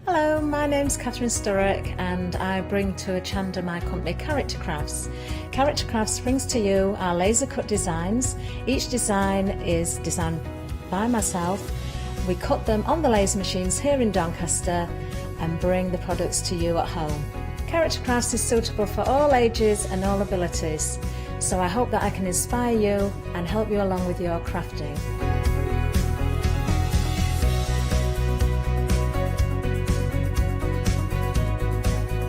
Hello, my name's Catherine Sturrock and I bring to Hochanda my company Character Crafts. Character Crafts brings to you our laser cut designs. Each design is designed by myself. We cut them on the laser machines here in Doncaster and bring the products to you at home. Character Crafts is suitable for all ages and all abilities, so I hope that I can inspire you and help you along with your crafting.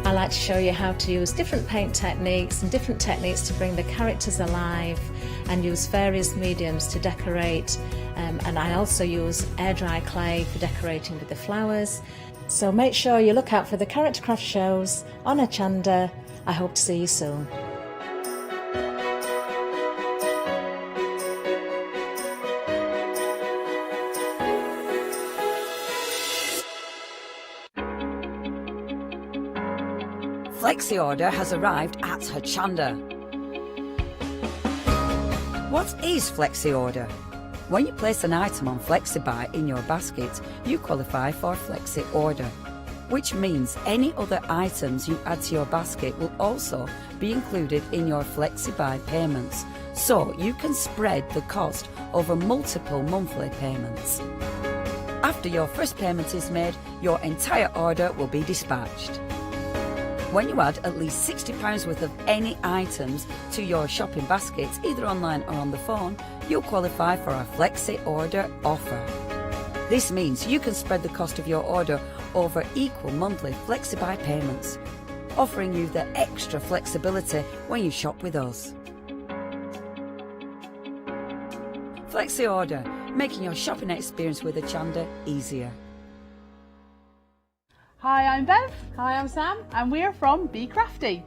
I like to show you how to use different paint techniques and different techniques to bring the characters alive and use various mediums to decorate, and I also use air dry clay for decorating with the flowers. So make sure you look out for the Character Craft shows on Hochanda. I hope to see you soon. Flexi order has arrived at Hochanda. What is Flexi order? When you place an item on FlexiBuy in your basket, you qualify for Flexi order, which means any other items you add to your basket will also be included in your FlexiBuy payments, so you can spread the cost over multiple monthly payments. After your first payment is made, your entire order will be dispatched. When you add at least £60 worth of any items to your shopping basket, either online or on the phone, you'll qualify for our Flexi Order offer. This means you can spread the cost of your order over equal monthly FlexiBuy payments, offering you the extra flexibility when you shop with us. Flexi Order, making your shopping experience with Hochanda easier. Hi, I'm Bev. Hi, I'm Sam, and we're from Be Crafty.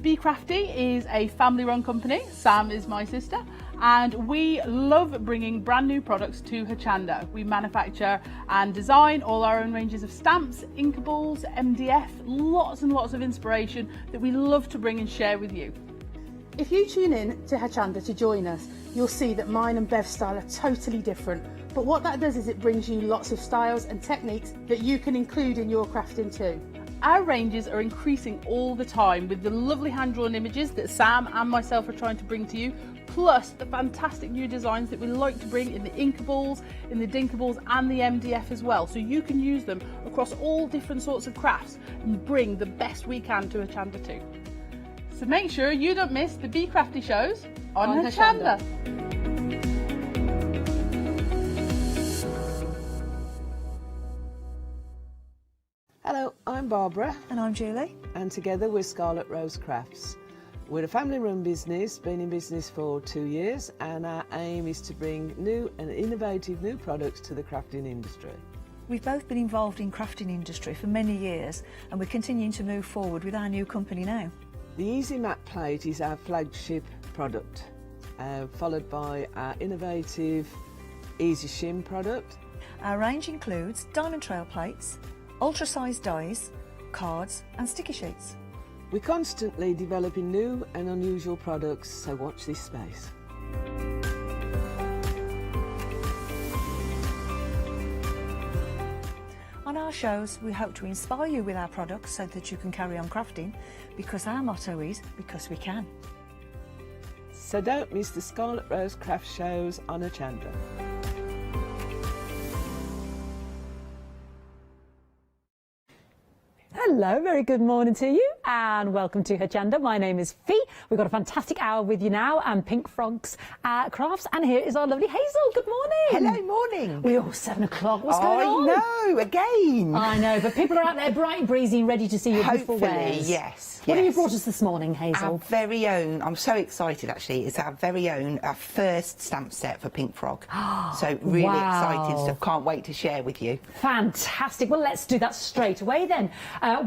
Be Crafty is a family-run company. Sam is my sister, and we love bringing brand new products to Hochanda. We manufacture and design all our own ranges of stamps, inkables, MDF, lots and lots of inspiration that we love to bring and share with you. If you tune in to Hochanda to join us, you'll see that mine and Bev's style are totally different. But what that does is it brings you lots of styles and techniques that you can include in your crafting too. Our ranges are increasing all the time with the lovely hand-drawn images that Sam and myself are trying to bring to you, plus the fantastic new designs that we like to bring in the inkables, in the dinkables and the MDF as well, so you can use them across all different sorts of crafts and bring the best we can to Hochanda too. So make sure you don't miss the Be Crafty shows on Hochanda. Hello, I'm Barbara. And I'm Julie. And together we're Scarlet Rose Crafts. We're a family-run business, been in business for 2 years, and our aim is to bring new and innovative new products to the crafting industry. We've both been involved in crafting industry for many years, and we're continuing to move forward with our new company now. The Easy Matte Plate is our flagship product, followed by our innovative Easy Shim product. Our range includes diamond trail plates, ultra-sized dies, cards and sticky sheets. We're constantly developing new and unusual products, so watch this space. On our shows, we hope to inspire you with our products so that you can carry on crafting, because our motto is, because we can. So don't miss the Scarlet Rose Craft shows on Hochanda. Hello, very good morning to you and welcome to Hochanda. My name is Fee. We've got a fantastic hour with you now and Pink Frogs Crafts, and here is our lovely Hazel. Good morning. Hello, morning. We're 7 o'clock. What's going on? I know, again. I know, but people are out there bright and breezy and ready to see your beautiful wares. Yes. What have you brought us this morning, Hazel? Our very own, I'm so excited actually, it's our very own, our first stamp set for Pink Frog. So really exciting stuff, can't wait to share with you. Fantastic. Well, let's do that straight away then.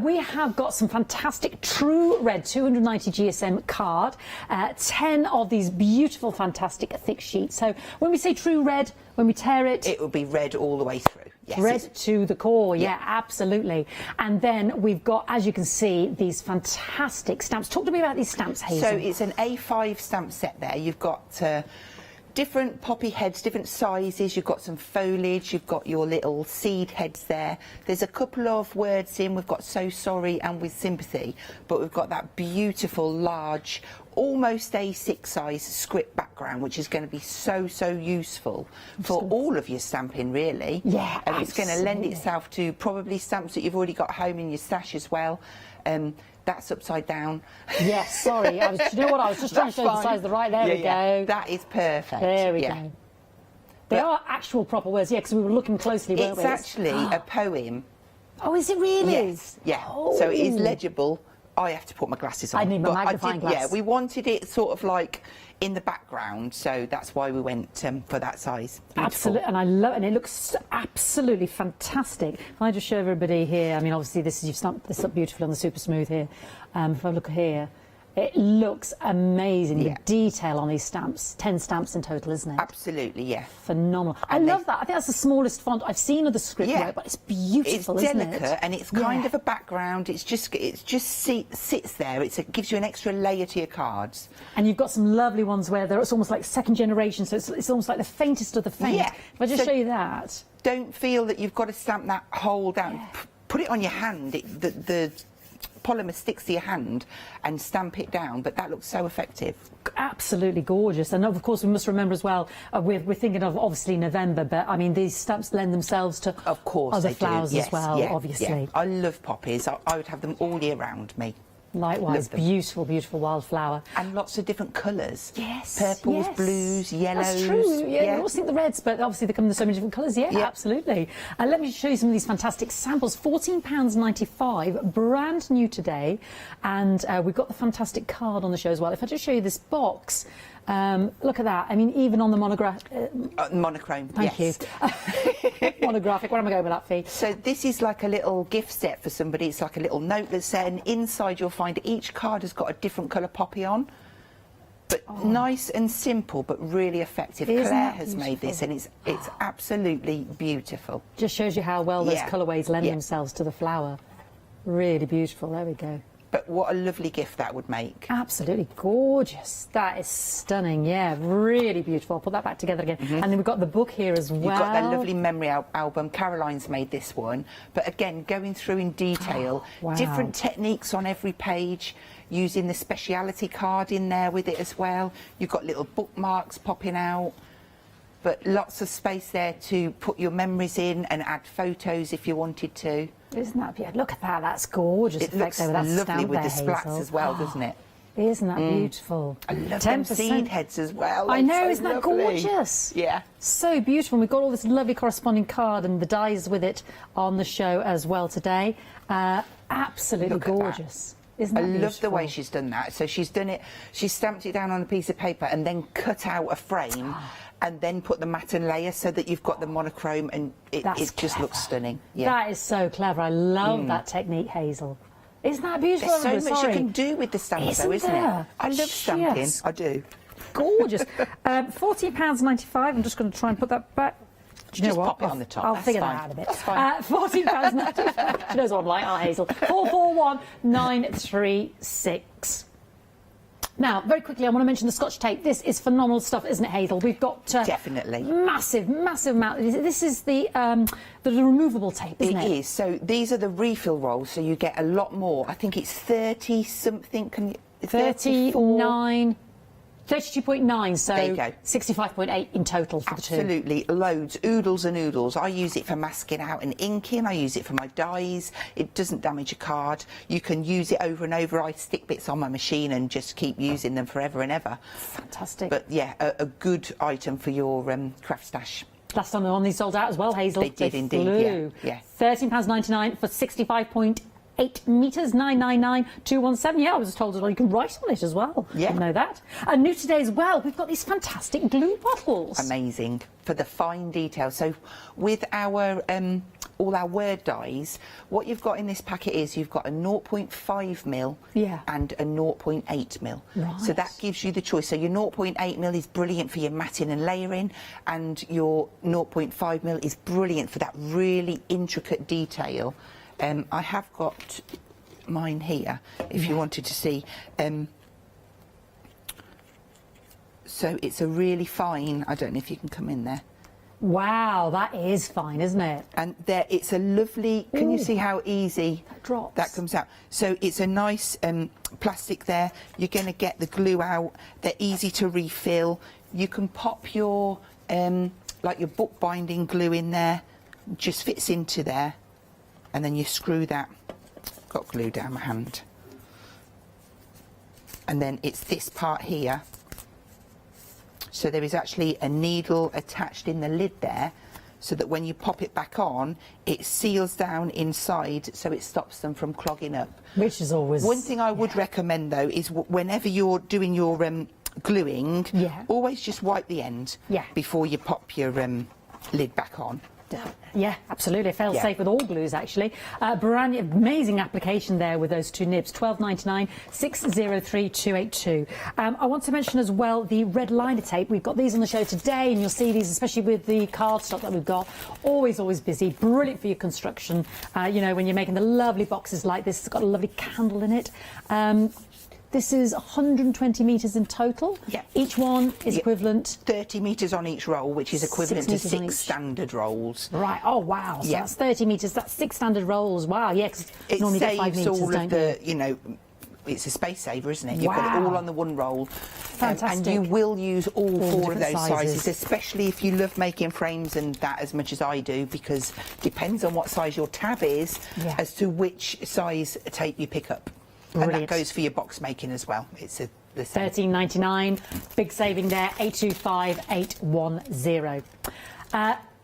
We have got some fantastic True Red 290 GSM card, 10 of these beautiful, fantastic thick sheets. So when we say True Red, when we tear it... It will be red all the way through. Yes, red to the core, yeah, absolutely. And then we've got, as you can see, these fantastic stamps. Talk to me about these stamps, Hazel. So it's an A5 stamp set there. You've got different poppy heads, different sizes. You've got some foliage, you've got your little seed heads there. There's a couple of words in. We've got so sorry and with sympathy, but we've got that beautiful large, almost A6 size script background, which is going to be so useful for all of your stamping, really. Yeah, and it's going to lend absolutely. itself to probably stamps that you've already got home in your stash as well. That's upside down. Yes, sorry. Do you know what? I was just trying to show the size of the right. There we go. That is perfect. There we go. They are actual proper words, yeah, because we were looking closely, weren't we? It's actually a poem. Oh, is it really? Yes. Yeah. Oh. So it is legible. I have to put my glasses on. I need my magnifying glass. Yeah, we wanted it sort of like in the background, so that's why we went for that size. Beautiful. Absolutely, and I love it, and it looks absolutely fantastic. If I just show everybody here, I mean, obviously you've stamped this up beautifully on the super smooth here. If I look here, it looks amazing. Yeah. The detail on these stamps, 10 stamps in total, isn't it? Absolutely, yeah. Phenomenal. I love that. I think that's the smallest font I've seen of the script, but it's beautiful, it's isn't delicate, it? and it's kind of a background. It just sits there. It gives you an extra layer to your cards. And you've got some lovely ones where it's almost like second generation, so it's almost like the faintest of the faint. Yeah. If I just show you that. Don't feel that you've got to stamp that hole down. Yeah. Put it on your hand. The polymer sticks to your hand and stamp it down, but that looks so effective. Absolutely gorgeous. And of course we must remember as well, we're thinking of obviously November, but I mean these stamps lend themselves to other flowers as well, obviously. Yeah. I love poppies. I would have them all year round, me. Likewise, beautiful, beautiful wildflower. And lots of different colours. Yes. Purples, yes. blues, yellows. That's true. Yeah, I always think the reds, but obviously they come in so many different colours. Yeah, absolutely. And let me show you some of these fantastic samples. £14.95, brand new today. And we've got the fantastic card on the show as well. If I just show you this box, look at that. I mean, even on the monochrome. Thank you. Monographic. Where am I going with that, Fee? So this is like a little gift set for somebody. It's like a little notelet set, and inside you'll find each card has got a different colour poppy on. But nice and simple, but really effective. Claire has made this, and it's absolutely beautiful. Just shows you how well those colourways lend themselves to the flower. Really beautiful. There we go. But what a lovely gift that would make. Absolutely gorgeous. That is stunning. Yeah, really beautiful. I'll put that back together again. And then we've got the book here as well. You've got that lovely memory album. Caroline's made this one. But again, going through in detail, different techniques on every page, using the speciality card in there with it as well. You've got little bookmarks popping out. But lots of space there to put your memories in and add photos if you wanted to. Isn't that beautiful? Look at that, that's gorgeous. It looks lovely with the splats as well, doesn't it? Isn't that beautiful? I love them seed heads as well. I know, isn't that gorgeous? Yeah. So beautiful. We've got all this lovely corresponding card and the dies with it on the show as well today. Absolutely gorgeous. Isn't that beautiful? I love the way she's done that. So she's done it, she's stamped it down on a piece of paper and then cut out a frame and then put the matten layer so that you've got the monochrome, and it just looks stunning. Yeah. That is so clever. I love that technique, Hazel. Isn't that beautiful? There's so much you can do with the stamps, though, isn't it? I love stamping. I do. Gorgeous. £14.95. I'm just going to try and put that back. Do you know what? Pop it on the top. I'll figure that out a bit. £14.95. She knows what I'm like, aren't Hazel? 441936. Now, very quickly, I want to mention the Scotch tape. This is phenomenal stuff, isn't it, Hazel? We've got definitely massive amount. This is the removable tape, isn't it? It is. So these are the refill rolls, so you get a lot more. I think it's 30 something. 39. 32.9, so there you go. 65.8 in total for the two. Absolutely, loads, oodles and oodles. I use it for masking out and inking. I use it for my dies. It doesn't damage a card. You can use it over and over. I stick bits on my machine and just keep using them forever and ever. Fantastic. But yeah, a good item for your craft stash. Last time on these sold out as well, Hazel. They did indeed. Yeah. £13.99 for 65.8 metres, 999-217. Yeah, I was told as well you can write on it as well. Yeah. Didn't know that. And new today as well, we've got these fantastic glue bottles. Amazing for the fine detail. So with our all our word dies, what you've got in this packet is you've got a 0.5mm and a 0.8mm. Right. So that gives you the choice. So your 0.8mm is brilliant for your matting and layering, and your 0.5mm is brilliant for that really intricate detail. I have got mine here, if you wanted to see. So it's a really fine, I don't know if you can come in there. Wow, that is fine, isn't it? And there, it's a lovely, can you see how easy That drops. that comes out? So it's a nice plastic there. You're going to get the glue out. They're easy to refill. You can pop your, like your bookbinding glue in there. Just fits into there. And then you screw that. Got glue down my hand. And then it's this part here. So there is actually a needle attached in the lid there, so that when you pop it back on, it seals down inside, so it stops them from clogging up. Which is always... One thing I would recommend, though, is whenever you're doing your gluing, always just wipe the end before you pop your lid back on. Yeah, absolutely. Fail safe with all glues, actually. Brand new, amazing application there with those two nibs. £12.99, 603282. I want to mention as well the red liner tape. We've got these on the show today, and you'll see these, especially with the cardstock that we've got. Always busy. Brilliant for your construction. You know, when you're making the lovely boxes like this, it's got a lovely candle in it. This is 120 metres in total. Yeah. Each one is equivalent... 30 metres on each roll, which is equivalent to 6 standard rolls. Right. Oh, wow. So that's 30 metres. That's 6 standard rolls. Wow. Yeah, because normally you get 5 metres, all don't of the, you know, it's a space saver, isn't it? You've got it all on the one roll. Fantastic. And you will use all 4 of those sizes, especially if you love making frames and that as much as I do, because it depends on what size your tab is as to which size tape you pick up. Brilliant. And that goes for your box making as well. It's the same. £13.99, big saving there, 825810.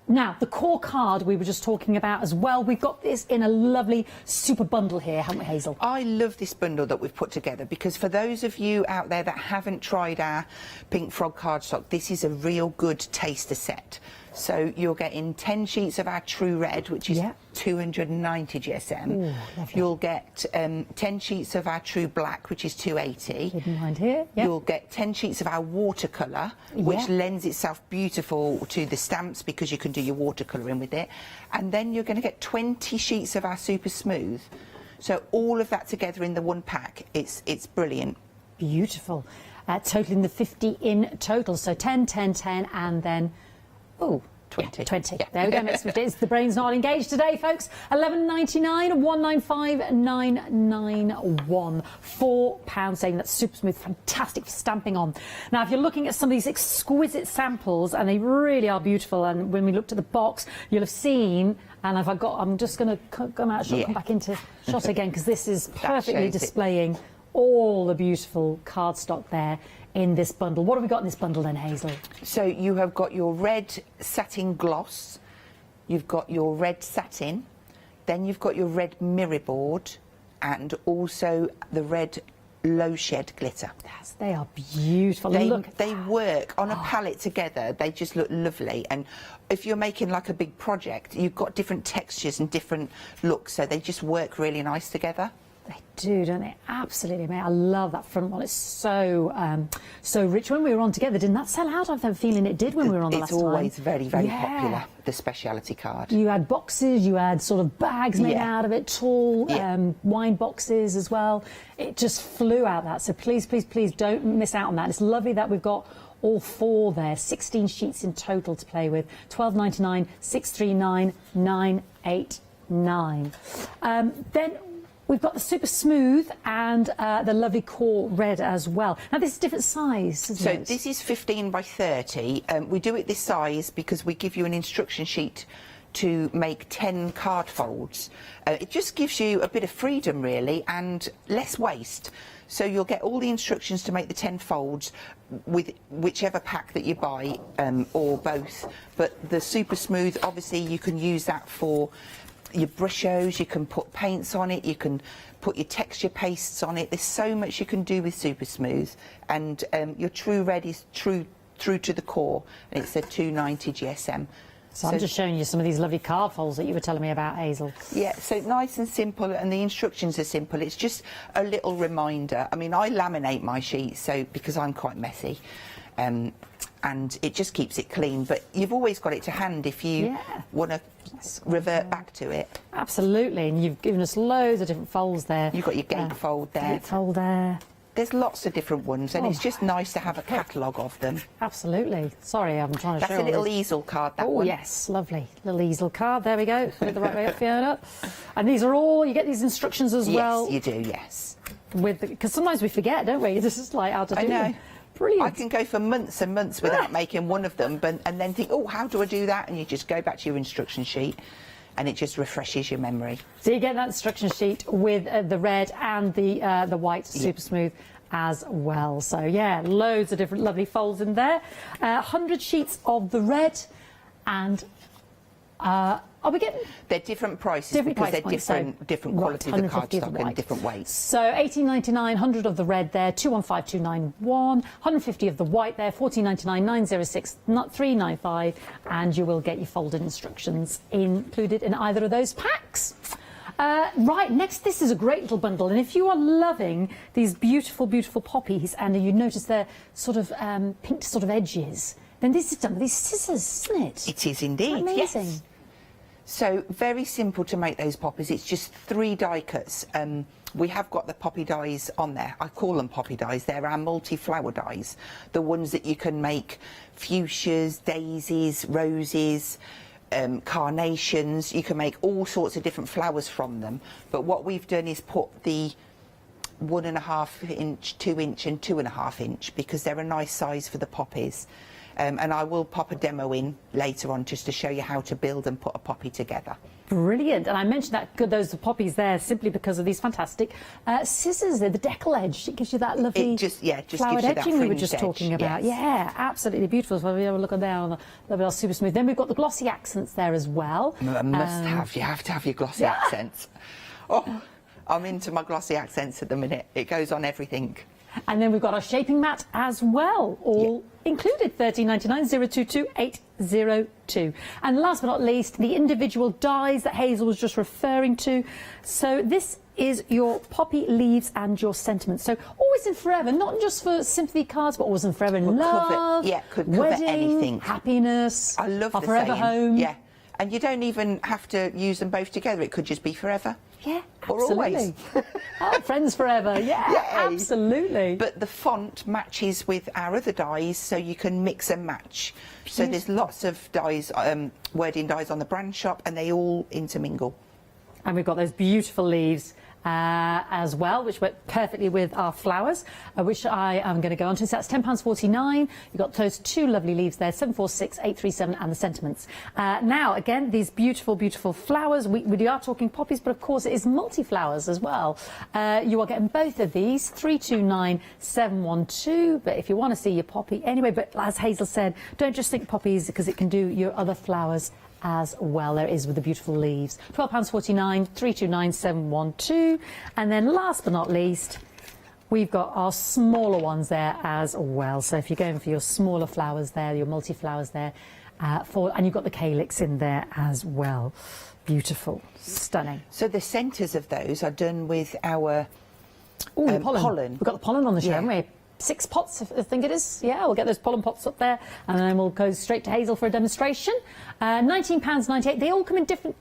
Now, the core card we were just talking about as well, we've got this in a lovely super bundle here, haven't we, Hazel? I love this bundle that we've put together, because for those of you out there that haven't tried our Pink Frog cardstock, this is a real good taster set. So you're getting 10 sheets of our True Red, which is 290 GSM. Ooh, you'll get 10 sheets of our True Black, which is 280. Hidden behind here. Yep. You'll get 10 sheets of our watercolour, which lends itself beautiful to the stamps, because you can do your watercolouring with it. And then you're going to get 20 sheets of our Super Smooth. So all of that together in the one pack, it's brilliant. Beautiful. Totaling the 50 in total. So 10, 10, 10, and then... Oh, 20. 20. Yeah. There we go. Next 50. The brain's not engaged today, folks. £11.99, 195991. £4 saving. That's super smooth, fantastic for stamping on. Now, if you're looking at some of these exquisite samples, and they really are beautiful, and when we looked at the box, you'll have seen. And I'm just going to come out, come back into shot again, because this is perfectly displaying all the beautiful cardstock there in this bundle. What have we got in this bundle then, Hazel? So you have got your red satin gloss, you've got your red satin, then you've got your red mirror board, and also the red low shed glitter. Yes, they are beautiful. They work on a palette together. They just look lovely. And if you're making like a big project, you've got different textures and different looks, so they just work really nice together. They do, don't they? Absolutely, mate. I love that front one. It's so so rich. When we were on together, didn't that sell out? I have a feeling it did when we were on the last time. It's always very, very popular, the speciality card. You had boxes, you had sort of bags made out of it, tall wine boxes as well. It just flew out that. So please, please, please don't miss out on that. It's lovely that we've got all 4 there, 16 sheets in total to play with. £12.99, 639 989. Then we've got the super smooth and the lovely core red as well. Now this is different size, isn't it? So this is 15 by 30. We do it this size because we give you an instruction sheet to make 10 card folds. It just gives you a bit of freedom really, and less waste. So you'll get all the instructions to make the 10 folds with whichever pack that you buy, or both. But the super smooth, obviously you can use that for your brushos, you can put paints on it, you can put your texture pastes on it. There's so much you can do with super smooth. And your True Red is true to the core, and it's a 290 GSM. So I'm just showing you some of these lovely card folds that you were telling me about, Hazel. Yeah, so nice and simple, and the instructions are simple. It's just a little reminder. I mean, I laminate my sheets, so because I'm quite messy, and it just keeps it clean. But you've always got it to hand if you want to revert back to it. Absolutely, and you've given us loads of different folds there. You've got your gatefold there. Gatefold there. There's lots of different ones, and it's just nice to have a catalogue of them. Absolutely. Sorry, I'm trying to show That's a little all these. easel card, that Oh, one. yes, lovely. Little easel card. There we go. Put it the right way up, Fiona. And these are all, you get these instructions as well. Yes, you do, yes. Because sometimes we forget, don't we? This is like how to do I know. them. Brilliant. I can go for months and months without making one of them, and then think, oh, how do I do that? And you just go back to your instruction sheet, and it just refreshes your memory. So you get that instruction sheet with the red and the white, super smooth as well. So yeah, loads of different lovely folds in there. 100 sheets of the red, and are we getting? They're different prices because they're different quality of the cardstock and different weights. So 18.99, 100 of the red there, 215291, 150 of the white there, 14.99, 906, 395, and you will get your folded instructions included in either of those packs. Right, next, this is a great little bundle, and if you are loving these beautiful, beautiful poppies, and you notice they're sort of pink sort of edges, then this is done with these scissors, isn't it? It is indeed, amazing. yes. So very simple to make those poppies. It's just 3 die cuts. We have got the poppy dies on there. I call them poppy dies. They're our multi-flower dies, the ones that you can make fuchsias, daisies, roses, carnations. You can make all sorts of different flowers from them, but what we've done is put the 1.5 inch, 2 inch and 2.5 inch because they're a nice size for the poppies, and I will pop a demo in later on just to show you how to build and put a poppy together. Brilliant. And I mentioned that those poppies there simply because of these fantastic scissors. They're the decal edge. It gives you that lovely just flowered gives you that edging we were just fringed talking edge, about. yes. Yeah, absolutely beautiful. So we have a look on there on the lovely super smooth. Then we've got the glossy accents there as well. Must have. You have to have your glossy accents. Oh, I'm into my glossy accents at the minute. It goes on everything. And then we've got our shaping mat as well, all included, £13.99, 022802. And last but not least, the individual dies that Hazel was just referring to. So this is your poppy leaves and your sentiments. So always and forever, not just for sympathy cards, but always and forever in love, could cover wedding, anything. Happiness, I love our the forever saying. home. Yeah, and you don't even have to use them both together. It could just be forever. Yeah, or always. Oh, friends forever. Yeah, Yay. Absolutely. But the font matches with our other dies, so you can mix and match. So there's lots of dies, wording dies on the brand shop, and they all intermingle. And we've got those beautiful leaves as well, which work perfectly with our flowers, which I am going to go on to. So that's £10.49. You've got those 2 lovely leaves there, 746837, and the sentiments. Now, again, these beautiful, beautiful flowers. We are talking poppies, but of course it is multi-flowers as well. You are getting both of these, 329712. But if you want to see your poppy anyway, but as Hazel said, don't just think poppies because it can do your other flowers as well. There it is with the beautiful leaves. £12.49, 329712. And then last but not least, we've got our smaller ones there as well. So if you're going for your smaller flowers there, your multi-flowers there, and you've got the calyx in there as well. Beautiful, stunning. So the centres of those are done with our pollen. We've got the pollen on the show, haven't we? 6 pots, I think it is. Yeah, we'll get those pollen pots up there, and then we'll go straight to Hazel for a demonstration. £19.98. They all come in different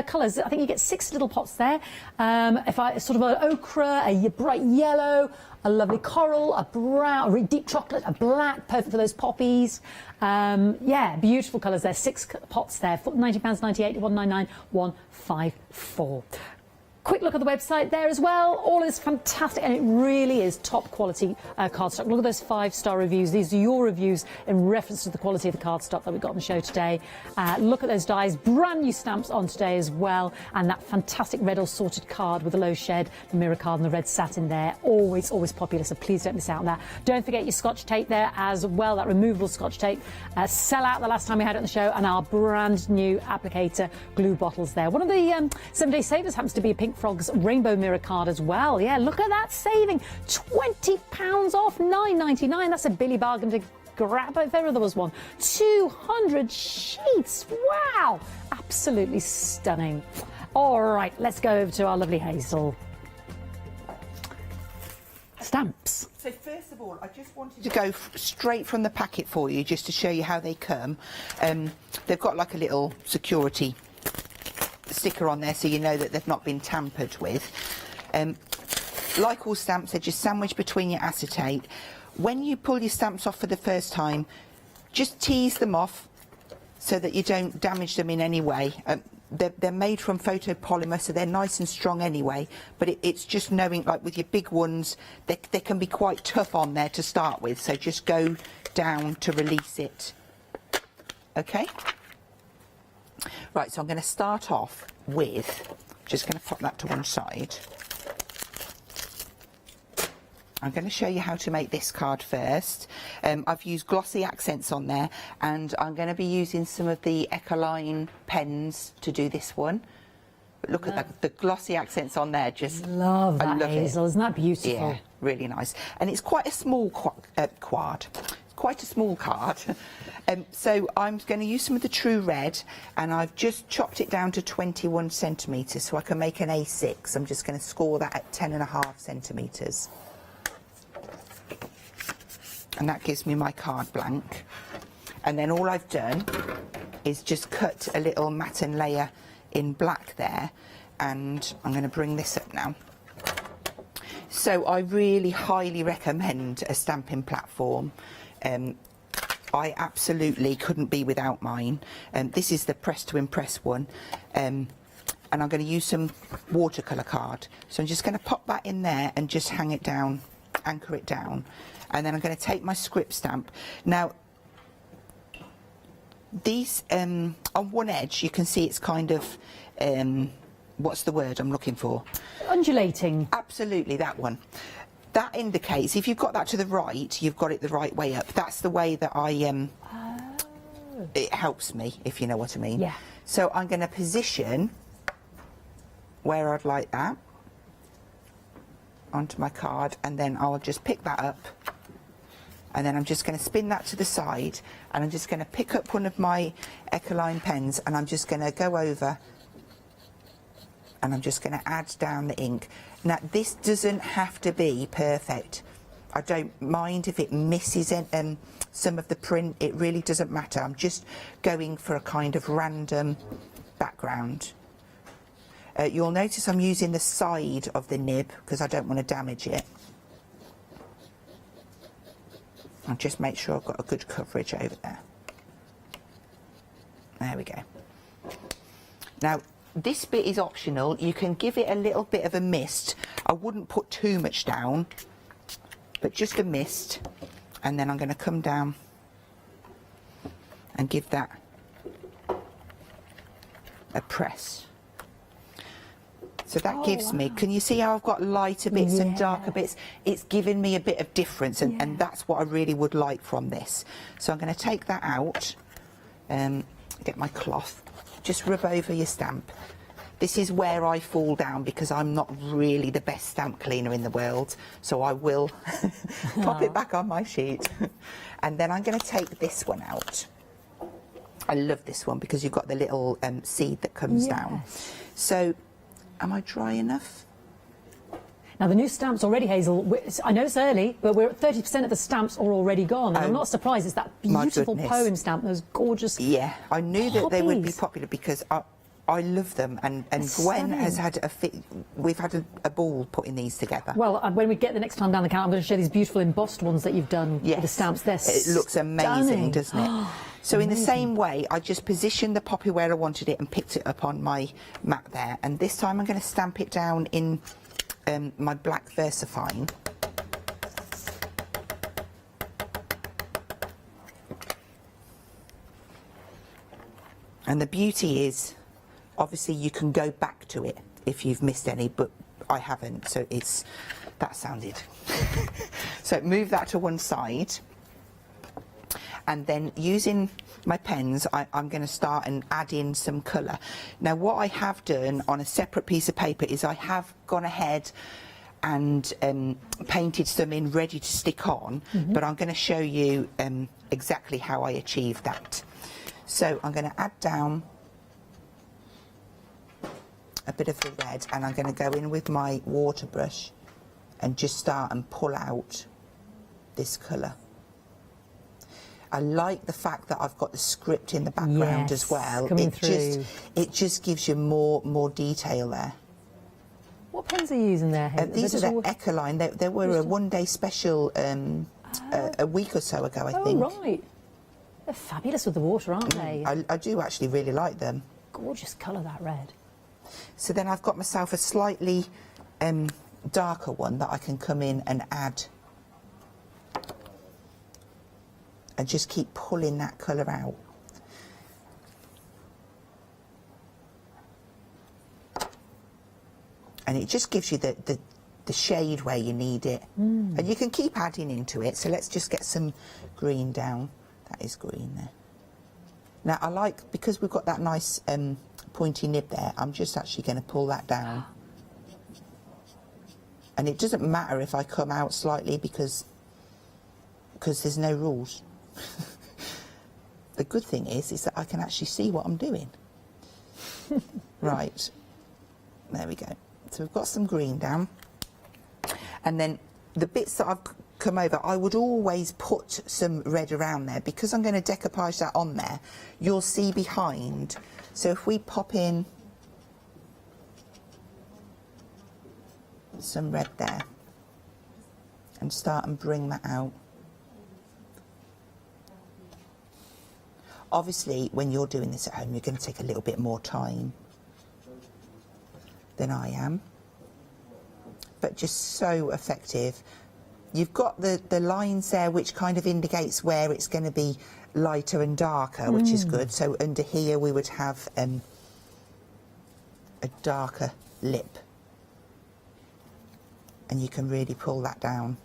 colours. I think you get 6 little pots there. If I sort of an ochre, a bright yellow, a lovely coral, a brown, a really deep chocolate, a black, perfect for those poppies. Yeah, beautiful colours there. 6 pots there. £19.98. 199,154. Quick look at the website there as well. All is fantastic, and it really is top quality cardstock. Look at those 5-star reviews. These are your reviews in reference to the quality of the cardstock that we got on the show today. Look at those dies, brand new stamps on today as well, and that fantastic red all sorted card with the low shed, the mirror card, and the red satin there. Always, always popular, so please don't miss out on that. Don't forget your Scotch tape there as well, that removable Scotch tape. Sell out the last time we had it on the show, and our brand new applicator glue bottles there. One of the 7-day savers happens to be a Pink Frog's rainbow mirror card as well. Yeah, look at that saving. £20 off, £9.99. That's a Billy bargain to grab if ever there was one. 200 sheets. Wow, absolutely stunning. All right, let's go over to our lovely Hazel. Stamps. So first of all, I just wanted to go straight from the packet for you, just to show you how they come. They've got like a little security sticker on there, so you know that they've not been tampered with. like all stamps, they're just sandwiched between your acetate. When you pull your stamps off for the first time, just tease them off so that you don't damage them in any way. They're made from photopolymer, so they're nice and strong anyway, but it's just knowing, like with your big ones, they can be quite tough on there to start with, so just go down to release it. Okay? Right, so I'm going to start off with, just going to pop that to one side. I'm going to show you how to make this card first. I've used glossy accents on there, and I'm going to be using some of the Ecoline pens to do this one. But look at the glossy accents on there. Just love that, I love Hazel. it. Isn't that beautiful? Yeah, really nice. And it's quite a small quite a small card. So I'm going to use some of the True Red, and I've just chopped it down to 21 centimetres so I can make an A6. I'm just going to score that at 10.5 centimetres. And that gives me my card blank. And then all I've done is just cut a little matten layer in black there, and I'm going to bring this up now. So I really highly recommend a stamping platform. I absolutely couldn't be without mine. This is the Press to Impress one, and I'm going to use some watercolour card. So I'm just going to pop that in there and just hang it down, anchor it down. And then I'm going to take my script stamp. Now, these, on one edge, you can see it's kind of, what's the word I'm looking for? Undulating. Absolutely, that one. That indicates, if you've got that to the right, you've got it the right way up. That's the way that I, it helps me, if you know what I mean. Yeah. So I'm going to position where I'd like that onto my card, and then I'll just pick that up. And then I'm just going to spin that to the side, and I'm just going to pick up one of my Ecoline pens, and I'm just going to go over, and I'm just going to add down the ink. Now, this doesn't have to be perfect. I don't mind if it misses some of the print. It really doesn't matter. I'm just going for a kind of random background. You'll notice I'm using the side of the nib because I don't want to damage it. I'll just make sure I've got a good coverage over there. There we go. Now, this bit is optional. You can give it a little bit of a mist. I wouldn't put too much down, but just a mist. And then I'm going to come down and give that a press. So that gives me, can you see how I've got lighter bits and darker bits? It's giving me a bit of difference, and that's what I really would like from this. So I'm going to take that out, get my cloth, just rub over your stamp. This is where I fall down because I'm not really the best stamp cleaner in the world, so I will pop it back on my sheet. And then I'm going to take this one out. I love this one because you've got the little seed that comes down. So, am I dry enough? Now, the new stamps already, Hazel, I know it's early, but we're at 30% of the stamps are already gone. And I'm not surprised. It's that beautiful poem stamp, those gorgeous I knew that they would be hobbies. popular because I love them. And Gwen has had we've had a ball putting these together. Well, when we get the next time down the counter, I'm going to show these beautiful embossed ones that you've done with the stamps. They're It looks amazing, doesn't it? So in the same way, I just positioned the poppy where I wanted it and picked it up on my mat there. And this time I'm going to stamp it down in my black VersaFine. And the beauty is, obviously you can go back to it if you've missed any, but I haven't, so that sounded. So move that to one side. And then using my pens, I'm going to start and add in some colour. Now, what I have done on a separate piece of paper is I have gone ahead and painted some in ready to stick on, but I'm going to show you exactly how I achieved that. So I'm going to add down a bit of the red, and I'm going to go in with my water brush and just start and pull out this colour. I like the fact that I've got the script in the background as well. Coming through. It just gives you more detail there. What pens are you using there? These are the Ecoline. They were a one-day special a week or so ago, I think. Oh, right. They're fabulous with the water, aren't they? I do actually really like them. Gorgeous colour, that red. So then I've got myself a slightly darker one that I can come in and add. And just keep pulling that colour out. And it just gives you the shade where you need it. And you can keep adding into it. So let's just get some green down. That is green there. Now I like, because we've got that nice pointy nib there, I'm just actually going to pull that down. And it doesn't matter if I come out slightly because there's no rules. The good thing is that I can actually see what I'm doing. Right, there we go. So we've got some green down, and then the bits that I've come over, I would always put some red around there because I'm going to decoupage that on there. You'll see behind. So if we pop in some red there and start and bring that out. Obviously, when you're doing this at home, you're going to take a little bit more time than I am, but just so effective. You've got the lines there which kind of indicates where it's going to be lighter and darker, which is good. So under here we would have a darker lip, and you can really pull that down.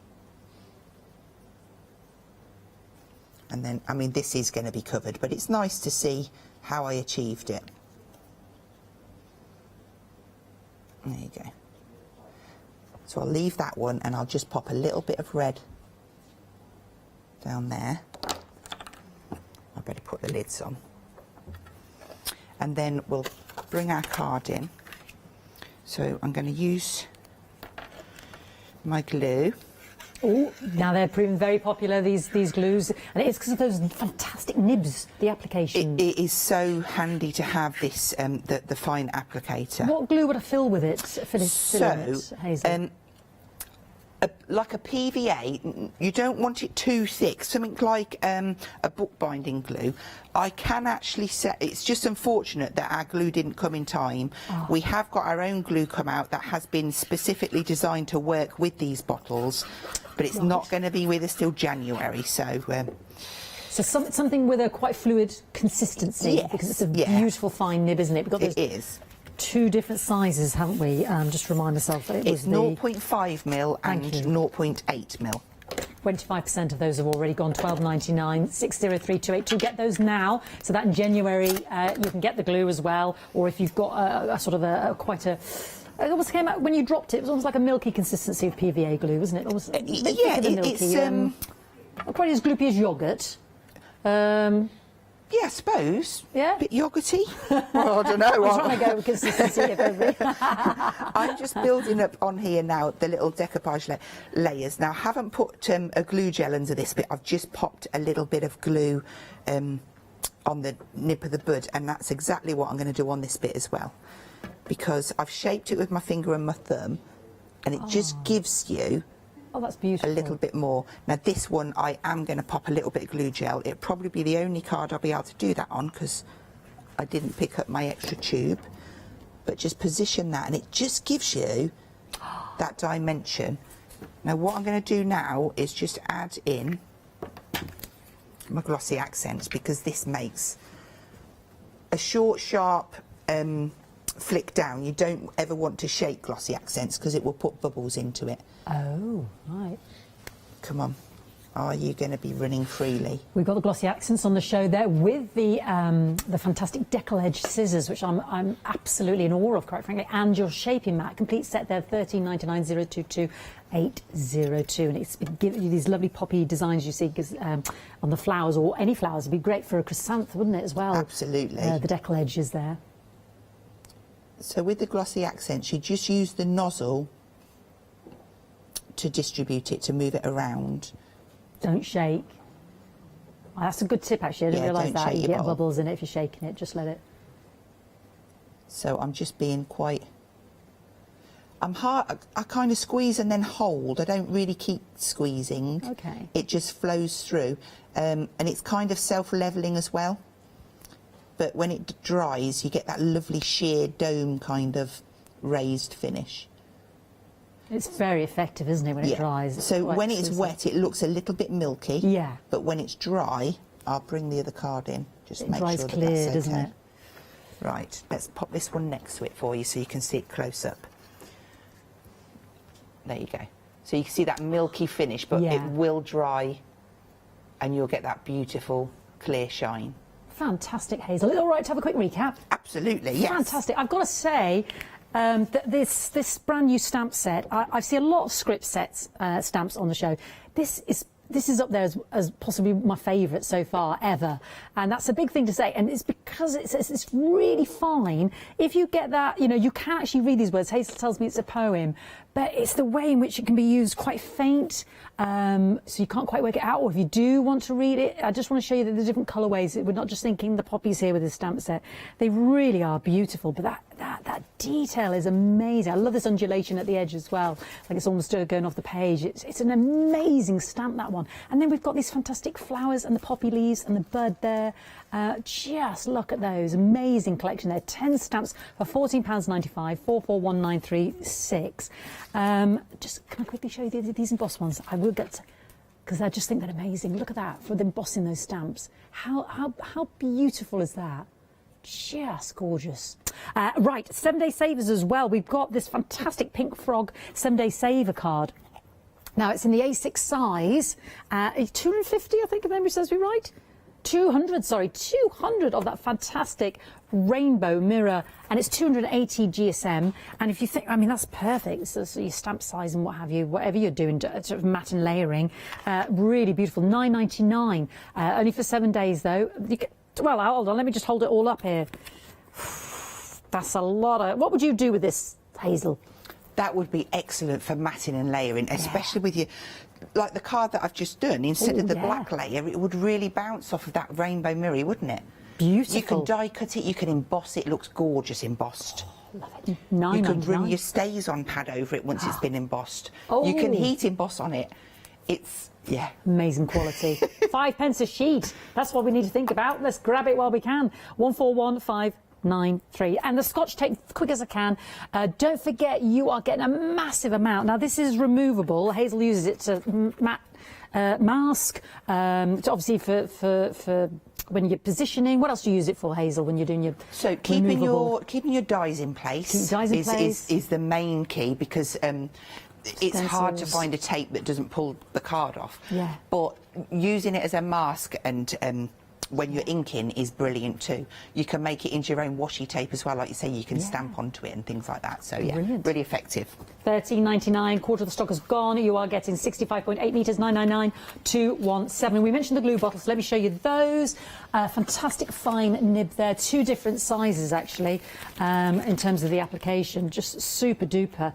And then, I mean, this is going to be covered, but it's nice to see how I achieved it. There you go. So I'll leave that one and I'll just pop a little bit of red down there. I better put the lids on. And then we'll bring our card in. So I'm going to use my glue. Oh, now they're proving very popular, these glues, and it's because of those fantastic nibs, the application. It is so handy to have this, the fine applicator. What glue would I fill with it for this Hazel? Like a PVA, you don't want it too thick, something like a bookbinding glue. I can actually set, it's just unfortunate that our glue didn't come in time. Oh. We have got our own glue come out that has been specifically designed to work with these bottles, but it's not going to be with us till January, so... So something with a quite fluid consistency, yes, because it's a beautiful fine nib, isn't it? We've got it is. Two different sizes, haven't we? Just to remind myself that it's 0.5mm and 0.8mm. 25% of those have already gone. £12.99, 603282. Get those now, so that in January you can get the glue as well. Or if you've got a sort of quite a... It almost came out when you dropped it. It was almost like a milky consistency of PVA glue, wasn't it? Almost a bit thicker than milky. It's probably as gloopy as yoghurt. Yeah, I suppose. Yeah. A bit yoghurty. Well, I don't know. I'm trying to go with consistency of every... I'm just building up on here now the little decoupage layers. Now, I haven't put a glue gel under this bit. I've just popped a little bit of glue on the nip of the bud, and that's exactly what I'm going to do on this bit as well. Because I've shaped it with my finger and my thumb, and it just gives you... Oh, that's beautiful. A little bit more. Now this one I am going to pop a little bit of glue gel. It'll probably be the only card I'll be able to do that on because I didn't pick up my extra tube. But just position that and it just gives you that dimension. Now what I'm going to do now is just add in my glossy accents because this makes a short, sharp flick down. You don't ever want to shake glossy accents because it will put bubbles into it. Oh, right. Come on. Are you going to be running freely? We've got the glossy accents on the show there with the fantastic deckle-edge scissors, which I'm absolutely in awe of, quite frankly, and your shaping mat. Complete set there, £13.99, 022 802, and it's giving you these lovely poppy designs you see on the flowers, or any flowers. It'd be great for a chrysanthemum, wouldn't it, as well? Absolutely. The deckle edge is there. So with the glossy accents, you just use the nozzle to distribute it, to move it around. Don't shake. Oh, that's a good tip, actually. I didn't realise that. You get bottle. Bubbles in it if you're shaking it. Just let it. So I'm just being quite... I kind of squeeze and then hold. I don't really keep squeezing. Okay. It just flows through, and it's kind of self-leveling as well. But when it dries, you get that lovely sheer dome kind of raised finish. It's very effective, isn't it, when it dries? It's So quite when it's exquisite. wet, it looks a little bit milky. Yeah. But when it's dry, I'll bring the other card in. Just It make dries sure that clear, that's okay. doesn't it? Right, let's pop this one next to it for you so you can see it close up. There you go. So you can see that milky finish, but Yeah. it will dry and you'll get that beautiful clear shine. Fantastic, Hazel. All right to have a quick recap? Absolutely, yes. Fantastic. I've got to say that this brand new stamp set, I see a lot of script sets, stamps on the show. This is up there as possibly my favourite so far ever, and that's a big thing to say. And it's because it's really fine. If you get that, you know, you can actually read these words. Hazel tells me it's a poem, but it's the way in which it can be used quite faint, so you can't quite work it out. Or if you do want to read it, I just want to show you that there's different colourways. We're not just thinking the poppies here with this stamp set. They really are beautiful, but that detail is amazing. I love this undulation at the edge as well, like it's almost going off the page. It's an amazing stamp, that one. And then we've got these fantastic flowers and the poppy leaves and the bud there. Just look at those. Amazing collection there. 10 stamps for £14.95, 441936. Just can I quickly show you these embossed ones? I will get to, because I just think they're amazing. Look at that, for embossing those stamps. How beautiful is that? Just gorgeous. Right, 7-day savers as well. We've got this fantastic Pink Frog 7-day saver card. Now, it's in the A6 size. It's 250, I think, if memory serves me right. 200 of that fantastic rainbow mirror, and it's 280 GSM. And if you think, I mean, that's perfect. So your stamp size and what have you, whatever you're doing, sort of matte and layering, really beautiful. £9.99, only for 7 days though. You get, well, hold on, let me just hold it all up here. That's a lot of. What would you do with this, Hazel? That would be excellent for matting and layering, especially with your, like the card that I've just done. Instead of the black layer, it would really bounce off of that rainbow mirror, wouldn't it? Beautiful. You can die cut it, you can emboss it. It looks gorgeous embossed. Love it. You can run £9.99. your stays on pad over it once it's been embossed. You can heat emboss on it. It's, yeah. Amazing quality. 5 pence a sheet. That's what we need to think about. Let's grab it while we can. 141593. And the Scotch tape, quick as I can. Don't forget, you are getting a massive amount. Now, this is removable. Hazel uses it to mask, obviously for when you're positioning. What else do you use it for, Hazel, when you're doing your So keeping removable? your dies in place, Keep dies in place. is the main key, because it's hard to Stencils. find a tape that doesn't pull the card off. Yeah. But using it as a mask and when you're inking is brilliant too. You can make it into your own washi tape as well, like you say. You can stamp onto it and things like that. So yeah, Brilliant. really effective. £13.99, quarter of the stock is gone. You are getting 65.8 metres, 999 217. We mentioned the glue bottles. Let me show you those. Fantastic fine nib there. 2 different sizes actually in terms of the application. Just super duper.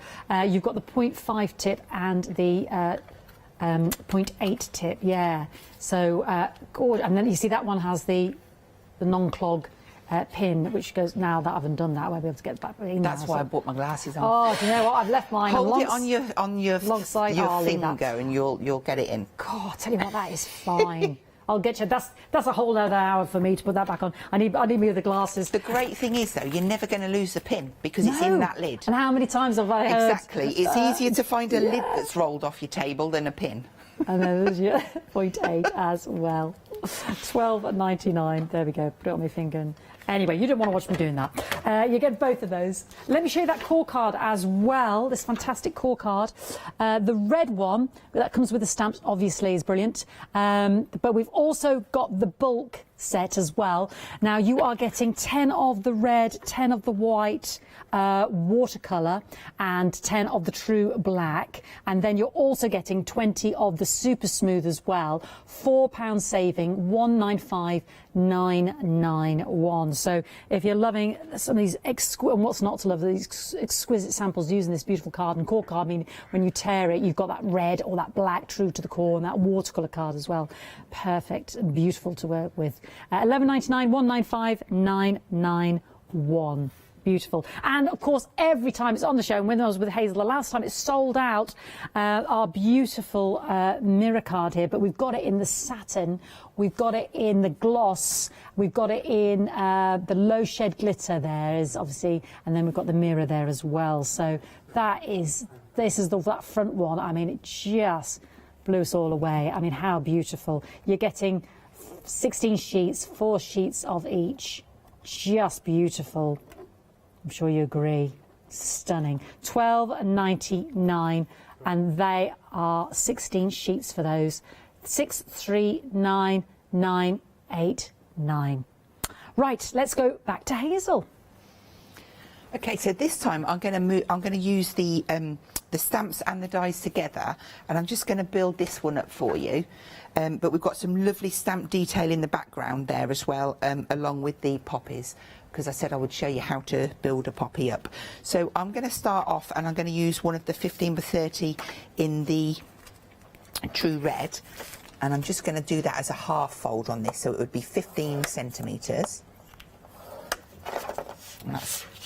You've got the 0.5 tip and the 0.8 tip, yeah. So good. And then you see that one has the non-clog pin, which goes, now that I haven't done that, I won't be able to get that in. That's now, why so. I bought my glasses on. Oh, do you know what? I've left mine Hold it on your alongside. your I'll leave that. finger and you'll get it in. God, I tell you what, that is fine. I'll get you. That's a whole other hour for me to put that back on. I need me other glasses. The great thing is, though, you're never going to lose the pin because it's in that lid. And how many times have I heard? Exactly. It's easier to find a lid that's rolled off your table than a pin. And then there's your 0.8 as well. £12.99. There we go. Put it on my finger. And anyway, you don't want to watch me doing that. You get both of those. Let me show you that core card as well. This fantastic core card. The red one that comes with the stamps, obviously, is brilliant. But we've also got the bulk set as well. Now you are getting 10 of the red, 10 of the white watercolour and 10 of the true black, and then you're also getting 20 of the super smooth as well. £4 saving, 195,991. So if you're loving some of these and what's not to love, these exquisite samples using this beautiful card and core card, I mean, when you tear it, you've got that red or that black true to the core, and that watercolour card as well. Perfect and beautiful to work with. 11.99, 195,991. beautiful. And of course, every time it's on the show, and when I was with Hazel the last time, it sold out our beautiful mirror card here, but we've got it in the satin, we've got it in the gloss, we've got it in the low shed glitter there is obviously, and then we've got the mirror there as well. So that is, that front one, I mean, it just blew us all away. I mean, how beautiful. You're getting 16 sheets, 4 sheets of each. Just beautiful. I'm sure you agree. Stunning. £12.99, and they are 16 sheets for those. 639989. Right, let's go back to Hazel. Okay, so this time I'm going to use the stamps and the dies together, and I'm just going to build this one up for you. But we've got some lovely stamp detail in the background there as well, along with the poppies, because I said I would show you how to build a poppy up. So I'm going to start off, and I'm going to use one of the 15x30 in the true red, and I'm just going to do that as a half fold on this, so it would be 15 centimetres. And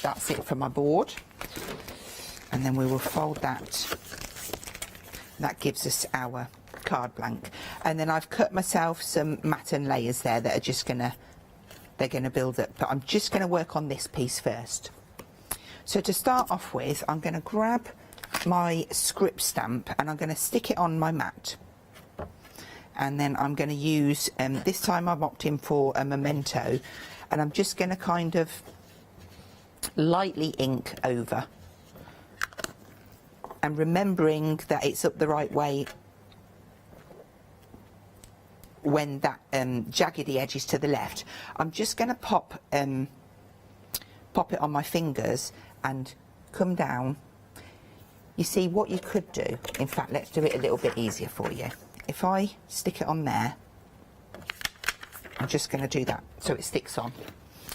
that's it for my board, and then we will fold that. That gives us our card blank, and then I've cut myself some matten layers there that are just gonna build up, but I'm just going to work on this piece first. So to start off with, I'm going to grab my script stamp and I'm going to stick it on my mat, and then I'm going to use this time I'm opting for a memento, and I'm just going to kind of lightly ink over, and remembering that it's up the right way when that jaggedy edge is to the left. I'm just going to pop it on my fingers and come down. You see, what you could do, in fact, let's do it a little bit easier for you. If I stick it on there, I'm just going to do that so it sticks on.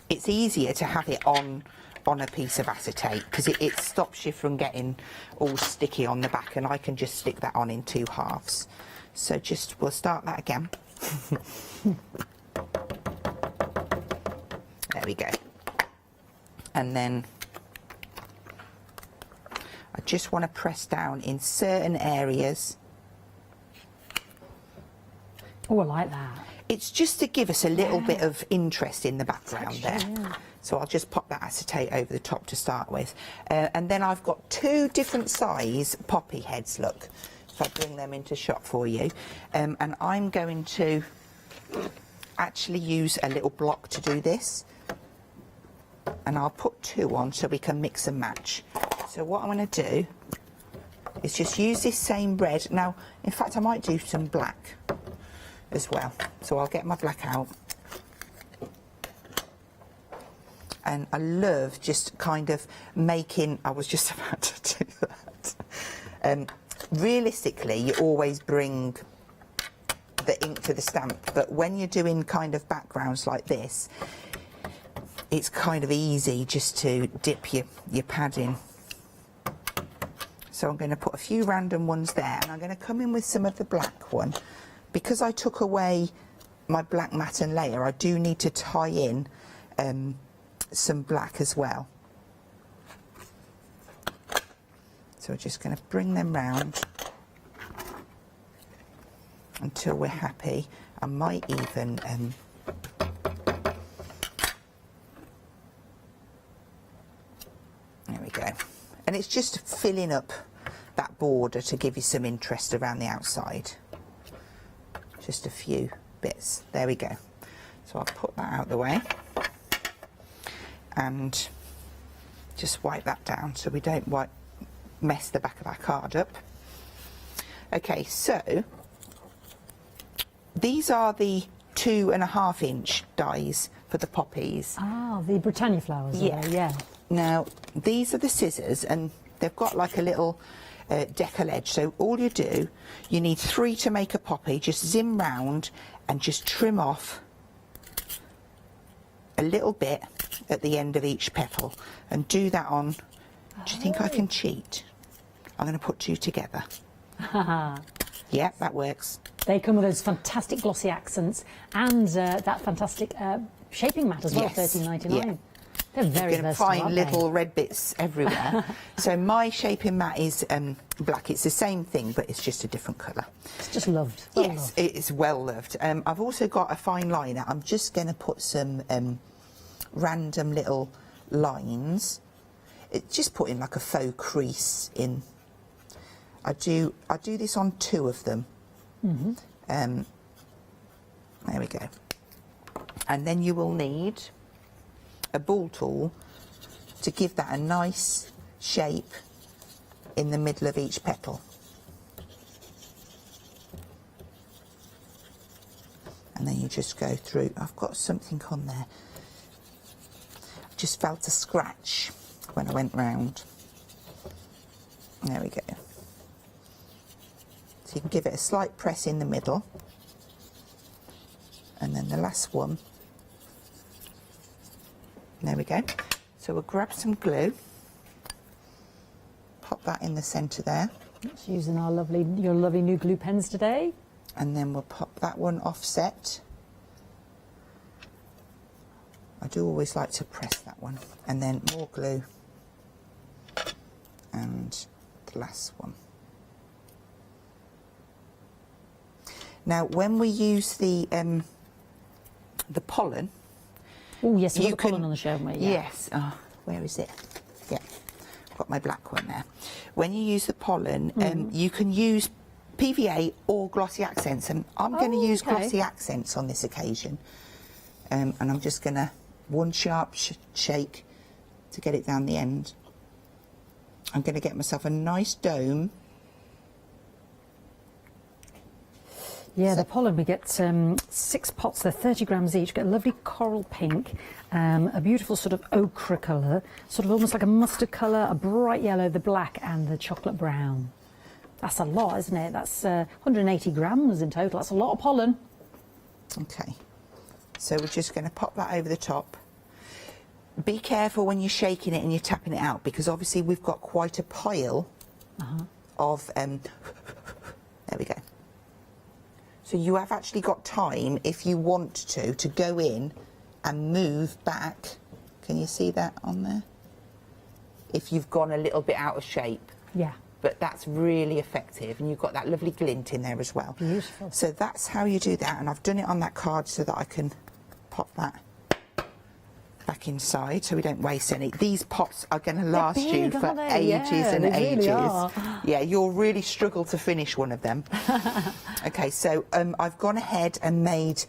It's easier to have it on a piece of acetate, because it stops you from getting all sticky on the back, and I can just stick that on in 2 halves. So we'll start that again. There we go. And then I just want to press down in certain areas. Oh, I like that. It's just to give us a little bit of interest in the background there. Yeah. So I'll just pop that acetate over the top to start with. And then I've got 2 different size poppy heads, look. If I bring them into shot for you. And I'm going to actually use a little block to do this. And I'll put 2 on so we can mix and match. So what I'm going to do is just use this same red. Now, in fact, I might do some black as well. So I'll get my black out. And I love just kind of making, I was just about to do that. Realistically, you always bring the ink to the stamp, but when you're doing kind of backgrounds like this, it's kind of easy just to dip your pad in. So I'm going to put a few random ones there, and I'm going to come in with some of the black one. Because I took away my black matten layer, I do need to tie in some black as well. So we're just going to bring them round until we're happy. I might even there we go. And it's just filling up that border to give you some interest around the outside. Just a few bits. There we go. So I'll put that out the way and just wipe that down so we don't mess the back of our card up. Okay, so these are the 2.5 inch dies for the poppies. Ah, the Britannia flowers. Yeah. Yeah. Now, these are the scissors, and they've got like a little decal edge. So all you do, you need 3 to make a poppy. Just zim round and just trim off a little bit at the end of each petal, and do that on. Do you think I can cheat? I'm going to put 2 together. Yeah, that works. They come with those fantastic glossy accents and that fantastic shaping mat as well, Yes. £13.99. Yeah. They're very You're going to versatile, find aren't they? little red bits everywhere. So my shaping mat is black. It's the same thing, but it's just a different colour. It's just loved. Well Yes, loved. it is well loved. I've also got a fine liner. I'm just going to put some random little lines. Just putting like a faux crease in. I do this on 2 of them. There we go. And then you will need a ball tool to give that a nice shape in the middle of each petal. And then you just go through. I've got something on there. I just felt a scratch when I went round. There we go. So you can give it a slight press in the middle. And then the last one. There we go. So we'll grab some glue. Pop that in the centre there. Just using our your lovely new glue pens today. And then we'll pop that one offset. I do always like to press that one. And then more glue. And the last one. Now, when we use the pollen. Oh yes, we've you got the pollen can- on the show, haven't we? Yeah. Yes. Oh, where is it? Yeah, got my black one there. When you use the pollen, you can use PVA or glossy accents, and I'm going to use okay. glossy accents on this occasion. And I'm just going to one sharp shake to get it down the end. I'm going to get myself a nice dome. Yeah, the pollen, we get 6 pots, they're 30 grams each, get a lovely coral pink, a beautiful sort of ochre colour, sort of almost like a mustard colour, a bright yellow, the black and the chocolate brown. That's a lot, isn't it? That's 180 grams in total, that's a lot of pollen. Okay, so we're just going to pop that over the top. Be careful when you're shaking it and you're tapping it out, because obviously we've got quite a pile of, there we go. So you have actually got time, if you want to go in and move back. Can you see that on there? If you've gone a little bit out of shape. Yeah. But that's really effective, and you've got that lovely glint in there as well. Beautiful. So that's how you do that, and I've done it on that card so that I can pop that back inside so we don't waste any. These pots are going to last you big, for aren't they? ages Yeah, and they really ages. are. Yeah, you'll really struggle to finish one of them. Okay, so I've gone ahead and made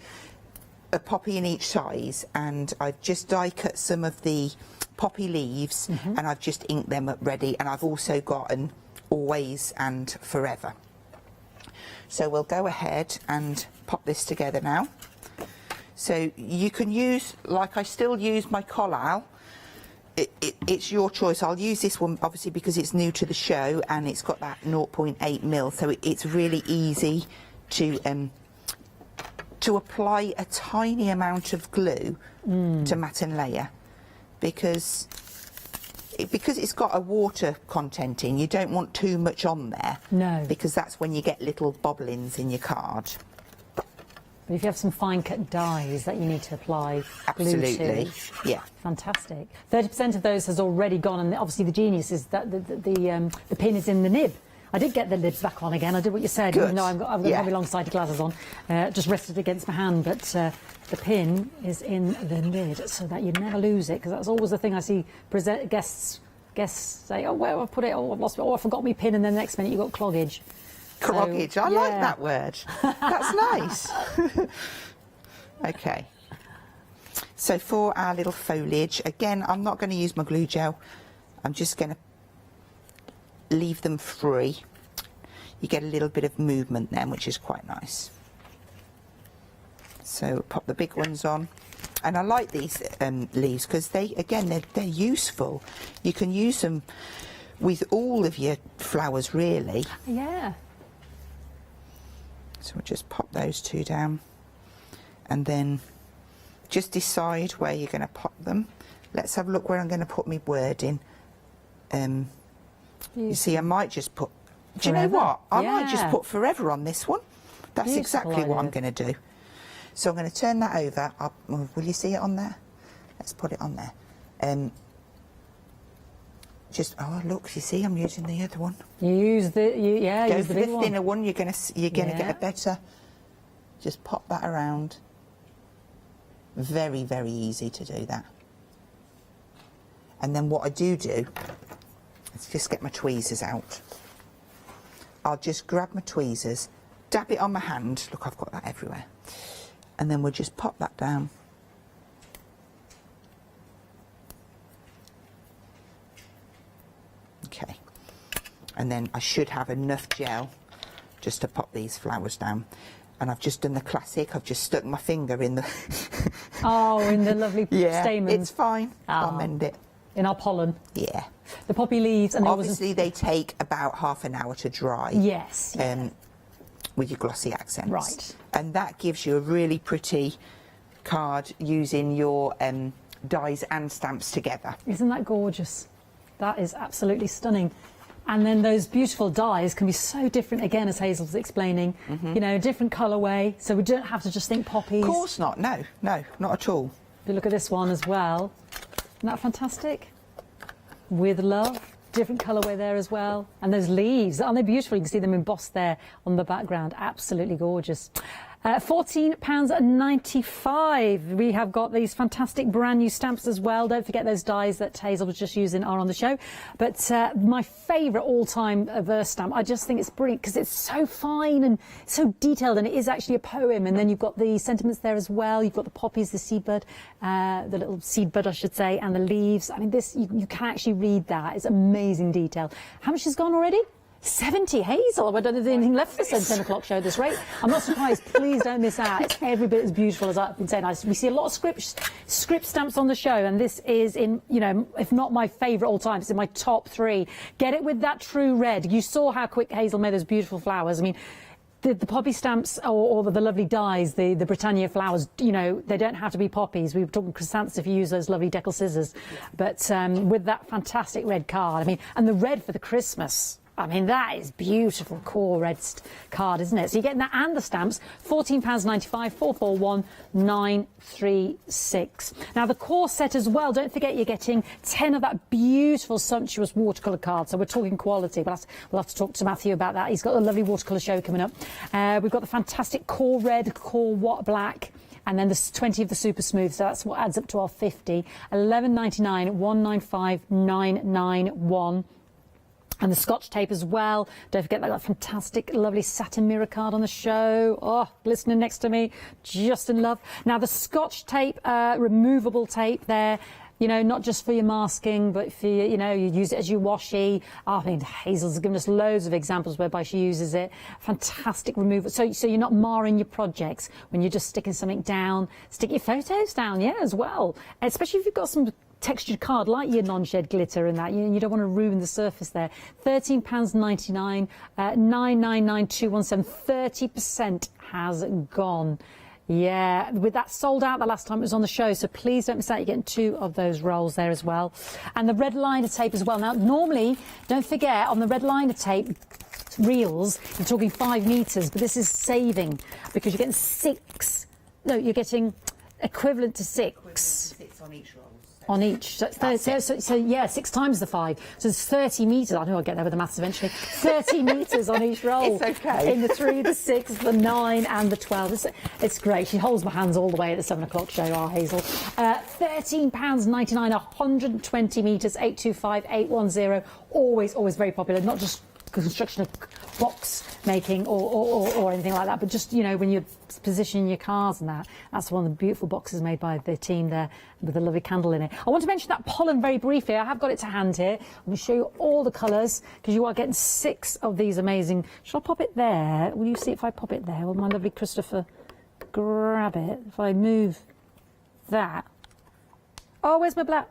a poppy in each size, and I've just die cut some of the poppy leaves and I've just inked them up ready, and I've also got an always and forever. So we'll go ahead and pop this together now. So you can use, like I still use my collal, it's your choice. I'll use this one obviously because it's new to the show and it's got that 0.8 mil, so it's really easy to apply a tiny amount of glue to mat and layer, because it's got a water content in, you don't want too much on there. No. Because that's when you get little bobblings in your card. But if you have some fine cut dies that you need to apply glue Absolutely, to, yeah. fantastic. 30% of those has already gone, and obviously the genius is that the pin is in the nib. I did get the nibs back on again. I did what you said. Good. Even though I've got Yeah. my long-sighted glasses on, just rested against my hand. But the pin is in the nib, so that you never lose it. Because that's always the thing I see guests say, "Oh, where have I put it? Oh, I've lost it. Oh, I forgot my pin." And then the next minute you've got cloggage. Cloggage, So, I like yeah. that word. That's nice. Okay. So for our little foliage, again, I'm not going to use my glue gel. I'm just going to leave them free. You get a little bit of movement then, which is quite nice. So pop the big ones on. And I like these leaves because they're useful. You can use them with all of your flowers, really. Yeah. So we'll just pop those two down and then just decide where you're going to pop them. Let's have a look where I'm going to put my wording. You see, I might just put, do you know Forever. what? I might just Yeah. put forever on this one. That's Beautiful exactly what I'm idea. going to do. So I'm going to turn that over. Will you see it on there? Let's put it on there. Just, oh look, you see, I'm using the other one. You use the, yeah, Go use for the the big thinner one. one. You're gonna Yeah. get a better. Just pop that around. Very, very easy to do that. And then what I do is just get my tweezers out. I'll just grab my tweezers, dab it on my hand. Look, I've got that everywhere. And then we'll just pop that down. Okay. And then I should have enough gel just to pop these flowers down. And I've just done the classic. I've just stuck my finger in the... Oh, in the lovely yeah, stamens. it's fine. I'll Oh. mend it. In our pollen. Yeah. The poppy leaves. And Obviously, they take about half an hour to dry. Yes. With your glossy accents. Right. And that gives you a really pretty card using your dies and stamps together. Isn't that gorgeous? That is absolutely stunning. And then those beautiful dies can be so different, again, as Hazel was explaining. You know, different colourway, so we don't have to just think poppies. Of course not. No, not at all. If you look at this one as well, isn't that fantastic? With love, different colourway there as well. And those leaves, aren't they beautiful? You can see them embossed there on the background. Absolutely gorgeous. £14.95. We have got these fantastic brand new stamps as well. Don't forget those dies that Hazel was just using are on the show. But my favourite all-time verse stamp, I just think it's brilliant because it's so fine and so detailed, and it is actually a poem. And then you've got the sentiments there as well. You've got the poppies, the seedbud, the little seedbud, I should say, and the leaves. I mean, this you can actually read that. It's amazing detail. How much has gone already? 70, Hazel. I don't know if there's anything left for the 10 o'clock show at this rate. I'm not surprised. Please don't miss out. It's every bit as beautiful as I've been saying. We see a lot of script stamps on the show, and this is in, you know, if not my favourite all time, it's in my top 3. Get it with that true red. You saw how quick Hazel made those beautiful flowers. I mean, the poppy stamps or the lovely dies, the Britannia flowers, you know, they don't have to be poppies. We were talking chrysanthemums if you use those lovely decal scissors. But with that fantastic red card, I mean, and the red for the Christmas. I mean, that is beautiful core red card, isn't it? So you're getting that and the stamps, £14.95, 441936. Now, the core set as well, don't forget you're getting 10 of that beautiful, sumptuous watercolour card. So we're talking quality, but we'll have to talk to Matthew about that. He's got a lovely watercolour show coming up. We've got the fantastic core red, core black, and then there's 20 of the super smooth, so that's what adds up to our 50. £11.99, 195 991. And the Scotch tape as well. Don't forget that fantastic, lovely satin mirror card on the show. Oh, glistening next to me. Just in love. Now, the Scotch tape, removable tape there. You know, not just for your masking, but for, you know, you use it as your washi. Oh, I mean, Hazel's given us loads of examples whereby she uses it. Fantastic removal. So you're not marring your projects when you're just sticking something down. Stick your photos down, yeah, as well. Especially if you've got some textured card like your non-shed glitter and that, you don't want to ruin the surface there. £13.99, 999217. 30% has gone. Yeah, with that sold out the last time it was on the show, so please don't miss out. You're getting 2 of those rolls there as well. And the red liner tape as well. Now, normally, don't forget, on the red liner tape reels, you're talking 5 metres, but this is saving because you're getting 6. No, you're getting equivalent to 6. 6 on each roll. On each. So yeah, 6 times the 5. So it's 30 metres. I know I'll get there with the maths eventually. 30 metres on each roll. It's okay. In the 3, the 6, the 9 and the 12. It's great. She holds my hands all the way at the 7 o'clock show, our Hazel. £13.99, 120 metres, 825810. Always very popular. Not just construction of box making or anything like that, but just, you know, when you're positioning your cars and that's one of the beautiful boxes made by the team there with a lovely candle in it. I want to mention that pollen very briefly. I have got it to hand here. I'm going to show you all the colours because you are getting 6 of these amazing. Shall I pop it there? Will you see if I pop it there? Will my lovely Christopher grab it? If I move that. Oh, where's my black?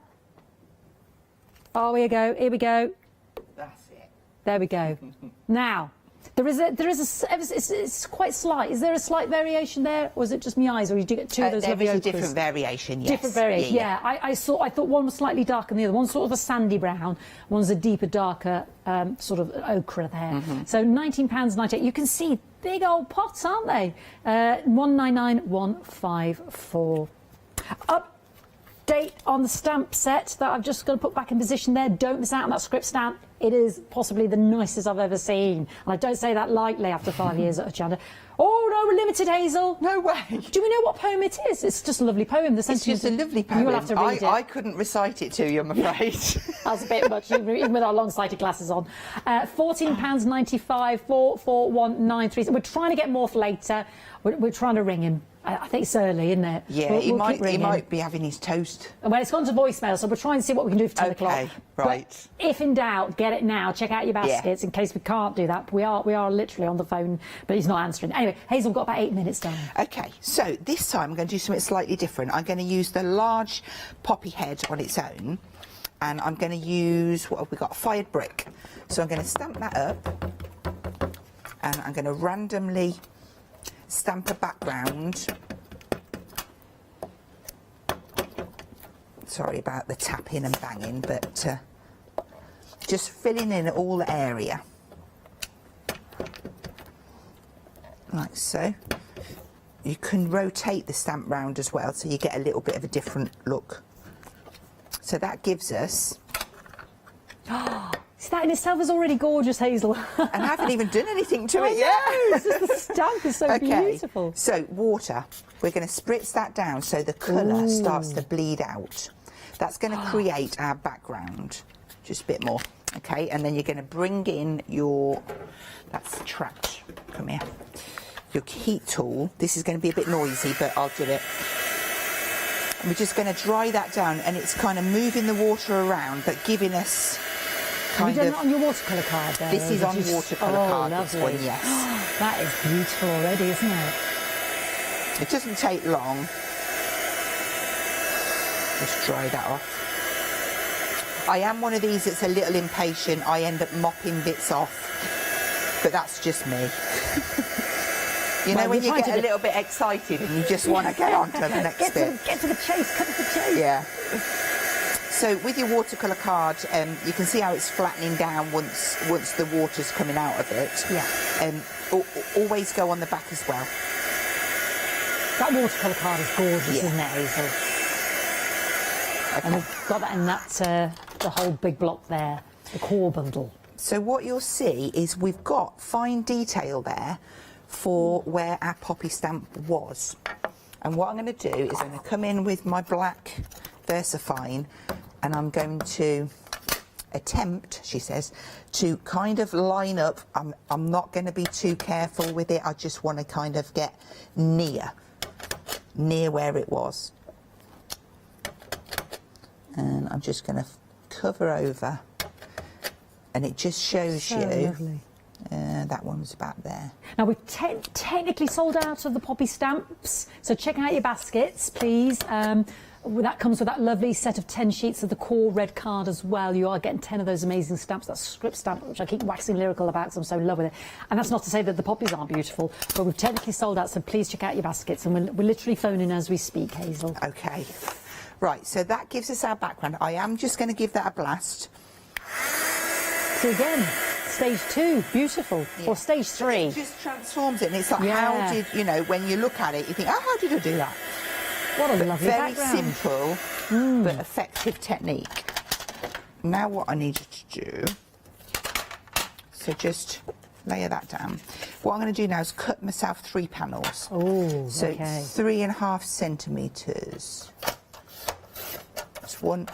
Oh, here we go. That's it. There we go. Now, it's quite slight. Is there a slight variation there, or is it just my eyes, or you do get 2 of those lovely There is a ochres? different variation, yes. Different variation, yeah. I thought one was slightly darker than the other. One's sort of a sandy brown, one's a deeper, darker sort of ochre there. So £19.98. You can see big old pots, aren't they? 199154. Up. date on the stamp set that I've just got to put back in position there. Don't miss out on that script stamp. It is possibly the nicest I've ever seen. And I don't say that lightly after 5 years at Hochanda. Oh, no, we're limited, Hazel. No way. Do we know what poem it is? It's just a lovely poem. It's just a lovely poem. You'll have to read it. I couldn't recite it to you, I'm afraid. That's a bit much, even with our long-sighted glasses on. £14.95 44193. So we're trying to get more for later. We're trying to ring him. I think it's early, isn't it? Yeah, he we'll might be having his toast. Well, it's gone to voicemail, so we're trying to see what we can do for 10 o'clock. Okay, right. But if in doubt, get it now. Check out your baskets in case we can't do that. We are literally on the phone, but he's not answering. Anyway, Hazel, got about 8 minutes done. Okay, so this time I'm going to do something slightly different. I'm going to use the large poppy head on its own, and I'm going to use, what have we got, fired brick. So I'm going to stamp that up, and I'm going to randomly stamp a background. Sorry about the tapping and banging, but just filling in all the area. Like so. You can rotate the stamp round as well, so you get a little bit of a different look. So that gives us... See, that in itself is already gorgeous, Hazel. And I haven't even done anything to it yet. The stamp is so beautiful. So water, we're going to spritz that down so the colour starts to bleed out. That's going to create our background. Just a bit more. Okay, and then you're going to bring in your, that's trapped, come here, your heat tool. This is going to be a bit noisy, but I'll do it. And we're just going to dry that down, and it's kind of moving the water around, but giving us kind Have you of... done it on your watercolour card there? This is on watercolour card, this one, yes. That is beautiful already, isn't it? It doesn't take long. Just dry that off. I am one of these that's a little impatient. I end up mopping bits off, but that's just me. You know, when you get a little bit excited and you just want to get on to the next bit. Get to the chase, cut to the chase. Yeah. So with your watercolour card, you can see how it's flattening down once the water's coming out of it. Yeah. Always go on the back as well. That watercolour card is gorgeous, isn't it, Hazel? Okay. And we've got that in that, the whole big block there, the core bundle. So what you'll see is we've got fine detail there for where our poppy stamp was. And what I'm going to do is I'm going to come in with my black VersaFine, and I'm going to attempt, she says, to kind of line up. I'm not going to be too careful with it. I just want to kind of get near where it was. And I'm just going to cover over, and it just shows you. Lovely. That one was about there. Now we've technically sold out of the poppy stamps, so check out your baskets, please. That comes with that lovely set of 10 sheets of the core red card as well. You are getting 10 of those amazing stamps, that script stamp, which I keep waxing lyrical about because I'm so in love with it. And that's not to say that the poppies aren't beautiful, but we've technically sold out, so please check out your baskets. And we're literally phoning as we speak, Hazel. Okay. Right, so that gives us our background. I am just going to give that a blast. So again, stage 2, beautiful. Yeah. Or stage 3. It just transforms it, and it's like, how did, you know, when you look at it, you think, oh, how did I do that? What a lovely background. Very simple, but effective technique. Now what I need you to do, so just layer that down. What I'm going to do now is cut myself 3 panels. Oh, so okay. 3.5 centimetres. That's 1,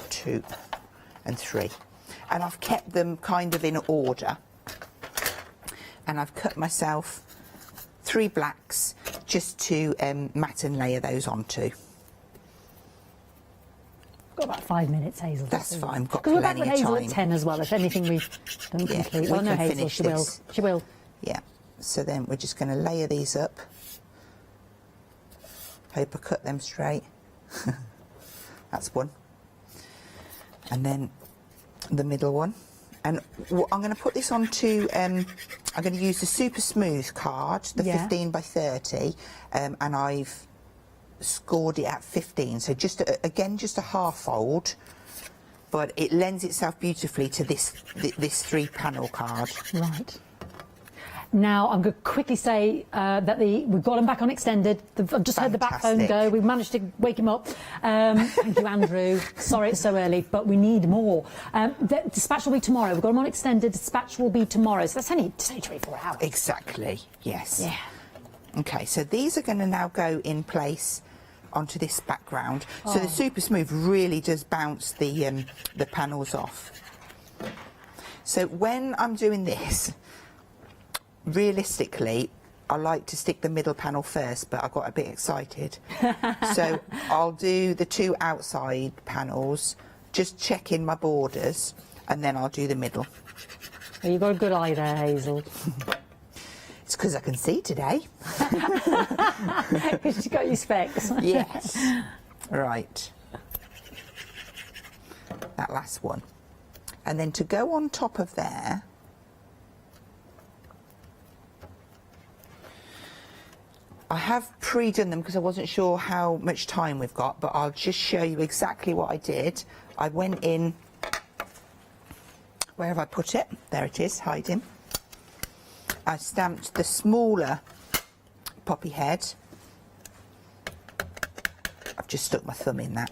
2, and 3. And I've kept them kind of in order. And I've cut myself 3 blacks just to mat and layer those onto. Got about 5 minutes, Hazel. That's fine. Got because we're back plenty with of Hazel time. at 10 as well. If anything we've done complete. Oh no, Hazel, she will. She will. Yeah. So then we're just going to layer these up. Hope I cut them straight. That's one. And then the middle one. And I'm going to put this onto, I'm going to use the super smooth card, the 15 by 30, and I've scored it at 15. So just, again, just a half fold, but it lends itself beautifully to this 3 panel card. Right. Now, I'm going to quickly say that we've got them back on extended. I've just heard the back phone go. We've managed to wake him up. Thank you, Andrew. Sorry it's so early, but we need more. The dispatch will be tomorrow. We've got them on extended. Dispatch will be tomorrow. So that's only 24 hours. Exactly, yes. Yeah. Okay, so these are going to now go in place onto this background. So the Super Smooth really does bounce the panels off. So when I'm doing this, realistically, I like to stick the middle panel first, but I got a bit excited. So I'll do the 2 outside panels, just checking my borders, and then I'll do the middle. Well, you've got a good eye there, Hazel. It's because I can see today. Because you've got your specs. Yes. Right. That last one. And then to go on top of there, I have pre-done them because I wasn't sure how much time we've got, but I'll just show you exactly what I did. I went in, where have I put it? There it is, hiding. I stamped the smaller poppy head. I've just stuck my thumb in that.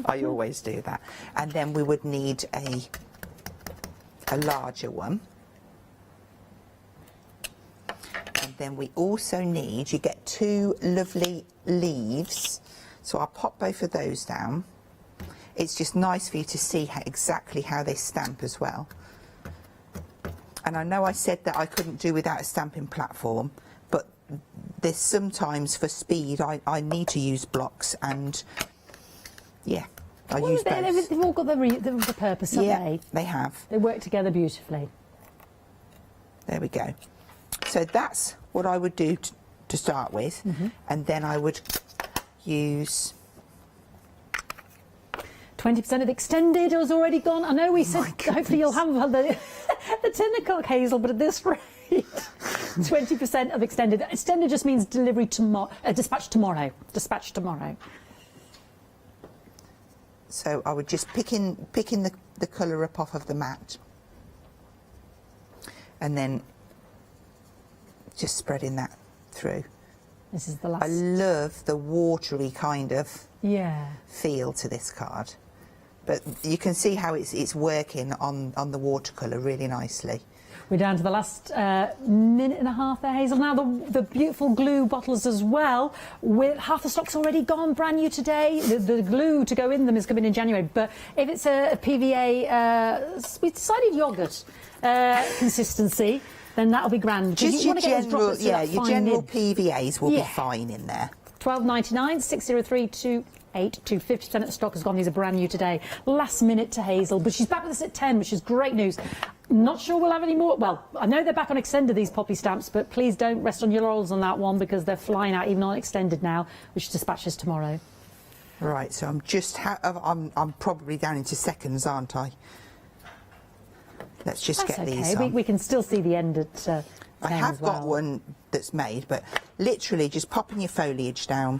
I always do that. And then we would need a larger one. And then we also need, you get 2 lovely leaves. So I'll pop both of those down. It's just nice for you to see exactly how they stamp as well. And I know I said that I couldn't do without a stamping platform, but there's sometimes for speed I need to use blocks, and yeah, I use both. They've all got the purpose, haven't they? They have. They work together beautifully. There we go. So that's what I would do to start with, and then I would use 20% of extended has already gone. I know we said hopefully you'll have the 10 o'clock, Hazel, but at this rate, 20% of extended. Extended just means delivery tomorrow, dispatch tomorrow. Dispatch tomorrow. So I would just picking the colour up off of the mat, and then just spreading that through. This is the last. I love the watery kind of feel to this card, but you can see how it's working on the watercolour really nicely. We're down to the last minute and a half there, Hazel. Now the beautiful glue bottles as well. With half the stock's already gone, brand new today. The glue to go in them is coming in January. But if it's a PVA, we decided yoghurt consistency, then that'll be grand. Just your general, your general PVAs will be Yeah. fine in there. £12.99, 60328 to 50% of the stock has gone. These are brand new today. Last minute to Hazel, but she's back with us at 10, which is great news. Not sure we'll have any more. Well, I know they're back on extended, these poppy stamps, but please don't rest on your laurels on that one, because they're flying out even on extended now, which dispatches tomorrow. Right, so I'm just I'm probably down into seconds, aren't I? Let's just That's get okay. these on. We can still see the end at 10 I have as well. got one that's made, but literally just popping your foliage down,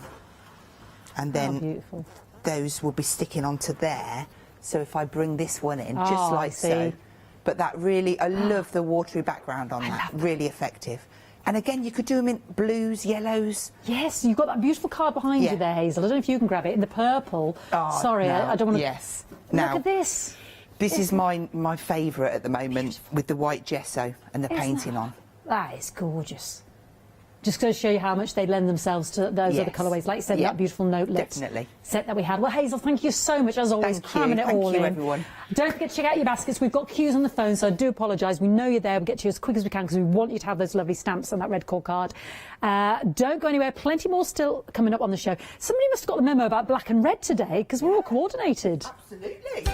and then beautiful. those will be sticking onto there. So if I bring this one in, just Oh, I like see. so. But that really, I love the watery background on that. Really effective. And again, you could do them in blues, yellows. Yes, you've got that beautiful card behind Yeah. you there, Hazel. I don't know if you can grab it in the purple. Oh, Sorry, no. I don't want to. Yes. Look Now, at this. this is my favourite at the moment, with the white gesso and the painting on. That is gorgeous. Just going to show you how much they lend themselves to those other Yes. colourways, like you said, Yep. that beautiful note-lit Definitely. set that we had. Well, Hazel, thank you so much, as always, Thank cramming you. it all Thank you, in. everyone. Don't forget to check out your baskets. We've got queues on the phone, so I do apologise. We know you're there. We'll get to you as quick as we can, because we want you to have those lovely stamps and that red core card. Don't go anywhere. Plenty more still coming up on the show. Somebody must have got the memo about black and red today, because we're all coordinated. Absolutely.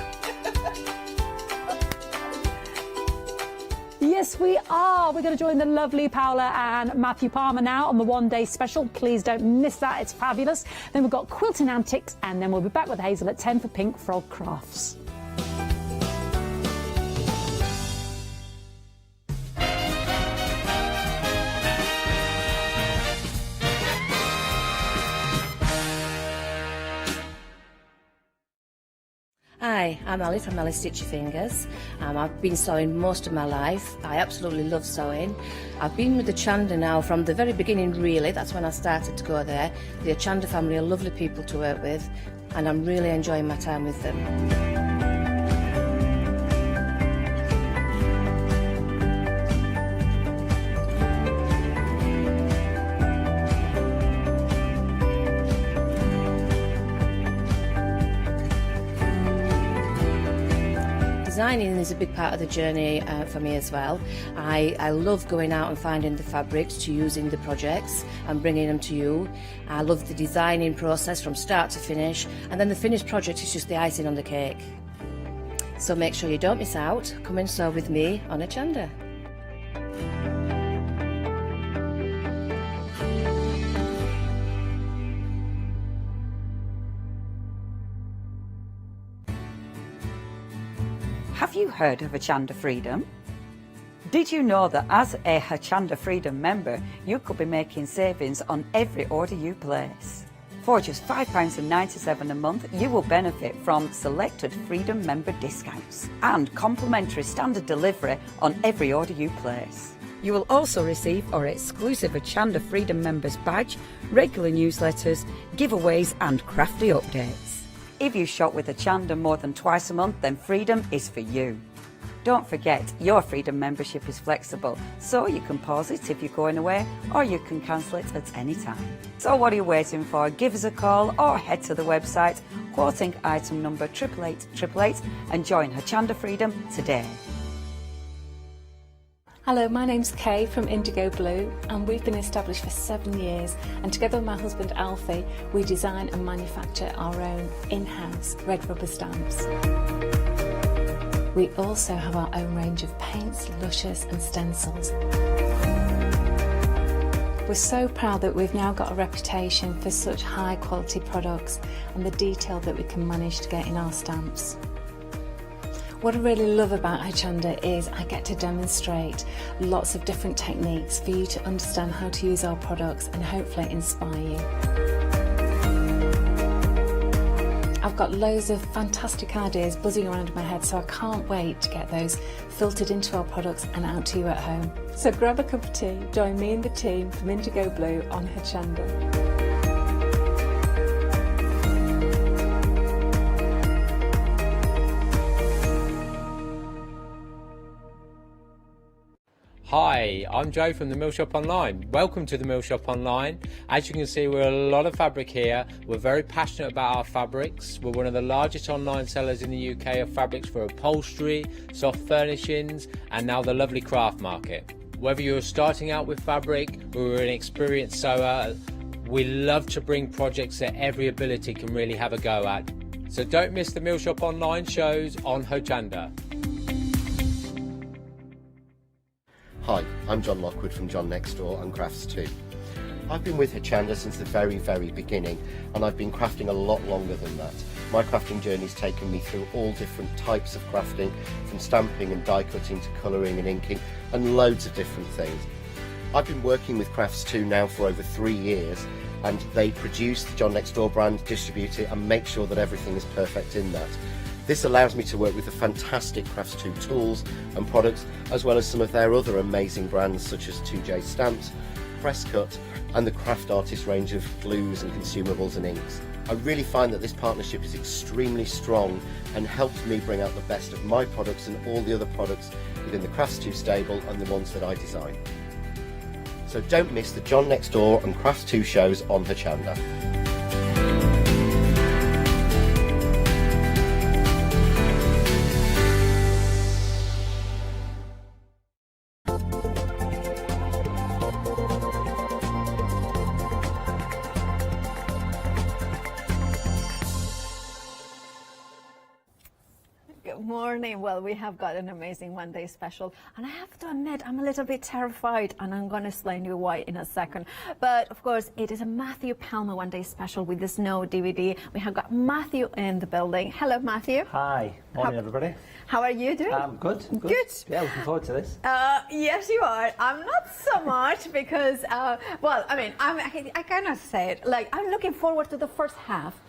Yes, we are. We're going to join the lovely Paola and Matthew Palmer now on the one-day special. Please don't miss that. It's fabulous. Then we've got Quilting Antics, and then we'll be back with Hazel at 10 for Pink Frog Crafts. Hi, Hi, I'm Ali from Ali Stitchy Fingers. I've been sewing most of my life. I absolutely love sewing. I've been with the Hochanda now from the very beginning, really. That's when I started to go there. The Hochanda family are lovely people to work with, and I'm really enjoying my time with them. Designing is a big part of the journey for me as well. I love going out and finding the fabrics to use in the projects and bringing them to you. I love the designing process from start to finish, and then the finished project is just the icing on the cake. So make sure you don't miss out. Come and sew with me on Hochanda. Have you heard of Hochanda Freedom? Did you know that as a Hochanda Freedom member, you could be making savings on every order you place? For just £5.97 a month, you will benefit from selected Freedom member discounts and complimentary standard delivery on every order you place. You will also receive our exclusive Hochanda Freedom members badge, regular newsletters, giveaways and crafty updates. If you shop with Hochanda more than twice a month, then Freedom is for you. Don't forget, your Freedom membership is flexible, so you can pause it if you're going away, or you can cancel it at any time. So what are you waiting for? Give us a call or head to the website, quoting item number 88888 and join Hochanda Freedom today. Hello, my name's Kay from Indigo Blue, and we've been established for 7 years, and together with my husband Alfie we design and manufacture our own in-house red rubber stamps. We also have our own range of paints, lushes and stencils. We're so proud that we've now got a reputation for such high quality products and the detail that we can manage to get in our stamps. What I really love about Hochanda is I get to demonstrate lots of different techniques for you to understand how to use our products and hopefully inspire you. I've got loads of fantastic ideas buzzing around in my head, so I can't wait to get those filtered into our products and out to you at home. So grab a cup of tea, join me and the team from Indigo Blue on Hochanda. Hi, I'm Joe from the Mill Shop Online. Welcome to the Mill Shop Online. As you can see, we're a lot of fabric here. We're very passionate about our fabrics. We're one of the largest online sellers in the UK of fabrics for upholstery, soft furnishings, and now the lovely craft market. Whether you're starting out with fabric or you're an experienced sewer, we love to bring projects that every ability can really have a go at. So don't miss the Mill Shop Online shows on Hochanda. Hi, I'm John Lockwood from John Next Door and Crafts 2. I've been with Hochanda since the very beginning, and I've been crafting a lot longer than that. My crafting journey's taken me through all different types of crafting, from stamping and die cutting to colouring and inking, and loads of different things. I've been working with Crafts 2 now for over 3 years, and they produce the John Next Door brand, distribute it and make sure that everything is perfect in that. This allows me to work with the fantastic Crafts 2 tools and products, as well as some of their other amazing brands such as 2J Stamps, Press Cut and the Craft Artist range of glues and consumables and inks. I really find that this partnership is extremely strong and helps me bring out the best of my products and all the other products within the Crafts 2 stable and the ones that I design. So don't miss the John Next Door and Crafts 2 shows on Hochanda. Good morning. Well, we have got an amazing one-day special, and I have to admit I'm a little bit terrified, and I'm going to explain to you why in a second. But of course, it is a Matthew Palmer one-day special with the Snow DVD. We have got Matthew in the building. Hello, Matthew. Hi. Morning, everybody. How are you doing? Good. Good. Yeah, looking forward to this. Yes, you are. I'm not so much because, well, I mean, I cannot say it. Like, I'm looking forward to the first half,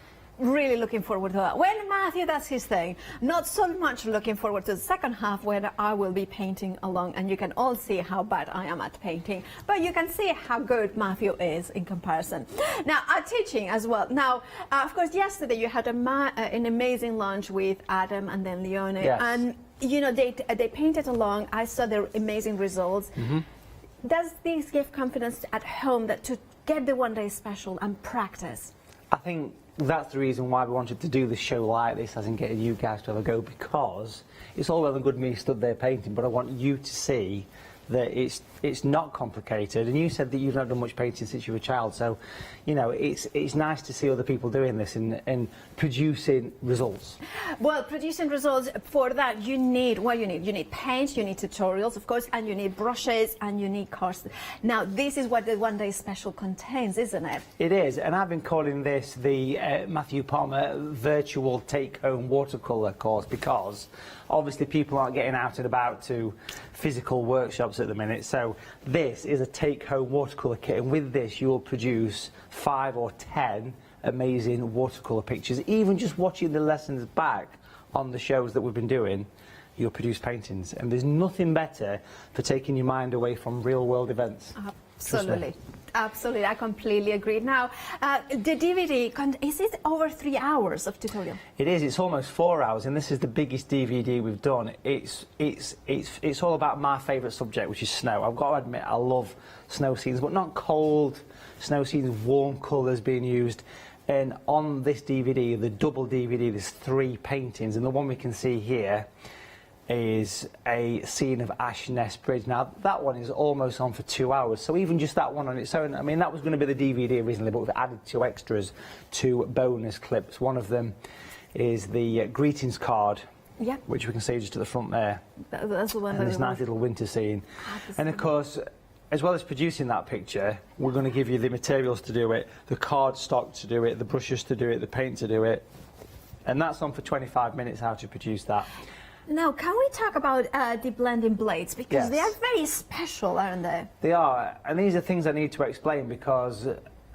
really looking forward to that. When Matthew does his thing, not so much looking forward to the second half when I will be painting along, and you can all see how bad I am at painting, but you can see how good Matthew is in comparison. Now, teaching as well. Now, of course, yesterday you had an amazing lunch with Adam and then Leone, Yes. and you know, they painted along. I saw their amazing results. Does this give confidence at home that to get the one day special and practice? I think that's the reason why we wanted to do the show like this, as in getting you guys to have a go, because it's all well and good me stood there painting, but I want you to see that it's not complicated. And you said that you've not done much painting since you were a child, so you know it's nice to see other people doing this and producing results. Well, producing results, for that you need what you need paint, you need tutorials, of course, and you need brushes and you need courses. Now, this is what the one day special contains, isn't it? It is, and I've been calling this the Matthew Palmer virtual take-home watercolour course, because obviously people aren't getting out and about to physical workshops at the minute, so this is a take-home watercolour kit, and with this you will produce 5 or 10 amazing watercolour pictures. Even just watching the lessons back on the shows that we've been doing, you'll produce paintings, and there's nothing better for taking your mind away from real world events. Absolutely. Absolutely, I completely agree. Now, the DVD, is it over 3 hours of tutorial? It is. It's almost 4 hours, and this is the biggest DVD we've done. It's all about my favourite subject, which is snow. I've got to admit, I love snow scenes, but not cold snow scenes, warm colours being used. And on this DVD, the double DVD, there's 3 paintings, and the one we can see here is a scene of Ashness Bridge. Now, that one is almost on for 2 hours, so even just that one on its own, I mean, that was going to be the DVD originally, but we've added 2 extras, 2 bonus clips. One of them is the greetings card, which we can see just at the front there. That's the one. And this nice little winter scene. And of course, as well as producing that picture, we're going to give you the materials to do it, the card stock to do it, the brushes to do it, the paint to do it. And that's on for 25 minutes, how to produce that. Now, can we talk about the blending blades? Because they are very special, aren't they? They are, and these are things I need to explain, because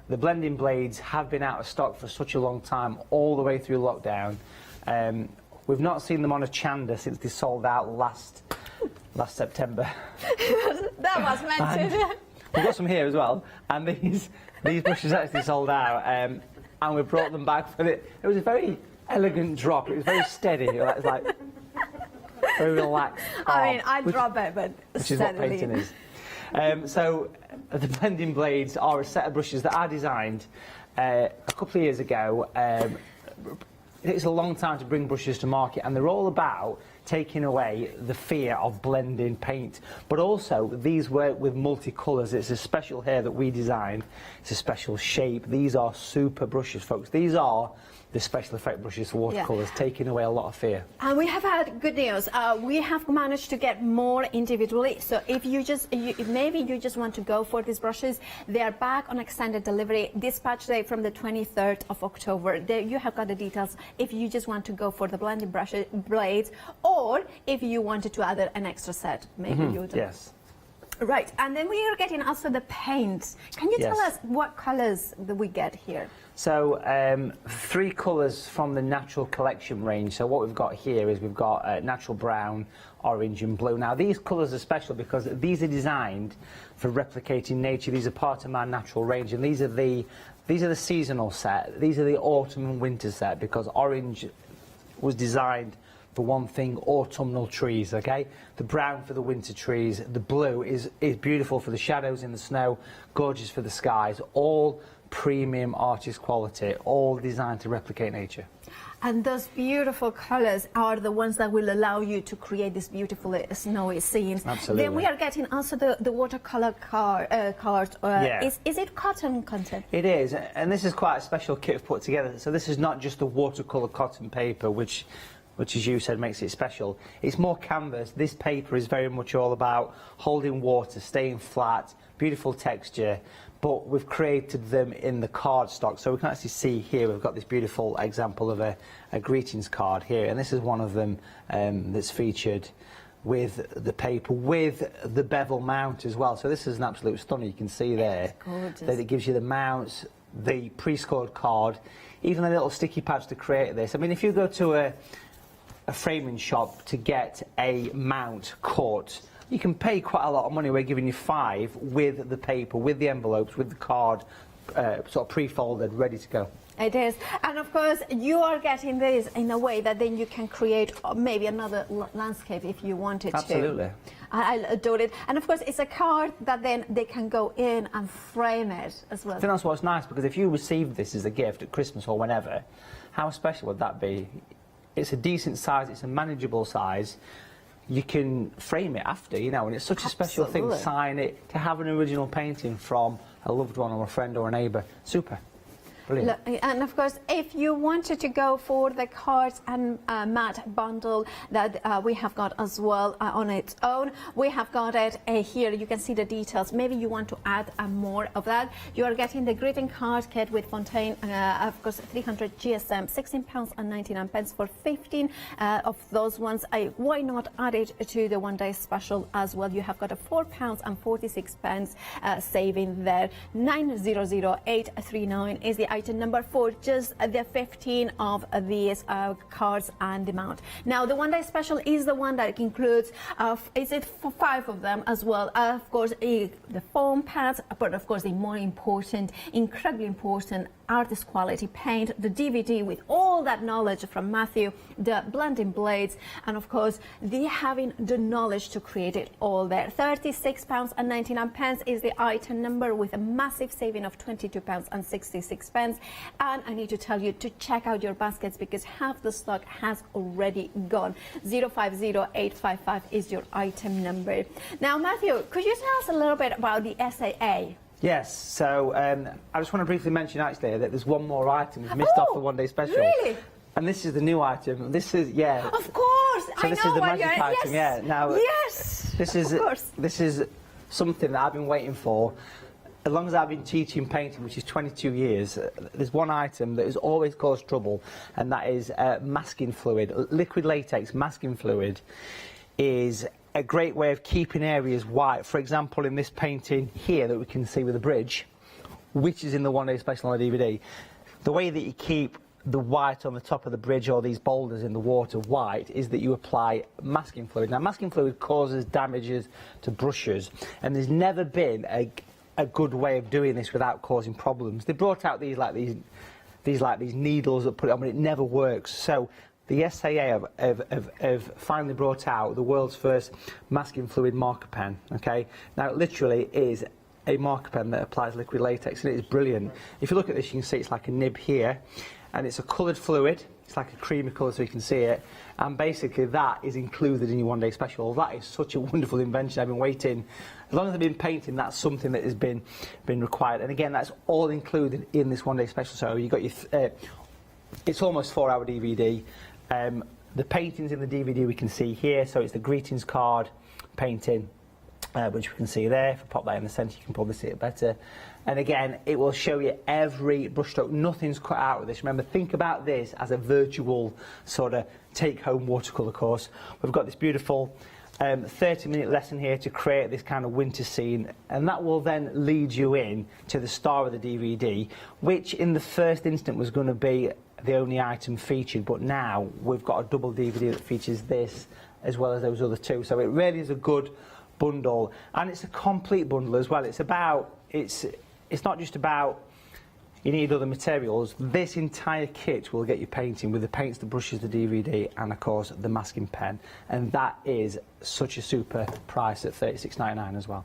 the blending blades have been out of stock for such a long time, all the way through lockdown. We've not seen them on Hochanda since they sold out last September. That was meant to. We've got some here as well, and these brushes actually sold out, and we brought them back for it. It was a very elegant drop. It was very steady. It was like very relaxed. I mean, I drop it, but which is what painting is. So the blending blades are a set of brushes that I designed a couple of years ago. It takes a long time to bring brushes to market, and they're all about taking away the fear of blending paint. But also, these work with multicolours. It's a special hair that we designed. It's a special shape. These are super brushes, folks. These are the special effect brushes for watercolours, taking away a lot of fear. And we have had good news. We have managed to get more individually. So if maybe you just want to go for these brushes, they are back on extended delivery. Dispatch date from the 23rd of October. There you have got the details. If you just want to go for the blending blades, or if you wanted to add an extra set, maybe you would. Yes. Right, and then we are getting also the paints. Can you tell us what colours that we get here? So 3 colours from the natural collection range. So what we've got here is we've got natural brown, orange and blue. Now these colours are special because these are designed for replicating nature. These are part of my natural range, and these are the seasonal set. These are the autumn and winter set, because orange was designed for one thing, autumnal trees, okay? The brown for the winter trees, the blue is beautiful for the shadows in the snow, gorgeous for the skies, all premium artist quality, all designed to replicate nature. And those beautiful colours are the ones that will allow you to create these beautiful snowy scenes. Absolutely. Then we are getting also the watercolour cards. Is it cotton content? It is, and this is quite a special kit put together. So this is not just the watercolour cotton paper, which as you said makes it special. It's more canvas. This paper is very much all about holding water, staying flat, beautiful texture, but we've created them in the cardstock. So we can actually see here we've got this beautiful example of a greetings card here, and this is one of them that's featured with the paper, with the bevel mount as well. So this is an absolute stunner. You can see there that it gives you the mounts, the pre-scored card. even the little sticky pads to create this. I mean, if you go to a framing shop to get a mount cut, you can pay quite a lot of money. We're giving you 5 with the paper, with the envelopes, with the card, sort of pre-folded, ready to go. It is, and of course you are getting this in a way that then you can create maybe another landscape if you wanted to. Absolutely. I adore it, and of course it's a card that then they can go in and frame it as well. I think that's what's nice, because if you received this as a gift at Christmas or whenever, how special would that be? It's a decent size, it's a manageable size. You can frame it after, you know, and it's such a special thing. Sign it, to have an original painting from a loved one or a friend or a neighbour. Super. Brilliant. And of course, if you wanted to go for the cards and mat bundle that we have got as well on its own, we have got it here. You can see the details. Maybe you want to add more of that. You are getting the greeting card kit with Fontaine, of course, 300 GSM, £16.99 for 15 of those ones. Why not add it to the one-day special as well? You have got a £4.46 saving there. 900839 is the item number for just the 15 of these cards and the mount. Now, the one-day special is the one that includes, is it for 5 of them as well? Of course, the foam pads, but of course the more important, incredibly important, artist quality paint, the DVD with all that knowledge from Matthew, the blending blades, and of course the having the knowledge to create it all there. £36.99 is the item number, with a massive saving of £22.66. And I need to tell you to check out your baskets, because half the stock has already gone. 050855 is your item number. Now, Matthew, could you tell us a little bit about the SAA? Yes, so I just want to briefly mention actually that there's one more item we've missed off the one-day special. Really? And this is the new item. This is, yeah. Of course, so I this know is the what magic item, yes. yeah. Now, yes, this is something that I've been waiting for. As long as I've been teaching painting, which is 22 years, there's one item that has always caused trouble, and that is masking fluid. Liquid latex masking fluid is a great way of keeping areas white. For example, in this painting here that we can see with the bridge, which is in the one-day special on the DVD, the way that you keep the white on the top of the bridge or these boulders in the water white is that you apply masking fluid. Now, masking fluid causes damages to brushes, and there's never been a good way of doing this without causing problems. They brought out these needles that put it on, but it never works. So the SAA have finally brought out the world's first masking fluid marker pen. Okay, now it literally is a marker pen that applies liquid latex, and it is brilliant. If you look at this, you can see it's like a nib here, and it's a coloured fluid. It's like a creamy colour, so you can see it, and basically that is included in your one-day special. That is such a wonderful invention. I've been waiting, as long as I've been painting, that's something that has been required, and again, that's all included in this one-day special. So you got your it's almost 4-hour DVD. The paintings in the DVD we can see here, so it's the greetings card painting, which we can see there. If I pop that in the centre, you can probably see it better. And again, it will show you every brushstroke. Nothing's cut out of this. Remember, think about this as a virtual sort of take-home watercolour course. We've got this beautiful 30-minute lesson here to create this kind of winter scene, and that will then lead you in to the star of the DVD, which in the first instant was going to be the only item featured, but now we've got a double DVD that features this as well as those other two. So it really is a good bundle, and it's a complete bundle as well. It's not just about you need other materials. This entire kit will get you painting with the paints, the brushes, the DVD, and of course the masking pen, and that is such a super price at £36.99 as well.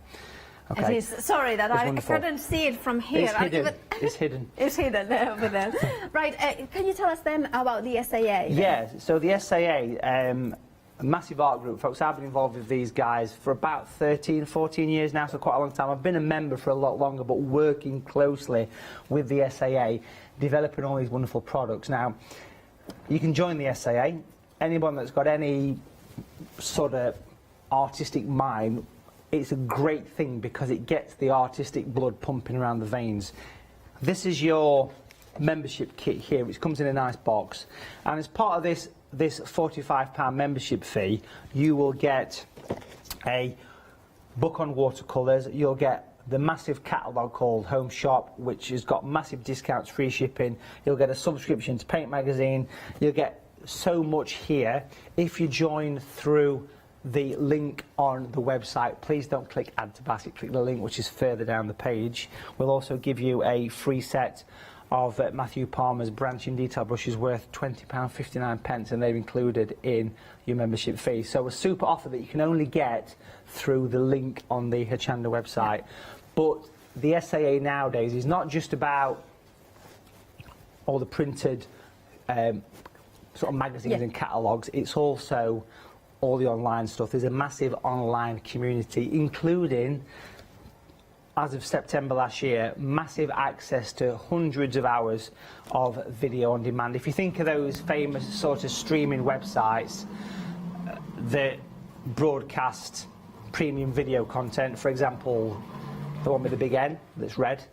Okay. It is. Sorry that I couldn't see it from here. It's hidden. It's hidden. It's hidden over there. Right. Can you tell us then about the SAA? Yeah. So the SAA, a massive art group, folks. I've been involved with these guys for about 13, 14 years now, so quite a long time. I've been a member for a lot longer, but working closely with the SAA, developing all these wonderful products. Now, you can join the SAA. Anyone that's got any sort of artistic mind, it's a great thing because it gets the artistic blood pumping around the veins. This is your membership kit here, which comes in a nice box, and as part of this £45 membership fee, you will get a book on watercolours, you'll get the massive catalogue called Home Shop, which has got massive discounts, free shipping. You'll get a subscription to Paint Magazine. You'll get so much here. If you join through the link on the website, please don't click add to basket, click the link which is further down the page. We'll also give you a free set of Matthew Palmer's branching detail brushes worth £20.59, and they're included in your membership fee. So a super offer that you can only get through the link on the Hochanda website. But the SAA nowadays is not just about all the printed sort of magazines and catalogues, it's also all the online stuff. There's a massive online community, including, as of September last year, massive access to hundreds of hours of video on demand. If you think of those famous sort of streaming websites that broadcast premium video content, for example, the one with the big N that's red,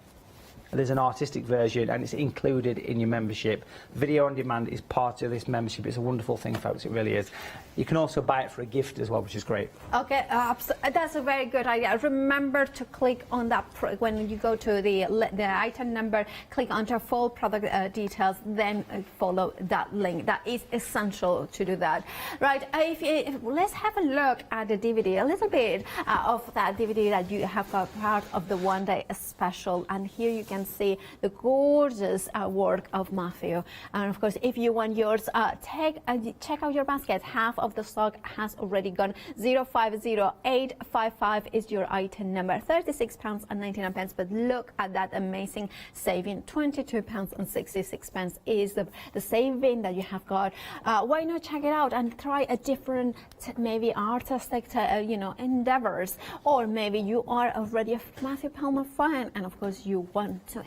there's an artistic version and it's included in your membership. Video on demand is part of this membership. It's a wonderful thing, folks, it really is. You can also buy it for a gift as well, which is great. Okay, that's a very good idea. Remember to click on that when you go to the item number, click onto full product details, then follow that link. That is essential to do that. Right, let's have a look at the DVD, a little bit of that DVD that you have got part of the one-day special. And here you can see the gorgeous work of Matthew. And of course, if you want yours, check out your basket. Half of the stock has already gone. 050855 is your item number. £36.99. But look at that amazing saving. £22.66 is the saving that you have got. Why not check it out and try a different, maybe artistic, endeavors, or maybe you are already a Matthew Palmer fan, and of course you want to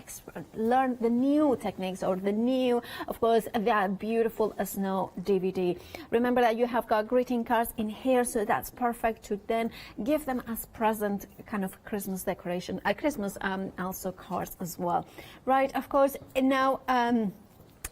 learn the new techniques or the new, of course, that beautiful snow DVD. Remember that you have got greeting cards in here, so that's perfect to then give them as present, kind of Christmas decoration, Christmas also cards as well. Right, of course, now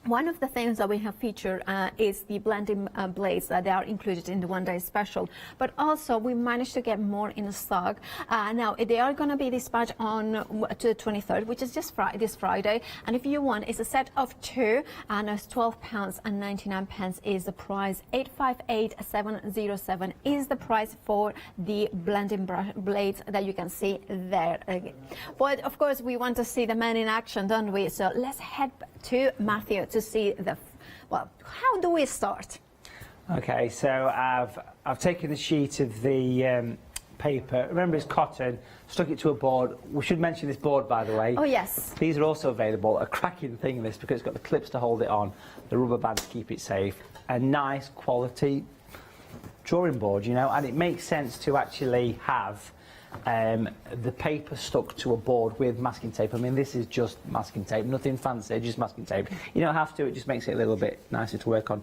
one of the things that we have featured is the blending blades that they are included in the one-day special, but also we managed to get more in stock. Now they are going to be dispatched on to the 23rd, which is just this Friday, and if you want, it's a set of 2 and it's £12.99 is the price. 858707 is the price for the blending blades that you can see there. But of course we want to see the man in action, don't we? So let's head to Matthew to see how do we start? Okay, so I've taken a sheet of the paper. Remember, it's cotton. Stuck it to a board. We should mention this board, by the way. Oh yes. These are also available. A cracking thing, this, because it's got the clips to hold it on, the rubber bands to keep it safe, a nice quality drawing board, and it makes sense to actually have the paper stuck to a board with masking tape. I mean, this is just masking tape, nothing fancy, just masking tape. You don't have to, it just makes it a little bit nicer to work on.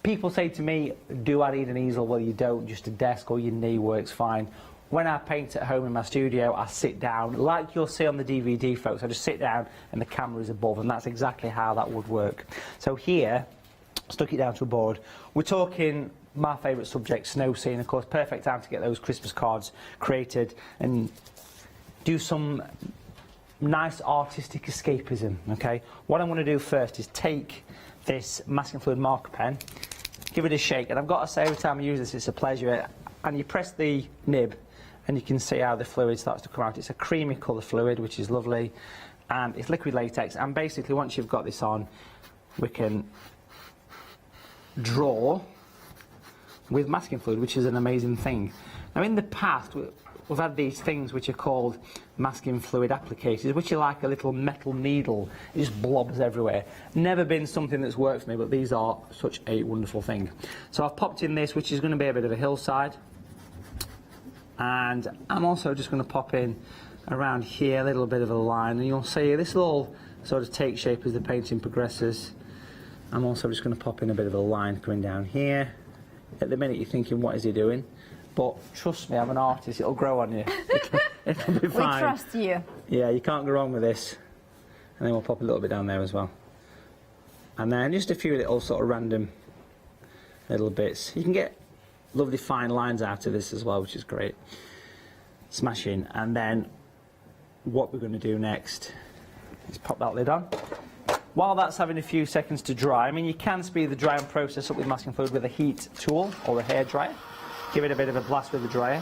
People say to me, do I need an easel? Well, you don't, just a desk or your knee works fine. When I paint at home in my studio, I sit down, like you'll see on the DVD, folks. I just sit down and the camera is above, and that's exactly how that would work. So here, stuck it down to a board. We're talking my favourite subject, snow scene, of course. Perfect time to get those Christmas cards created and do some nice artistic escapism, okay? What I'm going to do first is take this masking fluid marker pen, give it a shake, and I've got to say, every time I use this, it's a pleasure. And you press the nib and you can see how the fluid starts to come out. It's a creamy colour fluid, which is lovely, and it's liquid latex. And basically, once you've got this on, we can draw with masking fluid, which is an amazing thing. Now, in the past, we've had these things which are called masking fluid applicators, which are like a little metal needle. It just blobs everywhere. Never been something that's worked for me, but these are such a wonderful thing. So I've popped in this, which is going to be a bit of a hillside. And I'm also just going to pop in around here a little bit of a line, and you'll see this will all sort of take shape as the painting progresses. I'm also just going to pop in a bit of a line coming down here. At the minute you're thinking, what is he doing? But trust me, I'm an artist, it'll grow on you. It'll be fine. We trust you. Yeah, you can't go wrong with this. And then we'll pop a little bit down there as well. And then just a few little sort of random little bits. You can get lovely fine lines out of this as well, which is great. Smashing. And then what we're going to do next is pop that lid on. While that's having a few seconds to dry, I mean, you can speed the drying process up with masking fluid with a heat tool or a hair dryer. Give it a bit of a blast with the dryer.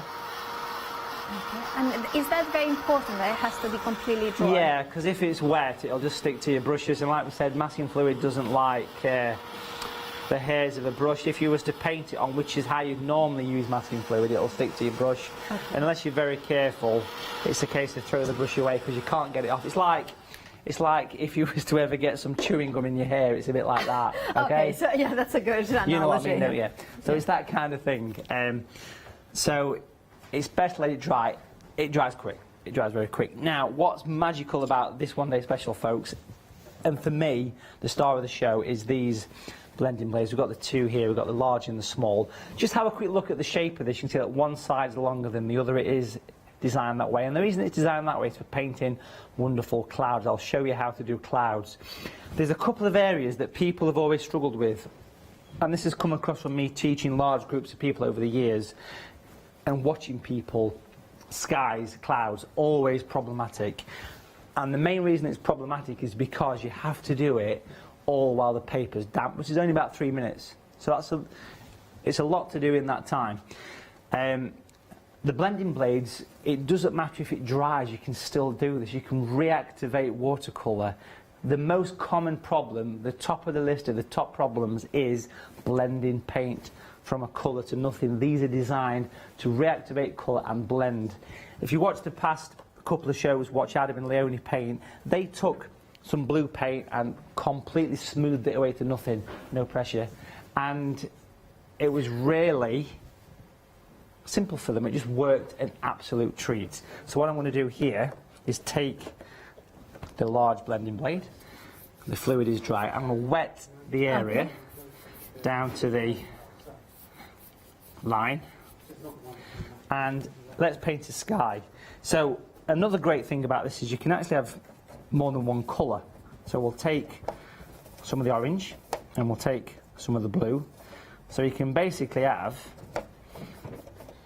Okay. And is that very important that it has to be completely dry? Yeah, because if it's wet, it'll just stick to your brushes. And like we said, masking fluid doesn't like the hairs of a brush. If you was to paint it on, which is how you'd normally use masking fluid, it'll stick to your brush. Okay. Unless you're very careful, it's a case of throw the brush away because you can't get it off. It's like if you was to ever get some chewing gum in your hair, it's a bit like that. Okay, so yeah, that's a good analogy. You know what I mean, don't you? So it's that kind of thing. So it's best to let it dry. It dries quick. It dries very quick. Now, what's magical about this one day special, folks, and for me, the star of the show is these blending blades. We've got the two here. We've got the large and the small. Just have a quick look at the shape of this. You can see that one side's longer than the other. It is designed that way, and the reason it's designed that way is for painting wonderful clouds. I'll show you how to do clouds. There's a couple of areas that people have always struggled with, and this has come across from me teaching large groups of people over the years and watching people. Skies, clouds, always problematic, and the main reason it's problematic is because you have to do it all while the paper's damp, which is only about 3 minutes, so it's a lot to do in that time. The blending blades, it doesn't matter if it dries, you can still do this. You can reactivate watercolour. The most common problem, the top of the list of the top problems, is blending paint from a colour to nothing. These are designed to reactivate colour and blend. If you watch the past couple of shows, watch Adam and Leonie paint, they took some blue paint and completely smoothed it away to nothing, no pressure. And it was really simple for them. It just worked an absolute treat. So what I'm going to do here is take the large blending blade. The fluid is dry. I'm going to wet the area down to the line, and let's paint a sky. So another great thing about this is you can actually have more than one colour. So we'll take some of the orange and we'll take some of the blue. So you can basically have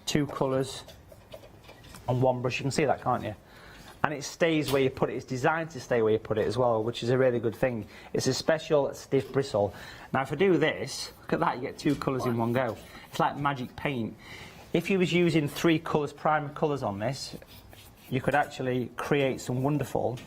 two colours on one brush. You can see that, can't you? And it stays where you put it. It's designed to stay where you put it as well, which is a really good thing. It's a special stiff bristle. Now if I do this, look at that, you get two colours in one go. It's like magic paint. If you was using 3 colours, primer colours on this, you could actually create some wonderful...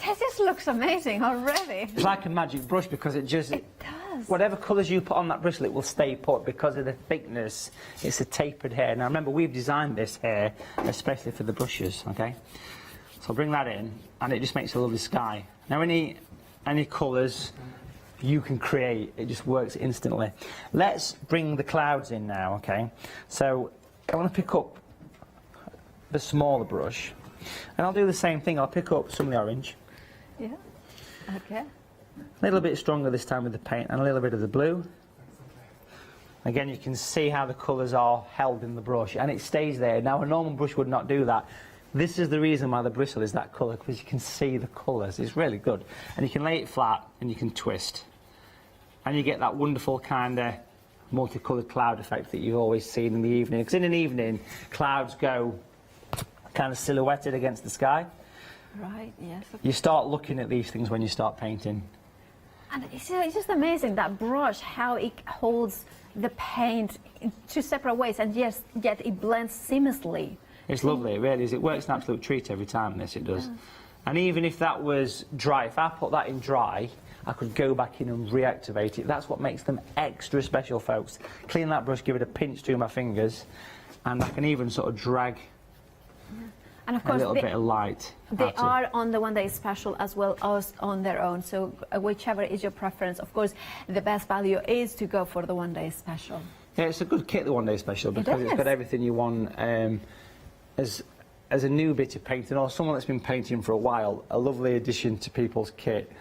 That just looks amazing already. It's like a magic brush because it just... It does. Whatever colours you put on that bristle, it will stay put because of the thickness. It's a tapered hair. Now remember, we've designed this hair especially for the brushes, okay? So I'll bring that in, and it just makes a lovely sky. Now any colours you can create, it just works instantly. Let's bring the clouds in now, okay? So I want to pick up the smaller brush, and I'll do the same thing. I'll pick up some of the orange. Yeah, okay. A little bit stronger this time with the paint, and a little bit of the blue. Again, you can see how the colours are held in the brush, and it stays there. Now, a normal brush would not do that. This is the reason why the bristle is that colour, because you can see the colours. It's really good. And you can lay it flat, and you can twist. And you get that wonderful kind of multicoloured cloud effect that you've always seen in the evening. Because in an evening, clouds go kind of silhouetted against the sky. Right, yes. You start looking at these things when you start painting. And it's just amazing, that brush, how it holds the paint in 2 separate ways, and yet it blends seamlessly. It's lovely, it really is. It works an absolute treat every time, this, it does. And even if that was dry, if I put that in dry, I could go back in and reactivate it. That's what makes them extra special, folks. Clean that brush, give it a pinch through my fingers, and I can even sort of drag and of course, a little bit of light. They are on the one day special as well as on their own, so whichever is your preference. Of course, the best value is to go for the one day special. Yeah, it's a good kit, the one day special, because it's got everything you want as a new bit of painting, or someone that's been painting for a while, a lovely addition to people's kit.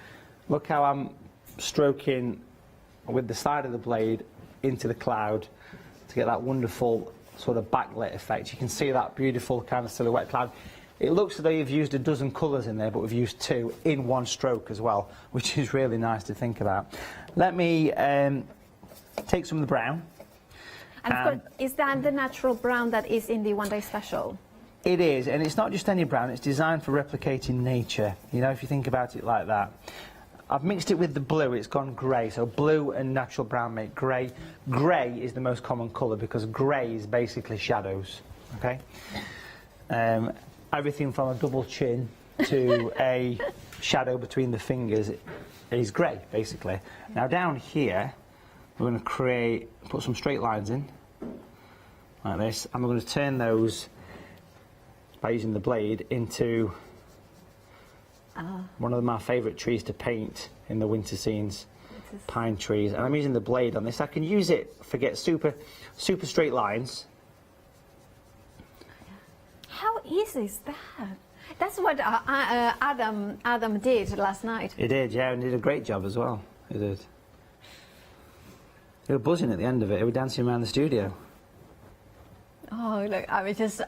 Look how I'm stroking with the side of the blade into the cloud to get that wonderful sort of backlit effect. You can see that beautiful kind of silhouette cloud. It looks as though you've used a dozen colours in there, but we've used 2 in one stroke as well, which is really nice to think about. Let me take some of the brown. And of course, is that the natural brown that is in the one day special? It is, and it's not just any brown, it's designed for replicating nature, you know, if you think about it like that. I've mixed it with the blue, it's gone grey, so blue and natural brown make grey. Grey is the most common colour because grey is basically shadows, okay? Everything from a double chin to a shadow between the fingers is grey, basically. Now down here, we're going to put some straight lines in, like this, and we're going to turn those by using the blade into one of my favourite trees to paint in the winter scenes, pine trees. And I'm using the blade on this. I can use it for get super straight lines. How easy is that? That's what Adam did last night. He did, yeah, and he did a great job as well. He did. He was buzzing at the end of it. He was dancing around the studio. Oh, look! I'm just.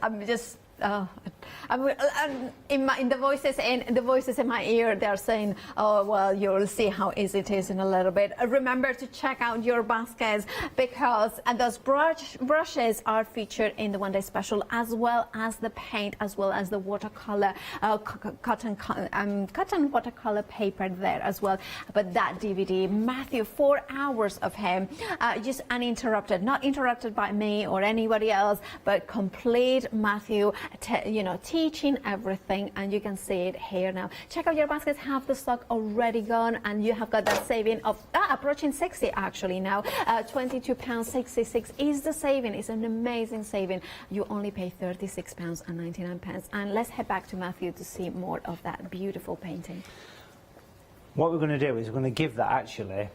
In the voices in my ear, they're saying, "Oh, well, you'll see how easy it is in a little bit." Remember to check out your baskets because those brushes are featured in the one-day special, as well as the paint, as well as the watercolor, cotton watercolor paper there as well. But that DVD, Matthew, 4 hours of him, just uninterrupted, not interrupted by me or anybody else, but complete Matthew. Teaching everything, and you can see it here now. Check out your baskets, half the stock already gone, and you have got that saving of approaching 60 actually now. £22.66 is the saving. It's an amazing saving. You only pay £36.99, and let's head back to Matthew to see more of that beautiful painting. What we're going to do is we're going to give that actually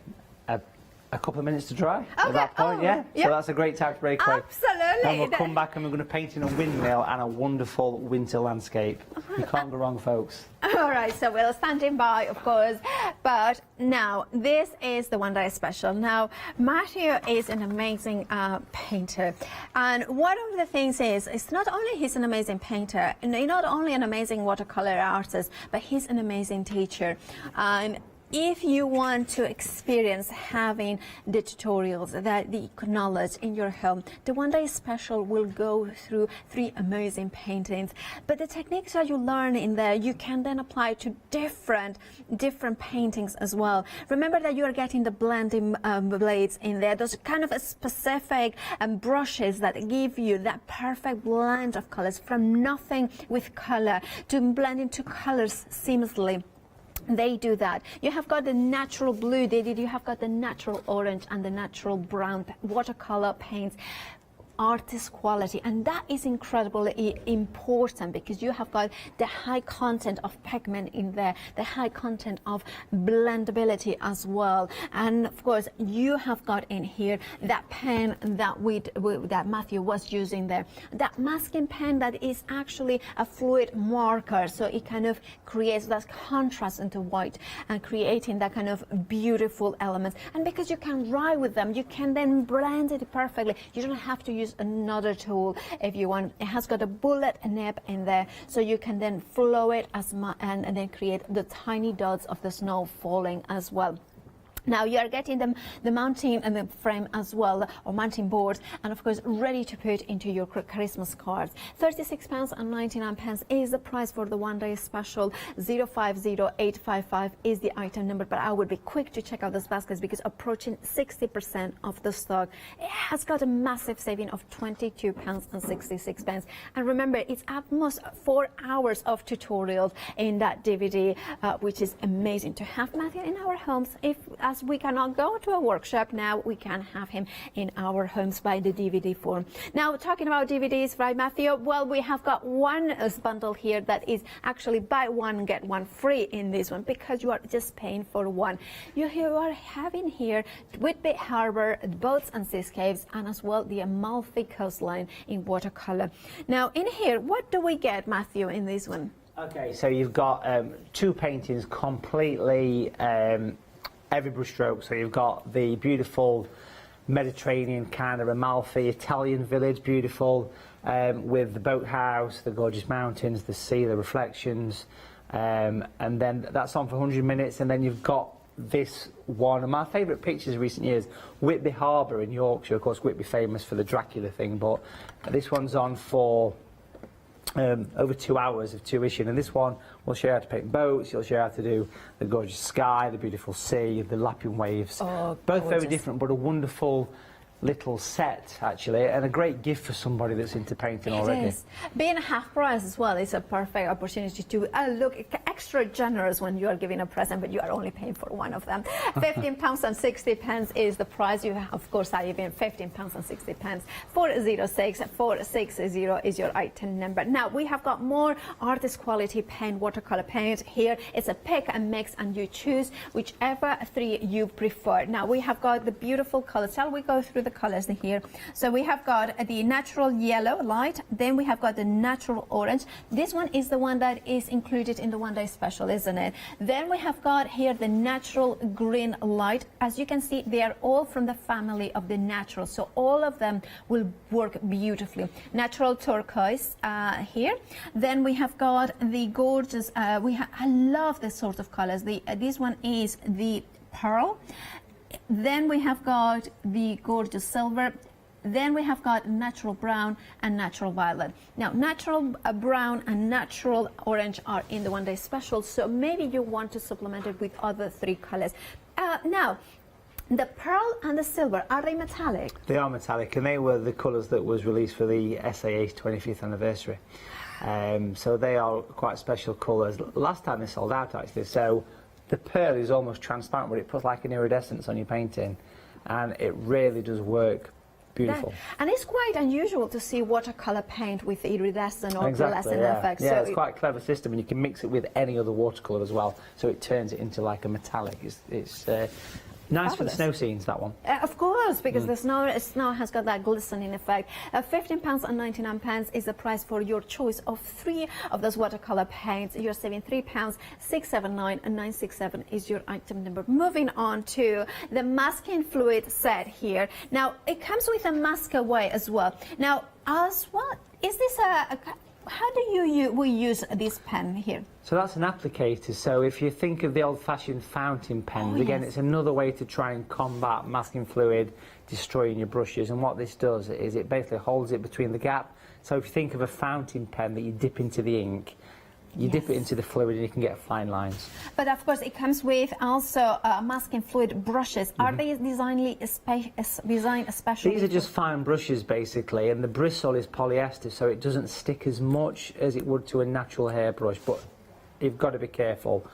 a couple of minutes to dry Okay. at that point, yeah? Yeah. So that's a great time to break away. Absolutely. Then we'll come back and we're going to paint in a windmill and a wonderful winter landscape. You can't go wrong, folks. All right, so we're standing by, of course, but now this is the one-day special. Now, Matthew is an amazing painter, and one of the things is, it's not only he's an amazing painter, not only an amazing watercolor artist, but he's an amazing teacher. And if you want to experience having the tutorials, the knowledge in your home, the one-day special will go through 3 amazing paintings. But the techniques that you learn in there, you can then apply to different paintings as well. Remember that you are getting the blending blades in there, those kind of specific brushes that give you that perfect blend of colors, from nothing with color to blend into colors seamlessly. They do that. You have got the natural blue, you have got the natural orange and the natural brown watercolor paints. Artist quality, and that is incredibly important because you have got the high content of pigment in there, the high content of blendability as well, and of course you have got in here that pen that Matthew was using there, that masking pen that is actually a fluid marker, so it kind of creates that contrast into white and creating that kind of beautiful elements. And because you can write with them, you can then blend it perfectly. You don't have to use another tool if you want. It has got a bullet nib in there, so you can then flow it and then create the tiny dots of the snow falling as well. Now you are getting the mounting and the frame as well, or mounting boards, and of course ready to put into your Christmas cards. £36.99 is the price for the one-day special. 050855 is the item number, but I would be quick to check out those baskets because approaching 60% of the stock. It has got a massive saving of £22.66. And remember, it's almost 4 hours of tutorials in that DVD, which is amazing to have Matthew in our homes. As we cannot go to a workshop now, we can have him in our homes by the DVD form. Now, talking about DVDs, right, Matthew? Well, we have got one bundle here that is actually buy one, get one free in this one because you are just paying for one. You are having here Whitby Harbour, boats and seascapes, and as well the Amalfi coastline in watercolor. Now, in here, what do we get, Matthew, in this one? Okay, so you've got 2 paintings completely every brushstroke. So you've got the beautiful Mediterranean kind of Amalfi Italian village, beautiful, with the boathouse, the gorgeous mountains, the sea, the reflections, and then that's on for 100 minutes. And then you've got this one of my favourite pictures of recent years, Whitby Harbour in Yorkshire. Of course, Whitby famous for the Dracula thing, but this one's on for over 2 hours of tuition, and this one will show you how to paint boats, you'll show you how to do the gorgeous sky, the beautiful sea, the lapping waves. Oh, both very gorgeous. different, but a wonderful little set actually, and a great gift for somebody that's into painting already. It is. Being half price as well is a perfect opportunity to look extra generous when you are giving a present, but you are only paying for one of them. £15.60 is the price. You have, of course, are even £15.60. 406 460 is your item number. Now we have got more artist quality paint, watercolor paint here. It's a pick and mix, and you choose whichever three you prefer. Now we have got the beautiful colors. Shall we go through the colors here? So we have got the natural yellow light, then we have got the natural orange. This one is the one that is included in the one day special, isn't it? Then we have got here the natural green light. As you can see, they are all from the family of the natural, so all of them will work beautifully. Natural turquoise here. Then we have got the gorgeous I love this sort of colors. This one is the pearl. Then we have got the gorgeous silver. Then we have got natural brown and natural violet. Now, natural brown and natural orange are in the one day special, so maybe you want to supplement it with other three colors. Now, the pearl and the silver, are they metallic? They are metallic, and they were the colours that was released for the SAA's 25th anniversary. So they are quite special colours. Last time they sold out actually, so the pearl is almost transparent, but it puts like an iridescence on your painting, and it really does work beautiful. And it's quite unusual to see watercolor paint with iridescent or Exactly, pearlescent effect. Yeah, So it's quite a clever system, and you can mix it with any other watercolour as well, so it turns it into like a metallic. It's nice for the snow scenes, that one. Of course, because the snow has got that glistening effect. £15.99 is the price for your choice of three of those watercolor paints. You're saving £3. 679 and 967 is your item number. Moving on to the masking fluid set here. Now, it comes with a mask away as well. Now, as what is this how do we use this pen here? So that's an applicator. So if you think of the old-fashioned fountain pens, again, it's another way to try and combat masking fluid destroying your brushes. And what this does is it basically holds it between the gap. So if you think of a fountain pen that you dip into the ink, you dip it into the fluid and you can get fine lines. But of course it comes with also masking fluid brushes. Are they designed especially? These are just fine brushes basically, and the bristle is polyester, so it doesn't stick as much as it would to a natural hairbrush, but you've got to be careful,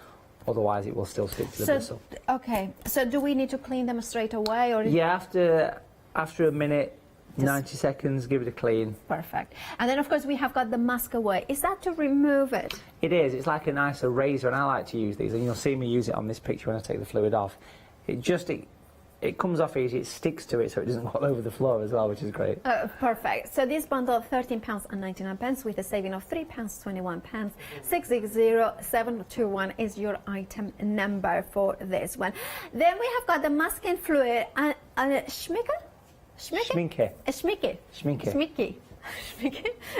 otherwise it will still stick to the bristle. Okay, so do we need to clean them straight away? Or Yeah, after a minute, 90 seconds, give it a clean. Perfect. And then of course we have got the mask away. Is that to remove it? It is. It's like a nice eraser, and I like to use these, and you'll see me use it on this picture when I take the fluid off. It comes off easy, it sticks to it, so it doesn't fall over the floor as well, which is great. Perfect. So this bundle, £13.99 with a saving of £3.21. 660721 is your item number for this one. Then we have got the masking fluid and Schminke? Schminke. Schminke. Schminke. Schminke.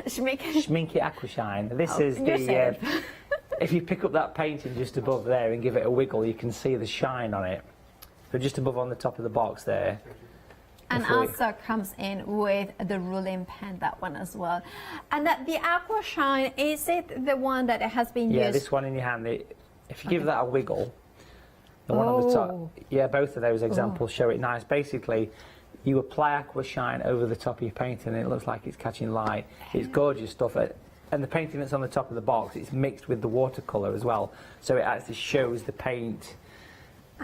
Schminke. Schminke Aquashine. This is the... if you pick up that painting just above there and give it a wiggle, you can see the shine on it. So just above on the top of the box there. And also comes in with the ruling pen, that one as well. And that the Aquashine, is it the one that has been used? Yeah, this one in your hand. If you give that a wiggle, the one on the top. Yeah, both of those examples show it nice. Basically, you apply Aquashine over the top of your painting and it looks like it's catching light. It's gorgeous stuff. And the painting that's on the top of the box, it's mixed with the watercolour as well. So it actually shows the paint.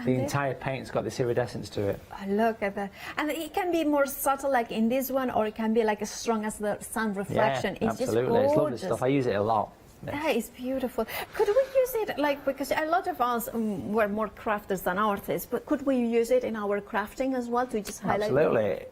The entire paint's got this iridescence to it. Look at that. And it can be more subtle like in this one, or it can be like as strong as the sun reflection. Yeah, it's absolutely. Just it's lovely stuff. I use it a lot. That is beautiful. Could we use it, like, because a lot of us were more crafters than artists, but could we use it in our crafting as well to just highlight? Absolutely.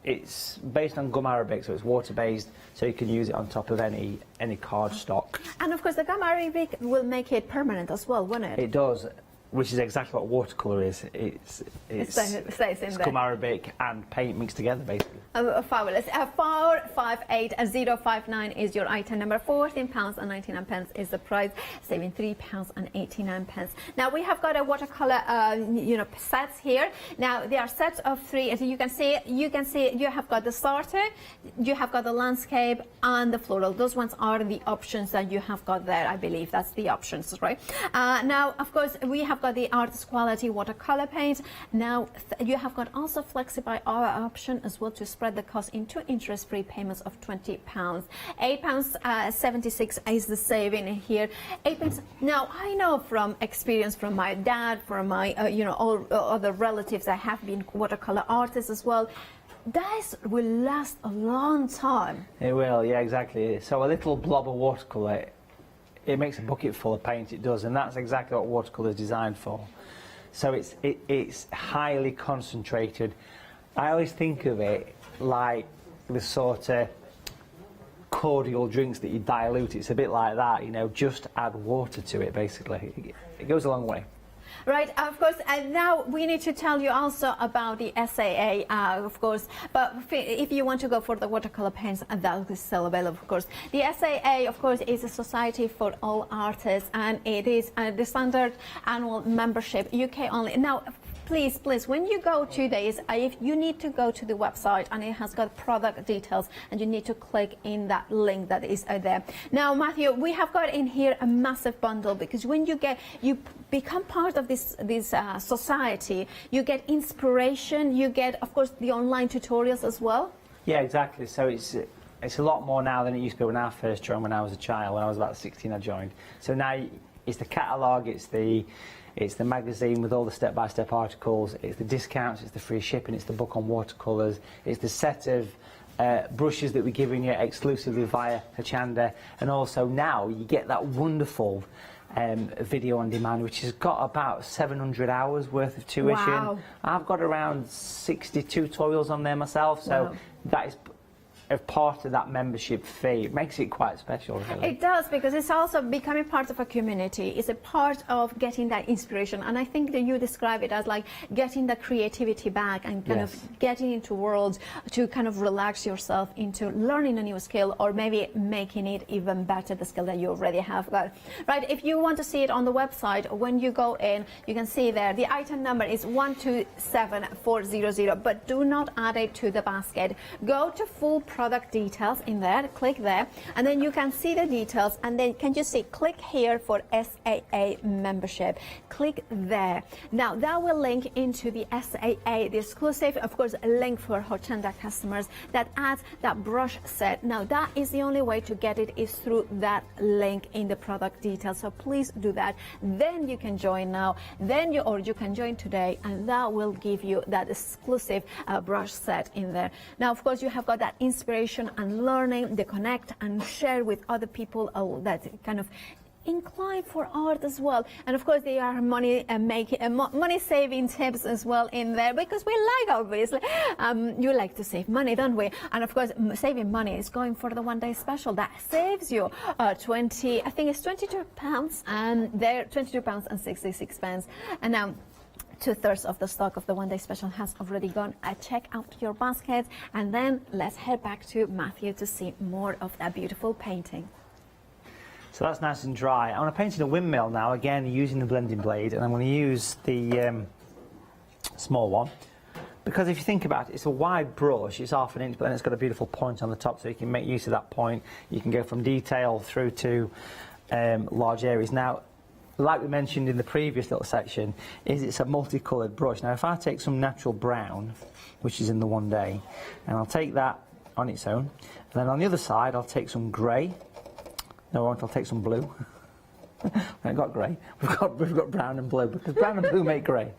It's based on gum arabic, so it's water-based, so you can use it on top of any card stock. And of course, the gum arabic will make it permanent as well, won't it? It does. which is exactly what watercolour is. It's stays in scum there. Arabic and paint mixed together, basically. Fabulous. 458059 is your item number. £14.99 is the price, saving £3.89. Now we have got a watercolor, sets here. Now there are sets of 3. As you can see you have got the starter, you have got the landscape, and the floral. Those ones are the options that you have got there. I believe that's the options, right? Now, of course, we have got the artist quality watercolor paint. Now you have got also FlexiBuy option as well to spread the cost into interest-free payments of £20. £8.76 is the saving here. £8. Now I know from experience from my dad, from my all other relatives that have been watercolor artists as well. This will last a long time. It will, yeah, exactly. So a little blob of watercolour, it makes a bucket full of paint, it does, and that's exactly what watercolour is designed for. So it's highly concentrated. I always think of it like the sort of cordial drinks that you dilute. It's a bit like that, just add water to it, basically. It goes a long way. Right, of course, and now we need to tell you also about the SAA, of course, but if you want to go for the watercolor paints, that is still available, of course. The SAA, of course, is a society for all artists, and it is the standard annual membership, UK only. Now, please, when you go to this, if you need to go to the website and it has got product details, and you need to click in that link that is there. Now, Matthew, we have got in here a massive bundle, because when you become part of this society, you get inspiration, you get, of course, the online tutorials as well. Yeah, exactly. So it's a lot more now than it used to be when I first joined, when I was a child. When I was about 16, I joined. So now it's the catalogue, it's the magazine with all the step-by-step articles, it's the discounts, it's the free shipping, it's the book on watercolours, it's the set of brushes that we're giving you exclusively via Hochanda, and also now you get that wonderful video on demand, which has got about 700 hours worth of tuition. Wow. I've got around 60 tutorials on there myself, so wow. That is of part of that membership fee. It makes it quite special, really. It does, because it's also becoming part of a community. It's a part of getting that inspiration, and I think that you describe it as like getting the creativity back and kind of getting into worlds to kind of relax yourself into learning a new skill, or maybe making it even better, the skill that you already have got. Right, if you want to see it on the website, when you go in, you can see there the item number is 127400, but do not add it to the basket. Go to full product details in there, click there, and then you can see the details, and then can you see, click here for SAA membership, click there. Now that will link into the SAA, the exclusive, of course, link for Hochanda customers that adds that brush set. Now that is the only way to get it, is through that link in the product details, so please do that. Then you can join now, or you can join today, and that will give you that exclusive brush set in there. Now, of course, you have got that inspiration and learning, the connect and share with other people that kind of inclined for art as well. And of course, there are money saving tips as well in there, because we like, obviously, you like to save money, don't we? And of course, saving money is going for the one-day special that saves you I think it's £22, and they're £22.66. And now 2/3 of the stock of the one-day special has already gone. Check out your basket, and then let's head back to Matthew to see more of that beautiful painting. So that's nice and dry. I'm going to paint in a windmill now, again using the blending blade, and I'm going to use the small one, because if you think about it, it's a wide brush, it's 1/2 inch, but then it's got a beautiful point on the top, so you can make use of that point. You can go from detail through to large areas. Now, like we mentioned in the previous little section, it's a multicoloured brush. Now, if I take some natural brown, which is in the one day, and I'll take that on its own, and then on the other side I'll take some grey. No, I won't. I'll take some blue. We haven't got grey. We've got brown and blue, because brown and blue make grey.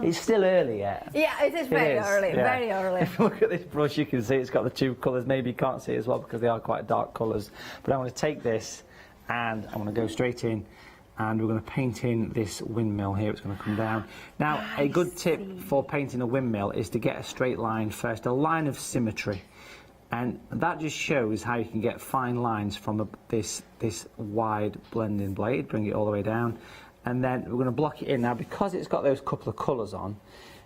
It's still early yet. Yeah, it is very early, very early. If you look at this brush, you can see it's got the two colours. Maybe you can't see it as well because they are quite dark colours. But I'm going to take this and I'm going to go straight in, and we're going to paint in this windmill here. It's going to come down. Now, a good tip for painting a windmill is to get a straight line first, a line of symmetry. And that just shows how you can get fine lines from this wide blending blade. Bring it all the way down, and then we're going to block it in. Now, because it's got those couple of colours on,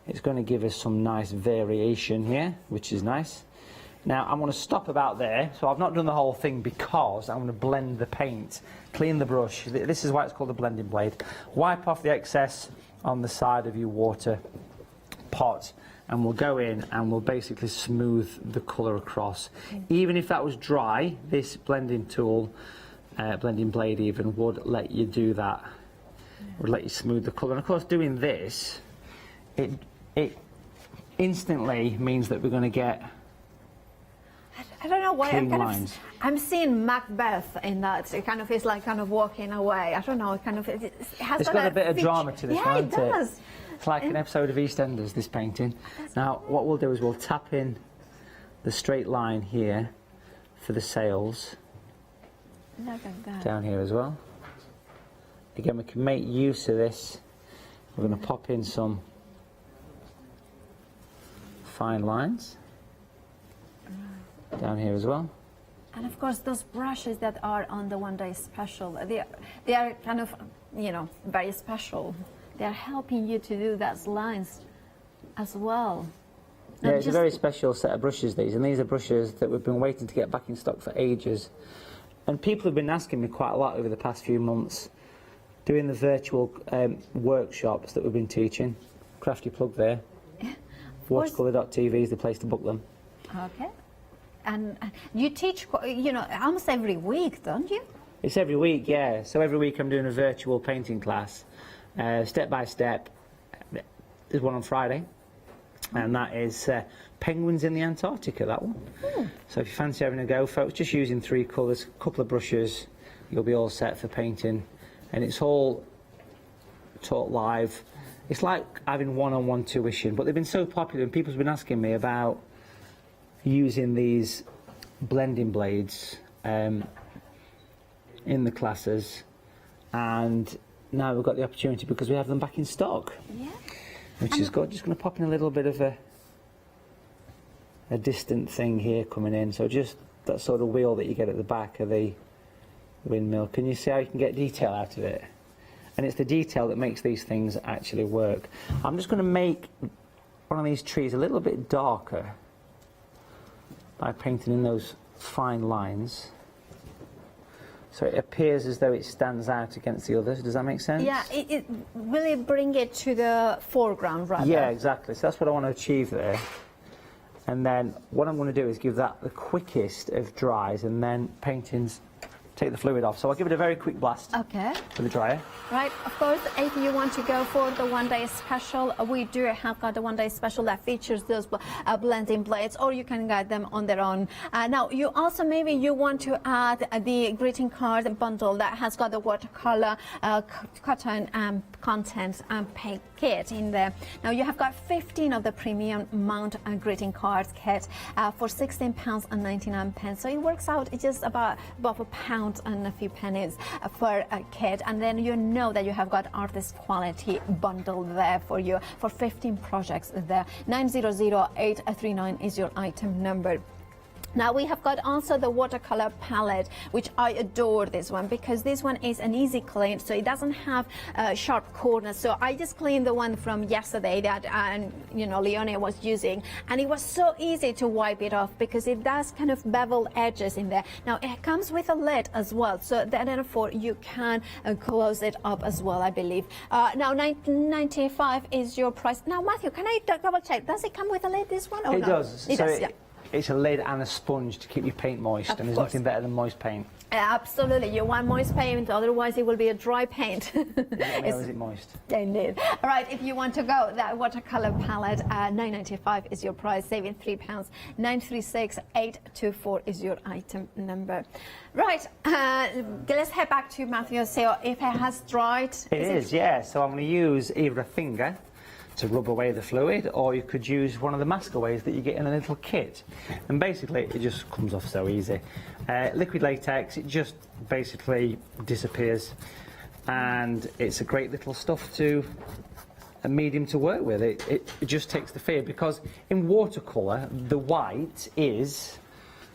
it's going to give us some nice variation here, which is nice. Now, I'm going to stop about there, so I've not done the whole thing because I'm going to blend the paint, clean the brush. This is why it's called a blending blade. Wipe off the excess on the side of your water pot, and we'll go in and we'll basically smooth the colour across. Even if that was dry, this blending tool, blending blade even, would let you do that. Would let you smooth the colour. And of course, doing this, it instantly means that we're going to get I don't know why clean lines. I'm seeing Macbeth in that. It kind of is like kind of walking away. I don't know. It kind of it has it's got a bit of drama to this, yeah, hasn't it does. It's like an episode of EastEnders, this painting. Now, what we'll do is we'll tap in the straight line here for the sails. Look at that. Down here as well. Again, we can make use of this. We're going to pop in some fine lines down here as well. And of course, those brushes that are on the one day special, they are kind of, you know, very special. They are helping you to do those lines as well. Yeah, it's a very special set of brushes, these, and these are brushes that we've been waiting to get back in stock for ages. And people have been asking me quite a lot over the past few months, doing the virtual workshops that we've been teaching. Crafty plug there. Watercolour.tv is the place to book them. Okay. And you teach, you know, almost every week, don't you? It's every week, yeah. So every week I'm doing a virtual painting class, step by step. There's one on Friday, and that is penguins in the Antarctica, that one. So if you fancy having a go, folks, just using 3 colours, a couple of brushes, you'll be all set for painting. And it's all taught live. It's like having one-on-one tuition, but they've been so popular, and people's been asking me about using these blending blades in the classes, and now we've got the opportunity because we have them back in stock. Yeah. Which is good. Just going to pop in a little bit of a distant thing here coming in, so just that sort of wheel that you get at the back of the windmill. Can you see how you can get detail out of it? And it's the detail that makes these things actually work. I'm just going to make one of these trees a little bit darker by painting in those fine lines, so it appears as though it stands out against the others. Does that make sense? Yeah, will it bring it to the foreground rather? Yeah, exactly. So that's what I want to achieve there. And then what I'm going to do is give that the quickest of dries, and then paintings take the fluid off. So I'll give it a very quick blast. Okay. With the dryer. Right, of course, if you want to go for the one-day special, we do have got the one-day special that features those blending blades, or you can get them on their own. Now, you also maybe you want to add the greeting card bundle that has got the watercolor, cotton content and paint kit in there. Now, you have got 15 of the premium mount greeting cards kit for £16.99. So it works out just about above £1 and a few pennies for a kit, and then you know that you have got artist quality bundle there for you for 15 projects there. 900839 is your item number. Now we have got also the watercolor palette, which I adore this one because this one is an easy clean, so it doesn't have sharp corners. So I just cleaned the one from yesterday that you know, Leonie was using, and it was so easy to wipe it off because it does kind of bevel edges in there. Now it comes with a lid as well, so therefore you can close it up as well, I believe. Now $9.95 is your price. Now Matthew, can I double check? Does it come with a lid, this one? Or it not? does. It does, yeah. It's a lid and a sponge to keep your paint moist, and there's nothing better than moist paint. Absolutely, you want moist paint, otherwise it will be a dry paint. Is it moist? Indeed. All right, if you want to go, that watercolor palette, $9.95 is your price, saving £3. 936824 is your item number. Right, let's head back to Matthew. So if it has dried, it is, yeah. So I'm going to use either a finger to rub away the fluid, or you could use one of the mask-aways that you get in a little kit. And basically, it just comes off so easy. Liquid latex, it just basically disappears. And it's a great little stuff to, a medium to work with. It just takes the fear, because in watercolour, the white is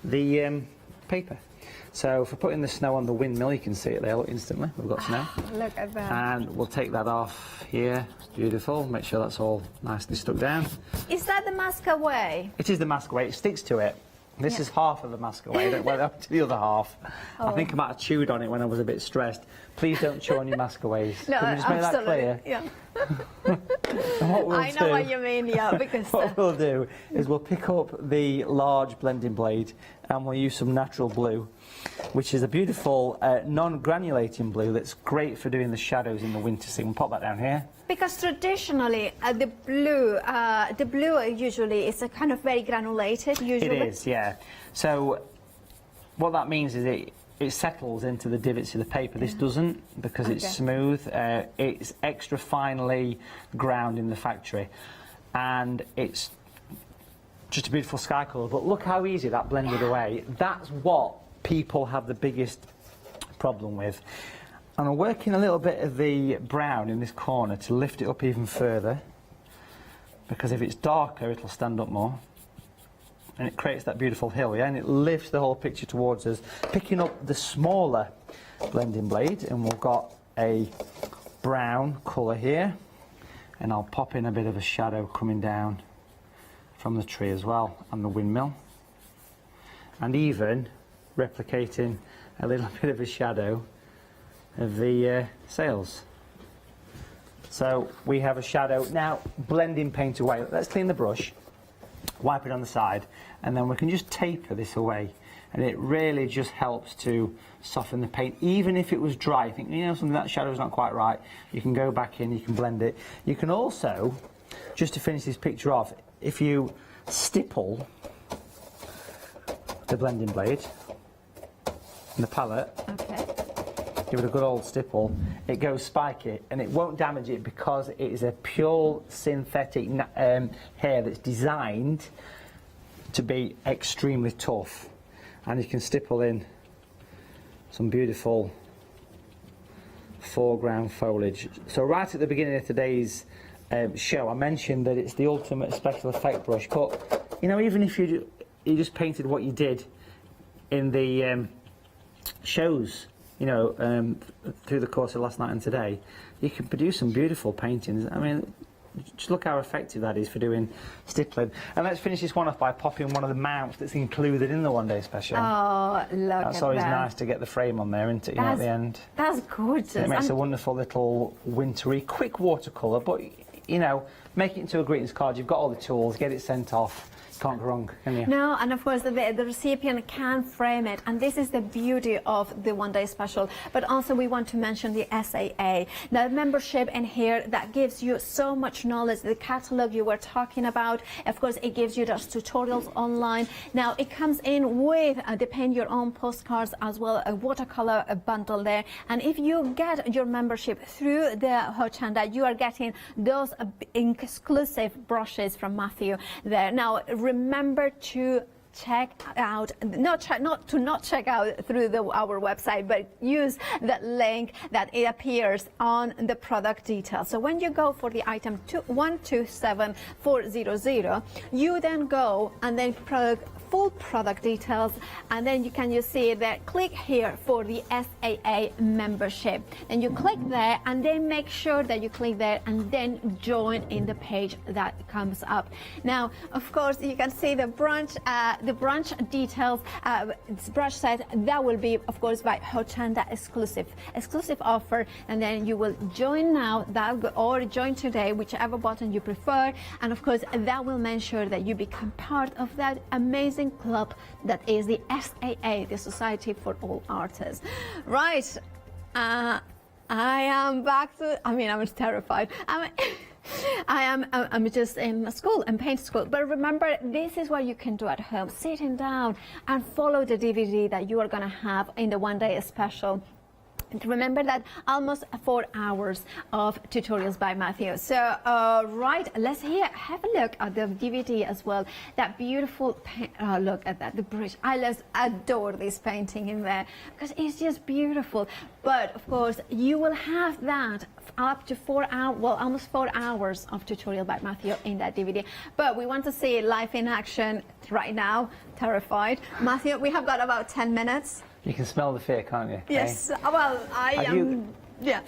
the paper. So for putting the snow on the windmill, you can see it there, look, instantly, we've got snow. Look at that. And we'll take that off here, beautiful, make sure that's all nicely stuck down. Is that the mask away? It is the mask away, it sticks to it. This is half of the mask away, don't worry, up to the other half. I think I might have chewed on it when I was a bit stressed. Please don't chew on your mask aways. No, Can we just make that clear? Yeah. I know what you mean, yeah, because... What we'll do is we'll pick up the large blending blade and we'll use some natural blue, which is a beautiful non-granulating blue that's great for doing the shadows in the winter. So we'll pop that down here. Because traditionally, the blue usually is a kind of very granulated, usually. It is, yeah. So what that means is it settles into the divots of the paper. This doesn't, because it's smooth. It's extra finely ground in the factory, and it's just a beautiful sky colour. But look how easy that blended away. That's what people have the biggest problem with. And I'm working a little bit of the brown in this corner to lift it up even further, because if it's darker it'll stand up more and it creates that beautiful hill, yeah, and it lifts the whole picture towards us. Picking up the smaller blending blade, and we've got a brown colour here, and I'll pop in a bit of a shadow coming down from the tree as well, and the windmill, and even replicating a little bit of a shadow of the sails. So we have a shadow. Now, blending paint away. Let's clean the brush, wipe it on the side, and then we can just taper this away. And it really just helps to soften the paint. Even if it was dry, you think, you know, something that shadow's not quite right, you can go back in, you can blend it. You can also, just to finish this picture off, if you stipple the blending blade and the palette, give it a good old stipple, it goes spiky, and it won't damage it because it is a pure synthetic hair that's designed to be extremely tough. And you can stipple in some beautiful foreground foliage. So right at the beginning of today's show, I mentioned that it's the ultimate special effect brush, but you know, even if you just painted what you did in the shows, you know, through the course of last night and today, you can produce some beautiful paintings. I mean, just look how effective that is for doing stippling. And let's finish this one off by popping one of the mounts that's included in the one day special. Oh, look That's always nice to get the frame on there, isn't it, you know, at the end. That's gorgeous. It makes a wonderful little wintry, quick watercolour, but, you know, make it into a greetings card. You've got all the tools, get it sent off. Can't go wrong, can you? No, and of course the recipient can frame it, and this is the beauty of the one day special. But also we want to mention the SAA, the membership in here that gives you so much knowledge. The catalog you were talking about, of course, it gives you those tutorials online. Now it comes in with the paint your own postcards as well, a watercolor bundle there. And if you get your membership through the Hochanda, you are getting those exclusive brushes from Matthew there. Now remember to check out, not check out through our website, but use that link that it appears on the product details. So when you go for the item 127400, you then go and then full product details, and then you see that click here for the SAA membership, and you click there, and then make sure that you click there and then join in the page that comes up. Now of course you can see the branch details, brush set that will be of course by Hochanda exclusive offer, and then you will join now or join today, whichever button you prefer, and of course that will make sure that you become part of that amazing club that is the SAA, the Society for All Artists. Right, I am back to, I mean, I'm terrified. I'm just in school, in paint school. But remember, this is what you can do at home, sitting down and follow the DVD that you are going to have in the one day special. Remember that almost 4 hours of tutorials by Matthew. So, right, let's have a look at the DVD as well. That beautiful, look at that, the bridge. I just adore this painting in there because it's just beautiful. But of course, you will have that up to 4 hours, well, almost 4 hours of tutorial by Matthew in that DVD. But we want to see it live in action right now. Terrified. Matthew, we have got about 10 minutes. You can smell the fear, can't you? Yes, well, I Have am... you- Yeah.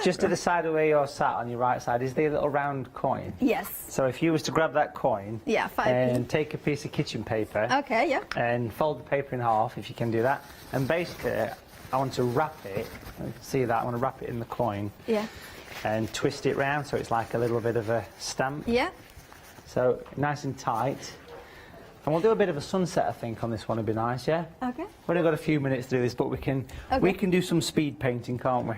Just to the side of where you're sat on your right side, is there a little round coin? Yes. So if you was to grab that coin Yeah, 5p. and take a piece of kitchen paper Okay, yeah. and fold the paper in half, if you can do that, and basically I want to wrap it, you can see that, I want to wrap it in the coin Yeah. and twist it round so it's like a little bit of a stamp. Yeah. So nice and tight. And we'll do a bit of a sunset, I think, on this one. Would be nice, yeah? Okay. We've only got a few minutes to do this, but we can do some speed painting, can't we?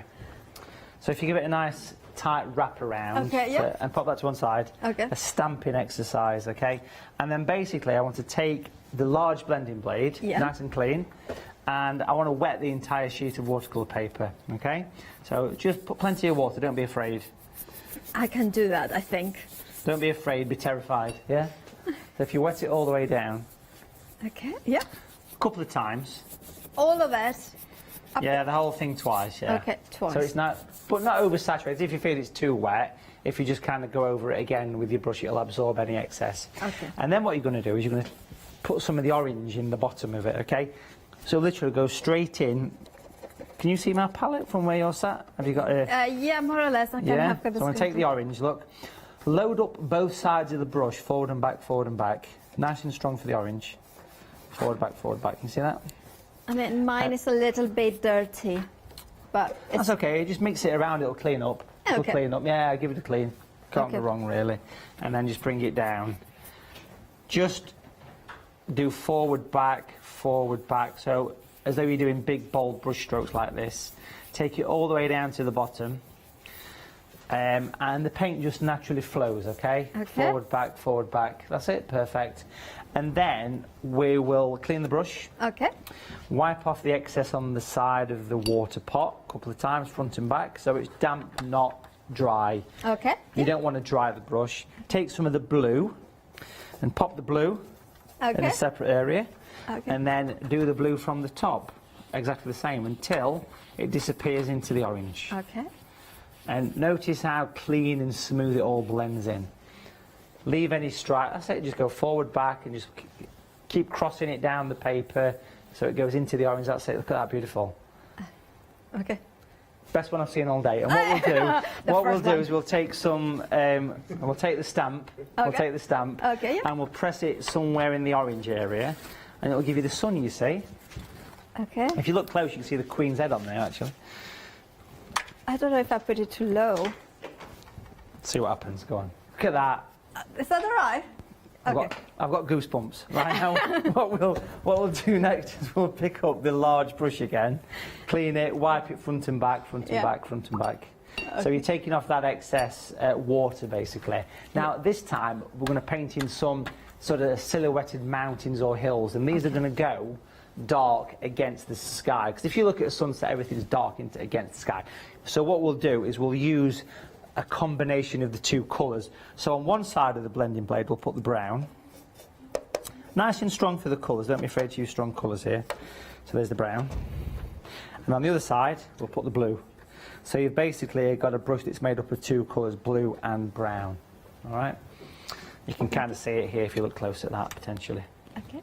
So if you give it a nice tight wrap around and pop that to one side, a stamping exercise, okay? And then basically I want to take the large blending blade, nice and clean, and I want to wet the entire sheet of watercolour paper, okay? So just put plenty of water, don't be afraid. I can do that, I think. Don't be afraid, be terrified, yeah? So if you wet it all the way down, Okay, yeah. a couple of times. All of it. Yeah, the whole thing twice, yeah. Okay, twice. So it's not, but not oversaturated. If you feel it's too wet, if you just kind of go over it again with your brush, it'll absorb any excess. Okay. And then what you're going to do is you're going to put some of the orange in the bottom of it, okay? So literally go straight in. Can you see my palette from where you're sat? Have you got a... yeah, more or less. I can have So I'm going to take the orange, look. Load up both sides of the brush, forward and back, forward and back. Nice and strong for the orange. Forward, back, forward, back. Can you see that? I mean, mine is a little bit dirty, but it's... That's okay, just mix it around, it'll clean up. It'll Okay. clean up, yeah, give it a clean. Can't go Okay. wrong, really. And then just bring it down. Just do forward, back, so as though you're doing big, bold brush strokes like this. Take it all the way down to the bottom. And the paint just naturally flows, okay? Forward, back. That's it, perfect. And then we will clean the brush. Okay. Wipe off the excess on the side of the water pot a couple of times, front and back, so it's damp, not dry. Okay. You don't want to dry the brush. Take some of the blue and pop the blue in a separate area. Okay. And then do the blue from the top, exactly the same, until it disappears into the orange. Okay. And notice how clean and smooth it all blends in. Leave any stripe, that's it, just go forward, back, and just keep crossing it down the paper so it goes into the orange. That's it, look at that, beautiful. Okay. Best one I've seen all day. And what we'll do, is we'll take some, we'll take the stamp, and we'll press it somewhere in the orange area, and it'll give you the sun, you see. Okay. If you look close, you can see the Queen's head on there, actually. I don't know if I put it too low. See what happens, go on. Look at that. Is that all right? I've got goosebumps. Right now, what we'll do next is we'll pick up the large brush again, clean it, wipe it front and back, front and back, front and back. Okay. So you're taking off that excess water, basically. Now, this time, we're going to paint in some sort of silhouetted mountains or hills, and these are going to go dark against the sky. Because if you look at a sunset, everything's dark against the sky. So what we'll do is we'll use a combination of the two colours. So on one side of the blending blade we'll put the brown. Nice and strong for the colours, don't be afraid to use strong colours here. So there's the brown. And on the other side we'll put the blue. So you've basically got a brush that's made up of two colours, blue and brown. Alright? You can kind of see it here if you look close at that, potentially. Okay.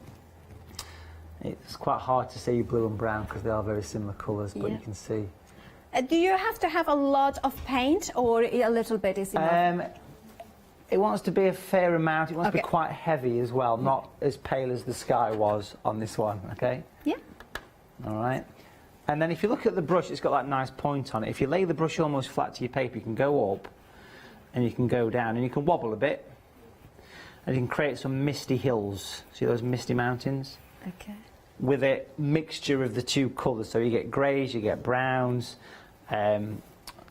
It's quite hard to see blue and brown because they are very similar colours, but you can see. Do you have to have a lot of paint, or a little bit is enough? It wants to be a fair amount. It wants to be quite heavy as well, not as pale as the sky was on this one, okay? Yeah. All right. And then if you look at the brush, it's got that nice point on it. If you lay the brush almost flat to your paper, you can go up and you can go down and you can wobble a bit and you can create some misty hills. See those misty mountains? Okay. With a mixture of the two colours. So you get greys, you get browns, you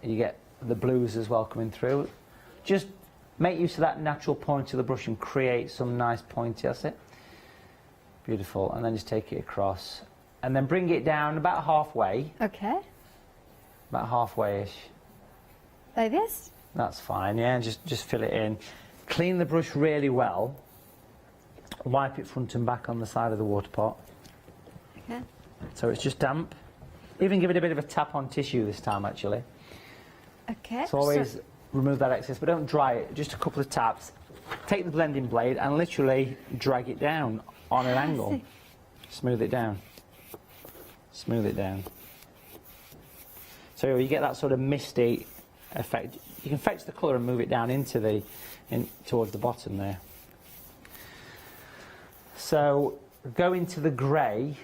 get the blues as well coming through. Just make use of that natural point of the brush and create some nice pointy, that's it. Beautiful, and then just take it across. And then bring it down about halfway. Okay. About halfway-ish. Like this? That's fine, yeah, just fill it in. Clean the brush really well. Wipe it front and back on the side of the water pot. Okay. So it's just damp. Even give it a bit of a tap on tissue this time, actually. Okay. So always remove that excess, but don't dry it, just a couple of taps. Take the blending blade and literally drag it down on an angle. Smooth it down. Smooth it down. So you get that sort of misty effect. You can fetch the colour and move it down into towards the bottom there. So go into the grey,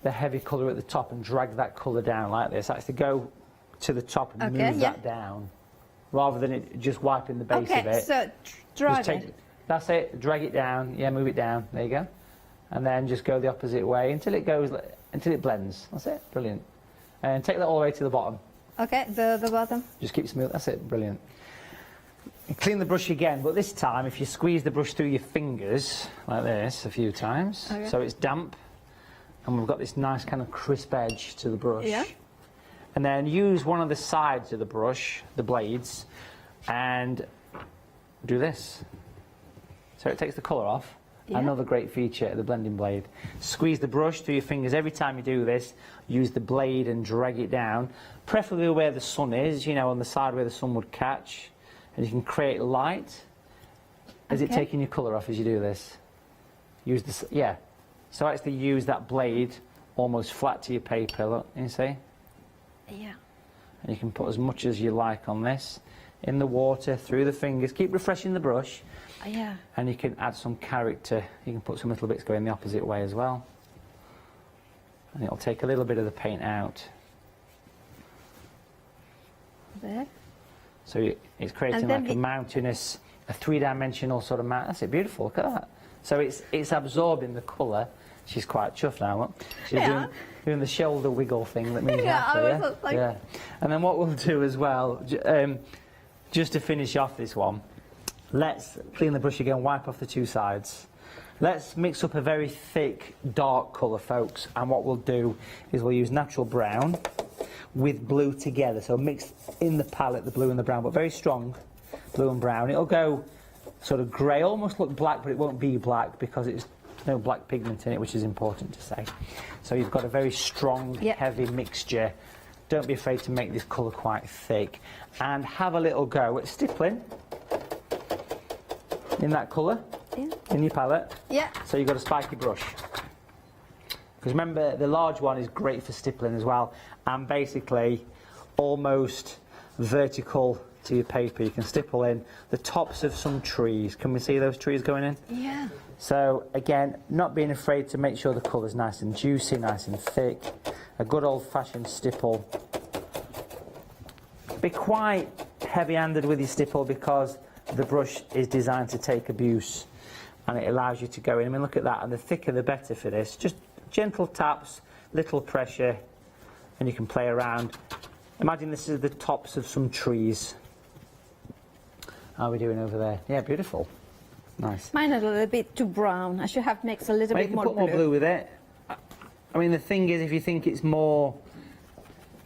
the heavy colour at the top, and drag that colour down like this. Actually go to the top and move that down, rather than it just wiping the base of it. So drag it. That's it. Drag it down. Yeah, move it down. There you go. And then just go the opposite way until it blends. That's it. Brilliant. And take that all the way to the bottom. Okay, the bottom. Just keep smooth. That's it. Brilliant. And clean the brush again, but this time if you squeeze the brush through your fingers like this a few times, so it's damp, and we've got this nice kind of crisp edge to the brush. Yeah. And then use one of the sides of the brush, the blades, and do this. So it takes the colour off. Another great feature of the blending blade. Squeeze the brush through your fingers every time you do this. Use the blade and drag it down, preferably where the sun is, you know, on the side where the sun would catch. And you can create light. Is it taking your colour off as you do this? Use this, yeah. So actually use that blade almost flat to your paper, look, you see? Yeah. And you can put as much as you like on this, in the water, through the fingers. Keep refreshing the brush. Yeah. And you can add some character. You can put some little bits going the opposite way as well. And it'll take a little bit of the paint out. There. So it's creating like a mountainous, a three-dimensional sort of mountain. That's it, beautiful, look at that. So it's absorbing the colour. She's quite chuffed now, look. She's doing the shoulder wiggle thing that means yeah. And then what we'll do as well, just to finish off this one, let's clean the brush again, wipe off the two sides. Let's mix up a very thick, dark colour, folks. And what we'll do is we'll use natural brown with blue together. So mix in the palette the blue and the brown, but very strong blue and brown. It'll go sort of grey, almost look black, but it won't be black because it's no black pigment in it, which is important to say. So you've got a very strong, heavy mixture. Don't be afraid to make this colour quite thick. And have a little go at stippling in that colour, in your palette. Yeah. So you've got a spiky brush. Because remember, the large one is great for stippling as well, and basically almost vertical to your paper. You can stipple in the tops of some trees. Can we see those trees going in? Yeah. So again, not being afraid to make sure the colour's nice and juicy, nice and thick. A good old-fashioned stipple. Be quite heavy-handed with your stipple because the brush is designed to take abuse, and it allows you to go in. I mean, look at that, and the thicker the better for this. Just gentle taps, little pressure, and you can play around. Imagine this is the tops of some trees. How are we doing over there? Yeah, beautiful. Nice. Mine is a little bit too brown. I should have mixed a little bit more blue. You can put more blue with it. I mean, the thing is, if you think it's more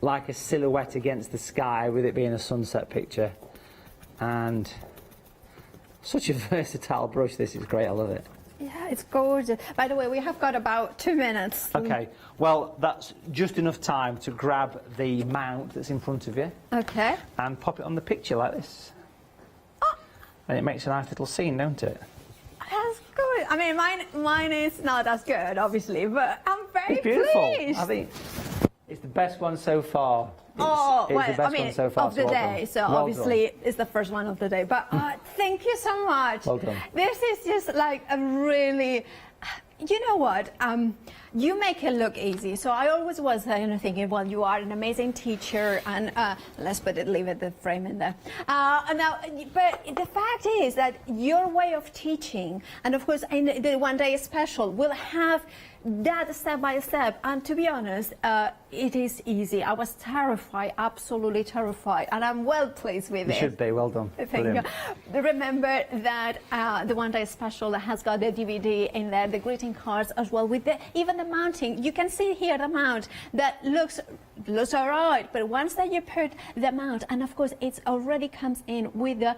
like a silhouette against the sky, with it being a sunset picture, and such a versatile brush, this is great, I love it. Yeah, it's gorgeous. By the way, we have got about 2 minutes. Okay, well, that's just enough time to grab the mount that's in front of you. Okay. And pop it on the picture like this. Oh. And it makes a nice little scene, don't it? That's good. I mean, mine is not as good, obviously, but I'm very pleased. I think it's the best one so far. It's well, the best one so far, of the day, so well obviously it's the first one of the day. But thank you so much. Well done. This is just like a really, you know what? You make it look easy. So I always was thinking, well, you are an amazing teacher, and let's leave it the frame in there. Now, but the fact is that your way of teaching, and of course, in the one day special, will have that step by step, and to be honest, it is easy. I was terrified, absolutely terrified, and I'm well pleased with it. You should be, well done. Thank you. Remember that the one day special has got the DVD in there, the greeting cards as well, with even the mounting. You can see here the mount that looks all right, but once that you put the mount, and of course it already comes in with the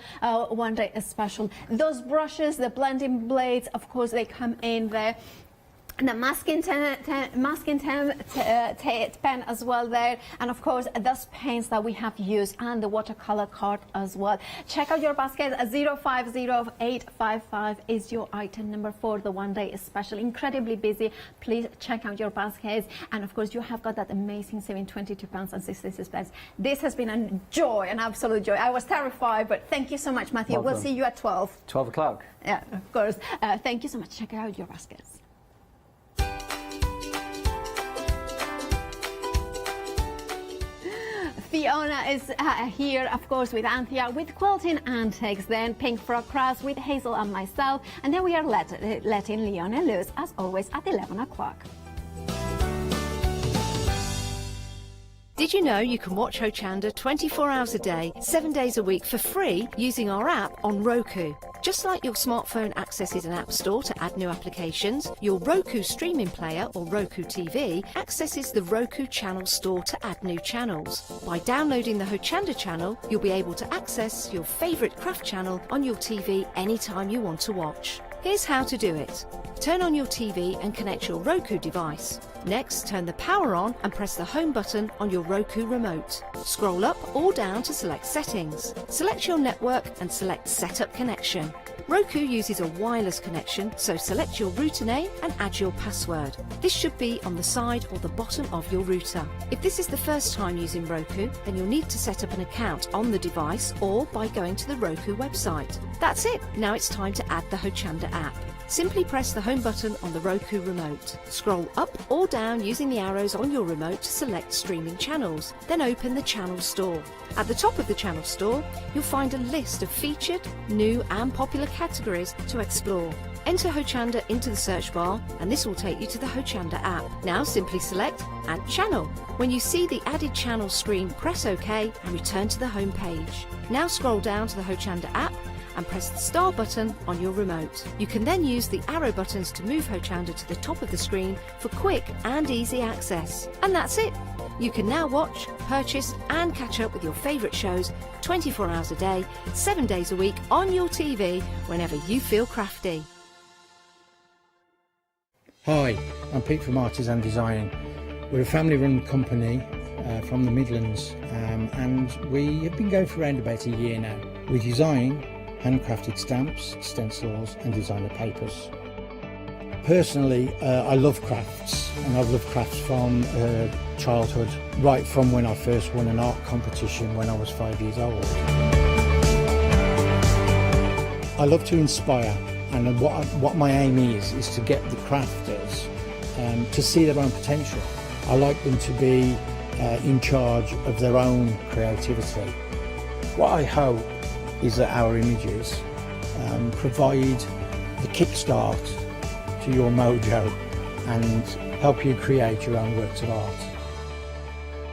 one day special. Those brushes, the blending blades, of course they come in there. the masking pen as well there, and of course those paints that we have used, and the watercolor card as well. Check out your basket. 050855 is your item number for the one-day special. Incredibly busy. Please check out your baskets, and of course you have got that amazing saving £22.66. This has been a joy, an absolute joy. I was terrified, but thank you so much, Matthew. We'll see you at 12. 12 o'clock. Yeah, of course. Thank you so much. Check out your baskets. Fiona is here, of course, with Anthea, with Quilting Antiques, then Pink Frog Crafts with Hazel and myself, and then we are letting Leona loose, as always, at 11 o'clock. Did you know you can watch Hochanda 24 hours a day, 7 days a week for free using our app on Roku? Just like your smartphone accesses an app store to add new applications, your Roku streaming player or Roku TV accesses the Roku channel store to add new channels. By downloading the Hochanda channel, you'll be able to access your favourite craft channel on your TV anytime you want to watch. Here's how to do it. Turn on your TV and connect your Roku device. Next, turn the power on and press the home button on your Roku remote. Scroll up or down to select settings. Select your network and select Setup Connection. Roku uses a wireless connection, so select your router name and add your password. This should be on the side or the bottom of your router. If this is the first time using Roku, then you'll need to set up an account on the device or by going to the Roku website. That's it. Now it's time to add the Hochanda app. Simply press the home button on the Roku remote. Scroll up or down using the arrows on your remote to select streaming channels. Then open the channel store. At the top of the channel store, you'll find a list of featured, new and popular categories to explore. Enter Hochanda into the search bar and this will take you to the Hochanda app. Now simply select Add Channel. When you see the added channel screen, press OK and return to the home page. Now scroll down to the Hochanda app and press the star button on your remote. You can then use the arrow buttons to move Hochanda to the top of the screen for quick and easy access. And that's it. You can now watch, purchase and catch up with your favourite shows 24 hours a day, 7 days a week on your TV whenever you feel crafty. Hi, I'm Pete from Artists and Design. We're a family-run company from the Midlands and we have been going for around about a year now. We design handcrafted stamps, stencils and designer papers. Personally, I love crafts, and I've loved crafts from childhood, right from when I first won an art competition when I was 5 years old. I love to inspire, and what my aim is to get the crafters to see their own potential. I like them to be in charge of their own creativity. What I hope is that our images provide the kickstart to your mojo and help you create your own works of art.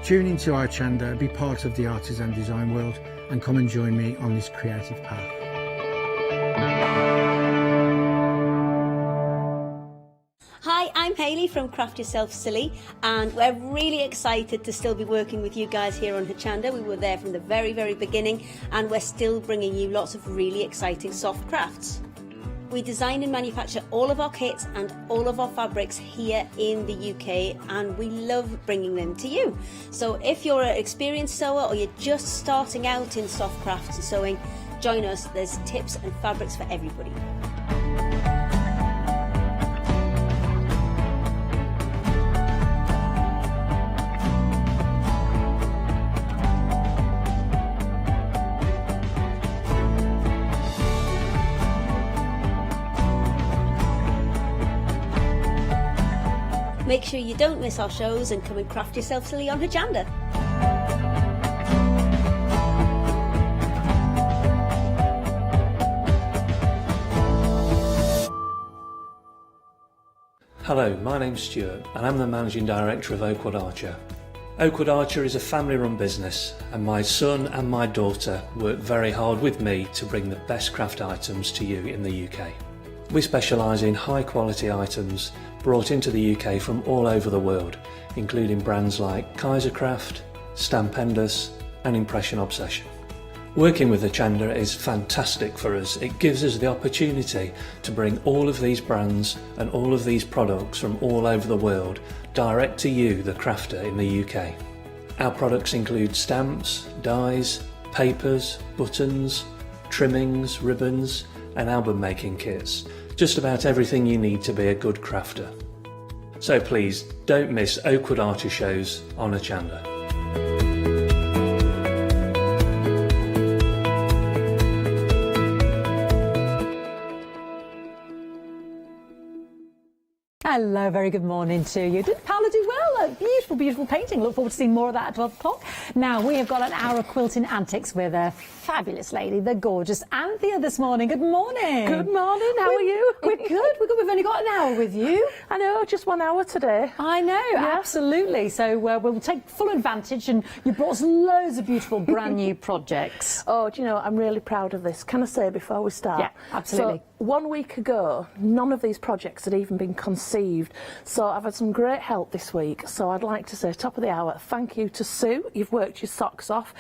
Tune into Hochanda, be part of the artists and design world and come and join me on this creative path. Hi, I'm Hayley from Craft Yourself Silly, and we're really excited to still be working with you guys here on Hochanda. We were there from the very, very beginning, and we're still bringing you lots of really exciting soft crafts. We design and manufacture all of our kits and all of our fabrics here in the UK, and we love bringing them to you. So if you're an experienced sewer or you're just starting out in soft crafts and sewing, join us. There's tips and fabrics for everybody. Make sure you don't miss our shows and come and craft yourself silly on Hochanda. Hello, my name's Stuart and I'm the Managing Director of Oakwood Archer. Oakwood Archer is a family-run business and my son and my daughter work very hard with me to bring the best craft items to you in the UK. We specialise in high-quality items brought into the UK from all over the world, including brands like Kaisercraft, Stampendous and Impression Obsession. Working with Hochanda is fantastic for us. It gives us the opportunity to bring all of these brands and all of these products from all over the world direct to you, the crafter in the UK. Our products include stamps, dies, papers, buttons, trimmings, ribbons and album making kits. Just about everything you need to be a good crafter. So please don't miss Oakwood Archer shows on Hochanda. Hello, very good morning to you. Did Paola do well? A beautiful, beautiful painting. Look forward to seeing more of that at 12 o'clock. Now, we have got an hour of quilting antics with a fabulous lady, the gorgeous Anthea this morning. Good morning. Good morning, how are you? We're good, we've only got an hour with you. I know, just 1 hour today. I know, absolutely. So we'll take full advantage, and you brought us loads of beautiful brand new projects. Oh, do you know, I'm really proud of this. Can I say before we start? Yeah, absolutely. So, 1 week ago, none of these projects had even been conceived. So I've had some great help this week. So I'd like to say, top of the hour, thank you to Sue. You've worked your socks off.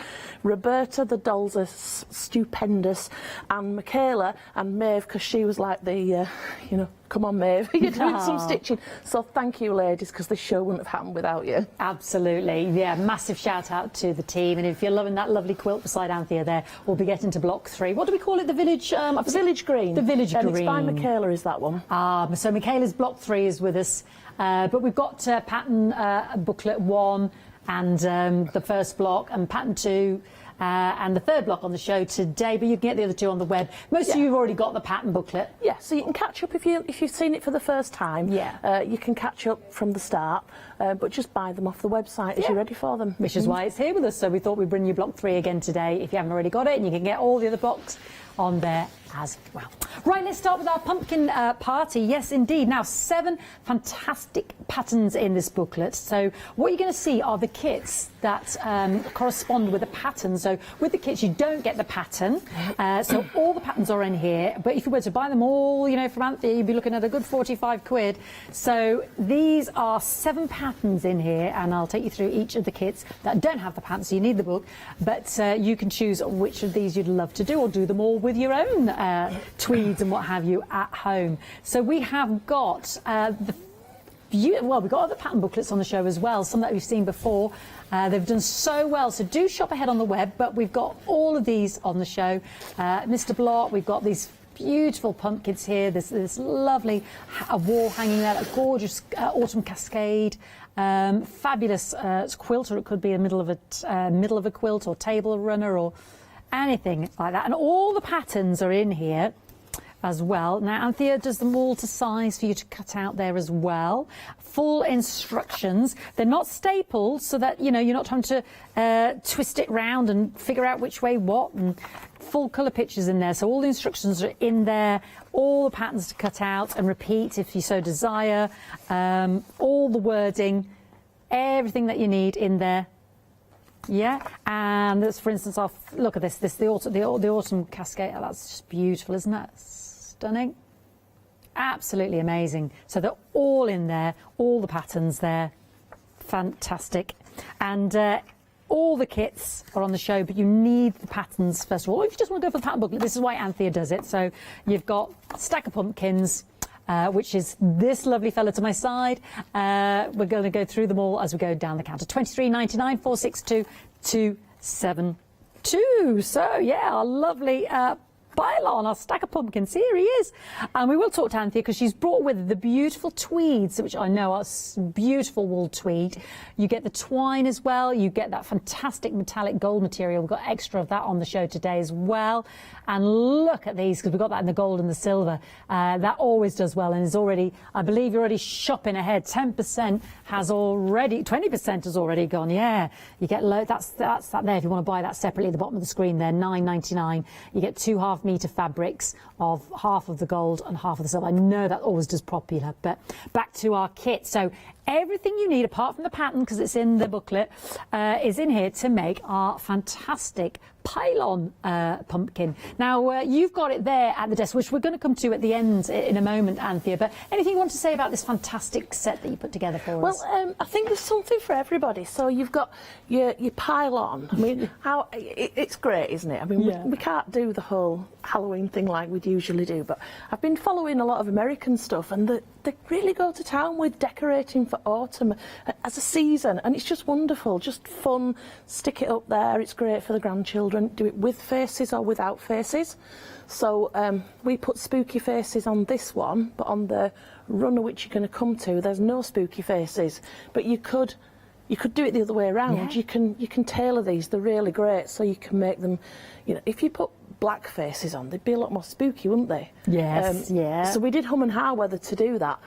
Roberta, the dolls are stupendous. And Michaela and Maeve, because she was like the, you know, come on, Maeve, you're doing some stitching. So thank you, ladies, because this show wouldn't have happened without you. Absolutely, yeah, massive shout out to the team. And if you're loving that lovely quilt beside Anthea there, we'll be getting to block 3. What do we call it? The village? The village green. The village green. It's by Michaela, is that one? So Michaela's block 3 is with us. But we've got pattern booklet 1 and the first block, and pattern 2 and the third block on the show today, but you can get the other 2 on the web. Most of you have already got the pattern booklet. Yeah, so you can catch up if you've seen it for the first time. Yeah. You can catch up from the start, but just buy them off the website as you're ready for them. Which is why it's here with us. So we thought we'd bring you block 3 again today if you haven't already got it, and you can get all the other blocks on there as well. Right, let's start with our pumpkin party. Yes, indeed. Now, 7 fantastic patterns in this booklet. So what you're going to see are the kits that correspond with the pattern. So with the kits, you don't get the pattern. So all the patterns are in here. But if you were to buy them all, you know, from Anthea, you'd be looking at a good 45 quid. So these are 7 patterns in here, and I'll take you through each of the kits that don't have the pattern, so you need the book. But you can choose which of these you'd love to do, or do them all with your own tweeds and what have you at home. So we have got we've got other pattern booklets on the show as well, some that we've seen before. They've done so well, so do shop ahead on the web, but we've got all of these on the show. Mr. Block, we've got these beautiful pumpkins here. There's this lovely wall hanging there, a gorgeous autumn cascade. Fabulous quilt, or it could be in the middle of a quilt, or table runner, or anything like that. And all the patterns are in here as well. Now, Anthea does them all to size for you to cut out there as well. Full instructions. They're not stapled, so that, you know, you're not trying to twist it round and figure out which way what, and full colour pictures in there. So all the instructions are in there, all the patterns to cut out and repeat if you so desire, all the wording, everything that you need in there. Yeah, and this, for instance, look at this. The autumn cascade. Oh, that's just beautiful, isn't that? Stunning. Absolutely amazing. So they're all in there, all the patterns there. Fantastic. And all the kits are on the show, but you need the patterns first of all. Or if you just want to go for the pattern booklet, this is why Anthea does it. So you've got a stack of pumpkins, which is this lovely fella to my side. We're going to go through them all as we go down the counter. 23.99, 462 272. So yeah, our lovely pylon, our stack of pumpkins. Here he is. And we will talk to Anthea because she's brought with her the beautiful tweeds, which I know are beautiful wool tweed. You get the twine as well. You get that fantastic metallic gold material. We've got extra of that on the show today as well. And look at these, because we've got that in the gold and the silver. That always does well, and is already, I believe you're already shopping ahead. 10% has already, 20% has already gone. Yeah, you get that's that there. If you want to buy that separately at the bottom of the screen there, $9.99. You get 2 half-metre fabrics of half of the gold and half of the silver. I know that always does popular, but back to our kit. So everything you need, apart from the pattern, because it's in the booklet, is in here to make our fantastic pylon pumpkin. Now, you've got it there at the desk, which we're going to come to at the end in a moment, Anthea, but anything you want to say about this fantastic set that you put together for us? Well, I think there's something for everybody. So you've got your pylon. I mean, it's great, isn't it? I mean, we can't do the whole Halloween thing like we'd usually do, but I've been following a lot of American stuff, and they really go to town with decorating for autumn as a season, and it's just wonderful, just fun. Stick it up there, it's great for the grandchildren. Do it with faces or without faces. So we put spooky faces on this one, but on the runner which you're going to come to, there's no spooky faces. But you could do it the other way around. Yeah. You can tailor these. They're really great. So you can make them, you know, if you put black faces on, they'd be a lot more spooky, wouldn't they? Yes. So we did hum and ha whether to do that.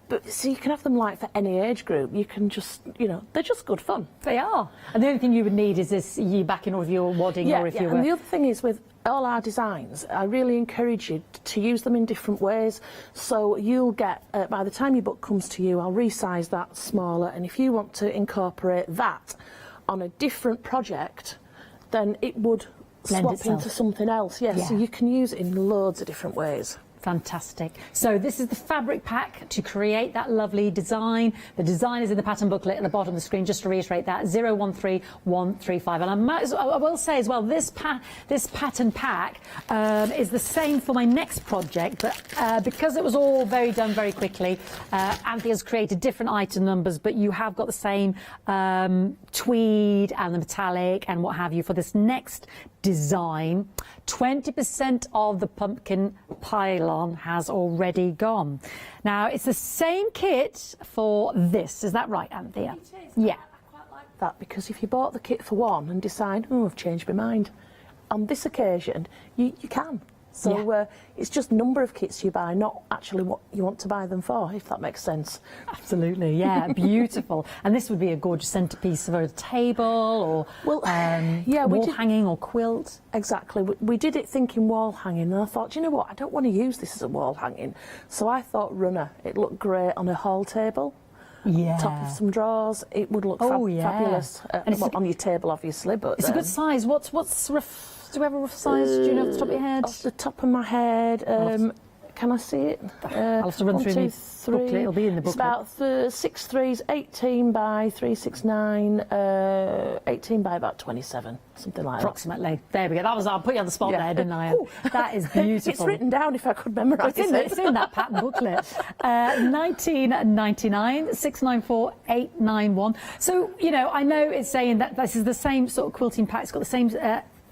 But so you can have them like for any age group. You can just, you know, they're just good fun. They are. And the only thing you would need is this, you backing, or if you're wadding, or if you were... And the other thing is with all our designs, I really encourage you to use them in different ways. So you'll get, by the time your book comes to you, I'll resize that smaller. And if you want to incorporate that on a different project, then it would swap into something else. Yes, yeah. So you can use it in loads of different ways. Fantastic. So this is the fabric pack to create that lovely design. The design is in the pattern booklet at the bottom of the screen, just to reiterate that, 013135. And I will say as well, this pattern pack is the same for my next project, but because it was all done very quickly, Anthea's created different item numbers, but you have got the same tweed and the metallic and what have you for this next design. 20% of the pumpkin pylon has already gone. Now, it's the same kit for this. Is that right, Anthea? It is. Yeah. I quite like that, because if you bought the kit for one and decide, oh, I've changed my mind, on this occasion, you can. So it's just number of kits you buy, not actually what you want to buy them for, if that makes sense. Absolutely, yeah, beautiful. And this would be a gorgeous centrepiece for a table, or wall hanging or quilt. Exactly. We did it thinking wall hanging, and I thought, you know what, I don't want to use this as a wall hanging. So I thought runner. It looked great on a hall table. Yeah. Top of some drawers. It would look fabulous. And on your table, obviously. But it's a good size. What's do you have a rough size? Do you know off the top of your head? Off the top of my head, can I see it? I'll have to run through the booklet. It'll be in the booklet. It's about 6 threes, 18 by 369, 18 by about 27, something like approximately. There we go. That was, I'll put you on the spot there, didn't I? Ooh. That is beautiful. It's written down if I could memorise it. It's in that pattern booklet. 1999 694 891. So, you know, I know it's saying that this is the same sort of quilting pack. It's got the same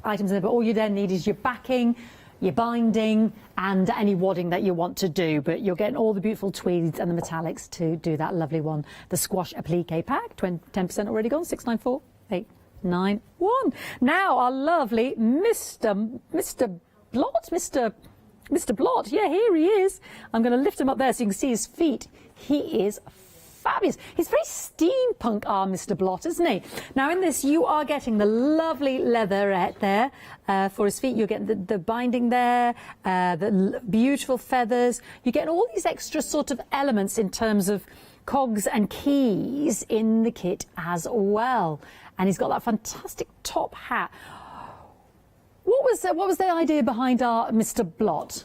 items in there, but all you then need is your backing, your binding, and any wadding that you want to do. But you're getting all the beautiful tweeds and the metallics to do that lovely one. The squash applique pack, 10% already gone, 694 891. Now our lovely Mr. Blot, Mr. Blot. Yeah, here he is. I'm going to lift him up there so you can see his feet. He is fabulous. He's very steampunk, our Mr. Blot, isn't he? Now, in this, you are getting the lovely leatherette there for his feet. You're getting the binding there, the beautiful feathers. You're getting all these extra sort of elements in terms of cogs and keys in the kit as well. And he's got that fantastic top hat. What was the idea behind our Mr. Blot?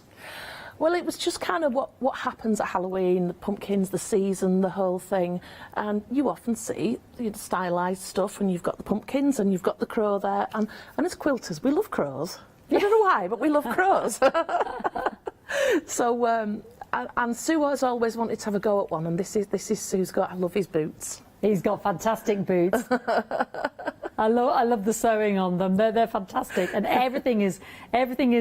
Well, it was just kind of what happens at Halloween, the pumpkins, the season, the whole thing. And you often see stylised stuff, and you've got the pumpkins and you've got the crow there. And as quilters, we love crows. I don't know why, but we love crows. So, and Sue has always wanted to have a go at one, and this is Sue's got. I love his boots. He's got fantastic boots. I love the sewing on them. They're fantastic, and everything is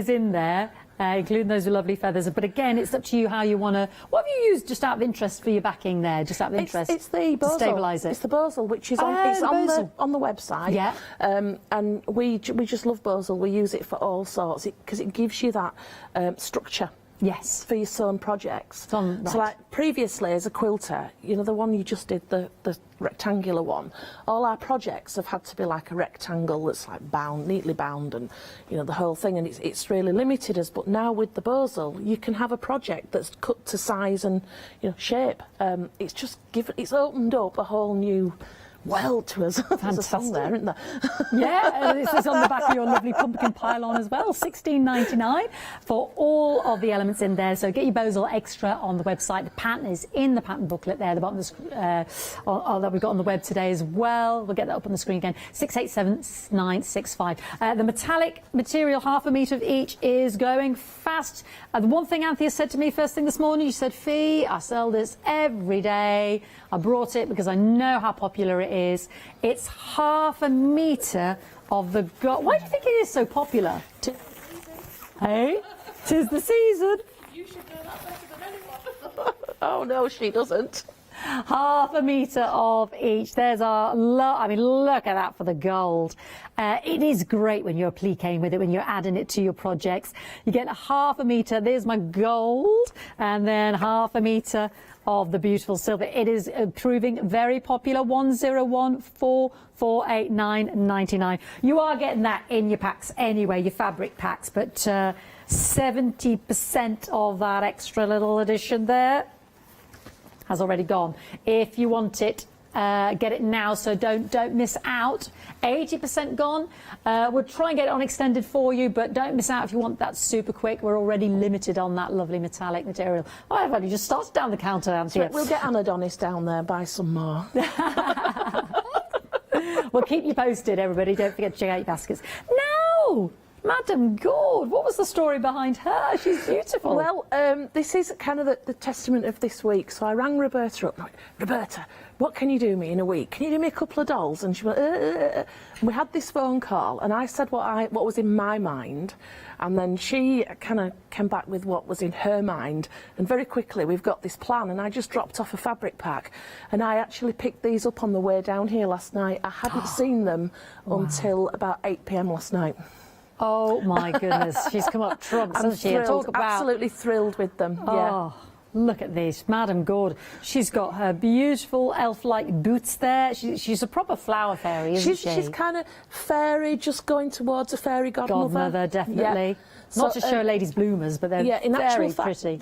in there. Including those with lovely feathers. But again, it's up to you how you want to... What have you used just out of interest for your backing there? Just out of interest? It's the Bozel. To stabilise it? It's the Bozel, which is on the website. Yeah. And we just love Bozel. We use it for all sorts because it gives you that structure. Yes. For your sewn projects. Right. So like previously as a quilter, you know, the one you just did, the rectangular one, all our projects have had to be like a rectangle that's like neatly bound, and you know, the whole thing, and it's really limited us. But now with the Bozel, you can have a project that's cut to size and, you know, shape. It's opened up a whole new well to us. There's a song there, isn't there? Yeah, this is on the back of your lovely pumpkin pylon as well. $16.99 for all of the elements in there. So get your Bozal Extra on the website. The pattern is in the pattern booklet there, the bottom of the, that we've got on the web today as well. We'll get that up on the screen again. 687965. The metallic material, 1/2 metre of each, is going fast. The one thing Anthea said to me first thing this morning, she said, Fee, I sell this every day. I brought it because I know how popular it is. It's 1/2 metre of the gold. Why do you think it is so popular? Hey, 'tis the season. You should know that better than anyone. Oh no, she doesn't. 1/2 metre of each. There's our, I mean, look at that for the gold. It is great when you're appliquing with it, when you're adding it to your projects. You get 1/2 metre. There's my gold, and then 1/2 metre of the beautiful silver. It is proving very popular. 1014489999. You are getting that in your packs anyway, your fabric packs, but 70% of that extra little addition there has already gone. If you want it, get it now, so don't miss out. 80% gone. We'll try and get it on extended for you, but don't miss out if you want that super quick. We're already limited on that lovely metallic material. Oh, I've only just started down the counter, Anthea. We'll get Anadonis down there, buy some more. We'll keep you posted, everybody. Don't forget to check out your baskets. No! Madam Gord, what was the story behind her? She's beautiful. Well, this is kind of the testament of this week. So I rang Roberta up. Roberta, what can you do me in a week? Can you do me a couple of dolls? And she went, And we had this phone call, and I said what was in my mind, and then she kind of came back with what was in her mind. And very quickly, we've got this plan, and I just dropped off a fabric pack, and I actually picked these up on the way down here last night. I hadn't seen them until about 8 p.m. last night. Oh my goodness, she's come up trumps, hasn't she? Thrilled, absolutely thrilled with them. Oh, look at this, Madam Gord. She's got her beautiful elf-like boots there. She's a proper flower fairy, isn't she? She's kind of fairy, just going towards a fairy godmother. Godmother, definitely. Yeah. Not to show ladies bloomers, but they're very pretty.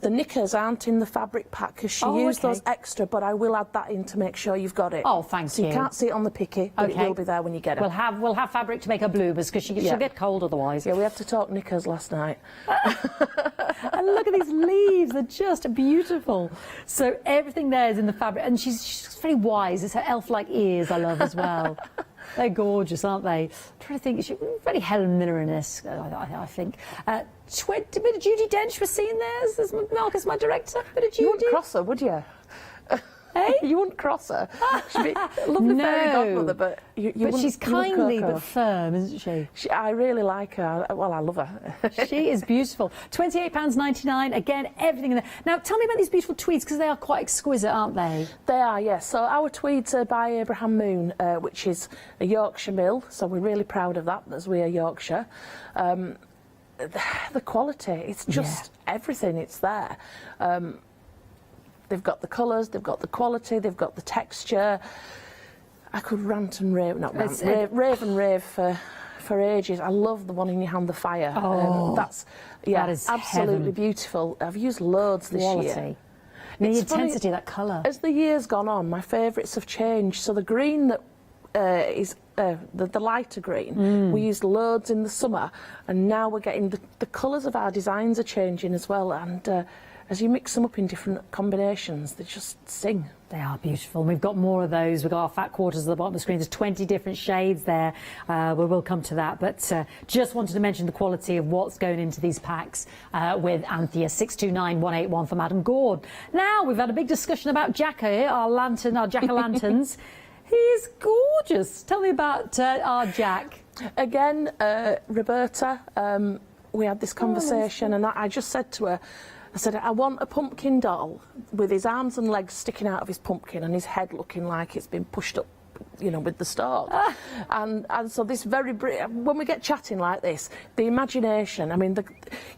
The knickers aren't in the fabric pack because she used those extra, but I will add that in to make sure you've got it. Oh, thank you. So you can't see it on the picky, but it will be there when you get it. We'll have fabric to make her bloomers because she'll get cold otherwise. Yeah, we had to talk knickers last night. And look at these leaves, they're just beautiful. So everything there is in the fabric, and she's very wise. It's her elf-like ears I love as well. They're gorgeous, aren't they? I'm trying to think, she's very Helen Mirren-esque, I think. A bit of Judi Dench was seen there as Marcus, my director. Bit of Judi. You wouldn't cross her, would you? Hey? You wouldn't cross her. She'd be a lovely fairy godmother, but but she's kindly but firm, isn't she? I really like her. Well, I love her. She is beautiful. £28.99. Again, everything in there. Now, tell me about these beautiful tweeds, because they are quite exquisite, aren't they? They are, yes. So our tweeds are by Abraham Moon, which is a Yorkshire mill. So we're really proud of that, as we are Yorkshire. The quality, it's just everything. It's there. They've got the colours, they've got the quality, they've got the texture. I could rant and rave, rave and rave for ages. I love the one in your hand, the fire. That is absolutely heaven. Beautiful. I've used loads this year. The intensity of that colour. As the year's gone on, my favourites have changed. So the green that is the lighter green, we used loads in the summer, and now we're getting the colours of our designs are changing as well. And as you mix them up in different combinations, they just sing. They are beautiful. We've got more of those. We've got our fat quarters at the bottom of the screen. There's 20 different shades there. We will come to that. But just wanted to mention the quality of what's going into these packs with Anthea. 629181 for Madam Gord. Now, we've had a big discussion about Jack here, our jack-o'-lanterns. He's gorgeous. Tell me about our Jack. Again, Roberta, we had this conversation, and I just said to her, I said, I want a pumpkin doll with his arms and legs sticking out of his pumpkin and his head looking like it's been pushed up, with the stalk. And so this when we get chatting like this, the imagination, I mean,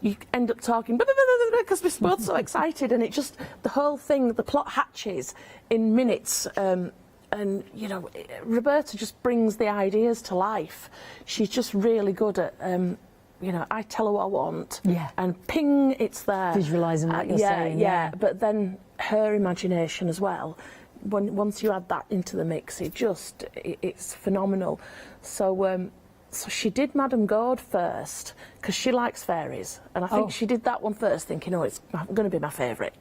you end up talking because we're both so excited, and it just, the whole thing, the plot hatches in minutes. And, Roberta just brings the ideas to life. She's just really good at... I tell her what I want, and ping, it's there. Visualising what you're saying. But then her imagination as well once you add that into the mix, it's phenomenal. So so she did Madame Gaude first because she likes fairies, and I think she did that one first, thinking, oh, it's going to be my favourite.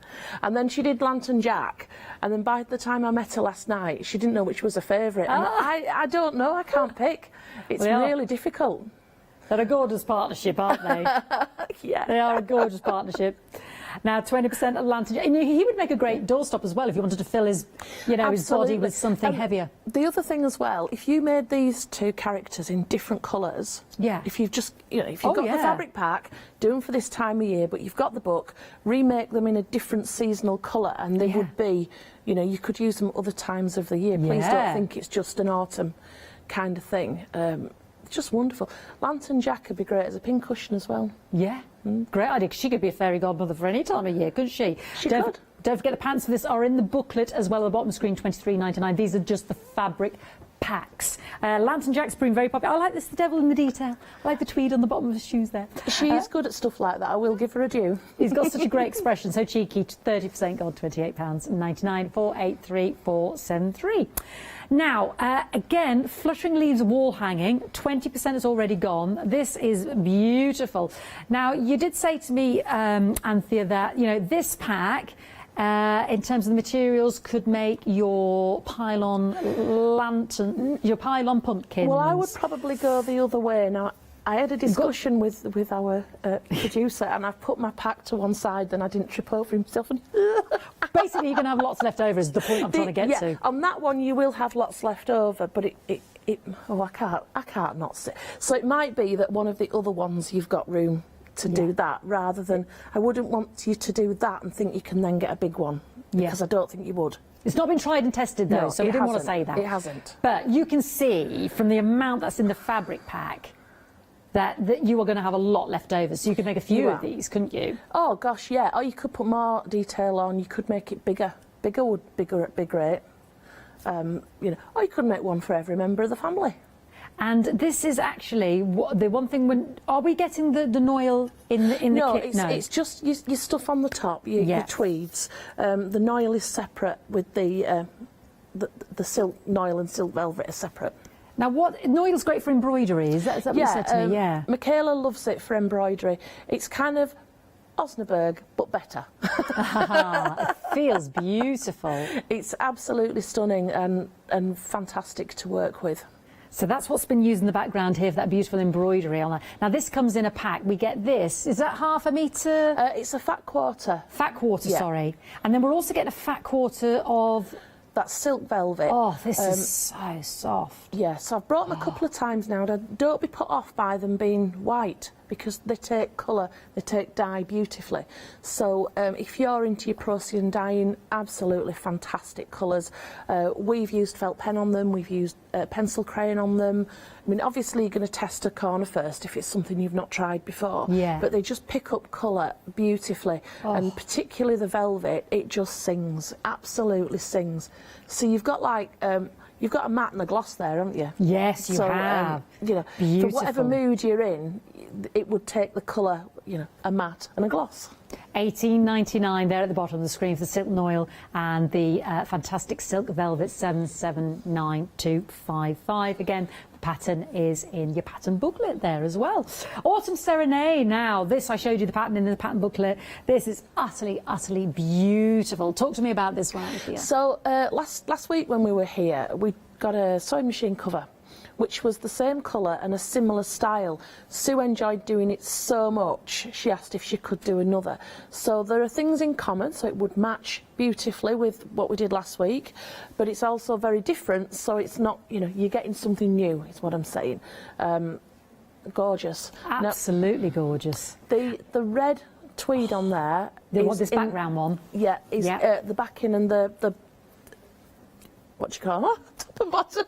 And then she did Lantern Jack, and then by the time I met her last night, she didn't know which was her favourite. And I don't know, I can't pick. It's really difficult. They're a gorgeous partnership, aren't they? Yeah, they are a gorgeous partnership. Now, 20% of Lantern Jack, and he would make a great doorstop as well if you wanted to fill his, his body with something heavier. The other thing as well, if you made these two characters in different colours, if you've just, if you've got the fabric pack, do them for this time of year, but you've got the book, remake them in a different seasonal colour, and they would be, you could use them other times of the year. Please don't think it's just an autumn kind of thing. It's just wonderful. Lantern Jack would be great as a pincushion as well. Yeah. Great idea, because she could be a fairy godmother for any time of year, couldn't she? She could. Don't forget the pants for this are in the booklet as well, at the bottom screen, $23.99. These are just the fabric packs. Lantern Jack's proving very popular. I like this, the devil in the detail. I like the tweed on the bottom of his shoes there. She is good at stuff like that. I will give her a due. He's got such a great expression, so cheeky. 30% gold, £28.99, 483473. Now, again, Fluttering Leaves wall hanging, 20% is already gone. This is beautiful. Now, you did say to me, Anthea, that, this pack, in terms of the materials, could make your pylon lantern, your pylon pumpkins. Well, I would probably go the other way. Now, I had a discussion with our producer, and I've put my pack to one side, then I didn't trip over himself. And basically, you're going to have lots left over, is the point I'm trying to get to. On that one, you will have lots left over, but I can't not sit. So it might be that one of the other ones you've got room to do that, rather than, I wouldn't want you to do that and think you can then get a big one, because I don't think you would. It's not been tried and tested though, so we didn't want to say that. It hasn't. But you can see from the amount that's in the fabric pack that you are going to have a lot left over, so you could make a few of these, couldn't you? Oh gosh, yeah. Or you could put more detail on. You could make it bigger. Bigger would be great. Or you could make one for every member of the family. And this is actually the one thing. Are we getting the noil in the kit? No, it's just your stuff on the top, your tweeds. The noil is separate with the silk noil and silk velvet are separate. Now, noil's great for embroidery, is that what you said to me? Yeah. Michaela loves it for embroidery. It's kind of Osnaburg, but better. It feels beautiful. It's absolutely stunning and fantastic to work with. So that's what's been used in the background here for that beautiful embroidery on there. Now, this comes in a pack. We get this. Is that half a metre? It's a fat quarter. Fat quarter, sorry. And then we're also getting a fat quarter of... That's silk velvet. Oh, this is so soft. Yeah, so I've brought them a couple of times now. Don't be put off by them being white, because they take colour, they take dye beautifully. So if you're into your Procyon dyeing, absolutely fantastic colours. We've used felt pen on them, we've used pencil crayon on them. I mean, obviously you're going to test a corner first if it's something you've not tried before. Yeah. But they just pick up colour beautifully. And particularly the velvet, it just sings, absolutely sings. So you've got like... you've got a matte and a gloss there, haven't you? Yes, you have. For whatever mood you're in, it would take the colour, a matte and a gloss. $18.99 there at the bottom of the screen for the silk noil and the fantastic silk velvet, 779255. Again, the pattern is in your pattern booklet there as well. Autumn Serenade. Now, this, I showed you the pattern in the pattern booklet. This is utterly, utterly beautiful. Talk to me about this one, Anthea. So last week when we were here, we got a sewing machine cover, which was the same colour and a similar style. Sue enjoyed doing it so much, she asked if she could do another. So there are things in common, so it would match beautifully with what we did last week, but it's also very different, so it's not, you're getting something new, is what I'm saying. Gorgeous. Absolutely gorgeous. The red tweed on there... This background one? Yeah, is the backing and the what do you call it? Top and bottom.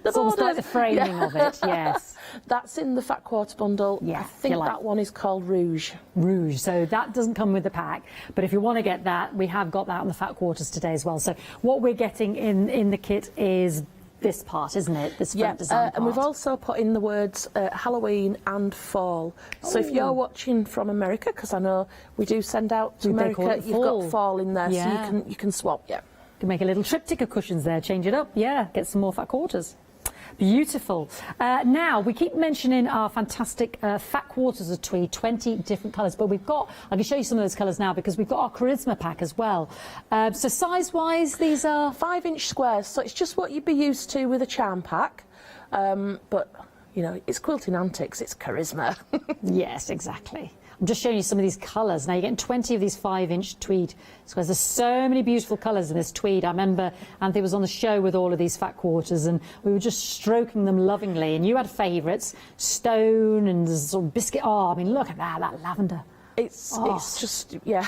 It's almost like the framing of it, yes. That's in the fat quarter bundle. Yeah, I think that one is called Rouge. Rouge, so that doesn't come with the pack, but if you want to get that, we have got that on the fat quarters today as well. So what we're getting in the kit is this part, isn't it? This front design part. And we've also put in the words Halloween and fall. So if you're watching from America, because I know we do send out to America, you've got fall in there, so you can swap. Yeah. Can make a little triptych of cushions there, change it up. Yeah, get some more fat quarters. Beautiful. Now, we keep mentioning our fantastic fat quarters of tweed, 20 different colours, but we've got, I can show you some of those colours now because we've got our charisma pack as well. So size-wise, these are 5-inch squares, so it's just what you'd be used to with a charm pack, but, you know, it's quilting antics, it's charisma. Yes, exactly. I'm just showing you some of these colours. Now, you're getting 20 of these 5-inch tweed squares. There's so many beautiful colours in this tweed. I remember Anthony was on the show with all of these fat quarters and we were just stroking them lovingly. And you had favourites, stone and sort of biscuit. Oh, I mean, look at that lavender. It's just, yeah.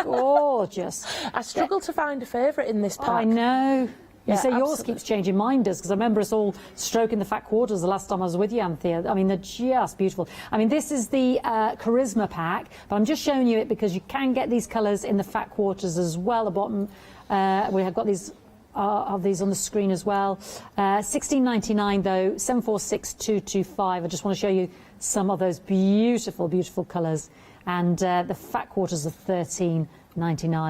Gorgeous. I struggle to find a favourite in this pack. I know. You Yeah, say yours absolutely. keeps changing, mine does, because I remember us all stroking the fat quarters the last time I was with you, Anthea. I mean, they're just beautiful. I mean, this is the Charisma pack, but I'm just showing you it because you can get these colours in the fat quarters as well. The bottom, we have got these of these on the screen as well. $16.99 though, 746225. I just want to show you some of those beautiful, beautiful colours. And the fat quarters are $13.99.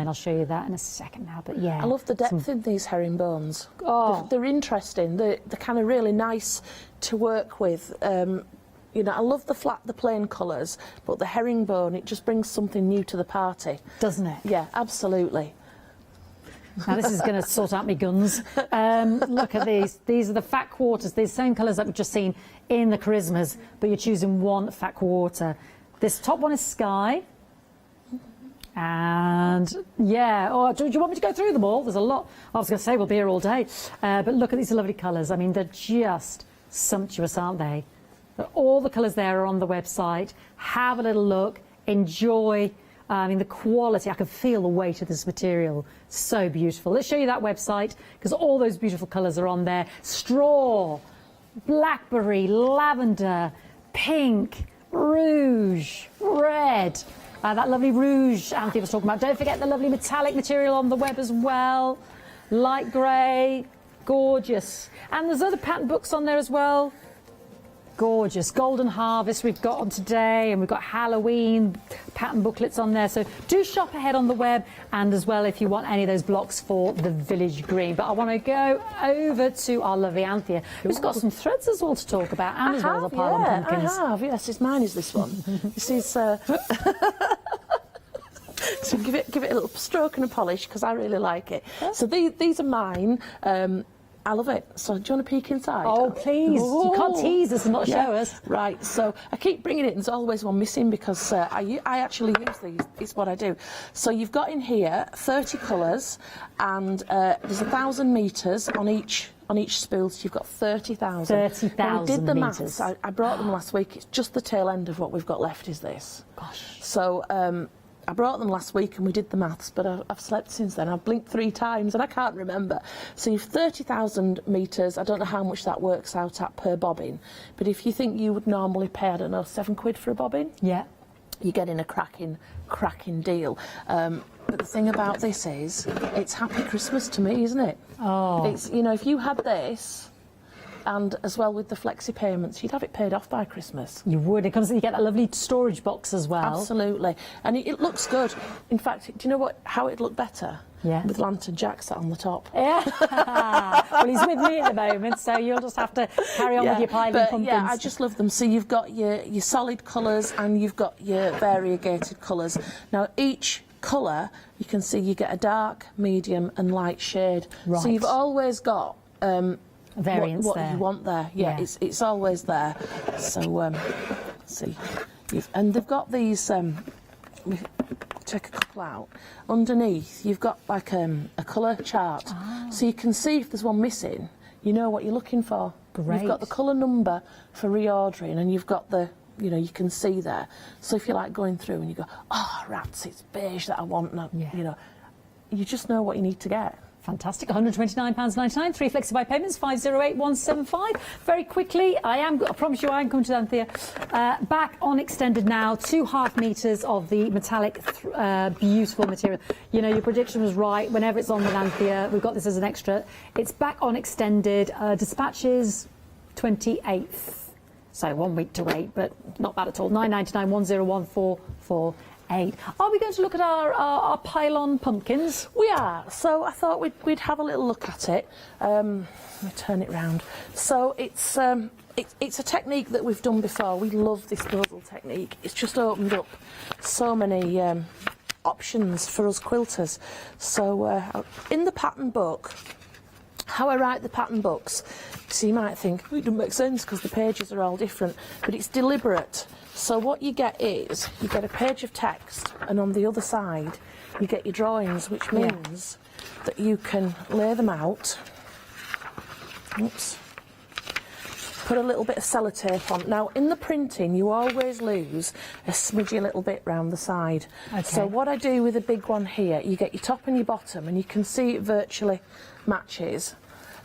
I'll show you that in a second now, but yeah. I love the depth in these herringbones. Oh. They're interesting. They're kind of really nice to work with. You know, I love the plain colours, but the herringbone, it just brings something new to the party. Doesn't it? Yeah, absolutely. Now this is going to sort out my guns. Look at these. These are the fat quarters. These same colours that we've just seen in the Charismas, but you're choosing one fat quarter. This top one is Sky. And yeah, do you want me to go through them all? There's a lot. I was going to say we'll be here all day. But look at these lovely colours. I mean, they're just sumptuous, aren't they? All the colours there are on the website. Have a little look. Enjoy. I mean, the quality, I can feel the weight of this material. So beautiful. Let's show you that website because all those beautiful colours are on there. Straw, blackberry, lavender, pink, rouge, red. That lovely rouge Anthea was talking about. Don't forget the lovely metallic material on the web as well. Light grey, gorgeous. And there's other pattern books on there as well. Gorgeous. Golden Harvest we've got on today, and we've got Halloween pattern booklets on there. So do shop ahead on the web, and as well if you want any of those blocks for the Village Green. But I want to go over to our lovely Anthea, who's got some threads as well to talk about, and as well as a pile on pumpkins. I have, yes. Mine is this one. This is... So give it a little stroke and a polish because I really like it. So these are mine. I love it. So do you want to peek inside? Oh, please. Oh. You can't tease us and not show us. Right. So I keep bringing it and there's always one missing because I actually use these. It's what I do. So you've got in here 30 colours and there's 1,000 metres on each spool, so you've got 30,000. 30,000 We did the metres. maths. I brought them last week. It's just the tail end of what we've got left is this. Gosh. So I brought them last week and we did the maths, but I've slept since then. I've blinked 3 times and I can't remember. So you've 30,000 metres. I don't know how much that works out at per bobbin, but if you think you would normally pay, I don't know, £7 for a bobbin, yeah, you're getting a cracking deal. But the thing about this is, it's Happy Christmas to me, isn't it? Oh. It's, you know, if you had this, and as well with the flexi payments, you'd have it paid off by Christmas. You would. It comes, you get that lovely storage box as well. Absolutely. And it looks good. In fact, do you know how it'd look better? Yeah. With Lantern Jack sat on the top. Yeah. Well, he's with me at the moment, so you'll just have to carry on with your piling pumpkins. Yeah, I just love them. So you've got your solid colours and you've got your variegated colours. Now, each colour, you can see you get a dark, medium and light shade. Right. So you've always got... variance what there. you want there, yeah. It's always there. So let's see, and they've got these. Check a couple out. Underneath, you've got like a colour chart, so you can see if there's one missing. You know what you're looking for. Great. You've got the colour number for reordering, and you've got the. You know, you can see there. So if you're like going through and you go, oh rats, it's beige that I want. Now, you know, you just know what you need to get. Fantastic. £129.99, 3 flexi-buy payments, 508175. Very quickly, I promise you I am coming to Anthea. Back on extended now, 2.5 metres of the metallic, beautiful material. You know, your prediction was right. Whenever it's on with Anthea, we've got this as an extra. It's back on extended. Dispatches 28th. So 1 week to wait, but not bad at all. £9.99, 101448. 8. Are we going to look at our pile-on pumpkins? We are. So I thought we'd have a little look at it. Let me turn it round. So it's a technique that we've done before. We love this puzzle technique. It's just opened up so many options for us quilters. So in the pattern book, how I write the pattern books, so you might think, oh, it doesn't make sense because the pages are all different, but it's deliberate. So what you get is, you get a page of text, and on the other side you get your drawings, which means that you can lay them out. Oops. Put a little bit of sellotape on. Now in the printing you always lose a smidgy little bit round the side. Okay. So what I do with a big one here, you get your top and your bottom, and you can see it virtually matches,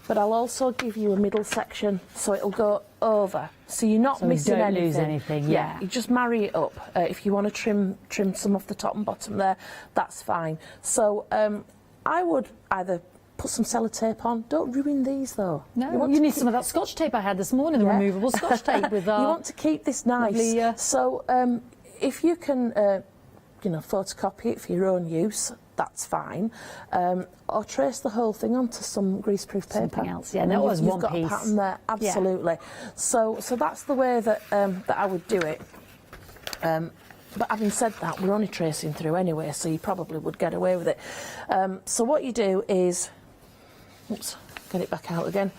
but I'll also give you a middle section so it'll go over, so you're not missing don't anything. lose anything. Yeah, you just marry it up. If you want to trim some off the top and bottom there, that's fine. So I would either put some sellotape on. Don't ruin these though. No, you need some of that Scotch tape I had this morning, the removable Scotch tape with you want to keep this nice. Lovely, so if you can photocopy it for your own use, that's fine. Or trace the whole thing onto some greaseproof paper. Something else, yeah. That was one piece. You've got a pattern there, absolutely. Yeah. So that's the way that that I would do it. But having said that, we're only tracing through anyway, so you probably would get away with it. So what you do is, oops, get it back out again.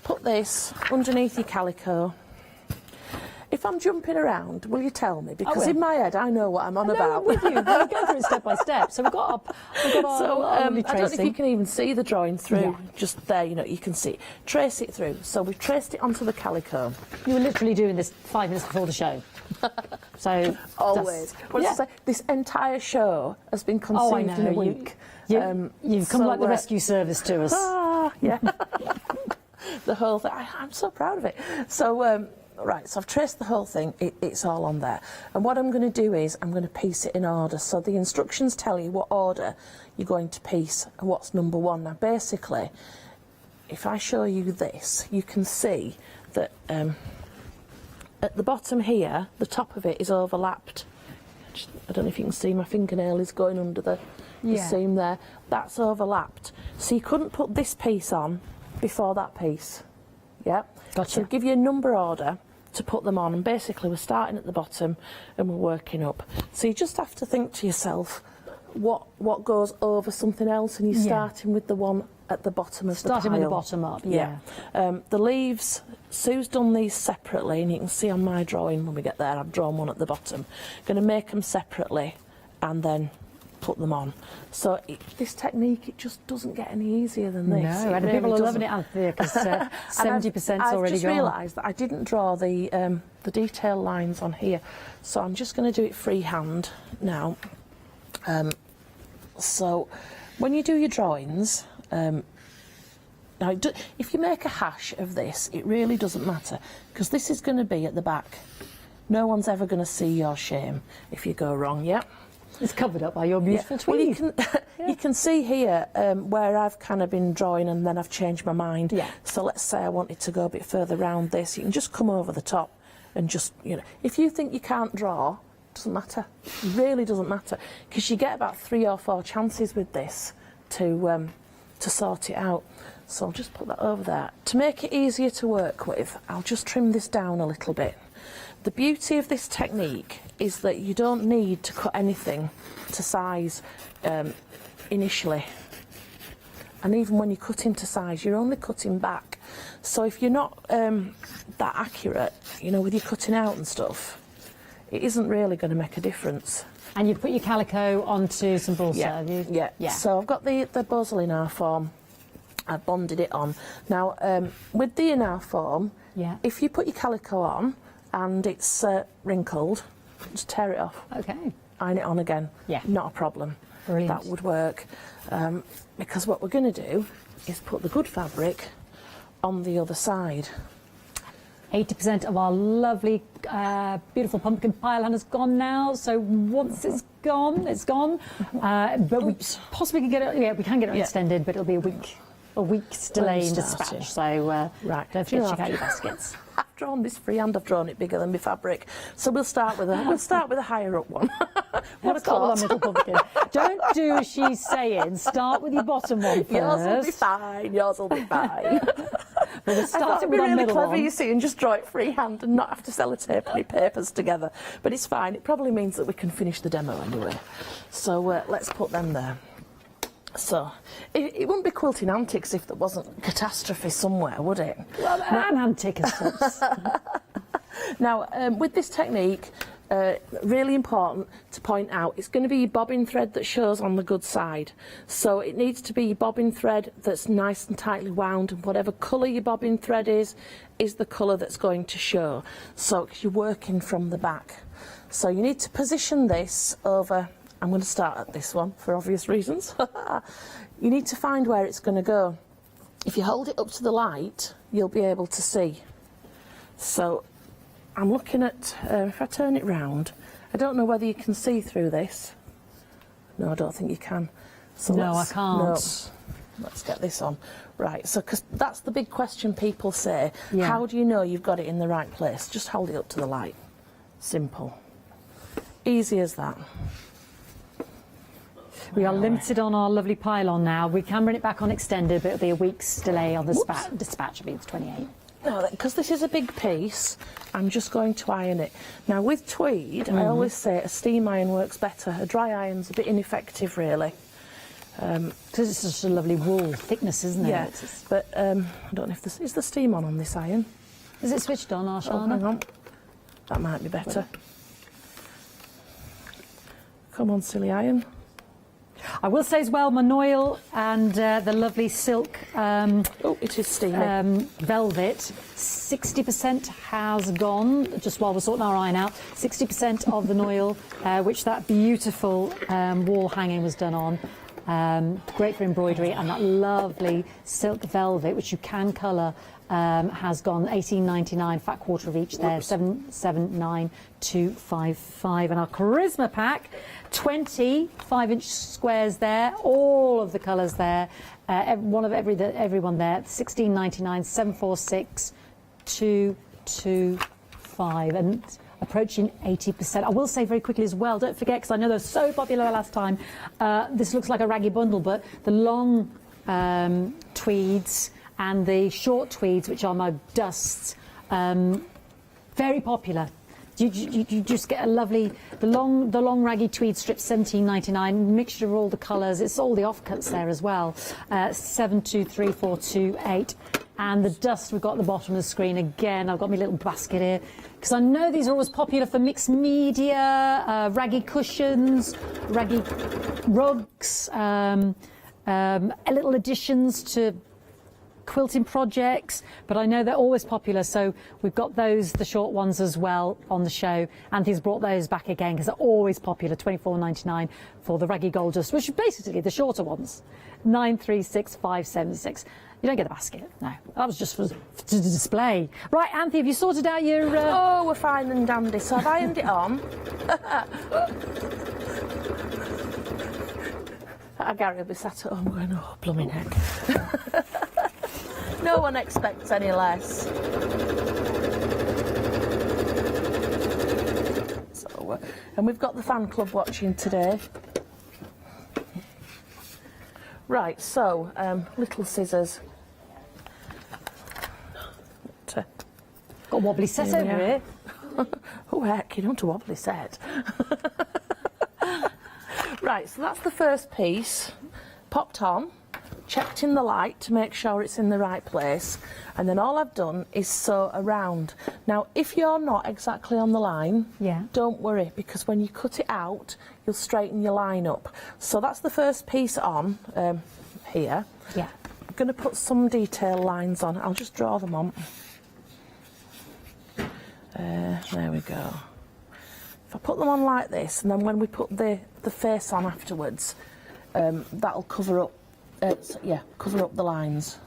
Put this underneath your calico. If I'm jumping around, will you tell me? Because in my head, I know what I'm on about. I'm with you. We'll go through it step by step. So we've got our lovely I don't know if tracing. you can even see the drawing through. Just there, you can see it. Trace it through. So we've traced it onto the calico. You were literally doing this 5 minutes before the show. So always. This entire show has been conceived in a week. You've come like the rescue service to us. Yeah. The whole thing. I'm so proud of it. So. Right, so I've traced the whole thing, it's all on there. And what I'm going to do is, I'm going to piece it in order. So the instructions tell you what order you're going to piece and what's number one. Now basically, if I show you this, you can see that at the bottom here, the top of it is overlapped. I don't know if you can see, my fingernail is going under the seam there. That's overlapped. So you couldn't put this piece on before that piece. Yeah? Gotcha. So give you a number order to put them on, and basically we're starting at the bottom and we're working up. So you just have to think to yourself what goes over something else, and you're starting with the one at the bottom of the pile. Starting with the bottom up, The leaves, Sue's done these separately, and you can see on my drawing when we get there, I've drawn one at the bottom. Going to make them separately and then put them on. So this technique, it just doesn't get any easier than this. No, and people are loving it, Anthea, because 70% I've already just gone. realised that I didn't draw the detail lines on here, so I'm just going to do it freehand now. So when you do your drawings, now if you make a hash of this, it really doesn't matter, because this is going to be at the back. No one's ever going to see your shame if you go wrong, It's covered up by your beautiful tweed. Well, you can see here where I've kind of been drawing and then I've changed my mind. So let's say I wanted to go a bit further round this. You can just come over the top and just, if you think you can't draw, it doesn't matter. It really doesn't matter, because you get about 3 or 4 chances with this to sort it out. So I'll just put that over there. To make it easier to work with, I'll just trim this down a little bit. The beauty of this technique is that you don't need to cut anything to size initially. And even when you cut into size, you're only cutting back. So if you're not that accurate, with your cutting out and stuff, it isn't really going to make a difference. And you put your calico onto some balsa? Yeah. So I've got the bozal in our form. I've bonded it on. Now, with the in our form, if you put your calico on, and it's wrinkled, just tear it off. Okay. Iron it on again. Not a problem. Brilliant. That would work. Because what we're going to do is put the good fabric on the other side. 80% of our lovely, beautiful pumpkin pile has gone now. So once it's gone, it's gone. But we possibly can get it. We can get it extended, but it'll be a week's delay in dispatch. So don't forget to check out your baskets. drawn this freehand. I've drawn it bigger than my fabric. So we'll start with a higher up one. What a start with our middle pumpkin. Don't do as she's saying. Start with your bottom one first. Yours will be fine. Yours will be fine. But we'll start it with be our really middle clever, one. you see, and just draw it freehand and not have to sellotape any papers together. But it's fine. It probably means that we can finish the demo anyway. So let's put them there. So it wouldn't be Quilting Antics if there wasn't catastrophe somewhere, would it? Well, an antic as such. Now, with this technique, really important to point out, it's going to be your bobbin thread that shows on the good side. So it needs to be your bobbin thread that's nice and tightly wound, and whatever colour your bobbin thread is the colour that's going to show. So 'cause you're working from the back. So you need to position this over, I'm going to start at this one for obvious reasons. You need to find where it's going to go. If you hold it up to the light, you'll be able to see. So I'm looking at, if I turn it round, I don't know whether you can see through this. No, I don't think you can. So No, I can't. No, let's get this on. Right, so because that's the big question people say. Yeah. How do you know you've got it in the right place? Just hold it up to the light. Simple. Easy as that. We are limited on our lovely pylon now. We can run it back on extended, but it'll be a week's delay on the dispatch. I mean, it's 28. Now, because this is a big piece, I'm just going to iron it. Now, with tweed, I always say a steam iron works better. A dry iron's a bit ineffective, really. Because it's such a lovely wool thickness, isn't it? Yeah, but I don't know if is the steam on this iron. Is it switched on, Hochanda? Oh, hang on. That might be better. Come on, silly iron. I will say as well, my Noil and the lovely silk it is steamy. Velvet, 60% has gone, just while we're sorting our iron out, 60% of the Noil, which that beautiful wall hanging was done on. Great for embroidery, and that lovely silk velvet, which you can colour, has gone $18.99, fat quarter of each there, 779,255. And our Charisma pack, 20 5-inch squares there, all of the colours there, everyone there, $16.99, 746,225. And approaching 80%. I will say very quickly as well, don't forget, because I know they're so popular last time, this looks like a raggy bundle, but the long tweeds and the short tweeds, which are my dusts, very popular. You just get a lovely, the long raggy tweed strip, $17.99, mixture of all the colours. It's all the offcuts there as well. 723428. And the dust we've got at the bottom of the screen. Again, I've got my little basket here, because I know these are always popular for mixed media, raggy cushions, raggy rugs, little additions to quilting projects, but I know they're always popular, so we've got those, the short ones as well, on the show. Anthony's brought those back again because they're always popular. $24.99 for the raggy gold dust, which is basically the shorter ones. 936576. You don't get a basket, no. That was just to display. Right, Anthony, have you sorted out your... Oh, we're fine and dandy, so I've ironed it on. Gary will be sat at home going, oh, blooming heck. No one expects any less. So, and we've got the fan club watching today. Right, so, little scissors. Got a wobbly set over here. Oh heck, you don't want a wobbly set. Right, so that's the first piece. Popped on, checked in the light to make sure it's in the right place, and then all I've done is sew around. Now, if you're not exactly on the line, don't worry, because when you cut it out, you'll straighten your line up. So that's the first piece on here. Yeah. I'm going to put some detail lines on. I'll just draw them on. There we go. If I put them on like this, and then when we put the face on afterwards, that'll cover up, cover up the lines.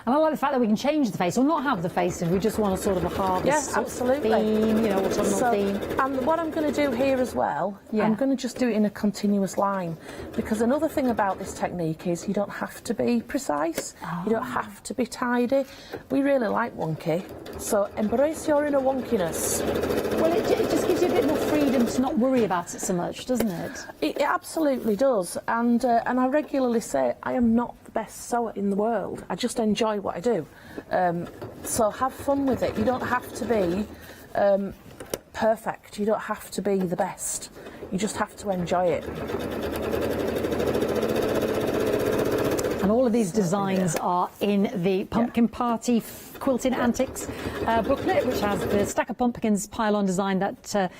And I like the fact that we can change the face, or not have the face if we just want a sort of a harvest absolutely. theme, you know, autumnal theme. And what I'm going to do here as well, I'm going to just do it in a continuous line, because another thing about this technique is you don't have to be precise, you don't have to be tidy. We really like wonky, so embrace your inner wonkiness. Well, it just gives you a bit more freedom to not worry about it so much, doesn't it? It absolutely does, and I regularly say I am not the best sewer in the world. I just enjoy what I do. So have fun with it. You don't have to be perfect. You don't have to be the best. You just have to enjoy it. And all of these designs are in the Pumpkin Party Quilting Antics booklet, which has the stack of pumpkins pile-on design that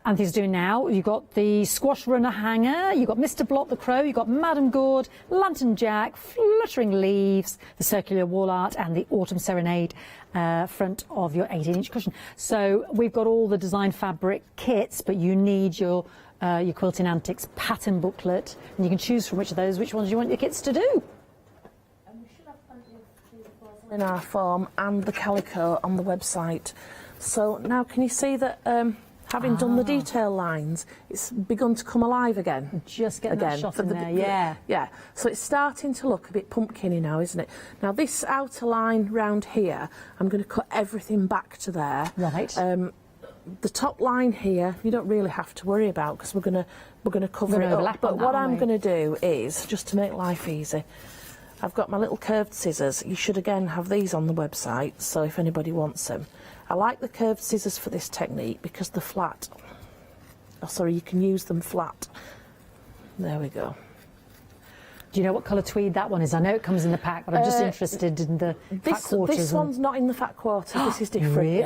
Anthony's doing now. You've got the squash runner hanger, you've got Mr. Blot the Crow, you've got Madam Gourd, Lantern Jack, Fluttering Leaves, the circular wall art, and the Autumn Serenade front of your 18-inch cushion. So we've got all the design fabric kits, but you need your Quilting Antics pattern booklet, and you can choose from which ones you want your kits to do. And we should have plenty of in our form and the calico on the website. So now can you see that having done the detail lines, it's begun to come alive again. Just get that shot in there, yeah. Yeah, so it's starting to look a bit pumpkin-y now, isn't it? Now this outer line round here, I'm going to cut everything back to there. Right. The top line here, you don't really have to worry about, because we're going to cover it up. But what I'm going to do is, just to make life easy, I've got my little curved scissors. You should again have these on the website, so if anybody wants them. I like the curved scissors for this technique because they're flat. Oh, sorry, you can use them flat. There we go. Do you know what colour tweed that one is? I know it comes in the pack, but I'm just interested in the fat quarters. This one's not in the fat quarters. This is different. Really?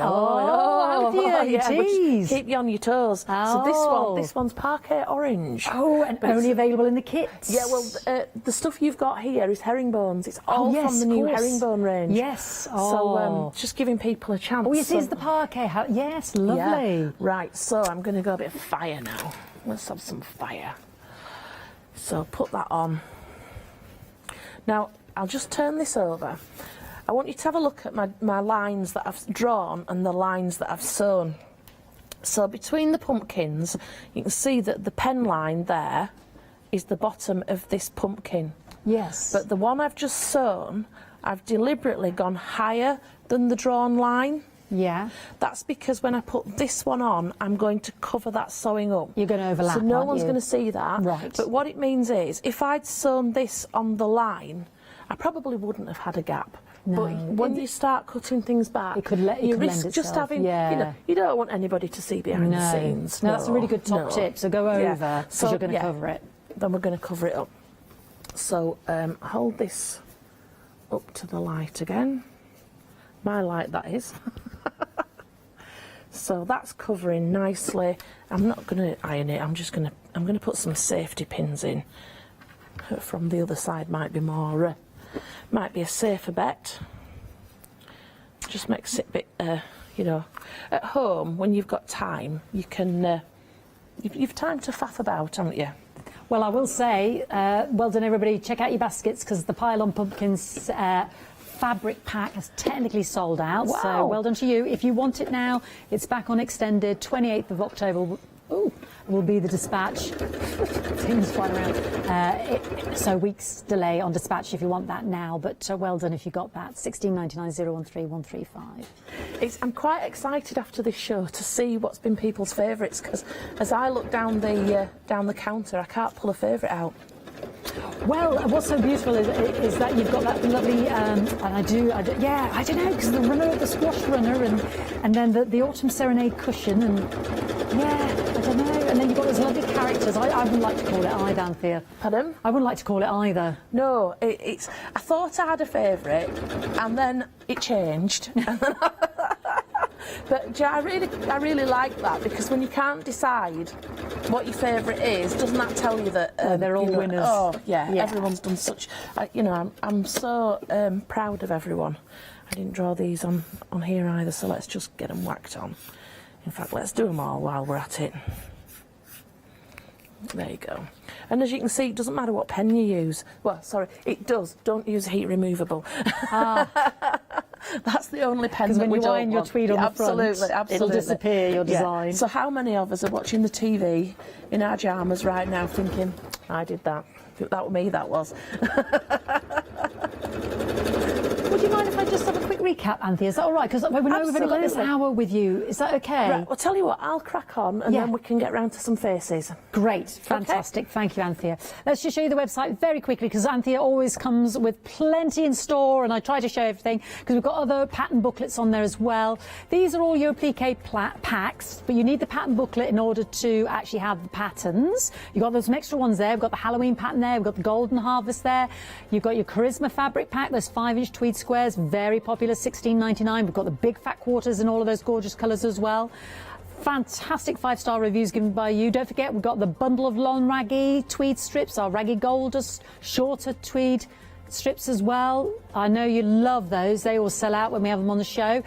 Tease. Keep you on your toes. So this one's parquet orange. Oh, and only available in the kits. Yeah, well, the stuff you've got here is herringbones. It's all from the new herringbone range. Yes. So just giving people a chance. Oh, yes, here's the parquet. Yes, lovely. Yeah. Right, so I'm going to go a bit of fire now. Let's have some fire. So put that on. Now, I'll just turn this over. I want you to have a look at my lines that I've drawn and the lines that I've sewn. So between the pumpkins, you can see that the pen line there is the bottom of this pumpkin. Yes. But the one I've just sewn, I've deliberately gone higher than the drawn line. Yeah. That's because when I put this one on, I'm going to cover that sewing up. You're going to overlap, so no one's going to see that. Right. But what it means is, if I'd sewn this on the line, I probably wouldn't have had a gap. No. But when you start cutting things back, it could you risk just having, you know, you don't want anybody to see behind the scenes. No, that's a really good top tip. So go over, because you're going to cover it. Then we're going to cover it up. So hold this up to the light again. My light, that is. So that's covering nicely. I'm not going to iron it. I'm going to put some safety pins in. From the other side might be more, might be a safer bet. Just makes it a bit, you know, at home when you've got time, you can, you've time to faff about, haven't you? Well, I will say, well done everybody. Check out your baskets, because the pile-on pumpkins fabric pack has technically sold out. Wow. So well done to you. If you want it now, it's back on extended. 28th of October will be the dispatch. Things flying around. So weeks delay on dispatch if you want that now, but well done if you got that. 1699 013 135. I'm quite excited after this show to see what's been people's favourites, because as I look down the counter, I can't pull a favourite out. Well, what's so beautiful is that you've got that lovely, and I don't know, because the runner, the squash runner, and then the Autumn Serenade cushion, and I don't know, and then you've got those lovely characters. I wouldn't like to call it either, Anthea. Pardon? I wouldn't like to call it either. No, I thought I had a favourite, and then it changed. But I really like that, because when you can't decide what your favourite is, doesn't that tell you that they're all winners? Oh yeah, everyone's done such. You know, I'm so proud of everyone. I didn't draw these on here either, so let's just get them whacked on. In fact, let's do them all while we're at it. There you go. And as you can see, it doesn't matter what pen you use. Well, sorry, it does. Don't use heat removable. That's the only pen that when we you don't iron your want. tweed on the front, absolutely. it'll disappear, your design. Yeah. So how many of us are watching the TV in our pyjamas right now thinking, I did that. That was me, that was. Would you mind if I just have a quick recap, Anthea? Is that all right? Because we know we've only got this hour with you. Is that okay? Right, well, tell you what, I'll crack on and then we can get round to some faces. Great, fantastic. Okay. Thank you, Anthea. Let's just show you the website very quickly because Anthea always comes with plenty in store and I try to show everything because we've got other pattern booklets on there as well. These are all your applique packs, but you need the pattern booklet in order to actually have the patterns. You've got those some extra ones there. We've got the Halloween pattern there. We've got the Golden Harvest there. You've got your Charisma fabric pack. Those 5-inch tweed squares, very popular, $16.99. We've got the big fat quarters in all of those gorgeous colours as well. Fantastic 5-star reviews given by you. Don't forget, we've got the bundle of long raggy tweed strips, our raggy goldest, shorter tweed strips as well. I know you love those. They all sell out when we have them on the show.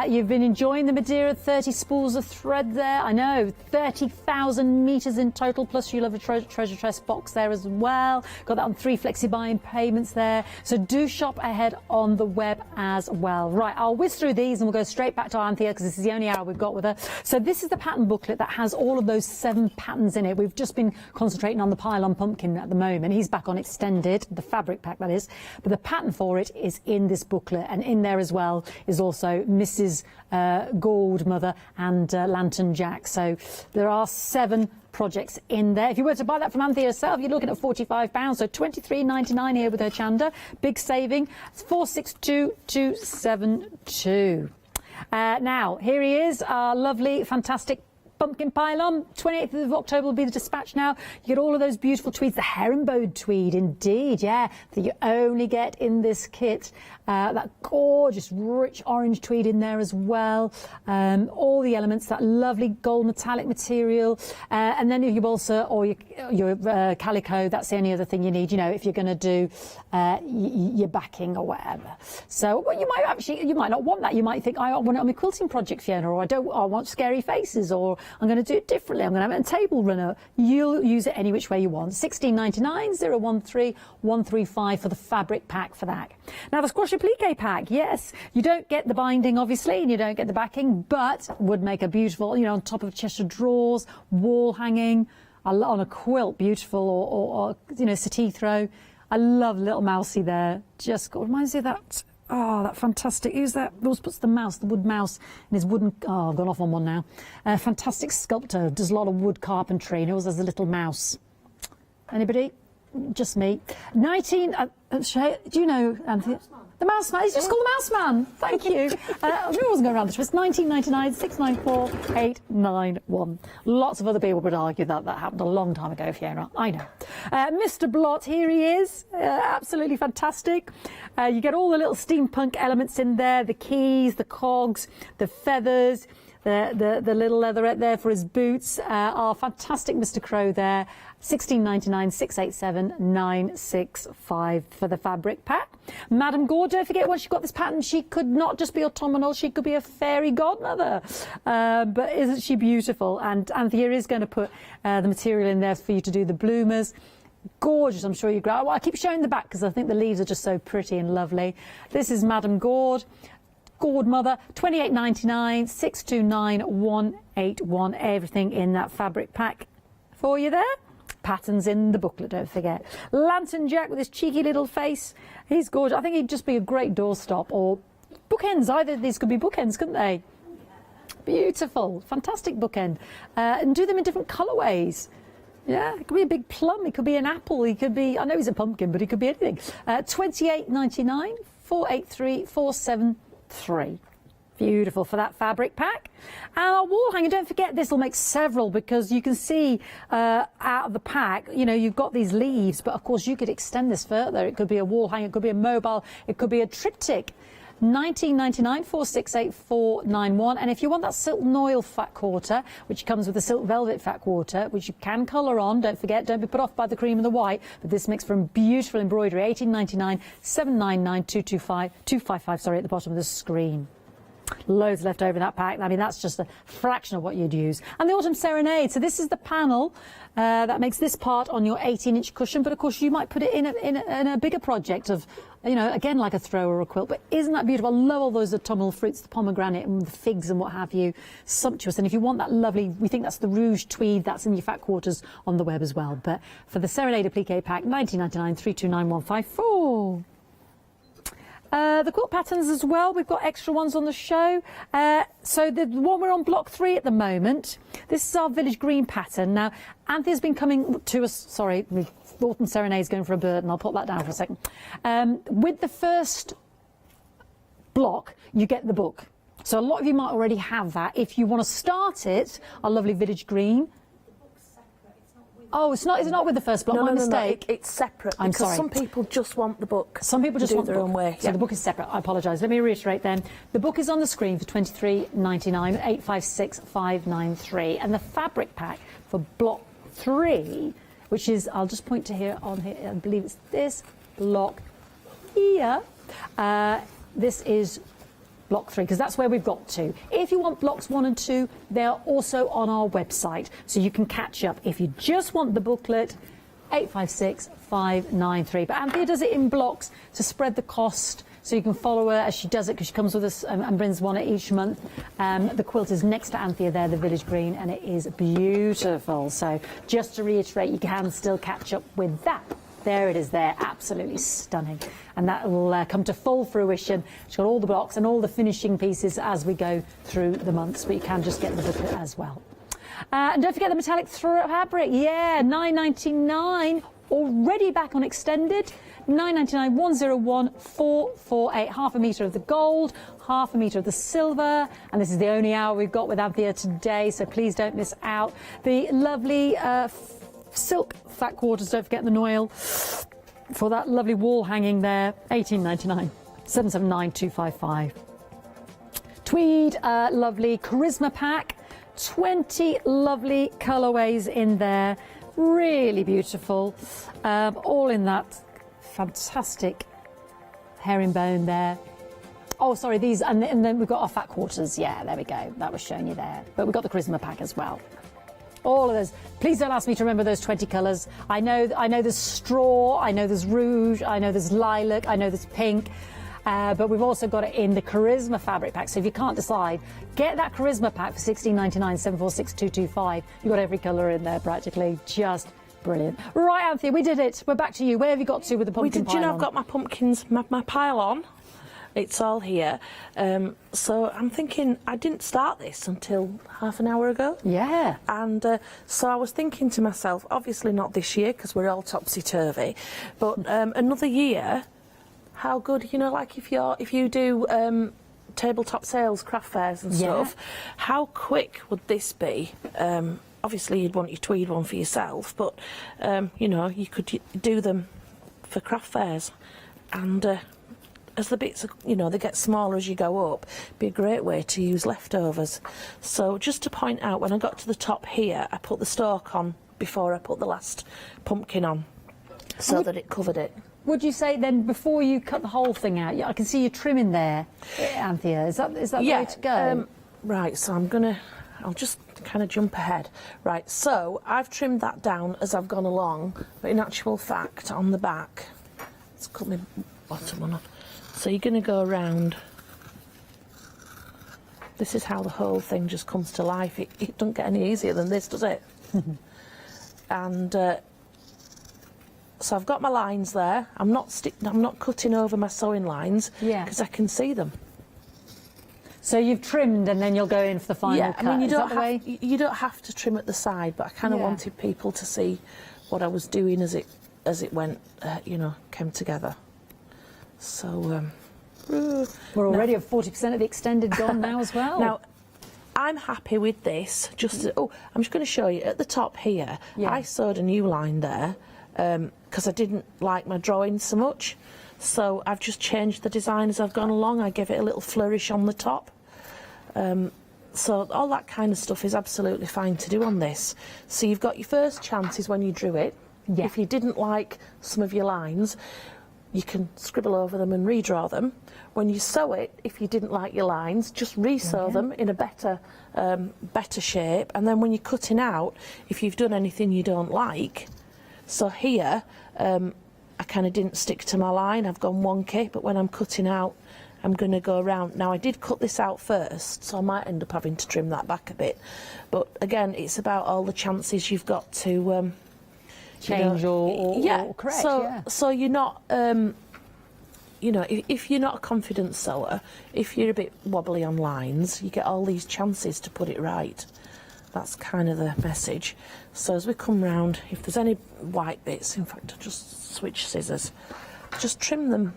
You've been enjoying the Madeira 30 spools of thread there. I know, 30,000 metres in total, plus you'll have a treasure chest box there as well. Got that on 3 flexi buying payments there. So do shop ahead on the web as well. Right, I'll whiz through these and we'll go straight back to Anthea because this is the only hour we've got with her. So this is the pattern booklet that has all of those 7 patterns in it. We've just been concentrating on the pile-on pumpkin at the moment. He's back on extended, the fabric pack that is, but the pattern for it is in this booklet, and in there as well is also Mrs. Gold Mother and Lantern Jack. So there are 7 projects in there. If you were to buy that from Anthea herself, you're looking at £45, so £23.99 here with Hochanda. Big saving. It's 462,272. Now, here he is, our lovely, fantastic pumpkin pile-on. 28th of October will be the dispatch now. You get all of those beautiful tweeds, the herringbone tweed, indeed, yeah, that you only get in this kit. That gorgeous rich orange tweed in there as well. All the elements, that lovely gold metallic material. And then your balsa or your calico, that's the only other thing you need, you know, if you're going to do your backing or whatever. So well, you might not want that. You might think, I want it on my quilting project, Fiona, or I want scary faces, or I'm going to do it differently. I'm going to have it in table runner. You'll use it any which way you want. $16.99, 013 135 for the fabric pack for that. Now the squash applique pack, yes, you don't get the binding obviously, and you don't get the backing, but would make a beautiful, you know, on top of Cheshire drawers, wall hanging, on a quilt, beautiful, or you know, settee throw. I love little mousey there. Just reminds me of that. Oh, that fantastic. Who's that? Always puts the mouse, the wood mouse, in his wooden. Oh, I've gone off on one now. Fantastic sculptor. Does a lot of wood carpentry and always has a little mouse. Anybody? Just me. 19. Do you know, Anthony? The mouse man. He's just called the mouse man. Thank you. I knew I wasn't going around the twist. 1999 694 891. Lots of other people would argue that happened a long time ago, Fiona. I know. Mr. Blott, here he is. Absolutely fantastic. You get all the little steampunk elements in there, the keys, the cogs, the feathers, the little leatherette there for his boots. Our fantastic Mr. Crow there. $16.99 687 965 for the fabric pack. Madame Gore, don't forget, once you've got this pattern, she could not just be autumnal, she could be a fairy godmother. But isn't she beautiful? And Anthea is going to put the material in there for you to do the bloomers. Gorgeous, I'm sure you agree. Well, I keep showing the back because I think the leaves are just so pretty and lovely. This is Madame Gord. Gord Mother, $28.99 629 181. Everything in that fabric pack for you there. Patterns in the booklet, don't forget. Lantern Jack with his cheeky little face. He's gorgeous. I think he'd just be a great doorstop, or bookends. Either of these could be bookends, couldn't they? Beautiful. Fantastic bookend. And do them in different colourways. Yeah, it could be a big plum, it could be an apple, he could be, I know he's a pumpkin, but he could be anything. $28.99 483 473. Beautiful for that fabric pack. And our wall hanger, don't forget this will make several, because you can see out of the pack, you know, you've got these leaves, but of course you could extend this further. It could be a wall hanger, it could be a mobile, it could be a triptych. $19.99 468 491. And if you want that silk noil fat quarter, which comes with the silk velvet fat quarter, which you can colour on, don't forget, don't be put off by the cream and the white, but this makes for beautiful embroidery. $18.99 799 255 at the bottom of the screen. Loads left over in that pack. I mean, that's just a fraction of what you'd use. And the Autumn Serenade. So this is the panel that makes this part on your 18-inch cushion. But of course, you might put it in a bigger project of, you know, again, like a throw or a quilt. But isn't that beautiful? I love all those autumnal fruits, the pomegranate and the figs and what have you. Sumptuous. And if you want that lovely, we think that's the rouge tweed, that's in your fat quarters on the web as well. But for the Serenade Appliqué pack, £19.99, 329154. The quilt patterns as well, we've got extra ones on the show. So the one we're on block 3 at the moment, this is our Village Green pattern. Now, Anthea's been coming to us, sorry, Autumn Serenade's going for a bird, and I'll put that down for a second. With the first block, you get the book. So a lot of you might already have that. If you want to start it, our lovely Village Green. Oh, it's not with the first block. My mistake. It's separate. I'm because sorry. some people just want the book. Some people just want their the own book. way. So the book is separate. I apologise. Let me reiterate then. The book is on the screen for £23.99, 856593, and the fabric pack for block 3, which is, I'll just point to here on here. I believe it's this block here. This is block 3, because that's where we've got to. If you want blocks 1 and 2, they're also on our website, so you can catch up. If you just want the booklet, 856593. But Anthea does it in blocks to spread the cost, so you can follow her as she does it, because she comes with us and brings one each month. The quilt is next to Anthea there, the Village Green, and it is beautiful. So just to reiterate, you can still catch up with that. There it is there, absolutely stunning. And that will come to full fruition. It's got all the blocks and all the finishing pieces as we go through the months, but you can just get the booklet as well. And don't forget the metallic fabric, yeah, £9.99, already back on extended. £9.99, 101448, half a metre of the gold, half a metre of the silver, and this is the only hour we've got with Anthea today, so please don't miss out. The lovely silk fat quarters, don't forget the Noil, for that lovely wall hanging there, £18.99, 779255. Tweed, lovely charisma pack, 20 lovely colourways in there, really beautiful, all in that fantastic herringbone there. Oh, sorry, these, and then we've got our fat quarters, yeah, there we go, that was showing you there, but we've got the charisma pack as well. All of those. Please don't ask me to remember those 20 colours. I know there's straw, I know there's rouge, I know there's lilac, I know there's pink, but we've also got it in the charisma fabric pack. So if you can't decide, get that charisma pack for £16.99, 746225. You've got every colour in there practically. Just brilliant. Right, Anthea, we did it. We're back to you. Where have you got to with the pumpkin pile Do you know on? I've got my pumpkins, my pile on. It's all here. So I'm thinking, I didn't start this until half an hour ago. Yeah. And so I was thinking to myself, obviously not this year because we're all topsy-turvy, but another year, how good, you know, like if you do tabletop sales, craft fairs and stuff, how quick would this be? Obviously you'd want your tweed one for yourself, but you know, you could do them for craft fairs, and as the bits, you know, they get smaller as you go up, be a great way to use leftovers. So just to point out, when I got to the top here, I put the stalk on before I put the last pumpkin on, so that it covered it. Would you say then, before you cut the whole thing out, I can see you trimming there, Anthea, is that the way to go? Right, so I'll just kind of jump ahead. Right, so I've trimmed that down as I've gone along, but in actual fact, on the back, let's cut my bottom one off. So you're going to go around. This is how the whole thing just comes to life. It doesn't get any easier than this, does it? And so I've got my lines there. I'm not cutting over my sewing lines because I can see them. So you've trimmed and then you'll go in for the final cut. I mean, you don't have to trim at the side, but I kind of wanted people to see what I was doing as it went, you know, came togetger. So we're already at 40% of the extended gone now as well. Now, I'm happy with this. I'm just going to show you at the top here. I sewed a new line there because I didn't like my drawing so much. So I've just changed the design as I've gone along. I gave it a little flourish on the top. So all that kind of stuff is absolutely fine to do on this. So you've got your first chances when you drew it. If you didn't like some of your lines, you can scribble over them and redraw them. When you sew it, if you didn't like your lines, just re-sew them in a better shape. And then when you're cutting out, if you've done anything you don't like, so here I kind of didn't stick to my line, I've gone wonky, but when I'm cutting out, I'm going to go around. Now I did cut this out first, so I might end up having to trim that back a bit. But again, it's about all the chances you've got to change or correct. So you're not, you know, if you're not a confident sewer, if you're a bit wobbly on lines, you get all these chances to put it right. That's kind of the message. So as we come round, if there's any white bits, in fact, I'll just switch scissors, just trim them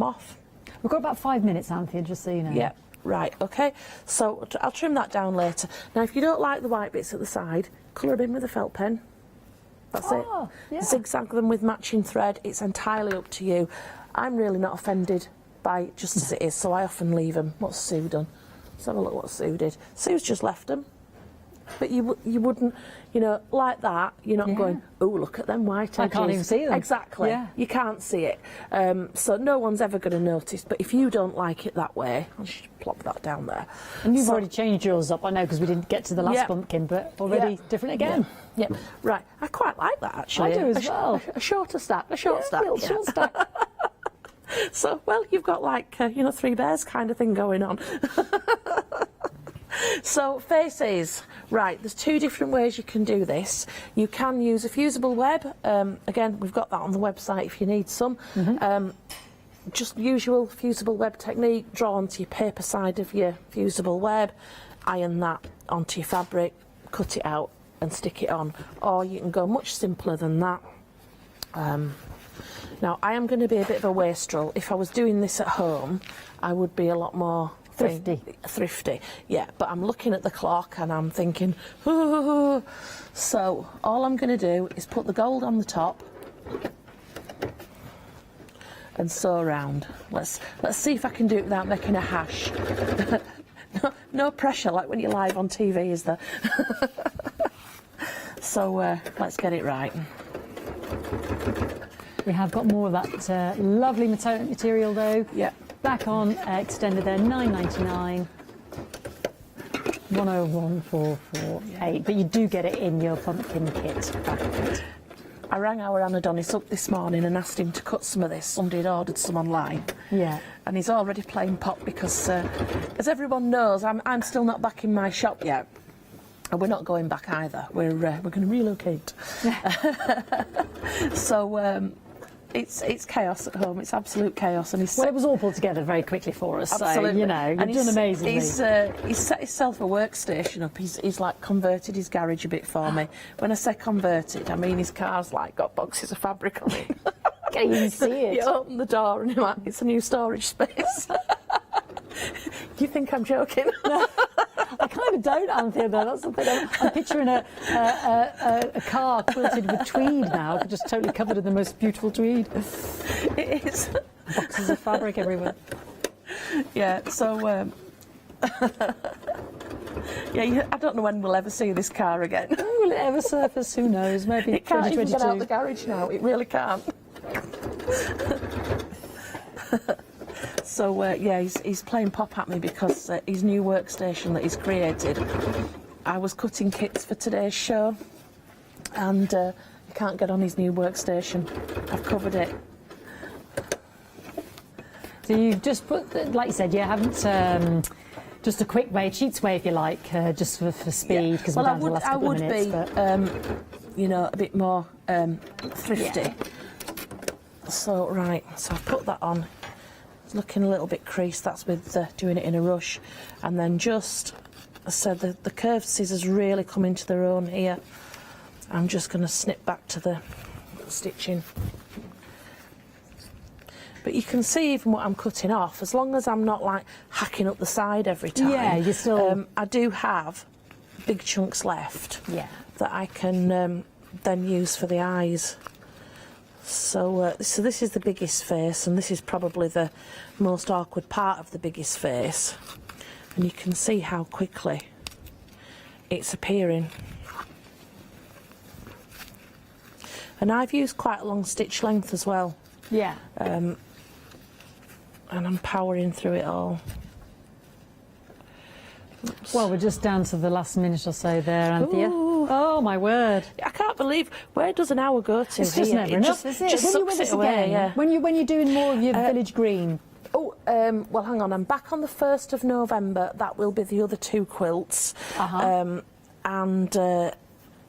off. We've got about 5 minutes, Anthea, just so you know. Yeah, right, okay. So I'll trim that down later. Now, if you don't like the white bits at the side, colour them in with a felt pen. That's it. Yeah. Zigzag them with matching thread. It's entirely up to you. I'm really not offended by it just as it is, so I often leave them. What's Sue done? Let's have a look what Sue did. Sue's just left them. But you wouldn't, you know, like that, you're not going, oh, look at them white edges. I can't even see them. Exactly. Yeah. You can't see it. So no one's ever going to notice. But if you don't like it that way, I'll just plop that down there. And you've already changed yours up, I know, because we didn't get to the last pumpkin, but already different again. Yeah. Right. I quite like that, actually. I do as well. A shorter stack. A short stack. Short stack. So, well, you've got like, you know, Three Bears kind of thing going on. So, faces. Right, there's two different ways you can do this. You can use a fusible web. Again, we've got that on the website if you need some. Just usual fusible web technique. Draw onto your paper side of your fusible web, iron that onto your fabric, cut it out and stick it on. Or you can go much simpler than that. Now, I am going to be a bit of a wastrel. If I was doing this at home, I would be a lot more thrifty, yeah, but I'm looking at the clock and I'm thinking, ooh. So all I'm going to do is put the gold on the top and sew around. Let's see if I can do it without making a hash. No pressure like when you're live on TV, is there? So let's get it right. We have got more of that lovely material though. Yeah. Back on extended there, $9.99, 101448. But you do get it in your pumpkin kit. I rang our Anadonis up this morning and asked him to cut some of this. Somebody had ordered some online. Yeah. And he's already playing pop because, as everyone knows, I'm still not back in my shop yet. And we're not going back either. We're going to relocate. So. It's chaos at home. It's absolute chaos, and he's well, it was all pulled together very quickly for us. Absolutely. So you know, you've done amazingly. He's set himself a workstation up. He's like converted his garage a bit for me. When I say converted, I mean his car's like got boxes of fabric on it. Can you see it? You open the door and you're like, it's a new storage space. Do you think I'm joking? No, I kind of don't, Anthea, though. That's the thing. I'm picturing a car quilted with tweed now, just totally covered in the most beautiful tweed. It is. Boxes of fabric everywhere. Yeah, so... yeah, I don't know when we'll ever see this car again. Will it ever surface? Who knows? Maybe it can't even 2022. get out the garage now. It really can't. So yeah, he's playing pop at me because his new workstation that he's created. I was cutting kits for today's show, and he can't get on his new workstation. I've covered it. So you've just put, like you said, you haven't. Just a quick way, cheats way if you like, just for speed. Yeah. Well, I would be, you know, a bit more thrifty. Yeah. So right, so I put that on. It's looking a little bit creased. That's with doing it in a rush, and then just, I said, the curved scissors really come into their own here. I'm just going to snip back to the stitching. But you can see even what I'm cutting off, as long as I'm not like hacking up the side every time. Yeah, you still. I do have big chunks left. Yeah. That I can then use for the eyes. So, so this is the biggest face, and this is probably the most awkward part of the biggest face. And you can see how quickly it's appearing. And I've used quite a long stitch length as well. Yeah. And I'm powering through it all. Well, we're just down to the last minute or so there, Anthea. Ooh. Oh, my word. I can't believe, where does an hour go to? It's just here? never enough, is it? Just When are you sucks with us it away, again? yeah. When you're doing more of your village green? Well, hang on. I'm back on the 1st of November. That will be the other 2 quilts.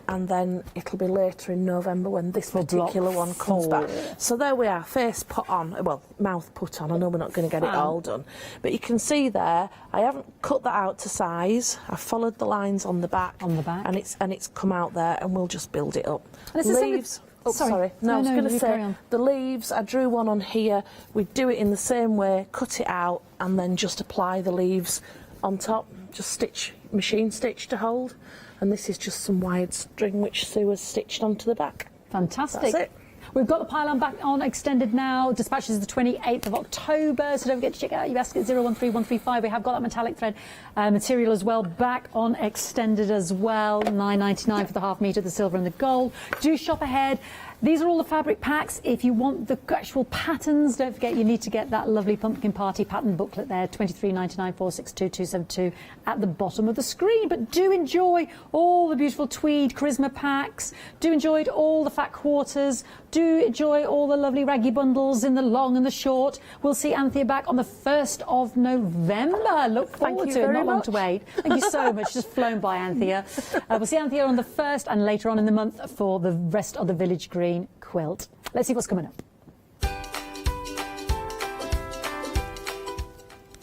And then it'll be later in November when this particular one comes back. So there we are, face put on, well, mouth put on. I know we're not going to get it all done. But you can see there, I haven't cut that out to size. I've followed the lines on the back. And it's come out there, and we'll just build it up. And it's Leaves. Oh, sorry. No, I was going to say, the leaves, I drew one on here. We do it in the same way, cut it out, and then just apply the leaves on top. Just stitch, machine stitch to hold. And this is just some wide string which Sue has stitched onto the back. Fantastic. That's it. We've got the pylon back on extended now. Dispatches the 28th of October, so don't forget to check out your basket 013135. We have got that metallic thread material as well, back on extended as well. $9.99 for the half metre, the silver and the gold. Do shop ahead. These are all the fabric packs. If you want the actual patterns, don't forget you need to get that lovely pumpkin party pattern booklet there, $23.99 462 at the bottom of the screen. But do enjoy all the beautiful tweed charisma packs. Do enjoy all the fat quarters. Do enjoy all the lovely raggy bundles in the long and the short. We'll see Anthea back on the 1st of November. Look forward to it. Not long to wait. Thank you so much. Just flown by, Anthea. We'll see Anthea on the 1st and later on in the month for the rest of the Village Green quilt. Let's see what's coming up.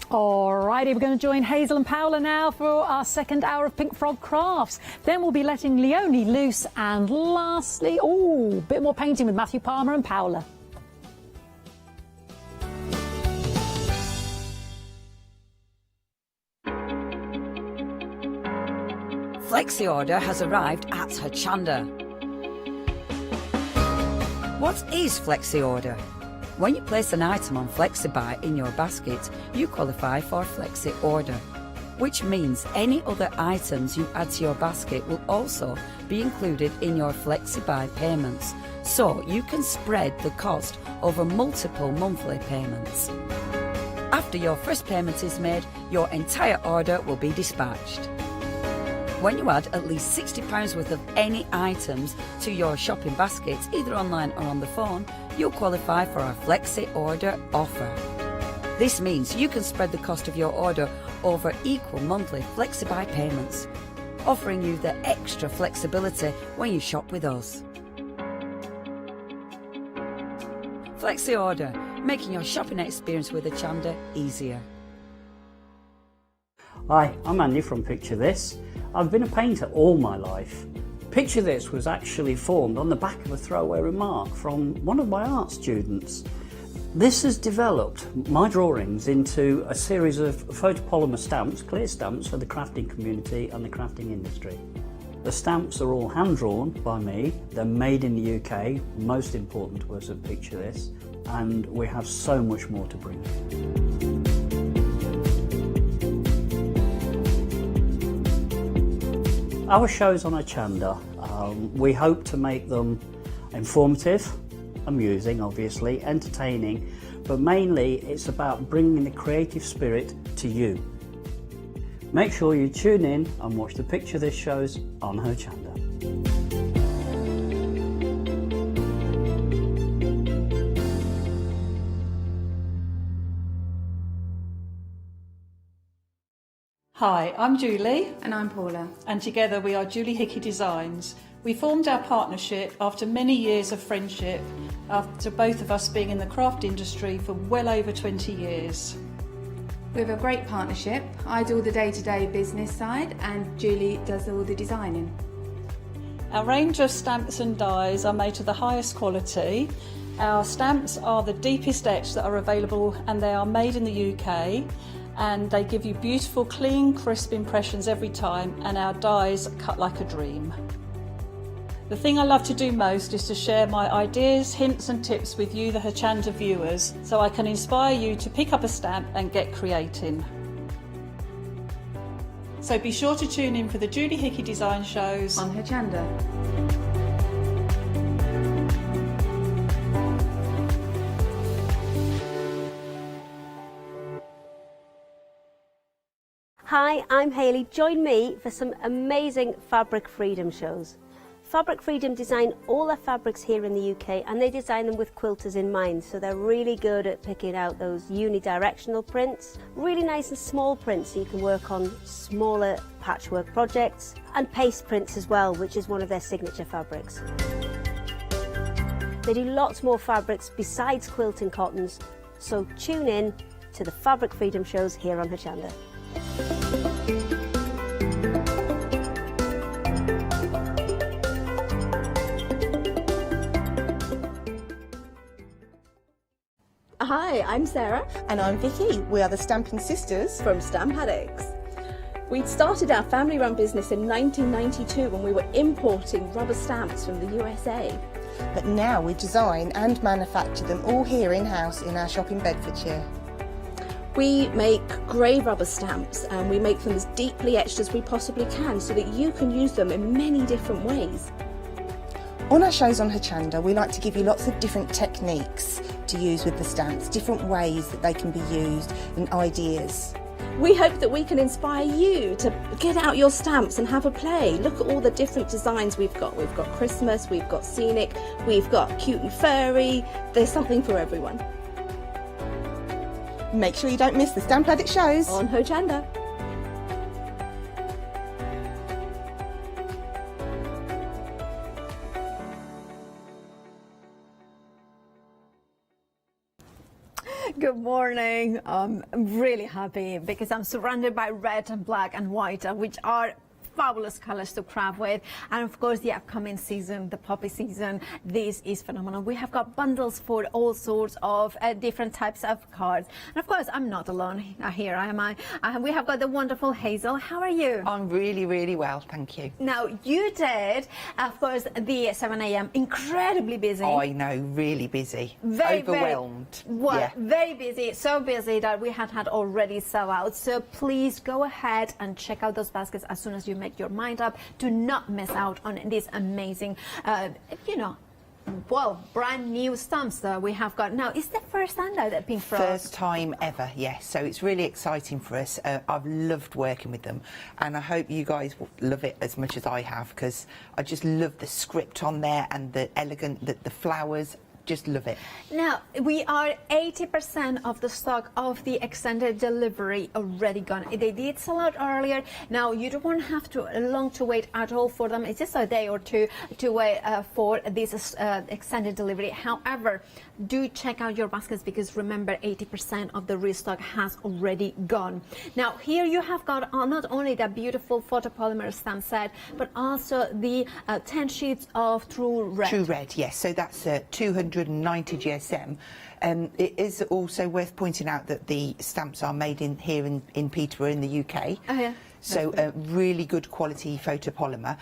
Alrighty, we're going to join Hazel and Paola now for our second hour of Pink Frog Crafts. Then we'll be letting Leonie loose, and lastly, a bit more painting with Matthew Palmer and Paola. Flexi order has arrived at Hochanda. What is Flexi order? When you place an item on FlexiBuy in your basket, you qualify for Flexi order, which means any other items you add to your basket will also be included in your FlexiBuy payments, so you can spread the cost over multiple monthly payments. After your first payment is made, your entire order will be dispatched. When you add at least £60 worth of any items to your shopping basket, either online or on the phone, you'll qualify for our Flexi Order offer. This means you can spread the cost of your order over equal monthly FlexiBuy payments, offering you the extra flexibility when you shop with us. Flexi Order, making your shopping experience with Hochanda easier. Hi, I'm Andy from Picture This. I've been a painter all my life. Picture This was actually formed on the back of a throwaway remark from one of my art students. This has developed my drawings into a series of photopolymer stamps, clear stamps for the crafting community and the crafting industry. The stamps are all hand-drawn by me, they're made in the UK, most important to us at Picture This, and we have so much more to bring. Our shows on Hochanda, we hope to make them informative, amusing obviously, entertaining, but mainly it's about bringing the creative spirit to you. Make sure you tune in and watch the Picture This shows on Hochanda. Hi, I'm Julie. And I'm Paula. And together we are Julie Hickey Designs. We formed our partnership after many years of friendship, after both of us being in the craft industry for well over 20 years. We have a great partnership. I do all the day-to-day business side and Julie does all the designing. Our range of stamps and dies are made to the highest quality. Our stamps are the deepest etch that are available and they are made in the UK. And they give you beautiful, clean, crisp impressions every time, and our dies cut like a dream. The thing I love to do most is to share my ideas, hints and tips with you, the Hochanda viewers, so I can inspire you to pick up a stamp and get creating. So be sure to tune in for the Julie Hickey Design shows on Hochanda. Hi, I'm Hayley. Join me for some amazing Fabric Freedom shows. Fabric Freedom design all their fabrics here in the UK, and they design them with quilters in mind, so they're really good at picking out those unidirectional prints, really nice and small prints so you can work on smaller patchwork projects, and paste prints as well, which is one of their signature fabrics. They do lots more fabrics besides quilting cottons, so tune in to the Fabric Freedom shows here on Hochanda. Hi, I'm Sarah. And I'm Vicky. We are the Stamping Sisters from Stamp Addicts. We'd started our family-run business in 1992 when we were importing rubber stamps from the USA. But now we design and manufacture them all here in-house in our shop in Bedfordshire. We make grey rubber stamps and we make them as deeply etched as we possibly can so that you can use them in many different ways. On our shows on Hochanda, we like to give you lots of different techniques to use with the stamps, different ways that they can be used and ideas. We hope that we can inspire you to get out your stamps and have a play. Look at all the different designs we've got. We've got Christmas, we've got scenic, we've got cute and furry. There's something for everyone. Make sure you don't miss the Stamp Addict shows on Hochanda. Good morning. I'm really happy because I'm surrounded by red and black and white, which are fabulous colors to craft with, and of course the upcoming season, the poppy season, this is phenomenal. We have got bundles for all sorts of different types of cards, and of course I'm not alone here, am I? We have got the wonderful Hazel. How are you? I'm really well, thank you. Now you did, of course, the 7 a.m. incredibly busy. I know, really busy, overwhelmed. Very busy, so busy that we had already sell out. So please go ahead and check out those baskets as soon as you make your mind up. Do not miss out on this amazing, brand new stamps that we have got. Now, is the first time that Pink Frog? First time ever, yes. So it's really exciting for us. I've loved working with them, and I hope you guys will love it as much as I have, because I just love the script on there and the elegant, the flowers. Just love it. Now, we are 80% of the stock of the extended delivery already gone. They did sell out earlier. Now, you don't want to have long to wait at all for them. It's just a day or two to wait for this extended delivery. However, do check out your baskets, because remember, 80% of the restock has already gone. Now, here you have got not only the beautiful photopolymer stamp set, but also the 10 sheets of True Red. True Red, yes. So that's 290 GSM. It is also worth pointing out that the stamps are made here in Peterborough in the UK. Oh, yeah. So really good quality photopolymer,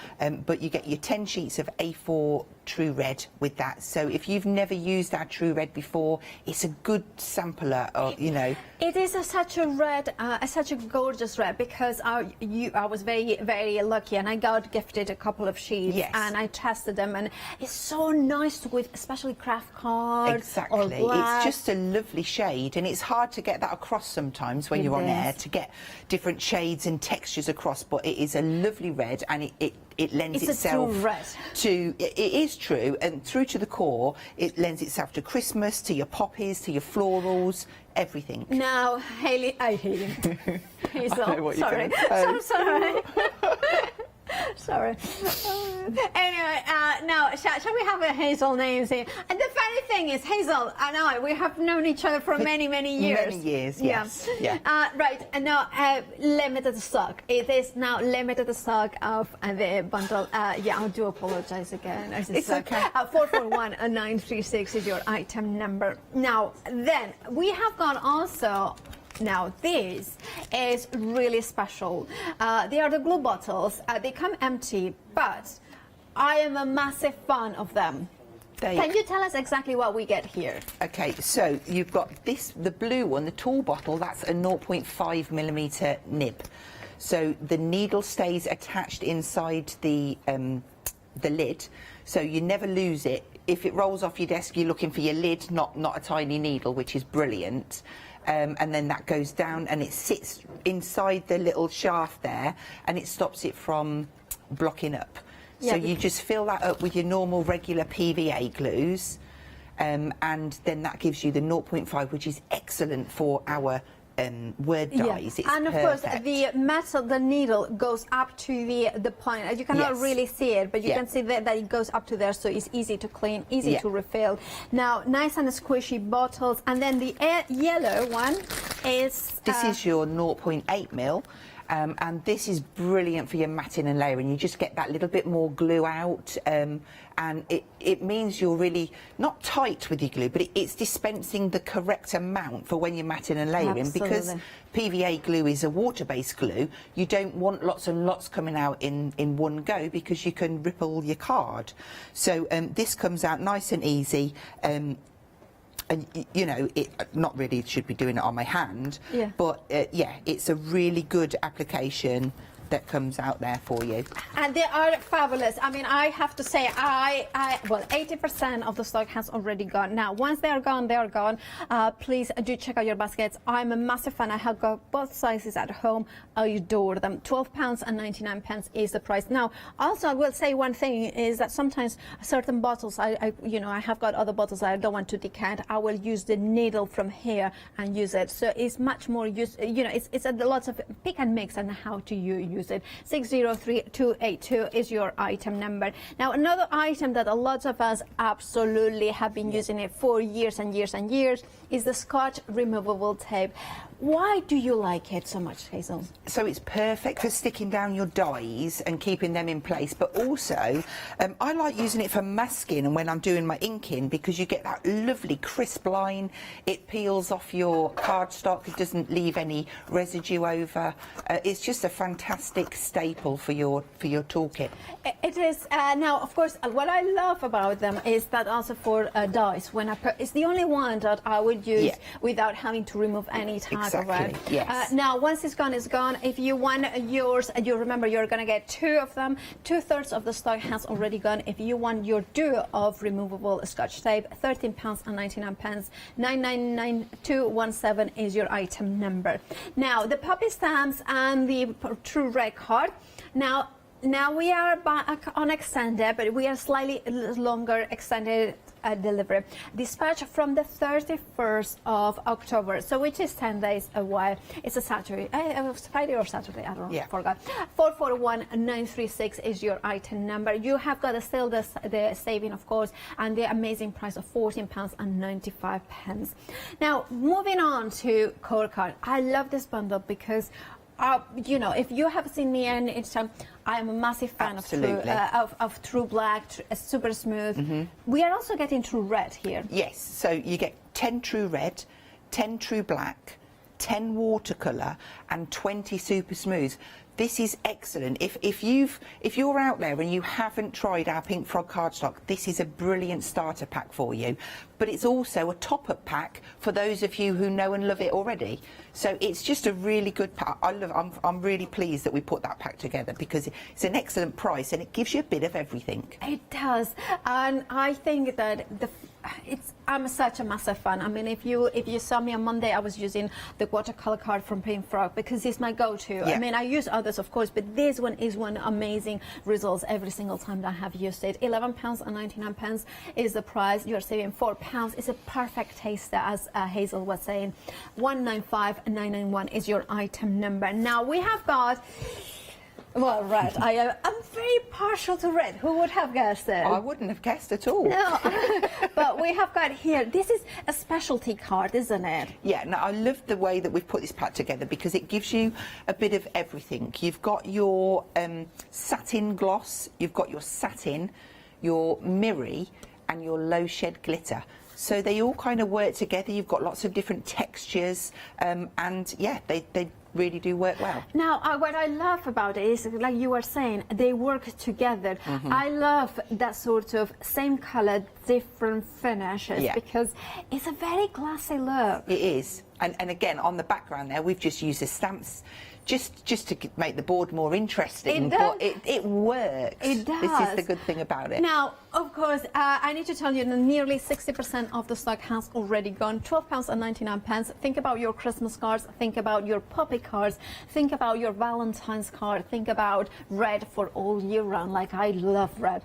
but you get your 10 sheets of A4 True Red with that. So if you've never used our True Red before, it's a good sampler of, It is such a red, such a gorgeous red, because I was very lucky, and I got gifted a couple of sheets, and I tested them, and it's so nice with especially craft cards. Exactly, or black. It's just a lovely shade, and it's hard to get that across sometimes when you're on air, to get different shades and textures across, but it is a lovely red, and it lends itself to, it is true, and through to the core, it lends itself to Christmas, to your poppies, to your florals, everything. Now, Hayley, Hazel, I know what you're sorry, gonna say. so sorry. Sorry. Anyway, now, shall we have a Hazel names here? And the funny thing is, Hazel and I, we have known each other for many years. Many years, yes. Yeah. Right, and now limited stock. It is now limited stock of the bundle. I do apologize again. It's okay. 441-936 is your item number. Now, then, we have got also... Now, this is really special. They are the glue bottles. They come empty, but I am a massive fan of them. Can you tell us exactly what we get here? Okay, so you've got the blue one, the tall bottle, that's a 0.5mm nib. So the needle stays attached inside the lid, so you never lose it. If it rolls off your desk, you're looking for your lid, not a tiny needle, which is brilliant. and then that goes down and it sits inside the little shaft there, and it stops it from blocking up. So you just fill that up with your normal regular PVA glues, and then that gives you the 0.5, which is excellent for our word dies. It's and of perfect. course the metal, the needle goes up to the point. You cannot really see it, but you can see that it goes up to there, so it's easy to clean, easy to refill. Now, nice and squishy bottles, and then the yellow one is... This is your 0.8 mil. And this is brilliant for your matting and layering. You just get that little bit more glue out, and it means you're really not tight with your glue, but it's dispensing the correct amount for when you're matting and layering. Absolutely. Because PVA glue is a water-based glue, you don't want lots and lots coming out in one go, because you can ripple your card. So this comes out nice and easy. And you know, it not really should be doing it on my hand, but yeah, it's a really good application that comes out there for you. And they are fabulous. I mean, I have to say, well, 80% of the stock has already gone. Now, once they are gone, they are gone. Please do check out your baskets. I'm a massive fan. I have got both sizes at home. I adore them. £12.99 is the price. Now, also, I will say one thing is that sometimes certain bottles, I have got other bottles that I don't want to decant. I will use the needle from here and use it. So it's much more it's a lots of pick and mix and how to use it. 603282 is your item number. Now, another item that a lot of us absolutely have been using it for years and years and years is the Scotch removable tape. Why do you like it so much, Hazel? So it's perfect for sticking down your dies and keeping them in place, but also I like using it for masking and when I'm doing my inking, because you get that lovely crisp line. It peels off your cardstock, it doesn't leave any residue over. It's just a fantastic staple for your toolkit. It is. Now, of course, what I love about them is that also for dies, when it's the only one that I would use without having to remove any tag. Exactly, yes. Now, once it's gone, it's gone. If you want yours, you remember you're going to get 2 of them. 2/3 of the stock has already gone. If you want your duo of removable Scotch tape, £13.99. 999217 is your item number. Now, the puppy stamps and the True Red card. Now we are back on extended, but we are slightly longer extended delivery. Dispatch from the 31st of October, so which is 10 days away. It's a Saturday, Friday or Saturday, I don't know, forgot. 441936 is your item number. You have got still the saving, of course, and the amazing price of £14.95. Now, moving on to Core Card. I love this bundle because if you have seen me and I am a massive fan of True Black, super smooth. We are also getting True Red here. Yes, so you get 10 True Red, 10 True Black, 10 watercolour and 20 super smooth. This is excellent. If you're out there and you haven't tried our Pink Frog cardstock, this is a brilliant starter pack for you. But it's also a top-up pack for those of you who know and love it already. So it's just a really good pack. I'm really pleased that we put that pack together because it's an excellent price and it gives you a bit of everything. It does, and I think that I'm such a massive fan. I mean, if you saw me on Monday, I was using the watercolor card from Pink Frog because it's my go-to. I mean, I use others, of course, but this one is one amazing results every single time that I have used it. £11.99 is the price. You're saving £4. It's a perfect taster, as Hazel was saying. 195991 is your item number. Now we have got. Well, red. I'm very partial to red. Who would have guessed it? I wouldn't have guessed at all. No, but we have got here, this is a specialty card, isn't it? Yeah, now I love the way that we've put this pack together because it gives you a bit of everything. You've got your satin gloss, you've got your satin, your mirror and your low shed glitter. So they all kind of work together. You've got lots of different textures and yeah, they really do work well. Now, what I love about it is, like you were saying, they work together. I love that sort of same color, different finishes because it's a very glassy look. It is. And again, on the background there, we've just used the stamps just to make the board more interesting. It does. But it works. It does. This is the good thing about it. Now, of course, I need to tell you that nearly 60% of the stock has already gone. £12.99. Think about your Christmas cards. Think about your puppy cards. Think about your Valentine's card. Think about red for all year round. Like, I love red.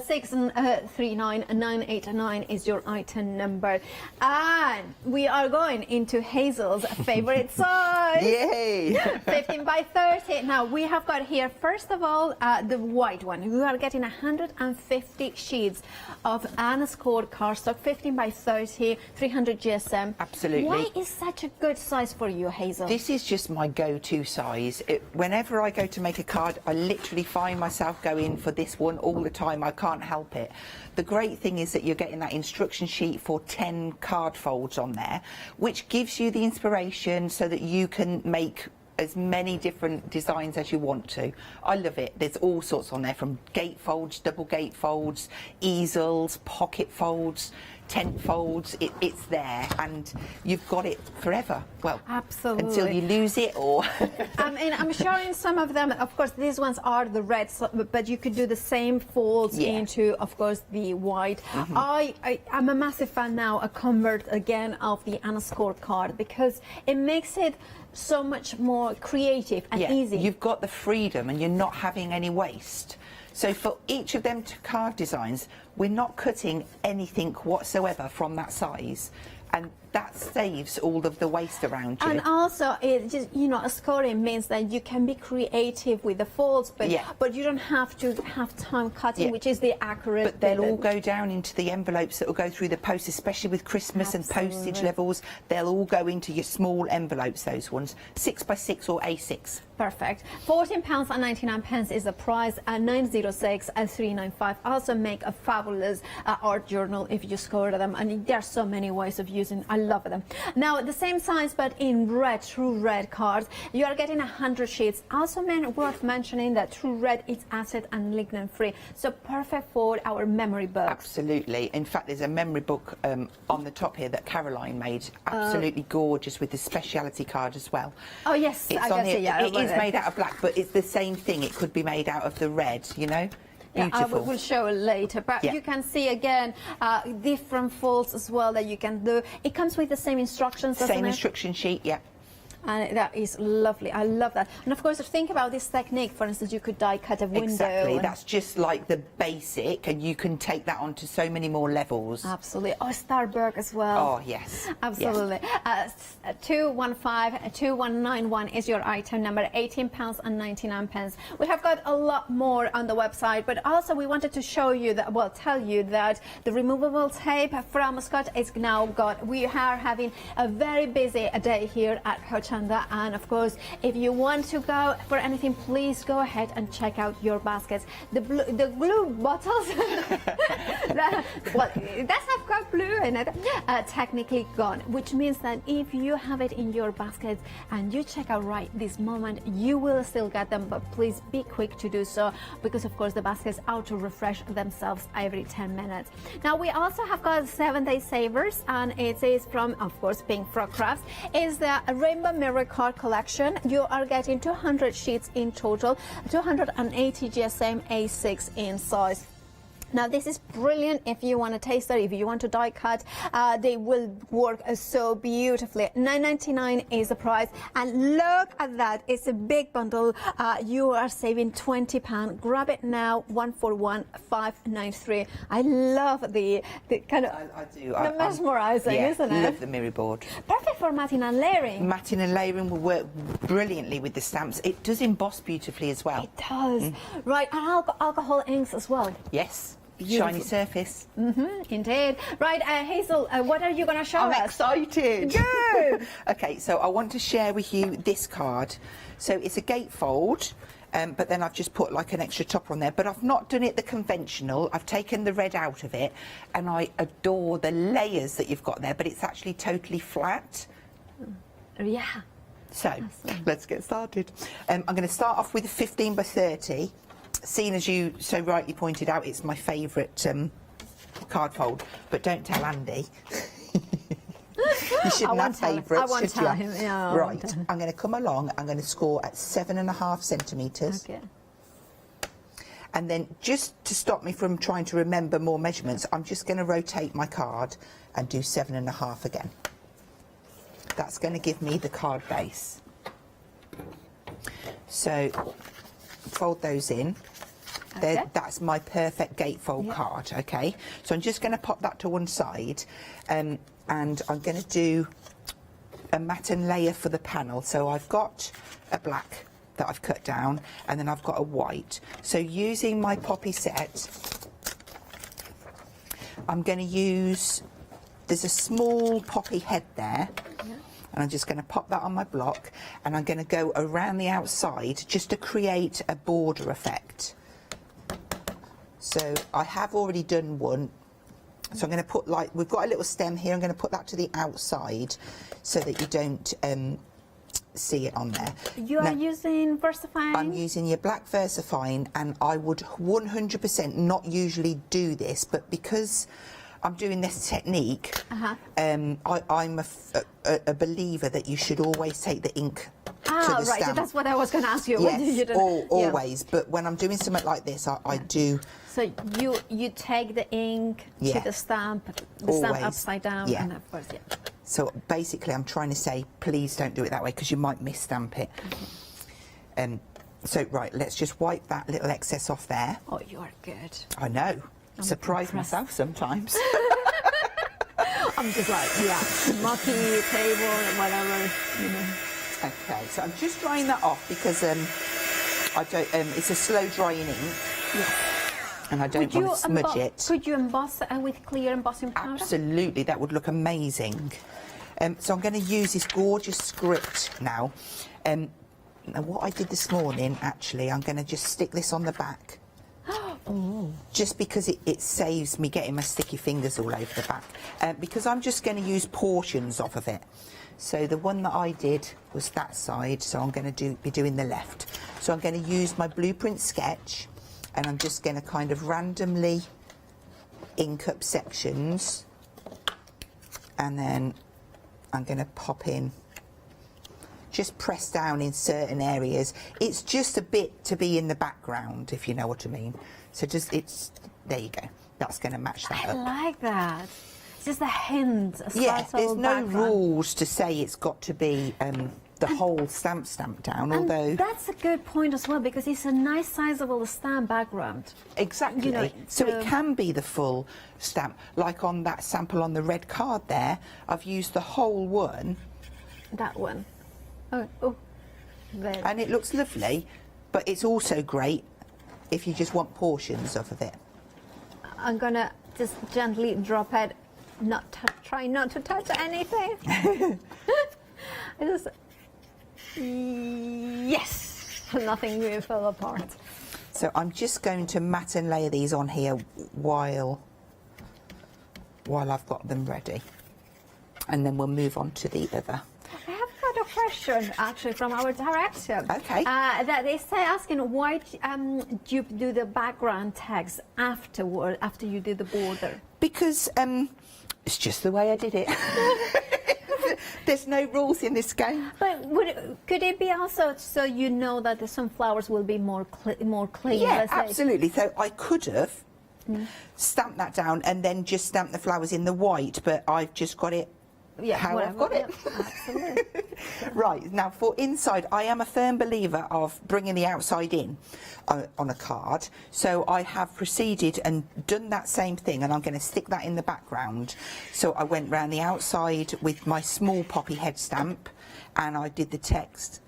639989 is your item number. And we are going into Hazel's favorite size. Yay! 15 by 30. Now, we have got here, first of all, the white one. You are getting 150 sheets of unscored cardstock, 15 by 30, 300 GSM. Absolutely. Why is such a good size for you, Hazel? This is just my go-to size. Whenever I go to make a card, I literally find myself going for this one all the time. I can't help it. The great thing is that you're getting that instruction sheet for 10 card folds on there, which gives you the inspiration so that you can make as many different designs as you want to. I love it. There's all sorts on there, from gate folds, double gate folds, easels, pocket folds, tent folds. It's there, and you've got it forever. Well, absolutely, until you lose it, or I mean, I'm showing some of them. Of course, these ones are the red, but you could do the same folds into, of course, the white. I'm a massive fan now, a convert again of the unscored card, because it makes it so much more creative and easy. You've got the freedom and you're not having any waste. So for each of them card designs, we're not cutting anything whatsoever from that size, and that saves all of the waste around you. And also, it just, you know, scoring means that you can be creative with the folds, but you don't have to have time cutting, which is the accurate. But they'll all go down into the envelopes that will go through the post, especially with Christmas and postage levels. They'll all go into your small envelopes, those ones, 6 by 6 or A6. Perfect. £14.99 is the price, and 906 and 395. Also make a fabulous art journal if you score them, and there are so many ways of using. I love them. Now, the same size, but in red, true red cards. You are getting 100 sheets. Also, worth mentioning that true red is acid and lignin free, so perfect for our memory books. Absolutely. In fact, there's a memory book on the top here that Caroline made. Absolutely gorgeous, with the speciality card as well. Oh yes, it's I on can here. see. Yeah, it is made out of black, but it's the same thing. It could be made out of the red, you know. Beautiful. Yeah, we'll show it later, but you can see again different folds as well that you can do. It comes with the same instructions, doesn't it? Same instruction sheet, yeah. And that is lovely. I love that. And of course, think about this technique. For instance, you could die cut a window. Exactly. That's just like the basic, and you can take that on to so many more levels. Absolutely. Oh, Starburg as well. Oh, yes. Absolutely. Yes. 2151 is your item number, £18.99. We have got a lot more on the website, but also we wanted to show you that, well, tell you that the removable tape from Scott is now got. We are having a very busy day here at Hochanda. And of course, if you want to go for anything, please go ahead and check out your baskets. The glue bottles, well, it does have got blue in it, technically gone, which means that if you have it in your basket and you check out right this moment, you will still get them, but please be quick to do so, because of course the baskets auto refresh themselves every 10 minutes. Now, we also have got 7-day savers, and it is from, of course, Pink Frog Crafts. Is the Rainbow Mirror card collection. You are getting 200 sheets in total, 280 GSM A6 in size. Now, this is brilliant if you want to taste it, if you want to die cut. They will work so beautifully. $9.99 is the price, and look at that, it's a big bundle. You are saving £20. Grab it now, 141,593. I love the kind of the mesmerizing, isn't it? I love the mirror board. Perfect for matting and layering. Matting and layering will work brilliantly with the stamps. It does emboss beautifully as well. It does. Right, and alcohol inks as well. Yes. Beautiful. Shiny surface. Indeed. Right, Hazel, what are you going to show us? I'm excited. Good. Okay, so I want to share with you this card. So it's a gatefold, but then I've just put like an extra topper on there, but I've not done it the conventional. I've taken the red out of it, and I adore the layers that you've got there, but it's actually totally flat. Yeah. So let's get started. I'm going to start off with a 15 by 30. Seeing as you so rightly pointed out, it's my favourite card fold, but don't tell Andy. You shouldn't have favourites, I won't should tell you? him. No, Right, I'm going to come along. I'm going to score at 7.5 centimetres. Okay. And then, just to stop me from trying to remember more measurements, I'm just going to rotate my card and do 7.5 again. That's going to give me the card base. So, fold those in. Okay. That's my perfect gatefold card, okay? So I'm just going to pop that to one side, and I'm going to do a matten layer for the panel. So I've got a black that I've cut down, and then I've got a white. So using my poppy set, I'm going to use, there's a small poppy head there, and I'm just going to pop that on my block, and I'm going to go around the outside just to create a border effect. So I have already done one, so I'm going to put, like, we've got a little stem here, I'm going to put that to the outside so that you don't see it on there. You are using VersaFine? I'm using your black VersaFine, and I would 100% not usually do this, but because I'm doing this technique, I'm a believer that you should always take the ink to the right, stamp. that's what I was going to ask you. Yes, always, but when I'm doing something like this, I do. So you take the ink to the stamp upside down, and of course, So basically, I'm trying to say, please don't do it that way because you might mis-stamp it. So right, let's just wipe that little excess off there. Oh, you are good. I know. Surprise myself sometimes. I'm just like, mucky table and whatever, you know. Okay, so I'm just drying that off because I don't. It's a slow drying ink. Yes. And I don't want to smudge it. Could you emboss with clear embossing powder? Absolutely, that would look amazing. So I'm going to use this gorgeous script now. Now what I did this morning, actually, I'm going to just stick this on the back. Just because it saves me getting my sticky fingers all over the back. Because I'm just going to use portions off of it. So the one that I did was that side, so I'm going to be doing the left. So I'm going to use my blueprint sketch, and I'm just going to kind of randomly ink up sections, and then I'm going to pop in, just press down in certain areas. It's just a bit to be in the background, if you know what I mean. So there you go. That's going to match that up. I like that. It's just a hint. There's no rules to say it's got to be the whole stamp down, although... That's a good point as well, because it's a nice sizable stamp background. Exactly. You know, so it can be the full stamp. Like on that sample on the red card there, I've used the whole one. That one. Oh, there. And it looks lovely, but it's also great if you just want portions of it. I'm going to just gently drop it, try not to touch anything. Yes! Nothing will fall apart. So I'm just going to mat and layer these on here while I've got them ready. And then we'll move on to the other. I have got a question, actually, from our director. Okay. That they say asking why do you do the background text after you do the border? Because it's just the way I did it. There's no rules in this game. But could it be also so you know that the sunflowers will be more clean? Yeah, absolutely. So I could have stamped that down and then just stamped the flowers in the white, but I've just got it how I've got it. Absolutely. Right, now for inside, I am a firm believer of bringing the outside in on a card. So I have proceeded and done that same thing, and I'm going to stick that in the background. So I went round the outside with my small poppy head stamp, and I did the text.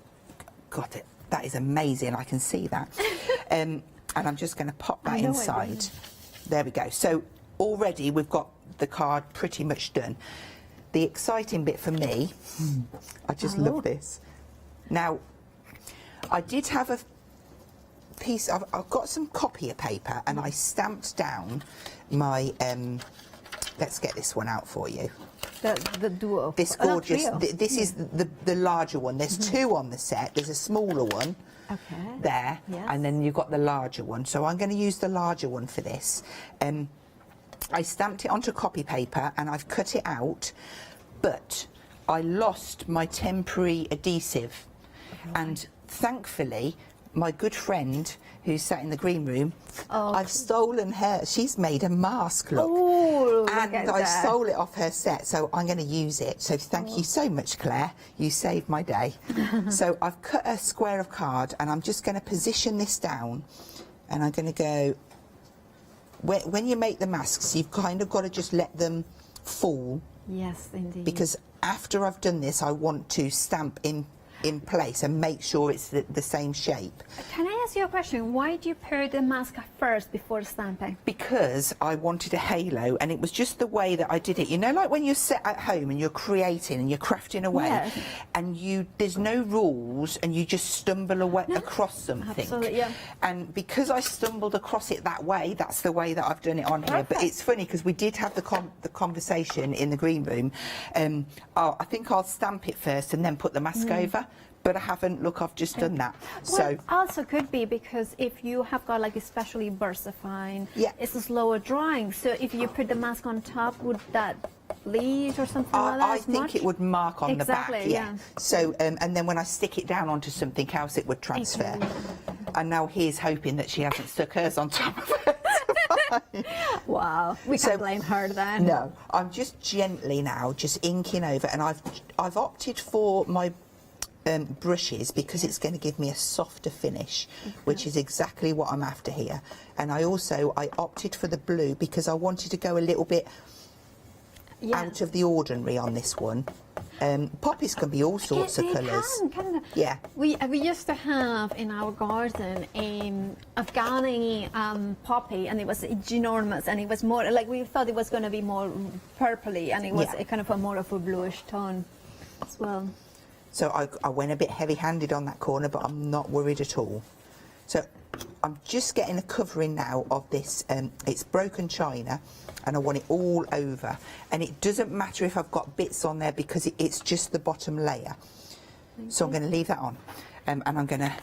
Got it. That is amazing. I can see that. And I'm just going to pop that inside. There we go. So already we've got the card pretty much done. The exciting bit for me, I just love this. Now, I did have a piece, I've got some copier paper, and I stamped down my, let's get this one out for you. The duo. This gorgeous, this is the larger one. There's two on the set. There's a smaller one there, and then you've got the larger one. So I'm going to use the larger one for this. I stamped it onto copy paper and I've cut it out, but I lost my temporary adhesive, and thankfully my good friend who's sat in the green room, I've stolen her. She's made a mask, look. Oh, and I stole it off her set, so I'm going to use it. So thank you so much, Claire. You saved my day. So I've cut a square of card, and I'm just going to position this down, and I'm going to go... When you make the masks, you've kind of got to just let them fall. Yes, indeed. Because after I've done this, I want to stamp in place and make sure it's the same shape. Can I ask you a question? Why do you put the mask first before stamping? Because I wanted a halo, and it was just the way that I did it. You know, like when you're set at home and you're creating and you're crafting away, Yes. and there's no rules, and you just stumble away across something. Absolutely, yeah. And because I stumbled across it that way, that's the way that I've done it on here. But it's funny because we did have the conversation in the green room. I think I'll stamp it first and then put the mask over. But I haven't. Look, I've just done that. Well, So also could be because if you have got like especially versifying, Yeah. it's a slower drying. So if you put the mask on top, would that bleed or something like that? I as think much? it would mark on the back, Exactly, yeah. So, and then when I stick it down onto something else, it would transfer. And now he's hoping that she hasn't stuck hers on top of it. Wow, we can't blame her then. No, I'm just gently now, just inking over, and I've opted for my brushes because it's going to give me a softer finish, which is exactly what I'm after here. And I opted for the blue because I wanted to go a little bit out of the ordinary on this one. Poppies can be all sorts of colours. Can. Yeah. We used to have in our garden a Afghani poppy, and it was ginormous, and it was more like we thought it was going to be more purpley, and it was a kind of a more of a bluish tone as well. So I went a bit heavy-handed on that corner, but I'm not worried at all. So I'm just getting a covering now of this. It's broken china, and I want it all over. And it doesn't matter if I've got bits on there because it's just the bottom layer. So I'm going to leave that on. And I'm going to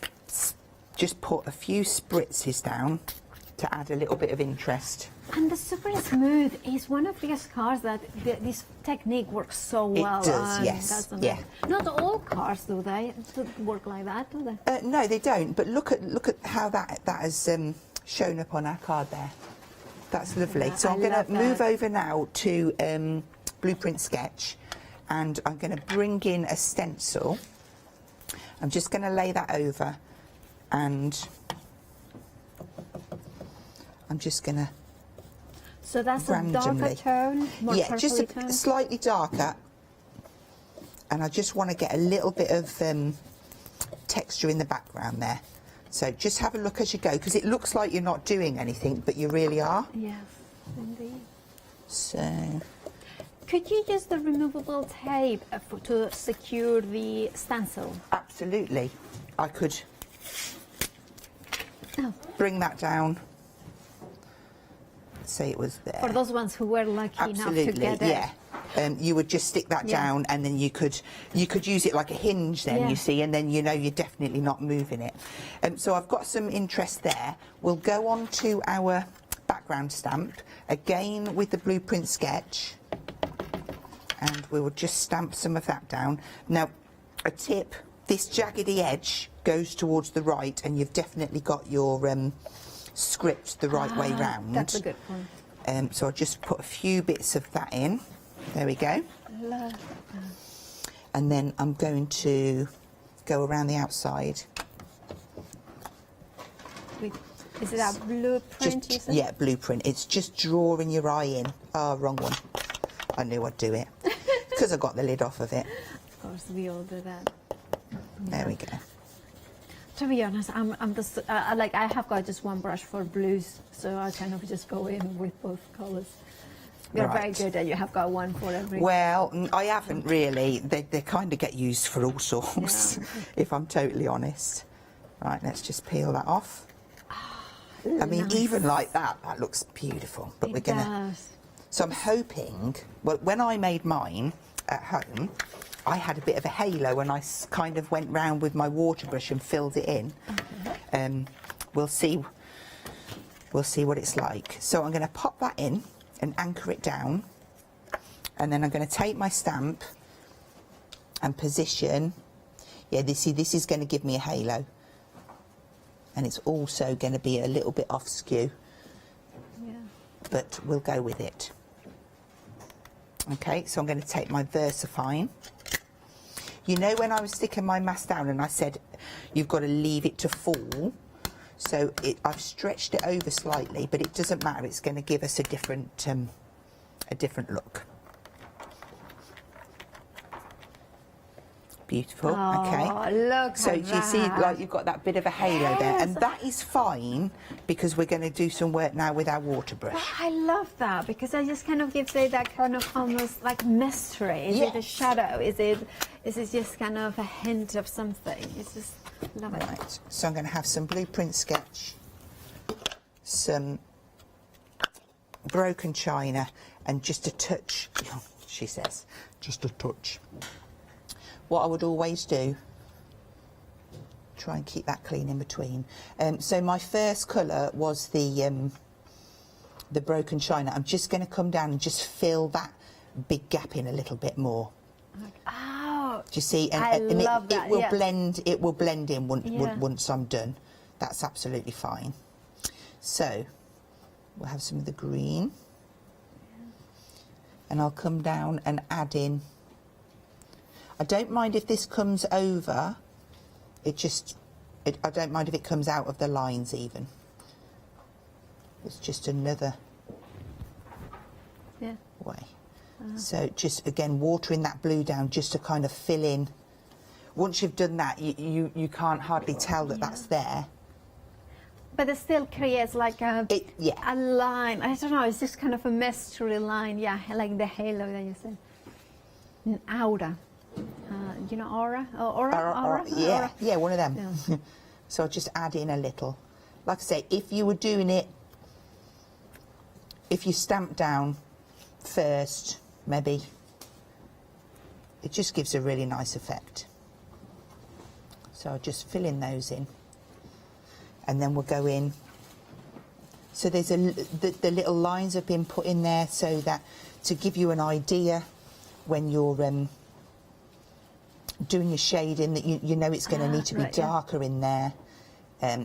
just put a few spritzes down to add a little bit of interest. And the super smooth is one of these cards that this technique works so well. It does, on, yes. doesn't Yeah. it? Not all cards, do they? Work like that, do they? No, they don't. But look at how that has shown up on our card there. That's lovely. Yeah, So I'm I going to love move that. over now to Blueprint Sketch, and I'm going to bring in a stencil. I'm just going to lay that over, and I'm just going to So that's a darker randomly. tone, more Yeah, just purpley tone? slightly darker. And I just want to get a little bit of texture in the background there. So just have a look as you go, because it looks like you're not doing anything, but you really are. Yes, indeed. So Could you use the removable tape to secure the stencil? absolutely, I could bring that down. Say it was there. For those ones who were lucky enough to get it. yeah. You would just stick that Yeah. down, and then you could use it like a hinge then, Yeah. you see, and then you know you're definitely not moving it. So I've got some interest there. We'll go on to our background stamp, again with the Blueprint Sketch, and we will just stamp some of that down. Now, a tip, this jaggedy edge goes towards the right, and you've definitely got your script the right way round. That's a good one. So I'll just put a few bits of that in. There we go. Love that. And then I'm going to go around the outside. Is it a blueprint? you said? Yeah, blueprint. It's just drawing your eye in. Oh, wrong one. I knew I'd do it. Because I got the lid off of it. Of course, we all do that. There we go. To be honest, I'm just like I have got just one brush for blues, so I kind of just go in with both colours. You're very Right. good at you have got one for every. Well, I haven't really. They kind of get used for all sorts, if I'm totally honest. Right, let's just peel that off. I mean, nice. even like that, that looks beautiful. But we're going to... So I'm hoping... Well, when I made mine at home, I had a bit of a halo, and I kind of went round with my water brush and filled it in. We'll see what it's like. So I'm going to pop that in and anchor it down, and then I'm going to take my stamp and position. Yeah, this is going to give me a halo. And it's also going to be a little bit off skew. Yeah. But we'll go with it. Okay, so I'm going to take my VersaFine. You know when I was sticking my mask down and I said you've got to leave it to fall? So I've stretched it over slightly, but it doesn't matter. It's going to give us a different look. Beautiful. Oh, okay. look so at do you see, that. like you've got that bit of a halo there, Yes. and that is fine because we're going to do some work now with our water brush. But I love that because I just kind of gives it that kind of almost like mystery. Is it a shadow? Is it just kind of a hint of something? It's just love it. Right. So I'm going to have some blueprint sketch, some broken china, and just a touch. She says, just a touch. What I would always do, try and keep that clean in between. So my first colour was the broken china. I'm just going to come down and just fill that big gap in a little bit more. Oh, do you see? And, I love it that. will Yeah. blend. It will blend in Yeah. once I'm done. That's absolutely fine. So we'll have some of the green, and I'll come down and add in. I don't mind if this comes over. I don't mind if it comes out of the lines even. It's just another way. So just again watering that blue down just to kind of fill in. Once you've done that, you can't hardly tell that that's there. But it still creates like a line. I don't know. It's just kind of a mystery line. Yeah, like the halo that you said. An aura. You know aura? Aura? Yeah, yeah, one of them. Yeah. So I'll just add in a little. Like I say, if you were doing it, if you stamp down first, maybe, it just gives a really nice effect. So I'll just fill in those in. And then we'll go in. So there's the little lines have been put in there so that to give you an idea when you're doing your shading that you know it's going to need to be darker in there.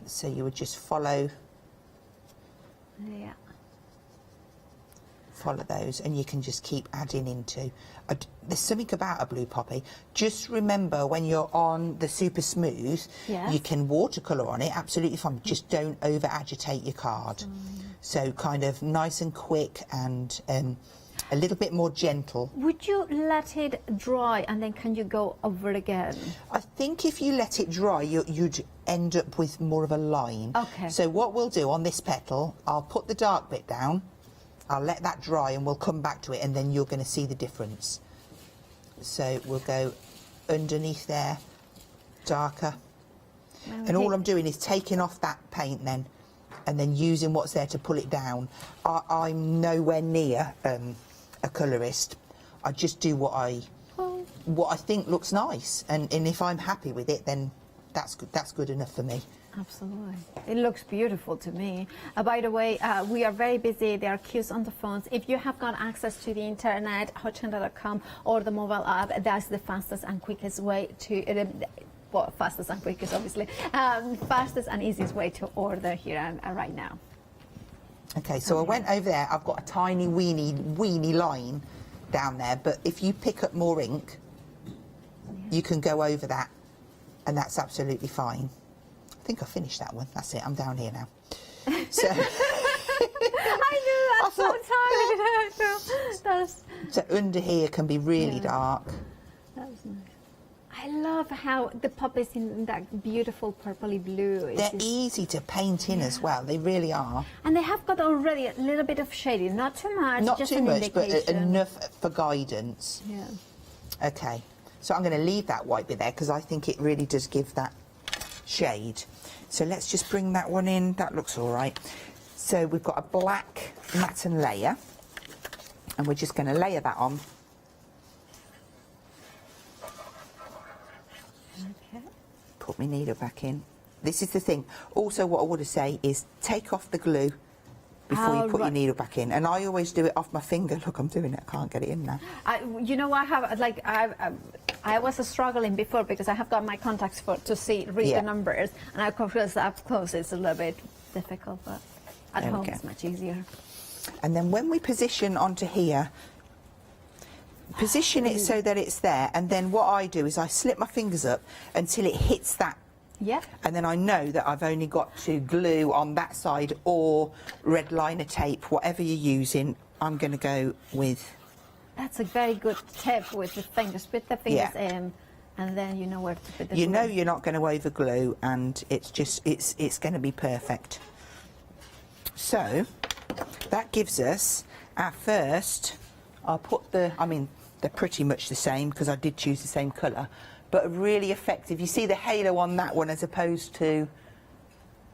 So you would just follow those, and you can just keep adding into. There's something about a blue poppy. Just remember when you're on the super smooth, you can watercolour on it, absolutely fine. Just don't over agitate your card. So kind of nice and quick and a little bit more gentle. Would you let it dry and then can you go over it again? I think if you let it dry, you'd end up with more of a line. Okay. So what we'll do on this petal, I'll put the dark bit down, I'll let that dry and we'll come back to it and then you're going to see the difference. So we'll go underneath there, darker. And all I'm doing is taking off that paint then and then using what's there to pull it down. I'm nowhere near a colourist. I just do what I think looks nice, and if I'm happy with it, then that's good enough for me. Absolutely. It looks beautiful to me. By the way, we are very busy. There are queues on the phones. If you have got access to the internet, hochanda.com or the mobile app, that's the fastest and quickest way to... well, fastest and quickest, obviously. Fastest and easiest way to order here right now. Okay, so I went over there. I've got a tiny weeny line down there, but if you pick up more ink, you can go over that, and that's absolutely fine. I think I finished that one. That's it. I'm down here now. So I knew that's so tired. So under here can be really dark. That was nice. I love how the poppies in that beautiful purpley blue. They're easy to paint in as well. They really are. And they have got already a little bit of shading, not too much. Not just too an much, but indication. enough for guidance. Yeah. Okay, so I'm going to leave that white bit there because I think it really does give that shade. So let's just bring that one in. That looks all right. So we've got a black matten layer, and we're just going to layer that on. Okay. Put my needle back in. This is the thing. Also, what I would say is take off the glue before you put your needle back in. And I always do it off my finger. Look, I'm doing it. I can't get it in now. You know, I have I was struggling before because I have got my contacts to read Yeah. the numbers, and of course up close it's a little bit difficult, but at There we home go. it's much easier. And then when we position onto here, position it so that it's there, and then what I do is I slip my fingers up until it hits that. Yeah. And then I know that I've only got to glue on that side or red liner tape, whatever you're using. I'm going to go with. That's a very good tip with the fingers. Put the fingers in, and then you know where to put the You glue. know you're not going to over glue, and it's going to be perfect. So that gives us our first. I'll put I mean, they're pretty much the same because I did choose the same colour, but really effective. You see the halo on that one as opposed to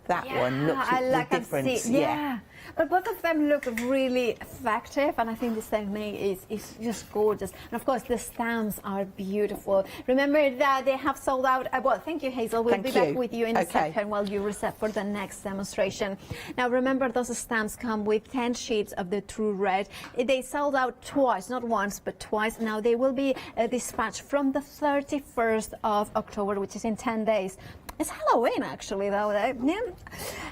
that one. Look I at like the to difference. see, yeah. But both of them look really effective, and I think this technique is just gorgeous. And of course, the stamps are beautiful. Remember that they have sold out. Well, thank you, Hazel. We'll be back with you in a second while you reset for the next demonstration. Now, remember, those stamps come with 10 sheets of the True Red. They sold out twice, not once, but twice. Now, they will be dispatched from the 31st of October, which is in 10 days. It's Halloween, actually, though.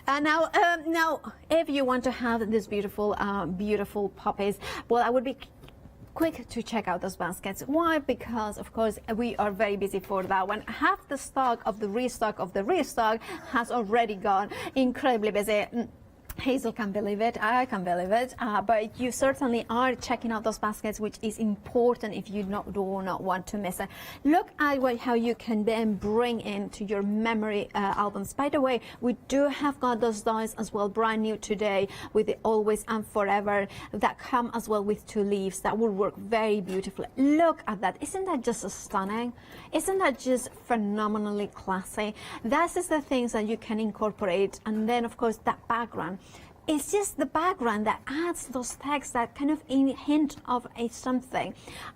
Now, if you want to have these beautiful, beautiful poppies, well, I would be quick to check out those baskets. Why? Because, of course, we are very busy for that one. Half the stock of the restock has already gone. Incredibly busy. Hazel can believe it, I can believe it, but you certainly are checking out those baskets, which is important if you do not want to miss it. Look at how you can then bring into your memory albums. By the way, we do have got those dies as well, brand new today, with the Always and Forever, that come as well with 2 leaves that will work very beautifully. Look at that. Isn't that just stunning? Isn't that just phenomenally classy? That is the things that you can incorporate, and then of course that background. It's just the background that adds those texts that kind of hint of something.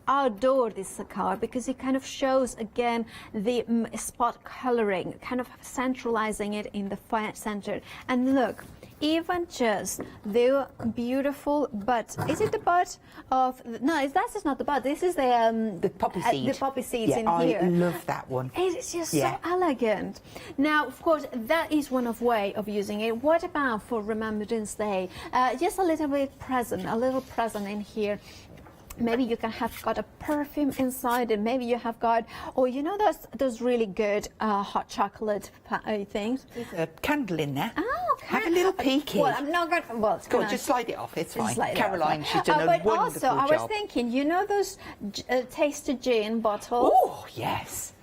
I adore this card because it kind of shows again the spot coloring, kind of centralizing it in the center. And look, even just the beautiful bud. Is it the bud of? No, that's not the bud. This is the poppy seed. The poppy seeds in I here. I love that one. It's just so elegant. Now, of course, that is one of way of using it. What about for Remembrance Day? Just a little bit present, in here. Maybe you can have got a perfume inside it. Maybe you have got, or you know those really good hot chocolate things. There's a candle in there. Oh, have a little peek in. Well, I'm not going. Well, it's Go on, just slide it off. It's fine. Caroline, she's done a but wonderful also, job. I was thinking, you know those tasted gin bottles? Oh yes.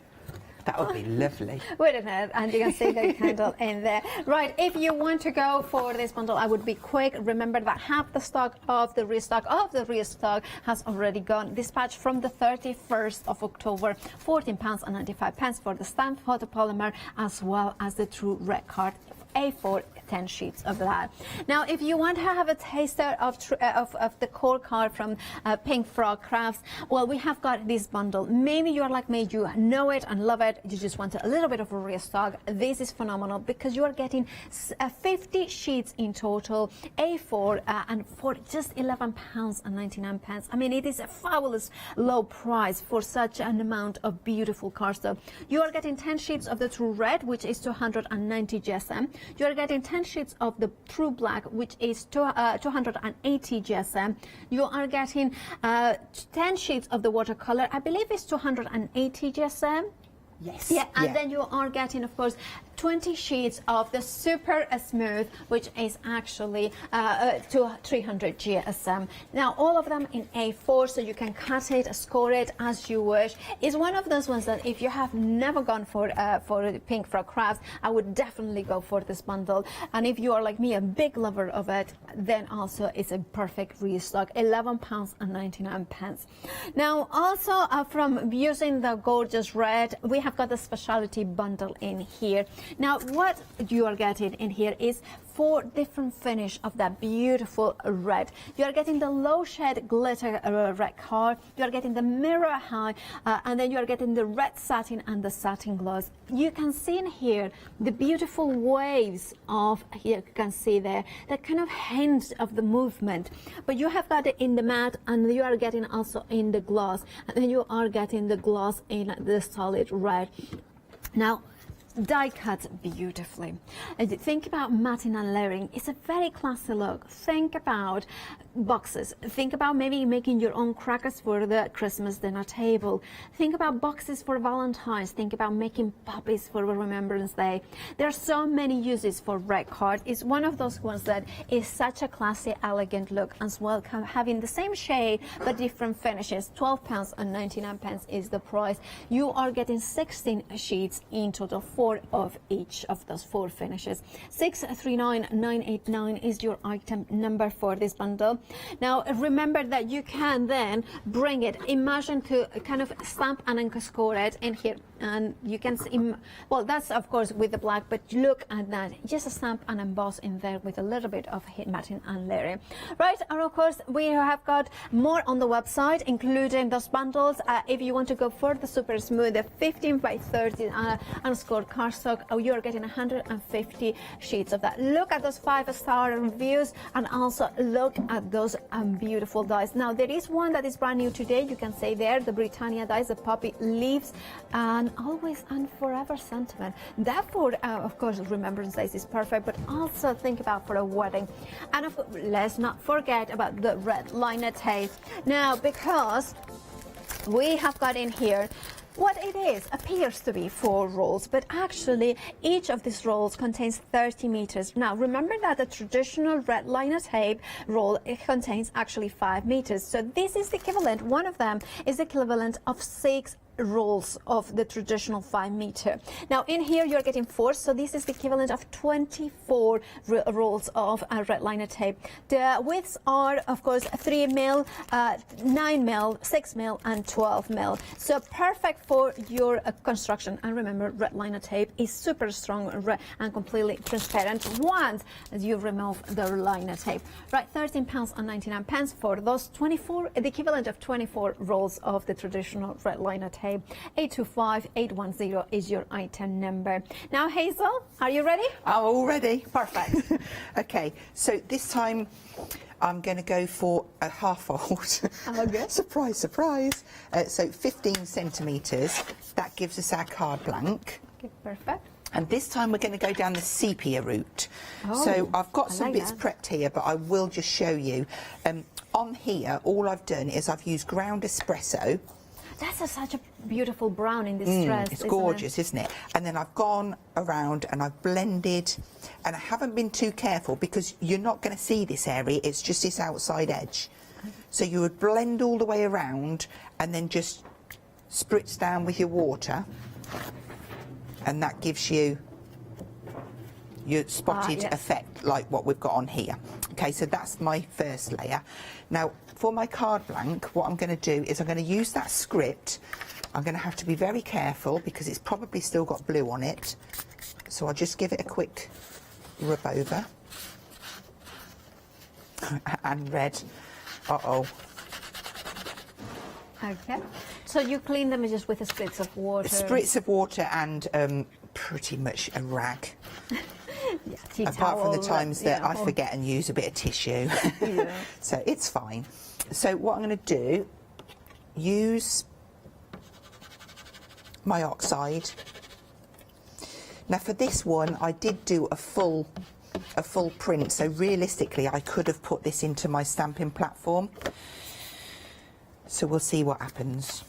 That would be lovely. Wait a minute, and you can see the candle in there. Right, if you want to go for this bundle, I would be quick. Remember that half the stock of the restock has already gone. Dispatched from the 31st of October, £14.95 for the stamped photopolymer, as well as the True Red card. A4 10 sheets of that. Now, if you want to have a taster of the core card from Pink Frog Crafts, well, we have got this bundle. Maybe you're like me, you know it and love it. You just want a little bit of a restock. This is phenomenal because you are getting 50 sheets in total, A4, and for just £11.99. I mean, it is a fabulous low price for such an amount of beautiful cardstock. You are getting 10 sheets of the True Red, which is 290 GSM. You are getting 10 sheets of the True Black, which is 280 GSM. You are getting 10 sheets of the watercolor. I believe it's 280 GSM. Yes. Yeah, and then you are getting, of course, 20 sheets of the Super Smooth, which is actually to 300 GSM. Now, all of them in A4, so you can cut it, score it as you wish. It's one of those ones that if you have never gone for the Pink Frog Crafts, I would definitely go for this bundle. And if you are like me, a big lover of it, then also it's a perfect restock, £11.99. Now, also from using the gorgeous red, we have got the specialty bundle in here. Now, what you are getting in here is 4 different finish of that beautiful red. You are getting the low shade glitter red card, you are getting the mirror high, and then you are getting the red satin and the satin gloss. You can see in here the beautiful waves of, here you can see there, that kind of hint of the movement. But you have got it in the matte, and you are getting also in the gloss, and then you are getting the gloss in the solid red. Now, die cut beautifully. And think about matting and layering. It's a very classy look. Think about boxes. Think about maybe making your own crackers for the Christmas dinner table. Think about boxes for Valentine's. Think about making puppies for Remembrance Day. There are so many uses for red card. It's one of those ones that is such a classy, elegant look as well, having the same shade but different finishes. £12.99 is the price. You are getting 16 sheets in total, 4 of each of those 4 finishes. 639989 is your item number for this bundle. Now remember that you can then bring it, imagine to kind of stamp and underscore it in here, and you can see, well, that's of course with the black, but look at that, just a stamp and emboss in there with a little bit of matting and layering. Right, and of course we have got more on the website, including those bundles. If you want to go for the super smooth, the 15 by 30 underscore cardstock, you're getting 150 sheets of that. Look at those 5-star reviews, and also look at those beautiful dies. Now there is one that is brand new today. You can say there, the Britannia dies, the poppy leaves, and always and forever sentiment. That for of course Remembrance Days is perfect, but also think about for a wedding. And of course, let's not forget about the red liner tape. Now, because we have got in here what it appears to be 4 rolls, but actually each of these rolls contains 30 meters. Now remember that the traditional red liner tape roll, it contains actually 5 meters. So this is the equivalent, one of them is the equivalent of 6 rolls of the traditional 5 meter. Now in here you're getting 4, so this is the equivalent of 24 rolls of red liner tape. The widths are of course 3 mil, 9 mil, 6 mil and 12 mil. So perfect for your construction. And remember, red liner tape is super strong and completely transparent once you remove the liner tape. Right, £13.99 for those 24, the equivalent of 24 rolls of the traditional red liner tape. 825810 is your item number. Now Hazel, are you ready? I'm all ready. Perfect. Okay, so this time I'm going to go for a half fold. Okay. Surprise, surprise. So 15 centimetres, that gives us our card blank. Okay, perfect. And this time we're going to go down the sepia route. Oh, so I've got some like bits that. prepped here, but I will just show you. On here, all I've done is I've used ground espresso. That's such a beautiful brown in this dress. It's gorgeous, isn't it? And then I've gone around and I've blended, and I haven't been too careful because you're not going to see this area, it's just this outside edge. So you would blend all the way around and then just spritz down with your water, and that gives you your spotted yes. effect like what we've got on here. Okay, so that's my first layer. Now for my card blank, what I'm going to do is I'm going to use that script. I'm going to have to be very careful because it's probably still got blue on it, so I'll just give it a quick rub over. And red. Uh-oh. Okay, so you clean them just with a spritz of water? A spritz of water and pretty much a rag. Yeah, apart from the times that I forget and use a bit of tissue. Yeah. So it's fine. So what I'm going to do, use my oxide. Now for this one I did do a full print, so realistically I could have put this into my stamping platform. So we'll see what happens.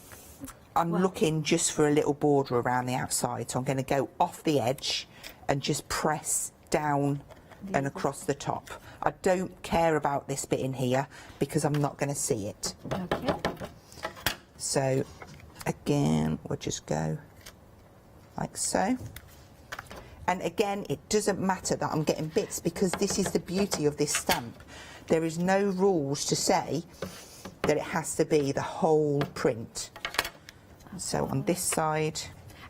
I'm looking just for a little border around the outside, so I'm going to go off the edge and just press down and across the top. I don't care about this bit in here because I'm not going to see it. Okay. So again, we'll just go like so. And again, it doesn't matter that I'm getting bits because this is the beauty of this stamp. There is no rules to say that it has to be the whole print. So on this side.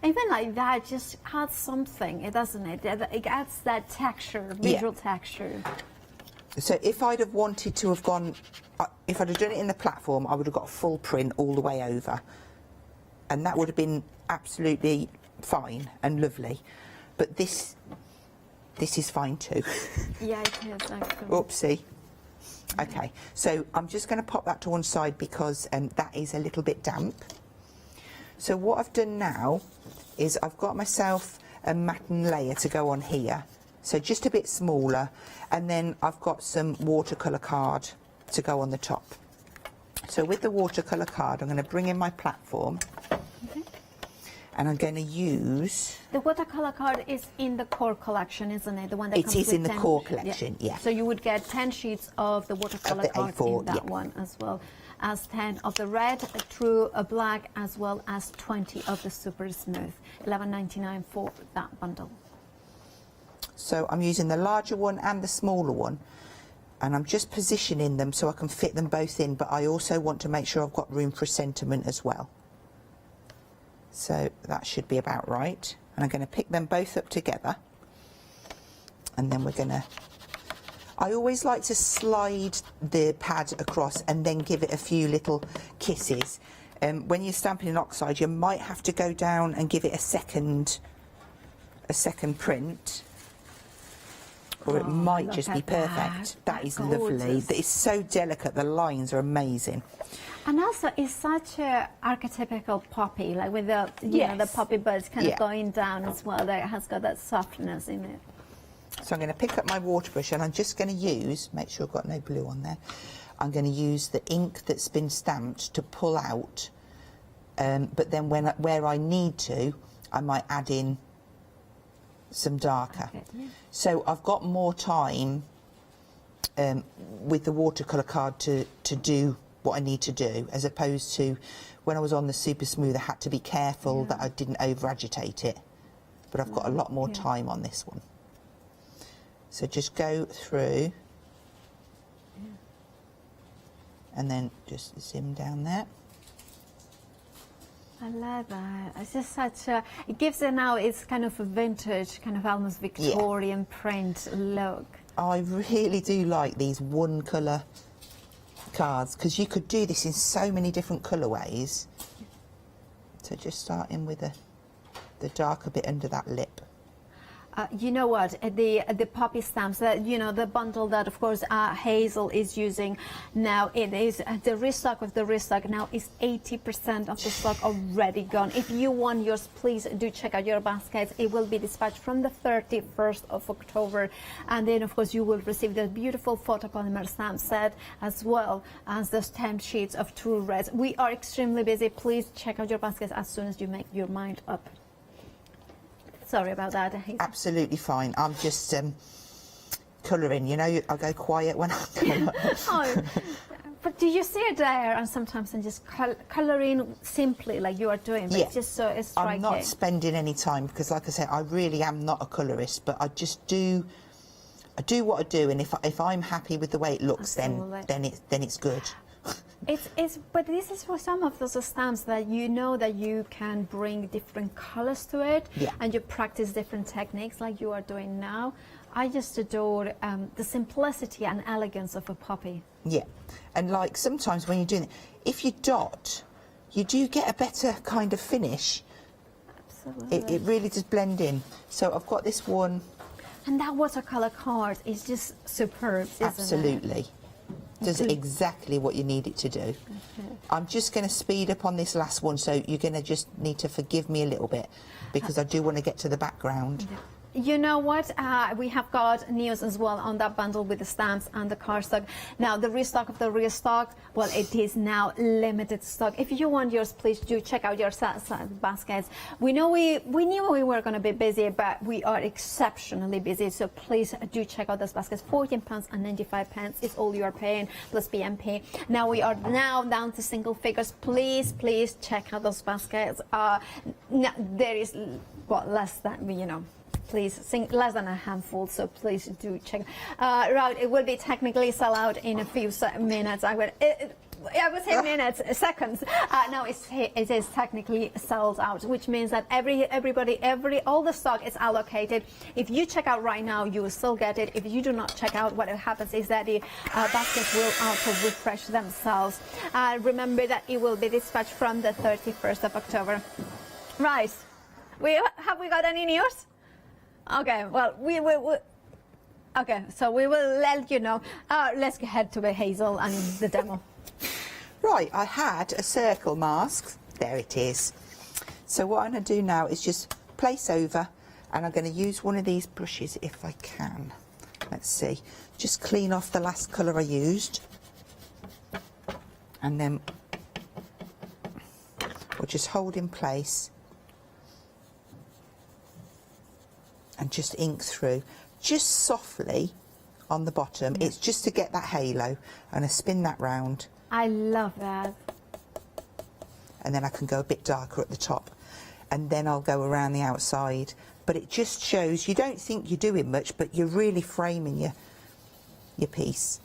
Even like that, just adds something, doesn't it? It adds that texture, visual texture. So if I'd have wanted to have gone, if I'd have done it in the platform, I would have got a full print all the way over. And that would have been absolutely fine and lovely. But this is fine too. Yeah, it is actually. Oopsie. Okay, so I'm just going to pop that to one side because that is a little bit damp. So what I've done now is I've got myself a matten layer to go on here. So just a bit smaller, and then I've got some watercolour card to go on the top. So with the watercolour card, I'm going to bring in my platform, and I'm going to use... The watercolour card is in the core collection, isn't it? The one that It comes is with in the 10 core collection, yeah. So you would get 10 sheets of the watercolour card A4, in that one, as well as 10 of the red, through a black, as well as 20 of the super smooth. $11.99 for that bundle. So I'm using the larger one and the smaller one, and I'm just positioning them so I can fit them both in, but I also want to make sure I've got room for sentiment as well. So that should be about right. And I'm going to pick them both up together, and then we're going to... I always like to slide the pad across and then give it a few little kisses. When you're stamping in oxide, you might have to go down and give it a second print. Or it might just be perfect. That is lovely. It's so delicate. The lines are amazing. And also, it's such a archetypical poppy, like with the you know, the poppy buds kind of going down as well. That has got that softness in it. So I'm going to pick up my water brush, and I'm just going to use, make sure I've got no blue on there. I'm going to use the ink that's been stamped to pull out. But then where I need to, I might add in some darker. Okay, yeah. So I've got more time with the watercolour card to do what I need to do, as opposed to when I was on the super smooth, I had to be careful that I didn't over agitate it. But I've got a lot more time on this one. So just go through and then just zoom down there. I love that. It's just such a... It gives it now, it's kind of a vintage, kind of almost Victorian print look. I really do like these one colour cards, because you could do this in so many different colourways. So just starting with the darker bit under that lip. You know what, the poppy stamps, that you know, the bundle that of course Hazel is using now, it is the restock of the restock now is 80% of the stock already gone. If you want yours, please do check out your baskets. It will be dispatched from the 31st of October, and then of course you will receive the beautiful photopolymer stamp set, as well as those 10 sheets of True Reds. We are extremely busy. Please check out your baskets as soon as you make your mind up. Sorry about that. Absolutely fine. I'm just colouring, you know, I go quiet when I colour. Oh, but do you see it there? And sometimes I'm just colouring simply like you are doing, but it's just so striking. I'm not spending any time, because like I said, I really am not a colourist, but I just do what I do, and if I'm happy with the way it looks, then it's good. But this is for some of those stamps that you know that you can bring different colours to it, and you practice different techniques like you are doing now. I just adore the simplicity and elegance of a poppy. Yeah, and like sometimes when you're doing it, if you dot, you do get a better kind of finish. Absolutely. It really does blend in. So I've got this one. And that watercolour card is just superb, isn't Absolutely. it? Does exactly what you need it to do. I'm just going to speed up on this last one, so you're going to just need to forgive me a little bit, because I do want to get to the background. You know what? We have got news as well on that bundle with the stamps and the cardstock. Now, the restock of the restock, well, it is now limited stock. If you want yours, please do check out your baskets. We know we knew we were going to be busy, but we are exceptionally busy. So please do check out those baskets. £14.95 is all you are paying, plus BMP. Now we are down to single figures. Please check out those baskets. There is, well, less than, you know, please, less than a handful, so please do check. Right, it will be technically sell out in a few minutes. I would say minutes, seconds. No, it is technically sold out, which means that all the stock is allocated. If you check out right now, you will still get it. If you do not check out, what happens is that the baskets will auto-refresh themselves. Remember that it will be dispatched from the 31st of October. Right. Have we got any news? Okay, well, we will... Okay, so we will let you know. Let's head to the Hazel and the demo. Right, I had a circle mask. There it is. So what I'm going to do now is just place over, and I'm going to use one of these brushes if I can. Let's see. Just clean off the last colour I used. And then we'll just hold in place and just ink through. Just softly on the bottom. It's just to get that halo, and I spin that round. I love that. And then I can go a bit darker at the top, and then I'll go around the outside. But it just shows, you don't think you're doing much, but you're really framing your piece.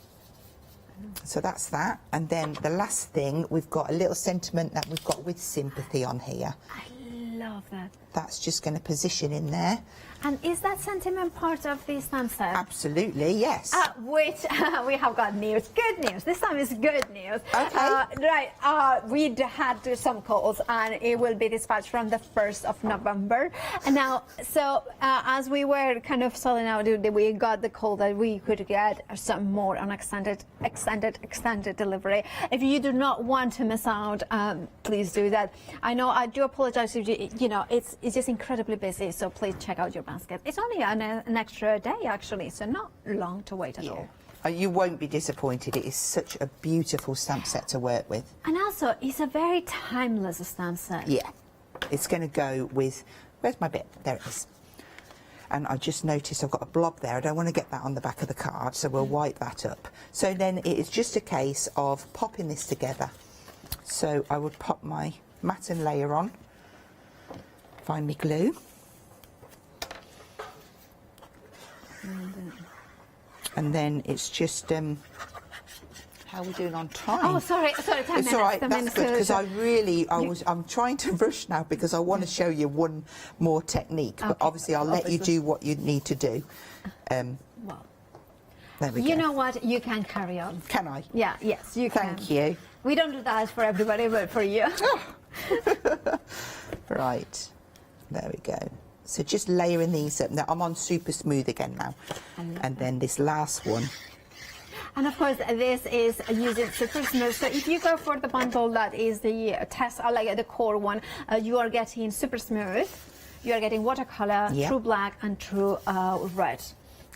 So that's that. And then the last thing, we've got a little sentiment that we've got with sympathy on here. I love that. That's just going to position in there. And is that sentiment part of the stamp set? Absolutely, yes. Which we have got news. Good news. This time is good news. Okay. Right. We had some calls, and it will be dispatched from the 1st of November. And now, so as we were kind of selling out, we got the call that we could get some more on extended delivery. If you do not want to miss out, please do that. I know I do apologize if it's just incredibly busy, so please check out your basket. It's only an extra day, actually, so not long to wait at all. You won't be disappointed. It is such a beautiful stamp set to work with. And also, it's a very timeless stamp set. Yeah. It's going to go with... Where's my bit? There it is. And I just noticed I've got a blob there. I don't want to get that on the back of the card, so we'll wipe that up. So then it is just a case of popping this together. So I would pop my matte and layer on. Find me glue. And then it's just how are we doing on time? Oh, sorry, 10 minutes. It's all right, that's good, because I'm trying to rush now because I want to show you one more technique, but obviously I'll let you do what you need to do. Well, there we go. You know what? You can carry on. Can I? Yeah, yes, you can. Thank you. We don't do that for everybody, but for you. Right, there we go. So just layering these up. Now I'm on super smooth again now. And then this last one. And of course, this is using super smooth. So if you go for the bundle that is the test, like the core one, you are getting super smooth. You are getting watercolor, true black, and true red.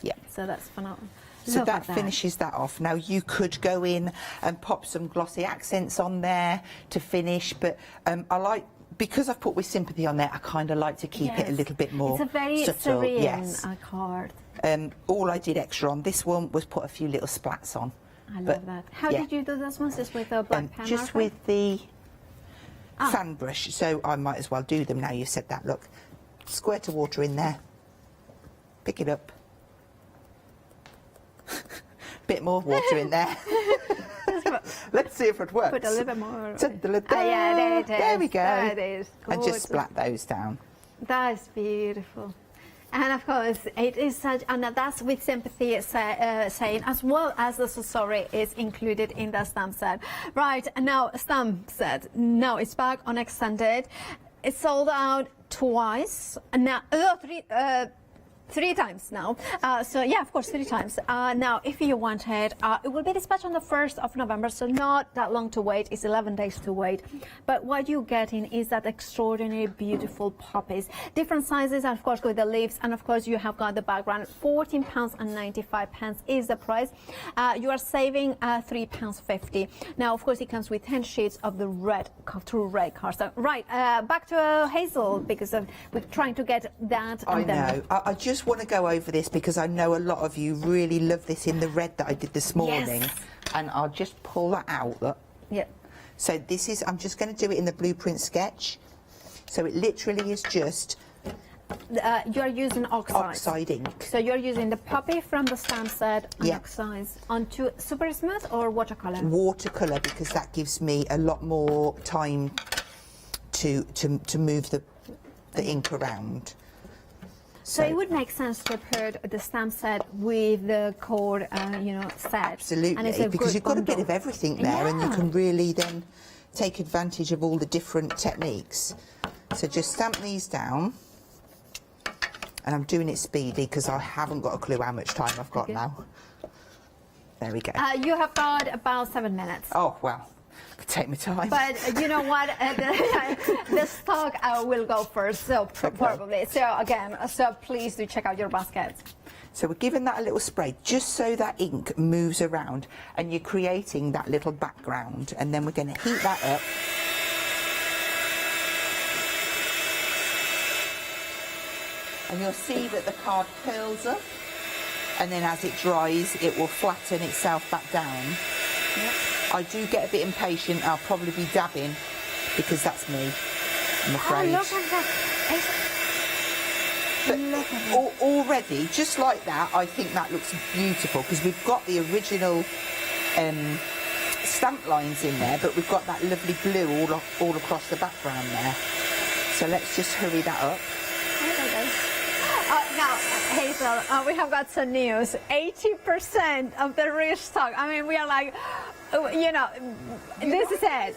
Yeah. So that's phenomenal. So that finishes that off. Now you could go in and pop some glossy accents on there to finish, but I like, because I've put with sympathy on there, I kind of like to keep it a little bit more It's a very subtle. serene card. All I did extra on this one was put a few little splats on. I love that. How did you do those ones? Just with a black pen Just marker? with the fan brush, so I might as well do them now you've said that. Look, squirt of water in there, pick it up, bit more water in there. Let's see if it works. Put a little bit more. Yeah, there it is. There we go. There it is. And just splat those down. That's beautiful. And of course, it is such, and that's with sympathy saying, as well as the story is included in the stamp set. Right, now stamp set. Now it's back on extended. It's sold out twice. Now, three times now. So yeah, of course, 3 times. Now, if you want it, it will be dispatched on the 1st of November, so not that long to wait. It's 11 days to wait. But what you're getting is that extraordinary, beautiful poppies. Different sizes, and of course, with the leaves, and of course, you have got the background. £14.95 is the price. You are saving £3.50. Now, of course, it comes with 10 sheets of the true red cardstock. Right, back to Hazel, because we're trying to get that. I know. I just want to go over this because I know a lot of you really love this in the red that I did this morning. Yes. And I'll just pull that out. Look. Yeah. So this is, I'm just going to do it in the blueprint sketch. So it literally is just You're using oxide ink. So you're using the puppy from the stamp set and Yeah. oxide onto super smooth or watercolor? Watercolor, because that gives me a lot more time to move the ink around. So it would make sense to put the stamp set with the cord, set. Absolutely, And it's a because good you've got a bit bundle. of everything there, and you Yeah. can really then take advantage of all the different techniques. So just stamp these down, and I'm doing it speedy because I haven't got a clue how much time I've got now. There we go. You have got about 7 minutes. Oh, well, take my time. But you know what? The stock will go first, so probably. So again, please do check out your baskets. So we're giving that a little spray just so that ink moves around and you're creating that little background, and then we're going to heat that up. And you'll see that the card curls up, and then as it dries it will flatten itself back down. Yep. I do get a bit impatient. I'll probably be dabbing because that's me, I'm afraid. Oh, look at that. But already, just like that, I think that looks beautiful because we've got the original stamp lines in there, but we've got that lovely blue all across the background there. So let's just hurry that up. Now, Hazel, we have got some news. 80% of the restock. I mean, we are like, this is it.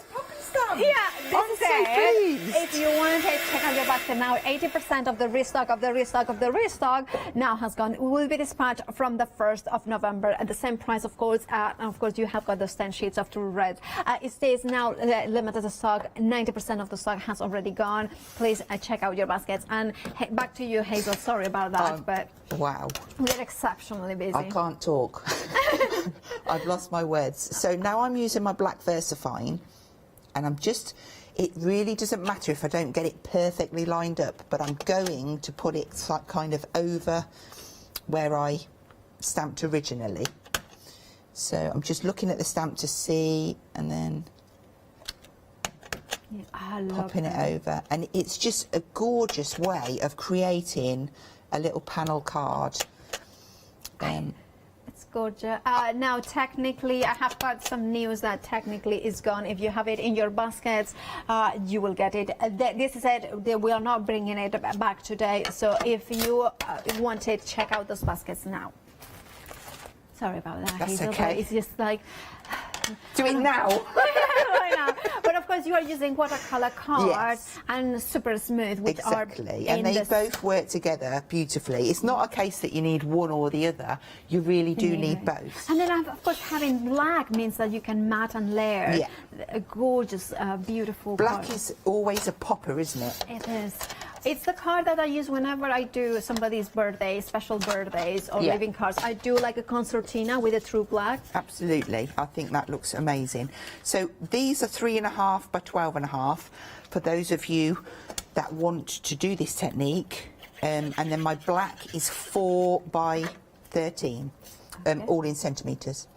Yeah, this is it. If you want to check out your basket now, 80% of the restock now has gone. Will be dispatched from the 1st of November at the same price, of course. And of course, you have got those 10 sheets of True Red. It stays now limited stock. 90% of the stock has already gone. Please check out your baskets. And back to you, Hazel. Sorry about that, but wow, we're exceptionally busy. I can't talk. I've lost my words. So now I'm using my black VersaFine, and it really doesn't matter if I don't get it perfectly lined up, but I'm going to put it kind of over where I stamped originally. So I'm just looking at the stamp to see, and then popping it over. And it's just a gorgeous way of creating a little panel card. It's gorgeous. Now, technically, I have got some news that technically is gone. If you have it in your baskets, you will get it. This is it. We are not bringing it back today. So if you want it, check out those baskets now. Sorry about that, That's Hazel, okay. but it's just like... Do it now. Right now. But of course, you are using watercolor cards Yes. and super smooth, which Exactly, are and they both work together beautifully. It's not a case that you need one or the other. You really do need both. And then, of course, having black means that you can matte and layer a gorgeous, beautiful Black card. is always a popper, isn't it? It is. It's the card that I use whenever I do somebody's birthday, special birthdays or living cards. I do like a concertina with a true black. Absolutely, I think that looks amazing. So these are 3.5 by 12.5 for those of you that want to do this technique. And then my black is 4 by 13, all in centimetres.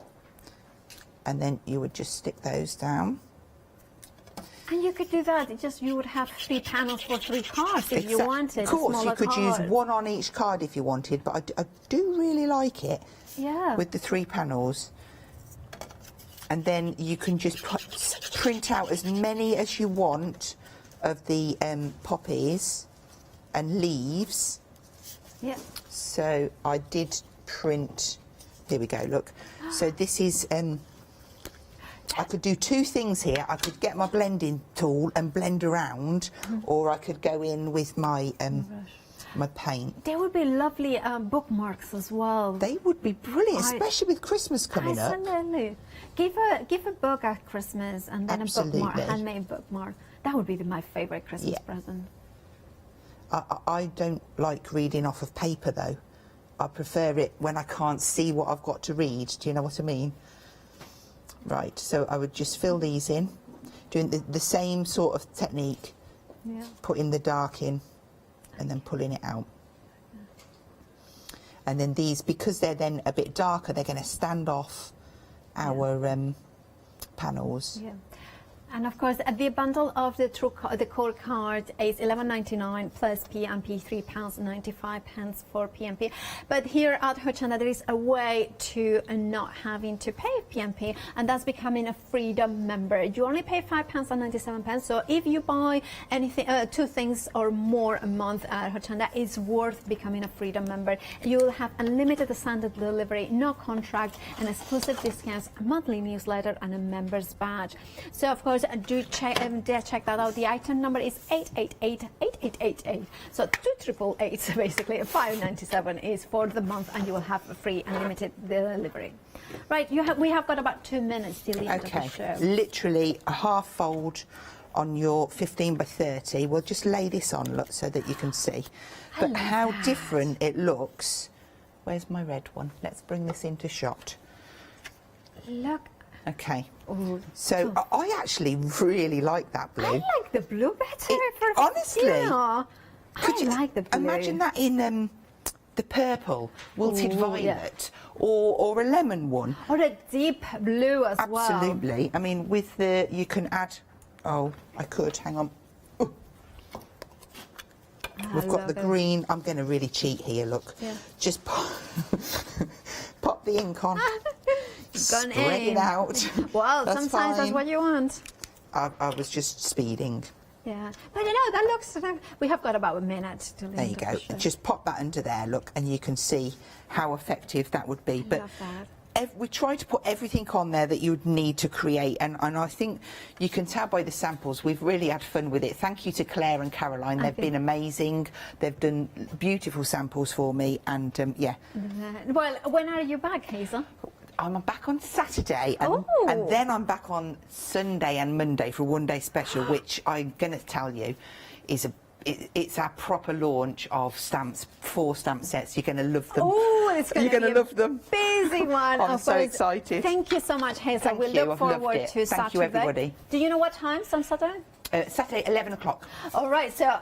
And then you would just stick those down. And you could do that. It's just you would have 3 panels for 3 cards if you wanted. Of course, you could use card. one on each card if you wanted, but I do really like it with the 3 panels. And then you can just print out as many as you want of the poppies and leaves. Yeah. So I did print, here we go, look. So this is... I could do 2 things here. I could get my blending tool and blend around, or I could go in with my my paint. There would be lovely bookmarks as well. They would be brilliant, especially with Christmas coming up. Absolutely. Give a book at Christmas and then a bookmark, a handmade bookmark. That would be my favourite Christmas present. I don't like reading off of paper though. I prefer it when I can't see what I've got to read. Do you know what I mean? Right, so I would just fill these in, doing the same sort of technique, putting the dark in and then pulling it out. And then these, because they're then a bit darker, they're going to stand off our panels. Yeah. And of course, the bundle of the core card is £11.99 plus P&P £3.95 for P&P. But here at Hochanda, there is a way to not having to pay P&P, and that's becoming a Freedom member. You only pay £5.97. So if you buy anything, 2 things or more a month at Hochanda, it's worth becoming a Freedom member. You will have unlimited standard delivery, no contract, and exclusive discounts, a monthly newsletter, and a member's badge. So of course, do check that out. The item number is 888-8888. So 28888, basically. £5.97 is for the month, and you will have a free unlimited delivery. Right, we have got about 2 minutes till the end of the show. Literally a half fold on your 15 by 30. We'll just lay this on, look, so that you can see. But how different it looks. Where's my red one? Let's bring this into shot. Look. Okay. So I actually really like that blue. I like the blue better. Honestly, yeah, could you like the blue. Imagine that in the purple, wilted violet, or a lemon one, or a deep blue as well. Absolutely. I mean, with the you can add. Oh, I could. Hang on. Ooh. We've got the green. I'm going to really cheat here. Look, just pop the ink on. Spread it out. Well, sometimes that's what you want. I was just speeding. Yeah, but you know, that looks. We have got about a minute to. There you go. Just pop that under there. Look, and you can see how effective that would be. But we try to put everything on there that you would need to create, and I think you can tell by the samples we've really had fun with it. Thank you to Claire and Caroline. They've been amazing. They've done beautiful samples for me, and yeah. Well, when are you back, Hazel? I'm back on Saturday, and then I'm back on Sunday and Monday for a one-day special, which I'm going to tell you is it's our proper launch of stamps, 4 stamp sets. You're going to love them. Oh, it's going to be love them. Busy one. I'm so excited. Thank you so much, Hazel. Thank we you. look forward to Saturday. Thank you, everybody. Do you know what times on Saturday? Saturday, 11 o'clock. All right, so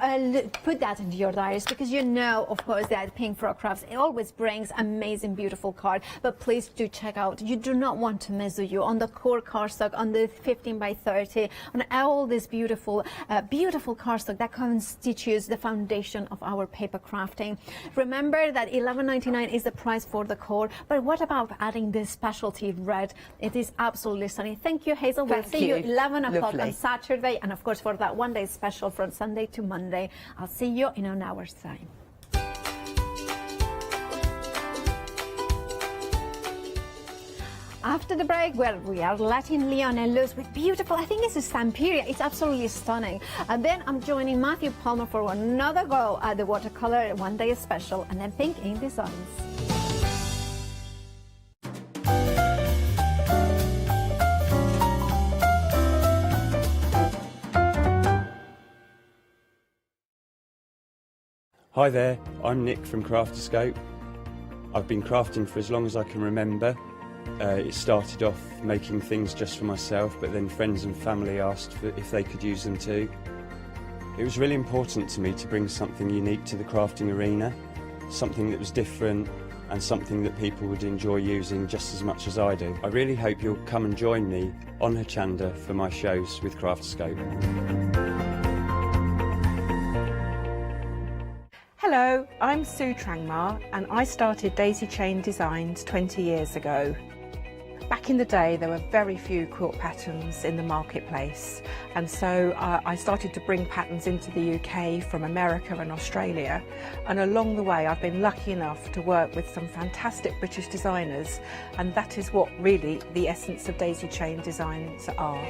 put that into your diaries, because you know, of course, that Pink Frog Crafts, it always brings amazing, beautiful card. But please do check out. You do not want to miss you on the core cardstock, on the 15 by 30, on all this beautiful, beautiful cardstock that constitutes the foundation of our paper crafting. Remember that $11.99 is the price for the core, but what about adding this specialty red? It is absolutely stunning. Thank you, Hazel. We'll see you 11 o'clock on Saturday, and of course, for that one-day special from Sunday to Monday. I'll see you in an hour's time. After the break, well, we are letting Leonel loose with beautiful, I think this is Stamperia. It's absolutely stunning. And then I'm joining Matthew Palmer for another go at the watercolor one-day special, and then Pink Ink Designs. Hi there, I'm Nick from Crafterscope. I've been crafting for as long as I can remember. It started off making things just for myself, but then friends and family asked if they could use them too. It was really important to me to bring something unique to the crafting arena, something that was different and something that people would enjoy using just as much as I do. I really hope you'll come and join me on Hochanda for my shows with Crafterscope. Hello, I'm Sue Trangmar, and I started Daisy Chain Designs 20 years ago. Back in the day, there were very few quilt patterns in the marketplace, and so I started to bring patterns into the UK from America and Australia, and along the way I've been lucky enough to work with some fantastic British designers, and that is what really the essence of Daisy Chain Designs are.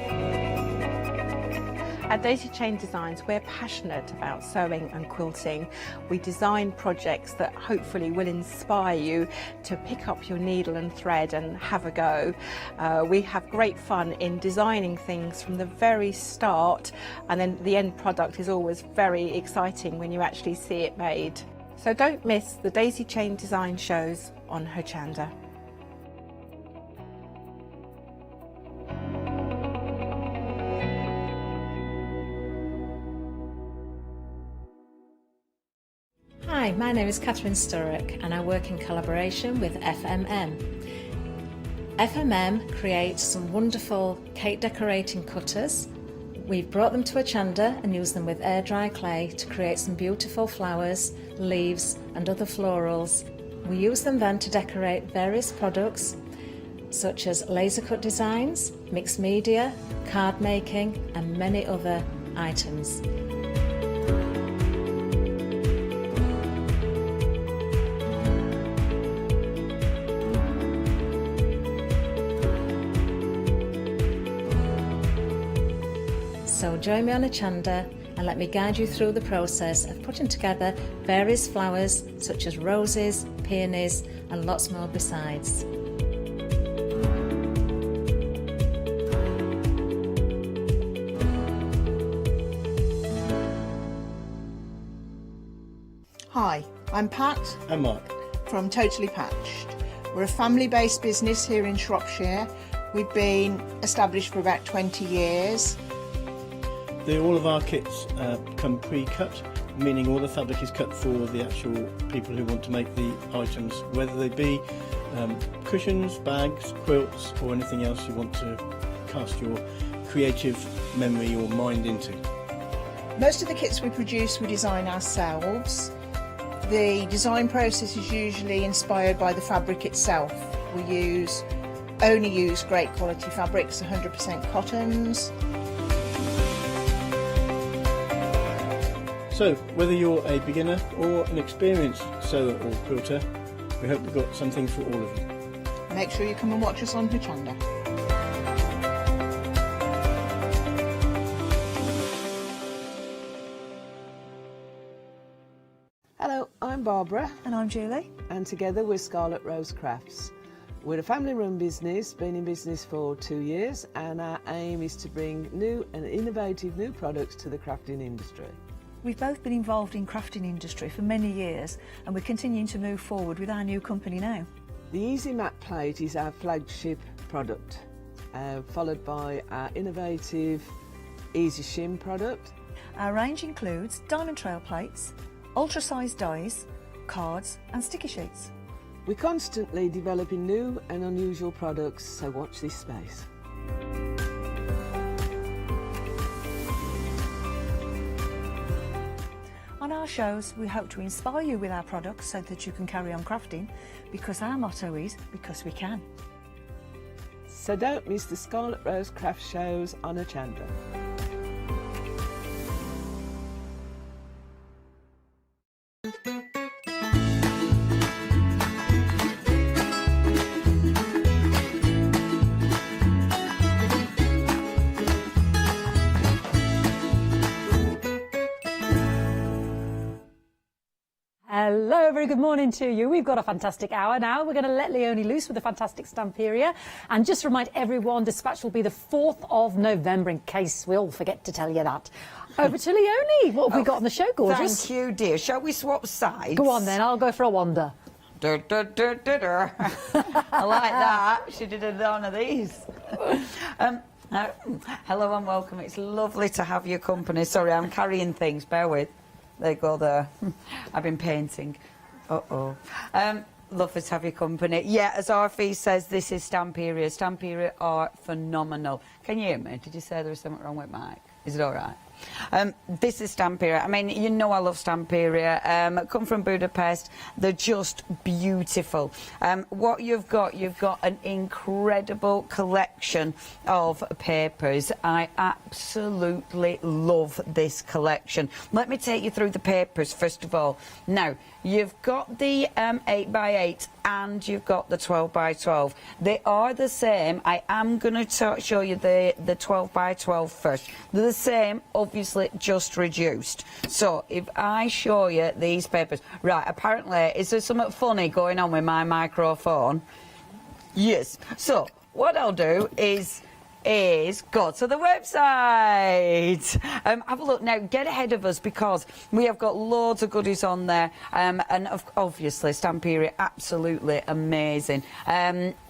At Daisy Chain Designs, we're passionate about sewing and quilting. We design projects that hopefully will inspire you to pick up your needle and thread and have a go. We have great fun in designing things from the very start, and then the end product is always very exciting when you actually see it made. So don't miss the Daisy Chain Design shows on Hochanda. Hi, my name is Catherine Sturrock and I work in collaboration with FMM. FMM creates some wonderful cake decorating cutters, We've brought them to Hochanda and used them with air dry clay to create some beautiful flowers, leaves and other florals. We use them then to decorate various products such as laser cut designs, mixed media, card making and many other items. So join me on Hochanda and let me guide you through the process of putting together various flowers such as roses, peonies and lots more besides. Hi, I'm Pat. And Mark. From Totally Patched. We're a family-based business here in Shropshire. We've been established for about 20 years. All of our kits come pre-cut, meaning all the fabric is cut for the actual people who want to make the items, whether they be cushions, bags, quilts or anything else you want to cast your creative memory or mind into. Most of the kits we produce we design ourselves. The design process is usually inspired by the fabric itself. We only use great quality fabrics, 100% cottons. So, whether you're a beginner or an experienced sewer or quilter, we hope we've got something for all of you. Make sure you come and watch us on Hochanda. Hello, I'm Barbara. And I'm Julie. And together we're Scarlet Rose Crafts. We're a family-run business, been in business for 2 years, and our aim is to bring new and innovative new products to the crafting industry. We've both been involved in crafting industry for many years and we're continuing to move forward with our new company now. The Easy Mat Plate is our flagship product, followed by our innovative Easy Shim product. Our range includes diamond trail plates, ultra-sized dies, cards and sticky sheets. We're constantly developing new and unusual products, so watch this space. On our shows, we hope to inspire you with our products so that you can carry on crafting, because our motto is, because we can. So don't miss the Scarlet Rose Craft shows on Hochanda. Hello, very good morning to you. We've got a fantastic hour now. We're going to let Leonie loose with a fantastic Stamperia. And just to remind everyone, dispatch will be the 4th of November, in case we all forget to tell you that. Over to Leonie. What have we got on the show, gorgeous? Thank you, dear. Shall we swap sides? Go on then, I'll go for a wander. I like that. She did one of these. Hello and welcome. It's lovely to have your company. Sorry, I'm carrying things. Bear with. They go there. I've been painting. Lovely to have your company. Yeah, as Arfie says, this is Stamperia. Stamperia are phenomenal. Can you hear me? Did you say there was something wrong with Mike? Is it all right? This is Stamperia. I mean, you know I love Stamperia. Come from Budapest. They're just beautiful. What you've got an incredible collection of papers. I absolutely love this collection. Let me take you through the papers first of all. Now, you've got the 8x8 and you've got the 12x12. They are the same. I am going to show you the 12x12 first. They're the same, obviously just reduced. So if I show you these papers, right, apparently, is there something funny going on with my microphone? Yes. So what I'll do is go to the website. Have a look now. Get ahead of us because we have got loads of goodies on there. And obviously, Stamperia, absolutely amazing.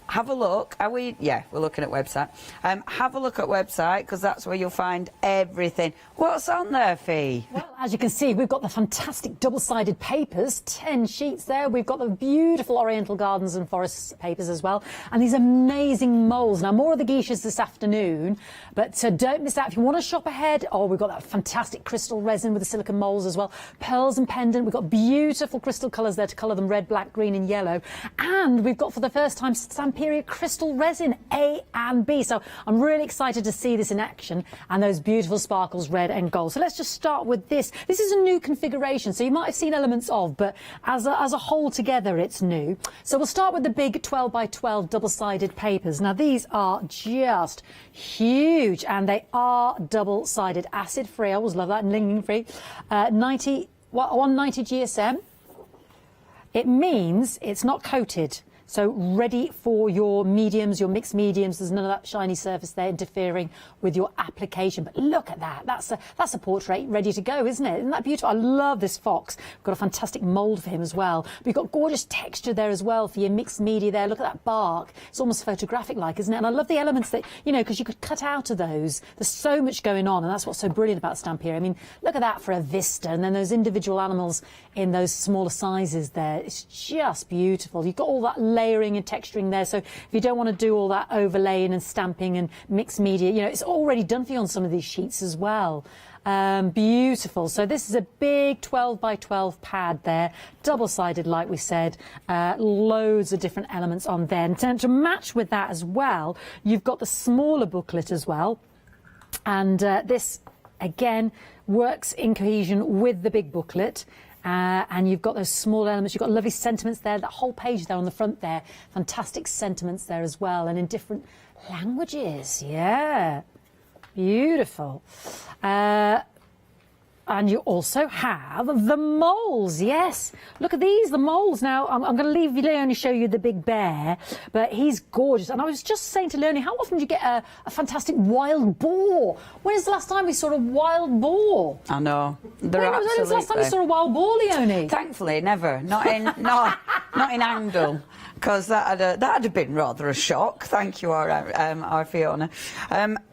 have a look. Are we? Yeah, we're looking at website. Have a look at website, because that's where you'll find everything. What's on there, Fee? Well, as you can see, we've got the fantastic double-sided papers, 10 sheets there. We've got the beautiful Oriental Gardens and Forests papers as well, and these amazing moulds. Now, more of the geishas this afternoon, but don't miss out if you want to shop ahead. Oh, we've got that fantastic crystal resin with the silicone moulds as well. Pearls and pendant. We've got beautiful crystal colours there to colour them red, black, green and yellow. And we've got, for the first time, Stamperia crystal resin A and B. So I'm really excited to see this in action, and those beautiful sparkles, red and gold. So let's just start with this. This is a new configuration, so you might have seen elements of, but as a whole together, it's new. So we'll start with the big 12 by 12 double-sided papers. Now, these are just huge, and they are double-sided, acid-free. I always love that, and lignin-free. 190 GSM. It means it's not coated. So ready for your mediums, your mixed mediums. There's none of that shiny surface there interfering with your application. But look at that. That's a portrait ready to go, isn't it? Isn't that beautiful? I love this fox. We've got a fantastic mould for him as well. We've got gorgeous texture there as well for your mixed media there. Look at that bark. It's almost photographic-like, isn't it? And I love the elements that, you know, because you could cut out of those. There's so much going on, and that's what's so brilliant about Stamperia. I mean, look at that for a vista, and then those individual animals in those smaller sizes there. It's just beautiful. You've got all that layering and texturing there, so if you don't want to do all that overlaying and stamping and mixed media, you know, it's already done for you on some of these sheets as well. Beautiful. So this is a big 12 by 12 pad there, double-sided like we said, loads of different elements on there. And to match with that as well, you've got the smaller booklet as well, and this again works in cohesion with the big booklet. And you've got those small elements, you've got lovely sentiments there, that whole page there on the front there, fantastic sentiments there as well, and in different languages, yeah, beautiful. And you also have the moles, yes. Look at these, the moles. Now, I'm going to leave Leonie show you the big bear, but he's gorgeous. And I was just saying to Leonie, how often do you get a fantastic wild boar? When is the last time we saw a wild boar? I know. When was the last time you saw a wild boar, Leonie? Thankfully, never. Not in Angle, because that'd have been rather a shock. Thank you, our Fiona.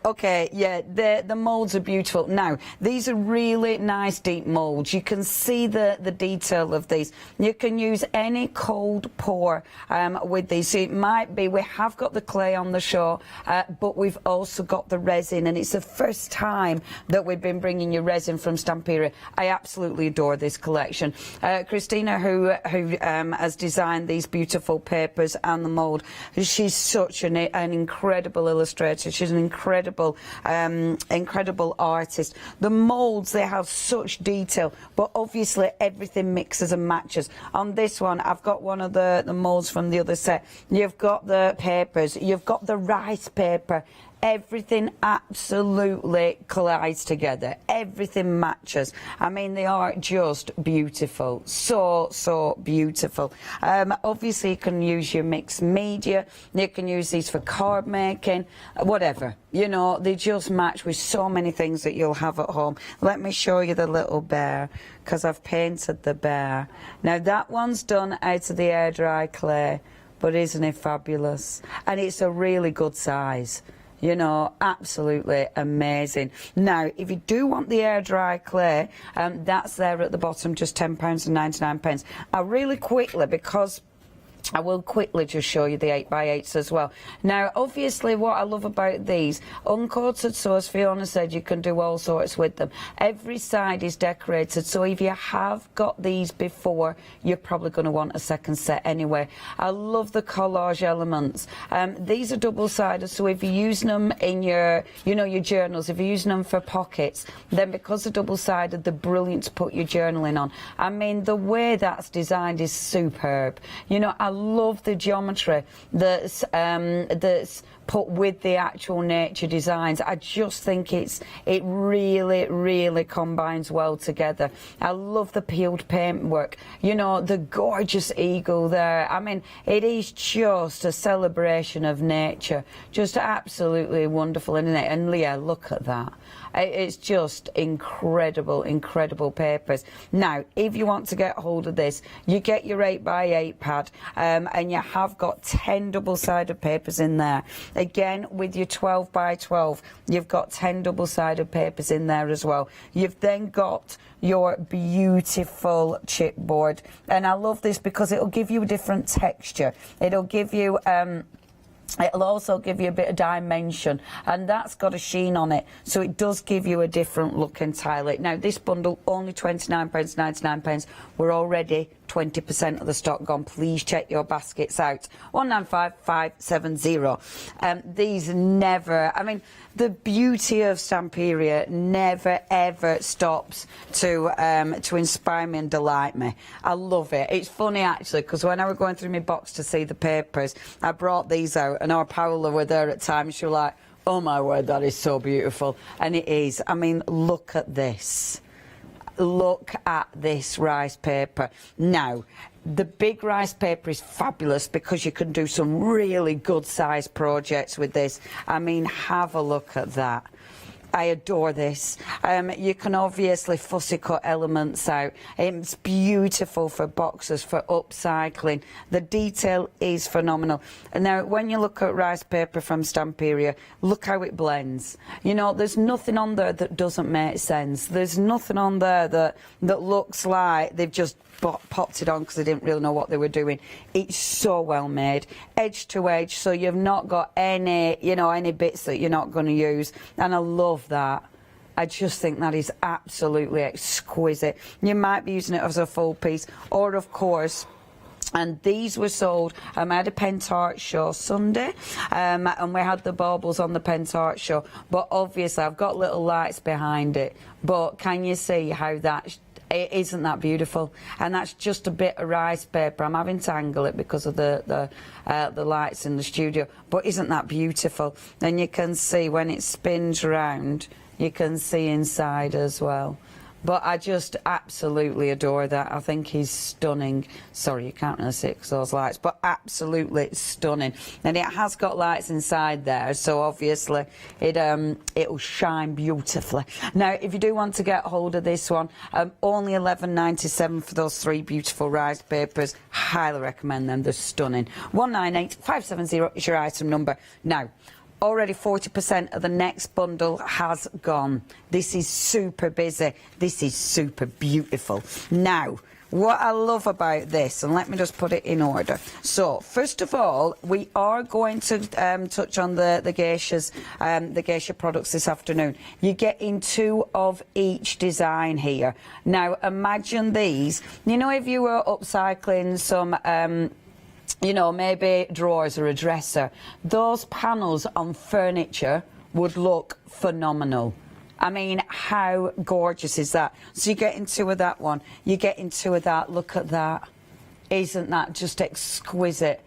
Okay, yeah, the moulds are beautiful. Now, these are really nice deep moulds. You can see the detail of these. You can use any cold pour with these. So it might be, we have got the clay on the show, but we've also got the resin, and it's the first time that we've been bringing you resin from Stamperia. I absolutely adore this collection. Christina, who has designed these beautiful papers and the mould, she's such an incredible illustrator. She's an incredible artist. The moulds, they have such detail, but obviously everything mixes and matches. On this one, I've got one of the moulds from the other set. You've got the papers, you've got the rice paper. Everything absolutely collides together. Everything matches. I mean, they are just beautiful. So beautiful. Obviously, you can use your mixed media. You can use these for card making, whatever. You know, they just match with so many things that you'll have at home. Let me show you the little bear, because I've painted the bear. Now, that one's done out of the air dry clay, but isn't it fabulous? And it's a really good size. You know, absolutely amazing. Now, if you do want the air dry clay, that's there at the bottom, just £10.99. Really quickly, because I will quickly just show you the 8x8s as well. Now, obviously, what I love about these, uncoated, so as Fiona said, you can do all sorts with them. Every side is decorated, so if you have got these before, you're probably going to want a second set anyway. I love the collage elements. These are double-sided, so if you're using them in your, you know, your journals, if you're using them for pockets, then because they're double-sided, they're brilliant to put your journaling on. I mean, the way that's designed is superb. You know, I love the geometry that's put with the actual nature designs. I just think it really combines well together. I love the peeled paintwork. You know, the gorgeous eagle there. I mean, it is just a celebration of nature. Just absolutely wonderful, isn't it? And Leah, look at that. It's just incredible papers. Now, if you want to get hold of this, you get your 8x8 pad, and you have got 10 double-sided papers in there. Again, with your 12x12, you've got 10 double-sided papers in there as well. You've then got your beautiful chipboard, and I love this because it'll give you a different texture. It'll give you it'll also give you a bit of dimension, and that's got a sheen on it, so it does give you a different look entirely. Now, this bundle only £29.99. We're already 20% of the stock gone. Please check your baskets out. 195570. These never, I mean, the beauty of Stamperia never ever stops to inspire me and delight me. I love it. It's funny actually, because when I was going through my box to see the papers, I brought these out, and our Paola were there at times. She was like, "Oh my word, that is so beautiful," and it is. I mean, look at this. Look at this rice paper. Now, the big rice paper is fabulous because you can do some really good sized projects with this. I mean, have a look at that. I adore this. You can obviously fussy cut elements out. It's beautiful for boxes, for upcycling. The detail is phenomenal. And now, when you look at rice paper from Stamperia, look how it blends. You know, there's nothing on there that doesn't make sense. There's nothing on there that looks like they've just popped it on because they didn't really know what they were doing. It's so well made, edge to edge, so you've not got any, you know, any bits that you're not going to use, and I love that. I just think that is absolutely exquisite. You might be using it as a full piece, or of course, and these were sold, I had a Pentart show Sunday, and we had the baubles on the Pentart show, but obviously I've got little lights behind it, but can you see how that isn't that beautiful? And that's just a bit of rice paper. I'm having to angle it because of the lights in the studio, but isn't that beautiful? And you can see when it spins round, you can see inside as well. But I just absolutely adore that. I think he's stunning. Sorry, you can't really see it because of those lights, but absolutely stunning. And it has got lights inside there, so obviously it'll shine beautifully. Now, if you do want to get hold of this one, only £11.97 for those 3 beautiful rice papers. Highly recommend them. They're stunning. 198570 is your item number. Now, already 40% of the next bundle has gone. This is super busy. This is super beautiful. Now, what I love about this, and let me just put it in order. So, first of all, we are going to touch on the geishas, the geisha products this afternoon. You're getting 2 of each design here. Now, imagine these. You know, if you were upcycling some you know, maybe drawers or a dresser, those panels on furniture would look phenomenal. I mean, how gorgeous is that? So you're getting 2 of that one, you're getting 2 of that. Look at that. Isn't that just exquisite?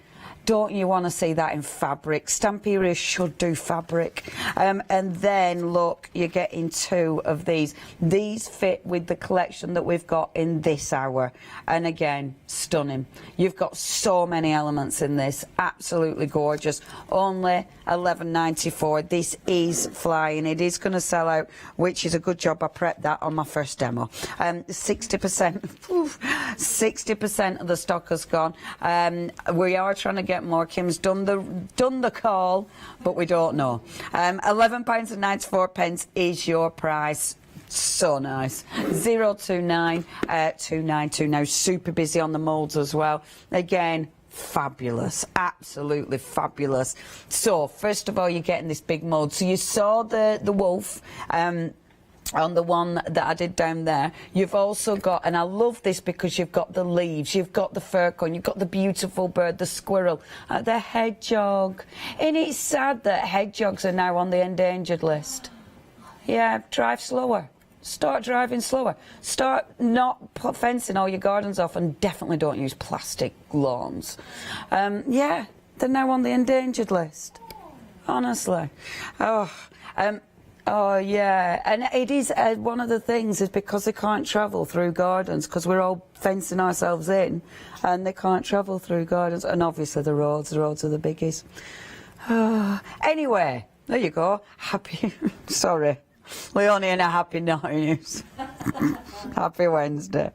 Don't you want to see that in fabric? Stamperia should do fabric. And then, look, you're getting 2 of these. These fit with the collection that we've got in this hour. And again, stunning. You've got so many elements in this. Absolutely gorgeous. Only £11.94. This is flying. It is going to sell out, which is a good job. I prepped that on my first demo. 60% of the stock has gone. We are trying to get more. Kim's done the call, but we don't know. £11.94 is your price. So nice. 029 now. Super busy on the moulds as well. Again, fabulous, absolutely fabulous. So first of all, you're getting this big mould. So you saw the wolf on the one that I did down there. You've also got, and I love this because you've got the leaves, you've got the fir cone, you've got the beautiful bird, the squirrel, the hedgehog. And it's sad that hedgehogs are now on the endangered list. Yeah, drive slower. Start driving slower. Start not fencing all your gardens off, and definitely don't use plastic lawns. Yeah, they're now on the endangered list. Honestly. Oh, yeah, and it is one of the things is because they can't travel through gardens because we're all fencing ourselves in and they can't travel through gardens, and obviously the roads are the biggies. Anyway, there you go. Happy, sorry, Leonie and a happy news. Happy Wednesday.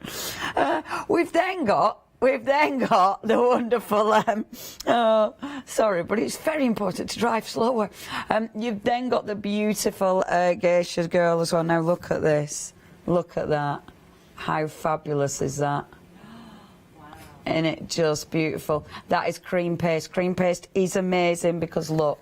We've then got the wonderful, sorry, but it's very important to drive slower. You've then got the beautiful geisha girl as well. Now look at this. Look at that. How fabulous is that? Isn't it just beautiful? That is cream paste. Cream paste is amazing because look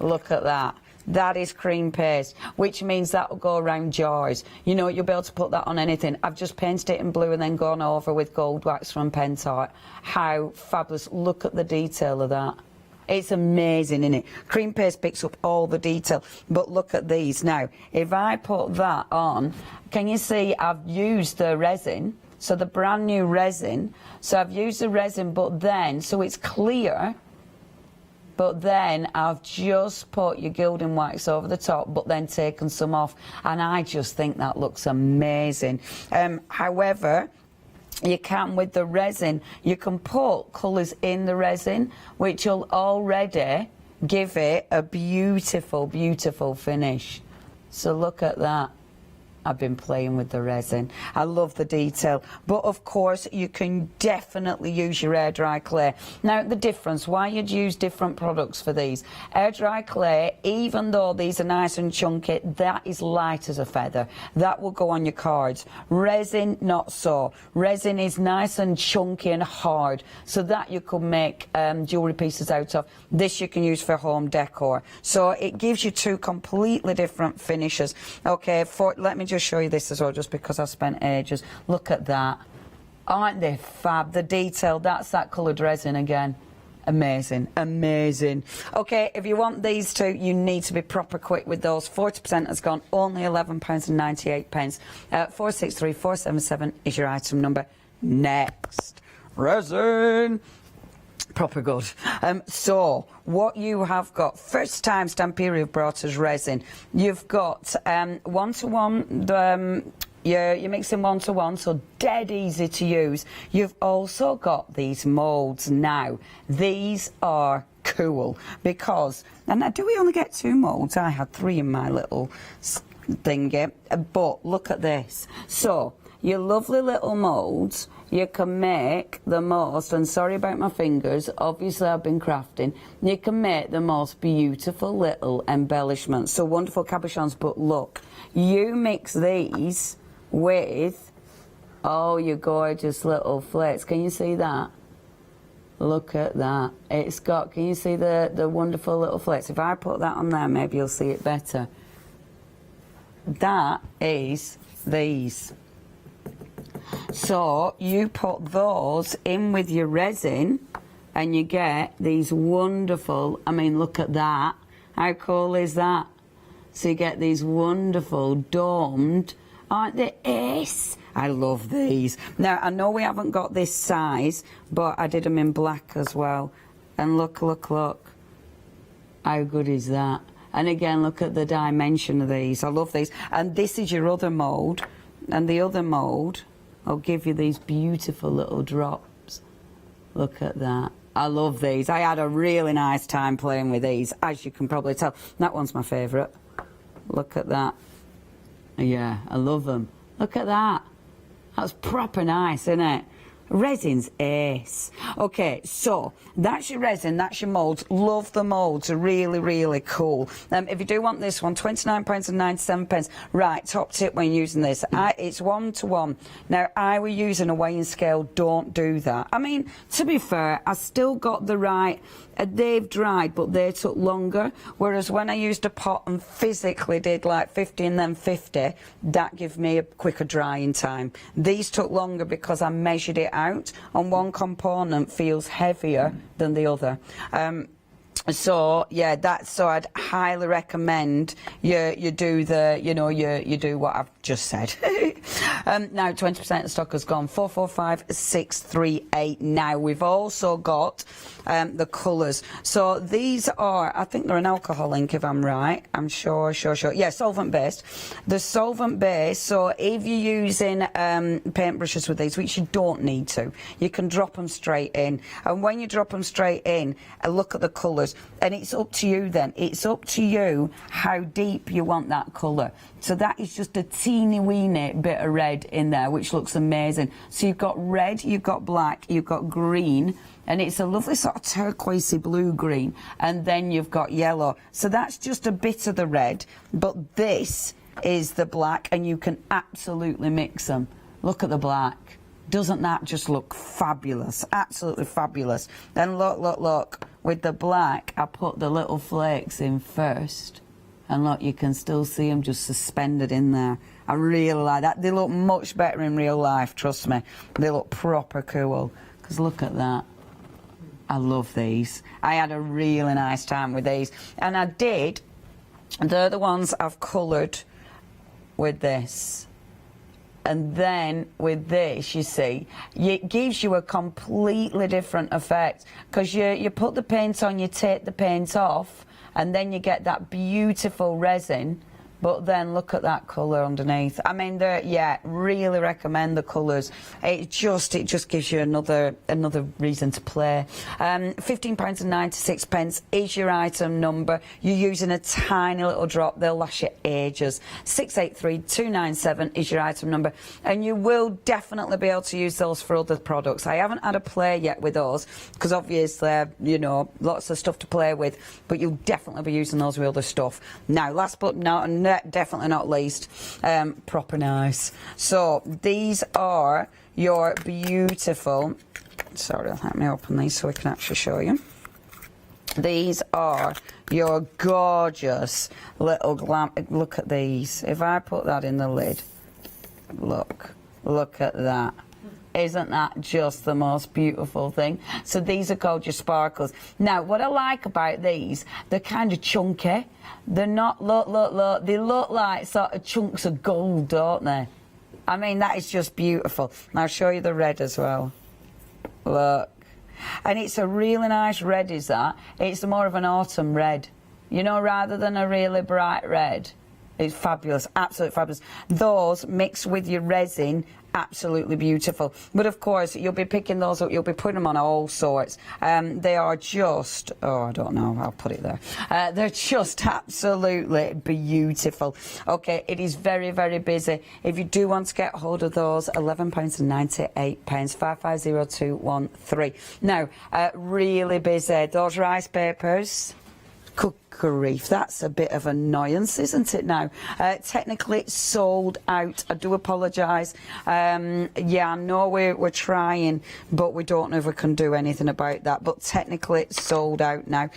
at that. That is cream paste, which means that will go around jars. You know, you'll be able to put that on anything. I've just painted it in blue and then gone over with gold wax from Pentart. How fabulous. Look at the detail of that. It's amazing, isn't it? Cream paste picks up all the detail. But look at these. Now, if I put that on, can you see I've used the resin? So the brand new resin. So I've used the resin, but then, so it's clear. But then I've just put your gilding wax over the top, but then taken some off. And I just think that looks amazing. However, you can, with the resin, you can put colours in the resin, which will already give it a beautiful, beautiful finish. So look at that. I've been playing with the resin. I love the detail. But of course, you can definitely use your air dry clay. Now, the difference, why you'd use different products for these. Air dry clay, even though these are nice and chunky, that is light as a feather. That will go on your cards. Resin, not so. Resin is nice and chunky and hard, so that you could make jewellery pieces out of. This you can use for home decor. So it gives you two completely different finishes. Okay, let me just show you this as well, just because I've spent ages. Look at that. Aren't they fab? The detail, that's that coloured resin again. Amazing, amazing. Okay, if you want these two, you need to be proper quick with those. 40% has gone, only £11.98. 463477 is your item number. Next, resin. Proper good. So what you have got, first time Stamperia have brought us resin. You've got 1-to-1, you're mixing 1-to-1, so dead easy to use. You've also got these moulds now. These are cool because, and do we only get 2 moulds? I had 3 in my little thingy, but look at this. So your lovely little moulds, you can make the most, and sorry about my fingers, obviously I've been crafting, you can make the most beautiful little embellishments. So wonderful cabochons, but look, you mix these with, oh, your gorgeous little flakes. Can you see that? Look at that. It's got, can you see the wonderful little flakes? If I put that on there, maybe you'll see it better. That is these. So you put those in with your resin and you get these wonderful, I mean, look at that. How cool is that? So you get these wonderful domed, aren't they ace? I love these. Now, I know we haven't got this size, but I did them in black as well. And look, look, look. How good is that? And again, look at the dimension of these. I love these. And this is your other mould. And the other mould, I'll give you these beautiful little drops. Look at that. I love these. I had a really nice time playing with these, as you can probably tell. That one's my favourite. Look at that. Yeah, I love them. Look at that. That's proper nice, isn't it? Resin's ace. Okay, so that's your resin, that's your moulds. Love the moulds, are really, really cool. If you do want this one, £29.97. Right, top tip when using this, it's 1-to-1. Now, I were using a weighing scale, don't do that. I mean, to be fair, I still got the right, they've dried, but they took longer. Whereas when I used a pot and physically did like 50 and then 50, that gave me a quicker drying time. These took longer because I measured it out, and one component feels heavier than the other. So yeah, so I'd highly recommend you do the, you know, you do what I've just said. Now 20% of stock has gone. 445638. Now we've also got the colours. So these are, I think they're an alcohol ink if I'm right. I'm sure. Yeah, solvent based. The solvent based. So if you're using paintbrushes with these, which you don't need to, you can drop them straight in. And when you drop them straight in, look at the colours. gorgeous. And it's up to you then. It's up to you how deep you want that colour. So that is just a teeny weeny bit of red in there, which looks amazing. So you've got red, you've got black, you've got green, and it's a lovely sort of turquoisey blue green, and then you've got yellow. So that's just a bit of the red, but this is the black, and you can absolutely mix them. Look at the black. Doesn't that just look fabulous? Absolutely fabulous. Then look, with the black, I put the little flakes in first. And look, you can still see them just suspended in there. I really like that. They look much better in real life, trust me. They look proper cool. Because look at that. I love these. I had a really nice time with these. And I did, they're the ones I've coloured with this. And then with this, you see, it gives you a completely different effect. Because you put the paint on, you take the paint off, and then you get that beautiful resin, but then look at that colour underneath. I mean, yeah, really recommend the colours. It just gives you another reason to play. £15.96 is your item number. You're using a tiny little drop. They'll last you ages. 683297 is your item number, and you will definitely be able to use those for other products. I haven't had a play yet with those because obviously, you know, lots of stuff to play with, but you'll definitely be using those with other stuff. Now, last but definitely not least, proper nice. So these are your beautiful, sorry, let me open these so we can actually show you. These are your gorgeous little look at these. If I put that in the lid, look at that. Isn't that just the most beautiful thing? So these are called your sparkles. Now, what I like about these, they're kind of chunky. They're not, look, they look like sort of chunks of gold, don't they? I mean, that is just beautiful. And I'll show you the red as well. Look. And it's a really nice red, is that? It's more of an autumn red, you know, rather than a really bright red. It's fabulous, absolutely fabulous. Those mixed with your resin, absolutely beautiful. But of course, you'll be picking those up, you'll be putting them on all sorts. They are just, oh, I don't know, I'll put it there. They're just absolutely beautiful. Okay, it is very, very busy. If you do want to get hold of those, £11.98, 550213. Now, really busy. Those rice papers, good grief, that's a bit of annoyance, isn't it now? Technically it's sold out. I do apologise. Yeah, I know we're trying, but we don't know if we can do anything about that. But technically it's sold out now.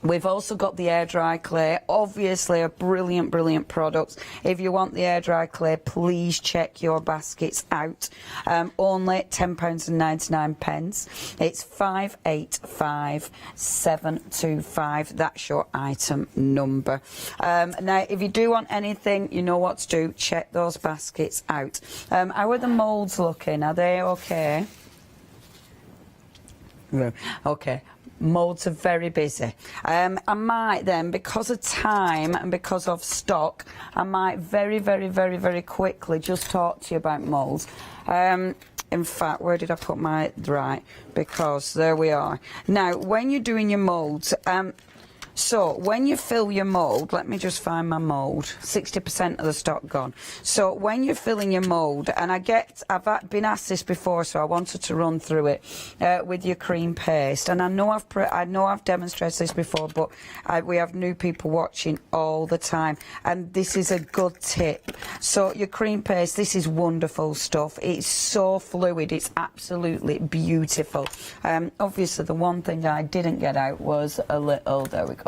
We've also got the air dry clay, obviously a brilliant, brilliant product. If you want the air dry clay, please check your baskets out. Only £10.99. It's 585725. That's your item number. Now, if you do want anything, you know what to do. Check those baskets out. How are the moulds looking? Are they okay? Yeah. Okay. Moulds are very busy. I might then, because of time and because of stock, I might very, very, very, very quickly just talk to you about moulds. In fact, where did I put my, right, because there we are. Now, when you're doing your moulds, so when you fill your mould, let me just find my mould, 60% of the stock gone. So when you're filling your mould, and I've been asked this before, so I wanted to run through it with your cream paste. And I know I've demonstrated this before, but we have new people watching all the time, and this is a good tip. So your cream paste, this is wonderful stuff. It's so fluid, it's absolutely beautiful. Obviously, the one thing I didn't get out was a little, there we go.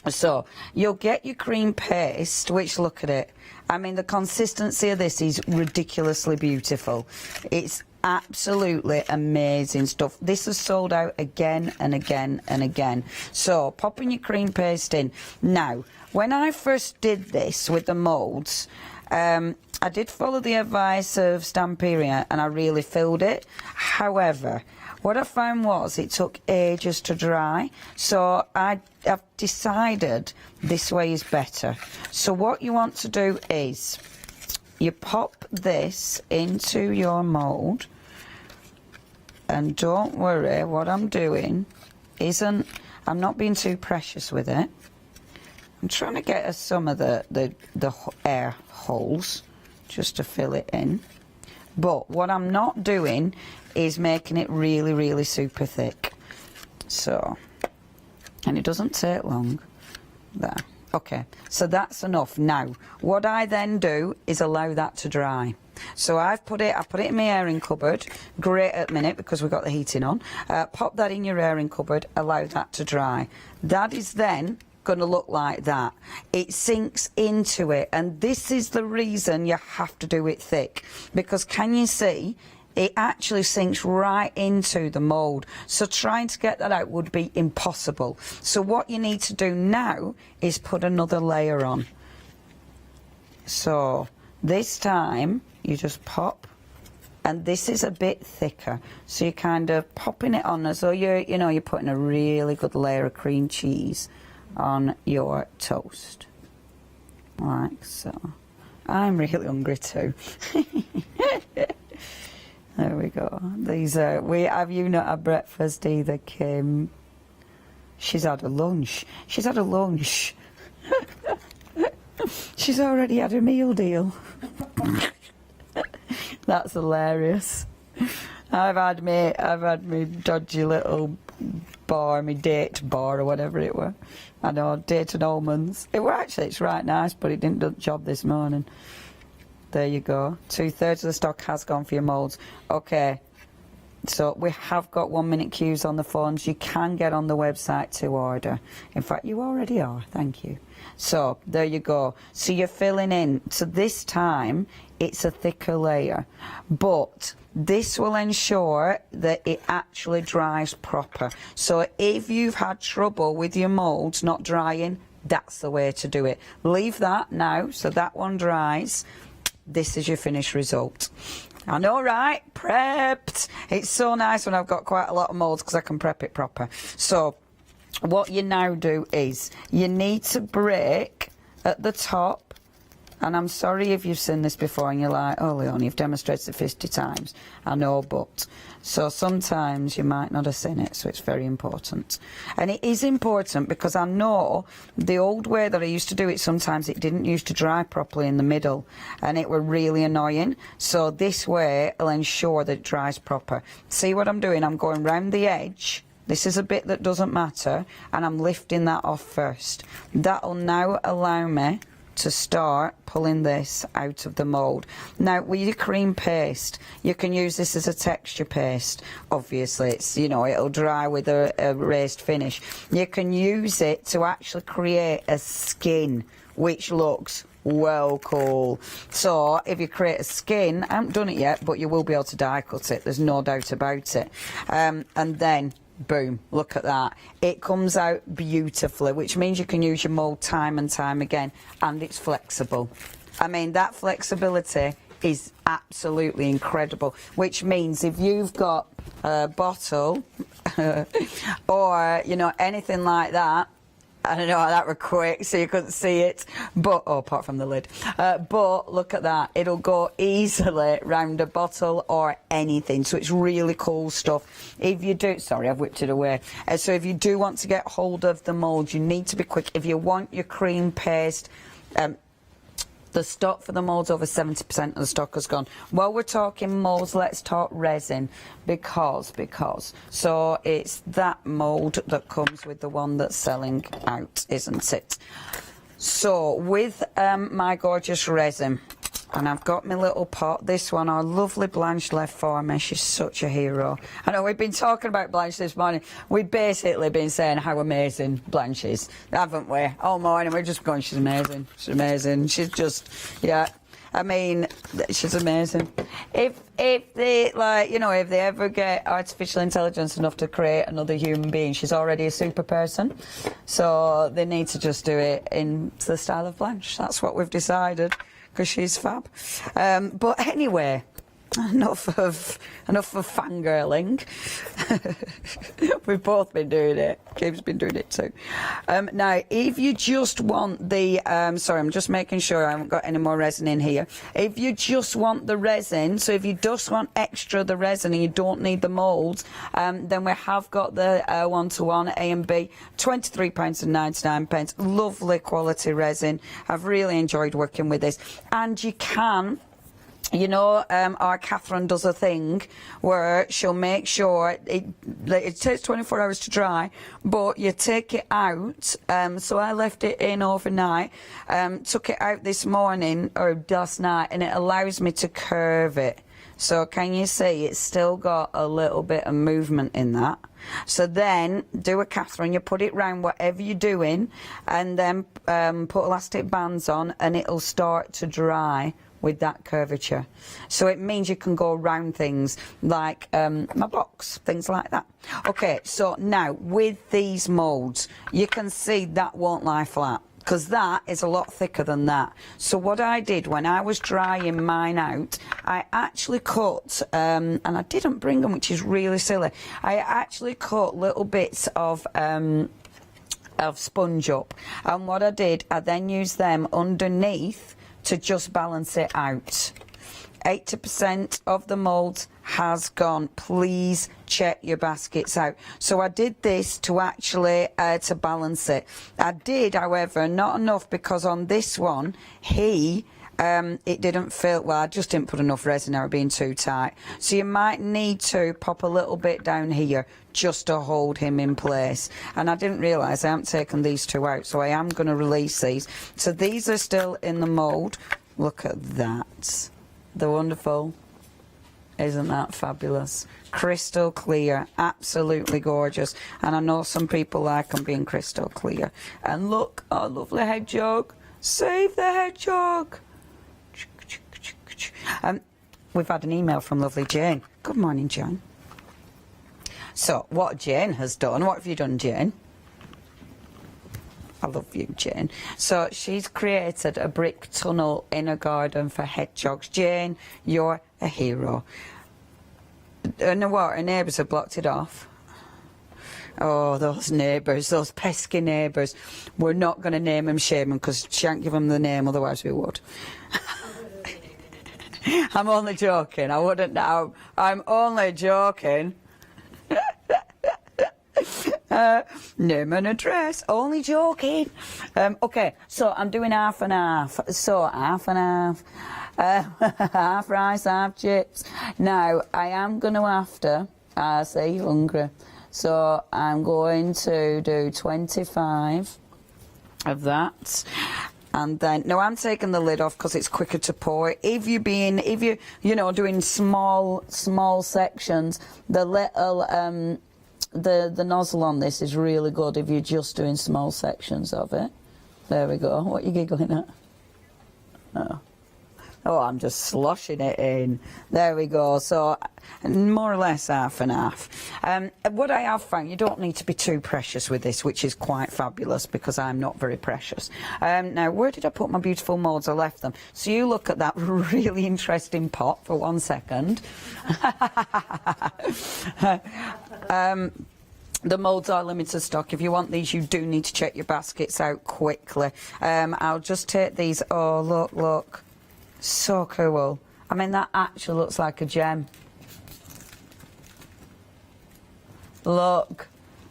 So you'll get your cream paste, which, look at it. I mean, the consistency of this is ridiculously beautiful. It's absolutely amazing stuff. This is sold out again and again and again. So popping your cream paste in. Now, when I first did this with the moulds, I did follow the advice of Stamperia and I really filled it. However, what I found was it took ages to dry, so I've decided this way is better. So what you want to do is you pop this into your mould, and don't worry, what I'm doing isn't, I'm not being too precious with it. I'm trying to get us some of the air holes just to fill it in. But what I'm not doing is making it really, really super thick. So, and it doesn't take long. There. Okay, so that's enough. Now, what I then do is allow that to dry. So I put it in my airing cupboard. Great at the minute because we've got the heating on. Pop that in your airing cupboard, allow that to dry. That is then going to look like that. It sinks into it, and this is the reason you have to do it thick, because can you see it actually sinks right into the mould, so trying to get that out would be impossible. So what you need to do now is put another layer on. So this time you just pop, and this is a bit thicker, so you're kind of popping it on as though you're putting a really good layer of cream cheese on your toast, like so. I'm really hungry too. There we go. These are, have you not had breakfast either, Kim? She's had a lunch. She's had a lunch. She's already had a meal deal. That's hilarious. I've had me dodgy little bar, my date bar or whatever it were. I know, date and almonds. It's right nice, but it didn't do the job this morning. There you go. 2/3 of the stock has gone for your moulds. Okay, so we have got 1 minute queues on the phones. You can get on the website to order. In fact, you already are. Thank you. So there you go. So you're filling in. So this time it's a thicker layer, but this will ensure that it actually dries proper. So if you've had trouble with your moulds not drying, that's the way to do it. Leave that now, so that one dries. This is your finished result. I know, right? Prepped. It's so nice when I've got quite a lot of moulds because I can prep it proper. So what you now do is you need to break at the top. And I'm sorry if you've seen this before and you're like, oh, Leon, you've demonstrated it 50 times. I know, but. So sometimes you might not have seen it, so it's very important. And it is important because I know the old way that I used to do it, sometimes it didn't used to dry properly in the middle, and it were really annoying. So this way will ensure that it dries proper. See what I'm doing? I'm going round the edge. This is a bit that doesn't matter, and I'm lifting that off first. That'll now allow me to start pulling this out of the mould. Now with your cream paste, you can use this as a texture paste. Obviously it's, it'll dry with a raised finish. You can use it to actually create a skin which looks well cool. So if you create a skin, I haven't done it yet, but you will be able to die cut it, there's no doubt about it. And then boom, look at that. It comes out beautifully, which means you can use your mould time and time again, and it's flexible. I mean, that flexibility is absolutely incredible, which means if you've got a bottle or, anything like that, I don't know how that were quick, so you couldn't see it, but apart from the lid. But look at that, it'll go easily round a bottle or anything. So it's really cool stuff. If you do, sorry, I've whipped it away. So if you do want to get hold of the mould, you need to be quick. If you want your cream paste, the stock for the moulds, over 70% of the stock has gone. While we're talking moulds, let's talk resin, because so it's that mould that comes with the one that's selling out, isn't it? So with my gorgeous resin, and I've got my little pot. This one, our lovely Blanche left for me. She's such a hero. I know we've been talking about Blanche this morning. We've basically been saying how amazing Blanche is, haven't we? All morning we're just going, she's amazing. She's amazing. She's just, yeah. I mean, she's amazing. If they, if they ever get artificial intelligence enough to create another human being, she's already a super person. So they need to just do it in the style of Blanche. That's what we've decided, because she's fab. But anyway, enough of fangirling. We've both been doing it. Gabe's been doing it too. Now, if you just want the, sorry, I'm just making sure I haven't got any more resin in here. If you just want the resin, so if you just want extra the resin and you don't need the moulds, then we have got the 1-to-1 A and B, £23.99. Lovely quality resin. I've really enjoyed working with this. And you can, you know, our Catherine does a thing where she'll make sure it takes 24 hours to dry, but you take it out. So I left it in overnight, took it out this morning or last night, and it allows me to curve it. So can you see it's still got a little bit of movement in that? So then do a Catherine, you put it round whatever you're doing, and then put elastic bands on, and it'll start to dry with that curvature. So it means you can go around things like my box, things like that. Okay, so now with these moulds, you can see that won't lie flat, because that is a lot thicker than that. So what I did when I was drying mine out, I actually cut, and I didn't bring them, which is really silly, I actually cut little bits of sponge up, and what I did, I then used them underneath to just balance it out. 80% of the mould has gone. Please check your baskets out. So I did this to actually to balance it. I did, however, not enough, because on this one it didn't feel well. I just didn't put enough resin out, being too tight. So you might need to pop a little bit down here just to hold him in place. And I didn't realise I haven't taken these two out, so I am going to release these. So these are still in the mould. Look at that. They're wonderful. Isn't that fabulous? Crystal clear, absolutely gorgeous. And I know some people like them being crystal clear. And look, our lovely hedgehog. Save the hedgehog. We've had an email from lovely Jane. Good morning, Jane. So what Jane has done, what have you done, Jane? I love you, Jane. So she's created a brick tunnel in a garden for hedgehogs. Jane, you're a hero. And what, her neighbours have blocked it off. Oh, those neighbours, those pesky neighbours. We're not going to name them, shame them, because she can't give them the name, otherwise we would. I'm only joking. I wouldn't know. I'm only joking. Name and address, only joking. Okay, so I'm doing half and half. So half and half. Half rice, half chips. Now, I am going to have to, I say hungry, so I'm going to do 25 of that. And then, no, I'm taking the lid off because it's quicker to pour. If you're doing small sections, the little, the nozzle on this is really good if you're just doing small sections of it. There we go. What are you giggling at? Oh, I'm just sloshing it in. There we go. So more or less half and half. What I have found, you don't need to be too precious with this, which is quite fabulous because I'm not very precious. Now, where did I put my beautiful moulds? I left them. So you look at that really interesting pot for 1 second. The moulds are limited stock. If you want these, you do need to check your baskets out quickly. I'll just take these. Oh, look. So cool. I mean, that actually looks like a gem. Look.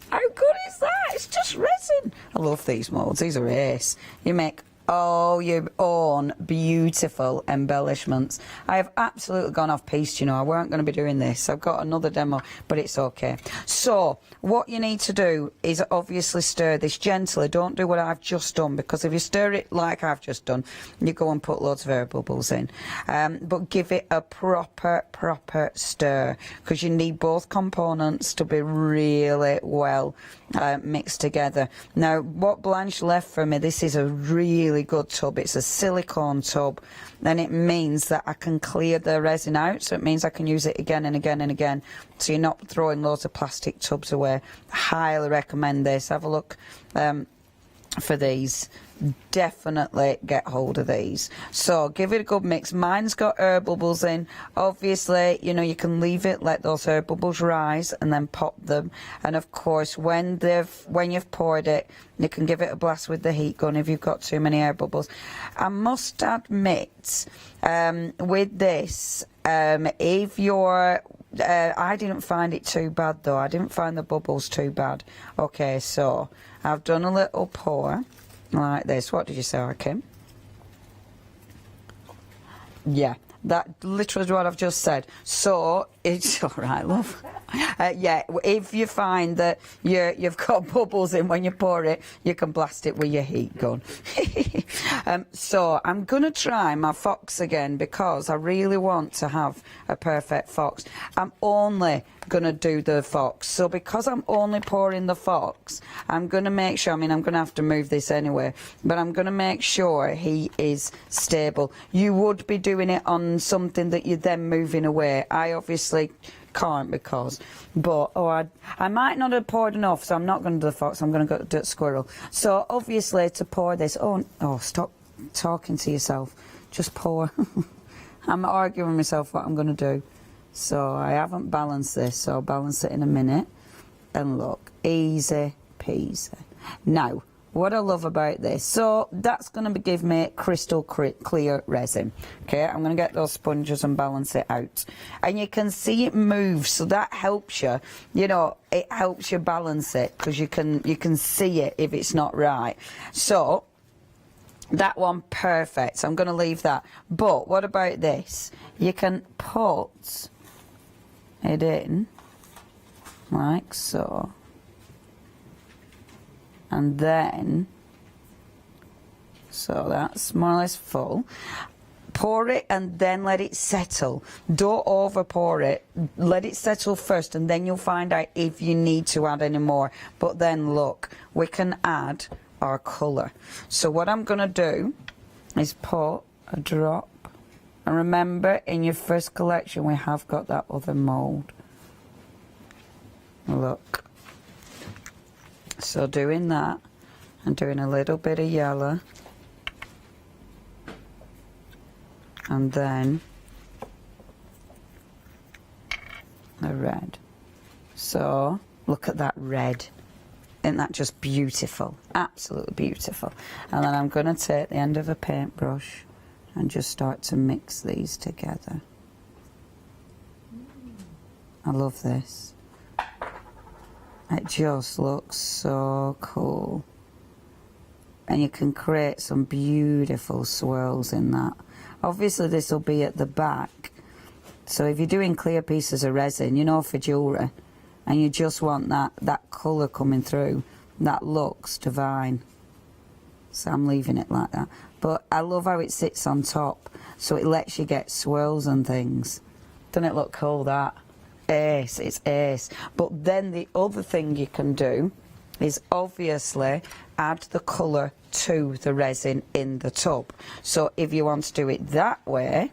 How good is that? It's just resin. I love these moulds. These are ace. You make all your own beautiful embellishments. I have absolutely gone off piste, you know. I weren't going to be doing this. I've got another demo, but it's okay. So what you need to do is obviously stir this gently. Don't do what I've just done, because if you stir it like I've just done, you go and put loads of air bubbles in. But give it a proper stir, because you need both components to be really well mixed together. Now, what Blanche left for me, this is a really good tub. It's a silicone tub, and it means that I can clear the resin out, so it means I can use it again and again and again, so you're not throwing loads of plastic tubs away. Highly recommend this. Have a look. for these. Definitely get hold of these. So give it a good mix. Mine's got air bubbles in. Obviously, you know, you can leave it, let those air bubbles rise, and then pop them. And of course, when you've poured it, you can give it a blast with the heat gun if you've got too many air bubbles. I must admit, with this, if you're I didn't find it too bad though. I didn't find the bubbles too bad. Okay, so I've done a little pour like this. What did you say, Kim? Yeah, that literally is what I've just said. So it's all right, love. Yeah, if you find that you've got bubbles in when you pour it, you can blast it with your heat gun. So I'm going to try my fox again because I really want to have a perfect fox. I'm only going to do the fox. So because I'm only pouring the fox, I'm going to make sure, I mean, I'm going to have to move this anyway, but I'm going to make sure he is stable. You would be doing it on something that you're then moving away. I obviously can't because, but I might not have poured enough, so I'm not going to do the fox, I'm going to go do the squirrel. So obviously to pour this, oh stop talking to yourself, just pour. I'm arguing with myself what I'm going to do. So I haven't balanced this, so I'll balance it in a minute. And look, easy peasy. Now, what I love about this, so that's going to give me crystal clear resin. Okay, I'm going to get those sponges and balance it out. And you can see it move, so that helps you, you know, it helps you balance it because you can see it if it's not right. So that one, perfect. So I'm going to leave that. But what about this? You can put it in like so. And then, so that's more or less full. Pour it and then let it settle. Don't over pour it. Let it settle first and then you'll find out if you need to add any more. But then look, we can add our colour. So what I'm going to do is put a drop. And remember, in your first collection we have got that other mould. Look. So doing that and doing a little bit of yellow and then the red. So look at that red. Isn't that just beautiful? Absolutely beautiful. And then I'm going to take the end of a paintbrush and just start to mix these together. I love this. It just looks so cool. And you can create some beautiful swirls in that. Obviously this will be at the back. So if you're doing clear pieces of resin, you know, for jewellery, and you just want that colour coming through, that looks divine. So I'm leaving it like that. But I love how it sits on top, so it lets you get swirls and things. Doesn't it look cool, that? Ace, it's ace. But then the other thing you can do is obviously add the colour to the resin in the tub. So if you want to do it that way,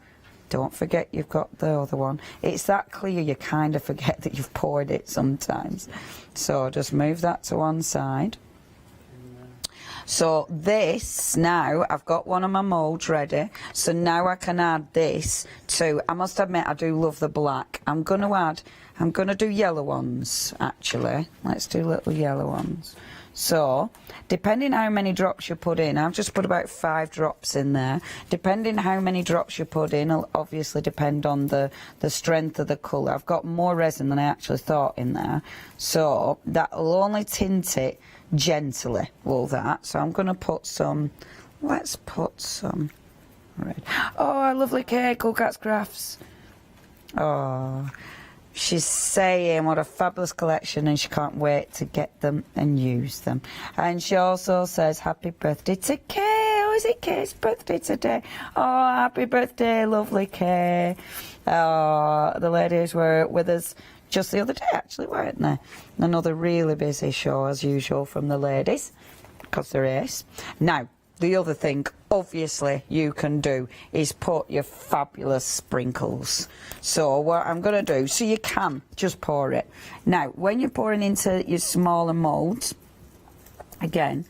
don't forget you've got the other one. It's that clear you kind of forget that you've poured it sometimes. So just move that to one side. So this, now I've got one of my moulds ready, so now I can add this to, I must admit I do love the black. I'm going to do yellow ones actually. Let's do little yellow ones. So depending how many drops you put in, I've just put about 5 drops in there. Depending how many drops you put in, it'll obviously depend on the strength of the colour. I've got more resin than I actually thought in there, so that'll only tint it gently, all that. So I'm going to put some, let's put some red. Oh, lovely cake, Cookat's Crafts. Oh, she's saying what a fabulous collection and she can't wait to get them and use them. And she also says happy birthday to Kay. Oh, is it Kay's birthday today? Oh, happy birthday, lovely Kay. Oh, the ladies were with us just the other day actually, weren't they? Another really busy show as usual from the ladies, because they're ace. Now, the other thing obviously you can do is put your fabulous sprinkles. So what I'm going to do, so you can just pour it. Now, when you're pouring into your smaller moulds, again,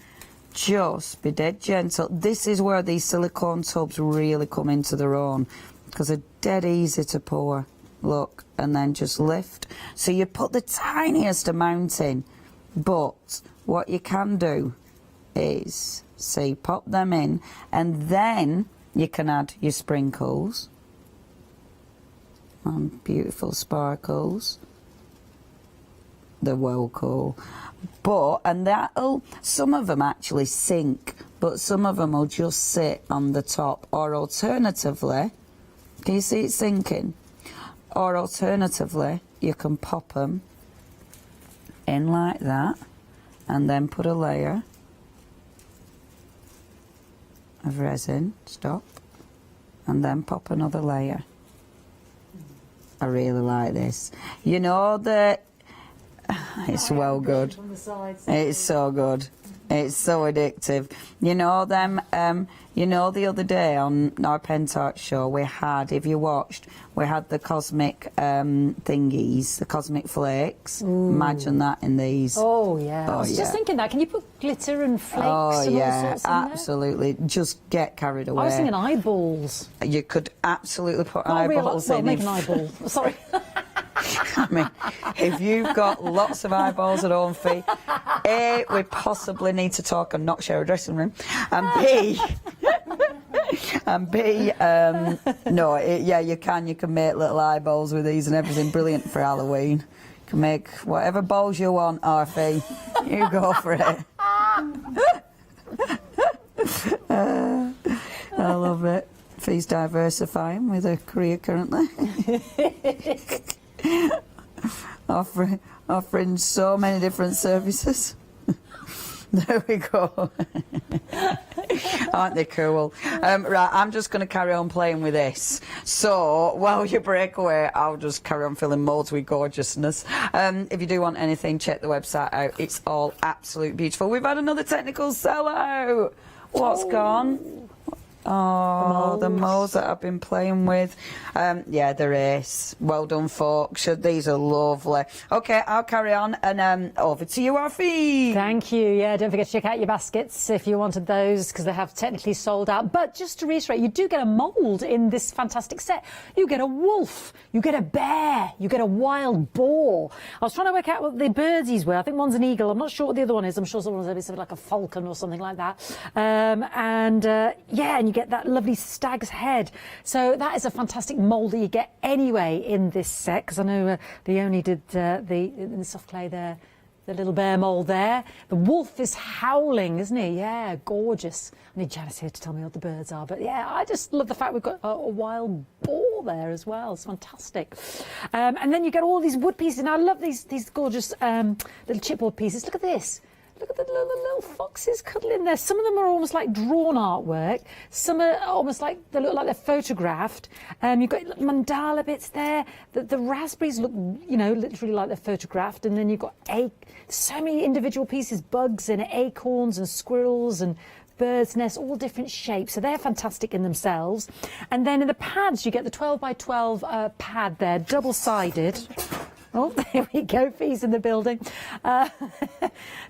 just be dead gentle. This is where these silicone tubs really come into their own, because they're dead easy to pour. Look, and then just lift. So you put the tiniest amount in, but what you can do is, see, pop them in, and then you can add your sprinkles and beautiful sparkles. They're well cool. But, and that'll, some of them actually sink, but some of them will just sit on the top, or alternatively, can you see it sinking? Or alternatively, you can pop them in like that, and then put a layer of resin, stop, and then pop another layer. I really like this. You know that it's well good. It's so good. It's so addictive. You know them, you know the other day on our Pentart show we had, if you watched, we had the cosmic thingies, the cosmic flakes. Ooh. Imagine that in these. Oh yeah. I was just thinking that. Can you put glitter and flakes and all sorts in there? Absolutely. Just get carried away. I was thinking eyeballs. You could absolutely put Not eyeballs real, in. Make an eyeball. Sorry. I mean, if you've got lots of eyeballs at home, Fee, A, we possibly need to talk and not share a dressing room, and B, no, you can make little eyeballs with these and everything. Brilliant for Halloween. You can make whatever balls you want, Fee. You go for it. I love it. Fee's diversifying with her career currently. offering so many different services. There we go. Aren't they cool? Right, I'm just going to carry on playing with this. So while you break away, I'll just carry on filling molds with gorgeousness. If you do want anything, check the website out. It's all absolutely beautiful. We've had another technical sellout. What's gone? Oh, the molds that I've been playing with. Yeah, they're ace. Well done, folks. These are lovely. Okay, I'll carry on, and over to you, Arfie. Thank you. Yeah, don't forget to check out your baskets if you wanted those, because they have technically sold out. But just to reiterate, you do get a mould in this fantastic set. You get a wolf, you get a bear, you get a wild boar. I was trying to work out what the birdsies were. I think one's an eagle. I'm not sure what the other one is. I'm sure someone's a bit like a falcon or something like that. Yeah, and you get that lovely stag's head. So that is a fantastic mould that you get anyway in this set, because I know Leonie did in the soft clay there, the little bear mould there. The wolf is howling, isn't he? Yeah, gorgeous. I need Janice here to tell me what the birds are, but yeah, I just love the fact we've got a wild boar there as well. It's fantastic. And then you get all these wood pieces, and I love these gorgeous little chipboard pieces. Look at this. Look at the little foxes cuddling there. Some of them are almost like drawn artwork. Some are almost like they look like they're photographed. You've got mandala bits there. The raspberries look, you know, literally like they're photographed. And then you've got so many individual pieces, bugs and acorns and squirrels and birds' nests, all different shapes. So they're fantastic in themselves. And then in the pads, you get the 12 by 12 pad there, double-sided. Oh, there we go, Fee's in the building.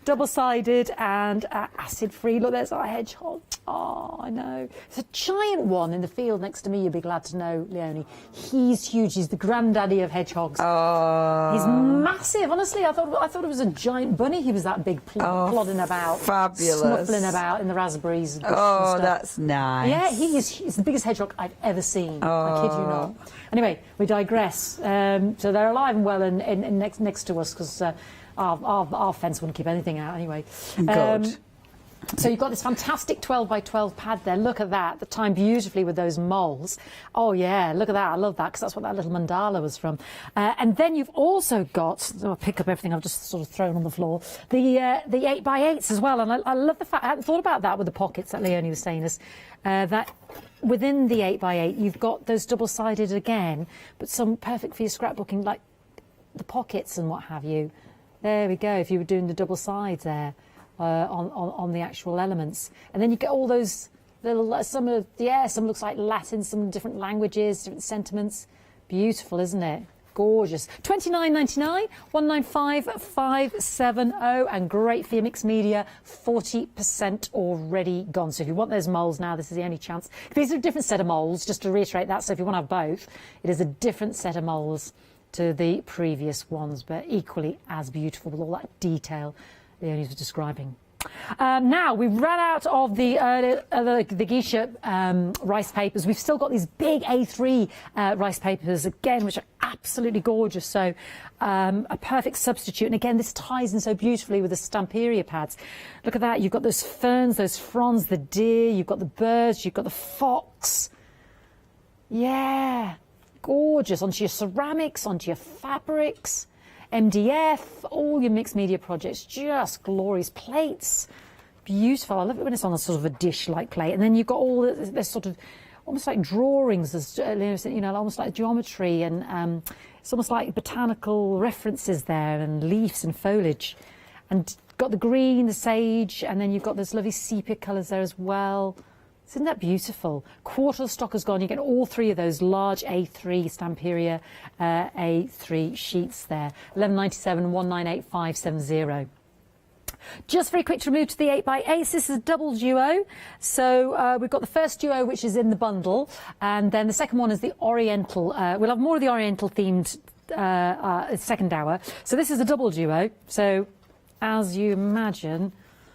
Double-sided and acid-free. Look, there's our hedgehog. Oh, I know. It's a giant one in the field next to me, you'll be glad to know, Leonie. He's huge. He's the granddaddy of hedgehogs. Oh. He's massive. Honestly, I thought it was a giant bunny. He was that big plodding about. Fabulous. Snuffling about in the raspberries. Oh, and that's nice. Yeah, he's the biggest hedgehog I've ever seen. I kid you not. Anyway, we digress. So they're alive and well and next to us, because our fence wouldn't keep anything out anyway. Good. So you've got this fantastic 12 by 12 pad there. Look at that. The timed beautifully with those moles. Oh yeah, look at that. I love that, because that's what that little mandala was from. And then you've also got, I'll pick up everything I've just sort of thrown on the floor, the 8 by 8s as well. And I love the fact, I hadn't thought about that with the pockets that Leonie was saying us, that within the 8 by 8 you've got those double-sided again, but some perfect for your scrapbooking, like the pockets and what have you. There we go, if you were doing the double sides there. On the actual elements, and then you get all those little some looks like Latin, some different languages, different sentiments. Beautiful, isn't it? Gorgeous. £29.99, 195570, and great for your mixed media, 40% already gone. So if you want those moulds now, this is the only chance. These are a different set of moulds, just to reiterate that. So if you want to have both, it is a different set of moulds to the previous ones, but equally as beautiful with all that detail Leonie was describing. Now, we've run out of the geisha rice papers. We've still got these big A3 rice papers, again, which are absolutely gorgeous. So a perfect substitute. And again, this ties in so beautifully with the Stamperia pads. Look at that. You've got those ferns, those fronds, the deer. You've got the birds. You've got the fox. Yeah, gorgeous. Onto your ceramics, onto your fabrics. MDF, all your mixed media projects, just glorious. Plates, beautiful. I love it when it's on a sort of a dish-like plate. And then you've got all this sort of almost like drawings, as you know, almost like geometry, and it's almost like botanical references there, and leaves and foliage. And got the green, the sage, and then you've got those lovely sepia colours there as well. Isn't that beautiful? Quarter of the stock has gone. You get all three of those large A3 Stamperia A3 sheets there. £11.97, 198570. Just very quick to move to the 8x8s. This is a double duo. So we've got the first duo, which is in the bundle, and then the second one is the Oriental. We'll have more of the Oriental themed second hour. So this is a double duo. So as you imagine,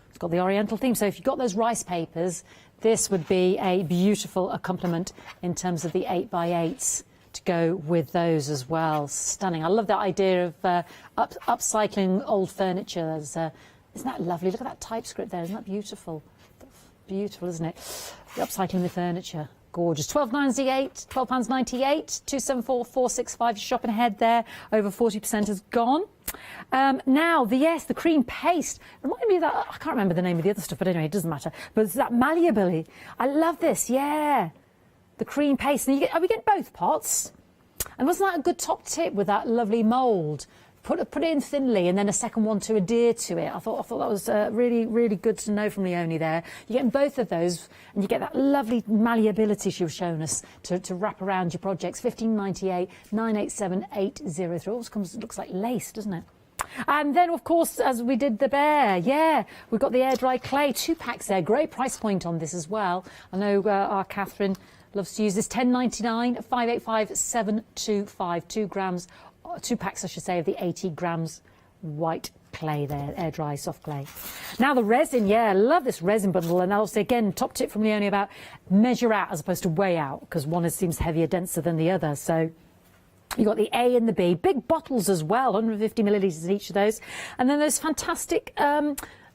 it's got the Oriental theme. So if you've got those rice papers, this would be a beautiful accompaniment in terms of the 8x8s to go with those as well. Stunning. I love that idea of upcycling old furniture. Isn't that lovely? Look at that typescript there. Isn't that beautiful? Beautiful, isn't it? The upcycling the furniture. Gorgeous. £12.98, £12.98, 274465. You're shopping ahead there. Over 40% has gone. Now, the cream paste. Remind me of that. I can't remember the name of the other stuff, but anyway, it doesn't matter. But it's that malleability. I love this. Yeah, the cream paste. And are we getting both pots? And wasn't that a good top tip with that lovely mould? Put it in thinly, and then a second one to adhere to it. I thought that was really, really good to know from Leonie there. You're getting both of those, and you get that lovely malleability she was showing us to wrap around your projects. £15.98, 987803. Always looks like lace, doesn't it? And then, of course, as we did the bear, yeah, we've got the air dry clay, 2 packs there. Great price point on this as well. I know our Catherine loves to use this. £10.99, 585725, 2 grams. 2 packs, I should say, of the 80 grams white clay there, air dry soft clay. Now the resin, yeah, I love this resin bundle. And also, again, top tip from Leonie about measure out as opposed to weigh out, because one seems heavier, denser than the other. So you've got the A and the B, big bottles as well, 150 millilitres in each of those. And then those fantastic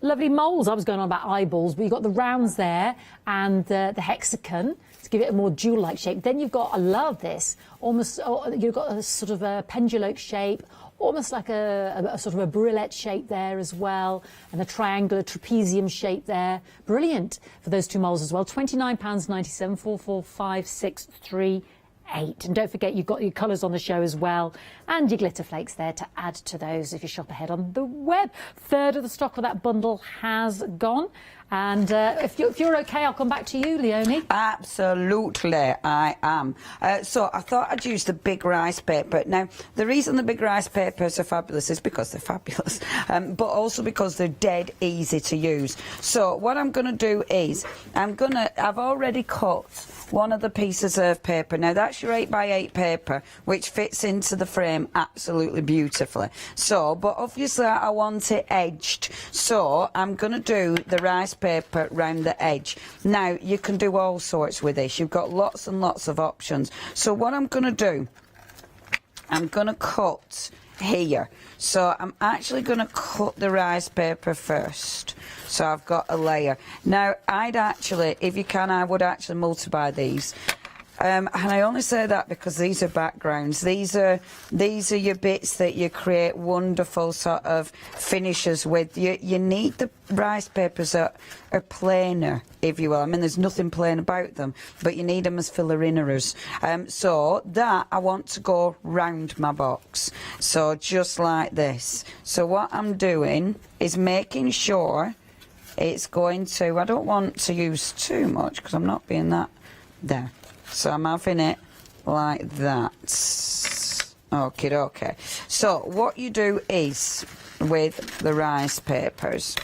lovely moulds. I was going on about eyeballs, but you've got the rounds there and the hexagon to give it a more jewel-like shape. Then you've got, I love this, almost, you've got a sort of a penduloke shape, almost like a sort of a brulette shape there as well, and a triangular trapezium shape there. Brilliant for those 2 moulds as well. £29.97, 445638. And don't forget, you've got your colours on the show as well, and your glitter flakes there to add to those if you shop ahead on the web. Third of the stock of that bundle has gone. And if you're okay, I'll come back to you, Leonie. Absolutely, I am. So I thought I'd use the big rice paper. Now, the reason the big rice papers are fabulous is because they're fabulous, but also because they're dead easy to use. So what I'm going to do is, I've already cut one of the pieces of paper. Now, that's your 8x8 paper, which fits into the frame absolutely beautifully. So, but obviously I want it edged. So I'm going to do the rice paper round the edge. Now, you can do all sorts with this. You've got lots and lots of options. So what I'm going to do, I'm going to cut here. So I'm actually going to cut the rice paper first. So I've got a layer. Now, I'd actually, if you can, I would actually multiply these. And I only say that because these are backgrounds. These are your bits that you create wonderful sort of finishes with. You need the rice papers that are plainer, if you will. I mean, there's nothing plain about them, but you need them as filleriners. So that I want to go round my box. So just like this. So what I'm doing is making sure it's going to, I don't want to use too much because I'm not being that there. So I'm having it like that. Okay. So what you do is, with the rice papers,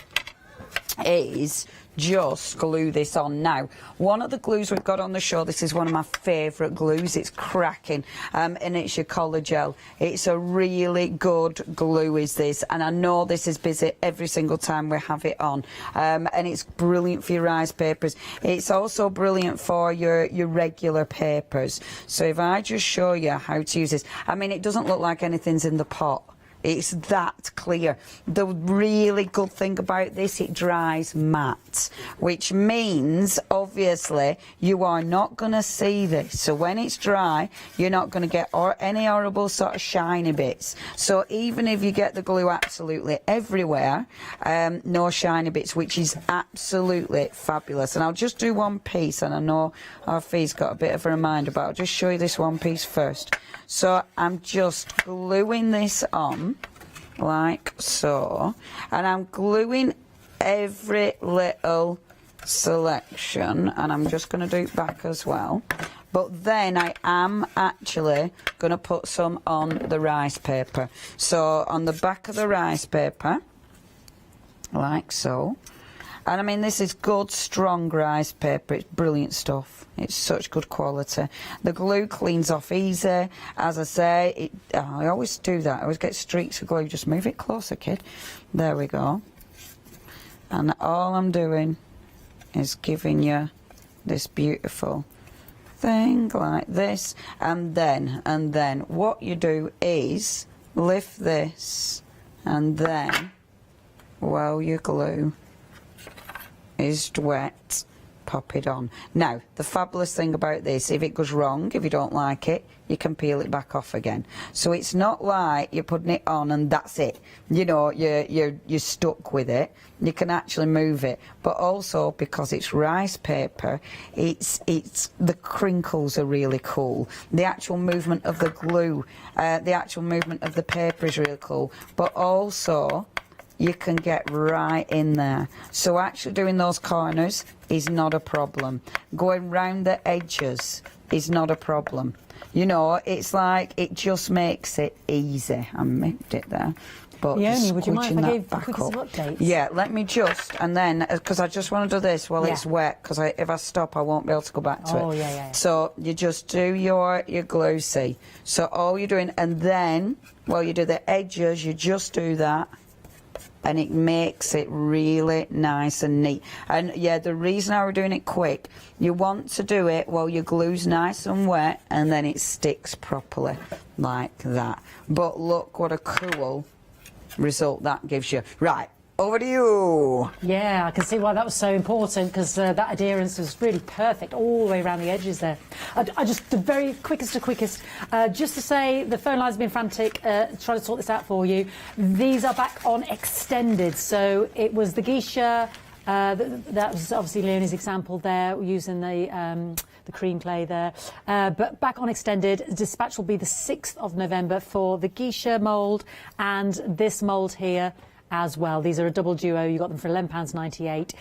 is just glue this on. Now, one of the glues we've got on the show, this is one of my favourite glues, it's cracking, and it's your collar gel. It's a really good glue, is this, and I know this is busy every single time we have it on, and it's brilliant for your rice papers. It's also brilliant for your regular papers. So if I just show you how to use this, I mean, it doesn't look like anything's in the pot. It's that clear. The really good thing about this, it dries matte, which means, obviously, you are not going to see this. So when it's dry, you're not going to get any horrible sort of shiny bits. So even if you get the glue absolutely everywhere, no shiny bits, which is absolutely fabulous. And I'll just do one piece, and I know our Fee's got a bit of a reminder, but I'll just show you this one piece first. So I'm just gluing this on, like so, and I'm gluing every little selection, and I'm just going to do it back as well. But then I am actually going to put some on the rice paper. So on the back of the rice paper, like so. And I mean, this is good, strong rice paper. It's brilliant stuff. It's such good quality. The glue cleans off easy. As I say, I always do that. I always get streaks of glue. Just move it closer, kid. There we go. And all I'm doing is giving you this beautiful thing like this. And then what you do is lift this, and then while your glue is wet, pop it on. Now, the fabulous thing about this, if it goes wrong, if you don't like it, you can peel it back off again. So it's not like you're putting it on and that's it. You know, you're stuck with it. You can actually move it. But also, because it's rice paper, it's the crinkles are really cool. The actual movement of the glue, the actual movement of the paper is really cool. But also, you can get right in there. So actually doing those corners is not a problem. Going round the edges is not a problem. You know, it's like, it just makes it easy. I moved it there. But Leonie, would you mind if I gave the quickest of updates? Yeah, let me just, and then, because I just want to do this while it's wet, because if I stop, I won't be able to go back to it. Oh, yeah. So you just do your glue, see. So all you're doing, and then, while you do the edges, you just do that. And it makes it really nice and neat. And yeah, the reason I was doing it quick, you want to do it while your glue's nice and wet, and then it sticks properly like that. But look what a cool result that gives you. Right, over to you. Yeah, I can see why that was so important, because that adherence was really perfect all the way around the edges there. I just, the very quickest, just to say the phone line's been frantic, trying to sort this out for you. These are back on extended, so it was the geisha, that was obviously Leonie's example there, using the cream clay there. But back on extended, dispatch will be the 6th of November for the geisha mould and this mould here as well. These are a double duo. You got them for £11.98.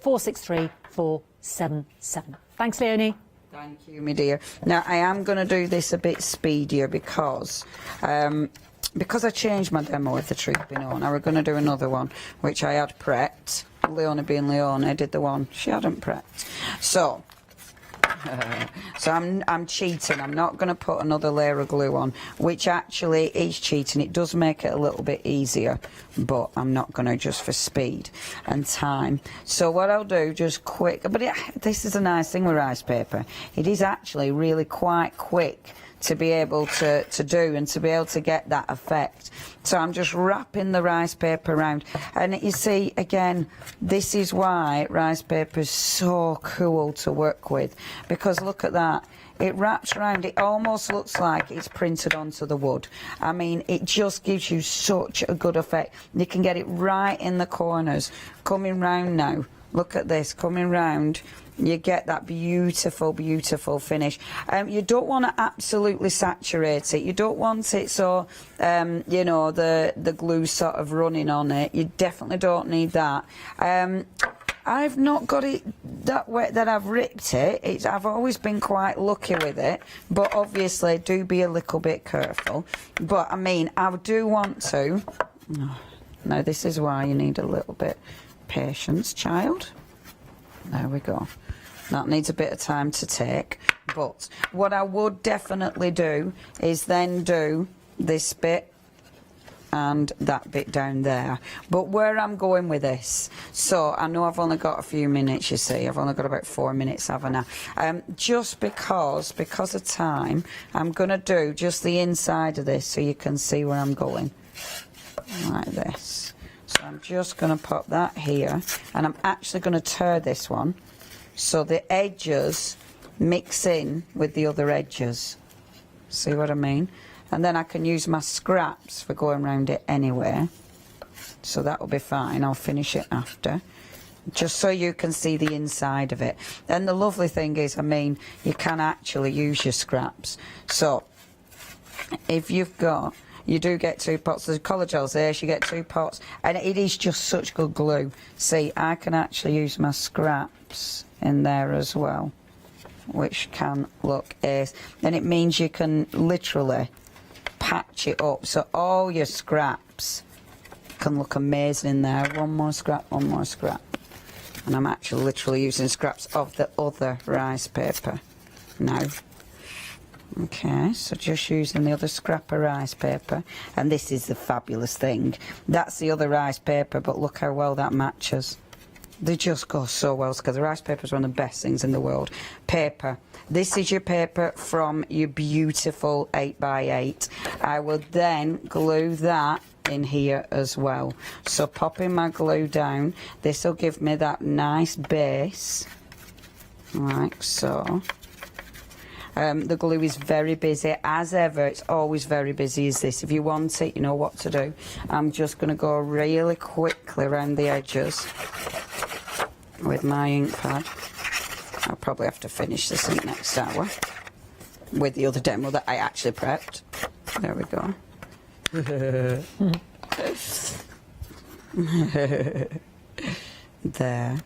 463 477. Thanks, Leonie. Thank you, my dear. Now, I am going to do this a bit speedier because I changed my demo, if the truth be known. I was going to do another one, which I had prepped. Leonie being Leonie did the one she hadn't prepped. So I'm cheating. I'm not going to put another layer of glue on, which actually is cheating. It does make it a little bit easier, but I'm not going to, just for speed and time. So what I'll do, just quick, but this is a nice thing with rice paper. It is actually really quite quick to be able to do and to be able to get that effect. So I'm just wrapping the rice paper around, and you see, again, this is why rice paper is so cool to work with, because look at that. It wraps around, it almost looks like it's printed onto the wood. I mean, it just gives you such a good effect. You can get it right in the corners. Coming round now, look at this, coming round, you get that beautiful, beautiful finish. You don't want to absolutely saturate it. You don't want it so, you know, the glue sort of running on it. You definitely don't need that. I've not got it that way that I've ripped it. I've always been quite lucky with it, but obviously do be a little bit careful. But I mean, I do want to. Now this is why you need a little bit patience, child. There we go. That needs a bit of time to take. But what I would definitely do is then do this bit and that bit down there. But where I'm going with this, so I know I've only got a few minutes, you see. I've only got about 4 minutes, haven't I? Just because of time, I'm going to do just the inside of this so you can see where I'm going. Like this. So I'm just going to pop that here, and I'm actually going to tear this one so the edges mix in with the other edges. See what I mean? And then I can use my scraps for going around it anyway. So that will be fine. I'll finish it after. Just so you can see the inside of it. And the lovely thing is, I mean, you can actually use your scraps. So, if you've got, you do get 2 pots. There's collard gels there, so you get 2 pots. And it is just such good glue. See, I can actually use my scraps in there as well, which can look ace. And it means you can literally patch it up so all your scraps can look amazing in there. One more scrap, and I'm actually literally using scraps of the other rice paper now. Okay, so just using the other scrap of rice paper, and this is the fabulous thing. That's the other rice paper, but look how well that matches. They just go so well together. Rice paper is one of the best things in the world. Paper. This is your paper from your beautiful 8x8. I will then glue that in here as well. So popping my glue down, this will give me that nice base, like so. The glue is very busy, as ever. It's always very busy as this. If you want it, you know what to do. I'm just going to go really quickly around the edges with my ink pad. I'll probably have to finish this in the next hour with the other demo that I actually prepped. There we go. There.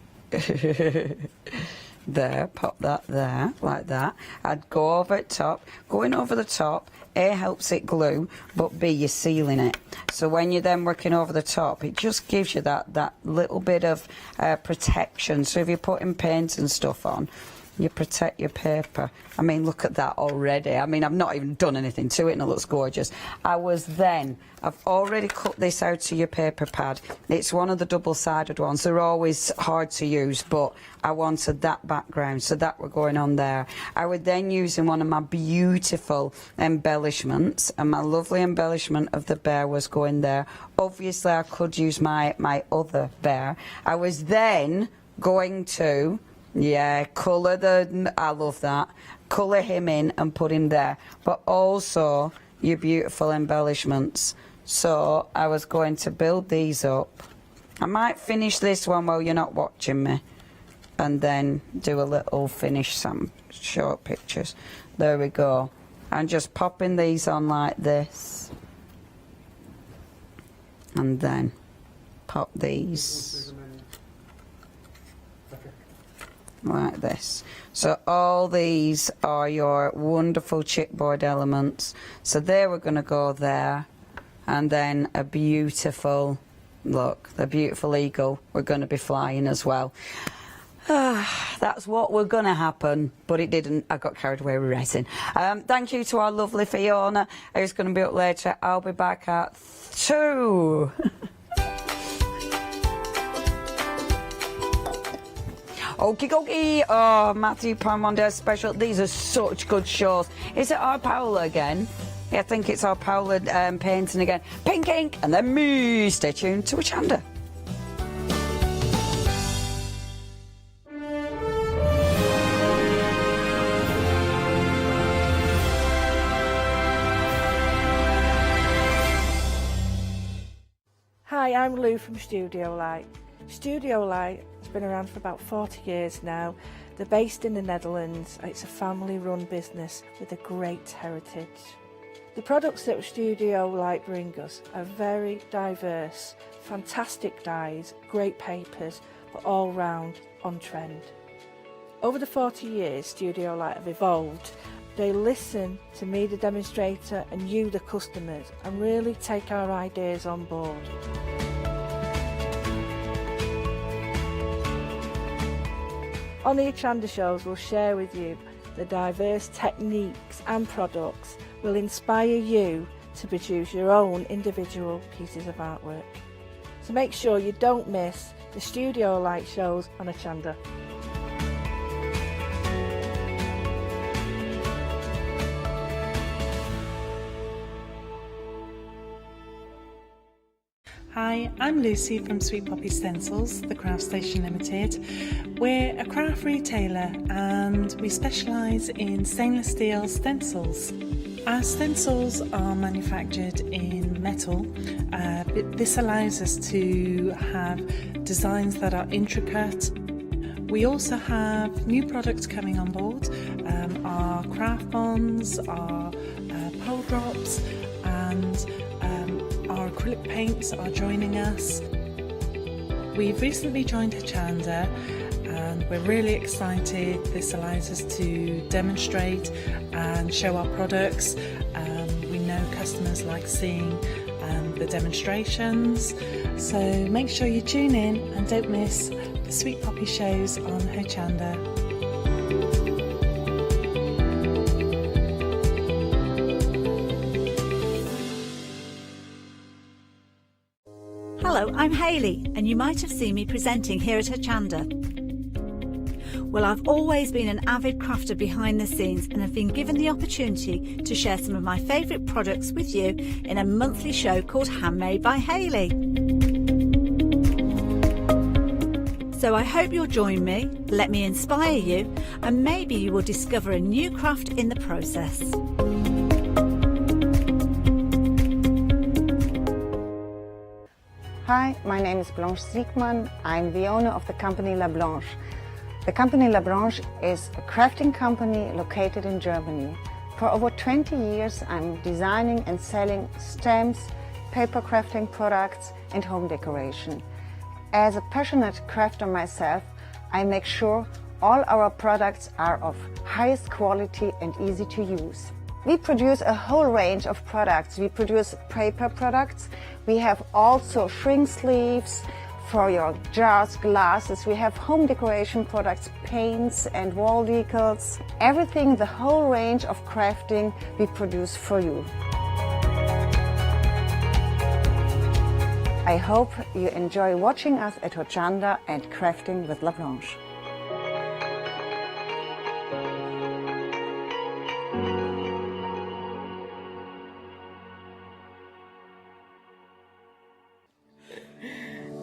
There, pop that there, like that. I'd go over the top. Going over the top, A, helps it glue, but B, you're sealing it. So when you're then working over the top, it just gives you that little bit of protection. So if you're putting paint and stuff on, you protect your paper. I mean, look at that already. I mean, I've not even done anything to it and it looks gorgeous. I've already cut this out of your paper pad. It's one of the double-sided ones. They're always hard to use, but I wanted that background, so that we're going on there. I would then use in one of my beautiful embellishments, and my lovely embellishment of the bear was going there. Obviously, I could use my other bear. I was then going to, colour I love that. Colour him in and put him there. But also your beautiful embellishments. So I was going to build these up. I might finish this one while you're not watching me, and then do a little finish, some short pictures. There we go. I'm just popping these on like this, and then pop these like this. So all these are your wonderful chipboard elements. So there, we're going to go there, and then a beautiful, look, the beautiful eagle, we're going to be flying as well. That's what were going to happen, but it didn't. I got carried away with resin. Thank you to our lovely Fiona, who's going to be up later. I'll be back at 2. Okie dokie. Oh, Matthew Prime One Day Special. These are such good shows. Is it our Paola again? Yeah, I think it's our Paola painting again. Pink ink, and then me. Stay tuned to Hochanda. Hi, I'm Lou from Studio Light. Studio Light has been around for about 40 years now. They're based in the Netherlands. It's a family-run business with a great heritage. The products that Studio Light bring us are very diverse, fantastic dyes, great papers, but all round on trend. Over the 40 years Studio Light have evolved, they listen to me, the demonstrator, and you, the customers, and really take our ideas on board. On the Hochanda shows, we'll share with you the diverse techniques and products will inspire you to produce your own individual pieces of artwork. So make sure you don't miss the Studio Light shows on Hochanda. Hi, I'm Lucy from Sweet Poppy Stencils, the Craft Station Limited. We're a craft retailer and we specialise in stainless steel stencils. Our stencils are manufactured in metal. This allows us to have designs that are intricate. We also have new products coming on board, our craft bonds, our pole drops, and our acrylic paints are joining us. We've recently joined Hochanda and we're really excited. This allows us to demonstrate and show our products. We know customers like seeing the demonstrations, so make sure you tune in and don't miss the Sweet Poppy shows on Hochanda. Hello, I'm Hayley, and you might have seen me presenting here at Hochanda. Well, I've always been an avid crafter behind the scenes and have been given the opportunity to share some of my favourite products with you in a monthly show called Handmade by Hayley. So I hope you'll join me, let me inspire you, and maybe you will discover a new craft in the process. Hi, my name is Blanche Siegmann. I'm the owner of the company La Blanche. The company La Blanche is a crafting company located in Germany. For over 20 years I'm designing and selling stamps, paper crafting products and home decoration. As a passionate crafter myself, I make sure all our products are of highest quality and easy to use. We produce a whole range of products. We produce paper products. We have also shrink sleeves for your jars, glasses. We have home decoration products, paints and wall decals. Everything, the whole range of crafting we produce for you. I hope you enjoy watching us at Hochanda and crafting with La Blanche.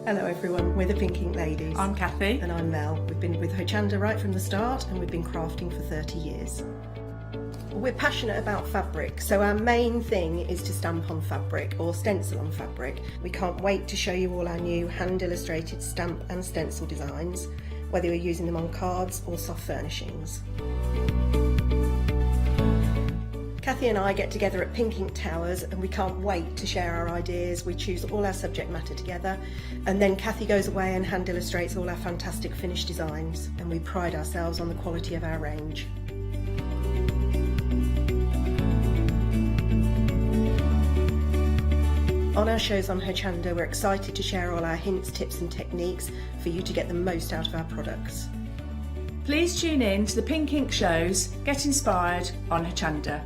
Hello everyone, we're the Pink Ink Ladies. I'm Kathy. And I'm Mel. We've been with Hochanda right from the start and we've been crafting for 30 years. We're passionate about fabric, so our main thing is to stamp on fabric or stencil on fabric. We can't wait to show you all our new hand illustrated stamp and stencil designs, whether you're using them on cards or soft furnishings. Kathy and I get together at Pink Ink Towers and we can't wait to share our ideas. We choose all our subject matter together and then Kathy goes away and hand illustrates all our fantastic finished designs, and we pride ourselves on the quality of our range. On our shows on Hochanda, we're excited to share all our hints, tips and techniques for you to get the most out of our products. Please tune in to the Pink Ink shows, get inspired on Hochanda.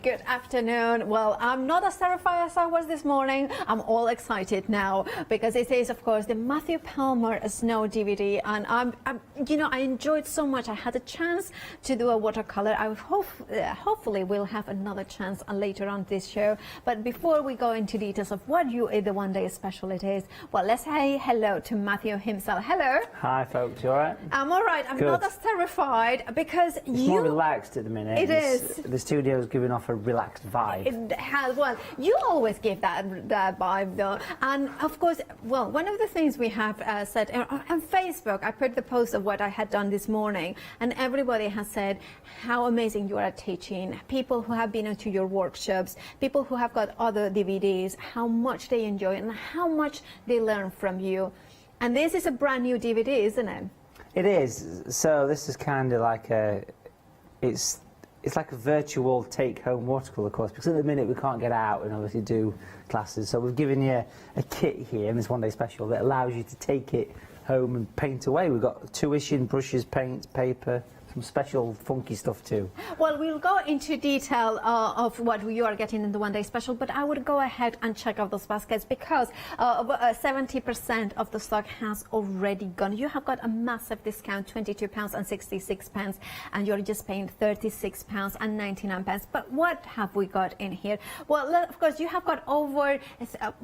Good afternoon. Well, I'm not as terrified as I was this morning. I'm all excited now because it is, of course, the Matthew Palmer Snow DVD, and I enjoyed so much. I had a chance to do a watercolor. I hopefully we'll have another chance later on this show. But before we go into details of what the one day special it is, well, let's say hello to Matthew himself. Hello. Hi, folks. You all right? I'm all right. I'm Good. not as terrified because it's more relaxed at the minute. It is. The studio's giving off a relaxed vibe. It has, well, you always give that vibe though. And of course, well, one of the things we have said on Facebook, I put the post of what I had done this morning, and everybody has said how amazing you are at teaching. People who have been into your workshops, people who have got other DVDs, how much they enjoy and how much they learn from you. And this is a brand new DVD, isn't it? It is. So this is kind of like it's like a virtual take-home watercolour course, because at the minute we can't get out and obviously do classes. So we've given you a kit here in this one-day special that allows you to take it home and paint away. We've got tuition, brushes, paints, paper, some special funky stuff too. Well, we'll go into detail of what you are getting in the one-day special, but I would go ahead and check out those baskets because 70% of the stock has already gone. You have got a massive discount, £22.66, and you're just paying £36.99. But what have we got in here? Well, of course, you have got over,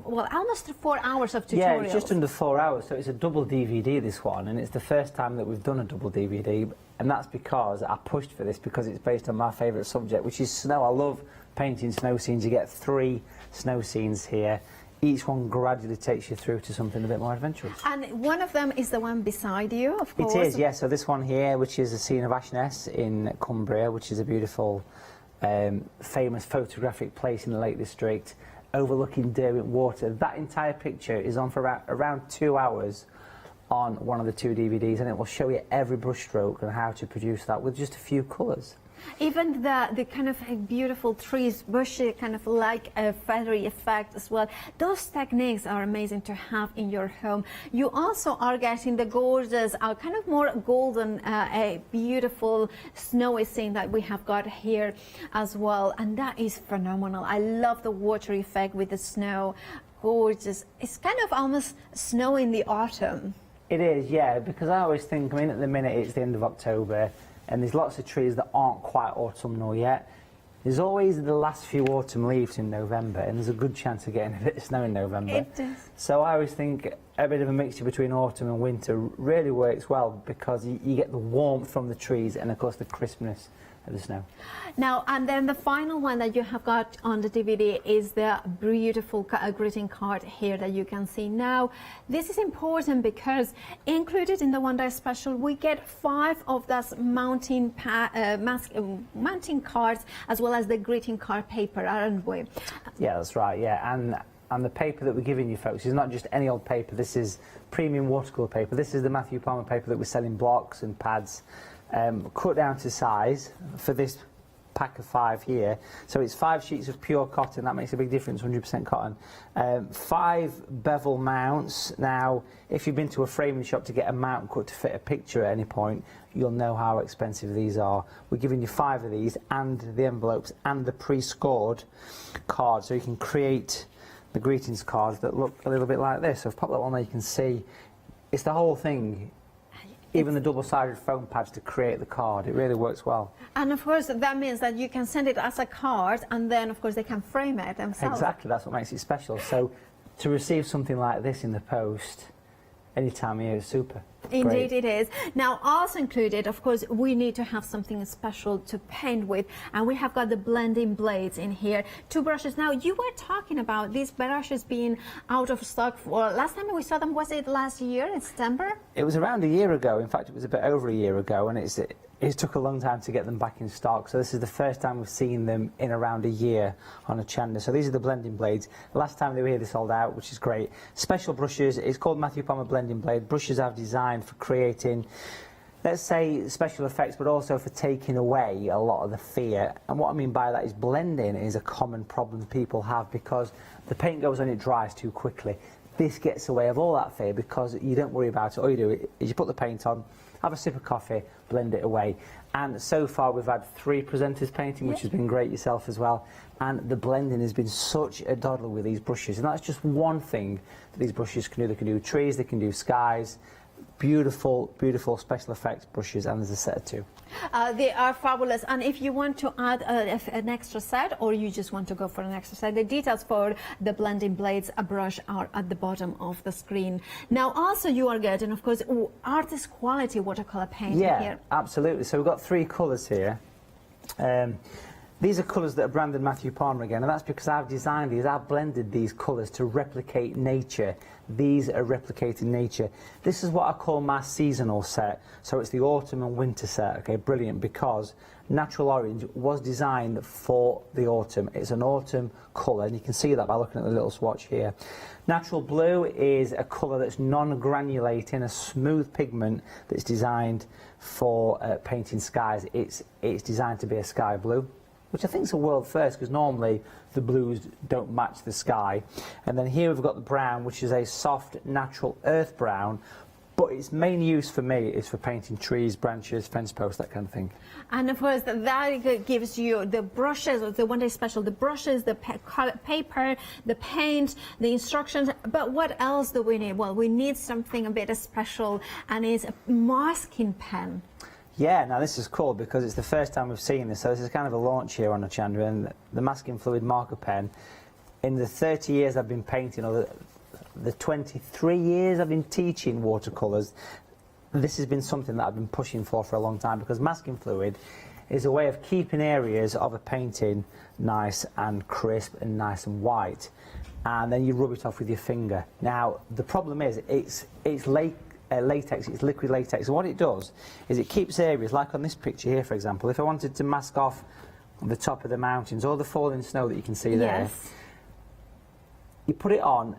well, almost 4 hours of tutorials. Yeah, it's just under 4 hours, so it's a double DVD, this one, and it's the first time that we've done a double DVD. And that's because I pushed for this, because it's based on my favourite subject, which is snow. I love painting snow scenes. You get 3 snow scenes here. Each one gradually takes you through to something a bit more adventurous. And one of them is the one beside you, of course. It is, yeah. So this one here, which is a scene of Ashness in Cumbria, which is a beautiful, famous photographic place in the Lake District, overlooking Derwent Water. That entire picture is on for around 2 hours on one of the 2 DVDs, and it will show you every brushstroke and how to produce that with just a few colours. Even the kind of beautiful trees, bushy, kind of like a feathery effect as well. Those techniques are amazing to have in your home. You also are getting the gorgeous, kind of more golden, a beautiful snowy scene that we have got here as well, and that is phenomenal. I love the water effect with the snow. Gorgeous. It's kind of almost snow in the autumn. It is, yeah, because I always think, I mean, at the minute it's the end of October and there's lots of trees that aren't quite autumnal yet. There's always the last few autumn leaves in November, and there's a good chance of getting a bit of snow in November. It is. So I always think a bit of a mixture between autumn and winter really works well, because you get the warmth from the trees and, of course, the crispness of the snow. Now, and then the final one that you have got on the DVD is the beautiful greeting card here that you can see. Now, this is important because included in the one-day special, we get 5 of those mounting cards as well as the greeting card paper, aren't we? Yeah, that's right, yeah. And the paper that we're giving you folks is not just any old paper. This is premium watercolour paper. This is the Matthew Palmer paper that we sell in blocks and pads, cut down to size for this pack of 5 here. So it's 5 sheets of pure cotton. That makes a big difference, 100% cotton. 5 bevel mounts. Now, if you've been to a framing shop to get a mount cut to fit a picture at any point, you'll know how expensive these are. We're giving you 5 of these, and the envelopes, and the pre-scored cards, so you can create the greetings cards that look a little bit like this. So if I pop that one there, you can see it's the whole thing. Even the double-sided foam pads to create the card. It really works well. And of course that means that you can send it as a card, and then of course they can frame it themselves. Exactly, that's what makes it special. So to receive something like this in the post any time of year is super. Indeed it is. Now, also included, of course, we need to have something special to paint with, and we have got the blending blades in here. 2 brushes. Now, you were talking about these brushes being out of stock. For last time we saw them, was it last year in September? It was around a year ago. In fact, it was a bit over a year ago, and it took a long time to get them back in stock. So this is the first time we've seen them in around a year on Hochanda. So these are the blending blades. Last time they were here, they sold out, which is great. Special brushes. It's called Matthew Palmer blending blade. Brushes I've designed for creating, let's say, special effects, but also for taking away a lot of the fear. And what I mean by that is blending is a common problem people have, because the paint goes on, it dries too quickly. This gets away of all that fear because you don't worry about it. All you do is you put the paint on, have a sip of coffee, blend it away. And so far we've had 3 presenters painting, which has been great, yourself as well. And the blending has been such a doddle with these brushes. And that's just one thing that these brushes can do. They can do trees, they can do skies. Beautiful, beautiful special effects brushes, and there's a set of 2. They are fabulous, and if you want to add an extra set, or you just want to go for an extra set, the details for the blending blades brush are at the bottom of the screen. Now, also you are getting, of course, artist quality watercolor paint here. Yeah, absolutely. So we've got 3 colours here. These are colours that are branded Matthew Palmer again, and that's because I've designed these, I've blended these colours to replicate nature. These are replicating nature. This is what I call my seasonal set, so it's the autumn and winter set, okay, brilliant, because Natural Orange was designed for the autumn. It's an autumn colour, and you can see that by looking at the little swatch here. Natural Blue is a colour that's non-granulating, a smooth pigment that's designed for painting skies. It's designed to be a sky blue, which I think is a world first, because normally the blues don't match the sky. And then here we've got the brown, which is a soft, natural earth brown, but its main use for me is for painting trees, branches, fence posts, that kind of thing. And of course, that gives you the brushes, the one day special, the brushes, the paper, the paint, the instructions. But what else do we need? Well, we need something a bit special, and it's a masking pen. Yeah, now this is cool because it's the first time we've seen this, so this is kind of a launch here on Hochanda, and the masking fluid marker pen. In the 30 years I've been painting, or the 23 years I've been teaching watercolours, this has been something that I've been pushing for a long time, because masking fluid is a way of keeping areas of a painting nice and crisp and nice and white, and then you rub it off with your finger. Now the problem is it's latex, it's liquid latex, and what it does is it keeps areas, like on this picture here for example, if I wanted to mask off the top of the mountains or the falling snow that you can see there, yes, you put it on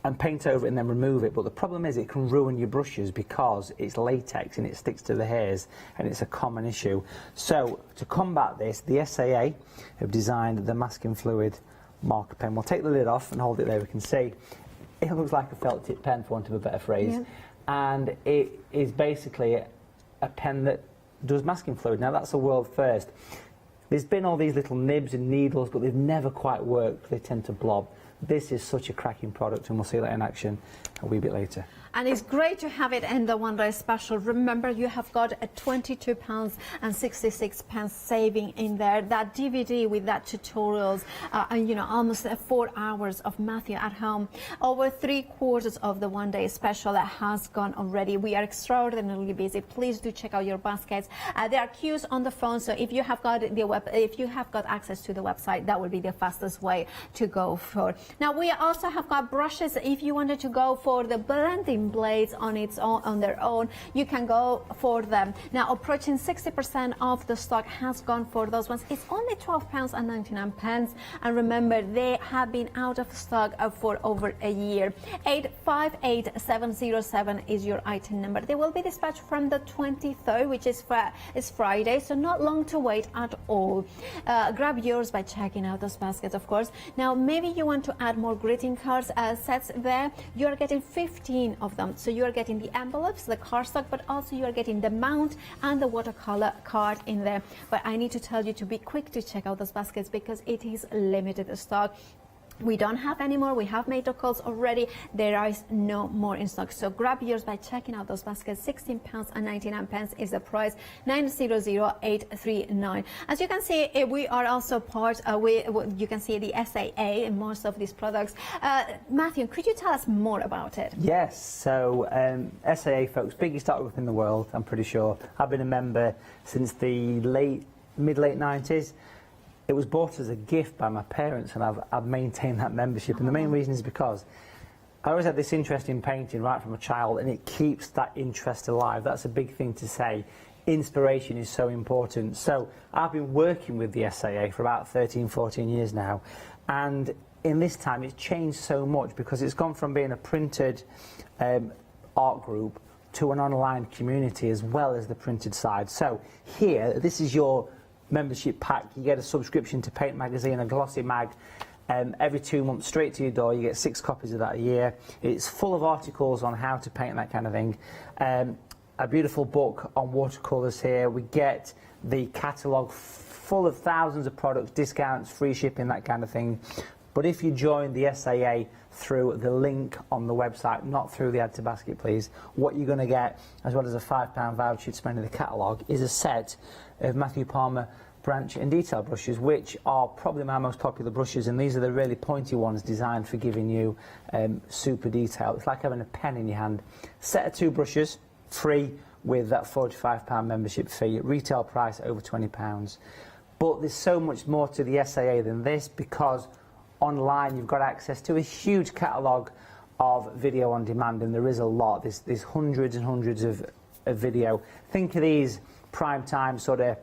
and paint over it and then remove it, but the problem is it can ruin your brushes because it's latex and it sticks to the hairs, and it's a common issue. So to combat this, the SAA have designed the masking fluid marker pen. We'll take the lid off and hold it there. We can see it looks like a felt tip pen, for want of a better phrase. Yeah. And it is basically a pen that does masking fluid. Now that's a world first. There's been all these little nibs and needles, but they've never quite worked. They tend to blob. This is such a cracking product, and we'll see that in action a wee bit later. And it's great to have it in the one day special. Remember, you have got a £22.66 saving in there. That DVD with that tutorials, and you know, almost 4 hours of Matthew at home. Over 3/4 of the one day special that has gone already. We are extraordinarily busy. Please do check out your baskets. There are queues on the phone, so if you have got if you have got access to the website, that will be the fastest way to go for. Now we also have got brushes. If you wanted to go for the blending blades on their own, you can go for them. Now approaching 60% of the stock has gone for those ones. It's only £12.99, and remember, they have been out of stock for over a year. 858707 is your item number. They will be dispatched from the 23rd, which is Friday, so not long to wait at all. Grab yours by checking out those baskets, of course. Now maybe you want to add more greeting cards sets there. You are getting 15 of them. So you are getting the envelopes, the cardstock, but also you are getting the mount and the watercolor card in there. But I need to tell you to be quick to check out those baskets because it is limited stock. We don't have any more. We have made the calls already. There is no more in stock. So grab yours by checking out those baskets. £16.99 is the price. 900839. As you can see, we are also part. You can see the SAA in most of these products. Matthew, could you tell us more about it? Yes. So SAA, folks, biggest art group in the world. I'm pretty sure. I've been a member since the mid-late 90s. It was bought as a gift by my parents, and I've maintained that membership. And the main reason is because I always had this interest in painting right from a child, and it keeps that interest alive. That's a big thing to say. Inspiration is so important. So I've been working with the SAA for about 13, 14 years now, and in this time it's changed so much because it's gone from being a printed art group to an online community as well as the printed side. So here, this is your membership pack. You get a subscription to Paint Magazine, a glossy mag, every 2 months straight to your door. You get 6 copies of that a year. It's full of articles on how to paint, that kind of thing. A beautiful book on watercolours here. We get the catalogue full of thousands of products, discounts, free shipping, that kind of thing. But if you join the SAA through the link on the website, not through the Add to Basket, please, what you're going to get, as well as a £5 voucher to spend in the catalogue, is a set of Matthew Palmer branch and detail brushes, which are probably my most popular brushes, and these are the really pointy ones designed for giving you super detail. It's like having a pen in your hand. Set of 2 brushes, free with that £45 membership fee. Retail price over £20. But there's so much more to the SAA than this, because online you've got access to a huge catalogue of video on demand, and there is a lot. There's hundreds and hundreds of video. Think of these prime time sort of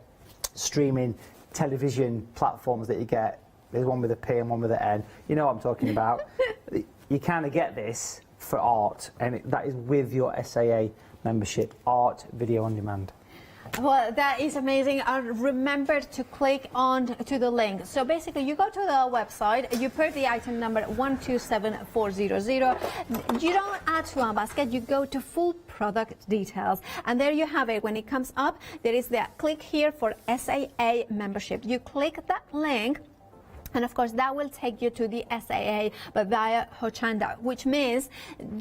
streaming television platforms that you get. There's one with a P and one with an N. You know what I'm talking about. You kind of get this for art, and that is with your SAA membership, art video on demand. Well, that is amazing. Remember to click on to the link. So basically, you go to the website, you put the item number 127400. You don't add to a basket, you go to full product details. And there you have it. When it comes up, there is the click here for SAA membership. You click that link, and of course, that will take you to the SAA, but via Hochanda, which means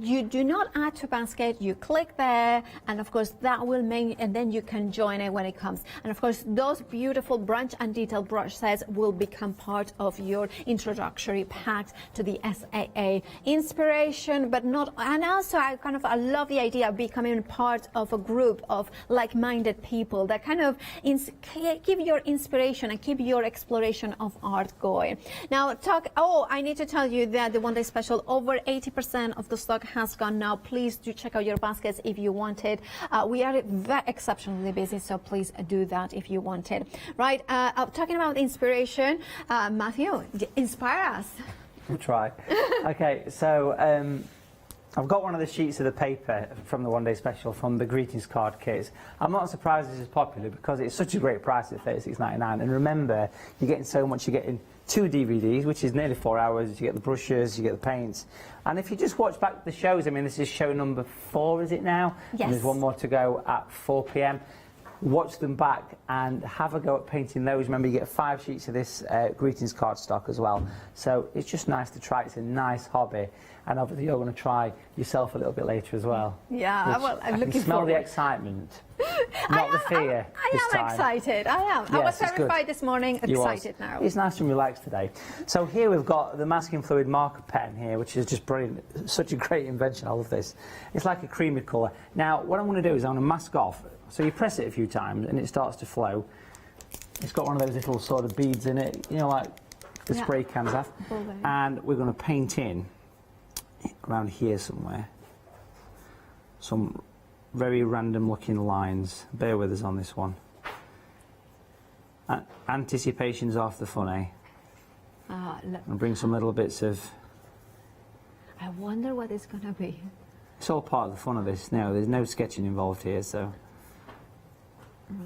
you do not add to basket, you click there, and of course, that will make, and then you can join it when it comes. And of course, those beautiful branch and detail brush sets will become part of your introductory pack to the SAA. Inspiration, but not, and also I love the idea of becoming part of a group of like-minded people that kind of give your inspiration and keep your exploration of art going. Now, I need to tell you that the one-day special, over 80% of the stock has gone now. Please do check out your baskets if you want it. We are exceptionally busy, so please do that if you want it. Right, talking about inspiration, Matthew, inspire us. We'll try. Okay, so I've got one of the sheets of the paper from the one-day special from the greetings card kits. I'm not surprised this is popular because it's such a great price at $36.99. And remember, you're getting so much. You're getting 2 DVDs, which is nearly 4 hours. You get the brushes, you get the paints. And if you just watch back the shows, I mean, this is show number 4, is it now? Yes. And there's one more to go at 4 p.m. Watch them back and have a go at painting those. Remember, you get 5 sheets of this greetings card stock as well. So it's just nice to try. It's a nice hobby. And obviously you're going to try yourself a little bit later as well. Yeah, well, I'm looking smell forward. the excitement, not the fear. I am excited. I am. Yes, I was it's terrified good. this morning, excited now. It's nice and relaxed today. So here we've got the masking fluid marker pen here, which is just brilliant. Such a great invention. I love this. It's like a creamy colour. Now, what I'm going to do is I'm going to mask off. So you press it a few times and it starts to flow. It's got one of those little sort of beads in it, you know, like the spray cans have. And we're going to paint in around here somewhere some very random looking lines. Bear with us on this one. Anticipation's half the fun, eh? And bring some little bits of... I wonder what it's going to be. It's all part of the fun of this now. There's no sketching involved here, so...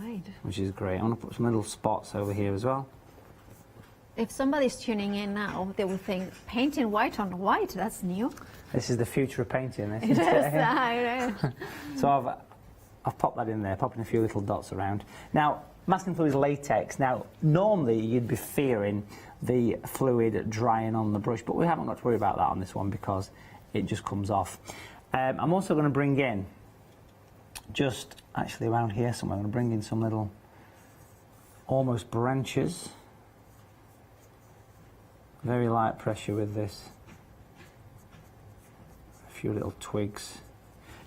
Right. Which is great. I want to put some little spots over here as well. If somebody's tuning in now, they will think, painting white on white, that's new. This is the future of painting, this. It is. So I've popped that in there, popping a few little dots around. Now, masking fluid is latex. Now, normally you'd be fearing the fluid drying on the brush, but we haven't got to worry about that on this one because it just comes off. I'm also going to bring in, just actually around here somewhere, I'm going to bring in some little almost branches. Very light pressure with this. A few little twigs.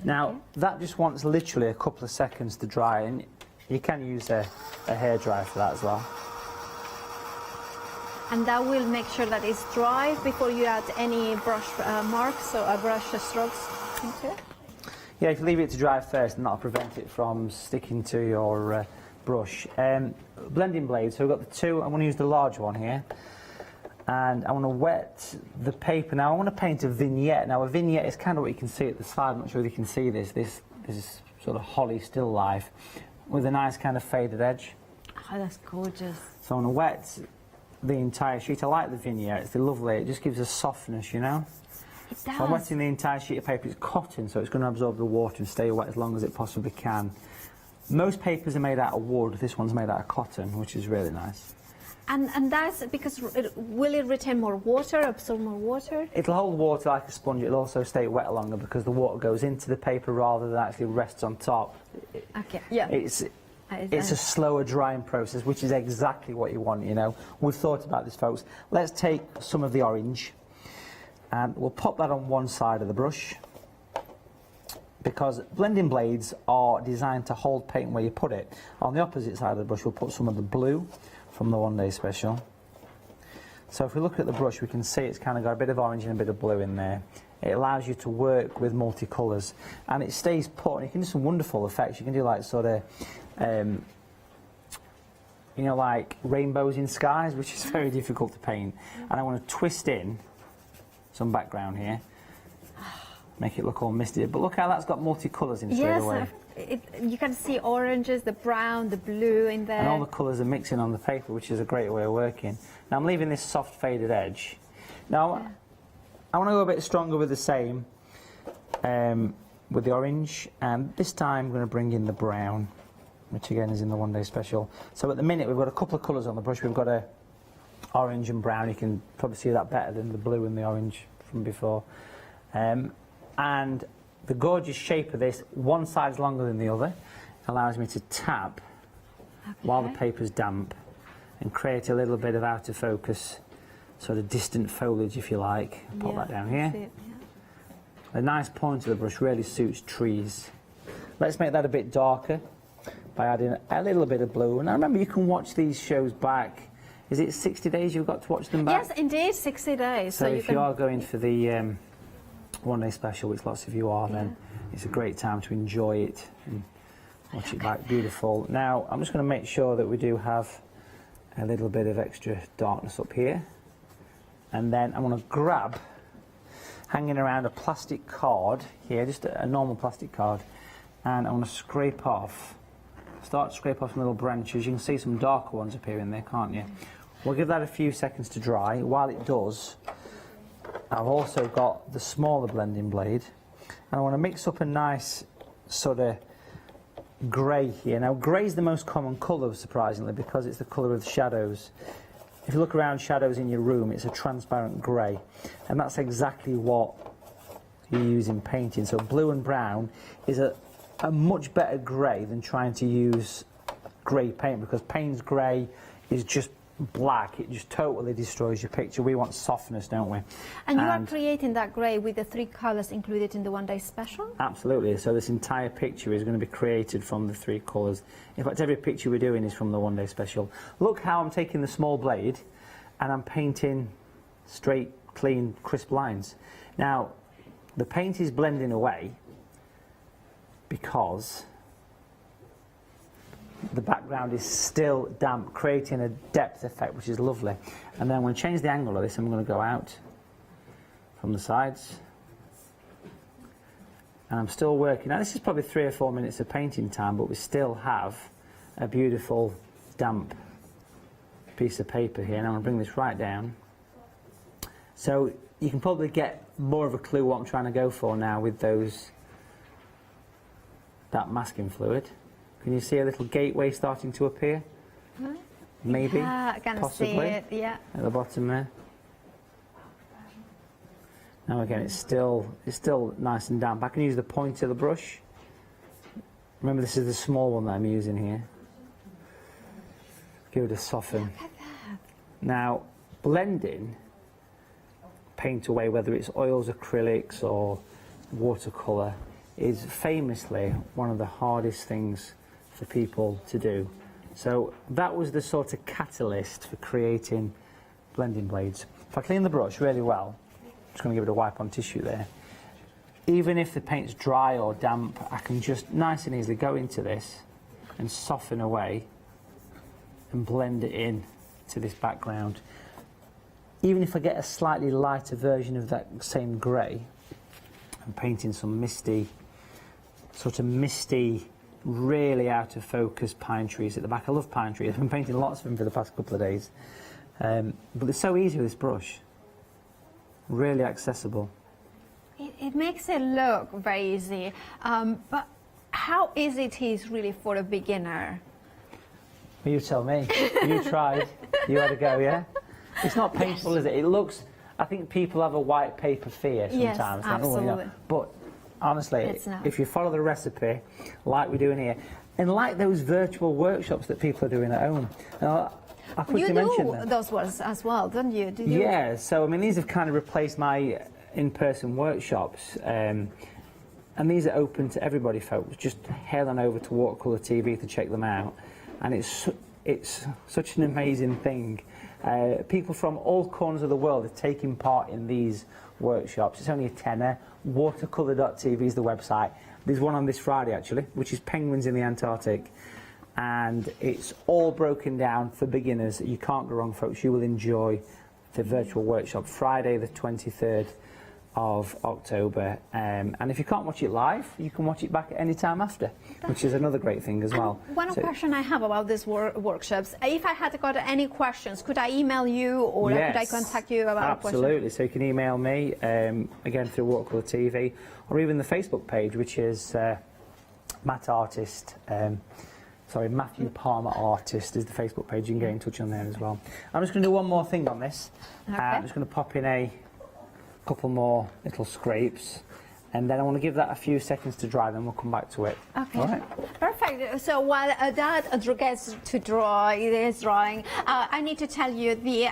Now, that just wants literally a couple of seconds to dry, and you can use a hairdryer for that as well. And that will make sure that it's dry before you add any brush marks or brush strokes into it? Yeah, if you leave it to dry first, and that'll prevent it from sticking to your brush. Blending blades, so we've got the 2. I'm going to use the large one here. And I want to wet the paper. Now, I want to paint a vignette. Now, a vignette is kind of what you can see at the side. I'm not sure if you can see this. This is sort of holly still life with a nice kind of faded edge. Oh, that's gorgeous. So I want to wet the entire sheet. I like the vignettes. They're lovely. It just gives a softness, you know? It does. So I'm wetting the entire sheet of paper. It's cotton, so it's going to absorb the water and stay wet as long as it possibly can. Most papers are made out of wood. This one's made out of cotton, which is really nice. And that's because will it retain more water, absorb more water? It'll hold water like a sponge. It'll also stay wet longer because the water goes into the paper rather than actually rests on top. Okay, yeah. It's a slower drying process, which is exactly what you want, you know. We've thought about this, folks. Let's take some of the orange and we'll pop that on one side of the brush because blending blades are designed to hold paint where you put it. On the opposite side of the brush, we'll put some of the blue from the one day special. So if we look at the brush, we can see it's kind of got a bit of orange and a bit of blue in there. It allows you to work with multicolours, and it stays put, and you can do some wonderful effects. You can do like sort of, you know, like rainbows in skies, which is very difficult to paint. And I want to twist in some background here, make it look all misty. But look how that's got multicolours in straight away. You can see oranges, the brown, the blue in there. And all the colours are mixing on the paper, which is a great way of working. Now I'm leaving this soft faded edge. Now I want to go a bit stronger with the same, with the orange, and this time I'm going to bring in the brown, which again is in the one day special. So at the minute we've got a couple of colours on the brush. We've got a orange and brown. You can probably see that better than the blue and the orange from before. And the gorgeous shape of this, one side's longer than the other, allows me to tap while the paper's damp and create a little bit of out of focus, sort of distant foliage if you like. Pop that down here. A nice point of the brush really suits trees. Let's make that a bit darker by adding a little bit of blue. And I remember you can watch these shows back. Is it 60 days you've got to watch them back? Yes, indeed, 60 days. So if you are going for the one day special, which lots of you are, then it's a great time to enjoy it and watch it back. Beautiful. Now I'm just going to make sure that we do have a little bit of extra darkness up here, and then I'm going to grab, hanging around a plastic card here, just a normal plastic card, and I'm going to scrape off, start to scrape off some little branches. You can see some darker ones appearing there, can't you? We'll give that a few seconds to dry. While it does, I've also got the smaller blending blade, and I want to mix up a nice sort of grey here. Now grey is the most common colour, surprisingly, because it's the colour of the shadows. If you look around shadows in your room, it's a transparent grey, and that's exactly what you use in painting. So blue and brown is a much better grey than trying to use grey paint, because Payne's grey is just black. It just totally destroys your picture. We want softness, don't we? And you are creating that grey with the 3 colours included in the one day special? Absolutely. So this entire picture is going to be created from the 3 colours. In fact, every picture we're doing is from the one day special. Look how I'm taking the small blade and I'm painting straight, clean, crisp lines. Now, the paint is blending away because the background is still damp, creating a depth effect, which is lovely. And then I'm going to change the angle of this. I'm going to go out from the sides, and I'm still working. Now this is probably 3 or 4 minutes of painting time, but we still have a beautiful damp piece of paper here. And I'm going to bring this right down, so you can probably get more of a clue what I'm trying to go for now with that masking fluid. Can you see a little gateway starting to appear? Maybe, I can possibly, see it, at the bottom there. Now again, it's still nice and damp. I can use the point of the brush. Remember, this is the small one that I'm using here. Give it a soften. Now, blending paint away, whether it's oils, acrylics, or watercolour, is famously one of the hardest things for people to do. So that was the sort of catalyst for creating blending blades. If I clean the brush really well, I'm just going to give it a wipe on tissue there. Even if the paint's dry or damp, I can just nice and easily go into this and soften away and blend it in to this background. Even if I get a slightly lighter version of that same grey, I'm painting some misty, really out of focus pine trees at the back. I love pine trees. I've been painting lots of them for the past couple of days. But it's so easy with this brush. Really accessible. It makes it look very easy. But how easy it is really for a beginner? Well, you tell me. You tried. You had a go, yeah? It's not painful, is it? It looks... I think people have a white paper fear sometimes. Yes, like, absolutely. oh, you know. But honestly, if you follow the recipe, like we're doing here, and like those virtual workshops that people are doing at home, I quickly mentioned them. Those ones as well, don't you? Did you? Yeah, so I mean, these have kind of replaced my in-person workshops, and these are open to everybody, folks. Just head on over to Watercolour TV to check them out, and it's it's such an amazing thing. People from all corners of the world are taking part in these workshops. It's only a tenner. Watercolour.tv is the website. There's one on this Friday actually, which is penguins in the Antarctic, and it's all broken down for beginners. You can't go wrong, folks. You will enjoy the virtual workshop Friday the 23rd of October, and if you can't watch it live, you can watch it back at any time after, which is another great thing as well. One question I have about these workshops, if I had got any questions, could I email you, or Yes, could I contact you about a question? absolutely. So you can email me, again through Watercolour TV, or even the Facebook page, which is Matthew Palmer Artist is the Facebook page. You can get in touch on there as well. I'm just going to do one more thing on this. Okay. I'm just going to pop in a couple more little scrapes, and then I want to give that a few seconds to dry, then we'll come back to it. Okay. All right. Perfect. So while that gets to dry, it is drying, I need to tell you the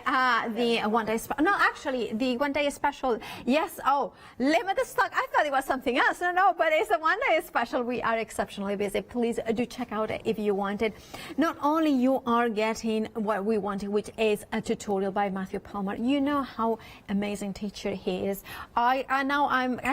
one day special. No, actually, the one day special. Yes. Oh, limited stock. I thought it was something else. No, but it's a one day special. We are exceptionally busy. Please do check out it if you want it. Not only you are getting what we wanted, which is a tutorial by Matthew Palmer. You know how amazing teacher he is. I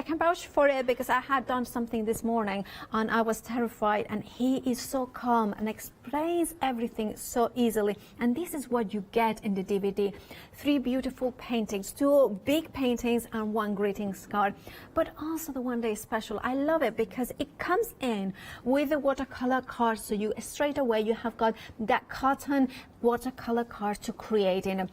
can vouch for it because I had done something this morning and I was terrified, and he is so calm and explains everything so easily, and this is what you get in the DVD. 3 beautiful paintings, 2 big paintings and 1 greetings card, but also the one day special. I love it because it comes in with a watercolor card, so you straight away you have got that cotton watercolor card to create in.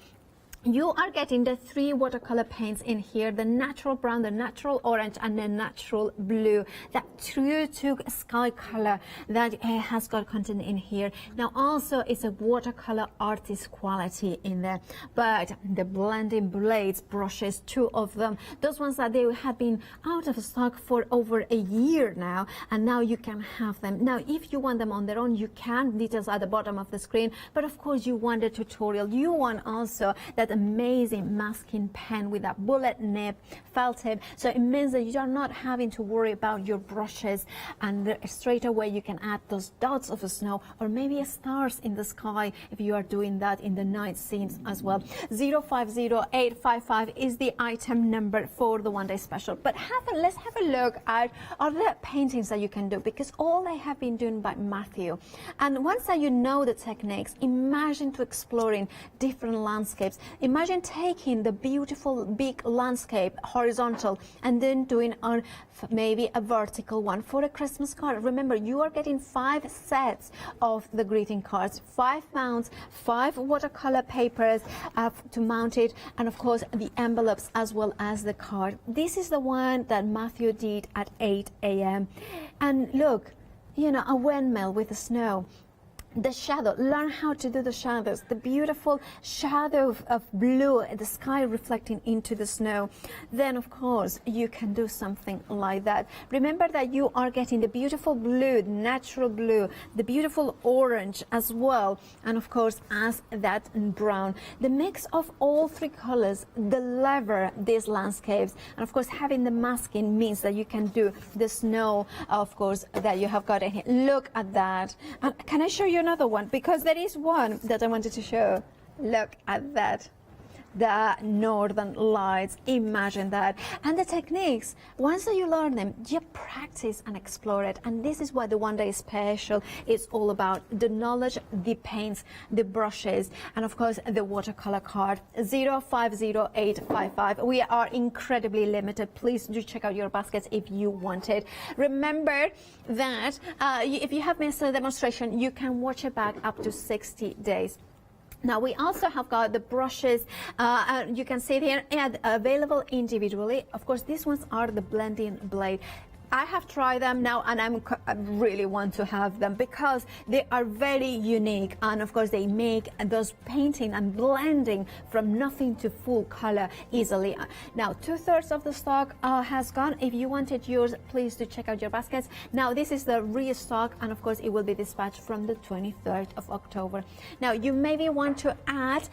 You are getting the 3 watercolor paints in here, the natural brown, the natural orange, and the natural blue, that true to sky color that has got content in here. Now also it's a watercolor artist quality in there, but the blending blades, brushes, 2 of them, those ones that they have been out of stock for over a year now, and now you can have them. Now if you want them on their own, you can, details at the bottom of the screen, but of course you want a tutorial. You want also that amazing masking pen with that bullet nib, felt tip, so it means that you are not having to worry about your brushes, and straight away you can add those dots of snow or maybe stars in the sky if you are doing that in the night scenes as well. 050855 is the item number for the one day special. But let's have a look at other paintings that you can do, because all they have been doing by Matthew, and once that you know the techniques, imagine to exploring different landscapes. Imagine taking the beautiful big landscape horizontal and then doing on maybe a vertical one for a Christmas card. Remember, you are getting 5 sets of the greeting cards, 5 mounts, 5 watercolor papers to mount it, and of course the envelopes as well as the card. This is the one that Matthew did at 8 a.m. And look, you know, a windmill with the snow. The shadow, learn how to do the shadows, the beautiful shadow of blue, the sky reflecting into the snow. Then of course you can do something like that. Remember that you are getting the beautiful blue, natural blue, the beautiful orange as well, and of course as that brown. The mix of all 3 colors deliver these landscapes, and of course having the masking means that you can do the snow, of course, that you have got in here. Look at that. Can I show you another one, because there is one that I wanted to show. Look at that. The northern lights, imagine that. And the techniques, once you learn them, you practice and explore it, and this is what the one day special is all about. The knowledge, the paints, the brushes, and of course the watercolor card. 050855. We are incredibly limited. Please do check out your baskets if you want it. Remember that if you have missed a demonstration, you can watch it back up to 60 days. Now we also have got the brushes, you can see it here, and available individually. Of course, these ones are the blending blade. I have tried them now, and I really want to have them because they are very unique, and of course they make those painting and blending from nothing to full color easily. Now 2/3 of the stock has gone. If you wanted yours, please do check out your baskets. Now this is the restock, and of course it will be dispatched from the 23rd of October. Now you maybe want to add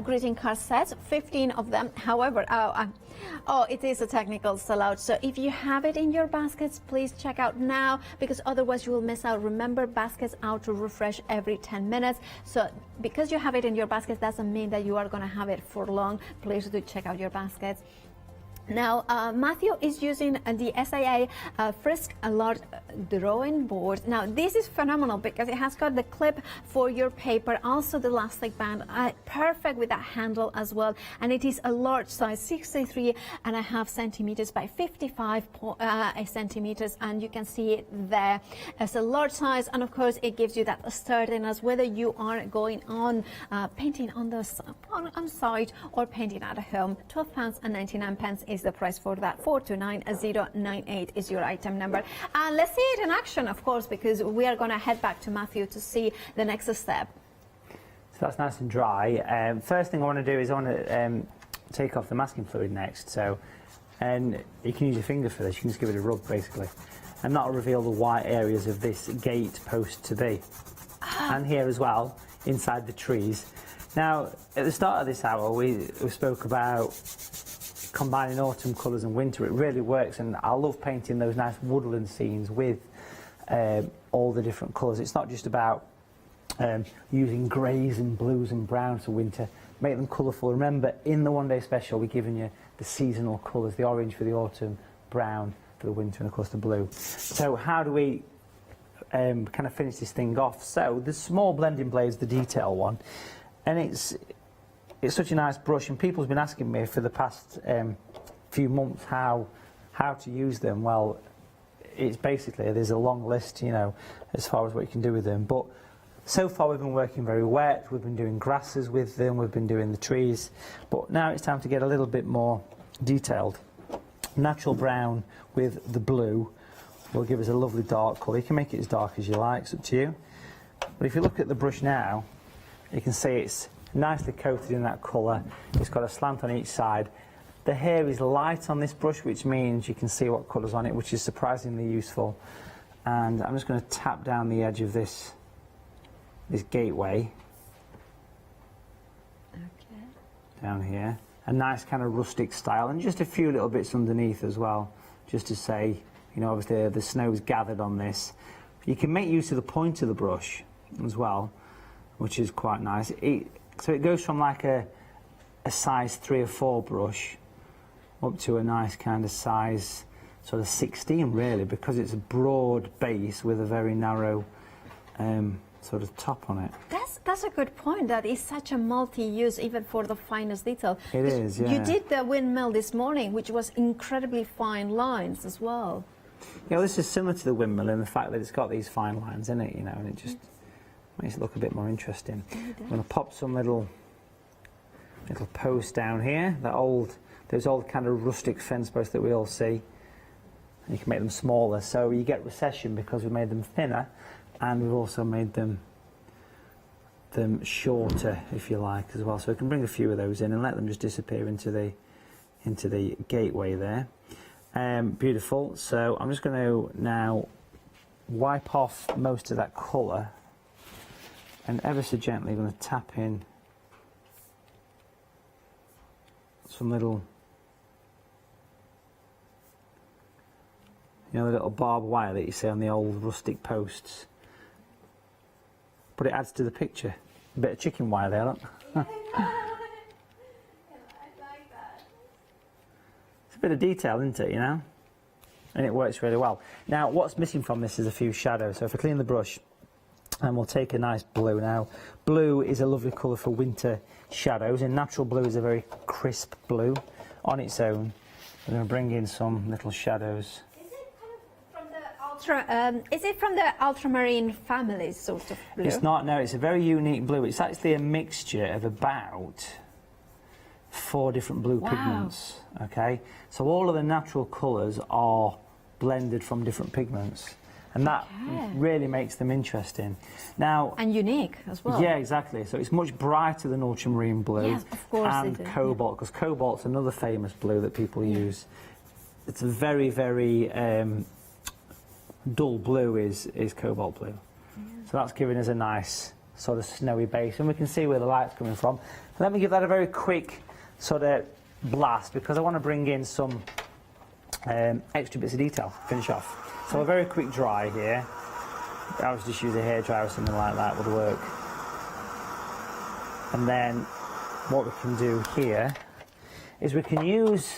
greeting card sets, 15 of them. However, it is a technical sellout, so if you have it in your basket, baskets, please check out now, because otherwise you will miss out. Remember, baskets out to refresh every 10 minutes. So because you have it in your basket doesn't mean that you are going to have it for long. Please do check out your baskets. Now, Matthew is using the SAA Frisk large drawing board. Now, this is phenomenal because it has got the clip for your paper, also the elastic band, perfect with that handle as well. And it is a large size, 63.5 centimeters by 55 centimeters, and you can see it there as a large size. And of course, it gives you that sturdiness, whether you are going on painting on the on site or painting at home. £12.99 is the price for that. 429098 is your item number. And let's see it in action, of course, because we are going to head back to Matthew to see the next step. So that's nice and dry. First thing I want to do is I want to take off the masking fluid next. So, and you can use your finger for this. You can just give it a rub, basically, and that'll reveal the white areas of this gate post to be. And here as well, inside the trees. Now, at the start of this hour, we spoke about combining autumn colours and winter. It really works, and I love painting those nice woodland scenes with all the different colours. It's not just about using greys and blues and browns for winter. Make them colourful. Remember, in the One Day Special, we're giving you the seasonal colours, the orange for the autumn, brown for the winter, and of course the blue. So how do we kind of finish this thing off? So the small blending blade is the detail one, and it's such a nice brush, and people's been asking me for the past few months how to use them. Well, it's basically, there's a long list, you know, as far as what you can do with them. But so far we've been working very wet, we've been doing grasses with them, we've been doing the trees. But now it's time to get a little bit more detailed. Natural brown with the blue will give us a lovely dark colour. You can make it as dark as you like, it's up to you. But if you look at the brush now, you can see it's nicely coated in that colour. It's got a slant on each side. The hair is light on this brush, which means you can see what colour's on it, which is surprisingly useful. And I'm just going to tap down the edge of this gateway. Okay. Down here. A nice kind of rustic style, and just a few little bits underneath as well, just to say, you know, obviously the snow's gathered on this. You can make use of the point of the brush as well, which is quite nice. So it goes from like a size 3 or 4 brush up to a nice kind of size sort of 16 really, because it's a broad base with a very narrow sort of top on it. That's a good point. That is such a multi-use, even for the finest detail. It is, yeah. You did the windmill this morning, which was incredibly fine lines as well. Yeah, well, this is similar to the windmill in the fact that it's got these fine lines in it, you know, and it just makes it look a bit more interesting. I'm going to pop some little posts down here. Those old kind of rustic fence posts that we all see. And you can make them smaller, so you get recession because we made them thinner, and we've also made them shorter, if you like, as well. So we can bring a few of those in and let them just disappear into the gateway there. Beautiful. So I'm just going to now wipe off most of that colour, and ever so gently I'm going to tap in some little, you know, the little barbed wire that you see on the old rustic posts. But it adds to the picture. A bit of chicken wire there, look. It's a bit of detail, isn't it, you know? And it works really well. Now, what's missing from this is a few shadows. So if I clean the brush, and we'll take a nice blue now. Blue is a lovely colour for winter shadows, and natural blue is a very crisp blue on its own. We're going to bring in some little shadows. Is it from the ultramarine family, sort of blue? It's not, no, it's a very unique blue. It's actually a mixture of about 4 different blue pigments, okay? So all of the natural colours are blended from different pigments, and that really makes them interesting. Now, and unique as well. Yeah, exactly. So it's much brighter than ultramarine blue, yes, of course, and cobalt, because cobalt's another famous blue that people use. It's a very, very dull blue is cobalt blue. So that's giving us a nice sort of snowy base, and we can see where the light's coming from. Let me give that a very quick sort of blast, because I want to bring in some extra bits of detail, finish off. So a very quick dry here. I was just use a hairdryer or something like that would work. And then what we can do here is we can use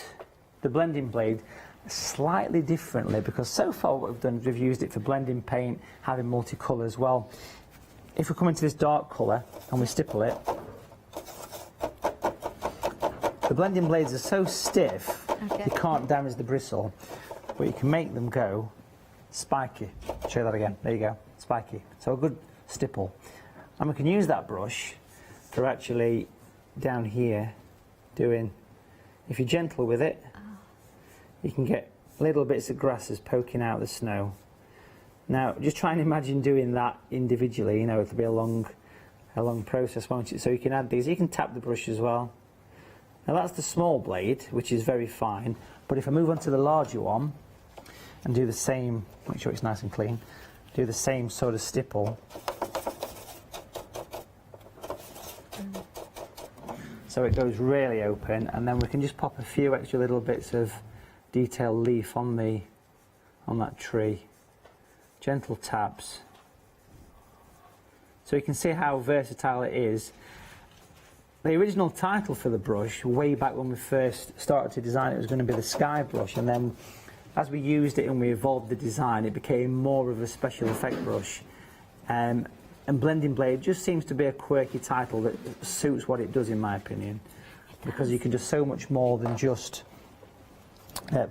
the blending blade slightly differently, because so far what we've done is we've used it for blending paint, having multicolours. Well, if we come into this dark colour and we stipple it, the blending blades are so stiff you can't damage the bristle, but you can make them go spiky. I'll show you that again. There you go, spiky. So a good stipple. And we can use that brush for actually down here doing, if you're gentle with it, you can get little bits of grasses poking out of the snow. Now, just try and imagine doing that individually. You know, it'll be a long process, won't it? So you can add these. You can tap the brush as well. Now that's the small blade, which is very fine. But if I move on to the larger one and do the same, make sure it's nice and clean, do the same sort of stipple. So it goes really open, and then we can just pop a few extra little bits of detailed leaf on that tree. Gentle taps. So you can see how versatile it is. The original title for the brush, way back when we first started to design it, was going to be the Sky brush, and then as we used it and we evolved the design, it became more of a special effect brush. And Blending Blade just seems to be a quirky title that suits what it does, in my opinion, because you can do so much more than just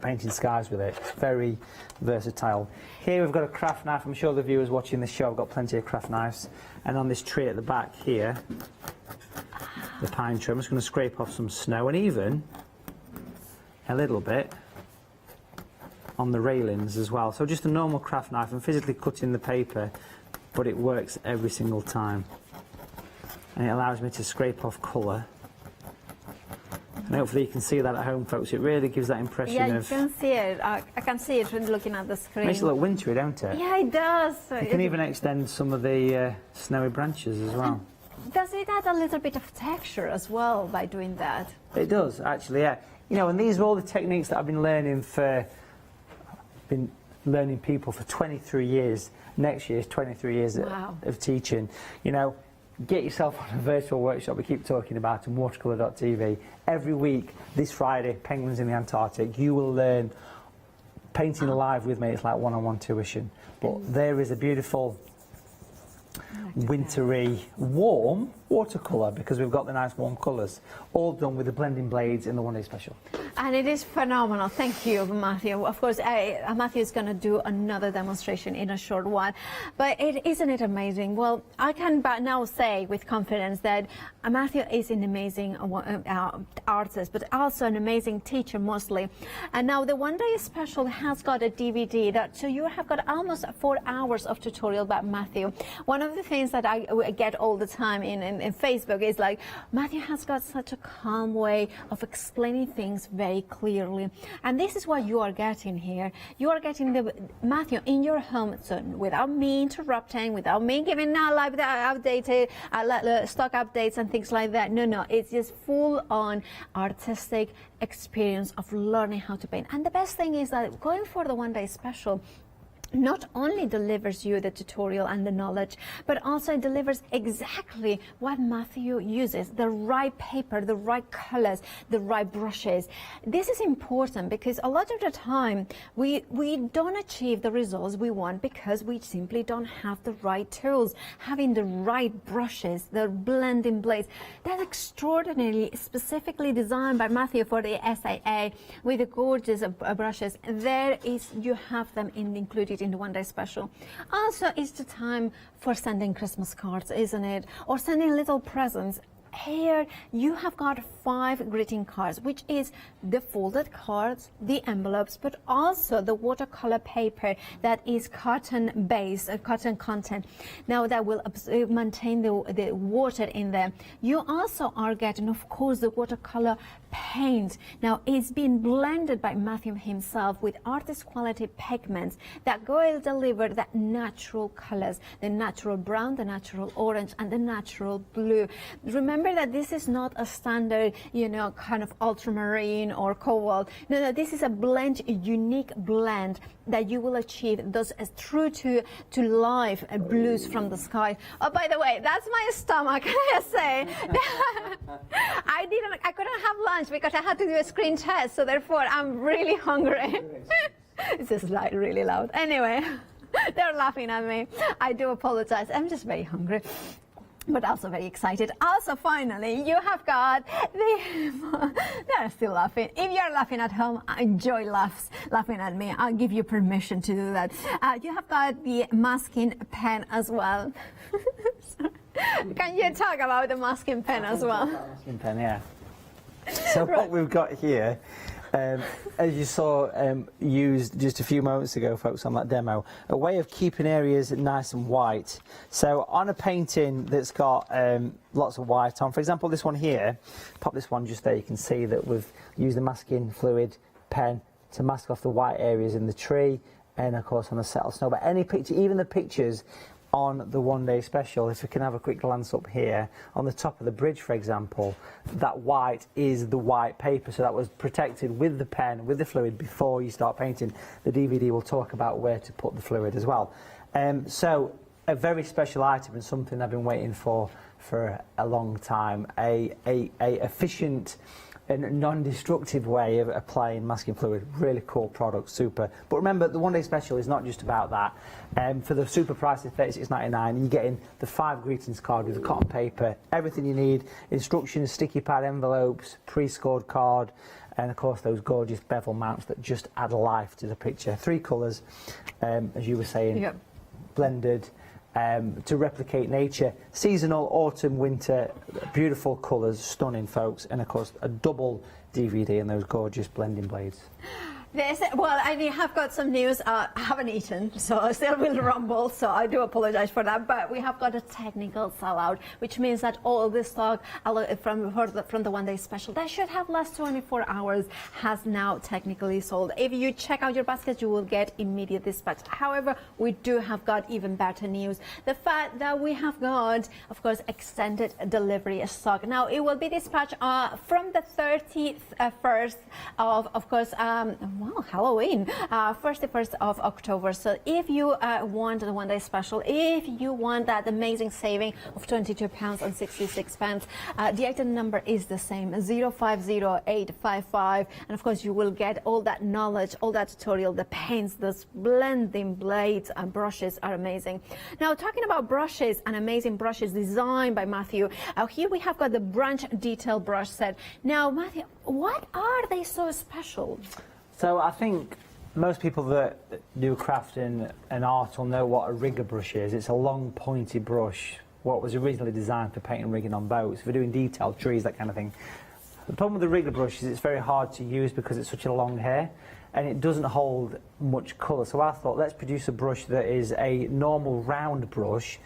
painting skies with it. It's very versatile. Here we've got a craft knife. I'm sure the viewers watching this show have got plenty of craft knives. And on this tree at the back here, the pine tree, I'm just going to scrape off some snow, and even a little bit on the railings as well. So just a normal craft knife. I'm physically cutting the paper, but it works every single time. And it allows me to scrape off colour. And hopefully you can see that at home, folks. It really gives that impression of... Yeah, you can see it. I can see it when looking at the screen. Makes it look wintry, don't it? Yeah, it does. You can even extend some of the snowy branches as well. Does it add a little bit of texture as well by doing that? It does, actually, yeah. You know, and these are all the techniques that I've been learning people for 23 years. Next year is 23 years of teaching. You know, get yourself on a virtual workshop we keep talking about on watercolour.tv. Every week, this Friday, Penguins in the Antarctic, you will learn painting live with me. It's like one-on-one tuition. But there is a beautiful wintry, warm watercolour, because we've got the nice warm colours, all done with the blending blades in the one day special. And it is phenomenal. Thank you, Matthew. Of course, Matthew is going to do another demonstration in a short while. But isn't it amazing? Well, I can now say with confidence that Matthew is an amazing artist, but also an amazing teacher mostly. And now the One Day Special has got a DVD, so you have got almost 4 hours of tutorial by Matthew. One of the things that I get all the time in Facebook is like, Matthew has got such a calm way of explaining things very clearly, and this is what you are getting here. You are getting the Matthew in your home, so without me interrupting, without me giving live updated stock updates and things like that. No, it's just full-on artistic experience of learning how to paint. And the best thing is that going for the One Day Special not only delivers you the tutorial and the knowledge, but also it delivers exactly what Matthew uses: the right paper, the right colors, the right brushes. This is important because a lot of the time we don't achieve the results we want because we simply don't have the right tools. Having the right brushes, the blending blades, that's extraordinarily specifically designed by Matthew for the SAA with the gorgeous brushes. You have them included in the One Day Special. Also, it's the time for sending Christmas cards, isn't it? Or sending little presents. Here you have got 5 greeting cards, which is the folded cards, the envelopes, but also the watercolor paper that is cotton based, cotton content. Now that will maintain the water in there. You also are getting, of course, the watercolor paint. Now it's been blended by Matthew himself with artist quality pigments that will deliver that natural colors, the natural brown, the natural orange, and the natural blue. Remember remember that this is not a standard, you know, kind of ultramarine or cobalt. No, this is a blend, a unique blend that you will achieve those true to life blues from the sky. Oh, by the way, that's my stomach, can I say? I couldn't have lunch because I had to do a screen test, so therefore I'm really hungry. It's just like really loud. Anyway, they're laughing at me. I do apologize. I'm just very hungry, but also very excited. Also, finally, you have got they're still laughing. If you're laughing at home, enjoy laughing at me. I'll give you permission to do that. You have got the masking pen as well. Can you talk about the masking pen as well? Masking pen, yeah. So what we've got here, as you saw used just a few moments ago, folks, on that demo, a way of keeping areas nice and white. So on a painting that's got lots of white on, for example, this one here, pop this one just there, you can see that we've used the masking fluid pen to mask off the white areas in the tree and, of course, on the settled snow. But any picture, even the pictures on the one-day special, if we can have a quick glance up here, on the top of the bridge, for example, that white is the white paper, so that was protected with the pen, with the fluid, before you start painting. The DVD will talk about where to put the fluid as well. So a very special item and something I've been waiting for a long time, a efficient and non-destructive way of applying masking fluid. Really cool product, super. But remember, the one-day special is not just about that. For the super price of $36.99, you're getting the 5 greetings card with the cotton paper, everything you need, instructions, sticky pad envelopes, pre-scored card, and of course those gorgeous bevel mounts that just add life to the picture. 3 colours, as you were saying, yep, blended. To replicate nature, seasonal, autumn, winter, beautiful colours, stunning, folks, and of course a double DVD and those gorgeous blending blades. Well, I have got some news. I haven't eaten, so I still will rumble, so I do apologize for that. But we have got a technical sellout, which means that all the stock from the one-day special that should have last 24 hours has now technically sold. If you check out your basket, you will get immediate dispatch. However, we do have got even better news. The fact that we have got, of course, extended delivery stock. Now, it will be dispatched from the 31st of course, wow, Halloween, 1st of October. So if you want the one-day special, if you want that amazing saving of £22.66, the item number is the same, 050855, and of course you will get all that knowledge, all that tutorial, the paints, those blending blades and brushes are amazing. Now, talking about brushes and amazing brushes designed by Matthew, here we have got the branch detail brush set. Now, Matthew, what are they so special? So I think most people that do crafting and art will know what a rigger brush is. It's a long pointy brush, what was originally designed for painting and rigging on boats, for doing detailed trees, that kind of thing. The problem with the rigger brush is it's very hard to use because it's such a long hair and it doesn't hold much colour. So I thought, let's produce a brush that is a normal round brush,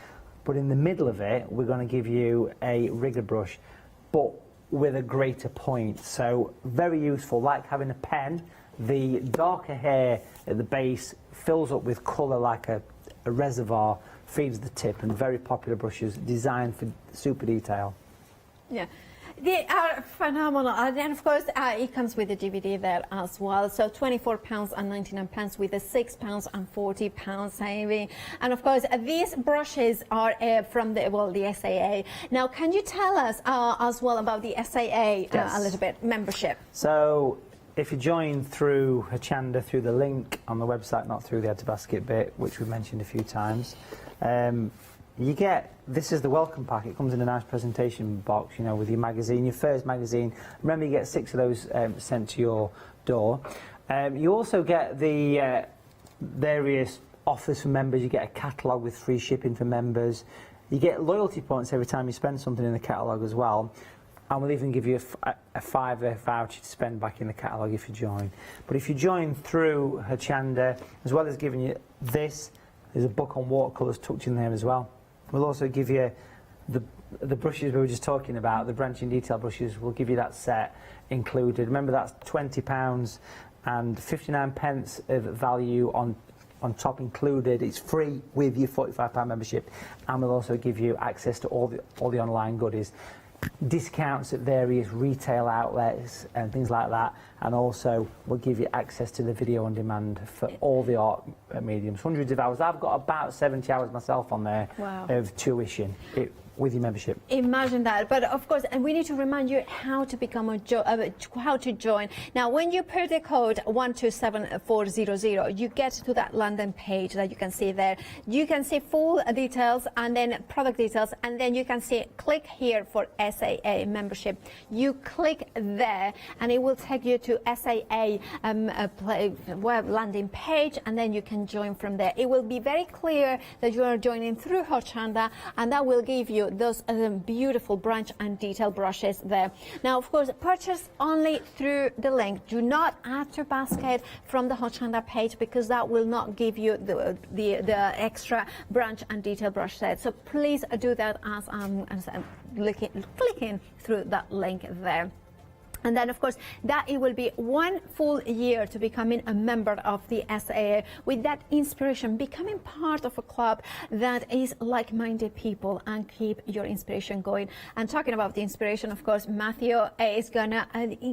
but in the middle of it we're going to give you a rigger brush, but with a greater point. So very useful, like having a pen. The darker hair at the base fills up with colour like a reservoir, feeds the tip, and very popular brushes designed for super detail. Yeah. They are phenomenal, and of course it comes with the DVD there as well. So £24.99 with a £6.40 saving, and of course these brushes are from the SAA. Now, can you tell us as well about the SAA a little bit membership? So, if you join through Hochanda, through the link on the website, not through the Add to Basket bit, which we've mentioned a few times, you get, this is the welcome pack. It comes in a nice presentation box, you know, with your magazine, your first magazine. Remember, you get 6 of those sent to your door. You also get the various offers for members. You get a catalogue with free shipping for members. You get loyalty points every time you spend something in the catalogue as well. And we'll even give you a £5 voucher to spend back in the catalogue if you join. But if you join through Hochanda, as well as giving you this, there's a book on watercolours tucked in there as well. We'll also give you the brushes we were just talking about, the branching detail brushes. We'll give you that set included. Remember, that's £20 and 59p of value on top included. It's free with your £45 membership, and we'll also give you access to all the online goodies. discounts at various retail outlets and things like that, and also we'll give you access to the video on demand for all the art mediums, hundreds of hours. I've got about 70 hours myself on there of tuition with your membership. Imagine that. But of course, and we need to remind you how to become how to join. Now, when you put the code 127400, you get to that landing page that you can see there. You can see full details and then product details, and then you can see click here for SAA membership. You click there and it will take you to SAA web landing page, and then you can join from there. It will be very clear that you are joining through Hochanda, and that will give you those beautiful branch and detail brushes there. Now, of course, purchase only through the link. Do not add to basket from the Hochanda page, because that will not give you the extra branch and detail brush set. So please do that as I'm clicking through that link there. And then, of course, that it will be 1 full year to becoming a member of the SAA, with that inspiration, becoming part of a club that is like-minded people and keep your inspiration going. And talking about the inspiration, of course, Matthew is gonna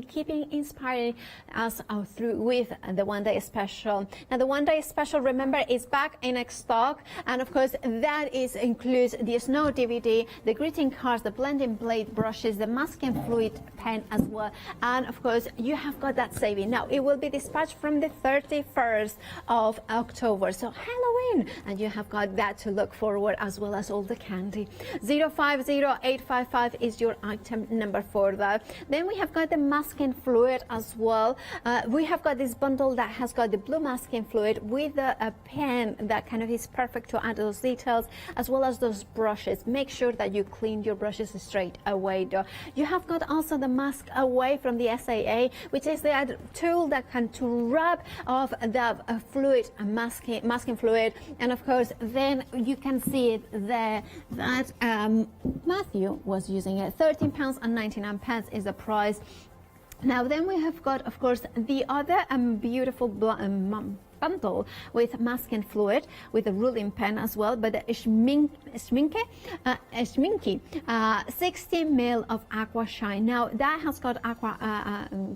keeping inspiring us through with the one-day special. Now, the one-day special, remember, is back in stock, and of course, that includes the snow DVD, the greeting cards, the blending blade brushes, the masking fluid pen as well. And of course, you have got that saving. Now, it will be dispatched from the 31st of October, so Halloween, and you have got that to look forward, as well as all the candy. 050855 is your item number for that. Then we have got the masking fluid as well. We have got this bundle that has got the blue masking fluid with a pen that kind of is perfect to add those details, as well as those brushes. Make sure that you clean your brushes straight away, though. You have got also the mask away from the SAA, which is the tool that can to rub off the fluid, masking fluid. And of course, then you can see it there that Matthew was using it. £13.99 is the price. Now, then we have got, of course, the other beautiful bundle with masking fluid with a ruling pen as well, but the Schminke 60 ml of aqua shine. Now, that has got aqua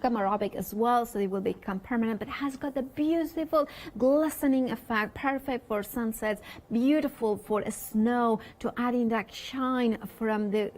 gamma aerobic as well, so it will become permanent, but it has got the beautiful glistening effect, perfect for sunsets, beautiful for snow, to add in that shine from the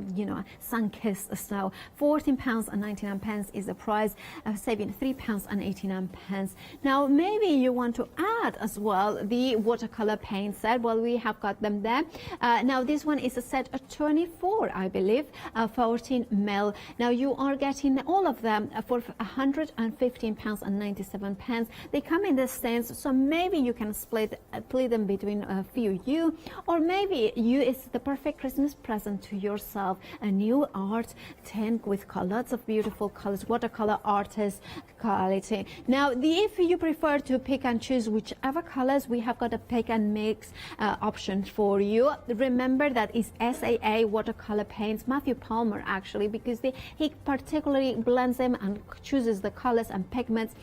sun-kissed snow. £14.99 is the price, saving £3.89. Now, maybe you want to add as well the watercolor paint set. Well, we have got them there. Now, this one is a set of 24, I believe, 14 ml. Now, you are getting all of them for £115.97. They come in the stands, so maybe you can split them between a few you, or maybe it's the perfect Christmas present to yourself. A new art tank with lots of beautiful colors, watercolor artist quality. Now, if you prefer to pick and choose whichever colors, we have got a pick and mix option for you. Remember that is SAA watercolor paints, Matthew Palmer actually, because he particularly blends them and chooses the colors and pigments.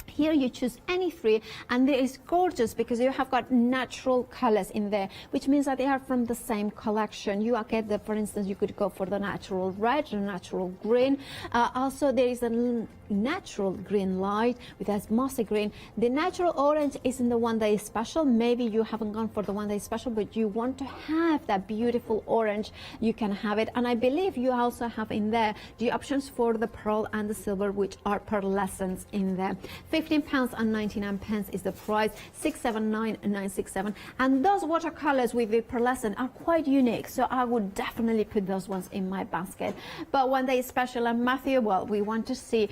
Here you choose any three, and it is gorgeous because you have got natural colors in there, which means that they are from the same collection. You get the, for instance, you could go for the natural red, the natural green. Also, there is a natural green light with a mossy green. The natural orange is in the one-day special. Maybe you haven't gone for the one-day special, but you want to have that beautiful orange, you can have it. And I believe you also have in there the options for the pearl and the silver, which are pearlescents in there. £15.99 is the price, 679,967. And those watercolors with the pearlescent are quite unique, so I would definitely put those ones in my basket. But one day special, and Matthew, well, we want to see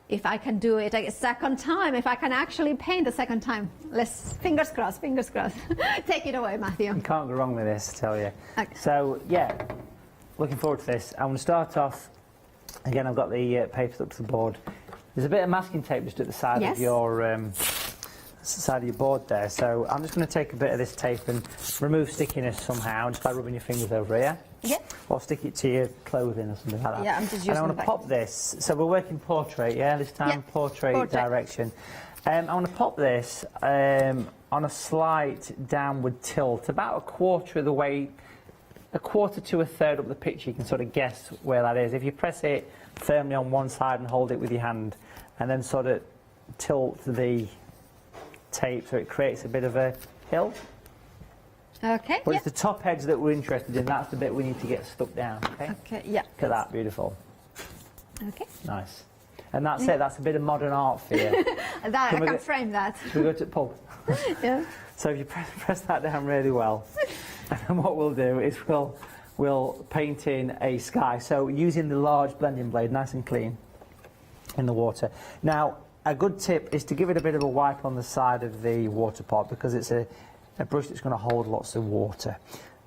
if I can do it a second time, if I can actually paint the second time. Let's, fingers crossed, fingers crossed. Take it away, Matthew. You can't go wrong with this, I tell you. Okay. So, yeah, looking forward to this. I'm going to start off, again, I've got the papers up to the board. There's a bit of masking tape just at the side of your board there, so I'm just going to take a bit of this tape and remove stickiness somehow, just by rubbing your fingers over here. Yeah. Or stick it to your clothing or something like that. Yeah, I'm just using and I want to pop this. So we're working portrait, yeah, this time portrait direction. I want to pop this on a slight downward tilt, about a quarter of the way a quarter to a third up the picture, you can sort of guess where that is. If you press it firmly on one side and hold it with your hand, and then sort of tilt the tape so it creates a bit of a hill. Okay. But it's the top edge that we're interested in. That's the bit we need to get stuck down. Okay. Okay. Yeah. Look at that, beautiful. Okay. Nice. And that's it. That's a bit of modern art for you. I can frame that. Should we go to Paul? Yeah. So if you press that down really well, and what we'll do is we'll paint in a sky. So using the large blending blade, nice and clean, in the water. Now, a good tip is to give it a bit of a wipe on the side of the water pot, because it's a brush that's going to hold lots of water.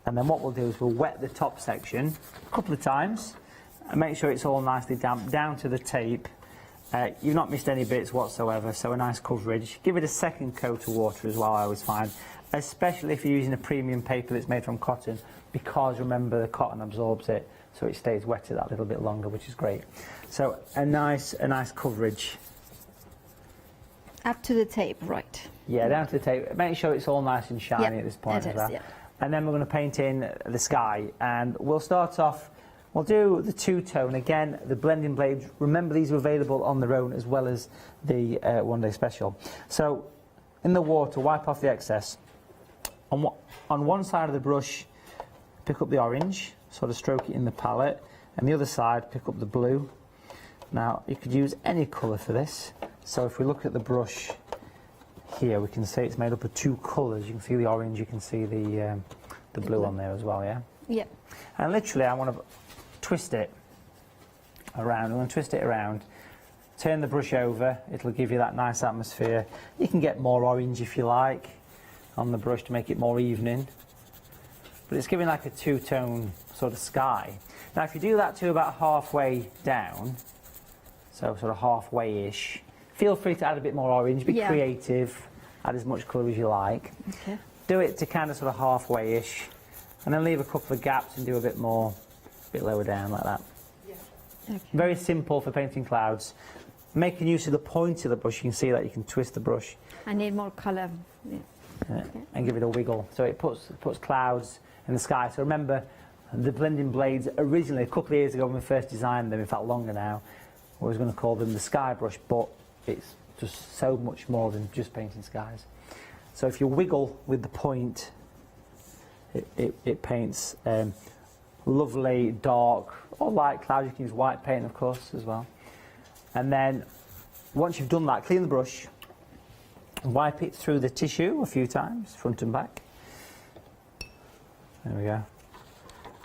And then what we'll do is we'll wet the top section a couple of times and make sure it's all nicely damp down to the tape. You've not missed any bits whatsoever, so a nice coverage. Give it a second coat of water as well, I always find, especially if you're using a premium paper that's made from cotton, because remember the cotton absorbs it, so it stays wetted that little bit longer, which is great. So a nice coverage. Up to the tape, right? Yeah, down to the tape. Make sure it's all nice and shiny at this point as well. Yeah. And then we're going to paint in the sky, and we'll start off. We'll do the two-tone again. The blending blades. Remember, these are available on their own as well as the one-day special. So, in the water, wipe off the excess. On one side of the brush, pick up the orange, sort of stroke it in the palette, and the other side, pick up the blue. Now, you could use any colour for this. So, if we look at the brush here, we can see it's made up of two colours. You can see the orange, you can see the blue on there as well, yeah? Yeah. And literally, I want to twist it around. I'm going to twist it around. Turn the brush over. It'll give you that nice atmosphere. You can get more orange if you like on the brush to make it more evening. But it's giving like a two-tone sort of sky. Now, if you do that to about halfway down, so sort of halfway-ish, feel free to add a bit more orange. Be creative. Add as much colour as you like. Okay. Do it to kind of sort of halfway-ish, and then leave a couple of gaps and do a bit more. Bit lower down like that. Yeah. Okay. Very simple for painting clouds. Making use of the point of the brush, you can see that you can twist the brush. I need more colour. Yeah. Okay. And give it a wiggle. So it puts clouds in the sky. So remember, the blending blades originally, a couple of years ago when we first designed them, in fact longer now, I was going to call them the sky brush, but it's just so much more than just painting skies. So if you wiggle with the point, it paints lovely dark or light clouds. You can use white paint, of course, as well. And then once you've done that, clean the brush and wipe it through the tissue a few times, front and back. There we go.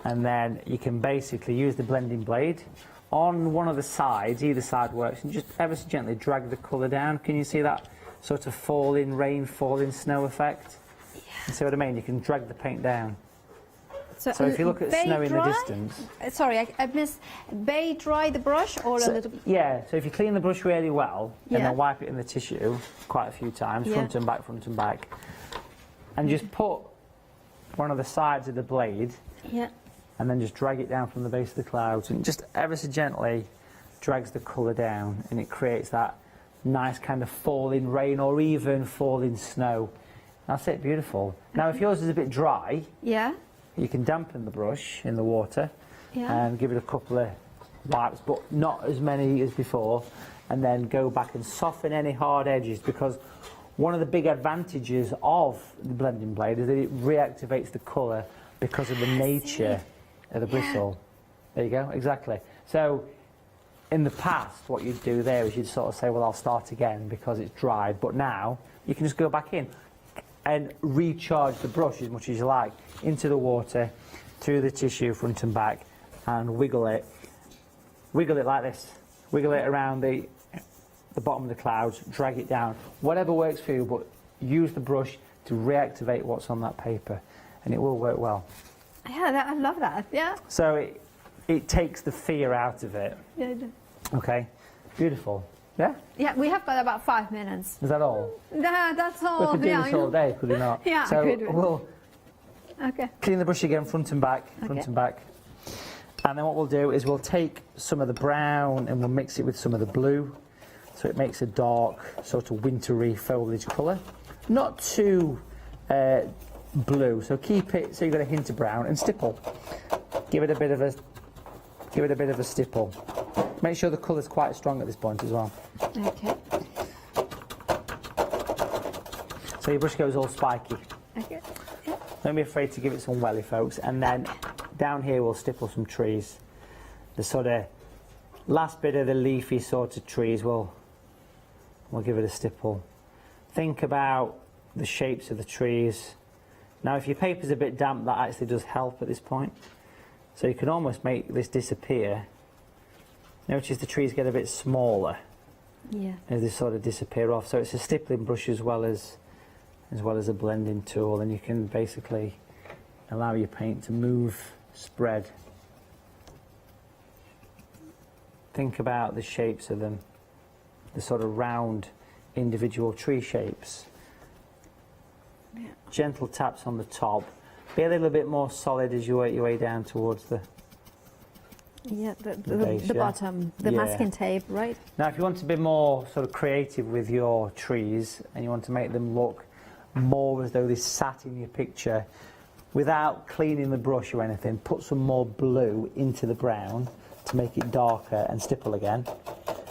And then you can basically use the blending blade on one of the sides, either side works, and just ever so gently drag the colour down. Can you see that sort of falling rain, falling snow effect? Yeah. You see what I mean? You can drag the paint down. So if you look at snow in the distance... Sorry, I missed. Bay dry the brush or a little bit? Yeah, so if you clean the brush really well, and then wipe it in the tissue quite a few times, front and back, and just put one of the sides of the blade, and then just drag it down from the base of the clouds, and just ever so gently drags the colour down, and it creates that nice kind of falling rain or even falling snow. That's it, beautiful. Now, if yours is a bit dry... Yeah. You can dampen the brush in the water and give it a couple of wipes, but not as many as before, and then go back and soften any hard edges, because one of the big advantages of the blending blade is that it reactivates the colour because of the nature of the bristle. There you go, exactly. So in the past, what you'd do there is you'd sort of say, well, I'll start again because it's dried, but now you can just go back in and recharge the brush as much as you like into the water, through the tissue front and back, and wiggle it like this, wiggle it around the bottom of the clouds, drag it down, whatever works for you, but use the brush to reactivate what's on that paper, and it will work well. Yeah, I love that. Yeah. So it takes the fear out of it. Yeah. Okay, beautiful. Yeah? Yeah, we have got about 5 minutes. Is that all? That's all. We could do this all day, could we not? Yeah, so I could. We'll clean the brush again, front and back, and then what we'll do is we'll take some of the brown and we'll mix it with some of the blue, so it makes a dark, sort of wintry foliage colour. Not too blue. So keep it so you've got a hint of brown and stipple. Give it a bit of a stipple. Make sure the colour's quite strong at this point as well. Okay. So your brush goes all spiky. Okay. Don't be afraid to give it some welly, folks. And then down here we'll stipple some trees. The sort of last bit of the leafy sort of trees, we'll give it a stipple. Think about the shapes of the trees. Now if your paper's a bit damp, that actually does help at this point. So you can almost make this disappear. Notice the trees get a bit smaller as they sort of disappear off. So it's a stippling brush as well as a blending tool, and you can basically allow your paint to move, spread. Think about the shapes of them, the sort of round individual tree shapes. Gentle taps on the top. Be a little bit more solid as you work your way down towards the base, bottom, the masking tape, right? Now if you want to be more sort of creative with your trees and you want to make them look more as though they sat in your picture, without cleaning the brush or anything, put some more blue into the brown to make it darker and stipple again,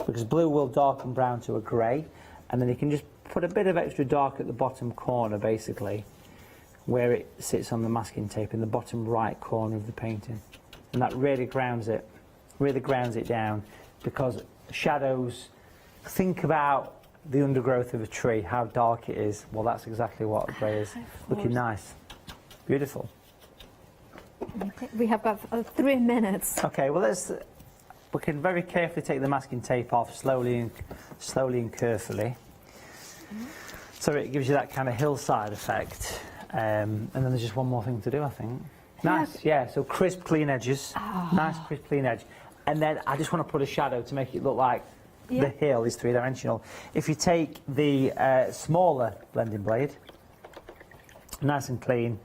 because blue will darken brown to a grey, and then you can just put a bit of extra dark at the bottom corner, basically where it sits on the masking tape in the bottom right corner of the painting, and that really grounds it down, because shadows, think about the undergrowth of a tree, how dark it is. Well, that's exactly what grey is. Looking nice. Beautiful. Okay, we have got 3 minutes. Okay, well we can very carefully take the masking tape off, slowly and carefully. So it gives you that kind of hillside effect. And then there's just one more thing to do, I think. Nice, yeah, so crisp, clean edges. Nice, crisp, clean edge. And then I just want to put a shadow to make it look like the hill is three-dimensional. If you take the smaller blending blade, nice and clean,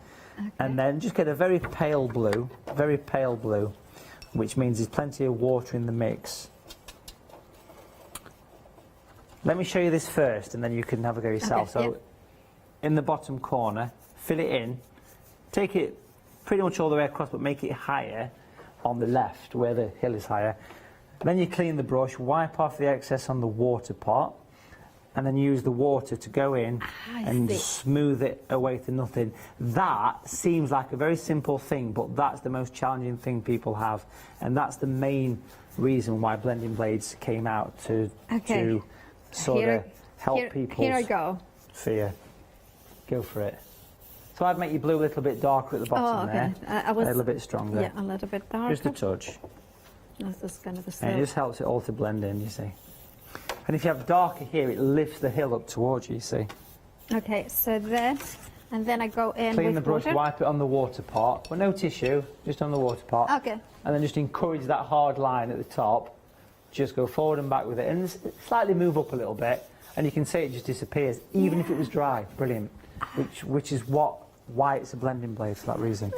and then just get a very pale blue, which means there's plenty of water in the mix. Let me show you this first, and then you can have a go yourself. Okay, so, in the bottom corner, fill it in, take it pretty much all the way across, but make it higher on the left, where the hill is higher. Then you clean the brush, wipe off the excess on the water pot, and then use the water to go in and smooth it away to nothing. That seems like a very simple thing, but that's the most challenging thing people have, and that's the main reason why blending blades came out to sort of help people. Here I go. Fear. Go for it. So I'd make your blue a little bit darker at the bottom there, a little bit stronger. Yeah, a little bit darker. Just a touch. That's just kind of the And it just helps it all to blend in, you see. And if you have darker here, it lifts the hill up towards you, see. Okay, so then, and then I go in Clean with the brush, water. wipe it on the water pot, but no tissue, just on the water pot. Okay. And then just encourage that hard line at the top. Just go forward and back with it, and slightly move up a little bit, and you can see it just disappears, even if it was dry. Brilliant. Which is why it's a blending blade, for that reason.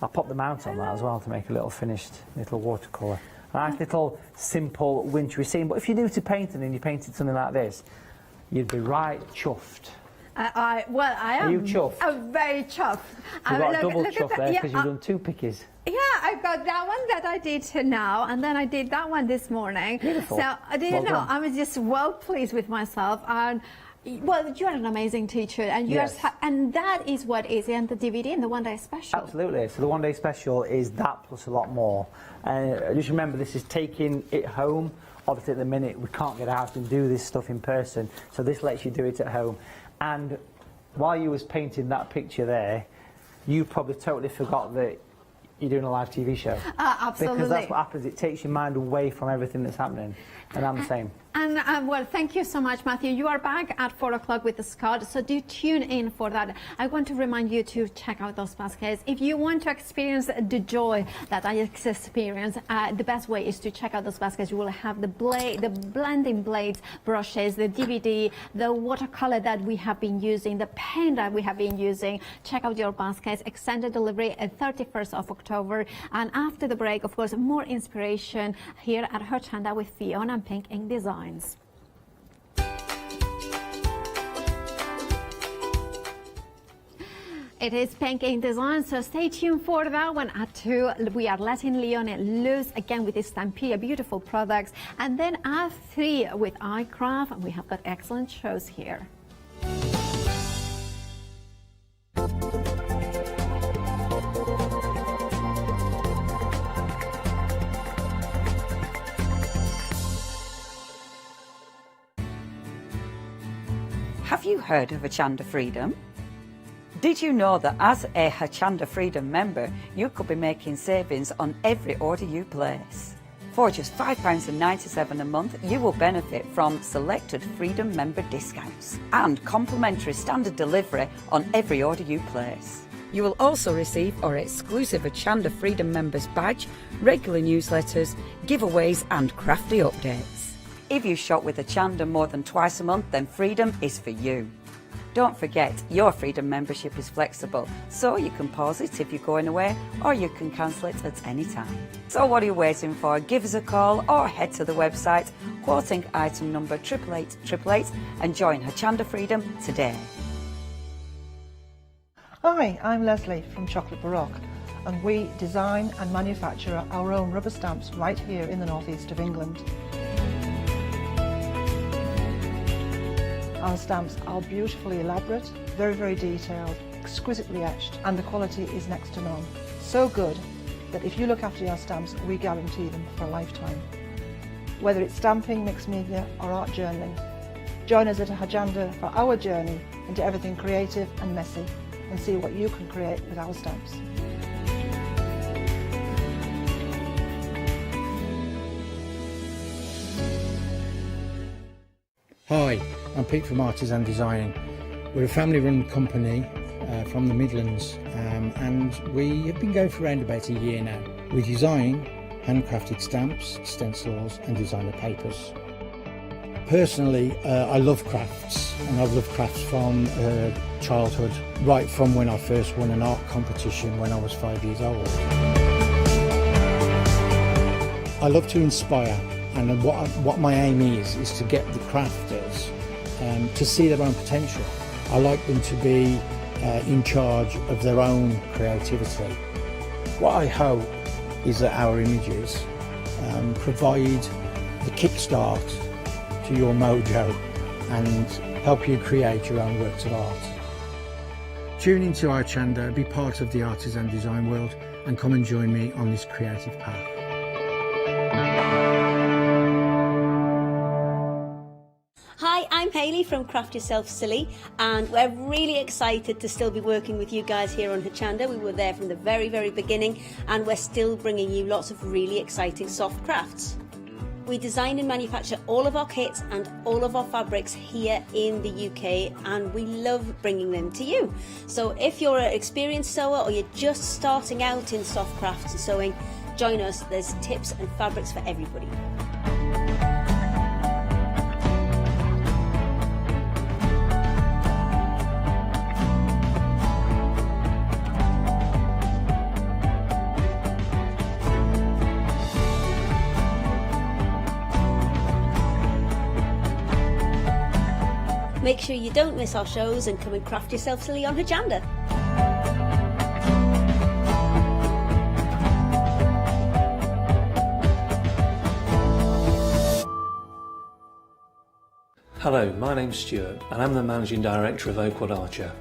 I'll pop the mount on that as well to make a little finished little watercolour. Nice little simple wintry scene. But if you're new to painting and you painted something like this, you'd be right chuffed. I am. Are you chuffed? I'm very chuffed. You've got a double chuff there because yeah, you've done 2 pickies. Yeah, I've got that one that I did now, and then I did that one this morning. Beautiful. So I didn't Well know. done. I was just well pleased with myself. And well, you're an amazing teacher, and and that is what is in the DVD and the one-day special. Absolutely. So the one-day special is that plus a lot more. Just remember, this is taking it home. Obviously, at the minute, we can't get out and do this stuff in person, so this lets you do it at home. And while you was painting that picture there, you probably totally forgot that you're doing a live TV show. Absolutely. Because that's what happens. It takes your mind away from everything that's happening. And I'm the same. And well, thank you so much, Matthew. You are back at 4 o'clock with Scott, so do tune in for that. I want to remind you to check out those baskets. If you want to experience the joy that I experienced, the best way is to check out those baskets. You will have the blending blades, brushes, the DVD, the watercolor that we have been using, the paint that we have been using. Check out your baskets. Extended delivery at 31st of October. And after the break, of course, more inspiration here at Hochanda with Fiona and Pink Ink Designs. It is painting design, so stay tuned for that one. At 2, we are letting Leone loose again with this Stampede, beautiful products. And then at 3 with iCraft, and we have got excellent shows here. Have you heard of Hochanda Freedom? Did you know that as a Hochanda Freedom member, you could be making savings on every order you place? For just £5.97 a month, you will benefit from selected Freedom member discounts and complimentary standard delivery on every order you place. You will also receive our exclusive Hochanda Freedom members badge, regular newsletters, giveaways and crafty updates. If you shop with Hochanda more than twice a month, then Freedom is for you. Don't forget, your Freedom membership is flexible, so you can pause it if you're going away, or you can cancel it at any time. So what are you waiting for? Give us a call or head to the website, quoting item number 88888 and join Hochanda Freedom today. Hi, I'm Leslie from Chocolate Baroque, and we design and manufacture our own rubber stamps right here in the northeast of England. Our stamps are beautifully elaborate, very, very detailed, exquisitely etched, and the quality is next to none. So good that if you look after your stamps, we guarantee them for a lifetime. Whether it's stamping, mixed media, or art journaling, join us at Hochanda for our journey into everything creative and messy, and see what you can create with our stamps. Hi, I'm Pete from Artists and Designing. We're a family-run company from the Midlands, and we have been going for around about a year now. We design handcrafted stamps, stencils and designer papers. Personally, I love crafts, and I've loved crafts from childhood, right from when I first won an art competition when I was 5 years old. I love to inspire, and what my aim is to get the crafters to see their own potential. I like them to be in charge of their own creativity. What I hope is that our images provide the kickstart to your mojo and help you create your own works of art. Tune into Hochanda, be part of the artists and design world, and come and join me on this creative path. Hi, I'm Hayley from Craft Yourself Silly, and we're really excited to still be working with you guys here on Hochanda. We were there from the very, very beginning, and we're still bringing you lots of really exciting soft crafts. We design and manufacture all of our kits and all of our fabrics here in the UK, and we love bringing them to you. So if you're an experienced sewer or you're just starting out in soft crafts and sewing, join us. There's tips and fabrics for everybody. Make sure you don't miss our shows and come and craft yourself silly on Hochanda. Hello, my name's Stuart and I'm the Managing Director of Oakwood Archer.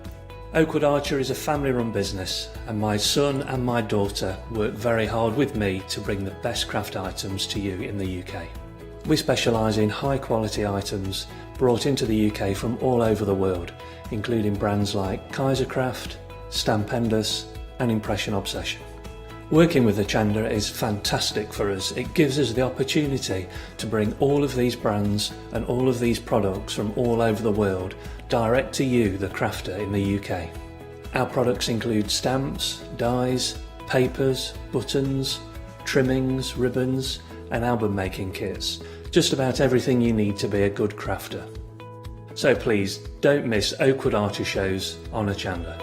Oakwood Archer is a family-run business, and my son and my daughter work very hard with me to bring the best craft items to you in the UK. We specialise in high-quality items brought into the UK from all over the world, including brands like Kaisercraft, Stampendous and Impression Obsession. Working with Hochanda is fantastic for us. It gives us the opportunity to bring all of these brands and all of these products from all over the world direct to you, the crafter in the UK. Our products include stamps, dies, papers, buttons, trimmings, ribbons and album making kits. Just about everything you need to be a good crafter. So please don't miss Oakwood Archer shows on Hochanda.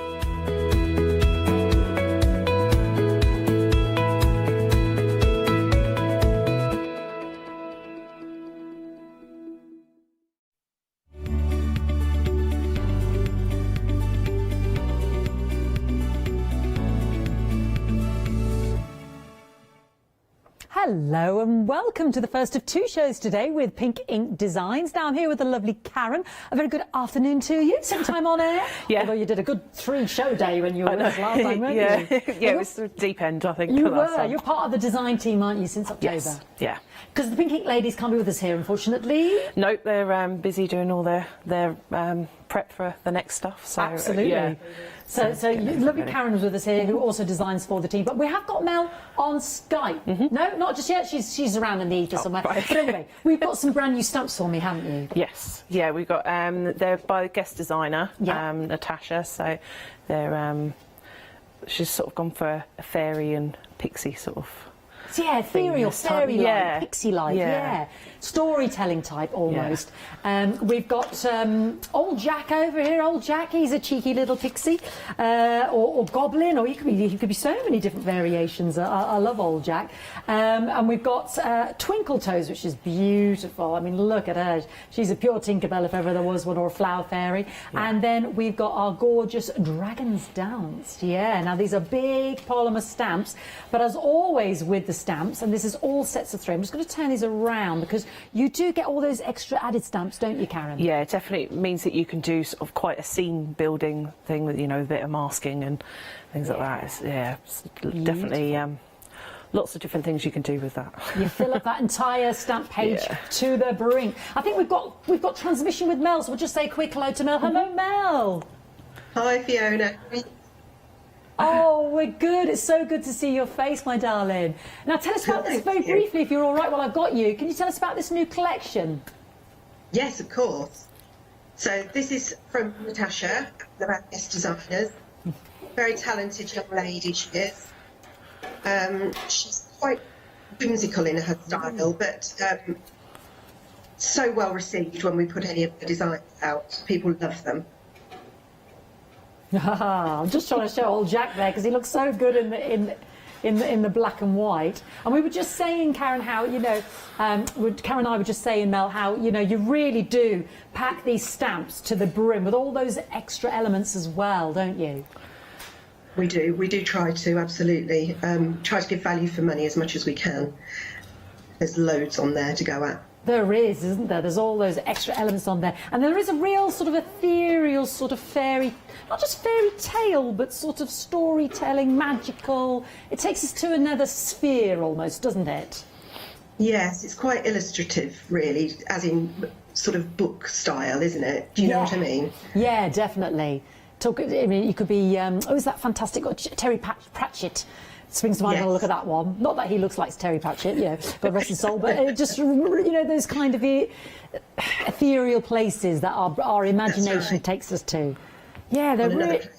Hello and welcome to the first of two shows today with Pink Ink Designs. Now I'm here with the lovely Karen. A very good afternoon to you. Second time on air. Yeah. Although you did a good 3-show day when you were with us last time, weren't yeah. you? Yeah, it was the deep end, I think. You last were. time. You're part of the design team, aren't you, since October? Yes. Yeah. Because the Pink Ink ladies can't be with us here, unfortunately. Nope, they're busy doing all their prep for the next stuff. So, Absolutely. yeah. So lovely Karen was with us here, who also designs for the team. But we have got Mel on Skype. No, not just yet. She's around in the ether somewhere. Right. But anyway, we've got some brand new stamps for me, haven't you? Yes. Yeah, we've got they're by the guest designer, Natasha. So they're she's sort of gone for a fairy and pixie sort of. So yeah, ethereal, fairy-like, pixie-like, yeah. Storytelling type almost. We've got old Jack over here. Old Jack, he's a cheeky little pixie, or goblin, or he could be so many different variations. I love old Jack. And we've got Twinkle Toes, which is beautiful. I mean, look at her. She's a pure Tinkerbell if ever there was one, or a flower fairy. Yeah. And then we've got our gorgeous Dragons Danced. Yeah, now these are big polymer stamps, but as always with the stamps, and this is all sets of 3. I'm just going to turn these around because you do get all those extra added stamps, don't you, Karen? Yeah, it definitely means that you can do sort of quite a scene building thing with, you know, a bit of masking and things like that. It's definitely lots of different things you can do with that. You fill up that entire stamp page to the brink. I think we've got transmission with Mel, so we'll just say a quick hello to Mel. Hello, Mel. Hi, Fiona. Oh, we're good. It's so good to see your face, my darling. Now, tell us about this very briefly, if you're all right while I've got you. Can you tell us about this new collection? Yes, of course. So this is from Natasha, one of our guest designers. Very talented young lady she is. She's quite whimsical in her style, but so well received when we put any of the designs out. People love them. I'm just trying to show old Jack there because he looks so good in the black and white. And we were just saying, Karen, how, you know, Karen and I were just saying, Mel, how, you know, you really do pack these stamps to the brim with all those extra elements as well, don't you? We do try to, absolutely. Try to give value for money as much as we can. There's loads on there to go at. There is, isn't there? There's all those extra elements on there. And there is a real sort of ethereal sort of fairy, not just fairy tale, but sort of storytelling, magical. It takes us to another sphere almost, doesn't it? Yes, it's quite illustrative, really, as in sort of book style, isn't it? Do you know what I mean? Yeah, definitely. I mean, you could be, is that fantastic? Terry Pratchett. Springs to mind when I look at that one. Not that he looks like Terry Pratchett, you know, God rest his soul, but it just, you know, those kind of ethereal places that our imagination takes us to. Yeah, they're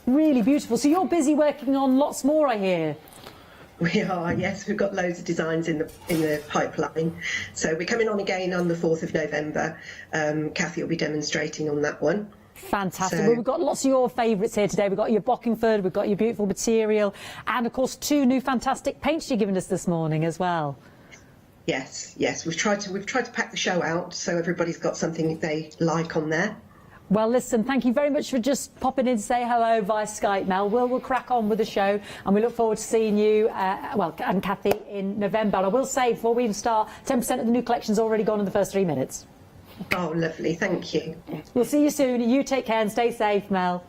really beautiful. So you're busy working on lots more, I hear. We are, yes. We've got loads of designs in the pipeline. So we're coming on again on the 4th of November. Kathy will be demonstrating on that one. Fantastic. Well, we've got lots of your favourites here today. We've got your Bockingford, we've got your beautiful material, and of course 2 new fantastic paints you've given us this morning as well. Yes. We've tried to pack the show out so everybody's got something they like on there. Well, listen, thank you very much for just popping in to say hello via Skype, Mel. We'll crack on with the show, and we look forward to seeing you, and Kathy, in November. And I will say, before we even start, 10% of the new collection's already gone in the first 3 minutes. Oh, lovely. Thank you. We'll see you soon. You take care and stay safe, Mel.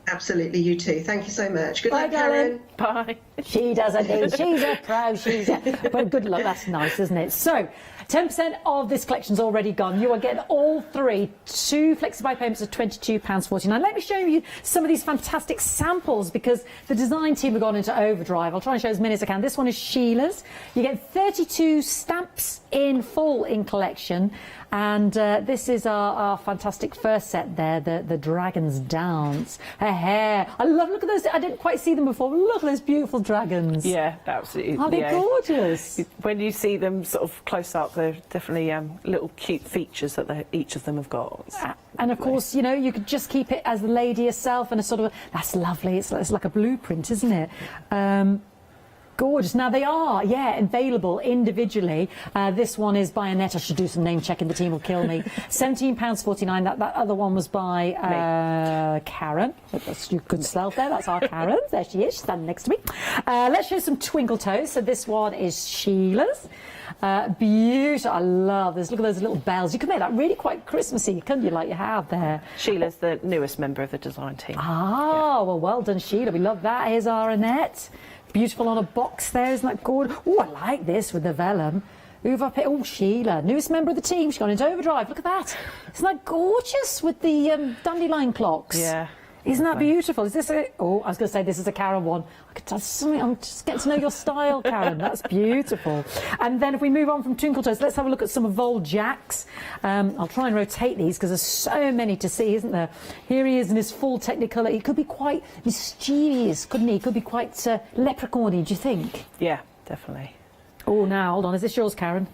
Absolutely, you too. Thank you so much. Good Bye, luck, Karen. Bye. She does indeed. She's a pro. But good luck. That's nice, isn't it? So, 10% of this collection's already gone. You are getting all 3, 2 flexi-buy payments of £22.49. Let me show you some of these fantastic samples because the design team have gone into overdrive. I'll try and show as many as I can. This one is Sheila's. You get 32 stamps in full in collection. And this is our fantastic first set there, the Dragons Dance. Her hair. Look at those. I didn't quite see them before. Look at those beautiful dragons. Yeah, absolutely. Are they gorgeous? When you see them sort of close up, they're definitely little cute features that each of them have got. And of course, you know, you could just keep it as the lady herself and a sort of, that's lovely. It's like a blueprint, isn't it? Gorgeous. Now they are, available individually. This one is by Annette. I should do some name checking. The team will kill me. £17.49. That other one was by Karen. That's your good self there. That's our Karen. There she is. She's standing next to me. Let's show some twinkle toes. So this one is Sheila's. Beautiful. I love this. Look at those little bells. You could make that really quite Christmassy, couldn't you, like you have there? Sheila's the newest member of the design team. Well done, Sheila. We love that. Here's our Annette. Beautiful on a box there, isn't that good? Oh, I like this with the vellum. Move up here. Oh, Sheila, newest member of the team. She's gone into overdrive. Look at that. Isn't that gorgeous with the dandelion clocks? Yeah. Isn't that beautiful? Is this a... Oh, I was going to say this is a Karen one. I could tell something. I'm just getting to know your style, Karen. That's beautiful. And then if we move on from twinkle toes, let's have a look at some of Vol Jack's. I'll try and rotate these because there's so many to see, isn't there? Here he is in his full Technicolor. He could be quite mischievous, couldn't he? He could be quite leprechaun-y, do you think? Yeah, definitely. Oh, now, hold on. Is this yours, Karen?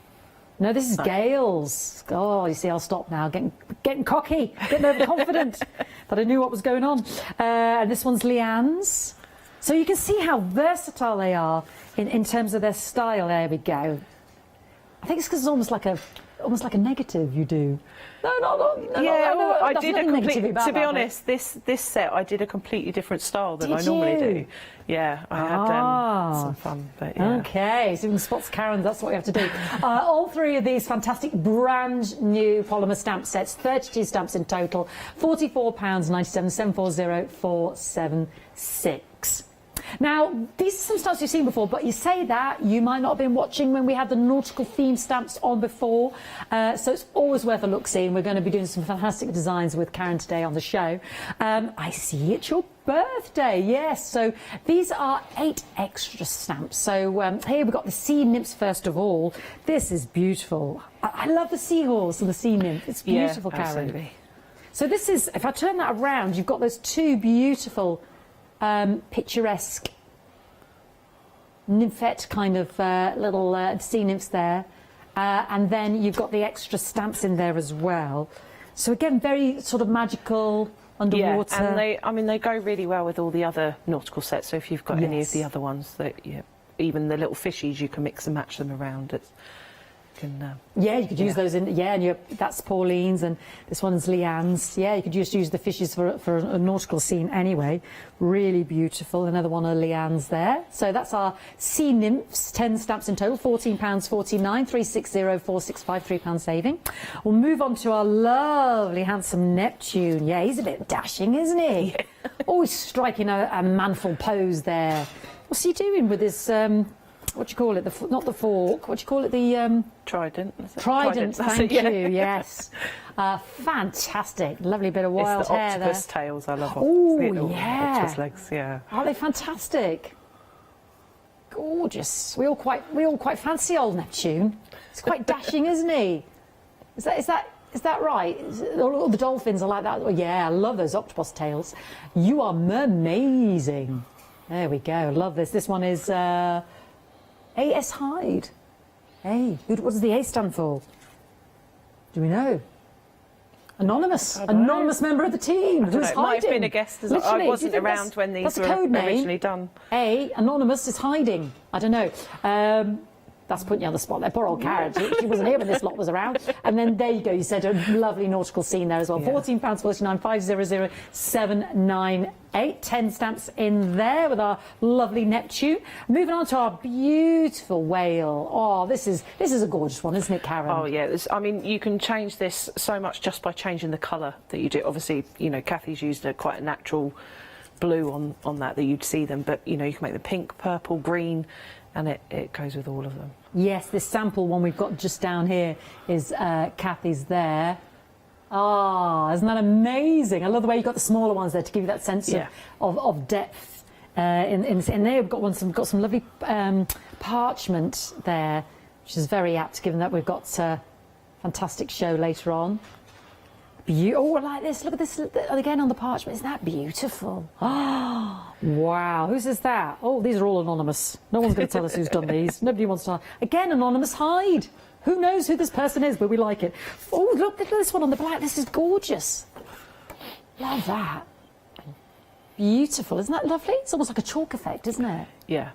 No, this is Gail's. Oh, you see, I'll stop now. Getting cocky, getting overconfident. But I knew what was going on. And this one's Leanne's. So you can see how versatile they are in terms of their style. There we go. I think it's because it's almost like a negative you do. No, I did a completely. To be honest, this set I did a completely different style than I normally do. Yeah, I had some fun. But yeah. Okay, so in spots Karen, that's what we have to do. All three of these fantastic brand new polymer stamp sets, 32 stamps in total, £44.97, 740 476. Now, these are some stamps you've seen before, but you say that, you might not have been watching when we had the nautical theme stamps on before, so it's always worth a look-see, and we're going to be doing some fantastic designs with Karen today on the show. I see it's your birthday, yes, so these are 8 extra stamps. So here we've got the sea nymphs first of all. This is beautiful. I love the seahorse and the sea nymph. It's beautiful, yeah, Karen. Absolutely. So this is, if I turn that around, you've got those two beautiful picturesque nymphette kind of little sea nymphs there, and then you've got the extra stamps in there as well. So again, very sort of magical underwater. Yeah, and they go really well with all the other nautical sets. So if you've got any of the other ones that even the little fishies, you can mix and match them around. Yeah, you could use those in. Yeah, and that's Pauline's, and this one's Leanne's. Yeah, you could just use the fishes for a nautical scene anyway. Really beautiful. Another one of Leanne's there. So that's our sea nymphs. 10 stamps in total. £14.49. 360 465. £3 saving. We'll move on to our lovely, handsome Neptune. Yeah, he's a bit dashing, isn't he? Always striking a manful pose there. What's he doing with his? What do you call it? Not the fork. What do you call it? The trident. Trident. Thank you. Yes. Fantastic. Lovely bit of wild it's the hair there. octopus tails. I love. Oh yeah. Octopus legs. Yeah. Aren't they fantastic? Gorgeous. We all quite fancy old Neptune. He's quite dashing, isn't he? Is that right? All the dolphins are like that. Oh, yeah, I love those octopus tails. You are amazing. There we go. Love this. This one is. A.S. Hyde. Hey, what does the A stand for? Do we know? Anonymous. Anonymous member of the team. Who's hiding? It might have been a guest. I wasn't around when these were originally done. A, Anonymous is hiding. I don't know. That's putting you on the spot there. Poor old Karen. She wasn't here when this lot was around. And then there you go. You said a lovely nautical scene there as well. £14.49, 500 798. 10 stamps in there with our lovely Neptune. Moving on to our beautiful whale. Oh, this is a gorgeous one, isn't it, Karen? Oh yeah. I mean, you can change this so much just by changing the colour that you do. Obviously, Kathy's used quite a natural blue on that you'd see them, but you can make them pink, purple, green. And it goes with all of them. Yes, this sample one we've got just down here is Kathy's there. Ah, isn't that amazing? I love the way you've got the smaller ones there to give you that sense of depth. In there we've got some lovely parchment there, which is very apt given that we've got a fantastic show later on. Oh, I like this. Look at this again on the parchment. Isn't that beautiful? Oh, wow. Whose is that? Oh, these are all anonymous. No one's going to tell us who's done these. Nobody wants to. Again, Anonymous Hyde. Who knows who this person is, but we like it. Oh, look at this one on the black. This is gorgeous. Love that. Beautiful. Isn't that lovely? It's almost like a chalk effect, isn't it? Yeah.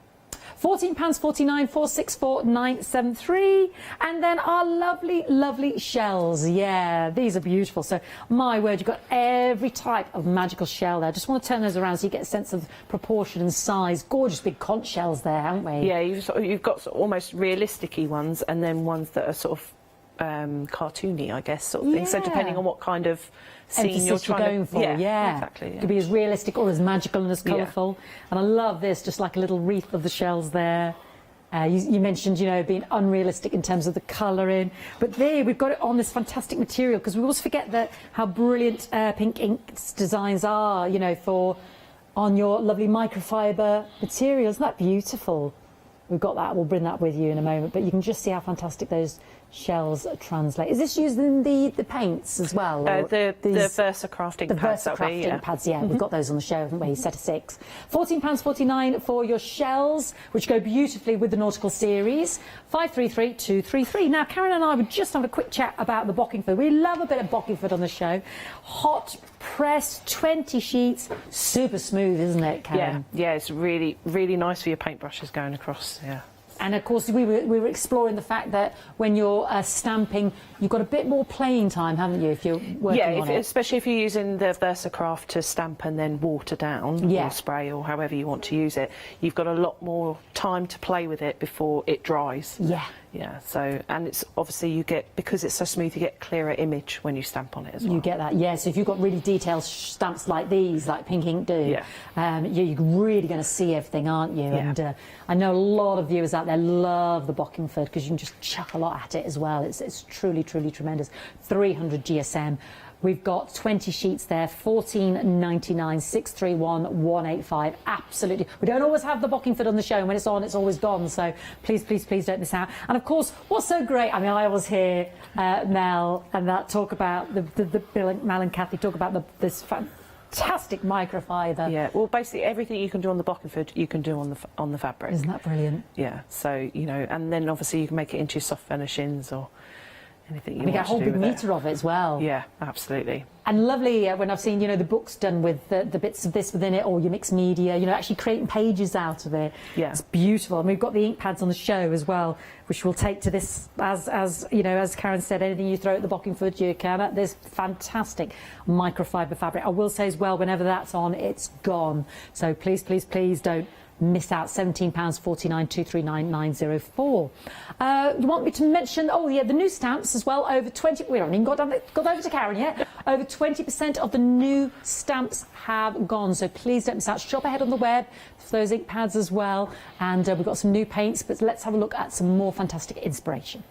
£14.49 464973. And then our lovely, lovely shells. Yeah, these are beautiful. So, my word, you've got every type of magical shell there. I just want to turn those around so you get a sense of proportion and size. Gorgeous big conch shells there, haven't we? Yeah, you've got sort of almost realistic-y ones, and then ones that are sort of cartoony, I guess, sort of thing. So depending on what kind of scene you're going for. Yeah, exactly. Yeah. It could be as realistic or as magical and as colourful. And I love this, just like a little wreath of the shells there. You mentioned, you know, being unrealistic in terms of the colouring, but there we've got it on this fantastic material, because we always forget that how brilliant Pink Ink's designs are, you know, on your lovely microfiber material. Isn't that beautiful? We've got that. We'll bring that with you in a moment, but you can just see how fantastic those shells translate. Is this using the paints as well? The VersaCraft ink pads. The VersaCraft ink pads, yeah. We've got those on the show, haven't we? Set of 6. £14.49 for your shells, which go beautifully with the nautical series. 533233. Now, Karen and I were just having a quick chat about the Bockingford. We love a bit of Bockingford on the show. Hot press, 20 sheets, super smooth, isn't it, Karen? Yeah, it's really, really nice for your paintbrushes going across, yeah. And of course, we were exploring the fact that when you're stamping, you've got a bit more playing time, haven't you, if you're working on it? Especially if you're using the VersaCraft to stamp and then water down, or spray, or however you want to use it. You've got a lot more time to play with it before it dries. Yeah. Yeah, so, and it's obviously you get, because it's so smooth, you get a clearer image when you stamp on it as well. You get that, yeah. So if you've got really detailed stamps like these, like Pink Ink do, you're really going to see everything, aren't you? Yeah. And I know a lot of viewers out there love the Bockingford, because you can just chuck a lot at it as well. It's truly, truly tremendous. 300 GSM. We've got 20 sheets there, £14.99, 631 185. Absolutely. We don't always have the Bockingford on the show, and when it's on, it's always gone. So please, please, please don't miss out. And of course, what's so great, I mean, I always hear Mel and that talk about Mel and Kathy talk about this fantastic microfiber. Yeah, well, basically everything you can do on the Bockingford, you can do on the fabric. Isn't that brilliant? Yeah, so, you know, and then obviously you can make it into your soft furnishings or anything you want to do. We get a whole big metre of it as well. Yeah, absolutely. And lovely when I've seen, you know, the books done with the bits of this within it, or your mixed media, you know, actually creating pages out of it. Yeah. It's beautiful. And we've got the ink pads on the show as well, which we'll take to this, as you know, as Karen said, anything you throw at the Bockingford, you can. There's fantastic microfiber fabric. I will say as well, whenever that's on, it's gone. So please, please, please don't miss out. £17.49 239 904. You want me to mention, oh yeah, the new stamps as well. Over 20, we haven't even got over to Karen yet. Over 20% of the new stamps have gone, so please don't miss out. Shop ahead on the web for those ink pads as well. And we've got some new paints, but let's have a look at some more fantastic inspiration.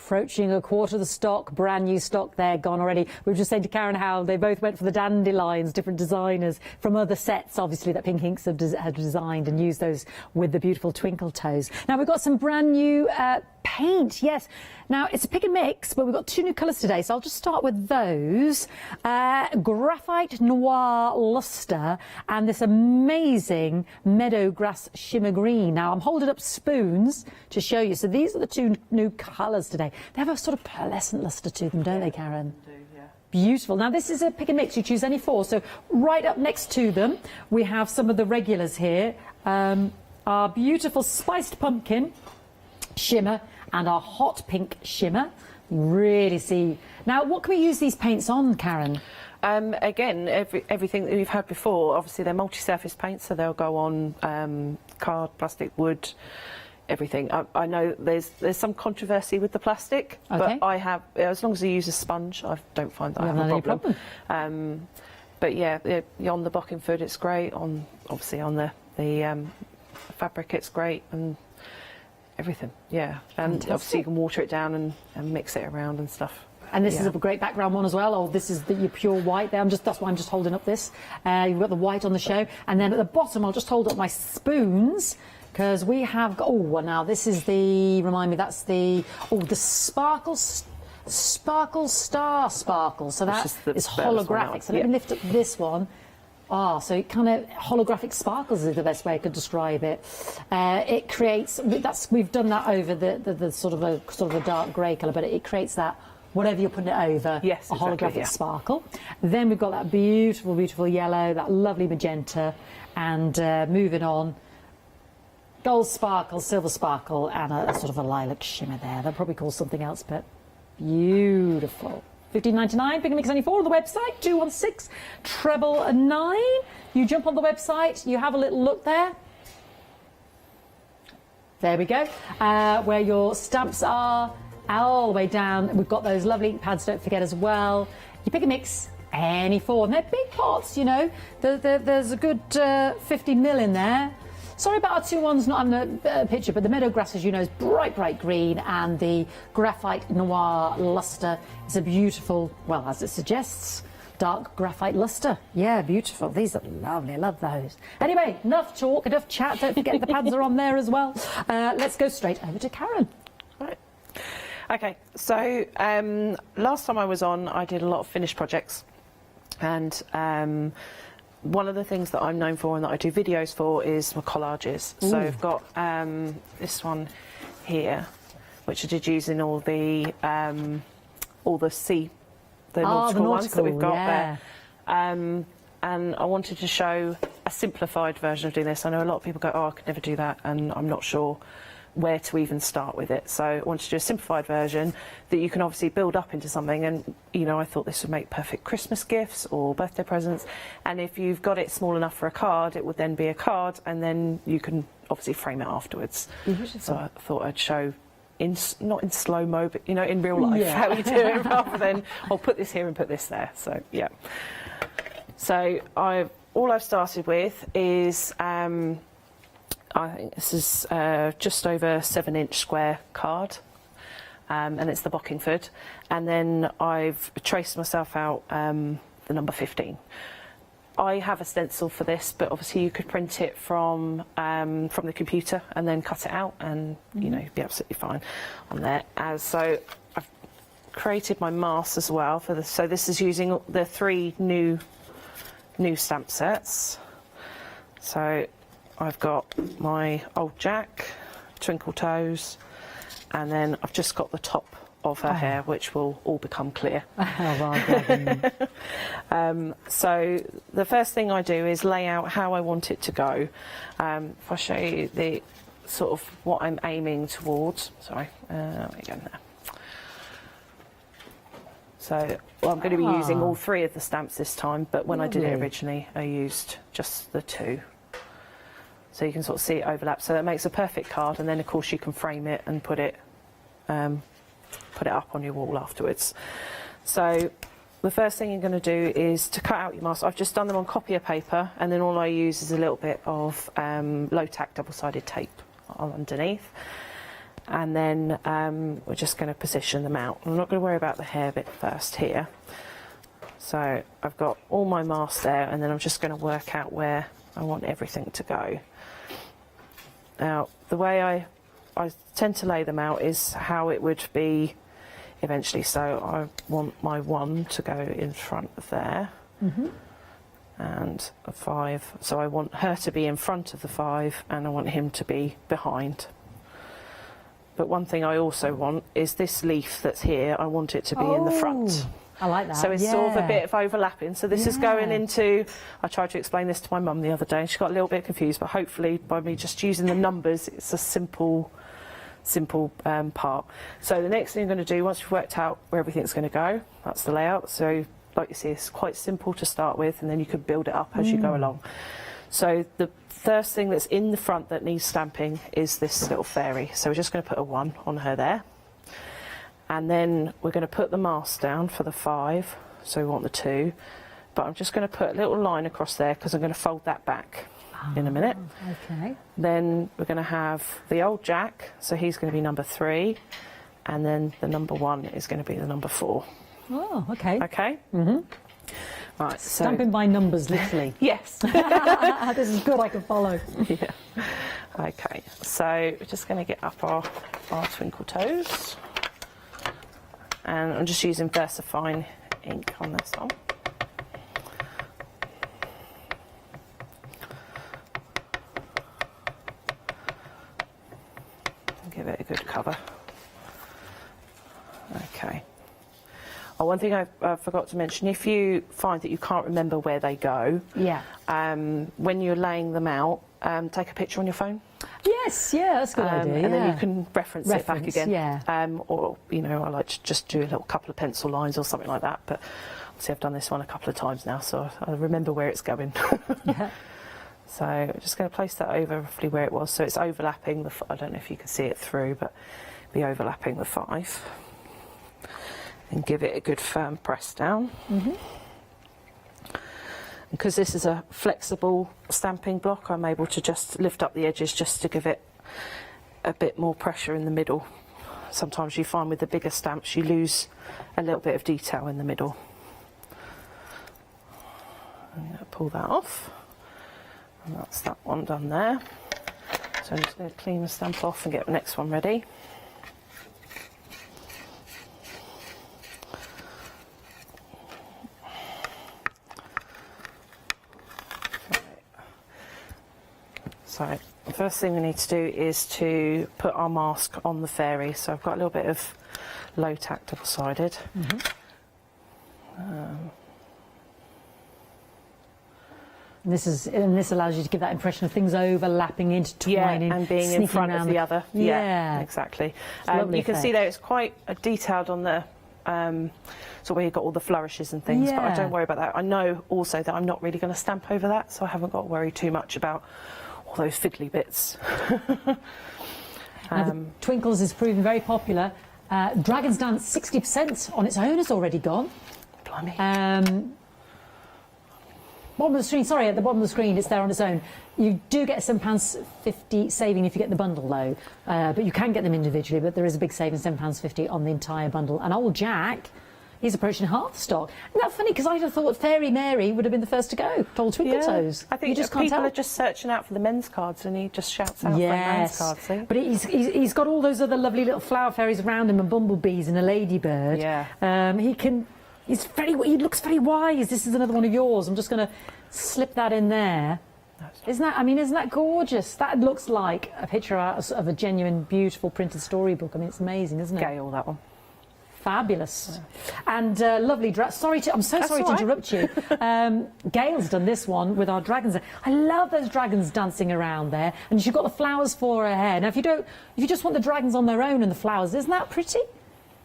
Approaching a quarter of the stock, brand new stock there, gone already. We were just saying to Karen how they both went for the dandelions, different designers from other sets, obviously, that Pink Inks have designed, and used those with the beautiful twinkle toes. Now, we've got some brand new paint, yes. Now, it's a pick and mix, but we've got 2 new colours today, so I'll just start with those. Graphite Noir Luster and this amazing Meadow Grass Shimmer Green. Now, I'm holding up spoons to show you. So these are the 2 new colours today. They have a sort of pearlescent lustre to them, don't they, Karen? They do, yeah. Beautiful. Now, this is a pick and mix. You choose any 4. So right up next to them, we have some of the regulars here. Our beautiful Spiced Pumpkin Shimmer and our Hot Pink Shimmer. Really see. Now, what can we use these paints on, Karen? Again, everything that we've had before, obviously they're multi-surface paints, so they'll go on card, plastic, wood, everything. I know there's some controversy with the plastic, Okay. but I have, as long as you use a sponge, I don't find that I have a problem. But yeah, on the bocking foot it's great, obviously on the fabric it's great, and everything, yeah. And obviously you can water it down and mix it around and stuff. And this is a great background one as well. Oh, this is your pure white there. That's why I'm just holding up this. You've got the white on the show. And then at the bottom, I'll just hold up my spoons, because we have, now this is that's the Sparkle Star Sparkle. So that is holographic. So let me lift up this one. So it kind of holographic sparkles is the best way I could describe it. It creates, we've done that over the sort of a dark grey colour, but it creates that, whatever you're putting it over, a holographic sparkle. Then we've got that beautiful, beautiful yellow, that lovely magenta, and moving on, gold sparkle, silver sparkle, and a sort of a lilac shimmer there. They'll probably call something else, but beautiful. $15.99, Pick and Mix 94 on the website, 216 999. You jump on the website, you have a little look there. There we go, where your stamps are. All the way down, we've got those lovely ink pads, don't forget as well. You pick a mix, any four, and they're big pots, you know. There's a good 50 ml in there. Sorry about our two ones not having a picture, but the meadow grass, as you know, is bright, bright green, and the graphite noir luster is a beautiful, well, as it suggests, dark graphite luster. Yeah, beautiful. These are lovely. I love those. Anyway, enough talk, enough chat. Don't forget the pads are on there as well. Let's go straight over to Karen. Right. Okay, so last time I was on, I did a lot of finished projects, and one of the things that I'm known for and that I do videos for is my collages. Ooh. So I've got this one here, which I did using all the nautical ones that we've got there. And I wanted to show a simplified version of doing this. I know a lot of people go, oh, I could never do that, and I'm not sure where to even start with it. So I wanted to do a simplified version that you can obviously build up into something, and you know, I thought this would make perfect Christmas gifts or birthday presents, and if you've got it small enough for a card, it would then be a card, and then you can obviously frame it afterwards. So I thought I'd show not in slow-mo, but you know, in real life, how you do it, rather than I'll put this here and put this there. So yeah, so all I've started with is I think this is just over 7-inch square card, and it's the Bockingford, and then I've traced myself out the number 15. I have a stencil for this, but obviously you could print it from the computer and then cut it out, and you know, be absolutely fine on there. So I've created my mask as well for this. So this is using the 3 new stamp sets. So I've got my Old Jack, Twinkle Toes, and then I've just got the top of her hair, which will all become clear. So the first thing I do is lay out how I want it to go. If I show you the sort of what I'm aiming towards, sorry, there we go now. So I'm going to be using all 3 of the stamps this time, but when I did it originally, I used just the 2. So you can sort of see it overlap. So that makes a perfect card, and then of course you can frame it and put it up on your wall afterwards. So the first thing you're going to do is to cut out your mask. I've just done them on copier paper, and then all I use is a little bit of low tack double-sided tape underneath, and then we're just going to position them out. I'm not going to worry about the hair bit first here. So I've got all my masks there, and then I'm just going to work out where I want everything to go. Now, the way I tend to lay them out is how it would be eventually. So I want my 1 to go in front of there, and a 5. So I want her to be in front of the 5, and I want him to be behind. But one thing I also want is this leaf that's here, I want it to be in the front. I like that. So it's sort of a bit of overlapping. So this is going into, I tried to explain this to my mum the other day, and she got a little bit confused, but hopefully by me just using the numbers, it's a simple part. So the next thing I'm going to do, once we've worked out where everything's going to go, that's the layout. So like you see, it's quite simple to start with, and then you can build it up as you go along. So the first thing that's in the front that needs stamping is this little fairy. So we're just going to put a 1 on her there. And then we're going to put the mask down for the 5, so we want the 2. But I'm just going to put a little line across there because I'm going to fold that back in a minute. Okay. Then we're going to have the old Jack, so he's going to be number 3. And then the number 1 is going to be the number 4. Oh, okay. Okay? Right, so Stamping by numbers, literally. yes. This is good, I can follow. Yeah. Okay, so we're just going to get up our twinkle toes. And I'm just using VersaFine ink on this one. Give it a good cover. Okay. Oh, one thing I forgot to mention, if you find that you can't remember where they go, when you're laying them out, take a picture on your phone. Yes, yeah, that's a good idea. And then you can reference it back again. Yeah. Or, you know, I like to just do a little couple of pencil lines or something like that. But obviously I've done this one a couple of times now, so I remember where it's going. Yeah. So I'm just going to place that over roughly where it was. So it's overlapping I don't know if you can see it through, but be overlapping the 5. And give it a good firm press down. Because this is a flexible stamping block, I'm able to just lift up the edges just to give it a bit more pressure in the middle. Sometimes you find with the bigger stamps you lose a little bit of detail in the middle. I'm going to pull that off, and that's that one done there. So I'm just going to clean the stamp off and get the next one ready. So the first thing we need to do is to put our mask on the fairy. So I've got a little bit of low tack double-sided. This allows you to give that impression of things overlapping, intertwining, and being in front of the other. Yeah, exactly. Lovely you can see there it's quite detailed on the so where you've got all the flourishes and things, but I don't worry about that. I know also that I'm not really going to stamp over that, so I haven't got to worry too much about all those fiddly bits. Now, the Twinkles is proving very popular. Dragon's Dance 60% on its own has already gone. Blimey. Bottom of the screen, sorry, at the bottom of the screen, it's there on its own. You do get a £7.50 saving if you get the bundle though, but you can get them individually, but there is a big saving, £7.50 on the entire bundle. And old Jack, he's approaching half the stock. Isn't that funny? Because I'd have thought Fairy Mary would have been the first to go, told Twinkle Toes. I think you just can't people tell. are just searching out for the men's cards, and he just shouts out for men's cards. See? But he's got all those other lovely little flower fairies around him and bumblebees and a ladybird. Yeah. He looks very wise. This is another one of yours. I'm just going to slip that in there. Isn't that gorgeous? That looks like a picture of a genuine, beautiful printed storybook. I mean, it's amazing, isn't it? Gale, that one. Fabulous. Yeah. And lovely I'm so sorry to interrupt you. Gail's done this one with our dragons. I love those dragons dancing around there, and she's got the flowers for her hair. Now, if you just want the dragons on their own and the flowers, isn't that pretty?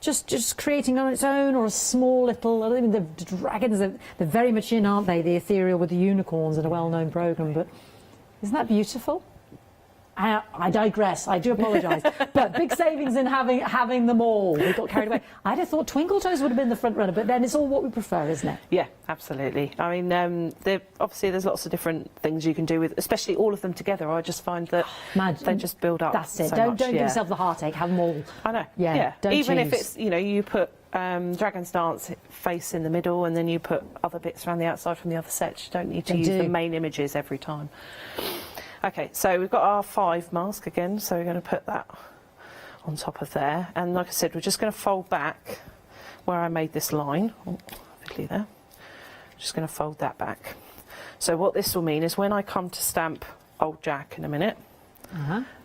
Just creating on its own, or a small little. I mean, the dragons, they're very much in, aren't they? The ethereal with the unicorns in a well-known programme. But isn't that beautiful? I digress. I do apologise. But big savings in having them all. We got carried away. I'd have thought Twinkle Toes would have been the front runner, but then it's all what we prefer, isn't it? Yeah, absolutely. I mean, obviously there's lots of different things you can do with, especially all of them together. I just find that they just build up. That's it. So Don't much, give yourself the heartache. Have them all. I know. Yeah. Don't Even choose. if it's you put Dragon's Dance face in the middle, and then you put other bits around the outside from the other set. You don't need to use the main images every time. Okay, so we've got our 5 mask again, so we're going to put that on top of there. And like I said, we're just going to fold back where I made this line. Oh, fiddly there. Just going to fold that back. So what this will mean is when I come to stamp Old Jack in a minute,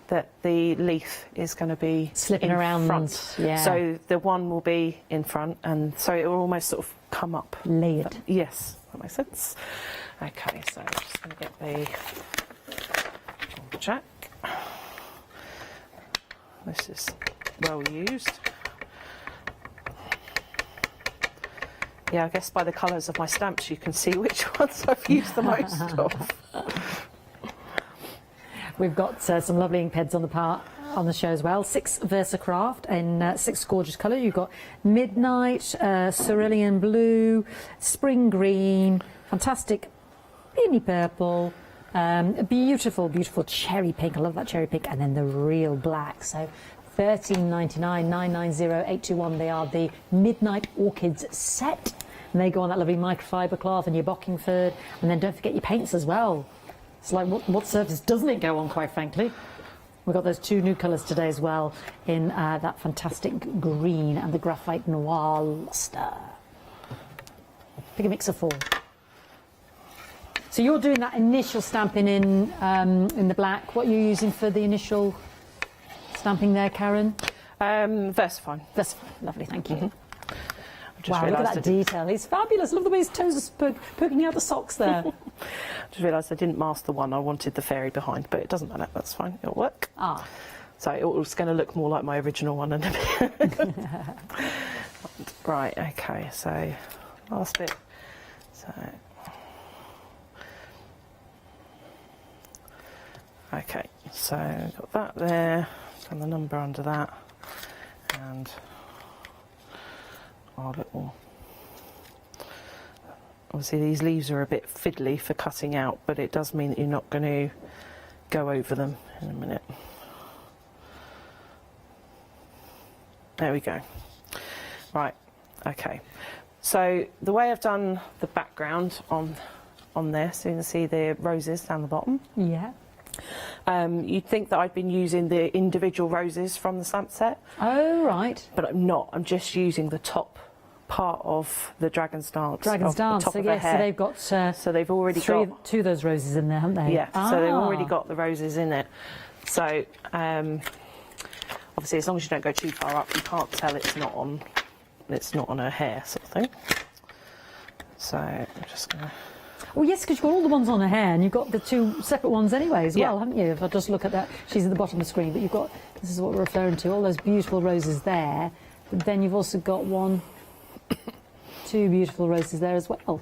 that the leaf is going to be slipping in around front. Yeah. So the one will be in front, and so it will almost sort of come up. Layered. Yes, that makes sense. Okay, so I'm just going to get the Jack. This is well used. Yeah, I guess by the colours of my stamps you can see which ones I've used the most of. We've got some lovely ink pens on the show as well. 6 VersaCraft in 6 gorgeous colours. You've got Midnight, Cerulean Blue, Spring Green, fantastic peony purple, a beautiful, beautiful cherry pink. I love that cherry pink. And then the real black. So $13.99, $990, $821. They are the Midnight Orchids set. And they go on that lovely microfiber cloth and your Bockingford. And then don't forget your paints as well. It's like, what surface doesn't it go on, quite frankly? We've got those 2 new colours today as well in that fantastic green and the graphite noir luster. Pick a mix of 4. So you're doing that initial stamping in the black. What are you using for the initial stamping there, Karen? Versafine. Versafine, lovely, thank you. Wow, look at that detail. He's fabulous. Love the way his toes are poking out the socks there. Just realised I didn't mask the one. I wanted the fairy behind, but it doesn't matter. That's fine. It'll work. Ah. So it's going to look more like my original one in a bit. Right, okay, so last bit. So, okay, so got that there, and the number under that, and our little. Obviously these leaves are a bit fiddly for cutting out, but it does mean that you're not going to go over them in a minute. There we go. Right, okay. So the way I've done the background on there, so you can see the roses down the bottom. Yeah. You'd think that I'd been using the individual roses from the stamp set. Oh, right. But I'm not. I'm just using the top part of the Dragon's Dance. Dragon's Dance, top so of her yes, so hair. they've got so they've already got 2 of those roses in there, haven't they? Yeah, so they've already got the roses in it. So obviously, as long as you don't go too far up, you can't tell it's not on her hair, sort of thing. So I'm just gonna. Well, yes, because you've got all the ones on her hair, and you've got the 2 separate ones anyway as well, haven't you? If I just look at that, she's at the bottom of the screen, but you've got, this is what we're referring to, all those beautiful roses there, but then you've also got 2 beautiful roses there as well.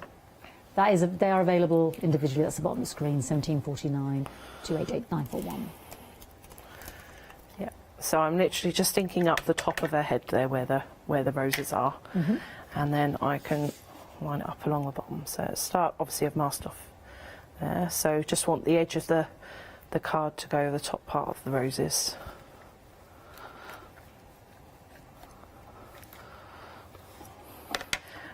That is, they are available individually. That's the bottom of the screen, 1749 288 941. Yeah. So I'm literally just inking up the top of her head there, where the roses are, and then I can line it up along the bottom. So start, obviously I've masked off there. So just want the edge of the card to go over the top part of the roses.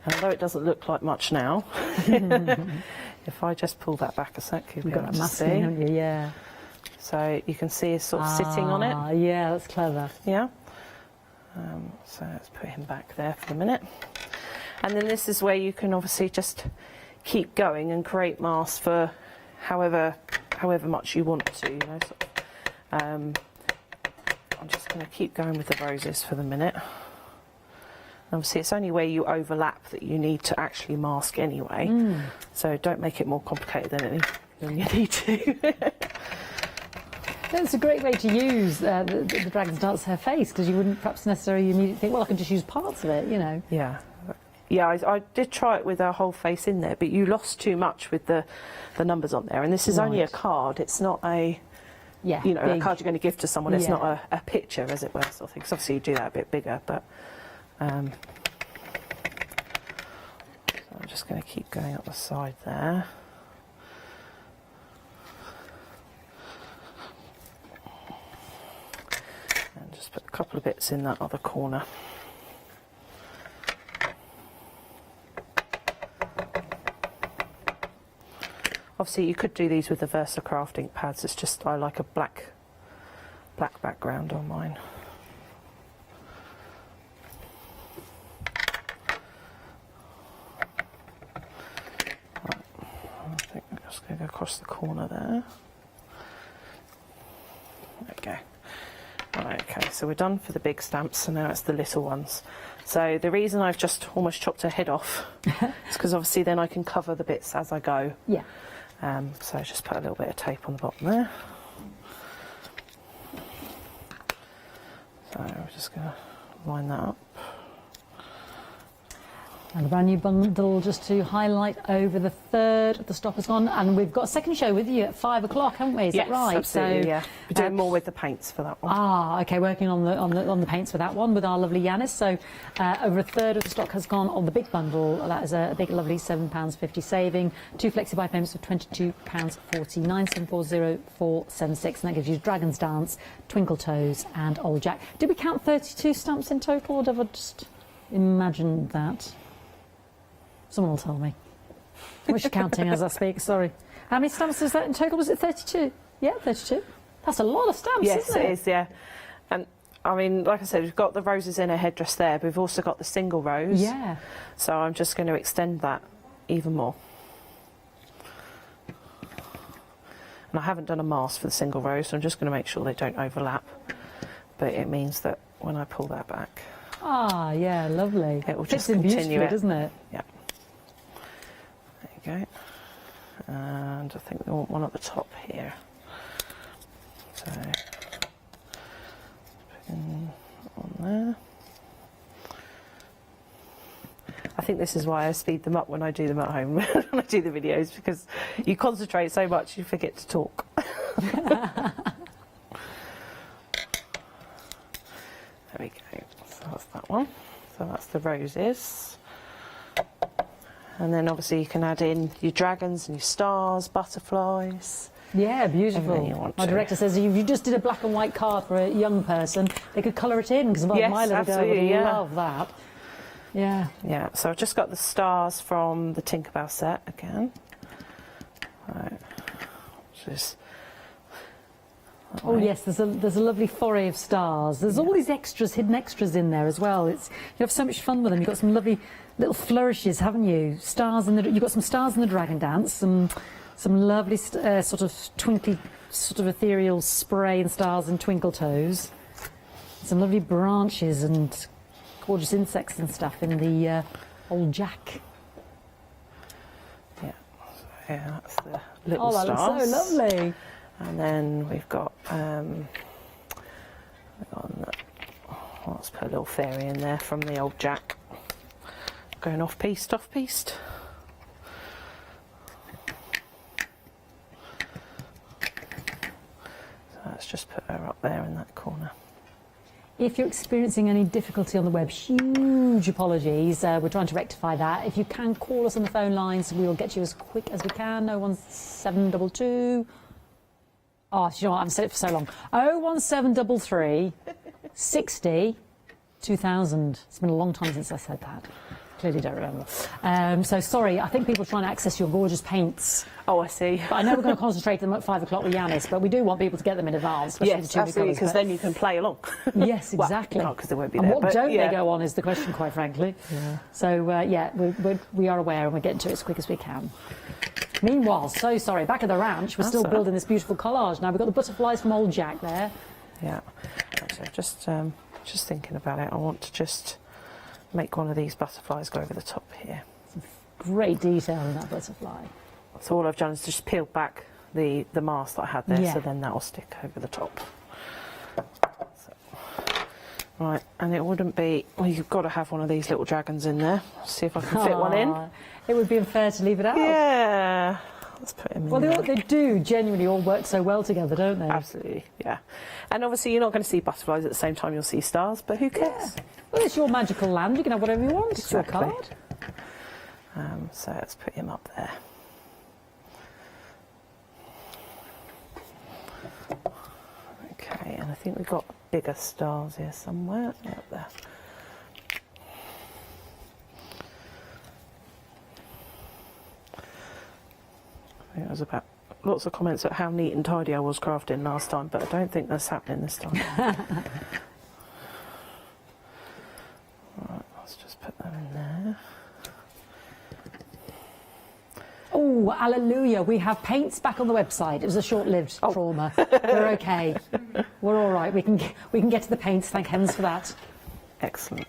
And although it doesn't look like much now, if I just pull that back a sec, you'll be You've got able that to masking, see. haven't you? Yeah. So you can see it's sort of sitting on it. Yeah, that's clever. Yeah. So let's put him back there for a minute. And then this is where you can obviously just keep going and create masks for however much you want to. You know, sort of. I'm just going to keep going with the roses for the minute. Obviously, it's only where you overlap that you need to actually mask anyway. So don't make it more complicated than you need to. It's a great way to use the Dragon's Dance her face, because you wouldn't perhaps necessarily immediately think, well, I can just use parts of it, you know. Yeah. Yeah, I did try it with her whole face in there, but you lost too much with the numbers on there. And this is only a card. It's not a, you know, a card you're going to give to someone. It's not a picture, as it were, sort of thing. Because obviously you do that a bit bigger, but so I'm just going to keep going up the side there. And just put a couple of bits in that other corner. Obviously, you could do these with the VersaCraft ink pads. It's just I like a black background on mine. Right. I think I'm just going to go across the corner there. There we go. Right, okay, so we're done for the big stamps, so now it's the little ones. So the reason I've just almost chopped her head off is because obviously then I can cover the bits as I go. Yeah. So I just put a little bit of tape on the bottom there. So we're just going to line that up. And a brand new bundle just to highlight over the third of the stock has gone. And we've got a second show with you at 5 o'clock, haven't we? Is Yes, that right? absolutely, yeah. We're doing more with the paints for that one. Ah, okay, working on the paints for that one with our lovely Yanis. So over a third of the stock has gone on the big bundle. That is a big, lovely £7.50 saving. 2 flexi-buy payments of £22.40, 9740476, and that gives you Dragon's Dance, Twinkle Toes, and Old Jack. Did we count 32 stamps in total, or did I just imagine that? Someone will tell me. I wish counting as I speak, sorry. How many stamps is that in total? Was it 32? Yeah, 32. That's a lot of stamps, yes, isn't it? Yes, it is, yeah. And I mean, like I said, we've got the roses in a headdress there, but we've also got the single rose. Yeah. So I'm just going to extend that even more. And I haven't done a mask for the single rose, so I'm just going to make sure they don't overlap. But it means that when I pull that back... Ah, yeah, lovely. It will Fits just in continue beautifully, doesn't it? Yeah. There you go. And I think we want one at the top here. So, pin on there. I think this is why I speed them up when I do them at home, when I do the videos, because you concentrate so much you forget to talk. There we go. So that's that one. So that's the roses. And then obviously you can add in your dragons and your stars, butterflies. Yeah, beautiful. My director says if you just did a black and white card for a young person, they could colour it in, because Yes, my little girl would absolutely, love that. Yeah. Yeah, so I've just got the stars from the Tinkerbell set again. Right. Just Oh yes, there's a lovely foray of stars. There's all these extras, hidden extras in there as well. You have so much fun with them. You've got some lovely little flourishes, haven't you? You've got some stars in the Dragon Dance, some lovely sort of twinkly, sort of ethereal spray and stars and twinkle toes. Some lovely branches and gorgeous insects and stuff in the Old Jack. Yeah, so yeah, that's the little stars. Oh, that looks so lovely. And then we've got, let's put a little fairy in there from the Old Jack. Going off-piste, off-piste. So let's just put her up there in that corner. If you're experiencing any difficulty on the web, huge apologies. We're trying to rectify that. If you can call us on the phone lines, we will get you as quick as we can. 01722. Oh, you know what? I've said it for so long. 01733 60 2000. It's been a long time since I said that. Clearly don't remember. So sorry, I think people are trying to access your gorgeous paints. Oh, I see. But I know we're going to concentrate them at 5 o'clock with Yanis, but we do want people to get them in advance. Yes, absolutely, because then you can play along. Yes, exactly. Well, not because they won't be and there. What don't they go on is the question, quite frankly. Yeah. So, yeah, we are aware and we're getting to it as quick as we can. Meanwhile, so sorry, back at the ranch, we're still building this beautiful collage. Now, we've got the butterflies from Old Jack there. Yeah. So just thinking about it, I want to just make one of these butterflies go over the top here. Some great detail in that butterfly. So all I've done is just peeled back the mask that I had there, Yeah. so then that will stick over the top. So, right, and it wouldn't be... Well, you've got to have one of these little dragons in there. See if I can fit one in. It would be unfair to leave it out. Yeah. Let's put him in Well, there. they do genuinely all work so well together, don't they? Absolutely, yeah. And obviously you're not going to see butterflies at the same time you'll see stars, but who cares? Yeah. Well, it's your magical land. You can have whatever you want. It's your card. So let's put him up there. Okay, and I think we've got bigger stars here somewhere. Up there. I think there was about lots of comments about how neat and tidy I was crafting last time, but I don't think that's happening this time. Right, let's just put them in there. Oh, hallelujah. We have paints back on the website. It was a short-lived trauma. We're okay. We're all right. We can get to the paints. Thank heavens for that. Excellent.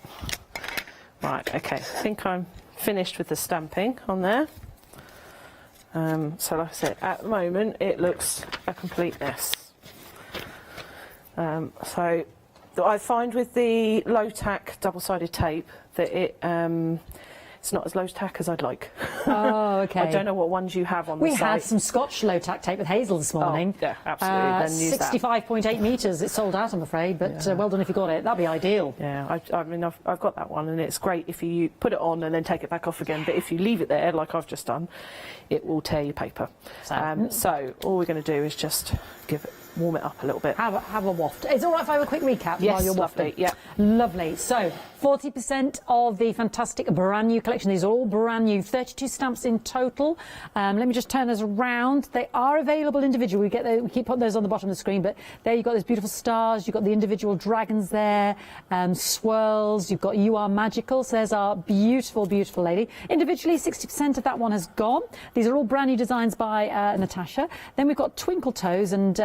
Right, okay. I think I'm finished with the stamping on there. So like I said, at the moment it looks a complete mess. So I find with the low tack double-sided tape that it's not as low tack as I'd like. Oh, okay. I don't know what ones you have on We the site. had some Scotch low tack tape with Hazel this morning. Oh, yeah, absolutely. Then use that. 65.8 metres. It's sold out, I'm afraid, but well done if you got it. That'd be ideal. Yeah, I mean, I've got that one, and it's great if you put it on and then take it back off again. But if you leave it there, like I've just done, it will tear your paper. So all we're going to do is just warm it up a little bit. Have a waft. It's all right if I have a quick recap while you're wafting? Lovely, yeah. Lovely. So 40% of the fantastic brand new collection. These are all brand new. 32 stamps in total. Let me just turn those around. They are available individually. We keep putting those on the bottom of the screen, but there you've got those beautiful stars. You've got the individual dragons there, swirls. You've got You Are Magical. So there's our beautiful, beautiful lady. Individually, 60% of that one has gone. These are all brand new designs by Natasha. Then we've got Twinkle Toes, and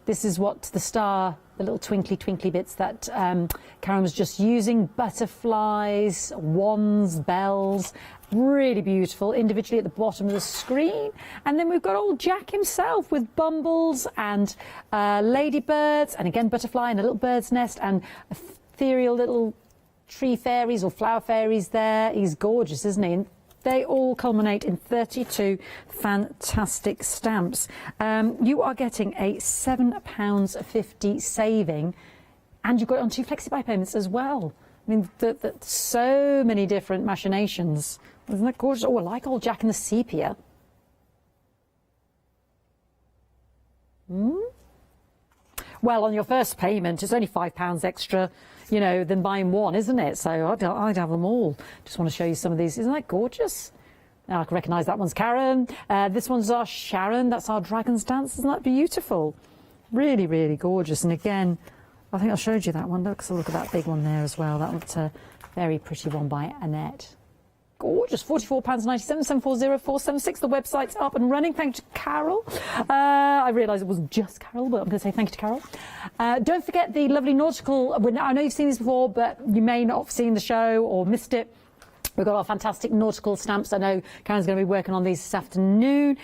this is what the star, the little twinkly, twinkly bits that Karen was just using. Butterflies, wands, bells. Really beautiful, individually at the bottom of the screen. And then we've got old Jack himself with bumbles and ladybirds, and again butterfly and a little bird's nest and ethereal little tree fairies or flower fairies there. He's gorgeous, isn't he? And they all culminate in 32 fantastic stamps. You are getting a £7.50 saving, and you've got it on 2 flexi-buy payments as well. I mean, so many different machinations. Isn't that gorgeous? Oh, I like old Jack and the sepia. Well, on your first payment, it's only £5 extra, you know, than buying one, isn't it? So I'd have them all. Just want to show you some of these. Isn't that gorgeous? Now I can recognise that one's Karen. This one's our Sharon. That's our Dragon's Dance. Isn't that beautiful? Really, really gorgeous. And again, I think I showed you that one. Look at that big one there as well. That one's a very pretty one by Annette. Gorgeous. £44.97, 740 476. The website's up and running. Thank you to Carol. I realise it wasn't just Carol, but I'm going to say thank you to Carol. Don't forget the lovely nautical. I know you've seen these before, but you may not have seen the show or missed it. We've got our fantastic nautical stamps. I know Karen's going to be working on these this afternoon.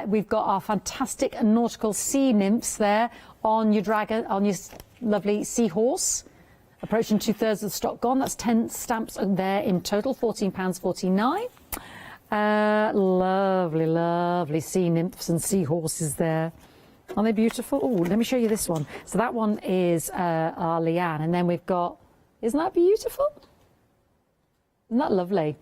We've got our fantastic nautical sea nymphs there on your dragon, on your lovely seahorse. Approaching 2/3 of the stock gone. That's 10 stamps there in total, £14.49. Lovely, lovely sea nymphs and seahorses there. Aren't they beautiful? Oh, let me show you this one. So that one is our Leanne, and then we've got, isn't that beautiful? Isn't that lovely?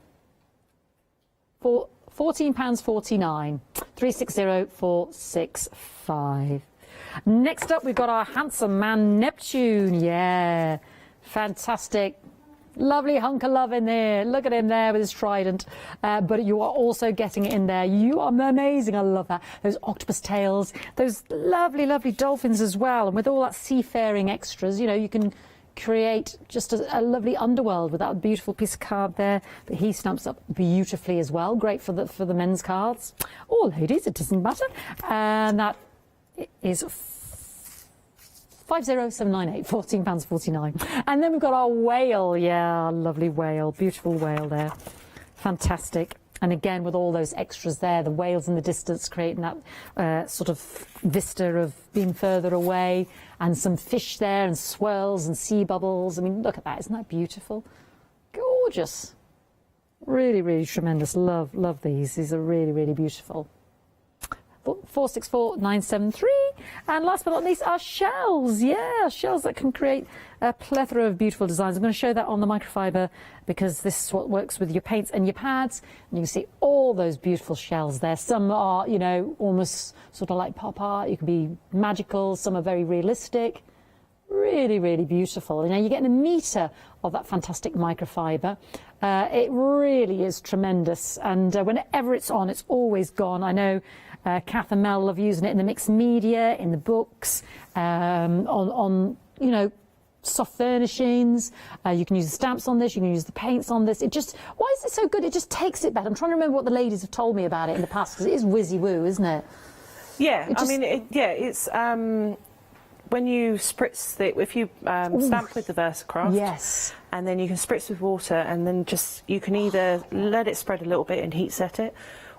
For £14.49, 360465. Next up, we've got our handsome man Neptune. Yeah, fantastic. Lovely hunk of love in there. Look at him there with his trident. But you are also getting it in there. You are amazing. I love that. Those octopus tails, those lovely, lovely dolphins as well. And with all that seafaring extras, you know, you can create just a lovely underworld with that beautiful piece of card there. But he stamps up beautifully as well. Great for the men's cards. Or ladies, it doesn't matter. And that is 50798, £14.49. And then we've got our whale. Yeah, lovely whale, beautiful whale there. Fantastic. And again, with all those extras there, the whales in the distance creating that sort of vista of being further away, and some fish there and swirls and sea bubbles. I mean, look at that. Isn't that beautiful? Gorgeous. Really, really tremendous. Love these. These are really, really beautiful. 464973. And last but not least, our shells. Yeah, shells that can create a plethora of beautiful designs. I'm going to show that on the microfiber because this is what works with your paints and your pads. And you can see all those beautiful shells there. Some are, you know, almost sort of like pop art. You can be magical. Some are very realistic. Really, really beautiful. You know, you're getting a metre of that fantastic microfiber. It really is tremendous. And whenever it's on, it's always gone. I know Kath and Mel love using it in the mixed media, in the books, on you know, soft furnishings. You can use the stamps on this. You can use the paints on this. It just, why is it so good? It just takes it better. I'm trying to remember what the ladies have told me about it in the past because it is whizzy woo, isn't it? Yeah, I mean, it's when you spritz if you stamp with the Versacraft, yes, and then you can spritz with water, and then just you can either let it spread a little bit and heat set it,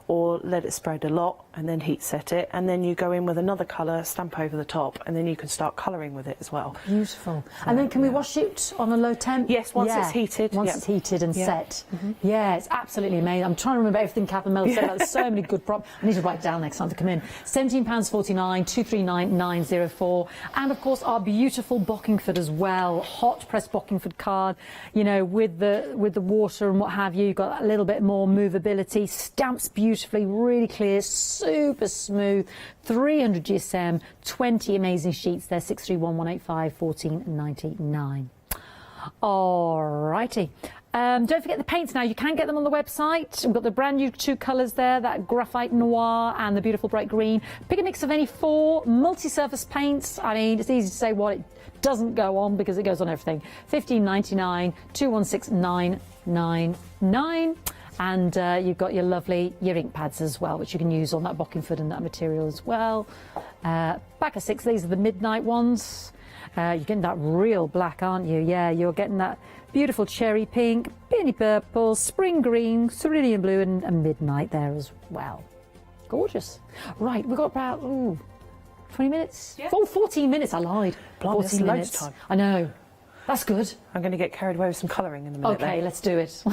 or let it spread a lot and then heat set it, and then you go in with another colour, stamp over the top, and then you can start colouring with it as well. Beautiful. And then can we wash it on a low temp? Yes, once it's heated. Once it's heated and set. Yeah, it's absolutely amazing. I'm trying to remember everything Kath and Mel said about so many good props. I need to write it down next time to come in. £17.49, 239904, and of course our beautiful Bockingford as well, hot pressed Bockingford card. You know, with the water and what have you, you've got a little bit more movability. Stamps beautifully, really clear, super smooth. 300 GSM, 20 amazing sheets there. 631185 14.99. Alrighty. Don't forget the paints now. You can get them on the website. We've got the brand new 2 colours there, that graphite noir and the beautiful bright green. Pick a mix of any 4 multi-surface paints. I mean, it's easy to say what it doesn't go on because it goes on everything. £15.99, 216999. And you've got your lovely ink pads as well, which you can use on that Bockingford and that material as well. Back of 6, these are the midnight ones. You're getting that real black, aren't you? Yeah, you're getting that beautiful cherry pink, peony purple, spring green, cerulean blue, and midnight there as well. Gorgeous. Right, we've got about 20 minutes? Yeah. Oh, 14 minutes, I lied. 14 minutes. Time. I know. That's good. I'm going to get carried away with some colouring in a minute. Okay, let's do it.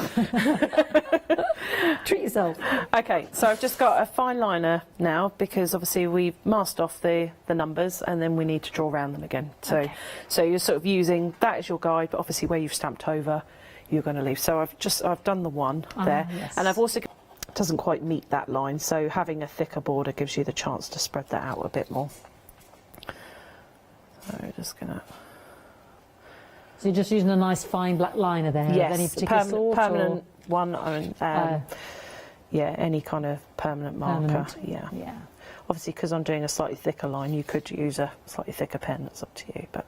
Treat yourself. Okay, so I've just got a fine liner now because obviously we've masked off the numbers and then we need to draw around them again. So, so you're sort of using that as your guide, but obviously where you've stamped over, you're going to leave. So I've done the one there, yes. and I've also doesn't quite meet that line. So having a thicker border gives you the chance to spread that out a bit more. So we're just gonna. So you're just using a nice fine black liner there? Yes, of any particular sort, permanent one. Yeah, any kind of permanent marker. Yeah. Obviously, because I'm doing a slightly thicker line, you could use a slightly thicker pen. That's up to you. But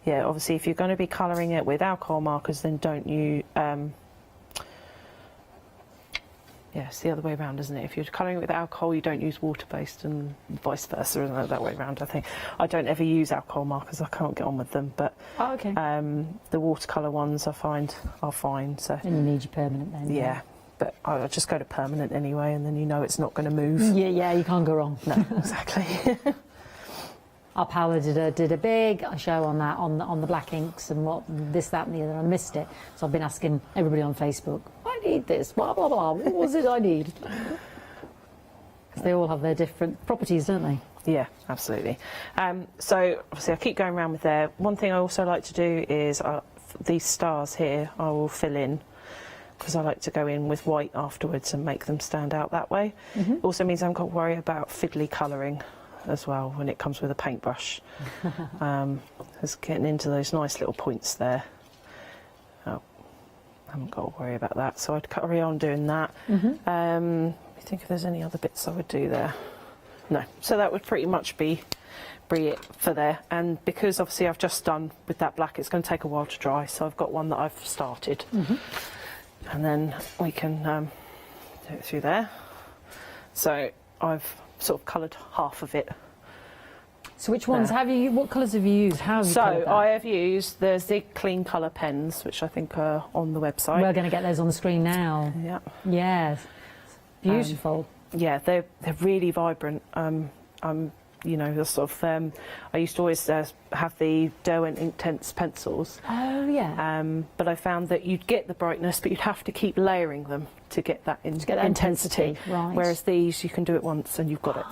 yeah, obviously, if you're going to be colouring it with alcohol markers, then don't you. Yeah, it's the other way around, isn't it? If you're colouring it with alcohol, you don't use water-based, and vice versa, isn't it? That way around, I think. I don't ever use alcohol markers. I can't get on with them, but the watercolour ones I find are fine. So. And you need your permanent then. Yeah, but I just go to permanent anyway, and then you know it's not going to move. Yeah, you can't go wrong. No, exactly. Our Paola did a big show on that, on the black inks and what this, that and the other, and I missed it. So I've been asking everybody on Facebook, I need this, blah, blah, blah, what was it I need? Because they all have their different properties, don't they? Yeah, absolutely. So obviously I keep going around with there. One thing I also like to do is these stars here I will fill in, because I like to go in with white afterwards and make them stand out that way. It also means I haven't got to worry about fiddly colouring as well when it comes with a paintbrush. Just getting into those nice little points there. Oh, I haven't got to worry about that, so I'd carry on doing that. I think if there's any other bits I would do there. No, so that would pretty much be it for there. And because obviously I've just done with that black, it's going to take a while to dry, so I've got one that I've started. And then we can do it through there. So I've sort of coloured half of it. So which ones what colours have you used? How have you coloured that? I have used the Zig Clean Colour pens, which I think are on the website. We're going to get those on the screen now. Yeah. Yes. Beautiful. Yeah, they're really vibrant. You know, the sort of I used to always have the Derwent Inktense pencils. Oh yeah. But I found that you'd get the brightness, but you'd have to keep layering them to get that intensity. Right. Whereas these, you can do it once and you've got it.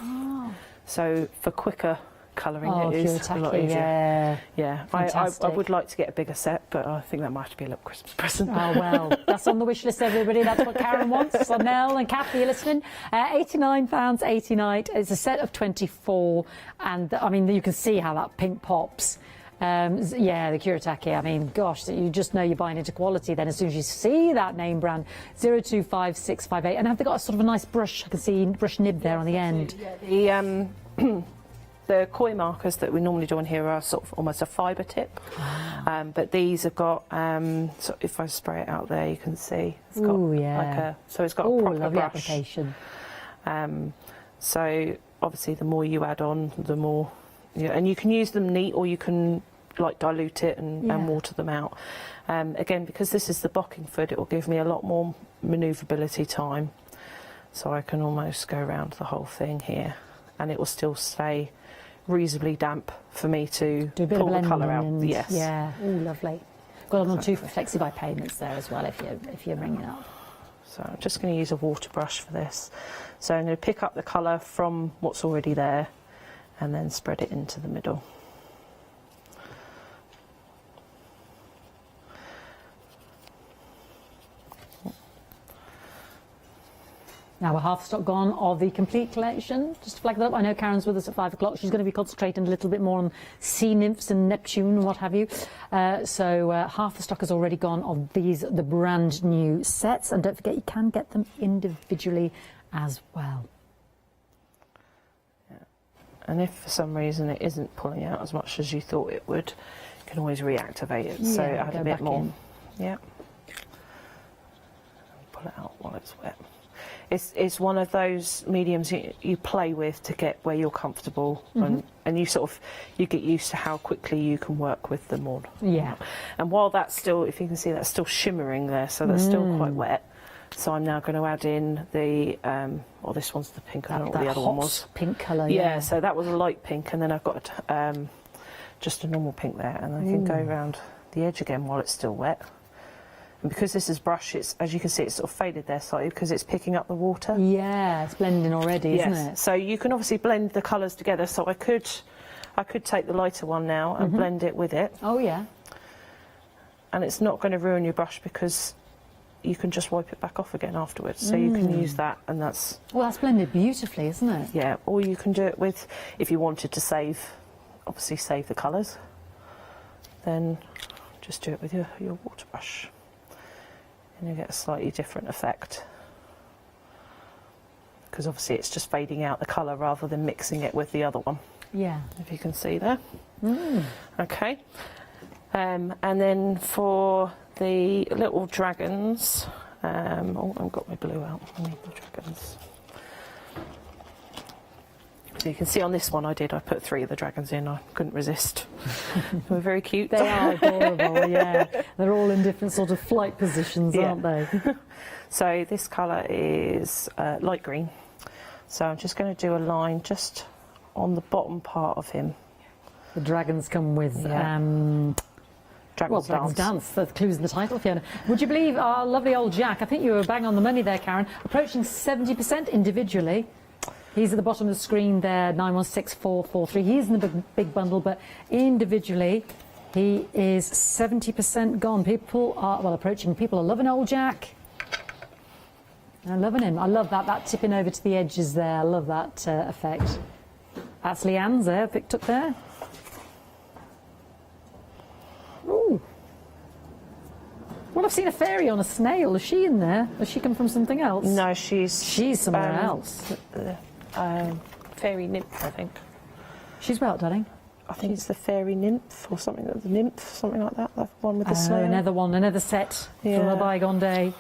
So for quicker colouring, it is a lot easier. Yeah. I would like to get a bigger set, but I think that might have to be a little Christmas present. Oh well, that's on the wish list, everybody. That's what Karen wants. So Mel and Kathy, you're listening. £89.89. It's a set of 24, and I mean you can see how that pink pops. Yeah, the Kuretake, I mean, gosh, you just know you're buying into quality then as soon as you see that name brand. 025658. And have they got a sort of a nice brush? I can see brush nib there on the end. Yeah, the koi markers that we normally do on here are sort of almost a fibre tip, but these have got. So if I spray it out there, you can see it's got like a. So it's got a proper lovely brush. application. So obviously, the more you add on, the more. Yeah, and you can use them neat, or you can like dilute it and water them out. Again, because this is the bocking foot, it will give me a lot more manoeuvrability time, so I can almost go around the whole thing here, and it will still stay reasonably damp for me to do a bit pull of the colour out. and, Yes. Yeah. Oh, lovely. Got on two flexi-buy payments there as well, if you're ringing up. So I'm just going to use a water brush for this. So I'm going to pick up the colour from what's already there and then spread it into the middle. Now we're half stock gone of the complete collection. Just to flag that up, I know Karen's with us at 5 o'clock. She's going to be concentrating a little bit more on sea nymphs and Neptune and what have you. So half the stock has already gone of the brand new sets. And don't forget, you can get them individually as well. Yeah. And if for some reason it isn't pulling out as much as you thought it would, you can always reactivate it. So add a bit more. Yeah. Pull it out while it's wet. It's one of those mediums you play with to get where you're comfortable, and you you get used to how quickly you can work with them on. Yeah. And while that's still, if you can see, that's still shimmering there, so that's still quite wet. So I'm now going to add in the, well, this one's the pink. I don't know what the other one was. Pink colour. Yeah. So that was a light pink, and then I've got just a normal pink there, and I can go around the edge again while it's still wet. And because this is brush, it's, as you can see, it's sort of faded there slightly because it's picking up the water. Yeah, it's blending already, isn't it? So you can obviously blend the colours together. So I could take the lighter one now and blend it with it. Oh yeah. And it's not going to ruin your brush because you can just wipe it back off again afterwards. So you can use that, and that's... Well, that's blended beautifully, isn't it? Yeah, or you can do it with, if you wanted to obviously save the colours, then just do it with your water brush. And you get a slightly different effect. Because obviously it's just fading out the colour rather than mixing it with the other one. Yeah. If you can see there. Okay. And then for the little dragons, oh, I've got my blue out. I need the dragons. So you can see on this one I put 3 of the dragons in. I couldn't resist. They were very cute. They are adorable, yeah. They're all in different sort of flight positions, aren't they? So this colour is light green. So I'm just going to do a line just on the bottom part of him. The dragons come with... Dragon's Dance. That's clues in the title, Fiona. Would you believe our lovely old Jack, I think you were bang on the money there, Karen, approaching 70% individually. He's at the bottom of the screen there, 916443. He's in the big bundle, but individually, he is 70% gone. People are, well, approaching. People are loving old Jack. They're loving him. I love that tipping over to the edges there. I love that effect. That's Leanne's there, picked up there. Ooh. Well, I've seen a fairy on a snail. Is she in there? Has she come from something else? No, she's somewhere else. Fairy nymph, I think. She's what, darling? I think it's the fairy nymph or something. The nymph, something like that. The one with the snail. Another set from a bygone day.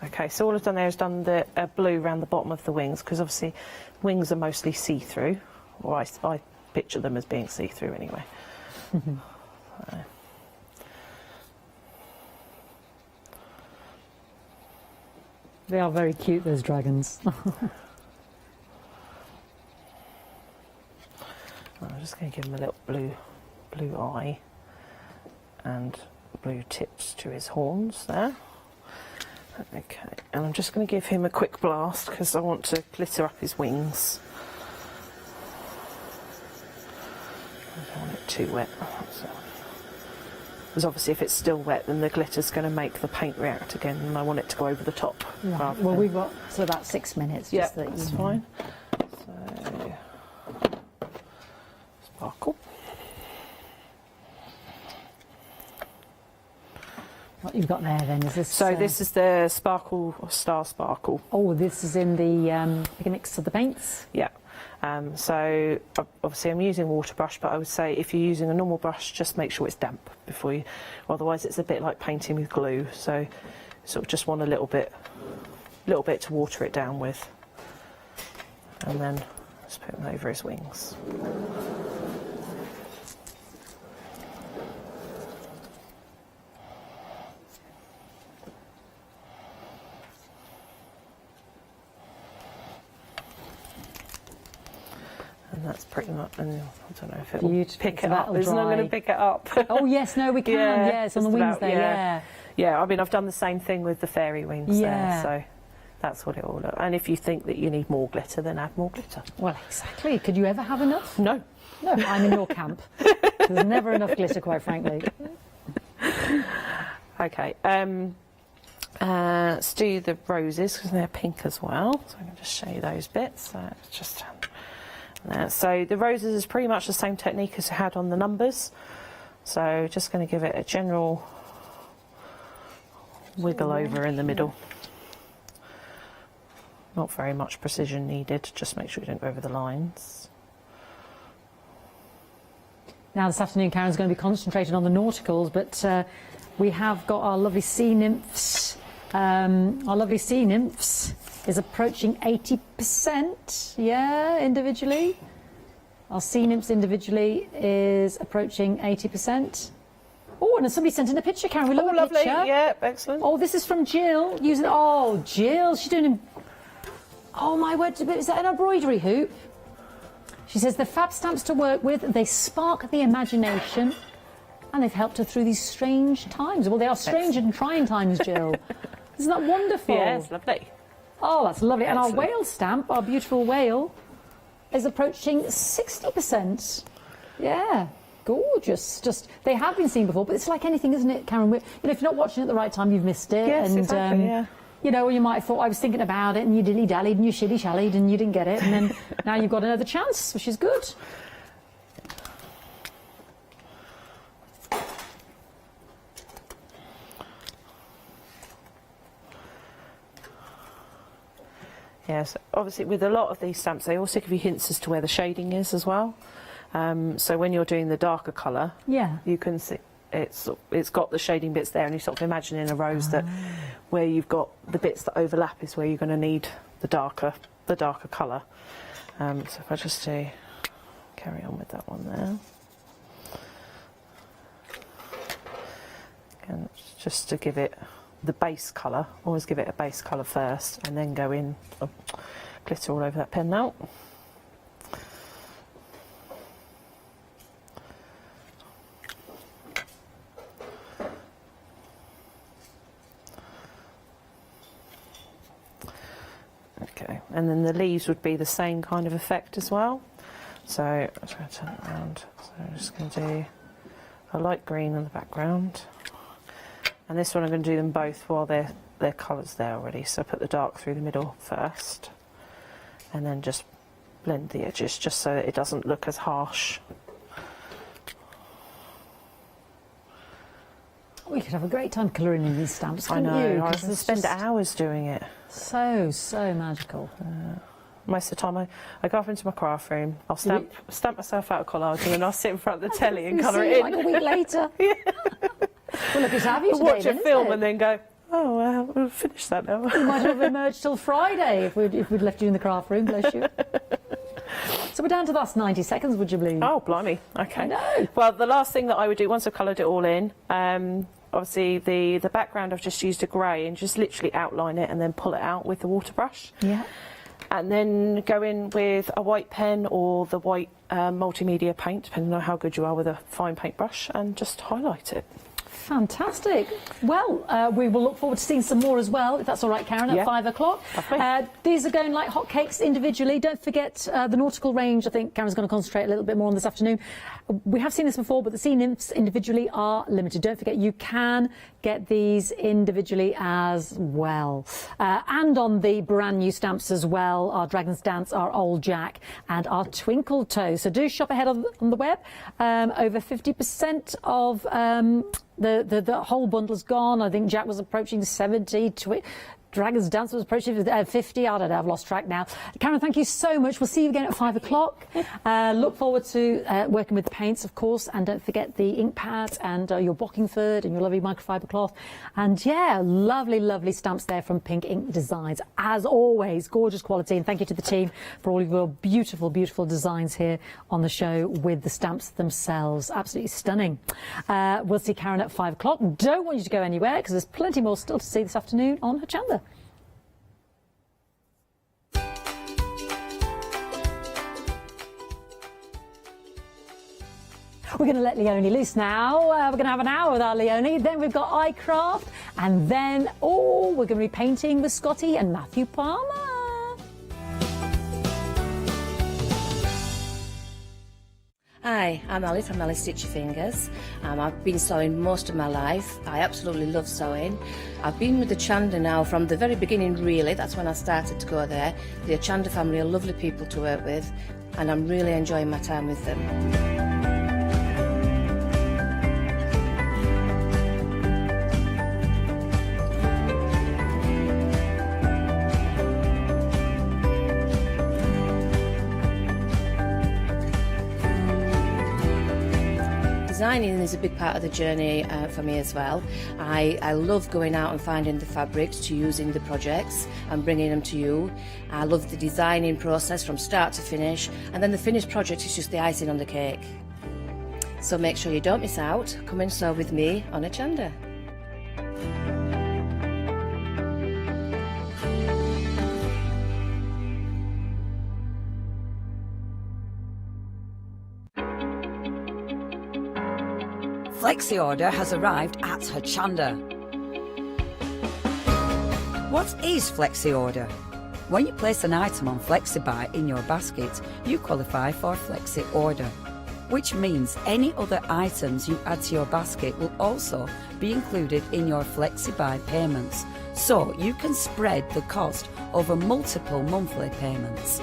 Okay, so all I've done there is done the blue around the bottom of the wings, because obviously wings are mostly see-through, or I picture them as being see-through anyway. So. They are very cute, those dragons. I'm just going to give him a little blue eye and blue tips to his horns there. Okay, and I'm just going to give him a quick blast because I want to glitter up his wings. I don't want it too wet. Because obviously if it's still wet, then the glitter's going to make the paint react again, and I want it to go over the top. Right. Well, we've got about 6 minutes. Yeah, just that that's fine. So, sparkle. What you've got there then is this... So this is the sparkle, or star sparkle. Oh, this is in the mix of the paints? Yeah. So obviously I'm using a water brush, but I would say if you're using a normal brush, just make sure it's damp before you, otherwise it's a bit like painting with glue. So sort of just want a little bit to water it down with, and then Just put them over his wings. And that's pretty much, and I don't know if it'll pick it up. It's not going to pick it up. Oh yes, no, we can. Yes, on the wings there. Yeah. Yeah, I mean, I've done the same thing with the fairy wings there, so that's what it will look. And if you think that you need more glitter, then add more glitter. Well, exactly. Could you ever have enough? No. No, I'm in your camp. There's never enough glitter, quite frankly. Okay. Let's do the roses because they're pink as well. So I'm going to just show you those bits. So it's just so the roses is pretty much the same technique as I had on the numbers. So just going to give it a general wiggle over in the middle. Not very much precision needed. Just make sure you don't go over the lines. Now this afternoon, Karen's going to be concentrating on the nauticals, but we have got our lovely sea nymphs. Our lovely sea nymphs is approaching 80%, yeah, individually. Our sea nymphs individually is approaching 80%. Oh, and somebody sent in a picture, Karen. We love a lovely. picture. Yeah, excellent. Oh, this is from Jill. Jill, she's doing. Oh my word! Is that an embroidery hoop? She says the fab stamps to work with. They spark the imagination, and they've helped her through these strange times. Well, they are strange and trying times, Jill. Isn't that wonderful? Yes, lovely. Oh, that's lovely. Excellent. And our whale stamp, our beautiful whale, is approaching 60%. Yeah. Gorgeous. Just they have been seen before, but it's like anything, isn't it, Karen? If you're not watching at the right time, you've missed it. Yes, and, exactly. Yeah. You know, you might have thought I was thinking about it, and you dilly-dallied, and you shilly-shallied, and you didn't get it, and then now you've got another chance, which is good. Yes, obviously with a lot of these stamps, they also give you hints as to where the shading is as well. So when you're doing the darker colour, you can see it's got the shading bits there, and you sort of imagine in a rose that where you've got the bits that overlap is where you're going to need the darker colour. So if I just carry on with that one there, and just to give it the base colour, always give it a base colour first, and then go in glitter all over that pen now. Okay, and then the leaves would be the same kind of effect as well. So I'll try to turn it around. So I'm just going to do a light green in the background. And this one I'm going to do them both while their colours there already. So I put the dark through the middle first, and then just blend the edges just so that it doesn't look as harsh. We could have a great time colouring in these stamps, couldn't I know, you? I can spend hours doing it. So magical. Most of the time I go off into my craft room, I'll stamp myself out of collage, and then I'll sit in front of the telly and colour it in. Like a week later. Well, look, it's have you today, watch then, a film isn't it? and then go, oh, well, we'll finish that now. You might have emerged till Friday if we'd left you in the craft room, bless you. So we're down to the last 90 seconds, would you believe? Oh, blimey. Okay. I know. Well, the last thing that I would do, once I've coloured it all in, obviously the background I've just used a grey, and just literally outline it and then pull it out with the water brush. Yeah. And then go in with a white pen or the white multimedia paint, depending on how good you are with a fine paintbrush, and just highlight it. Fantastic. Well, we will look forward to seeing some more as well, if that's all right, Karen, at 5 o'clock. These are going like hotcakes individually. Don't forget the nautical range. I think Karen's going to concentrate a little bit more on this afternoon. We have seen this before, but the sea nymphs individually are limited. Don't forget, you can get these individually as well. And on the brand new stamps as well, our Dragon's Dance, our Old Jack, and our Twinkle Toe. So do shop ahead on the web. Over 50% of the whole bundle's gone. I think Jack was approaching 70. Dragon's Dance was approaching 50. I don't know, I've lost track now. Karen, thank you so much. We'll see you again at 5 o'clock. Look forward to working with the paints, of course, and don't forget the ink pads and your Bockingford and your lovely microfiber cloth. And yeah, lovely, lovely stamps there from Pink Ink Designs. As always, gorgeous quality. And thank you to the team for all of your beautiful, beautiful designs here on the show with the stamps themselves. Absolutely stunning. We'll see Karen at 5 o'clock. Don't want you to go anywhere because there's plenty more still to see this afternoon on Hochanda. We're going to let Leonie loose now. We're going to have an hour with our Leonie. Then we've got iCraft. And then, we're going to be painting with Scotty and Matthew Palmer. Hi, I'm Ali from Ali Stitch Your Fingers. I've been sewing most of my life. I absolutely love sewing. I've been with the Hochanda now from the very beginning, really. That's when I started to go there. The Hochanda family are lovely people to work with, and I'm really enjoying my time with them. Designing is a big part of the journey for me as well. I love going out and finding the fabrics to use in the projects and bringing them to you. I love the designing process from start to finish, and then the finished project is just the icing on the cake. So make sure you don't miss out. Come and sew with me on Hochanda. Flexi Order has arrived at Hochanda. What is Flexi Order? When you place an item on FlexiBuy in your basket, you qualify for Flexi Order, which means any other items you add to your basket will also be included in your FlexiBuy payments, so you can spread the cost over multiple monthly payments.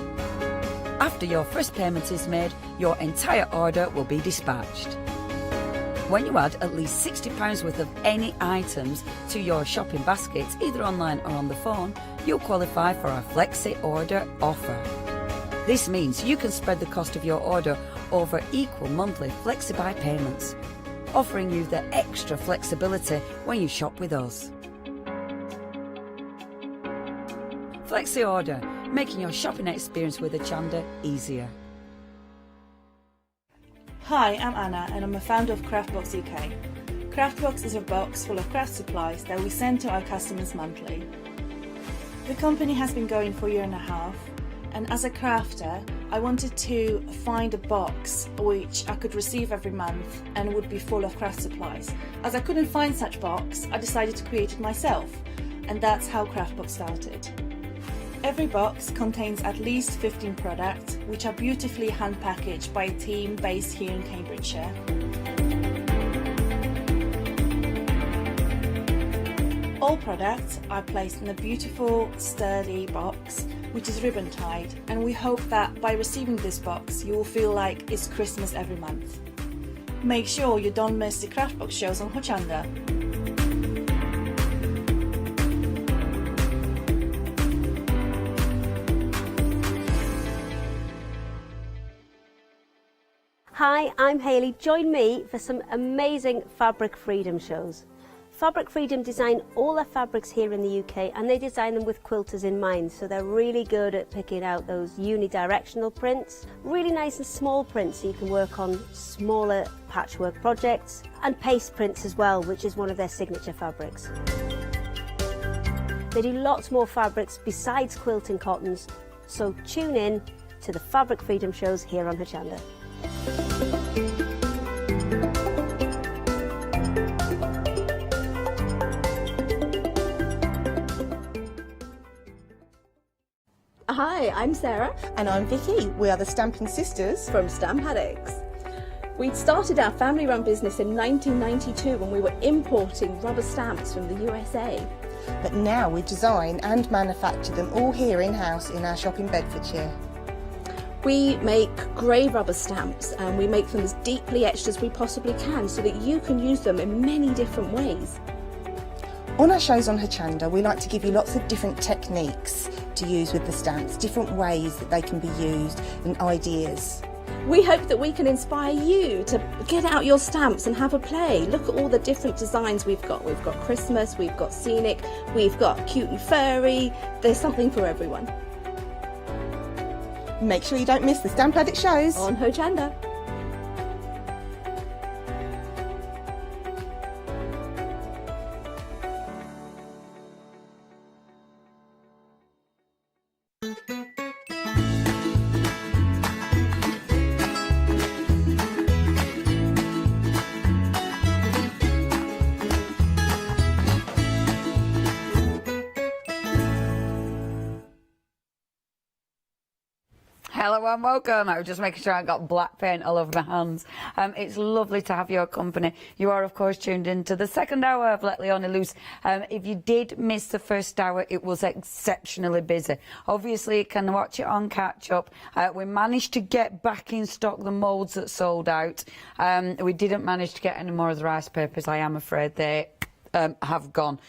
After your first payment is made, your entire order will be dispatched. When you add at least £60 worth of any items to your shopping basket, either online or on the phone, you'll qualify for our Flexi Order offer. This means you can spread the cost of your order over equal monthly FlexiBuy payments, offering you the extra flexibility when you shop with us. Flexi Order, making your shopping experience with Hochanda easier. Hi, I'm Anna and I'm a founder of Craftbox UK. Craftbox is a box full of craft supplies that we send to our customers monthly. The company has been going for a year and a half, and as a crafter, I wanted to find a box which I could receive every month and would be full of craft supplies. As I couldn't find such box, I decided to create it myself, and that's how Craftbox started. Every box contains at least 15 products, which are beautifully hand-packaged by a team based here in Cambridgeshire. All products are placed in a beautiful, sturdy box, which is ribbon-tied, and we hope that by receiving this box, you will feel like it's Christmas every month. Make sure you don't miss the Craftbox shows on Hochanda. Hi, I'm Hayley. Join me for some amazing Fabric Freedom shows. Fabric Freedom design all their fabrics here in the UK, and they design them with quilters in mind, so they're really good at picking out those unidirectional prints, really nice and small prints so you can work on smaller patchwork projects, and paste prints as well, which is one of their signature fabrics. They do lots more fabrics besides quilting cottons, so tune in to the Fabric Freedom shows here on Hochanda. Hi, I'm Sarah. And I'm Vicky. We are the Stamping Sisters from Stamp Addicts. We'd started our family-run business in 1992 when we were importing rubber stamps from the USA. But now we design and manufacture them all here in-house in our shop in Bedfordshire. We make grey rubber stamps and we make them as deeply etched as we possibly can so that you can use them in many different ways. On our shows on Hochanda, we like to give you lots of different techniques to use with the stamps, different ways that they can be used and ideas. We hope that we can inspire you to get out your stamps and have a play. Look at all the different designs we've got. We've got Christmas, we've got scenic, we've got cute and furry. There's something for everyone. Make sure you don't miss the Stamp Addict shows on Hochanda. Hello and welcome. I was just making sure I got black paint all over my hands. It's lovely to have your company. You are, of course, tuned in to the second hour of Let Leonie Loose. If you did miss the first hour, it was exceptionally busy. Obviously, you can watch it on catch up. We managed to get back in stock the moulds that sold out. We didn't manage to get any more of the rice papers. I am afraid they have gone.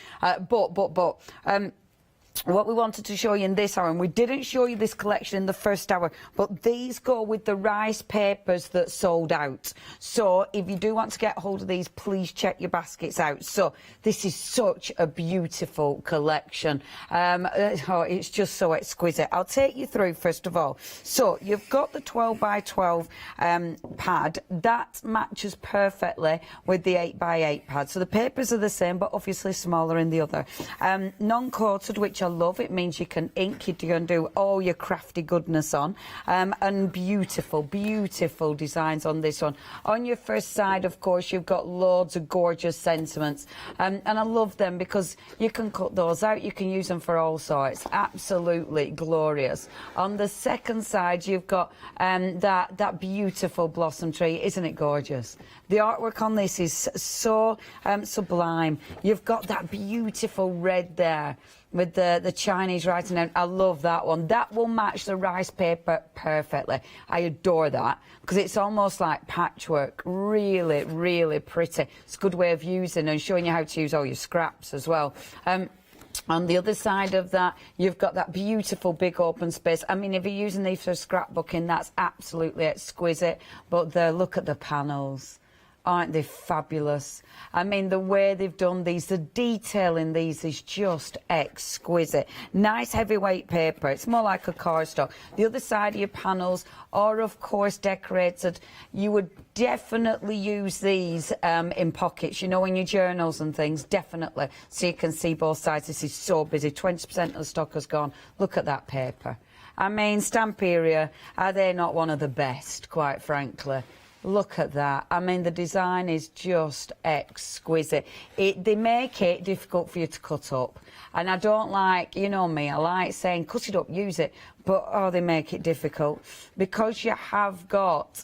What we wanted to show you in this hour, and we didn't show you this collection in the first hour, but these go with the rice papers that sold out. So if you do want to get hold of these, please check your baskets out. So this is such a beautiful collection. It's just so exquisite. I'll take you through first of all. So you've got the 12 by 12 pad. That matches perfectly with the 8 by 8 pad. So the papers are the same, but obviously smaller in the other. Non-coated, which I love. It means you can ink, you can do all your crafty goodness on, and beautiful designs on this one. On your first side, of course, you've got loads of gorgeous sentiments, and I love them because you can cut those out, you can use them for all sorts. Absolutely glorious. On the second side, you've got that beautiful blossom tree. Isn't it gorgeous? The artwork on this is so sublime. You've got that beautiful red there with the Chinese writing down. I love that one. That will match the rice paper perfectly. I adore that because it's almost like patchwork. Really, really pretty. It's a good way of using and showing you how to use all your scraps as well. On the other side of that, you've got that beautiful big open space. I mean, if you're using these for scrapbooking, that's absolutely exquisite. But look at the panels. Aren't they fabulous? I mean, the way they've done these, the detail in these is just exquisite. Nice heavyweight paper. It's more like a cardstock. The other side of your panels are, of course, decorated. You would definitely use these in pockets, you know, in your journals and things, definitely. So you can see both sides. This is so busy. 20% of the stock has gone. Look at that paper. I mean, Stamperia, are they not one of the best, quite frankly? Look at that. I mean, the design is just exquisite. They make it difficult for you to cut up. And I don't like, you know me, I like saying cut it up, use it. But, oh, they make it difficult. Because you have got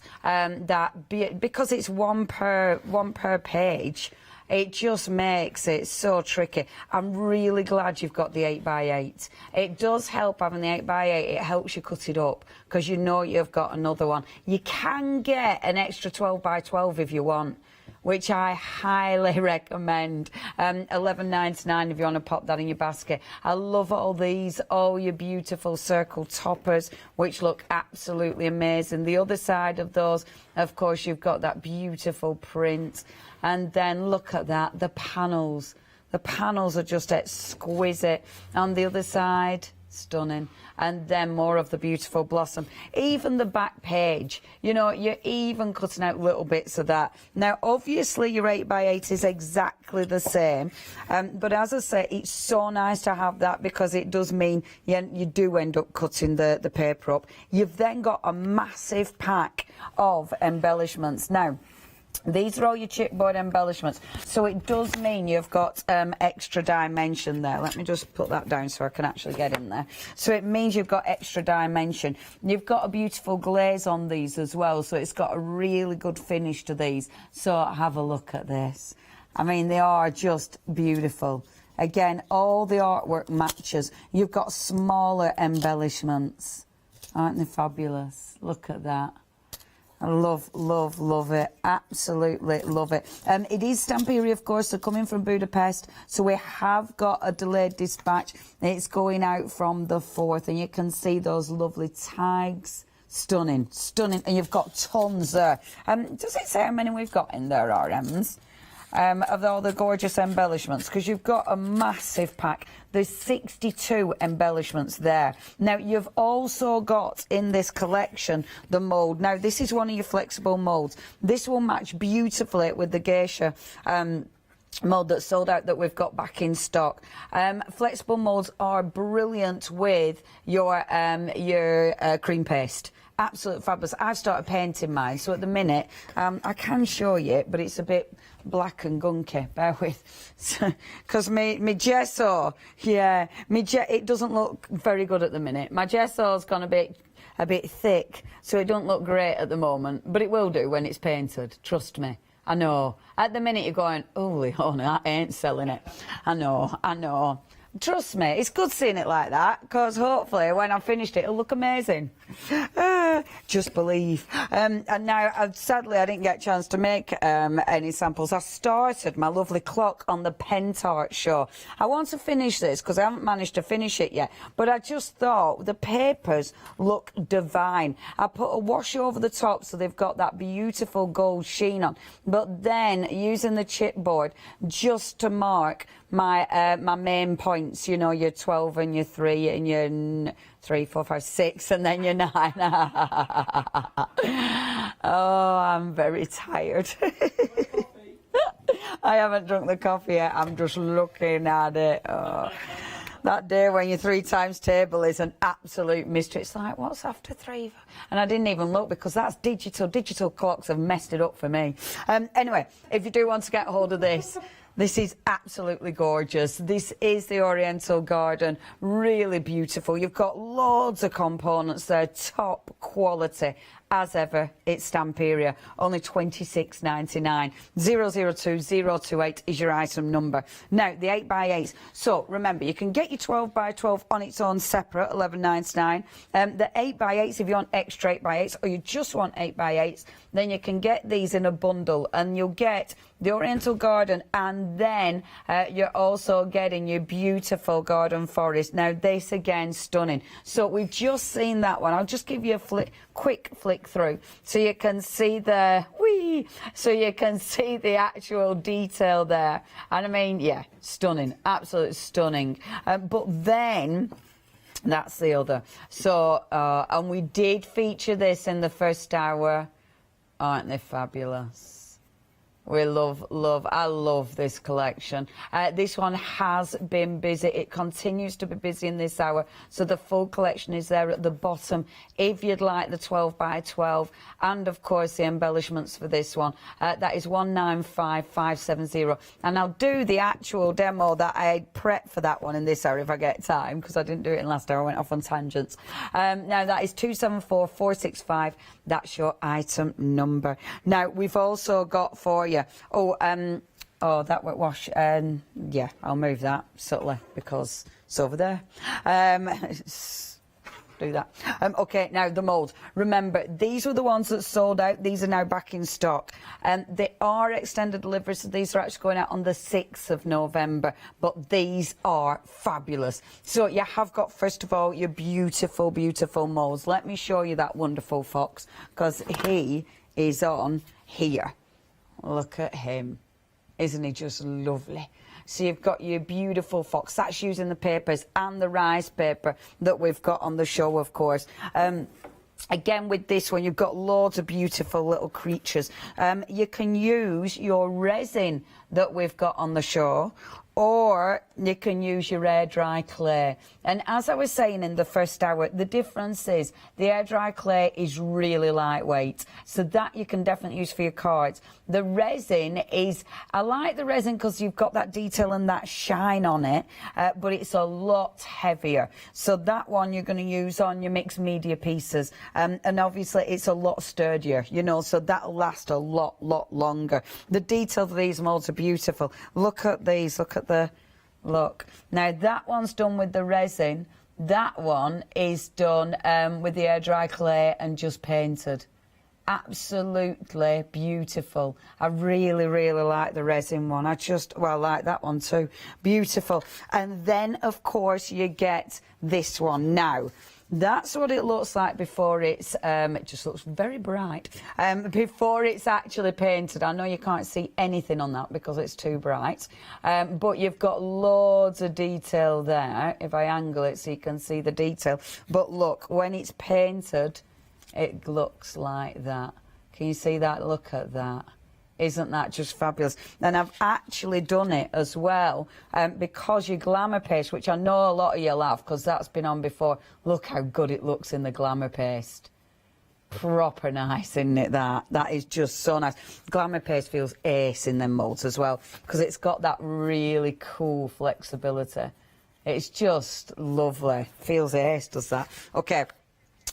because it's one per page, it just makes it so tricky. I'm really glad you've got the 8 by 8. It does help having the 8 by 8. It helps you cut it up because you know you've got another one. You can get an extra 12 by 12 if you want, which I highly recommend. $11.99 if you want to pop that in your basket. I love all these, all your beautiful circle toppers, which look absolutely amazing. The other side of those, of course, you've got that beautiful print. And then look at that, the panels. The panels are just exquisite. On the other side, stunning. And then more of the beautiful blossom. Even the back page, you know, you're even cutting out little bits of that. Now, obviously, your 8 by 8 is exactly the same. But as I say, it's so nice to have that because it does mean you do end up cutting the paper up. You've then got a massive pack of embellishments. Now, these are all your chipboard embellishments, so it does mean you've got extra dimension there. Let me just put that down so I can actually get in there. So it means you've got extra dimension. You've got a beautiful glaze on these as well, so it's got a really good finish to these. So have a look at this. I mean, they are just beautiful. Again, all the artwork matches. You've got smaller embellishments. Aren't they fabulous? Look at that. I love it. Absolutely love it. It is Stamperia, of course, so coming from Budapest. So we have got a delayed dispatch. It's going out from the 4th, and you can see those lovely tags. Stunning, stunning. And you've got tons there. Does it say how many we've got in there, RMs? Of all the gorgeous embellishments, because you've got a massive pack. There's 62 embellishments there. Now, you've also got in this collection the mould. Now, this is one of your flexible moulds. This will match beautifully with the geisha mould that's sold out that we've got back in stock. Flexible moulds are brilliant with your cream paste. Absolutely fabulous. I've started painting mine, so at the minute I can show you, but it's a bit black and gunky. Bear with, because my gesso, yeah, it doesn't look very good at the minute. My gesso's gone a bit thick, so it don't look great at the moment, but it will do when it's painted. Trust me. I know. At the minute you're going, holy honey, I ain't selling it. I know. Trust me, it's good seeing it like that, because hopefully when I've finished it, it'll look amazing. Just believe. And now, sadly, I didn't get a chance to make any samples. I started my lovely clock on the Pentart show. I want to finish this, because I haven't managed to finish it yet, but I just thought the papers look divine. I put a wash over the top, so they've got that beautiful gold sheen on, but then using the chipboard just to mark my my main points, you know, your 12 and your 3 and your 3, 4, 5, 6, and then your 9. Oh, I'm very tired. I haven't drunk the coffee yet. I'm just looking at it. Oh. That day when your 3 times table is an absolute mystery. It's like, what's after 3? And I didn't even look, because that's digital. Digital clocks have messed it up for me. Anyway, if you do want to get hold of this, this is absolutely gorgeous. This is the Oriental Garden. Really beautiful. You've got loads of components there. Top quality. As ever, it's Stamperia. Only $26.99. 002028 is your item number. Now, the 8x8s. So, remember, you can get your 12x12 on its own separate, $11.99. The 8x8s, if you want extra 8x8s, or you just want 8x8s, then you can get these in a bundle, and you'll get the Oriental Garden, and then you're also getting your beautiful garden forest. Now, this again, stunning. So we've just seen that one. I'll just give you a quick flick through, so you can see the so you can see the actual detail there. And I mean, yeah, stunning, absolutely stunning. But then that's the other. So and we did feature this in the first hour. Aren't they fabulous? We I love this collection. This one has been busy. It continues to be busy in this hour. So the full collection is there at the bottom if you'd like the 12x12. And, of course, the embellishments for this one. That is 195570. And I'll do the actual demo that I prepped for that one in this hour if I get time, because I didn't do it in last hour. I went off on tangents. Now, that is 274465. That's your item number. Now, we've also got for you, that wet wash, yeah, I'll move that subtly because it's over there. Do that. Okay, now the mould. Remember, these were the ones that sold out. These are now back in stock. They are extended delivery, so these are actually going out on the 6th of November. But these are fabulous. So you have got, first of all, your beautiful, beautiful moulds. Let me show you that wonderful fox, because he is on here. Look at him. Isn't he just lovely? So you've got your beautiful fox. That's using the papers and the rice paper that we've got on the show, of course. Again, with this one, you've got loads of beautiful little creatures. You can use your resin that we've got on the show, or you can use your air dry clay. And as I was saying in the first hour, the difference is the air dry clay is really lightweight, so that you can definitely use for your cards. The resin is, I like the resin because you've got that detail and that shine on it, but it's a lot heavier. So that one you're going to use on your mixed media pieces, and obviously it's a lot sturdier, you know, so that'll last a lot longer. The detail of these molds are beautiful. Look at these, look. Now that one's done with the resin. That one is done with the air dry clay and just painted. absolutely beautiful. I really, really like the resin one. I like that one too. Beautiful. And then, of course, you get this one. Now, that's what it looks like before it's, it just looks very bright, before it's actually painted. I know you can't see anything on that because it's too bright, but you've got loads of detail there, if I angle it so you can see the detail. But look, when it's painted, it looks like that. Can you see that? Look at that. Isn't that just fabulous? And I've actually done it as well because your glamour paste, which I know a lot of you'll have because that's been on before. Look how good it looks in the glamour paste. Proper nice, isn't it, that? That is just so nice. Glamour paste feels ace in them moulds as well because it's got that really cool flexibility. It's just lovely. Feels ace, does that? Okay.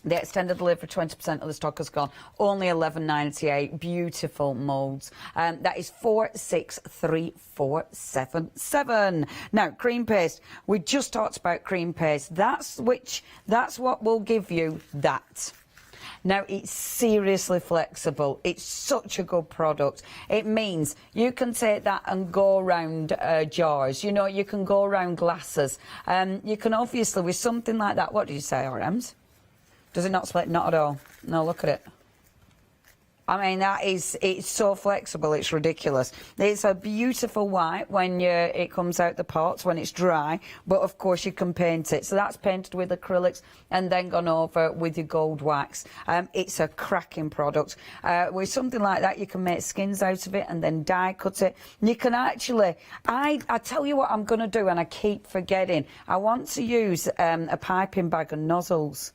The extended delivery, 20% of the stock has gone. Only £11.98. Beautiful moulds. That is 463477. Now, cream paste. We just talked about cream paste. That's what will give you that. Now, it's seriously flexible. It's such a good product. It means you can take that and go around jars. You know, you can go around glasses. You can obviously, with something like that, what do you say, RMs? Does it not split? Not at all. No, look at it. I mean, it's so flexible, it's ridiculous. It's a beautiful white when it comes out the pots, when it's dry, but of course you can paint it. So that's painted with acrylics and then gone over with your gold wax. It's a cracking product. With something like that, you can make skins out of it and then die cut it. You can actually, I tell you what I'm going to do, and I keep forgetting. I want to use a piping bag and nozzles,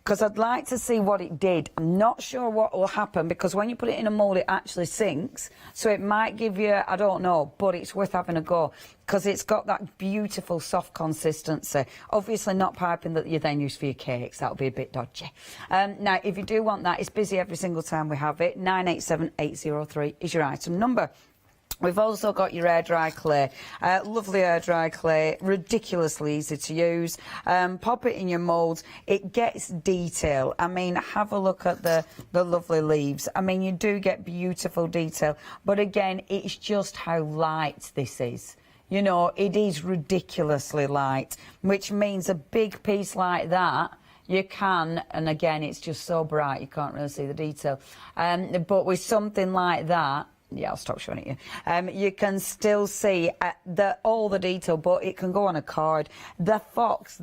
because I'd like to see what it did. I'm not sure what will happen because when you put it in a mould, it actually sinks. So it might give you, I don't know, but it's worth having a go because it's got that beautiful soft consistency. Obviously not piping that you then use for your cakes. That'll be a bit dodgy. Now, if you do want that, it's busy every single time we have it. 987803 is your item number. We've also got your air dry clay, lovely air dry clay, ridiculously easy to use. Pop it in your moulds. It gets detail. I mean, have a look at the lovely leaves. I mean, you do get beautiful detail. But again, it's just how light this is. You know, it is ridiculously light, which means a big piece like that, you can, and again, it's just so bright, you can't really see the detail. But with something like that, yeah, I'll stop showing it you. You can still see all the detail, but it can go on a card. That fox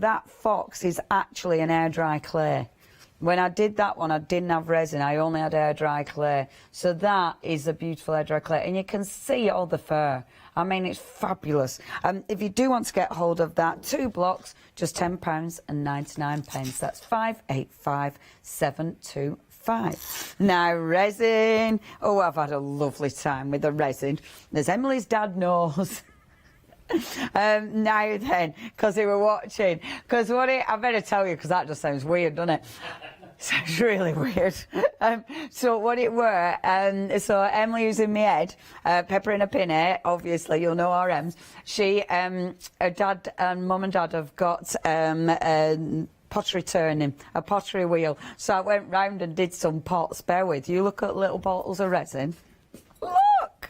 is actually an air dry clay. When I did that one, I didn't have resin. I only had air dry clay. So that is a beautiful air dry clay, and you can see all the fur. I mean, it's fabulous. If you do want to get hold of that, 2 blocks, just £10.99. That's 585725. Now, resin. Oh, I've had a lovely time with the resin. There's Emily's dad knows. Now then, because they were watching. Because I better tell you, because that just sounds weird, doesn't it? Sounds really weird. So what it were, so Emily was in my head, Pepper in a Pinny, obviously, you'll know RMs. Her dad and mum and dad have got pottery turning, a pottery wheel. So I went round and did some pots. Bear with you. Look at little bottles of resin. Look!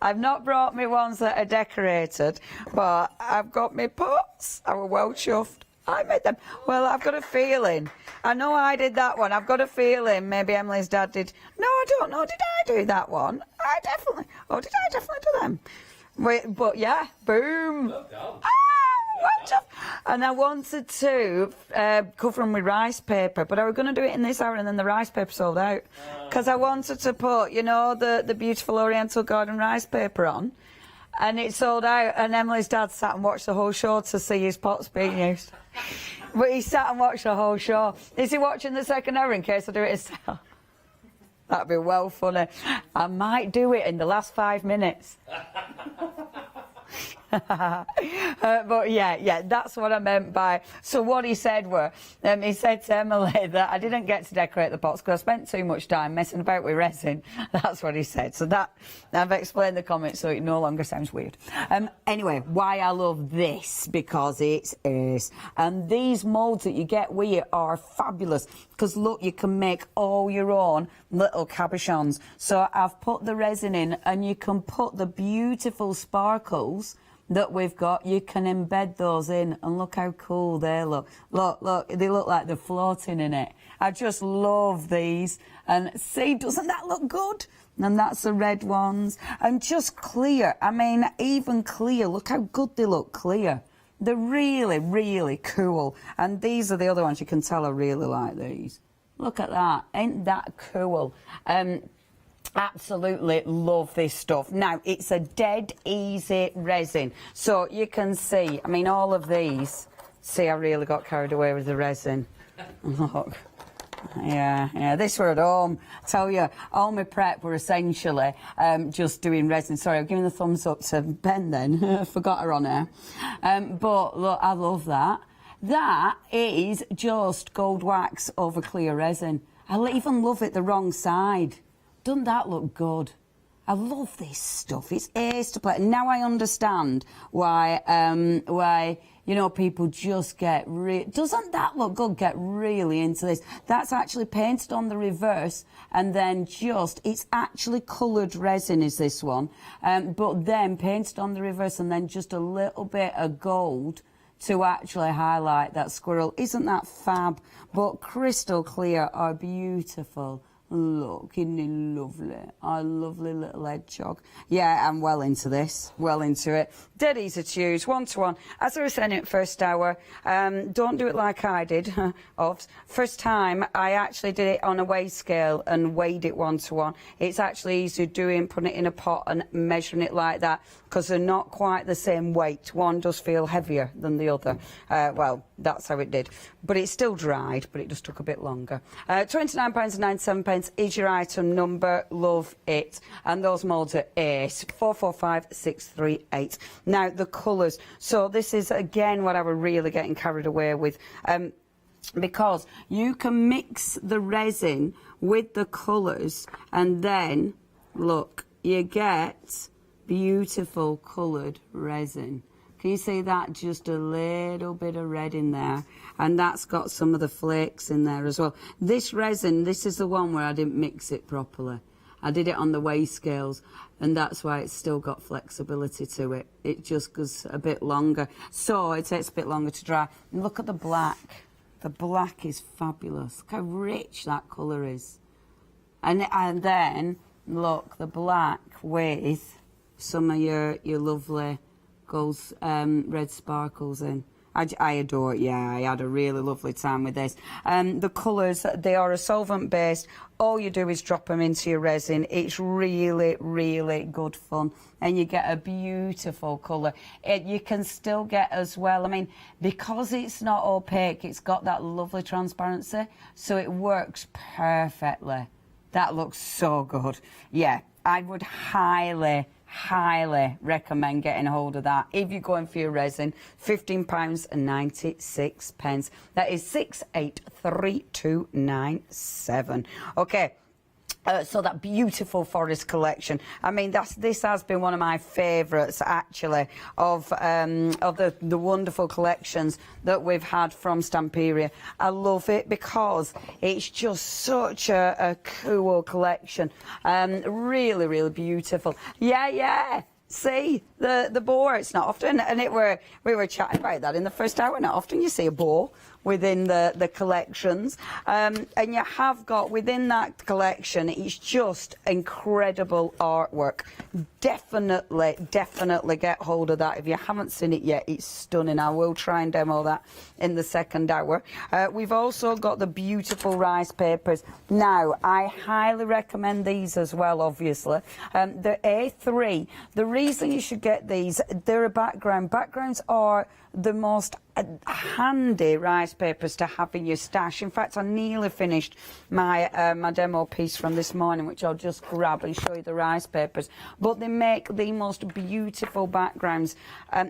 I've not brought me ones that are decorated, but I've got me pots. I was well chuffed. I made them. Well, I've got a feeling. I know I did that one. I've got a feeling maybe Emily's dad did. No, I don't know. Did I do that one? Did I definitely do them? Wait, but yeah, boom. And I wanted to cover them with rice paper, but I was going to do it in this hour and then the rice paper sold out. Because I wanted to put, you know, the beautiful Oriental Garden rice paper on, and it sold out, and Emily's dad sat and watched the whole show to see his pots being used. But he sat and watched the whole show. Is he watching the second hour in case I do it himself? That'd be well funny. I might do it in the last 5 minutes. But yeah, that's what I meant by. So what he said he said to Emily that I didn't get to decorate the pots because I spent too much time messing about with resin. That's what he said. So that I've explained the comment, so it no longer sounds weird. Anyway, why I love this, because it's ace. And these moulds that you get with it are fabulous because look, you can make all your own little cabochons. So I've put the resin in, and you can put the beautiful sparkles that we've got, you can embed those in, and look how cool they look. Look, they look like they're floating in it. I just love these. And see, doesn't that look good? And that's the red ones. And just clear, I mean, even clear, look how good they look clear. They're really, really cool. And these are the other ones, you can tell I really like these. Look at that, ain't that cool? Absolutely love this stuff. Now, it's a dead easy resin. So you can see, I mean, all of these, see, I really got carried away with the resin. Look. Yeah, this were at home. I tell you, all my prep were essentially just doing resin. Sorry, I'm giving the thumbs up to Ben then. I forgot her on her. But look, I love that. That is just gold wax over clear resin. I even love it the wrong side. Doesn't that look good? I love this stuff. It's ace to play. Now I understand why you know, people just get doesn't that look good? Get really into this. That's actually painted on the reverse, and then it's actually coloured resin is this one, but then painted on the reverse, and then just a little bit of gold to actually highlight that squirrel. Isn't that fab? But crystal clear are beautiful. Look, isn't it lovely? Our lovely little hedgehog. Yeah, I'm well into this, well into it. Dead easy to use, 1-to-1. As I was saying at first hour, don't do it like I did. First time, I actually did it on a weigh scale and weighed it 1-to-1. It's actually easy doing, putting it in a pot and measuring it like that, because they're not quite the same weight. One does feel heavier than the other. Well, that's how it did. But it's still dried, but it just took a bit longer. £29.97 is your item number. Love it. And those moulds are ace. 445638. Now, the colours. So this is, again, what I was really getting carried away with. Because you can mix the resin with the colours, and then, look, you get beautiful coloured resin. Can you see that? Just a little bit of red in there. And that's got some of the flakes in there as well. This resin, this is the one where I didn't mix it properly. I did it on the weigh scales, and that's why it's still got flexibility to it. It just goes a bit longer. So it takes a bit longer to dry. And look at the black. The black is fabulous. Look how rich that colour is. And then, look, the black with some of your lovely gold, red sparkles in. I adore it, yeah. I had a really lovely time with this. The colours, they are a solvent based. All you do is drop them into your resin. It's really, really good fun. And you get a beautiful colour. You can still get as well, I mean, because it's not opaque, it's got that lovely transparency. So it works perfectly. That looks so good. Yeah, I would highly recommend getting hold of that if you're going for your resin. £15.96. That is 683297. Okay. So that beautiful forest collection. I mean, this has been one of my favourites, actually, of the wonderful collections that we've had from Stamperia. I love it because it's just such a cool collection. Really, really beautiful. Yeah. See, the boar, it's not often, and we were chatting about that in the first hour, not often you see a boar within the collections. And you have got, within that collection, it's just incredible artwork. Definitely get hold of that. If you haven't seen it yet, it's stunning. I will try and demo that in the second hour. We've also got the beautiful rice papers. Now, I highly recommend these as well, obviously. The A3, the reason you should get these, they're a background. Backgrounds are the most handy rice papers to have in your stash. In fact, I nearly finished my my demo piece from this morning, which I'll just grab and show you the rice papers. But they make the most beautiful backgrounds.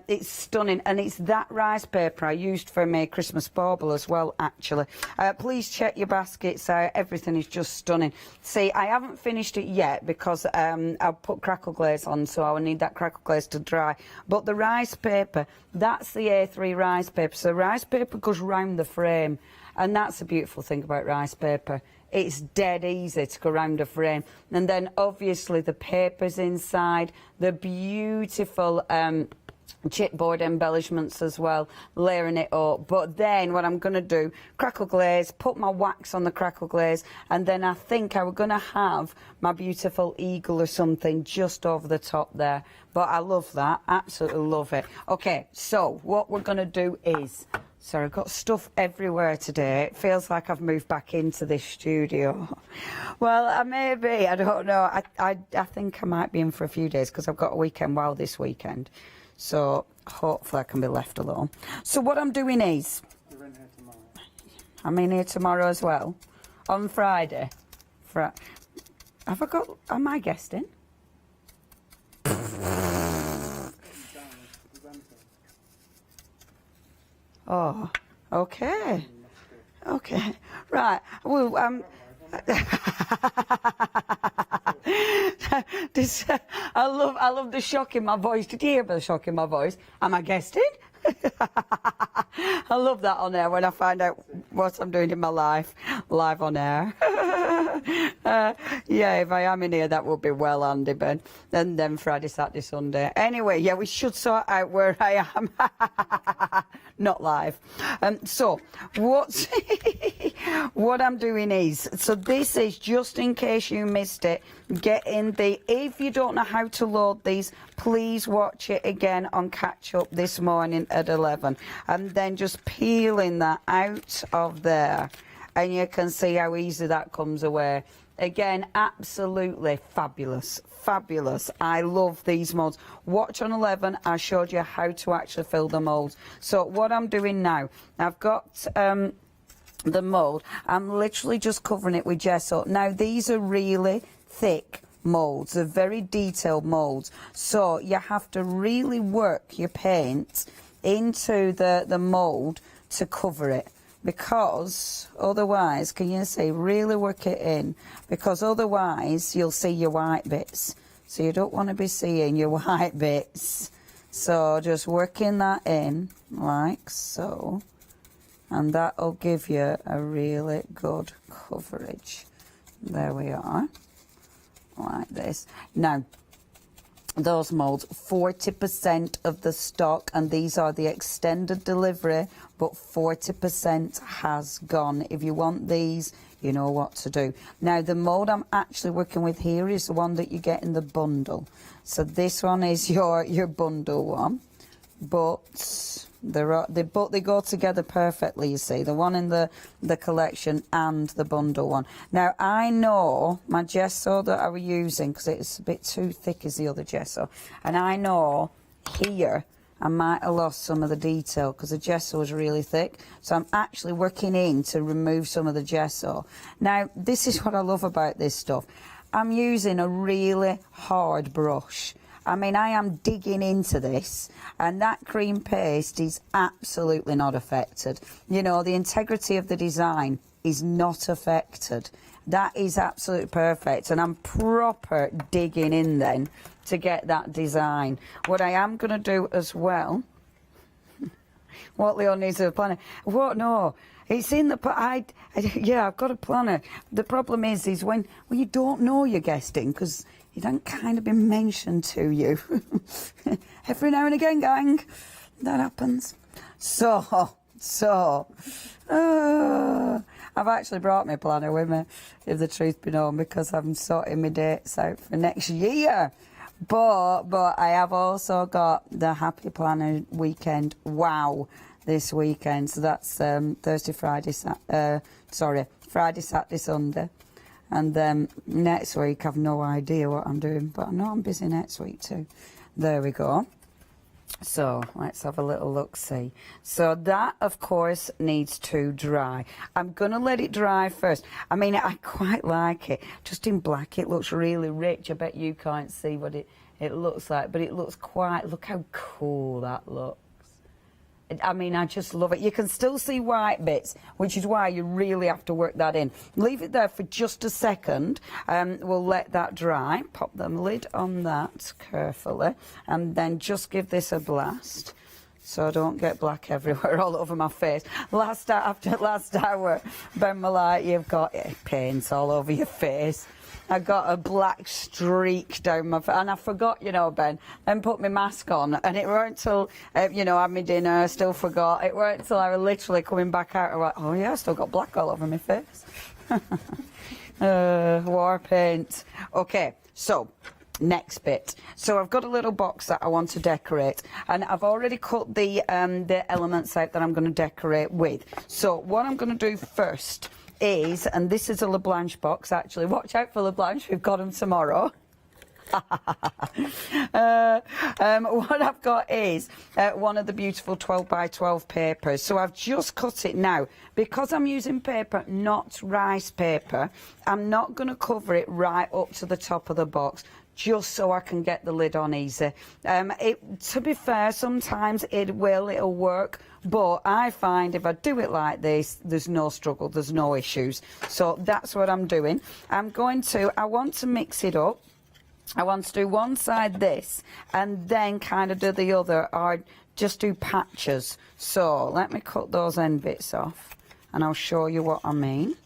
It's stunning, and it's that rice paper I used for my Christmas bauble as well, actually. Please check your baskets out. Everything is just stunning. See, I haven't finished it yet because I'll put crackle glaze on, so I will need that crackle glaze to dry. But the rice paper, that's the A3 rice paper. So rice paper goes round the frame, and that's the beautiful thing about rice paper. It's dead easy to go round the frame. And then obviously the papers inside, the beautiful chipboard embellishments as well, layering it up. But then what I'm going to do, crackle glaze, put my wax on the crackle glaze, and then I think I was going to have my beautiful eagle or something just over the top there. But I love that, absolutely love it. Okay, so what we're going to do is, sorry, I've got stuff everywhere today. It feels like I've moved back into this studio. Well, I may be, I don't know. I think I might be in for a few days because I've got a weekend wow this weekend. So hopefully I can be left alone. So what I'm doing is, You're in here tomorrow. I'm in here tomorrow as well. On Friday. Am I guesting? Oh, okay. Okay. Right. Well, I love the shock in my voice. Did you hear the shock in my voice? Am I guesting? I love that on air when I find out what I'm doing in my life, live on air. Yeah, if I am in here, that would be well handy, Ben. And then Friday, Saturday, Sunday. Anyway, yeah, we should sort out where I am. Not live. So, what I'm doing is, so this is, just in case you missed it, if you don't know how to load these, please watch it again on Catch Up this morning at 11. And then just peeling that out of there, and you can see how easy that comes away. Again, absolutely fabulous, fabulous. I love these moulds. Watch on 11, I showed you how to actually fill the moulds. So what I'm doing now, I've got the mould. I'm literally just covering it with gesso. Now, these are really thick moulds. They're very detailed moulds. So you have to really work your paint into the mould to cover it. Because otherwise, can you see, really work it in, because otherwise you'll see your white bits. So you don't want to be seeing your white bits. So just working that in like so, and that'll give you a really good coverage. There we are, like this. Now, those moulds, 40% of the stock, and these are the extended delivery, but 40% has gone. If you want these, you know what to do. Now, the mould I'm actually working with here is the one that you get in the bundle. So this one is your bundle one, but they go together perfectly, you see, the one in the collection and the bundle one. Now, I know my gesso that I was using, because it's a bit too thick as the other gesso, and I know here I might have lost some of the detail because the gesso is really thick, so I'm actually working in to remove some of the gesso. Now, this is what I love about this stuff. I'm using a really hard brush. I mean, I am digging into this, and that cream paste is absolutely not affected. You know, the integrity of the design is not affected. That is absolutely perfect, and I'm proper digging in then to get that design. What I am going to do as well, what Leon needs a planner. What? No, it's in the, yeah, I've got a planner. The problem is when you don't know you're guesting, because it don't kind of been mentioned to you. Every now and again, gang, that happens. So, I've actually brought my planner with me, if the truth be known, because I'm sorting my dates out for next year. But I have also got the Happy Planner weekend wow this weekend. So that's Thursday, Friday, Friday, Saturday, Sunday. And then next week, I've no idea what I'm doing, but I know I'm busy next week too. There we go. So let's have a little look-see. So that, of course, needs to dry. I'm going to let it dry first. I mean, I quite like it. Just in black, it looks really rich. I bet you can't see what it looks like, but it looks quite... Look how cool that looks. I mean, I just love it. You can still see white bits, which is why you really have to work that in. Leave it there for just a second. We'll let that dry. Pop the lid on that carefully, and then just give this a blast, so I don't get black everywhere all over my face. After last hour, Ben was like, you've got paint all over your face. I got a black streak down my face, and I forgot, you know, Ben, then put my mask on, and it weren't till, you know, I had my dinner, I still forgot. It weren't till I was literally coming back out, I was like, oh yeah, I still got black all over my face. War paint. Okay, so next bit. So I've got a little box that I want to decorate, and I've already cut the elements out that I'm going to decorate with. So what I'm going to do first is, and this is a LeBlanche box actually, watch out for LeBlanche, we've got them tomorrow. What I've got is one of the beautiful 12 by 12 papers. So I've just cut it now. Because I'm using paper, not rice paper, I'm not going to cover it right up to the top of the box, just so I can get the lid on easy. To be fair, sometimes it'll work, but I find if I do it like this, there's no struggle, there's no issues. So that's what I'm doing. I want to mix it up. I want to do one side this, and then kind of do the other, or just do patches. So let me cut those end bits off, and I'll show you what I mean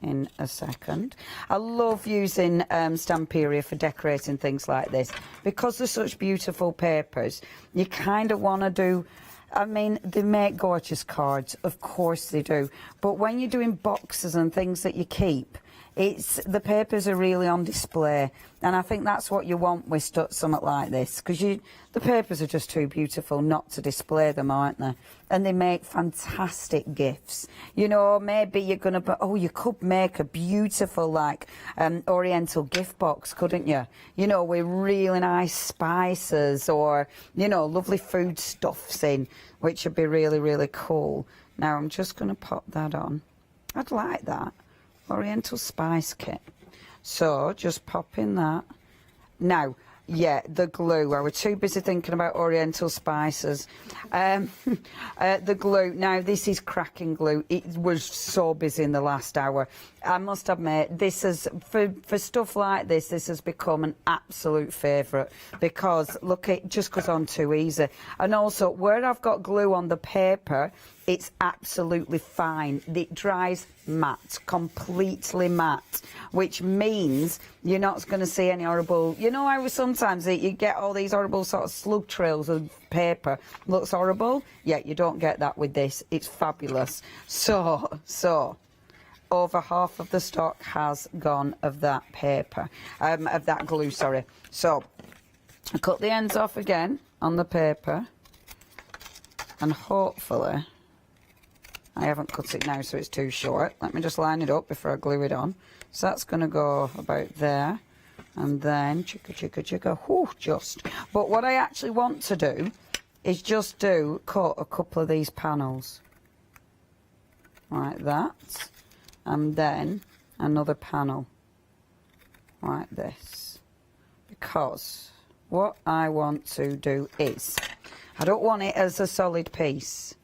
in a second. I love using Stamperia for decorating things like this, because they're such beautiful papers. You kind of want to do, I mean, they make gorgeous cards, of course they do, but when you're doing boxes and things that you keep, the papers are really on display, and I think that's what you want with something like this, because the papers are just too beautiful not to display them, aren't they? And they make fantastic gifts. You know, maybe you're going to, you could make a beautiful, like, Oriental gift box, couldn't you? You know, with really nice spices, or, you know, lovely foodstuffs in, which would be really, really cool. Now, I'm just going to pop that on. I'd like that. Oriental spice kit. So just pop in that. Now, yeah, the glue. I was too busy thinking about Oriental spices. The glue. Now, this is cracking glue. It was so busy in the last hour. I must admit, this is, for stuff like this has become an absolute favourite, because, look, it just goes on too easy. And also, where I've got glue on the paper, it's absolutely fine. It dries matte, completely matte, which means you're not going to see any horrible, you know how sometimes you get all these horrible sort of slug trails of paper. Looks horrible. Yeah, you don't get that with this. It's fabulous. So over half of the stock has gone of that paper, of that glue, sorry. So I cut the ends off again on the paper, and hopefully, I haven't cut it now, so it's too short. Let me just line it up before I glue it on. So that's going to go about there, and then chicka, whoo, just. But what I actually want to do is just cut a couple of these panels like that, and then another panel like this, because what I want to do is, I don't want it as a solid piece.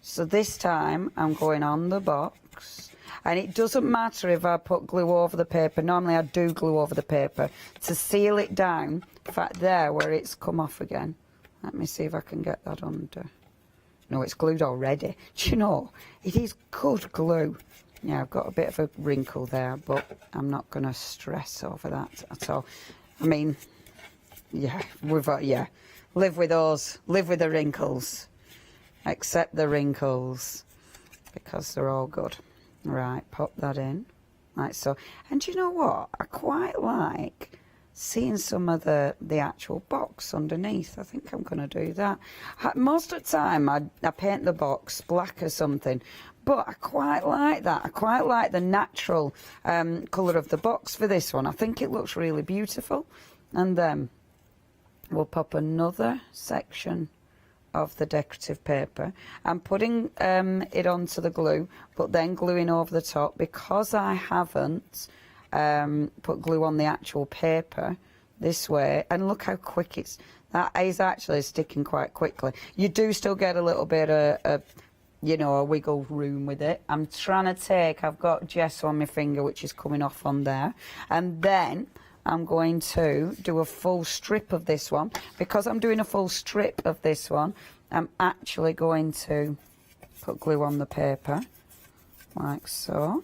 So this time I'm going on the box, and it doesn't matter if I put glue over the paper. Normally I do glue over the paper to seal it down. In fact, there where it's come off again. Let me see if I can get that under. No, it's glued already. Do you know, it is good glue. Yeah, I've got a bit of a wrinkle there, but I'm not going to stress over that at all. I mean, yeah, live with those, live with the wrinkles. Accept the wrinkles, because they're all good. Right, pop that in, like so. And do you know what? I quite like seeing some of the actual box underneath. I think I'm going to do that. Most of the time, I paint the box black or something, but I quite like that. I quite like the natural colour of the box for this one. I think it looks really beautiful. And then we'll pop another section of the decorative paper. I'm putting it onto the glue, but then gluing over the top because I haven't put glue on the actual paper this way. And look how quick that is actually sticking quite quickly. You do still get a little bit of you know, a wiggle room with it. I'm trying to I've got gesso on my finger, which is coming off on there. And then I'm going to do a full strip of this one. Because I'm doing a full strip of this one, I'm actually going to put glue on the paper, like so.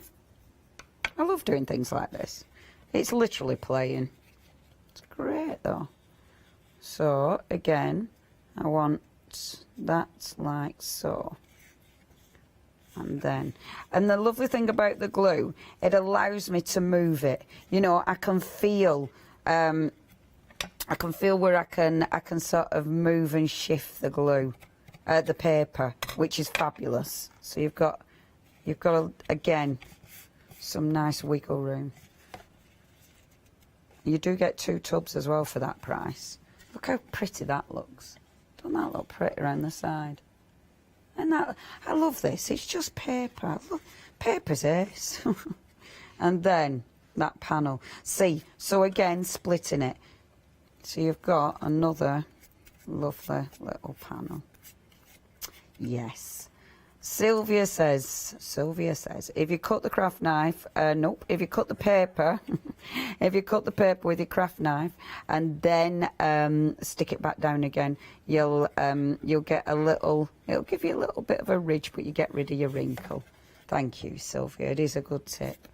I love doing things like this. It's literally playing. It's great though. So, again, I want that like so. And the lovely thing about the glue, it allows me to move it. You know, I can feel where I can sort of move and shift the glue, the paper, which is fabulous. So you've got again some nice wiggle room. You do get 2 tubs as well for that price. Look how pretty that looks. Doesn't that look pretty around the side? And that, I love this. It's just paper. Look, paper's ace. And then that panel. See, so again, splitting it. So you've got another lovely little panel. Yes. Sylvia says, if you cut the craft knife, nope, if you cut the paper, if you cut the paper with your craft knife and then stick it back down again, you'll get a little, it'll give you a little bit of a ridge, but you get rid of your wrinkle. Thank you, Sylvia. It is a good tip.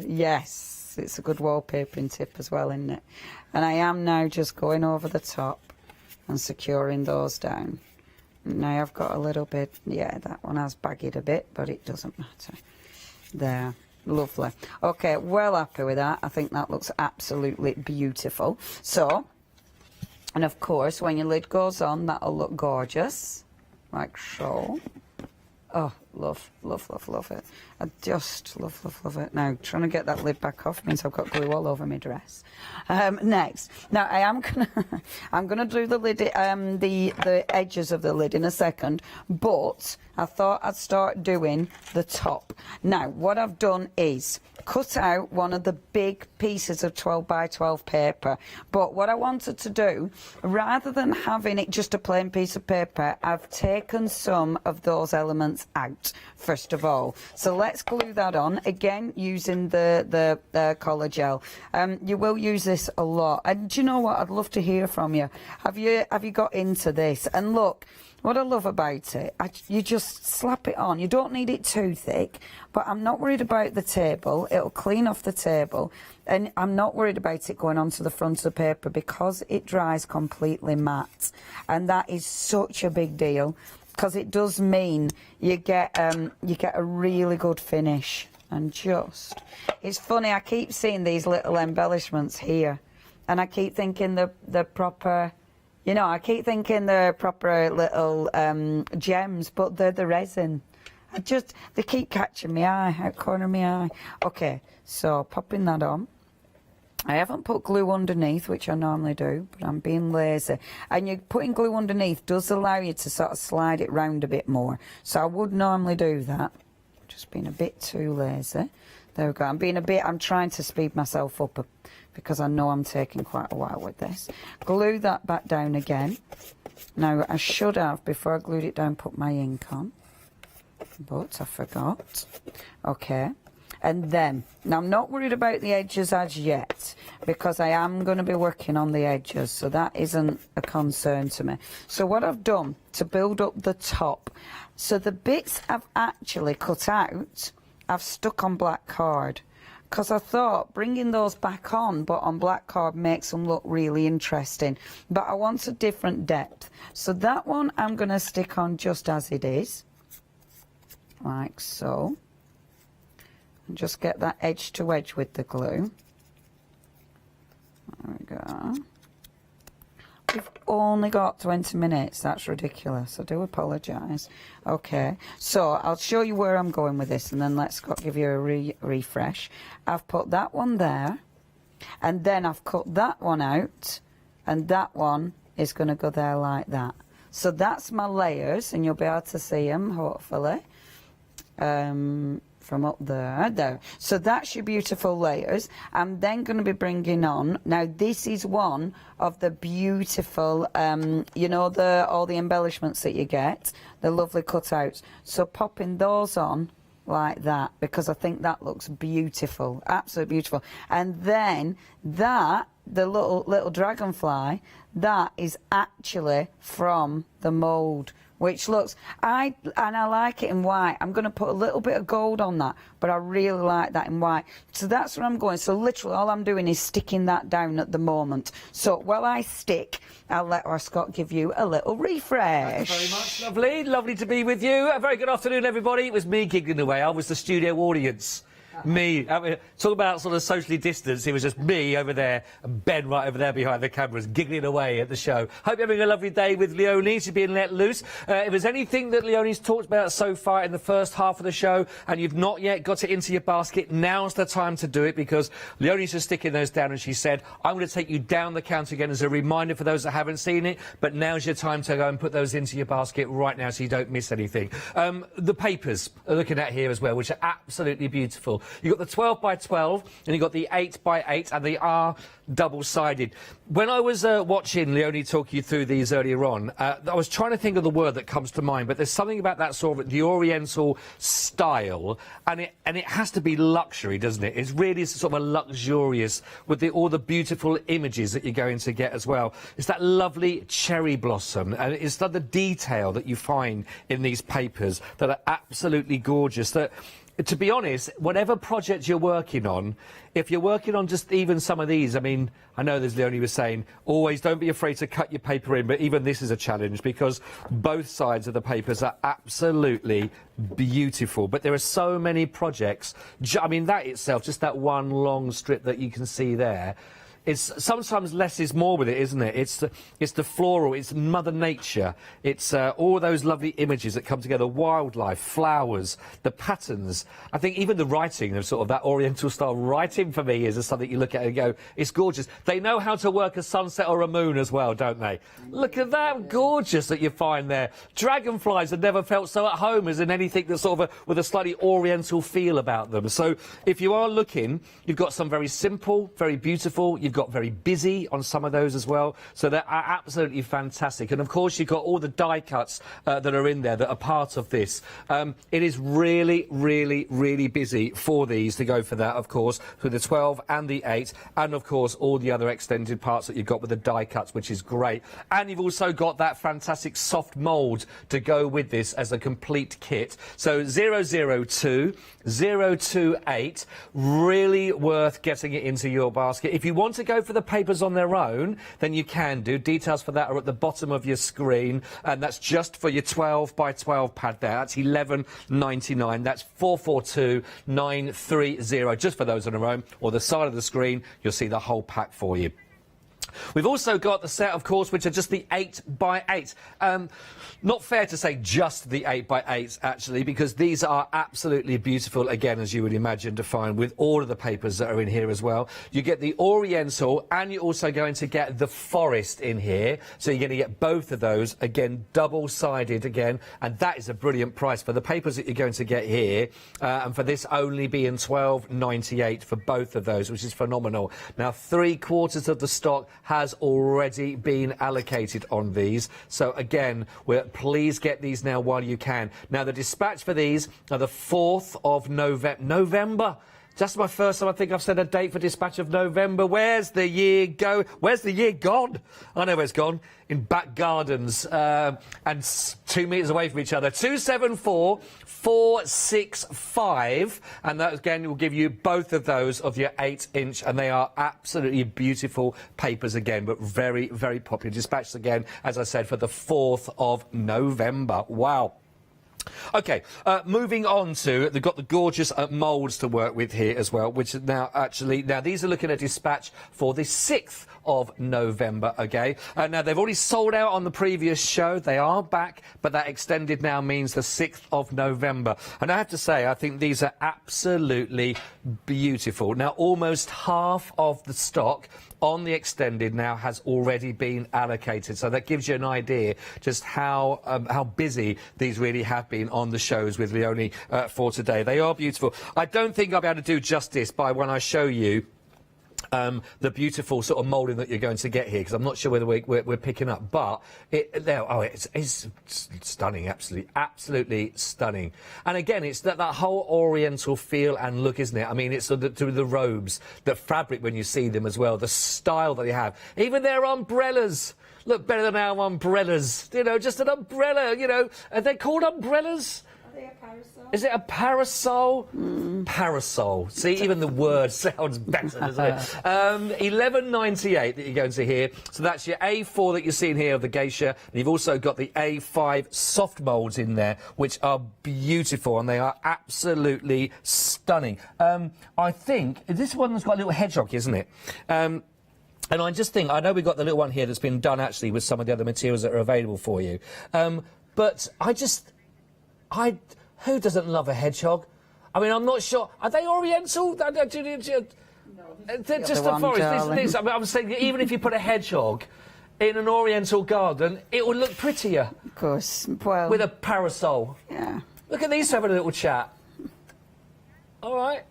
Yes, it's a good wallpapering tip as well, isn't it? And I am now just going over the top and securing those down. Now I've got a little bit, yeah, that one has baggied a bit, but it doesn't matter. There, lovely. Okay, well happy with that. I think that looks absolutely beautiful. So, and of course, when your lid goes on, that'll look gorgeous, like so. Oh, love, love, love, love it. I just love it. Now, trying to get that lid back off means I've got glue all over my dress. Next, now I am gonna do the lid, the edges of the lid in a second, but I thought I'd start doing the top. Now, what I've done is cut out one of the big pieces of 12 by 12 paper, but what I wanted to do, rather than having it just a plain piece of paper, I've taken some of those elements out first of all. So let's glue that on again using the collar gel. You will use this a lot, and do you know what, I'd love to hear from you. Have you got into this? And look, what I love about it, you just slap it on. You don't need it too thick, but I'm not worried about the table. It'll clean off the table, and I'm not worried about it going onto the front of the paper because it dries completely matte, and that is such a big deal because it does mean you get a really good finish. And just, it's funny, I keep seeing these little embellishments here, and I keep thinking the proper. You know, I keep thinking they're proper little gems, but they're the resin. They keep catching my eye, out corner of my eye. Okay, so popping that on. I haven't put glue underneath, which I normally do, but I'm being lazy. And you putting glue underneath does allow you to sort of slide it round a bit more. So I would normally do that. Just being a bit too lazy. There we go. I'm trying to speed myself up because I know I'm taking quite a while with this. Glue that back down again. Now, I should have, before I glued it down, put my ink on, but I forgot. Okay. And then, now I'm not worried about the edges as yet because I am going to be working on the edges, so that isn't a concern to me. So what I've done to build up the top, so the bits I've actually cut out, I've stuck on black card because I thought bringing those back on, but on black card, makes them look really interesting. But I want a different depth. So that one I'm going to stick on just as it is, like so. And just get that edge to edge with the glue. There we go. We've only got 20 minutes. That's ridiculous. I do apologise. Okay, so I'll show you where I'm going with this, and then let's give you a refresh. I've put that one there, and then I've cut that one out, and that one is going to go there like that. So that's my layers, and you'll be able to see them, hopefully, from up there. So that's your beautiful layers. I'm then going to be bringing on, now this is one of the beautiful, you know, all the embellishments that you get, the lovely cutouts. So popping those on like that, because I think that looks beautiful, absolutely beautiful. And then that, the little dragonfly, that is actually from the mould, which looks, I like it in white. I'm going to put a little bit of gold on that, but I really like that in white. So that's where I'm going. So literally all I'm doing is sticking that down at the moment. So while I stick, I'll let our Scott give you a little refresh. Thank you very much, lovely. Lovely to be with you. A very good afternoon, everybody. It was me giggling away. I was the studio audience. Me. I mean, talk about sort of socially distanced. It was just me over there and Ben right over there behind the cameras, giggling away at the show. Hope you're having a lovely day with Leonie. She's being let loose. If there's anything that Leonie's talked about so far in the first half of the show and you've not yet got it into your basket, now's the time to do it, because Leonie's just sticking those down, and she said, I'm going to take you down the counter again as a reminder for those that haven't seen it, but now's your time to go and put those into your basket right now so you don't miss anything. The papers are looking at here as well, which are absolutely beautiful. You've got the 12 by 12 and you've got the 8 by 8, and they are double-sided. When I was watching Leonie talk you through these earlier on, I was trying to think of the word that comes to mind, but there's something about that sort of the Oriental style, and it has to be luxury, doesn't it? It's really sort of a luxurious with all the beautiful images that you're going to get as well. It's that lovely cherry blossom, and it's the detail that you find in these papers that are absolutely gorgeous. That, to be honest, whatever project you're working on, if you're working on just even some of these, I mean, I know as Leonie was saying, always don't be afraid to cut your paper in, but even this is a challenge because both sides of the papers are absolutely beautiful. But there are so many projects. I mean, that itself, just that one long strip that you can see there, it's sometimes less is more with it, isn't it? It's the floral, it's Mother Nature, it's all those lovely images that come together, wildlife, flowers, the patterns. I think even the writing of sort of that Oriental style writing for me is something you look at and go, it's gorgeous. They know how to work a sunset or a moon as well, don't they? Look at that, gorgeous that you find there. Dragonflies have never felt so at home as in anything that's sort of with a slightly Oriental feel about them. So if you are looking, you've got some very simple, very beautiful. You've got very busy on some of those as well, so they are absolutely fantastic. And of course you've got all the die cuts that are in there that are part of this. It is really, really, really busy for these to go for that, of course, for the 12 and the 8, and of course all the other extended parts that you've got with the die cuts, which is great. And you've also got that fantastic soft mould to go with this as a complete kit. So 002, 028, really worth getting it into your basket. If you want to go for the papers on their own, then you can do. Details for that are at the bottom of your screen, and that's just for your 12 by 12 pad there. That's £11.99. That's 442930, just for those on their own. Or the side of the screen, you'll see the whole pack for you. We've also got the set, of course, which are just the 8 by 8. Not fair to say just the 8 by 8s, actually, because these are absolutely beautiful, again, as you would imagine, to find with all of the papers that are in here as well. You get the Oriental, and you're also going to get the Forest in here. So you're going to get both of those, again, double-sided again, and that is a brilliant price for the papers that you're going to get here, and for this only being £12.98 for both of those, which is phenomenal. Now, 3/4 of the stock has already been allocated on these, so again, please get these now while you can. Now the dispatch for these are the 4th of November. Just my first time I think I've said a date for dispatch of November. Where's the year go? Where's the year gone? I know where it's gone. In back gardens and 2 metres away from each other. 274465, and that again will give you both of those of your 8-inch, and they are absolutely beautiful papers again, but very, very popular. Dispatched again, as I said, for the 4th of November. Wow. Okay, moving on to, they've got the gorgeous moulds to work with here as well, which is now these are looking at dispatch for the 6th of November, okay? Now, they've already sold out on the previous show. They are back, but that extended now means the 6th of November. And I have to say, I think these are absolutely beautiful. Now, almost half of the stock on the extended now has already been allocated, so that gives you an idea just how busy these really have been on the shows with Leonie for today. They are beautiful. I don't think I'll be able to do justice by when I show you the beautiful sort of moulding that you're going to get here, because I'm not sure whether we're picking up, but it's stunning, absolutely stunning. And again, it's that whole oriental feel and look, isn't it? I mean, it's to the robes, the fabric when you see them as well, the style that they have, even their umbrellas look better than our umbrellas, you know, just an umbrella, you know. Are they called umbrellas? Is it a parasol? Parasol. See, even the word sounds better, doesn't it? 11.98 that you're going to hear. So that's your A4 that you're seeing here of the geisha. And you've also got the A5 soft moulds in there, which are beautiful, and they are absolutely stunning. I think this one's got a little hedgehog, isn't it? And I just think, I know we've got the little one here that's been done actually with some of the other materials that are available for you. But who doesn't love a hedgehog? I mean, I'm not sure. Are they Oriental? No, they're just a forest. I mean, I'm saying, even if you put a hedgehog in an Oriental garden, it would look prettier. Of course. Well, with a parasol. Yeah. Look at these having a little chat. All right.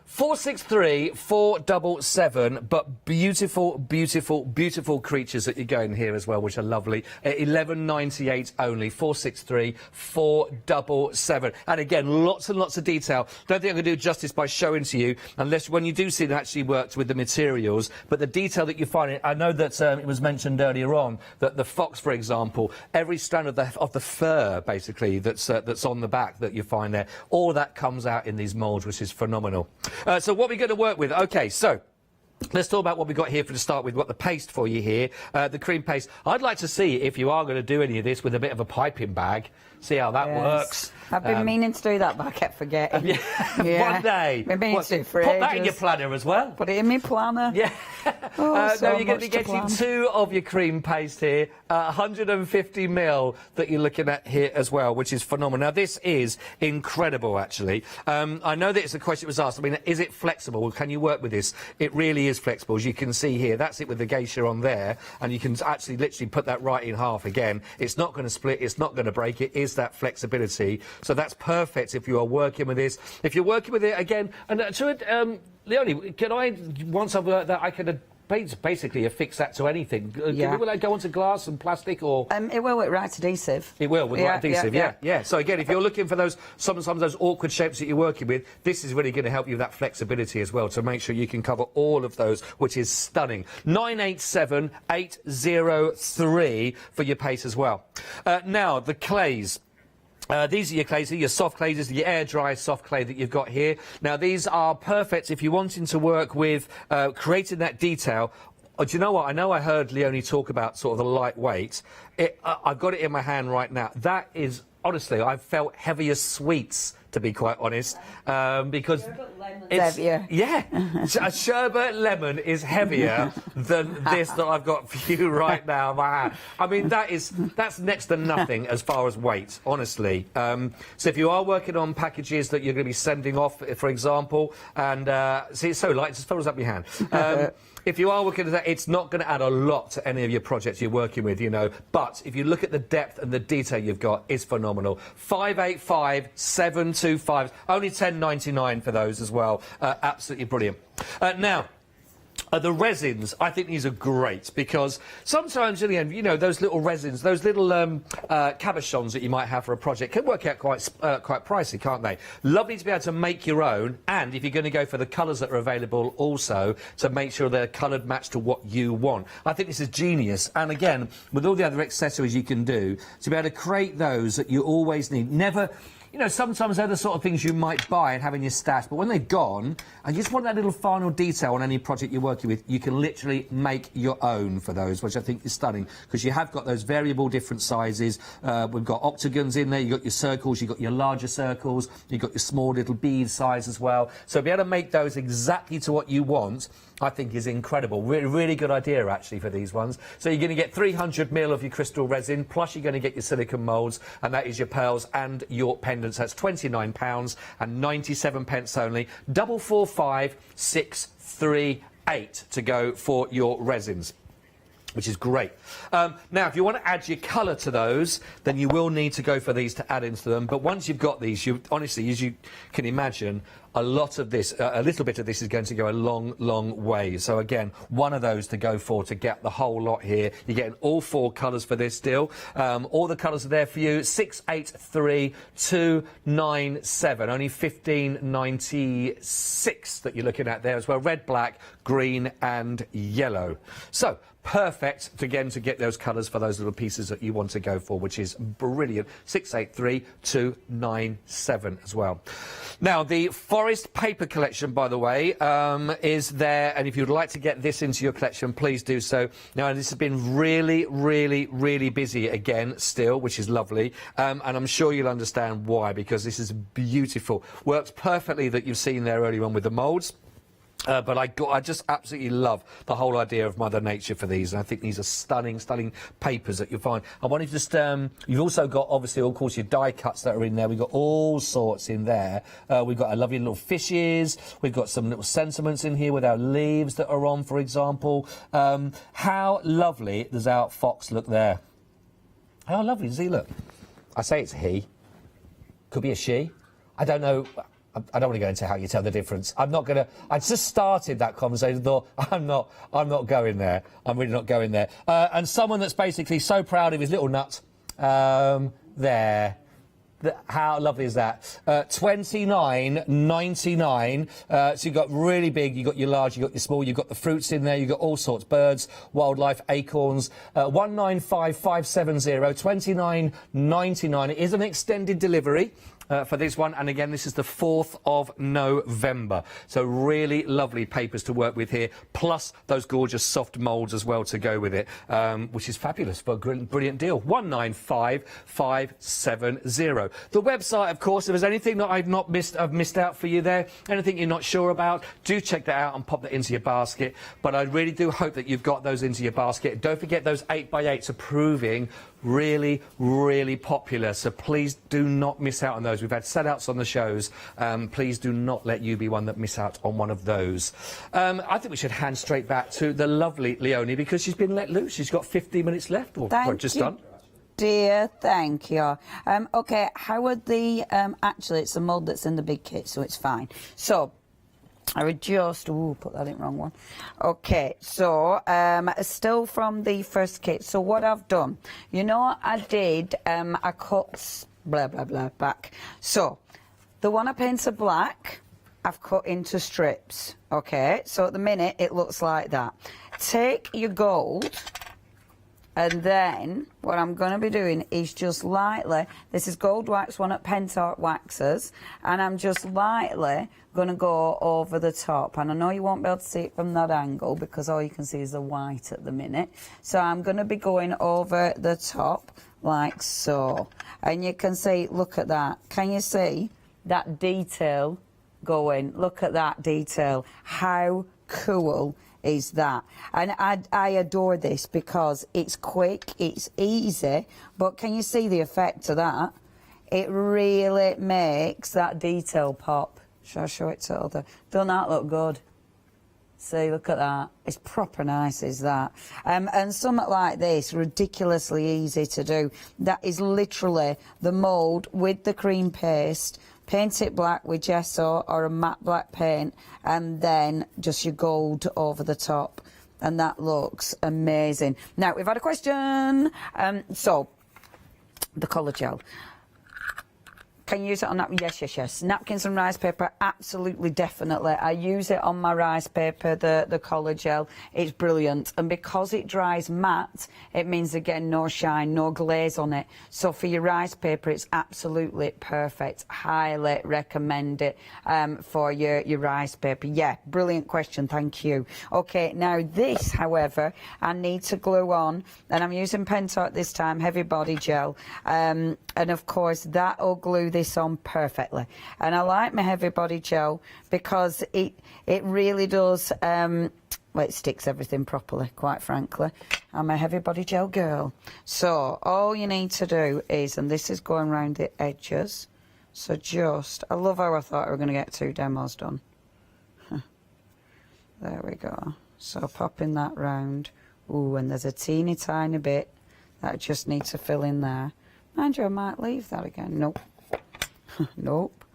463 477, but beautiful, beautiful, beautiful creatures that you're going here as well, which are lovely. 11.98 only. 463 477. And again, lots and lots of detail. Don't think I can do justice by showing to you, unless when you do see them actually worked with the materials. But the detail that you find in, I know that it was mentioned earlier on that the fox, for example, every strand of the fur, basically, that's on the back that you find there, all that comes out in these moulds, which is phenomenal. So what we're going to work with, okay, so let's talk about what we've got here to start with, what the paste for you here, the cream paste. I'd like to see if you are going to do any of this with a bit of a piping bag, see how that works. I've been meaning to do that, but I kept forgetting. One day. Been meaning to for put that in your planner as well. Put it in my planner. Yeah. So you're going to be getting 2 of your cream paste here, 150ml that you're looking at here as well, which is phenomenal. Now, this is incredible, actually. I know that it's a question that was asked. I mean, is it flexible? Can you work with this? It really is flexible, as you can see here. That's it with the geisha on there, and you can actually literally put that right in half again. It's not going to split. It's not going to break. It is that flexibility. So that's perfect if you are working with this. If you're working with it, again, and Leonie, can I, once I've worked that, I can basically affix that to anything. Will that go onto glass and plastic, or? It will with right adhesive. It will with right adhesive, yeah. So again, if you're looking for those some of those awkward shapes that you're working with, this is really going to help you with that flexibility as well, to make sure you can cover all of those, which is stunning. 987803 for your paste as well. Now, the clays. These are your clays, your soft clays, this is your air dry soft clay that you've got here. Now, these are perfect if you're wanting to work with creating that detail. Do you know what? I know I heard Leonie talk about sort of the lightweight. I've got it in my hand right now. That is, honestly, I've felt heavier sweets, to be quite honest, because it's heavier. Yeah, a sherbet lemon is heavier than this that I've got for you right now in my hand. I mean, that's next to nothing as far as weight, honestly. So if you are working on packages that you're going to be sending off, for example, and see, it's so light, it just folds up your hand. If you are working at that, it's not going to add a lot to any of your projects you're working with, you know. But if you look at the depth and the detail you've got, it's phenomenal. 585725, only £10.99 for those as well. Absolutely brilliant. Now, the resins, I think these are great, because sometimes, you know, those little resins, those little cabochons that you might have for a project can work out quite pricey, can't they? Lovely to be able to make your own, and if you're going to go for the colours that are available also, to make sure they're coloured match to what you want. I think this is genius, and again, with all the other accessories you can do, to be able to create those that you always need. Never... you know, sometimes they're the sort of things you might buy and have in your stash, but when they're gone, and you just want that little final detail on any project you're working with, you can literally make your own for those, which I think is stunning, because you have got those variable different sizes. We've got octagons in there, you've got your circles, you've got your larger circles, you've got your small little bead size as well. So be able to make those exactly to what you want, I think is incredible. Really, really good idea, actually, for these ones. So you're going to get 300ml of your crystal resin, plus you're going to get your silicone moulds, and that is your pearls and your pendants. That's £29 and 97 pence only. 445 638 to go for your resins, which is great. Now, if you want to add your colour to those, then you will need to go for these to add into them. But once you've got these, you honestly, as you can imagine, a lot of this, a little bit of this is going to go a long, long way. So again, one of those to go for to get the whole lot here. You're getting all 4 colours for this deal. All the colours are there for you. 683,297. Only 15.96 that you're looking at there as well. Red, black, green and yellow. So perfect, again, to get those colours for those little pieces that you want to go for, which is brilliant. 683,297 as well. Now, the Forest Paper Collection, by the way, is there, and if you'd like to get this into your collection, please do so. Now, this has been really, really, really busy again still, which is lovely, and I'm sure you'll understand why, because this is beautiful. Works perfectly that you've seen there earlier on with the moulds. But I just absolutely love the whole idea of Mother Nature for these, and I think these are stunning, stunning papers that you'll find. I wanted to just, you've also got, obviously, of course, your die cuts that are in there. We've got all sorts in there. We've got a lovely little fishes. We've got some little sentiments in here with our leaves that are on, for example. How lovely does our fox look there? How lovely does he look? I say it's he. Could be a she. I don't know. I don't want to go into how you tell the difference. I'm not going to... I just started that conversation and thought, I'm not going there. I'm really not going there. And someone that's basically so proud of his little nut. There. How lovely is that? $29.99. So you've got really big, you've got your large, you've got your small, you've got the fruits in there, you've got all sorts, birds, wildlife, acorns. 195570, $29.99. It is an extended delivery. For this one, and again, this is the 4th of November. So really lovely papers to work with here, plus those gorgeous soft moulds as well to go with it, which is fabulous for a brilliant deal. 195570. The website, of course, if there's anything that I've missed out for you there, anything you're not sure about, do check that out and pop that into your basket. But I really do hope that you've got those into your basket. Don't forget those 8x8s are proving really, really popular, so please do not miss out on those. We've had sellouts on the shows. Please do not let you be one that miss out on one of those. I think we should hand straight back to the lovely Leonie, because she's been let loose. She's got 15 minutes left, or just done. Dear, thank you. OK, how would the... actually, it's the mould that's in the big kit, so it's fine. So, I would just... Ooh, put that in the wrong one. OK, so, still from the first kit. So what I've done, you know, I did a cut, blah, blah, blah, back. So, the one I painted black, I've cut into strips. OK, so at the minute, it looks like that. Take your gold... And then what I'm going to be doing is just lightly, this is gold wax one at Pentart Waxers, and I'm just lightly going to go over the top. And I know you won't be able to see it from that angle because all you can see is the white at the minute. So I'm going to be going over the top like so. And you can see, look at that. Can you see that detail going? Look at that detail. How cool is that? And I adore this because it's quick, it's easy, but can you see the effect of that? It really makes that detail pop. Shall I show it to other? Doesn't that look good? See, look at that. It's proper nice, is that? And something like this, ridiculously easy to do. That is literally the mould with the cream paste. Paint it black with gesso or a matte black paint, and then just your gold over the top, and that looks amazing. Now, we've had a question. So, the colour gel. Can you use it on that? Yes. Napkins and rice paper, absolutely, definitely. I use it on my rice paper, the colour gel. It's brilliant. And because it dries matte, it means, again, no shine, no glaze on it. So for your rice paper, it's absolutely perfect. Highly recommend it for your rice paper. Yeah, brilliant question, thank you. OK, now this, however, I need to glue on, and I'm using Pentart this time, heavy body gel. And of course, that'll glue this on perfectly. And I like my heavy body gel because it really does, well, it sticks everything properly, quite frankly. I'm a heavy body gel girl. So all you need to do is, and this is going around the edges, so just, I love how I thought I were going to get 2 demos done. There we go. So popping that round. Ooh, and there's a teeny tiny bit that I just need to fill in there. Mind you, I might leave that again. Nope. Nope.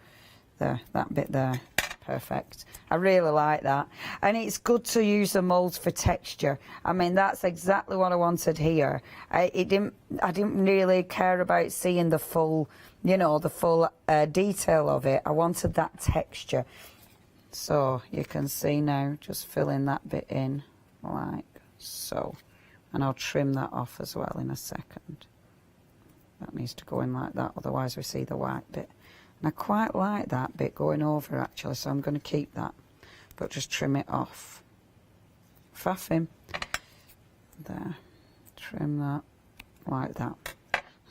There, that bit there. Perfect. I really like that. And it's good to use the moulds for texture. I mean, that's exactly what I wanted here. I didn't really care about seeing the full, you know, the full detail of it. I wanted that texture. So you can see now, just filling that bit in like so. And I'll trim that off as well in a second. That needs to go in like that, otherwise we see the white bit. And I quite like that bit going over, actually, so I'm going to keep that, but just trim it off. Faffing. There. Trim that like that.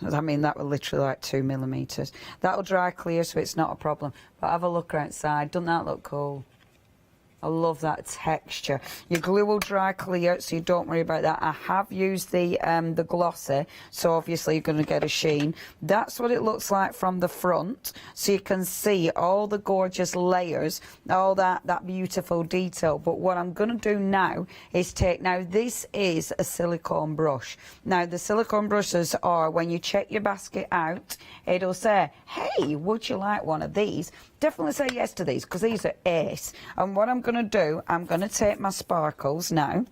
I mean, that was literally like 2 millimetres. That'll dry clear, so it's not a problem. But have a look outside. Doesn't that look cool? I love that texture. Your glue will dry clear, so you don't worry about that. I have used the glossy, so obviously you're going to get a sheen. That's what it looks like from the front, so you can see all the gorgeous layers, all that beautiful detail. But what I'm going to do now is now this is a silicone brush. Now the silicone brushes are, when you check your basket out, it'll say, hey, would you like one of these? Definitely say yes to these, because these are ace. And what I'm going to do, I'm going to take my sparkles now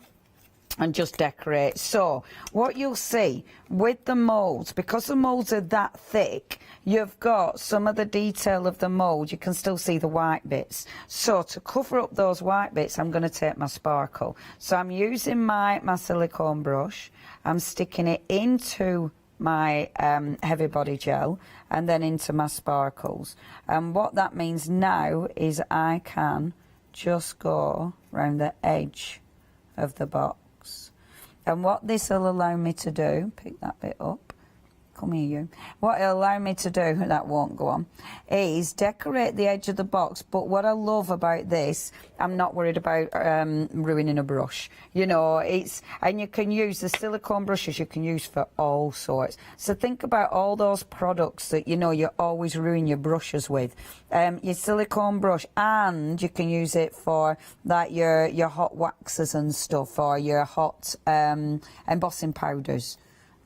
and just decorate. So what you'll see with the moulds, because the moulds are that thick, you've got some of the detail of the mould. You can still see the white bits. So to cover up those white bits, I'm going to take my sparkle. So I'm using my silicone brush. I'm sticking it into my heavy body gel and then into my sparkles. And what that means now is I can just go around the edge of the box. And what this will allow me to do, pick that bit up, come here you, what it'll allow me to do, that won't go on, is decorate the edge of the box. But what I love about this, I'm not worried about ruining a brush. You know, and you can use the silicone brushes, you can use for all sorts. So think about all those products that, you know, you always ruin your brushes with. Your silicone brush, and you can use it for like your hot waxes and stuff, or your hot embossing powders.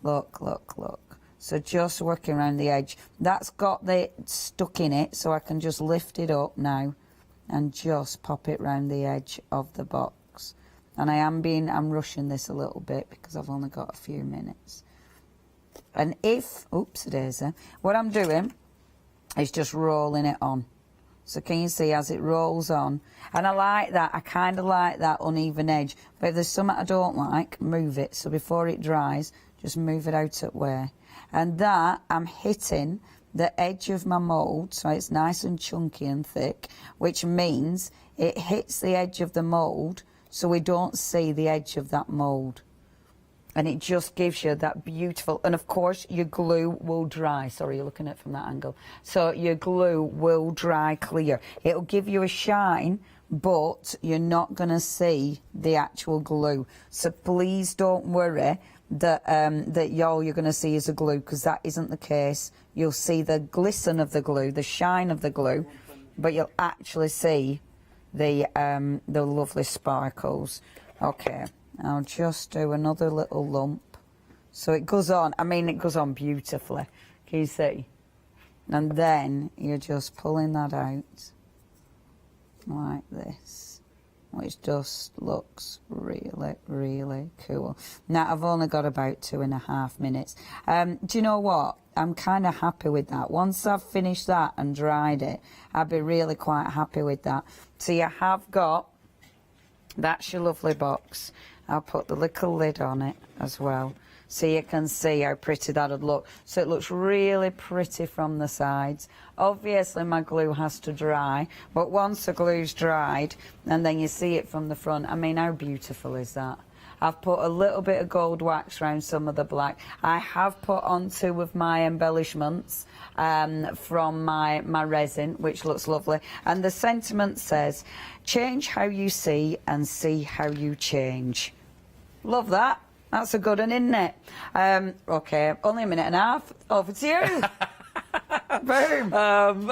Look, look, look. So just working around the edge. That's got the stuck in it, so I can just lift it up now and just pop it round the edge of the box. And I'm rushing this a little bit because I've only got a few minutes. And oops, daisy, what I'm doing is just rolling it on. So can you see as it rolls on? And I like that, I kind of like that uneven edge. But if there's something I don't like, move it. So before it dries, just move it out of way. And that, I'm hitting the edge of my mould, so it's nice and chunky and thick, which means it hits the edge of the mould, so we don't see the edge of that mould. And it just gives you that beautiful, and of course your glue will dry. Sorry, you're looking at it from that angle. So your glue will dry clear. It'll give you a shine, but you're not going to see the actual glue. So please don't worry that all you're going to see is a glue, because that isn't the case. You'll see the glisten of the glue, the shine of the glue, but you'll actually see the lovely sparkles. Okay, I'll just do another little lump. So it goes on, I mean, it goes on beautifully. Can you see? And then you're just pulling that out like this. which just looks really, really cool. Now, I've only got about 2.5 minutes. Do you know what? I'm kind of happy with that. Once I've finished that and dried it, I'd be really quite happy with that. So you have got, that's your lovely box. I'll put the little lid on it as well, so you can see how pretty that would look. So it looks really pretty from the sides. Obviously my glue has to dry, but once the glue's dried and then you see it from the front, I mean, how beautiful is that? I've put a little bit of gold wax around some of the black. I have put on 2 of my embellishments from my resin, which looks lovely. And the sentiment says, change how you see and see how you change. Love that. That's a good one, isn't it? Okay, only a minute and a half. Over to you. Boom.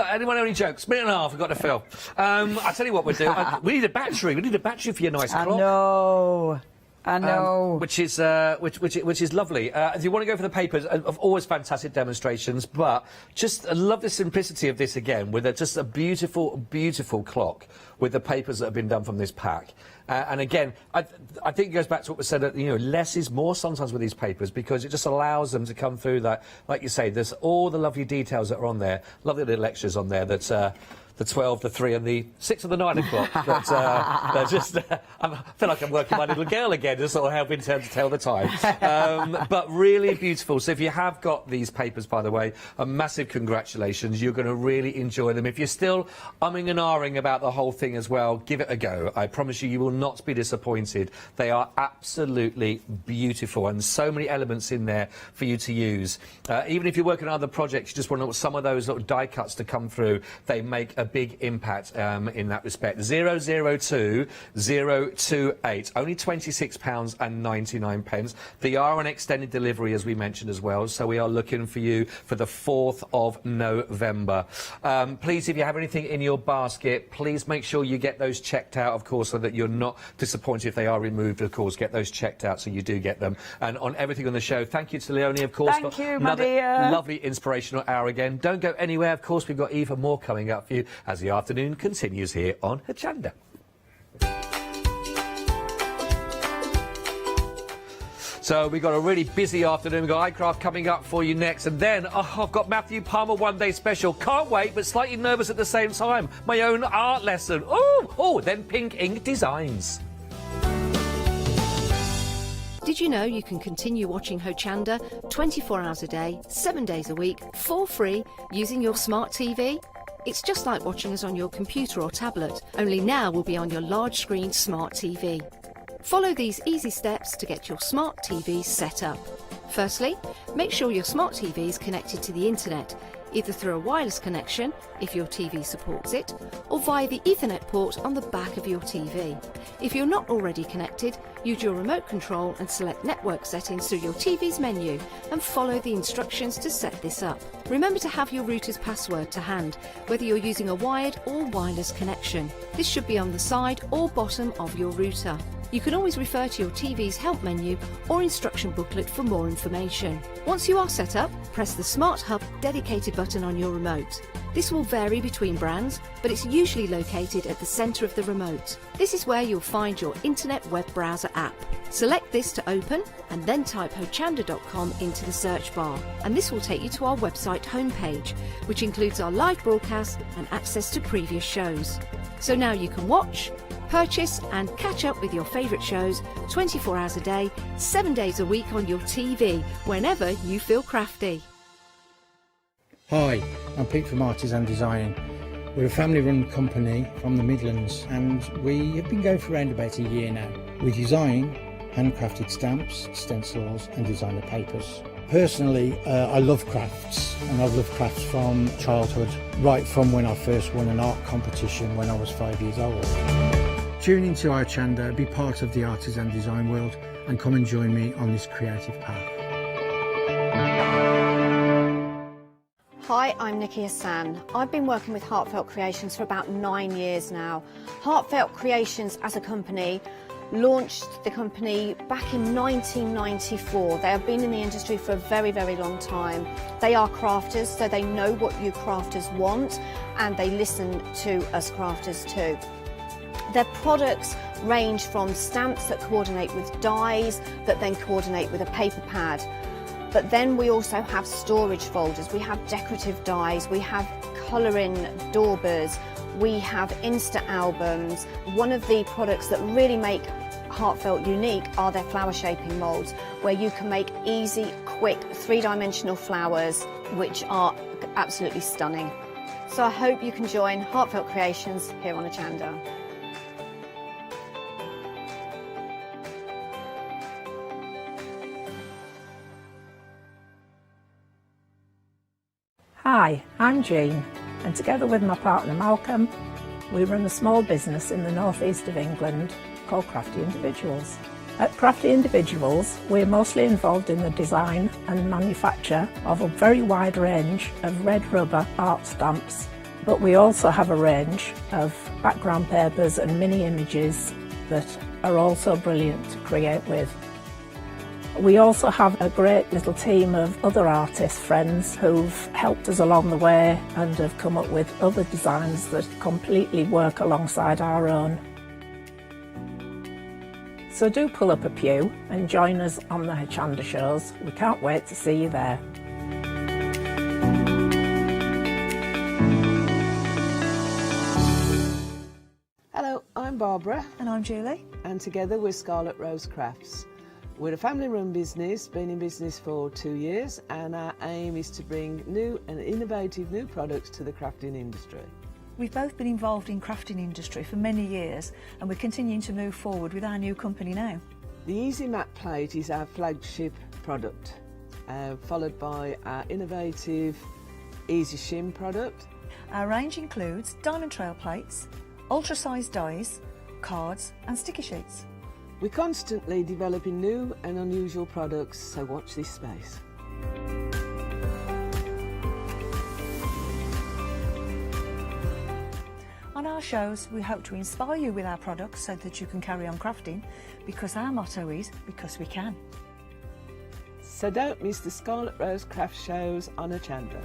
Anyone have any jokes? Minute and a half, we've got to fill. I tell you what we'll do. We need a battery. We need a battery for your nice clock. I know. Which is lovely. If you want to go for the papers, always fantastic demonstrations, but just I love the simplicity of this again, with just a beautiful, beautiful clock with the papers that have been done from this pack. And again, I think it goes back to what was said, you know, less is more sometimes with these papers, because it just allows them to come through that, like you say, there's all the lovely details that are on there, lovely little extras on there that's the 12, the 3 and the 6 and the 9 o'clock. They're just, I feel like I'm working my little girl again, just sort of helping her to tell the time. But really beautiful. So if you have got these papers, by the way, a massive congratulations. You're going to really enjoy them. If you're still umming and ahhing about the whole thing as well, give it a go. I promise you, you will not be disappointed. They are absolutely beautiful, and so many elements in there for you to use. Even if you're working on other projects, you just want some of those little die cuts to come through. They make a big impact in that respect. 002028, only £26.99. They are on extended delivery, as we mentioned as well, so we are looking for you for the 4th of November. Please, if you have anything in your basket, please make sure you get those checked out, of course, so that you're not disappointed if they are removed. Of course, get those checked out so you do get them. And on everything on the show, thank you to Leonie, of course, thank for you, my another dear. lovely inspirational hour again. Don't go anywhere, of course, we've got even more coming up for you as the afternoon continues here on Hochanda. So we've got a really busy afternoon. We've got iCraft coming up for you next, and then I've got Matthew Palmer One Day Special. Can't wait, but slightly nervous at the same time. My own art lesson. Then Pink Ink Designs. Did you know you can continue watching Hochanda 24 hours a day, 7 days a week, for free, using your smart TV? It's just like watching us on your computer or tablet, only now we'll be on your large screen smart TV. Follow these easy steps to get your smart TV set up. Firstly, make sure your smart TV is connected to the internet, either through a wireless connection, if your TV supports it, or via the Ethernet port on the back of your TV. If you're not already connected, use your remote control and select network settings through your TV's menu and follow the instructions to set this up. Remember to have your router's password to hand, whether you're using a wired or wireless connection. This should be on the side or bottom of your router. You can always refer to your TV's help menu or instruction booklet for more information. Once you are set up, press the Smart Hub dedicated button on your remote. This will vary between brands, but it's usually located at the centre of the remote. This is where you'll find your internet web browser app. Select this to open and then type hochanda.com into the search bar, and this will take you to our website homepage, which includes our live broadcast and access to previous shows. So now you can watch, purchase and catch up with your favourite shows 24 hours a day, 7 days a week on your TV, whenever you feel crafty. Hi, I'm Pete from Hobbies and Arts. We're a family-run company from the Midlands, and we have been going for around about a year now. We design handcrafted stamps, stencils and designer papers. Personally, I love crafts, and I've loved crafts from childhood, right from when I first won an art competition when I was 5 years old. Tune into Hochanda, be part of the artisan design world, and come and join me on this creative path. Hi, I'm Nikki Hassan. I've been working with Heartfelt Creations for about 9 years now. Heartfelt Creations as a company launched the company back in 1994. They have been in the industry for a very, very long time. They are crafters, so they know what you crafters want, and they listen to us crafters too. Their products range from stamps that coordinate with dies that then coordinate with a paper pad. But then we also have storage folders, we have decorative dies, we have colouring daubers, we have Insta albums. One of the products that really make Heartfelt unique are their flower shaping moulds, where you can make easy, quick, three-dimensional flowers, which are absolutely stunning. So I hope you can join Heartfelt Creations here on Hochanda. Hi, I'm Jean, and together with my partner Malcolm, we run a small business in the northeast of England called Crafty Individuals. At Crafty Individuals, we're mostly involved in the design and manufacture of a very wide range of red rubber art stamps, but we also have a range of background papers and mini images that are also brilliant to create with. We also have a great little team of other artist friends who've helped us along the way and have come up with other designs that completely work alongside our own. So do pull up a pew and join us on the Hochanda shows. We can't wait to see you there. Hello, I'm Barbara. And I'm Julie. And together we're Scarlet Rose Crafts. We're a family-run business, been in business for 2 years, and our aim is to bring new and innovative new products to the crafting industry. We've both been involved in crafting industry for many years, and we're continuing to move forward with our new company now. The Easy Mat Plate is our flagship product, followed by our innovative Easy Shim product. Our range includes diamond trail plates, ultra-sized dies, cards and sticky sheets. We're constantly developing new and unusual products, so watch this space. On our shows, we hope to inspire you with our products so that you can carry on crafting, because our motto is, because we can. So don't miss the Scarlet Rose Craft shows on Hochanda.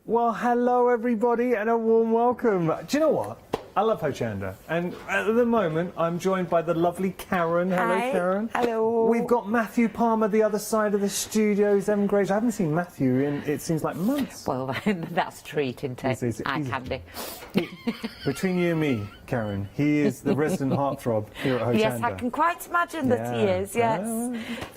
Well, hello everybody and a warm welcome. Do you know what? I love Hochanda, and at the moment I'm joined by the lovely Karen. Hello, Hi. Karen. Hello. We've got Matthew Palmer the other side of the studios. Evan Grace. I haven't seen Matthew in, it seems like months. Well, that's a treat, isn't it? Eye candy. Between you and me, Karen, he is the resident heartthrob here at Hochanda. Yes, I can quite imagine that he is, yes.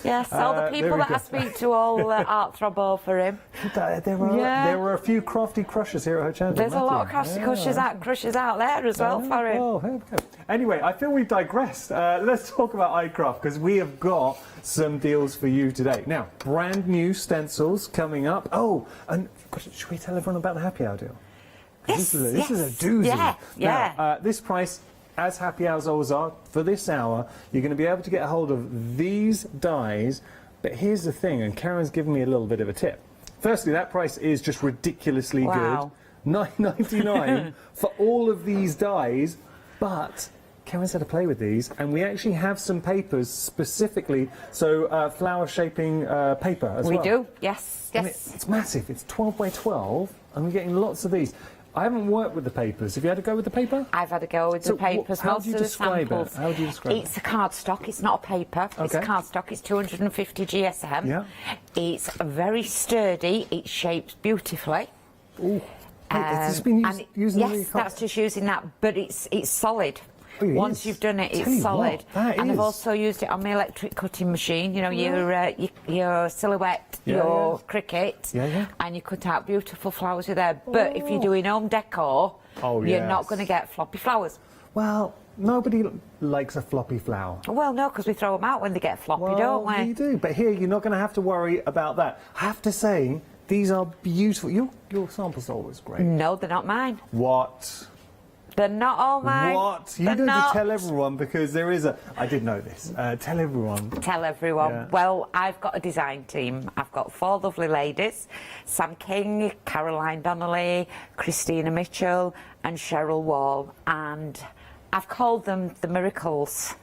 Yes, all the there people we that go. I speak to all heartthrob over him. There were a few crafty crushers here at Hochanda. There's a lot of Matthew. crafty crushers out there as well for him. Oh, here we go. Anyway, I feel we've digressed. Let's talk about iCraft, because we have got some deals for you today. Now, brand new stencils coming up. Oh, and should we tell everyone about the happy hour deal? Yes, this is a doozy. Yeah, yeah. Now, this price, as happy hours always are, for this hour, you're going to be able to get a hold of these dies. But here's the thing, and Karen's given me a little bit of a tip. Firstly, that price is just ridiculously Wow. good. $9.99 for all of these dies, but Karen's had to play with these, and we actually have some papers specifically, so flower shaping paper as well. We do, yes, And yes. it's massive. It's 12 by 12, and we're getting lots of these. I haven't worked with the papers. Have you had to go with the paper? I've had to go with So the papers. how Most do you of the describe samples. it? How do you describe It's a cardstock. It's not a paper. It's Okay. cardstock. It's 250 GSM. Yeah. It's very sturdy. It shapes beautifully. Ooh. Has this been and using yes, the that's just using that, but it's solid. Oh, it Once is. you've done it, Tell it's you solid. what, that and is. I've also used it on my electric cutting machine. You know, your silhouette, Yeah, your yeah. cricket, Yeah, yeah. and you cut out beautiful flowers with there. But if you're doing home decor, Oh, you're not yes. going to get floppy flowers. Well, nobody likes a floppy flower. Well, no, because we throw them out when they get floppy, Well, don't we? you do, but here you're not going to have to worry about that. I have to say, these are beautiful. Your samples are always great. No, they're not mine. What? They're not all mine. What? You They're need not. to tell everyone, because there is a... I did know this. Tell everyone. Tell everyone. Yeah. Well, I've got a design team. I've got 4 lovely ladies, Sam King, Caroline Donnelly, Christina Mitchell and Cheryl Wall, and I've called them the Miracles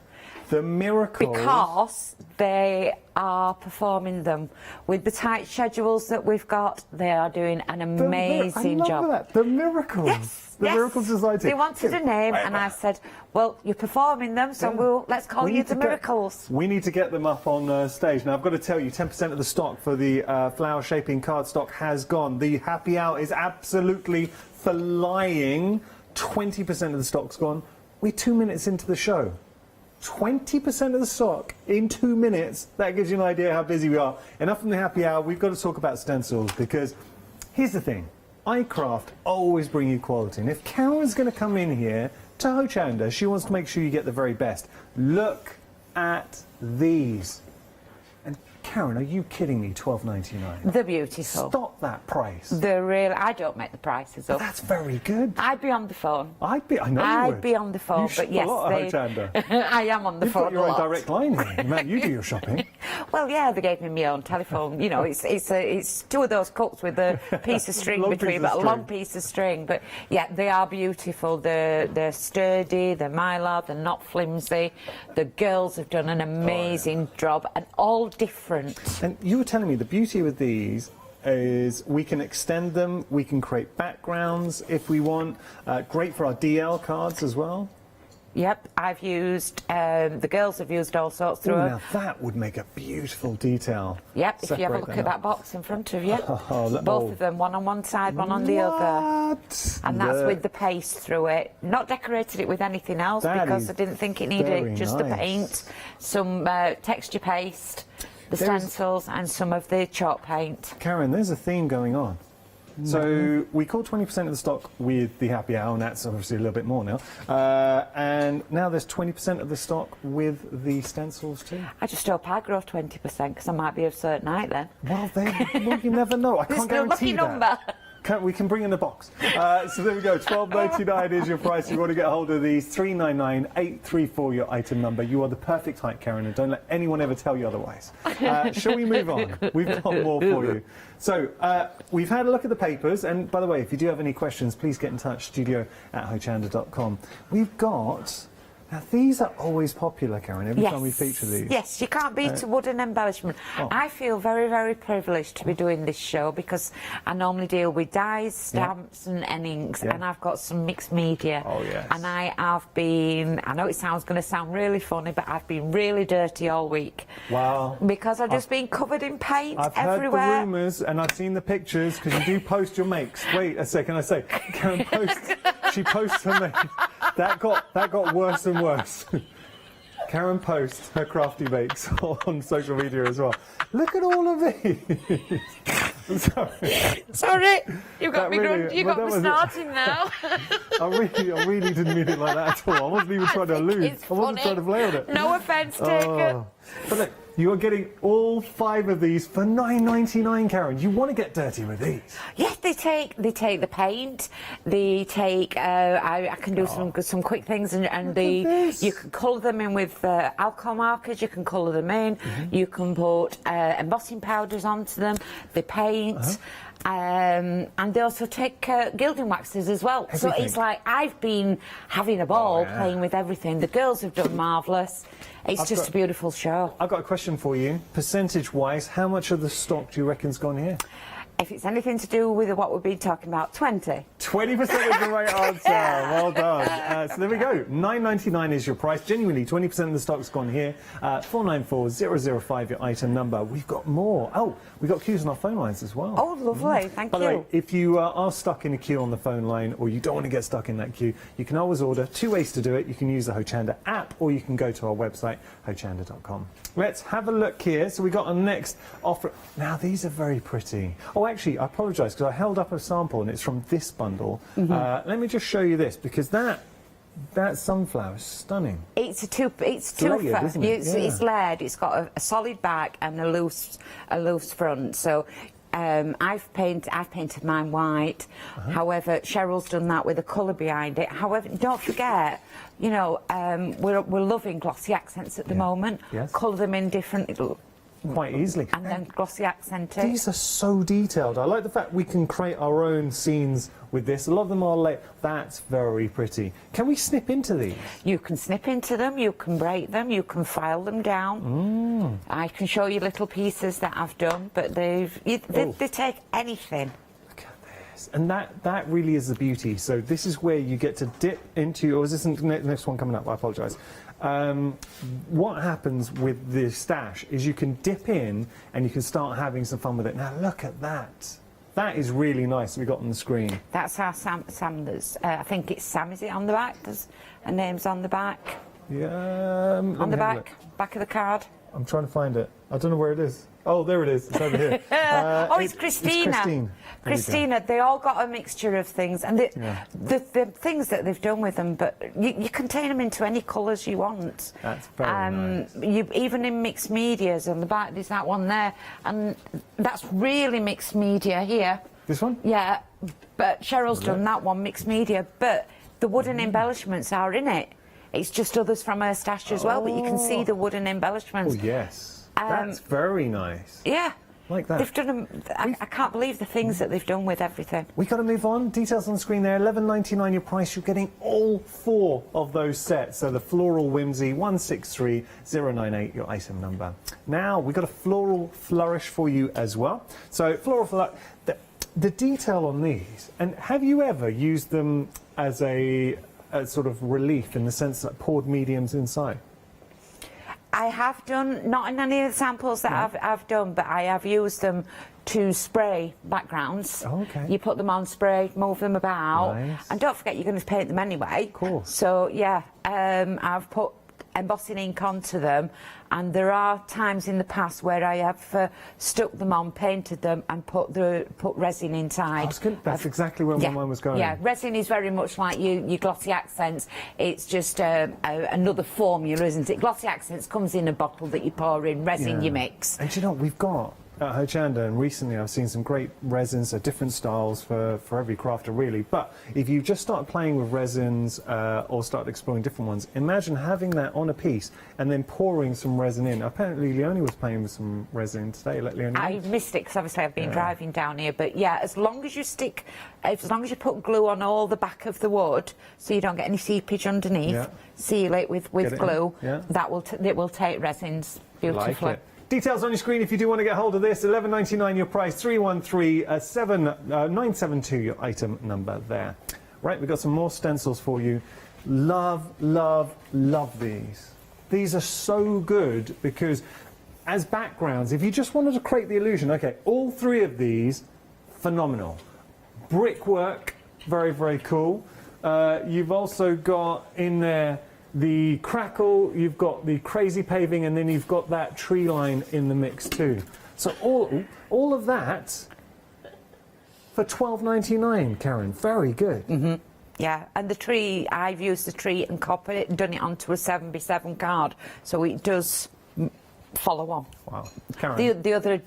The miracles. Because they are performing them with the tight schedules that we've got. They are doing an amazing I love job. That. The miracles. Yes. The Miracle Society. They wanted a name, and I said, "Well, you're performing them, so let's call you the Miracles." We need to get them up on stage. Now, I've got to tell you, 10% of the stock for the flower shaping card stock has gone. The happy hour is absolutely flying. 20% of the stock's gone. We're 2 minutes into the show. 20% of the stock in 2 minutes. That gives you an idea how busy we are. Enough from the happy hour. We've got to talk about stencils, because here's the thing. iCraft always bring you quality. And if Karen's going to come in here to Hochanda, she wants to make sure you get the very best. Look at these. And Karen, are you kidding me? $12.99. They're beautiful. Stop that price. They're real. I don't make the prices up. That's very good. I'd be on the phone. I know you would. I'd be on the phone, You shop but yes, a lot at Hochanda. I am on the You've phone. got your a own lot. direct line here. Man, you do your shopping. Well, yeah, they gave me my own telephone. You know, it's two of those cups with a piece of string between, but a long piece of string. But yeah, they are beautiful. They're sturdy. They're mylar. They're not flimsy. The girls have done an amazing job, and all different. And you were telling me the beauty with these is we can extend them, we can create backgrounds if we want. Great for our DL cards as well. Yep, I've used, the girls have used all sorts through Now that would make a beautiful detail. Yep, if you have a look at that box in front of you. Both of them, one on one side, one on the other. And that's with the paste through it. Not decorated it with anything else because I didn't think it needed it, just the paint, some texture paste, the stencils and some of the chalk paint. Karen, there's a theme going on. So we called 20% of the stock with the happy hour, and that's obviously a little bit more now. And now there's 20% of the stock with the stencils too. I just hope I grow 20% because I might be a certain height then. Well, you never know. I can't guarantee no lucky number. We can bring in the box. So there we go. $12.99 is your price. You want to get hold of these. $399-834 your item number. You are the perfect height, Karen, and don't let anyone ever tell you otherwise. Shall we move on? We've got more for you. So we've had a look at the papers, and by the way, if you do have any questions, please get in touch. studio@hochanda.com. We've got. Now, these are always popular, Karen, every time we feature these. Yes, you can't beat a wooden embellishment. I feel very, very privileged to be doing this show because I normally deal with dies, stamps and inks, and I've got some mixed media. Oh, yes. And I have been, I know it sounds going to sound really funny, but I've been really dirty all week. Wow. Because I've just been covered in paint I've everywhere. heard the rumours and I've seen the pictures because you do post your makes. Wait a second, I say, Karen posts, she posts her makes. That got worse and worse. Karen posts her crafty bakes on social media as well. Look at all of these. Sorry, you got me starting now. I really didn't mean it like that at all. I wasn't even trying to allude. I wasn't trying to play on it. No offence taken. But look, you are getting all 5 of these for $9.99, Karen. You want to get dirty with these? Yes, they take the paint. They take. I can do some quick things, and you can colour them in with alcohol markers. You can colour them in. You can put embossing powders onto them. They paint. And they also take gilding waxes as well. Everything. So it's like I've been having a ball playing with everything. The girls have done marvellous. It's just a beautiful show. I've got a question for you. Percentage-wise, how much of the stock do you reckon's gone here? If it's anything to do with what we've been talking about, 20. 20% is the right answer. Well done. So there we go. $9.99 is your price. Genuinely, 20% of the stock's gone here. 494-005 your item number. We've got more. Oh, we've got queues on our phone lines as well. Oh, lovely. Thank you. By the way, if you are stuck in a queue on the phone line or you don't want to get stuck in that queue, you can always order. 2 ways to do it. You can use the Hochanda app or you can go to our website, hochanda.com. Let's have a look here. So we got our next offer. Now, these are very pretty. Oh, actually, I apologise because I held up a sample and it's from this bundle. Let me just show you this because that sunflower is stunning. It's layered, isn't it? It's layered. It's got a solid back and a loose front. So I've painted mine white. However, Cheryl's done that with a colour behind it. However, don't forget, you know, we're loving glossy accents at the moment. Yes. Colour them in different quite easily. And then glossy accent it. These are so detailed. I like the fact we can create our own scenes with this. A lot of them are like, that's very pretty. Can we snip into these? You can snip into them, you can break them, you can file them down. I can show you little pieces that I've done, but they take anything. And that really is the beauty. So this is where you get to dip into, or is this the next one coming up? I apologise. What happens with the stash is you can dip in and you can start having some fun with it. Now look at that. That is really nice that we got on the screen. That's our Sam that's, I think it's Sam, is it on the back? There's a name's on the back. Yeah. On the back of the card. I'm trying to find it. I don't know where it is. Oh, there it is. It's over here. It's Christina. It's Christine. Christina, they all got a mixture of things, and the things that they've done with them, but you can turn them into any colours you want. That's very nice. Even in mixed medias, on the back there's that one there, and that's really mixed media here. This one? Yeah, but Cheryl's done that one, mixed media, but the wooden embellishments are in it. It's just others from her stash as well, but you can see the wooden embellishments. Oh, yes. That's very nice. Yeah. Like that. They've done I can't believe the things that they've done with everything. We've got to move on. Details on the screen there. $11.99 your price. You're getting all 4 of those sets. So the Floral Whimsy 163098 your item number. Now we've got a Floral Flourish for you as well. So Floral Flourish, the detail on these, and have you ever used them as a sort of relief in the sense that poured mediums inside? I have done, not in any of the samples that I've done, but I have used them to spray backgrounds. Oh, okay. You put them on spray, move them about, and don't forget you're going to paint them anyway. Of course. So yeah, I've put embossing ink onto them, and there are times in the past where I have stuck them on, painted them, and put resin inside. That's exactly where my mind was going. Yeah, resin is very much like your glossy accents. It's just another formula, isn't it? Glossy accents comes in a bottle that you pour in, resin you mix. And you know, we've got at Hochanda, and recently I've seen some great resins, so different styles for every crafter really. But if you just start playing with resins or start exploring different ones, imagine having that on a piece and then pouring some resin in. Apparently Leonie was playing with some resin today. Let Leonie know. I missed it because obviously I've been driving down here, but yeah, as long as you put glue on all the back of the wood so you don't get any seepage underneath, seal it with glue, it will take resins beautifully. Like it. Details on your screen if you do want to get hold of this. $11.99 your price, 313-7972 your item number there. Right, we've got some more stencils for you. Love, love, love these. These are so good because as backgrounds, if you just wanted to create the illusion, okay, all 3 of these, phenomenal. Brickwork, very, very cool. You've also got in there the crackle, you've got the crazy paving, and then you've got that tree line in the mix too. So all of that for $12.99, Karen. Very good. Yeah, and the tree, I've used the tree and copied it and done it onto a 7x7 card, so it does follow on. Wow, Karen. The other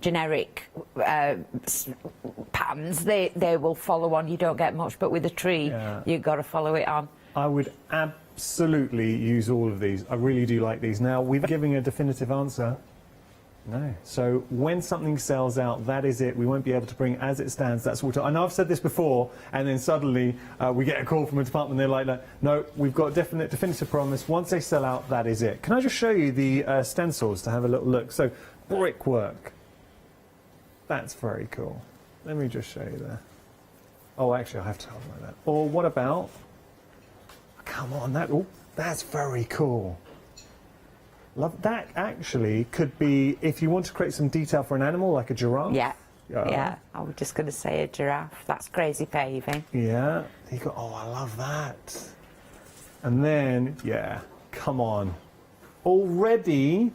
generic patterns, they will follow on. You don't get much, but with a tree, you've got to follow it on. I would absolutely use all of these. I really do like these. Now, we've given a definitive answer. No. So when something sells out, that is it. We won't be able to bring as it stands. That's what I know. I've said this before, and then suddenly we get a call from a department. They're like, no, we've got definitive promise. Once they sell out, that is it. Can I just show you the stencils to have a little look? So brickwork. That's very cool. Let me just show you there. Oh, actually, I have to hold it like that. Or what about? Come on, that's very cool. Love that. Actually, could be if you want to create some detail for an animal, like a giraffe. Yeah. I was just going to say a giraffe. That's crazy paving. Yeah. You go. Oh, I love that. And then, come on. Already,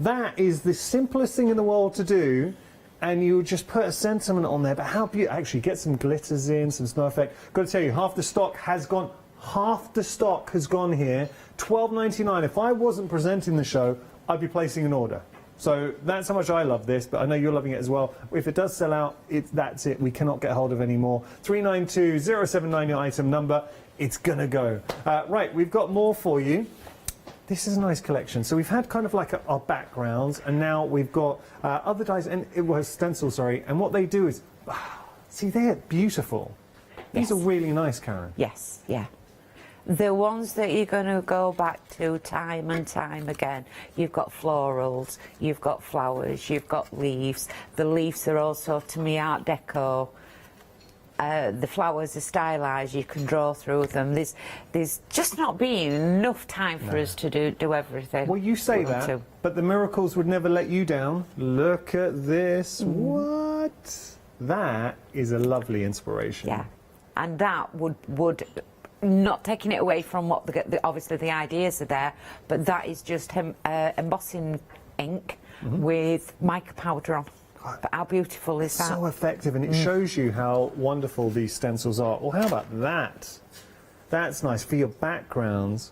that is the simplest thing in the world to do. And you just put a sentiment on there, but how beautiful. Actually, get some glitters in, some snow effect. Got to tell you, half the stock has gone here. $12.99. If I wasn't presenting the show, I'd be placing an order. So that's how much I love this, but I know you're loving it as well. If it does sell out, that's it. We cannot get hold of any more. 392-079 your item number. It's gonna go. Right, we've got more for you. This is a nice collection. So we've had kind of like our backgrounds, and now we've got other dies, and it was stencils, sorry. And what they do is, see, they're beautiful. These are really nice, Karen. Yes, yeah. The ones that you're going to go back to time and time again. You've got florals, you've got flowers, you've got leaves. The leaves are also, to me, Art Deco. The flowers are stylised, you can draw through them. There's just not been enough time for us to do everything. Well, you say that, but the miracles would never let you down. Look at this. What? That is a lovely inspiration. Yeah, and that would not taking it away from what obviously the ideas are there, but that is just embossing ink with mica powder on. But how beautiful is that? So effective, and it shows you how wonderful these stencils are. Well, how about that? That's nice for your backgrounds.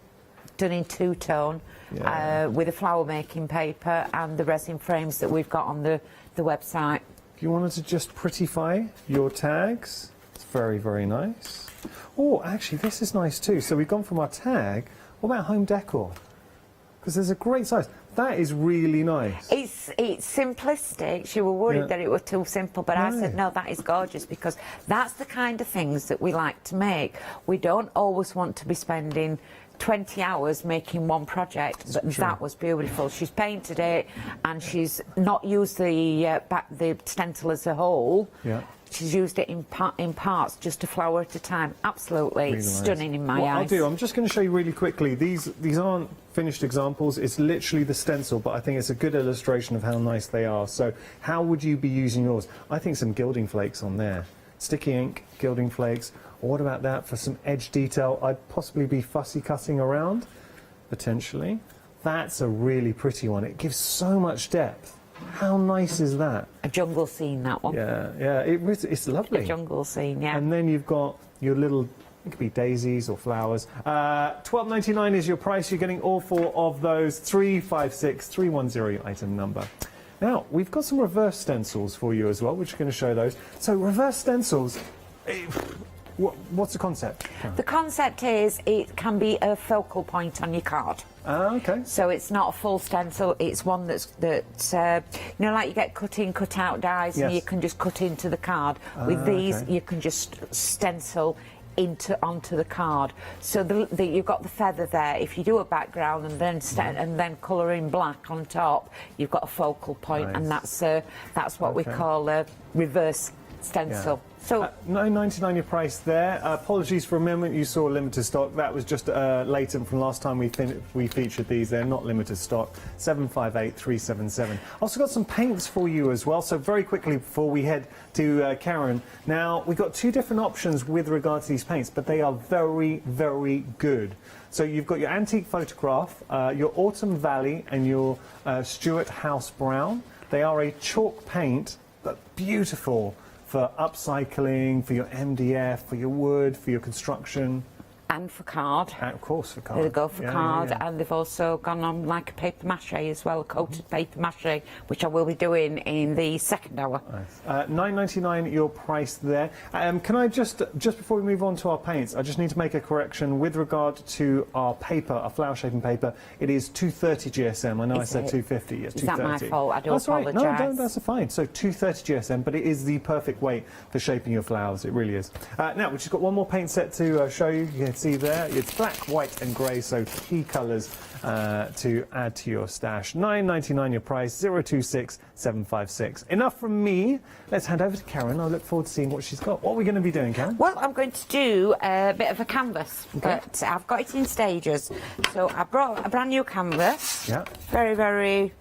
Done in two-tone, with a flower-making paper and the resin frames that we've got on the website. If you wanted to just prettify your tags, it's very, very nice. Oh, actually, this is nice too. So we've gone from our tag. What about home decor? Because there's a great size. That is really nice. It's simplistic. She was worried that it was too simple, but I said, no, that is gorgeous, because that's the kind of things that we like to make. We don't always want to be spending 20 hours making one project, but that was beautiful. She's painted it, and she's not used the stencil as a whole. Yeah. She's used it in parts, just a flower at a time. Absolutely really stunning in my eyes. I'm just going to show you really quickly. These aren't finished examples. It's literally the stencil, but I think it's a good illustration of how nice they are. So how would you be using yours? I think some gilding flakes on there. Sticky ink, gilding flakes. Or what about that for some edge detail? I'd possibly be fussy cutting around, potentially. That's a really pretty one. It gives so much depth. How nice is that? A jungle scene, that one. Yeah, it's lovely. A jungle scene, yeah. And then you've got your little, it could be daisies or flowers. $12.99 is your price. You're getting all four of those. 356310, your item number. Now, we've got some reverse stencils for you as well, which we're going to show those. So reverse stencils, what's the concept? The concept is it can be a focal point on your card. Okay. So it's not a full stencil, it's one that's you know, like you get cut-in, cut-out dies, and you can just cut into the card. With these, you can just stencil onto the card. So you've got the feather there. If you do a background and then colour in black on top, you've got a focal point, and that's what we call a reverse stencil. So $9.99 your price there. Apologies for a moment, you saw limited stock. That was just latent from last time we featured these. They're not limited stock. 758377. Also got some paints for you as well. So very quickly before we head to Karen. Now we've got two different options with regard to these paints, but they are very, very good. So you've got your antique photograph, your Autumn Valley, and your Stuart House Brown. They are a chalk paint, but beautiful for upcycling, for your MDF, for your wood, for your construction. And for card. And of course, for card. They go for card, and they've also gone on like a paper mache as well, coated paper mache, which I will be doing in the second hour. Nice. $9.99 your price there. Can I just before we move on to our paints, I just need to make a correction with regard to our paper, our flower shaping paper. It is 230 GSM. I know I said 250. Yes, 230. Is that my fault? I do apologise. Right. No, that's fine. So 230 GSM, but it is the perfect weight for shaping your flowers. It really is. Now we've just got one more paint set to show you. You can see there, it's black, white and grey, so key colours to add to your stash. $9.99 your price, 026756. Enough from me. Let's hand over to Karen. I look forward to seeing what she's got. What are we going to be doing, Karen? Well, I'm going to do a bit of a canvas, but I've got it in stages. So I brought a brand new canvas. Yeah. Very, very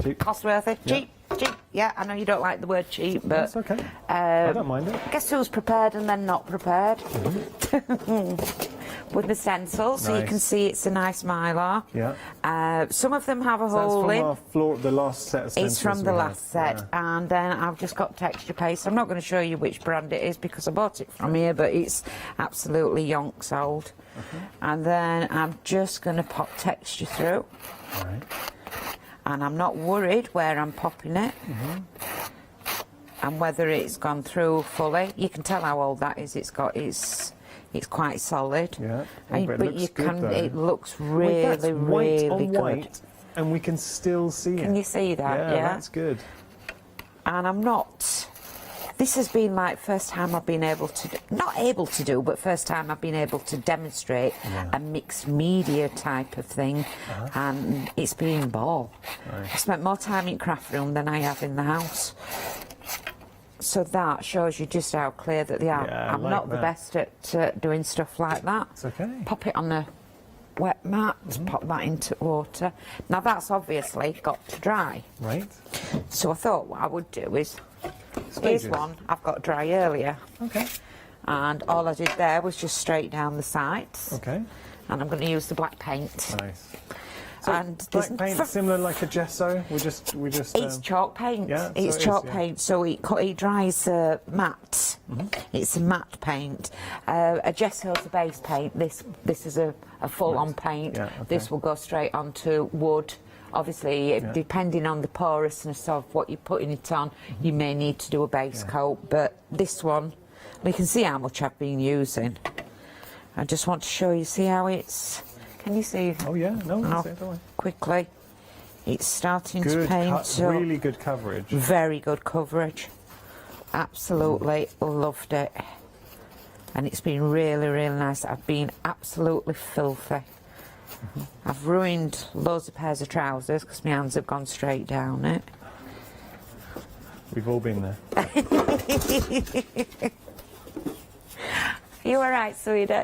cheap. Cost worthy. Cheap. Cheap, yeah, I know you don't like the word cheap, but... That's okay. I don't mind it. Guess who's prepared and then not prepared? With the stencil, so you can see it's a nice mylar. Yeah. Some of them have a hole in. That's from the last set of stencils. It's from the last set, and then I've just got texture paste. I'm not going to show you which brand it is because I bought it from here, but it's absolutely yonks old. And then I'm just going to pop texture through. Right. And I'm not worried where I'm popping it and whether it's gone through fully. You can tell how old that is. It's It's quite solid. Yeah. But you can. It looks Wait, really, that's white really on good. white, and we can still see it. Can you see that? Yeah, Yeah. that's good. And I'm not. This has been like first time I've been able to, not able to do, but first time I've been able to demonstrate a mixed media type of thing, and it's been ball. I spent more time in craft room than I have in the house. So that shows you just how clear that they are. Yeah, I'm like not the that. best at doing stuff like that. It's okay. Pop it on a wet mat, pop that into water. Now that's obviously got to dry. Right. So I thought what I would do is, Stages. here's one I've got dry earlier. Okay. And all I did there was just straight down the sides. Okay. And I'm going to use the black paint. Nice. So And black there's- paint, similar like a gesso. We just. It's chalk paint. Yeah, so it's it is, chalk yeah. paint, so it dries matte. It's a matte paint. A gesso's a base paint. This is a full-on paint. Yeah, okay. This will go straight onto wood. Obviously, depending on the porousness of what you're putting it on, you may need to do a base coat. But this one, we can see how much I've been using. I just want to show you, see how it's. Can you see? Oh yeah, no, How that's it, don't worry. quickly it's starting to Good paint. up. really good coverage. Very good coverage. Absolutely loved it. And it's been really, really nice. I've been absolutely filthy. I've ruined loads of pairs of trousers because my hands have gone straight down it. We've all been there. You all right, sweetie?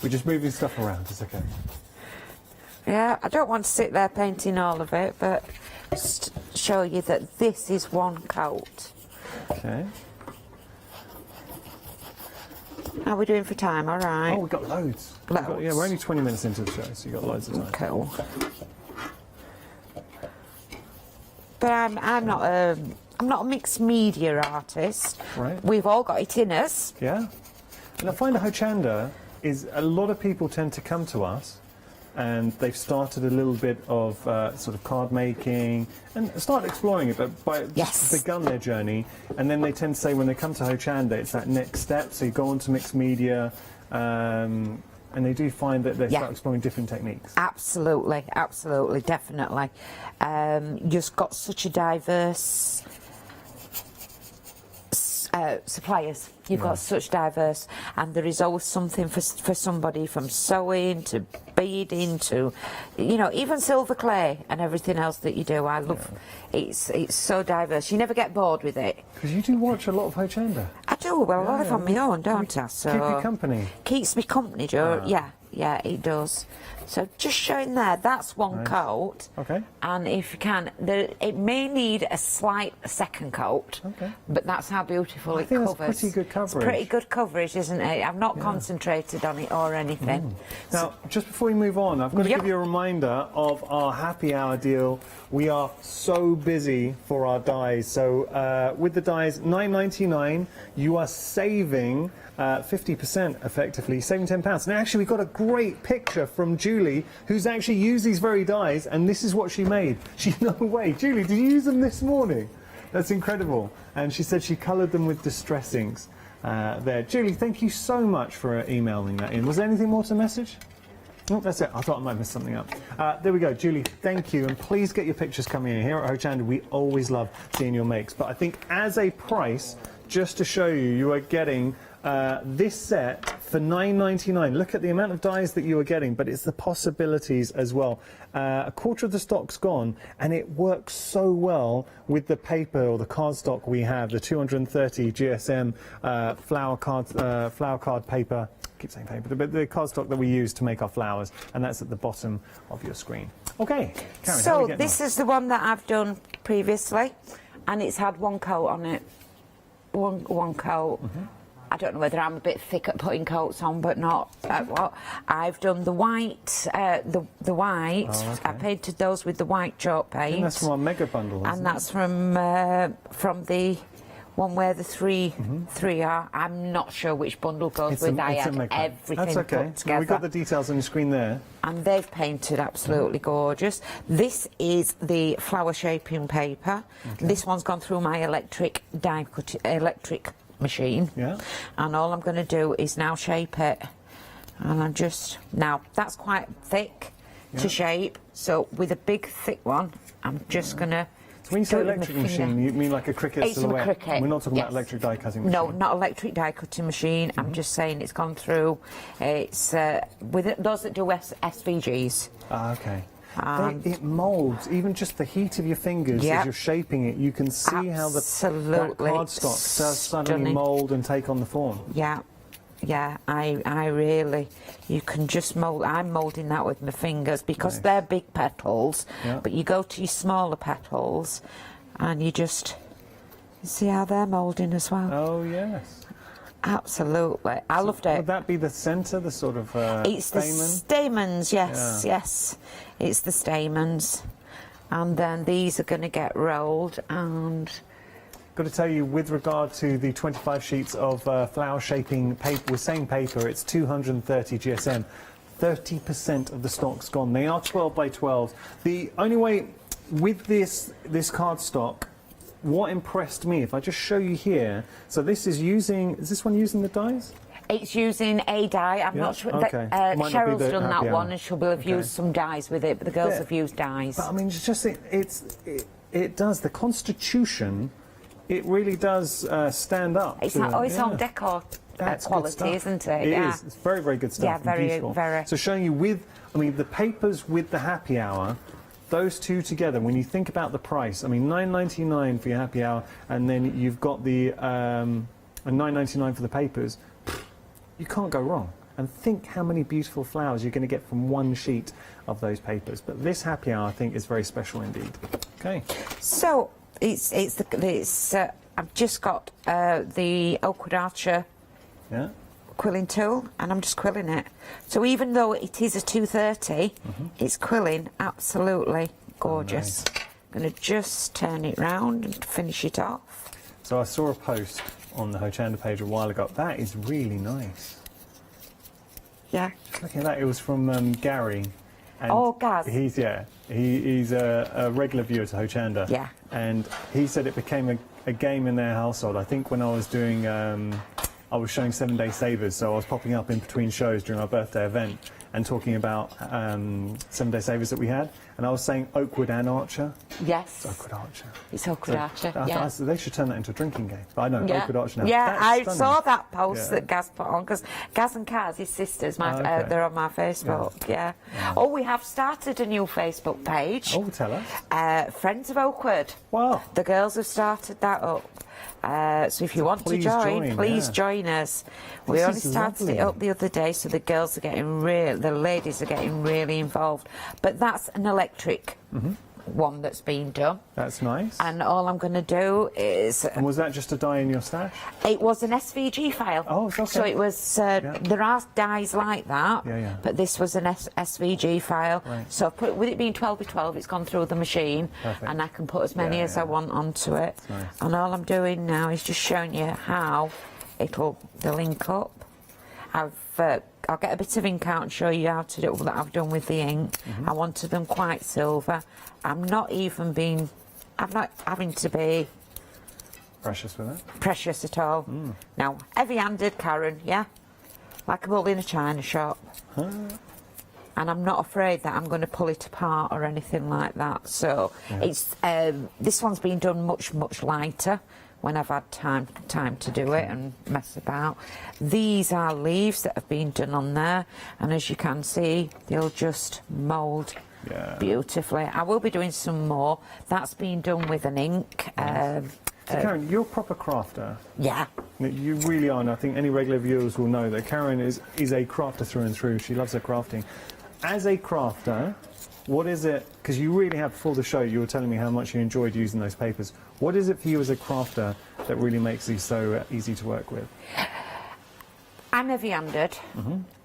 We're just moving stuff around. It's okay. Yeah, I don't want to sit there painting all of it, but just show you that this is one coat. Okay. How are we doing for time? All right. Oh, we've got loads. Yeah, we're only 20 minutes into the show, so you've got loads of time. Cool. But I'm not a mixed media artist. Right. We've all got it in us. Yeah. And I find a Hochanda is a lot of people tend to come to us and they've started a little bit of sort of card making and start exploring it, but begun their journey, and then they tend to say when they come to Hochanda it's that next step, so you go on to mixed media, and they do find that they start exploring different techniques. Absolutely, absolutely, definitely. You've got such a diverse suppliers. You've got such diverse, and there is always something for somebody, from sewing to beading to, you know, even silver clay and everything else that you do. I love it's so diverse. You never get bored with it. Because you do watch a lot of Hochanda. I do. Well, I live on my own, don't I? So keep you company. Keeps me company, Joe. Yeah, it does. So just showing there, that's one coat. Okay. And if you can, it may need a slight second coat. Okay. But that's how beautiful it think covers. that's pretty good coverage. It's pretty good coverage, isn't it? I've not concentrated on it or anything. Now, just before we move on, I've got to give you a reminder of our happy hour deal. We are so busy for our dies. So with the dies, $9.99, you are saving 50% effectively, saving £10. And actually, we've got a great picture from Julie, who's actually used these very dies, and this is what she made. No way. Julie, did you use them this morning? That's incredible. And she said she coloured them with distress inks there. Julie, thank you so much for emailing that in. Was there anything more to the message? No, that's it. I thought I might have missed something up. There we go. Julie, thank you. And please get your pictures coming in. Here at Hochanda, we always love seeing your makes. But I think as a price, just to show you, you are getting this set for $9.99. Look at the amount of dies that you are getting, but it's the possibilities as well. A quarter of the stock's gone, and it works so well with the paper or the cardstock we have, the 230 GSM flower card paper. I keep saying paper, but the cardstock that we use to make our flowers, and that's at the bottom of your screen. Okay, Karen, how are we So getting this is the one that I've done previously, and it's had one coat on it. One coat. I don't know whether I'm a bit thick at putting coats on, but not. I've done the white. The white. Oh, okay. I painted those with the white chalk paint. I think that's from our mega bundle, isn't and that's from the one where the three are. I'm not sure which bundle goes with. I had everything That's okay. put together. We've got the details on the screen there. And they've painted absolutely gorgeous. This is the flower shaping paper. Okay. This one's gone through my electric machine. Yeah. And all I'm going to do is now shape it. And I'm just, now that's quite thick to shape, so with a big thick one, I'm just going to. So when you say electric machine, you mean like a Cricut it's silhouette? A Cricut. We're not talking yes. about electric die cutting machine. No, not electric die cutting machine. I'm just saying it's gone through. It's with those that do SVGs. Ah, okay. It moulds, even just the heat of your fingers as you're shaping it. You can see how that cardstock does suddenly mould and take on the form. Yeah, yeah. I really, you can just mould. I'm moulding that with my fingers because they're big petals. Yeah. But you go to your smaller petals, and you just see how they're moulding as well. Oh yes. Absolutely, I loved it. Would that be the centre, the sort of it's stamen? the stamens, yes, yes. It's the stamens. And then these are going to get rolled and... Got to tell you, with regard to the 25 sheets of flower shaping paper, with same paper, it's 230 GSM. 30% of the stock's gone. They are 12 by 12. The only way, with this cardstock, what impressed me, if I just show you here, so this is this one using the dies? It's using a die. I'm not sure. Okay. Cheryl's done that one, and she'll have used some dies with it, but the girls have used dies. But I mean, it's just it does the constitution. It really does stand up. It's like its own decor quality, isn't it? It is. It's very, very good stuff. Yeah, very, beautiful. very. So showing you with, I mean, the papers with the happy hour. Those two together, when you think about the price, I mean, $9.99 for your happy hour, and then you've got the $9.99 for the papers. You can't go wrong. And think how many beautiful flowers you're going to get from one sheet of those papers. But this happy hour, I think, is very special indeed. Okay. So I've just got the Oakwood Archer quilling tool, and I'm just quilling it. So even though it is a 230, it's quilling absolutely gorgeous. I'm going to just turn it round and finish it off. So I saw a post on the Hochanda page a while ago. That is really nice. Yeah. Looking at that, it was from Gary. And Gaz. He's a regular viewer to Hochanda. Yeah. And he said it became a game in their household. I think when I was doing, I was showing 7 Day Savers, so I was popping up in between shows during our birthday event and talking about 7 Day Savers that we had. And I was saying Oakwood and Archer. Yes. It's Oakwood Archer. It's Oakwood Archer, They should turn that into a drinking game. But I know, Oakwood Archer now. Yeah, That's I stunning. saw that post that Gaz put on, because Gaz and Kaz, his sisters, they're on my Facebook, Oh, we have started a new Facebook page. Oh, tell us. Friends of Oakwood. Wow. The girls have started that up. So if you want to join, please join us. We only started it up the other day, so the girls are getting the ladies are getting really involved. But that's an electric one that's been done. That's nice. And all I'm going to do is... And was that just a die in your stash? It was an SVG file. Oh, it's okay. So it was... There are dies like that, but this was an SVG file. Right. So with it being 12 by 12, it's gone through the machine, and I can put as many as I want onto it. Nice. And all I'm doing now is just showing you how they'll link up. I'll get a bit of ink out and show you how to do what I've done with the ink. I wanted them quite silver. I'm not having to be precious with it. Precious at all. Now, heavy-handed, Karen, like a bull in a china shop. And I'm not afraid that I'm going to pull it apart or anything like that. So it's this one's been done much lighter when I've had time to do it and mess about. These are leaves that have been done on there, and as you can see, they'll just mould beautifully. I will be doing some more. That's been done with an ink. So Karen, you're a proper crafter. Yeah. You really are, and I think any regular viewers will know that Karen is a crafter through and through. She loves her crafting. As a crafter, what is it, because you really have, before the show, you were telling me how much you enjoyed using those papers. What is it for you as a crafter that really makes these so easy to work with? I'm heavy-handed,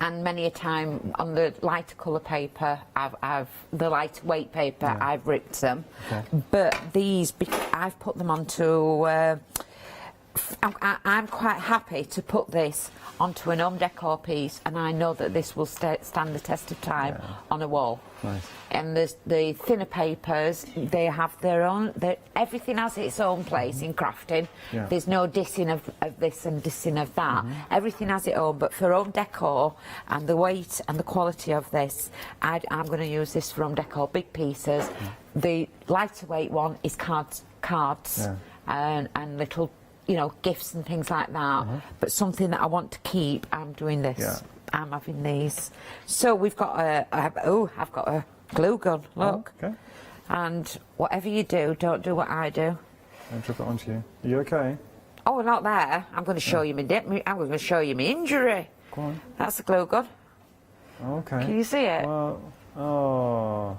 and many a time on the lighter colour paper, the lightweight paper, I've ripped them. But these, I've put them onto I'm quite happy to put this onto an home decor piece, and I know that this will stand the test of time on a wall. Nice. And there's the thinner papers, they have their own, everything has its own place in crafting. Yeah. There's no dissing of this and dissing of that. Everything has its own, but for home decor and the weight and the quality of this, I'm going to use this for home decor, big pieces. The lighter weight one is cards and little, you know, gifts and things like that. But something that I want to keep, I'm doing this. Yeah. I'm having these. So we've got I've got a glue gun, look. Oh, okay. And whatever you do, don't do what I do. I'll drop it onto you. Are you okay? Oh, not there. I'm going to show you I'm going to show you my injury. Go on. That's a glue gun. Okay. Can you see it? Well, oh.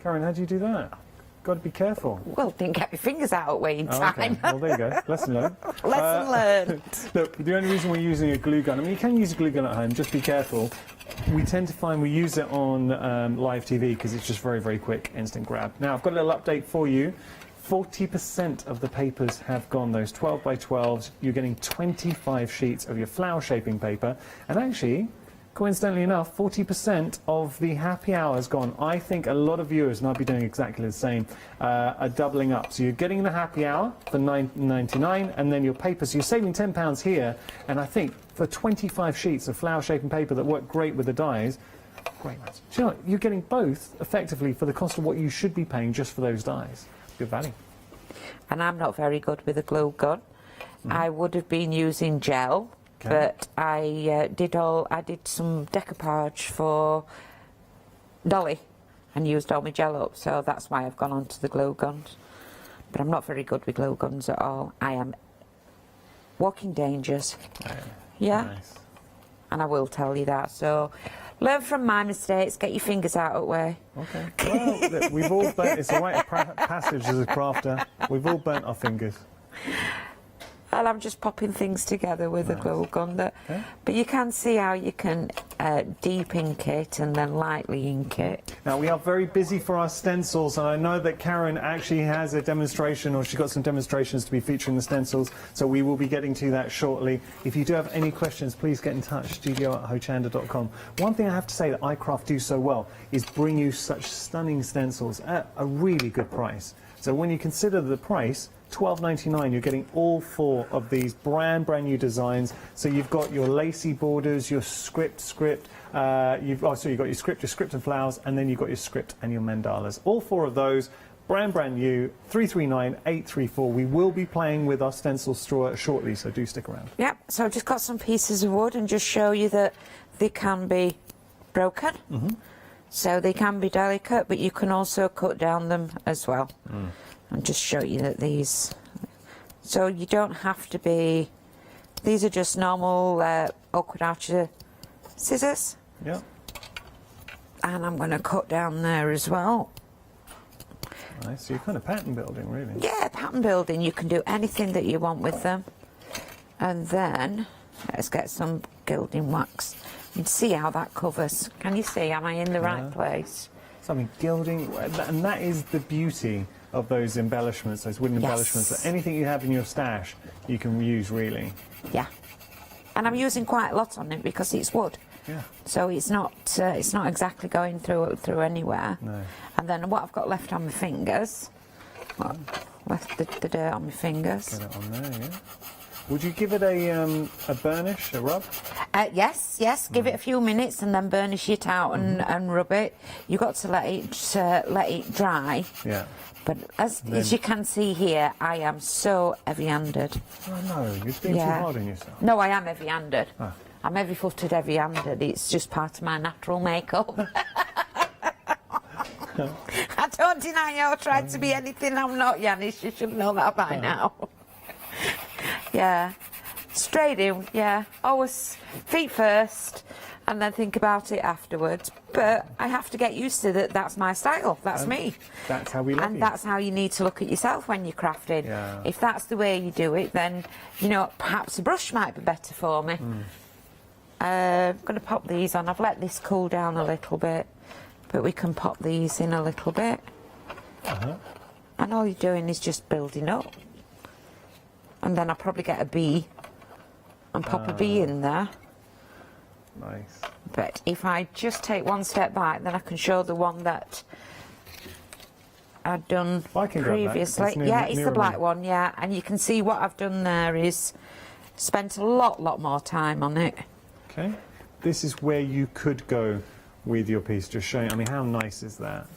Karen, how do you do that? Got to be careful. Well, didn't get my fingers out at weighing time. Okay. Well, there you go. Lesson learned. Lesson learned. Look, the only reason we're using a glue gun, I mean, you can use a glue gun at home, just be careful. We tend to find we use it on live TV because it's just very, very quick, instant grab. Now, I've got a little update for you. 40% of the papers have gone, those 12 by 12s. You're getting 25 sheets of your flower shaping paper. And actually, coincidentally enough, 40% of the happy hour has gone. I think a lot of viewers, and I'll be doing exactly the same, are doubling up. So you're getting the happy hour for $9.99, and then your paper. So you're saving £10 here, and I think for 25 sheets of flower-shaping paper that work great with the dies, great. Do you know what? You're getting both effectively for the cost of what you should be paying just for those dies. Good value. And I'm not very good with a glue gun. I would have been using gel. Okay. But I did some decoupage for Dolly and used all my gel up, so that's why I've gone on to the glue guns. But I'm not very good with glue guns at all. I am walking dangers. Yeah. Nice. And I will tell you that. So learn from my mistakes, get your fingers out of the way. Okay. Well, look, we've all burnt, it's a rite of passage as a crafter. We've all burnt our fingers. And I'm just popping things together with a glue gun. But you can see how you can deep ink it and then lightly ink it. Now, we are very busy for our stencils, and I know that Karen actually has a demonstration, or she's got some demonstrations to be featuring the stencils, so we will be getting to that shortly. If you do have any questions, please get in touch, studio@hochanda.com. One thing I have to say that iCraft do so well is bring you such stunning stencils at a really good price. So when you consider the price, $12.99, you're getting all 4 of these brand new designs. So you've got your lacy borders, your script, you've got your script and flowers, and then you've got your script and your mandalas. All 4 of those, brand new, 339-834. We will be playing with our stencil straw shortly, so do stick around. Yep, so I've just got some pieces of wood and just show you that they can be broken. So they can be delicate, but you can also cut down them as well. And just show you that these, so you don't have to be, these are just normal awkward archer scissors. Yeah. And I'm going to cut down there as well. Nice, so you're kind of pattern building, really. Yeah, pattern building, you can do anything that you want with them. And then, let's get some gilding wax. You can see how that covers. Can you see, am I in the right place? So I mean, gilding, and that is the beauty of those embellishments, those wooden embellishments. That anything you have in your stash, you can use, really. Yeah. And I'm using quite a lot on it because it's wood. Yeah. So it's not exactly going through anywhere. No. And then what I've got left on my fingers, left the dirt on my fingers. Get it on there, yeah. Would you give it a burnish, a rub? Yes. Give it a few minutes and then burnish it out and rub it. You've got to let it dry. Yeah. But as you can see here, I am so heavy-handed. Oh no, you're being too hard on yourself. No, I am heavy-handed. Ah. I'm heavy-footed, heavy-handed. It's just part of my natural makeup. I don't deny I'll try to be anything I'm not, Yanis. You should know that by now. Yeah. Straight in, yeah. Always feet first and then think about it afterwards. But I have to get used to that. That's my style. That's me. That's how we look. And that's how you need to look at yourself when you're crafting. Yeah. If that's the way you do it, then, you know, perhaps a brush might be better for me. I'm going to pop these on. I've let this cool down a little bit, but we can pop these in a little bit. And all you're doing is just building up. and then I'll probably get a bee and pop a bee in there. Nice. But if I just take one step back, then I can show the one that I'd done previously. Yeah, it's the black one, yeah. And you can see what I've done there is spent a lot more time on it. Okay. This is where you could go with your piece, just showing. I mean, how nice is that?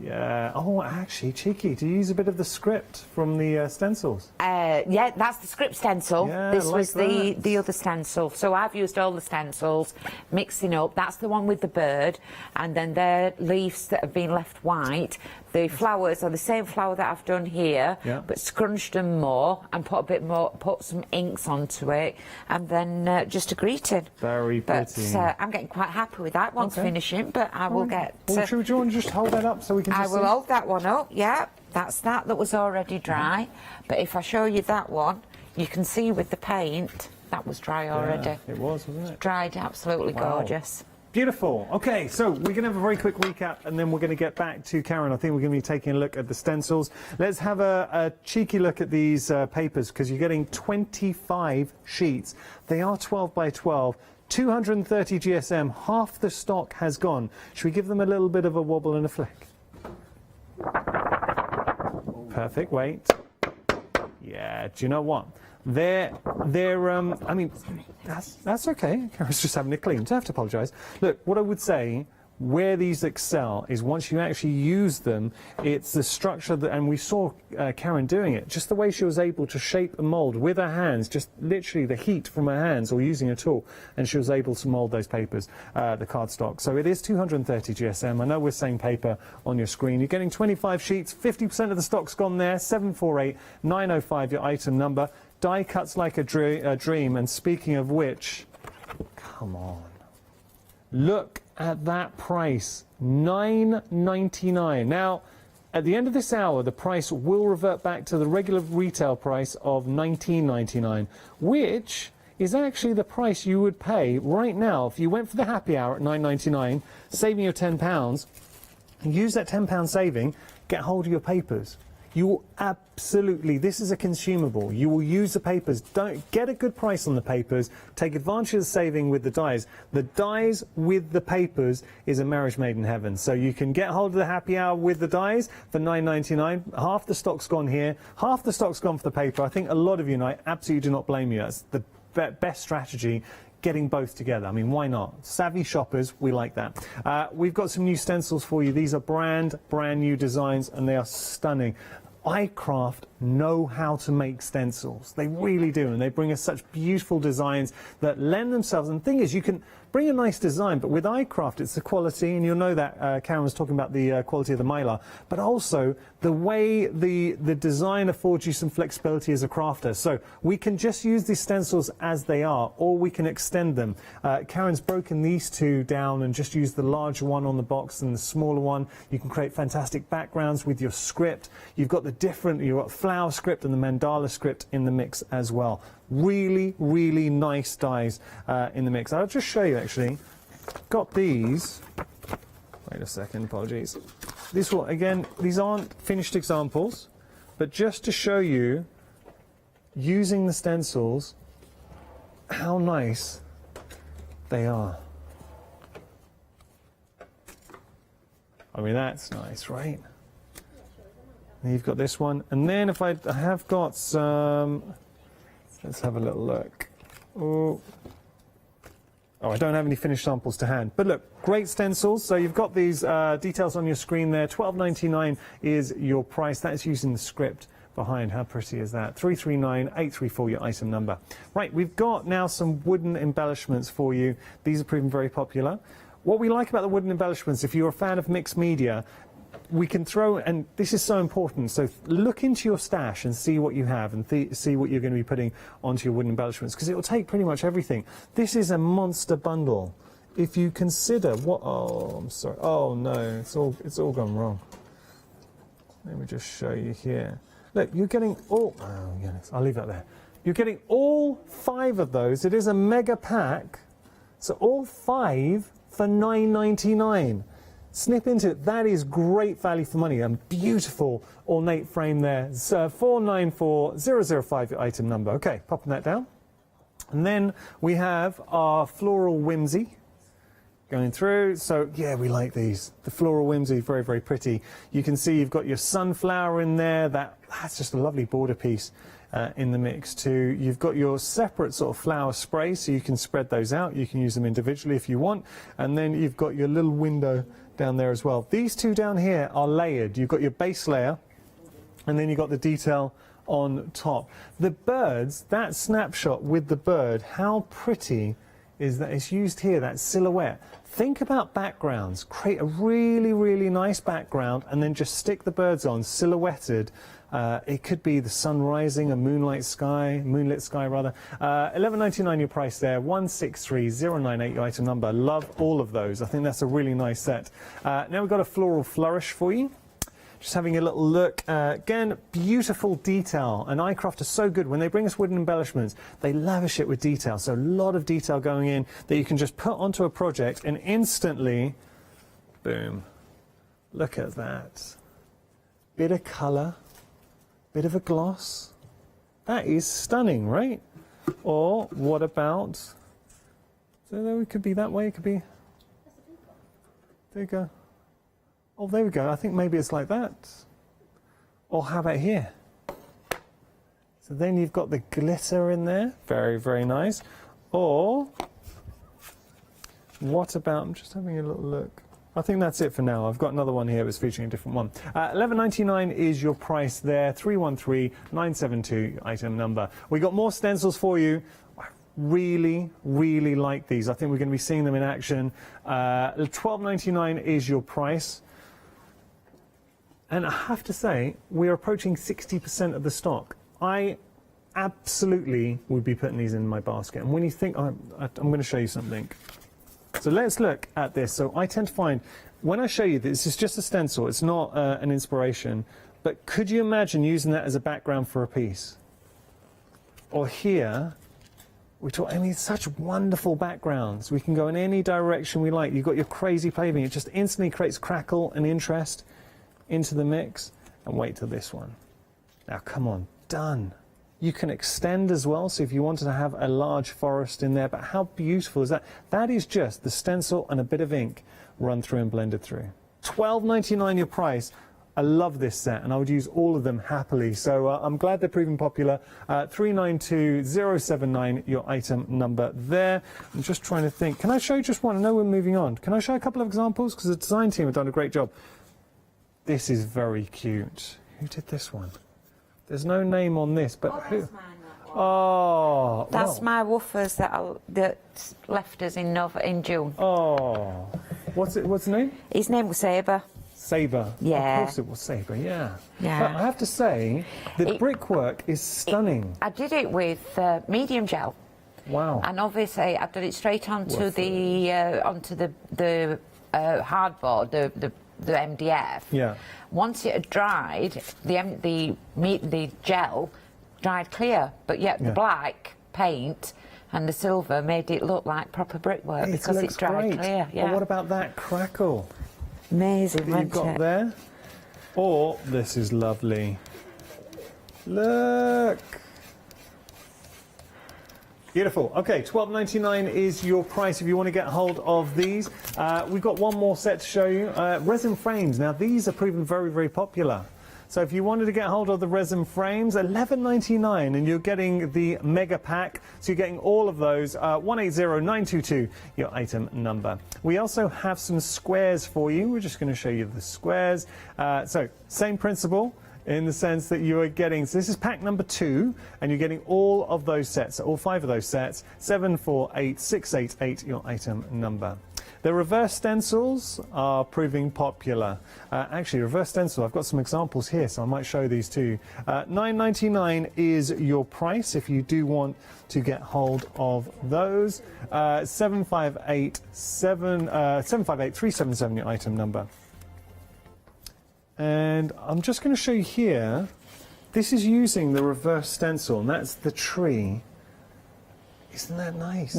Yeah. Oh, actually, cheeky. Do you use a bit of the script from the stencils? Yeah, that's the script stencil. Yeah, this like was the other stencil. So I've used all the stencils, mixing up. That's the one with the bird, and then their leaves that have been left white. The flowers are the same flower that I've done here, but scrunched them more and put a bit more, put some inks onto it, and then just a greeting. Very pretty. But I'm getting quite happy with that once finishing. But I will get. Well, do you want to just hold that up so we can? I just will see? hold that one up. Yeah, that's that was already dry. But if I show you that one, you can see with the paint that was dry already. It was, wasn't it? Dried, absolutely gorgeous. Beautiful. Okay, so we're going to have a very quick recap and then we're going to get back to Karen. I think we're going to be taking a look at the stencils. Let's have a cheeky look at these papers, because you're getting 25 sheets. They are 12 by 12. 230 GSM, half the stock has gone. Should we give them a little bit of a wobble and a flick? Perfect, wait. Yeah, do you know what? I mean, that's okay. Karen's just having a clean. Don't have to apologise. Look, what I would say, where these excel is once you actually use them, it's the structure that, and we saw Karen doing it, just the way she was able to shape and mould with her hands, just literally the heat from her hands or using a tool, and she was able to mould those papers, the cardstock. So it is 230 GSM. I know we're saying paper on your screen. You're getting 25 sheets, 50% of the stock's gone there, 748905 your item number. Die cuts like a dream, and speaking of which, come on. Look at that price, $9.99. Now, at the end of this hour, the price will revert back to the regular retail price of $19.99, which is actually the price you would pay right now if you went for the happy hour at $9.99, saving your £10, and use that £10 saving, get hold of your papers. You will absolutely, this is a consumable. You will use the papers. Don't get a good price on the papers. Take advantage of the saving with the dies. The dies with the papers is a marriage made in heaven. So you can get hold of the happy hour with the dies for $9.99. Half the stock's gone here. Half the stock's gone for the paper. I think a lot of you, and I absolutely do not blame you. That's the best strategy. Getting both together. I mean, why not? Savvy shoppers, we like that. We've got some new stencils for you. These are brand new designs, and they are stunning. iCraft know how to make stencils. They really do, and they bring us such beautiful designs that lend themselves. And the thing is, you can bring a nice design, but with iCraft, it's the quality, and you'll know that Karen was talking about the quality of the mylar, but also the way the design affords you some flexibility as a crafter. So we can just use these stencils as they are, or we can extend them. Karen's broken these two down and just used the larger one on the box and the smaller one. You can create fantastic backgrounds with your script. You've got you've got flower script and the mandala script in the mix as well. Really, really nice dies in the mix. I'll just show you actually. Got these. Wait a second, apologies. This will, again, these aren't finished examples, but just to show you, using the stencils, how nice they are. I mean, that's nice, right? And you've got this one, and then if I have got some, let's have a little look. Oh, I don't have any finished samples to hand, but look, great stencils. So you've got these details on your screen there. $12.99 is your price. That is using the script behind. How pretty is that? 339834, your item number. Right, we've got now some wooden embellishments for you. These are proving very popular. What we like about the wooden embellishments, if you're a fan of mixed media, we can throw, and this is so important, so look into your stash and see what you have, and see what you're going to be putting onto your wooden embellishments, because it will take pretty much everything. This is a monster bundle. If you consider what, oh, I'm sorry, oh no, it's all gone wrong. Let me just show you here. Look, you're getting all, oh yes, I'll leave that there. You're getting all 5 of those. It is a mega pack, so all 5 for $9.99. snip into it. That is great value for money. A beautiful ornate frame there. It's 494005, your item number. Okay, popping that down. And then we have our floral whimsy going through. So yeah, we like these. The floral whimsy, very, very pretty. You can see you've got your sunflower in there. That's just a lovely border piece in the mix too. You've got your separate sort of flower spray, so you can spread those out. You can use them individually if you want. And then you've got your little window down there as well. These two down here are layered. You've got your base layer, and then you've got the detail on top. The birds, that snapshot with the bird, how pretty is that? It's used here, that silhouette. Think about backgrounds. Create a really, really nice background and then just stick the birds on, silhouetted. It could be the sun rising, a moonlit sky rather. $11.99 your price there, 163098 your item number. Love all of those. I think that's a really nice set. Now we've got a floral flourish for you. Just having a little look. Again, beautiful detail. And iCraft are so good. When they bring us wooden embellishments, they lavish it with detail. So a lot of detail going in that you can just put onto a project and instantly, boom. Look at that. Bit of colour, bit of a gloss. That is stunning, right? Or what about, so there we could be that way, it could be, there you go. Oh, there we go. I think maybe it's like that. Or how about here? So then you've got the glitter in there. Very, very nice. Or what about, I'm just having a little look. I think that's it for now. I've got another one here that's featuring a different one. $11.99 is your price there. 313972 your item number. We got more stencils for you. Really, really like these. I think we're going to be seeing them in action. $12.99 is your price. And I have to say, we're approaching 60% of the stock. I absolutely would be putting these in my basket. And when you think, I'm going to show you something. So let's look at this. So I tend to find, when I show you this is just a stencil, it's not an inspiration, but could you imagine using that as a background for a piece? Or here, I mean, such wonderful backgrounds. We can go in any direction we like. You've got your crazy paving. It just instantly creates crackle and interest into the mix. And wait till this one. Now, come on, done. You can extend as well, so if you wanted to have a large forest in there, but how beautiful is that? That is just the stencil and a bit of ink run through and blended through. $12.99 your price. I love this set, and I would use all of them happily. So I'm glad they're proving popular. 392079 your item number there. I'm just trying to think. Can I show you just one? I know we're moving on. Can I show a couple of examples? Because the design team have done a great job. This is very cute. Who did this one? There's no name on this, but who? Oh, that's my woofers that left us in June. Oh, what's the name? His name was Sabre. Sabre. Yeah. Of course it was Sabre, yeah. Yeah. But I have to say, the brickwork is stunning. I did it with medium gel. Wow. And obviously I've done it straight onto the hardboard, the MDF. Yeah. Once it had dried, the gel dried clear, but yet the black paint and the silver made it look like proper brickwork because it's dried clear. Yeah. Well, what about that crackle? Amazing, that you've got there? Or this is lovely. Look. Beautiful. Okay, $12.99 is your price if you want to get hold of these. We've got one more set to show you. Resin frames. Now, these are proven very, very popular. So if you wanted to get hold of the resin frames, $11.99, and you're getting the mega pack. So you're getting all of those. 180922, your item number. We also have some squares for you. We're just going to show you the squares. So same principle, in the sense that you are getting, so this is pack number 2, and you're getting all of those sets, all 5 of those sets, 748688, your item number. The reverse stencils are proving popular. Actually, reverse stencil, I've got some examples here, so I might show these too. $9.99 is your price if you do want to get hold of those. 758377, your item number. And I'm just going to show you here, this is using the reverse stencil, and that's the tree. Isn't that nice?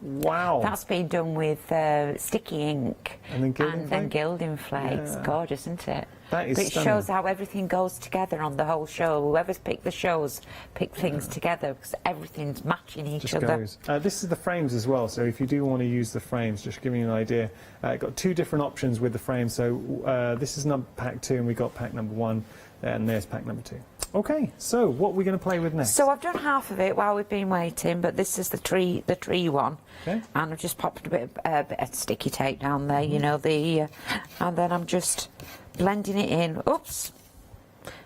Wow. That's been done with sticky ink and then gilding flakes. Yeah. Gorgeous, isn't it? That is But it stunning. shows how everything goes together on the whole show. Whoever's picked the shows pick things together because everything's matching each Just other. goes. This is the frames as well, so if you do want to use the frames, just giving you an idea, got 2 different options with the frames. So this is pack 2 and we got pack number 1, and there's pack number 2. Okay, so what are we going to play with next? So I've done half of it while we've been waiting, but this is the tree one, okay. And I've just popped a bit of sticky tape down there, you know, and then I'm just blending it in. Oops!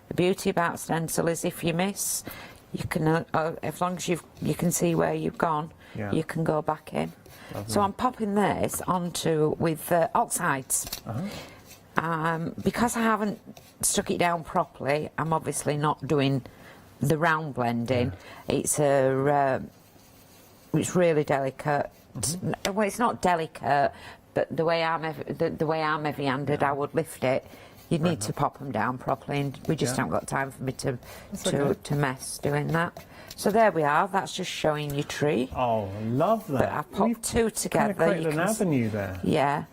The beauty about stencil is if you miss, you can, as long as you can see where you've gone, you can go back in. Lovely. So I'm popping this onto with oxides. Because I haven't stuck it down properly, I'm obviously not doing the round blending. It's really delicate. Well, it's not delicate, but the way I'm heavy-handed, I would lift it. You need to pop them down properly, and we just haven't got time for me to mess doing that. So there we are. That's just showing your tree. Oh, love that. But I've popped 2 together. Kind of created an avenue there. Yeah.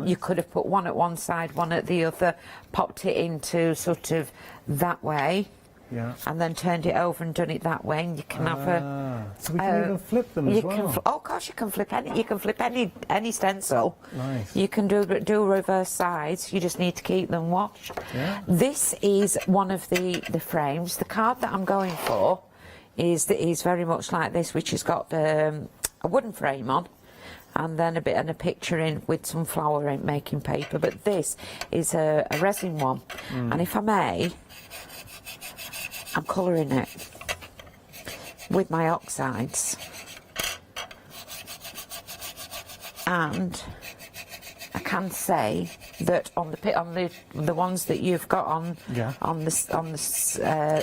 You could have put one at one side, one at the other, popped it into sort of that way, and then turned it over and done it that way. And you can have a. So we can even flip them as well. Of course, you can flip any. You can flip any stencil. Nice. You can do reverse sides. You just need to keep them washed. Yeah. This is one of the frames. The card that I'm going for is very much like this, which has got a wooden frame on. And then a picture in with some flower making paper. But this is a resin one. And if I may, I'm colouring it with my oxides. And I can say that on the ones that you've got on the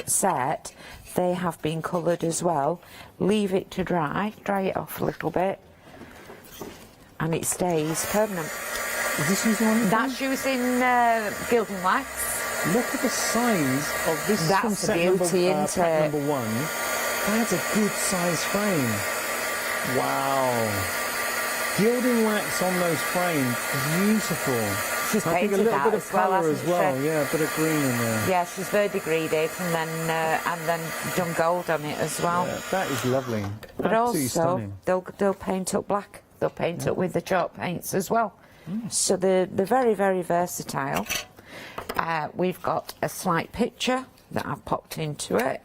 set, they have been coloured as well. Leave it to dry it off a little bit. And it stays permanent. Is this using one? That's using gilding wax. Look at the size of this. That's the beauty, isn't pack it? number 1. That's a good size frame. Wow. Gilding wax on those frames, beautiful. She's I think a painted little that bit of as well, colour as hasn't well. she? Yeah, a bit of green in there. Yeah, she's verdigreed it and then done gold on it as well. Yeah, that is lovely. But Absolutely also, stunning. they'll paint up black. They'll paint up with the chalk paints as well. So they're very, very versatile. We've got a slight picture that I've popped into it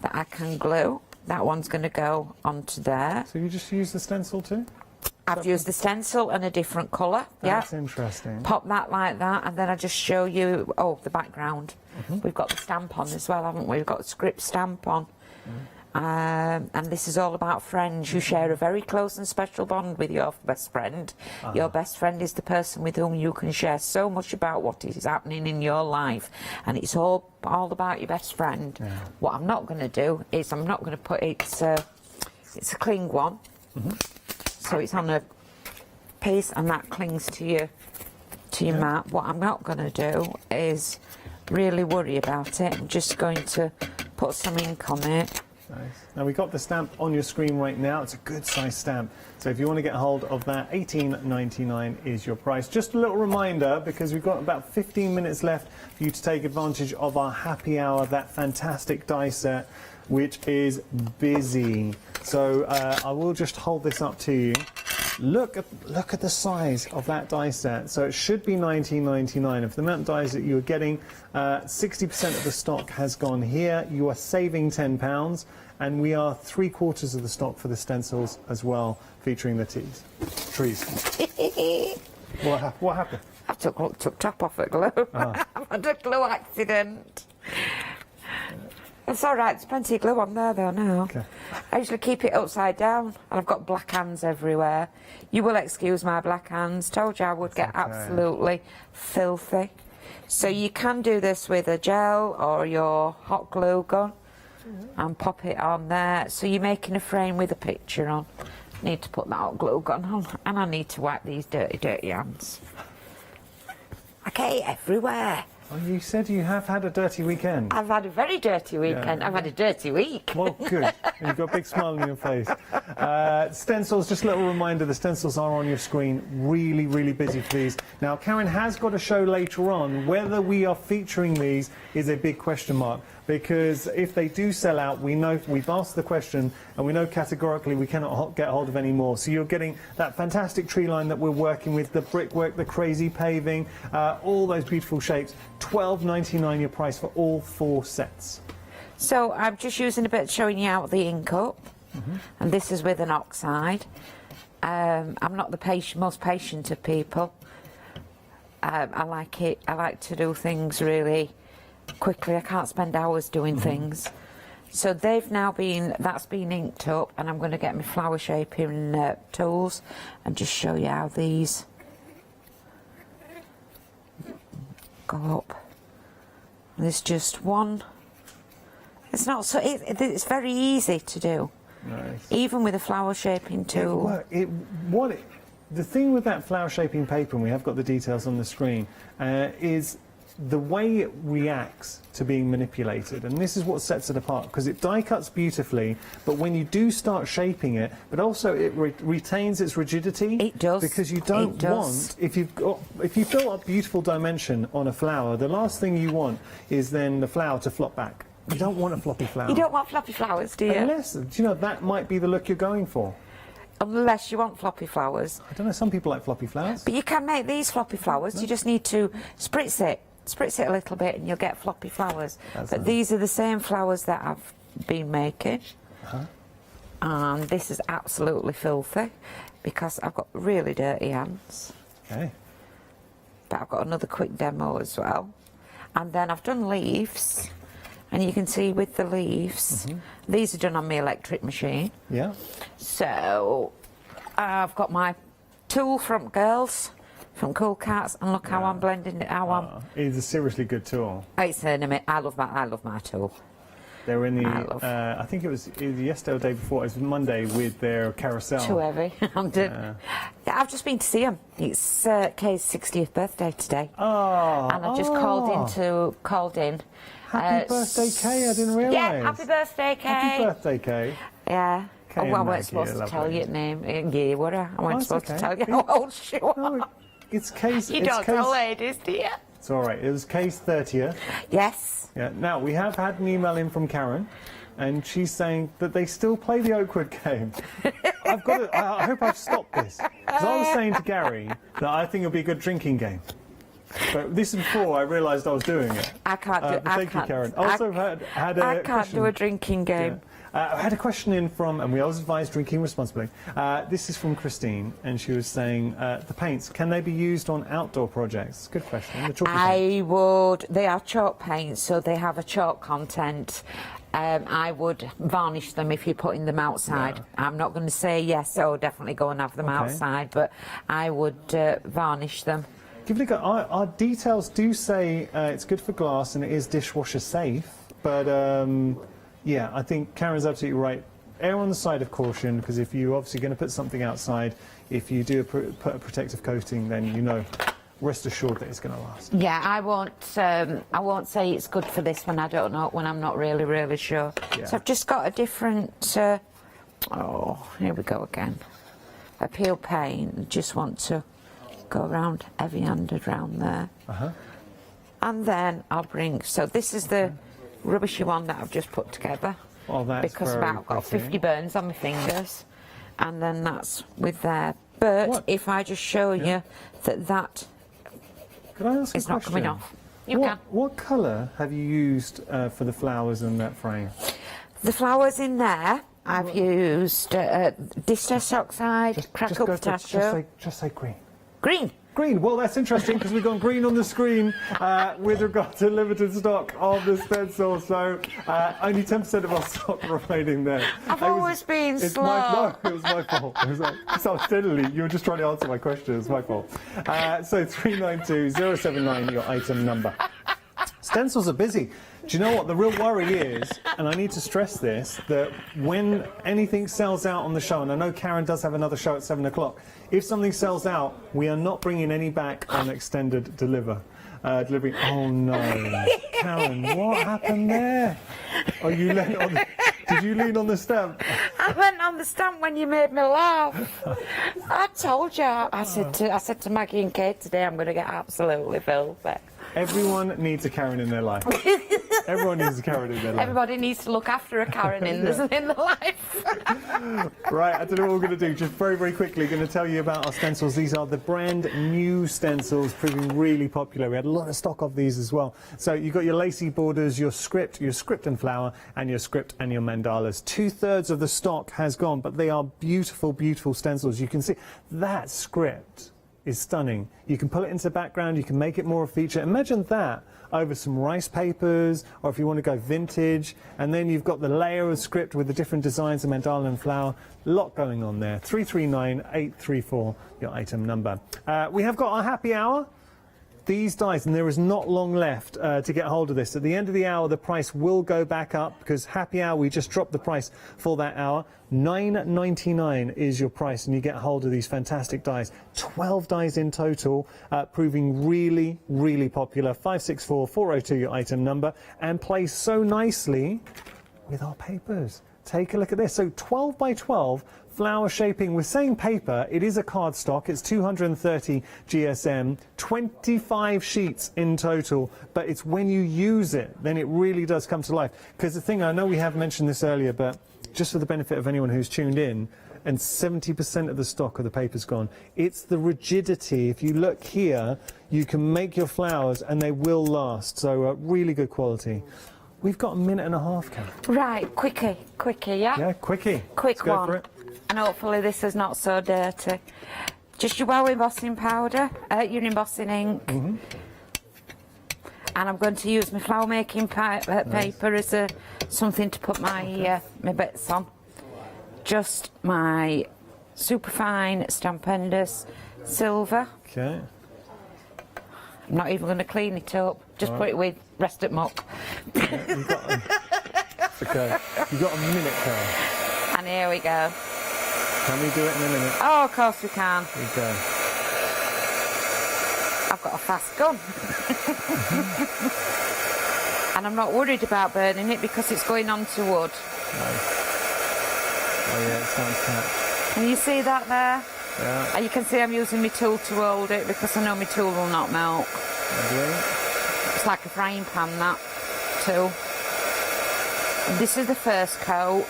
that I can glue. That one's going to go onto there. So you just use the stencil too? I've used the stencil and a different colour. That's interesting. Pop that like that, and then I just show you, the background. We've got the stamp on as well, haven't we? We've got the script stamp on. And this is all about friends. You share a very close and special bond with your best friend. Your best friend is the person with whom you can share so much about what is happening in your life, and it's all about your best friend. What I'm not going to do is I'm not going to put it's a cling one, so it's on a piece and that clings to your mat. What I'm not going to do is really worry about it. I'm just going to put some ink on it. Nice. Now we've got the stamp on your screen right now. It's a good size stamp. So if you want to get hold of that, $18.99 is your price. Just a little reminder, because we've got about 15 minutes left for you to take advantage of our happy hour, that fantastic die set, which is busy. So I will just hold this up to you. Look at the size of that die set. So it should be $19.99. Of the amount of dies that you are getting, 60% of the stock has gone here. You are saving £10, and we are 3/4 of the stock for the stencils as well, featuring the trees. What happened? I took top off at glue. I've had a glue accident. It's all right, there's plenty of glue on there though now. I usually keep it upside down, and I've got black hands everywhere. You will excuse my black hands. Told you I would get absolutely filthy. So you can do this with a gel or your hot glue gun and pop it on there. So you're making a frame with a picture on. I need to put that hot glue gun on, and I need to wipe these dirty hands. Okay, everywhere. Oh, you said you have had a dirty weekend. I've had a very dirty weekend. Yeah. I've had a dirty week. Well, good. And you've got a big smile on your face. Stencils, just a little reminder, the stencils are on your screen. Really, really busy for these. Now, Karen has got a show later on. Whether we are featuring these is a big question mark, because if they do sell out, we know, we've asked the question, and we know categorically we cannot get hold of any more. So you're getting that fantastic tree line that we're working with, the brickwork, the crazy paving, all those beautiful shapes. $12.99 your price for all 4 sets. So I'm just using a bit, showing you out the ink up, and this is with an oxide. I'm not the most patient of people. I like it. I like to do things really quickly. I can't spend hours doing things. So they've now been, that's been inked up, and I'm going to get my flower shaping tools and just show you how these go up. There's just one. It's not so. It's very easy to do. Nice. Even with a flower shaping tool. The thing with that flower shaping paper, and we have got the details on the screen, is the way it reacts to being manipulated, and this is what sets it apart, because it die cuts beautifully, but when you do start shaping it, but also it retains its rigidity. It does. Because you don't want, if you've built up beautiful dimension on a flower, the last thing you want is then the flower to flop back. You don't want a floppy flower. You don't want floppy flowers, do you? Unless, do you know, that might be the look you're going for. Unless you want floppy flowers. I don't know, some people like floppy flowers. But you can make these floppy flowers. No. You just need to spritz it a little bit, and you'll get floppy flowers. But these are the same flowers that I've been making. And this is absolutely filthy because I've got really dirty hands. Okay. But I've got another quick demo as well. And then I've done leaves. And you can see with the leaves, these are done on my electric machine. Yeah. So I've got my tool from Girls, from Cool Cats, and look how I'm blending it. It's a seriously good tool. It's I love my tool. They were in the, I think it was either yesterday or the day before, it was Monday, with their carousel. Too heavy. I've just been to see him. It's Kay's 60th birthday today. Oh. And I just called in. Happy birthday, Kay, I didn't realise. Yeah, happy birthday, Kay. Happy birthday, Kay. Yeah. Kay I weren't supposed to tell you your name. Yeah, were I? I weren't supposed to tell you how old she was. No, it's Kay's... You don't tell ladies, do you? It's all right. It was Kay's 30th. Yes. Yeah. Now, we have had an email in from Karen, and she's saying that they still play the Oakwood game. I hope I've stopped this. Because I was saying to Gary that I think it'll be a good drinking game. But this is before I realised I was doing it. I can't do it. Thank you, Karen. Also had a I can't do a drinking game. Yeah. I had a question in from, and we always advise drinking responsibly. This is from Christine, and she was saying, the paints, can they be used on outdoor projects? Good question. They are chalk paints, so they have a chalk content. I would varnish them if you're putting them outside. Yeah. I'm not going to say yes, so definitely go and have them outside, but I would varnish them. Give it a go. Our details do say it's good for glass and it is dishwasher safe, but yeah, I think Karen's absolutely right. Err on the side of caution, because if you're obviously going to put something outside, if you do put a protective coating, then you know, rest assured that it's going to last. Yeah, I won't say it's good for this when I don't know, when I'm not really sure. Yeah. So I've just got a different. Oh, here we go again. A peel paint. Just want to go around heavy-handed round there. And then I'll bring, so this is the rubbishy one that I've just put together. Oh, that's because I've got 50 burns on my fingers. And then that's with there. But if I just show you that Could I ask it's a not question? coming off. You can. What colour have you used for the flowers in that frame? The flowers in there, I've used distress oxide, crackle potassium. Just say green. Green. Green. Well, that's interesting because we've gone green on the screen with regard to limited stock of the stencil. So only 10% of our stock remaining there. I've always been slow. It was my fault. It was like, so steadily, you were just trying to answer my question. It was my fault. So 392079, your item number. Stencils are busy. Do you know what the real worry is, and I need to stress this, that when anything sells out on the show, and I know Karen does have another show at 7 o'clock, if something sells out, we are not bringing any back on extended deliver. delivery. Oh no, Karen, what happened there? Oh, you leaned on. Did you lean on the stamp? I went on the stamp when you made me laugh. I told you. I said to Maggie and Kate today, I'm going to get absolutely filthy. Everyone needs a Karen in their life. Everyone needs a Karen in their life. Everybody needs to look after a Karen in their life. Right, I don't know what we're going to do. Just very, very quickly, going to tell you about our stencils. These are the brand new stencils, proving really popular. We had a lot of stock of these as well. So you've got your lacy borders, your script and flower, and your script and your mandalas. 2/3 of the stock has gone, but they are beautiful, beautiful stencils. You can see that script is stunning. You can pull it into the background, you can make it more a feature. Imagine that over some rice papers, or if you want to go vintage, and then you've got the layer of script with the different designs of mandala and flower. A lot going on there. 339834, your item number. We have got our happy hour. These dies, and there is not long left to get hold of this. At the end of the hour, the price will go back up, because happy hour, we just dropped the price for that hour. $9.99 is your price, and you get hold of these fantastic dies. 12 dies in total, proving really, really popular. 564402, your item number, and plays so nicely with our papers. Take a look at this. So 12 by 12 flower shaping. We're saying paper. It is a card stock. It's 230 GSM, 25 sheets in total. But it's when you use it, then it really does come to life. Because the thing, I know we have mentioned this earlier, but just for the benefit of anyone who's tuned in, and 70% of the stock of the paper's gone. It's the rigidity. If you look here, you can make your flowers and they will last. So really good quality. We've got a minute and a half, Karen. Right, quickie, yeah? Yeah, quickie. Quick Let's go one. for it. And hopefully this is not so dirty. Just your wow embossing powder, your embossing ink. Mm-hmm. And I'm going to use my flower making paper as something to put my my bits on. Just my superfine Stampendous silver. Okay. I'm not even going to clean it up. Just put it with rest at muck. Okay, you've got a minute, Karen. And here we go. Can we do it in a minute? Oh, of course we can. Here we go. I've got a fast gun. And I'm not worried about burning it because it's going onto wood. Nice. Oh yeah, it sounds catch. Can you see that there? Yeah. And you can see I'm using my tool to hold it because I know my tool will not melt. Lovely. It's like a frying pan, that tool. And this is the first coat.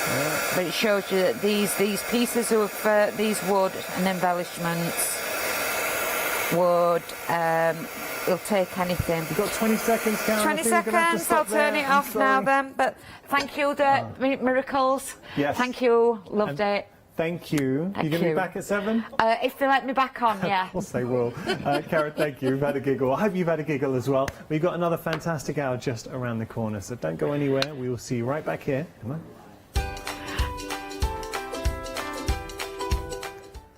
Yeah. But it shows you that these pieces of these wood and embellishments would it'll take anything. You've got 20 seconds, Karen. 20 seconds, I'll turn it off now then. But thank you, Miracles. Yes. Thank you, loved it. Thank you. Thank You're going to you. be back at 7? If they let me back on, yeah. Of course they will. Karen, thank you. You've had a giggle. I hope you've had a giggle as well. We've got another fantastic hour just around the corner, so don't go anywhere. We will see you right back here. Come on.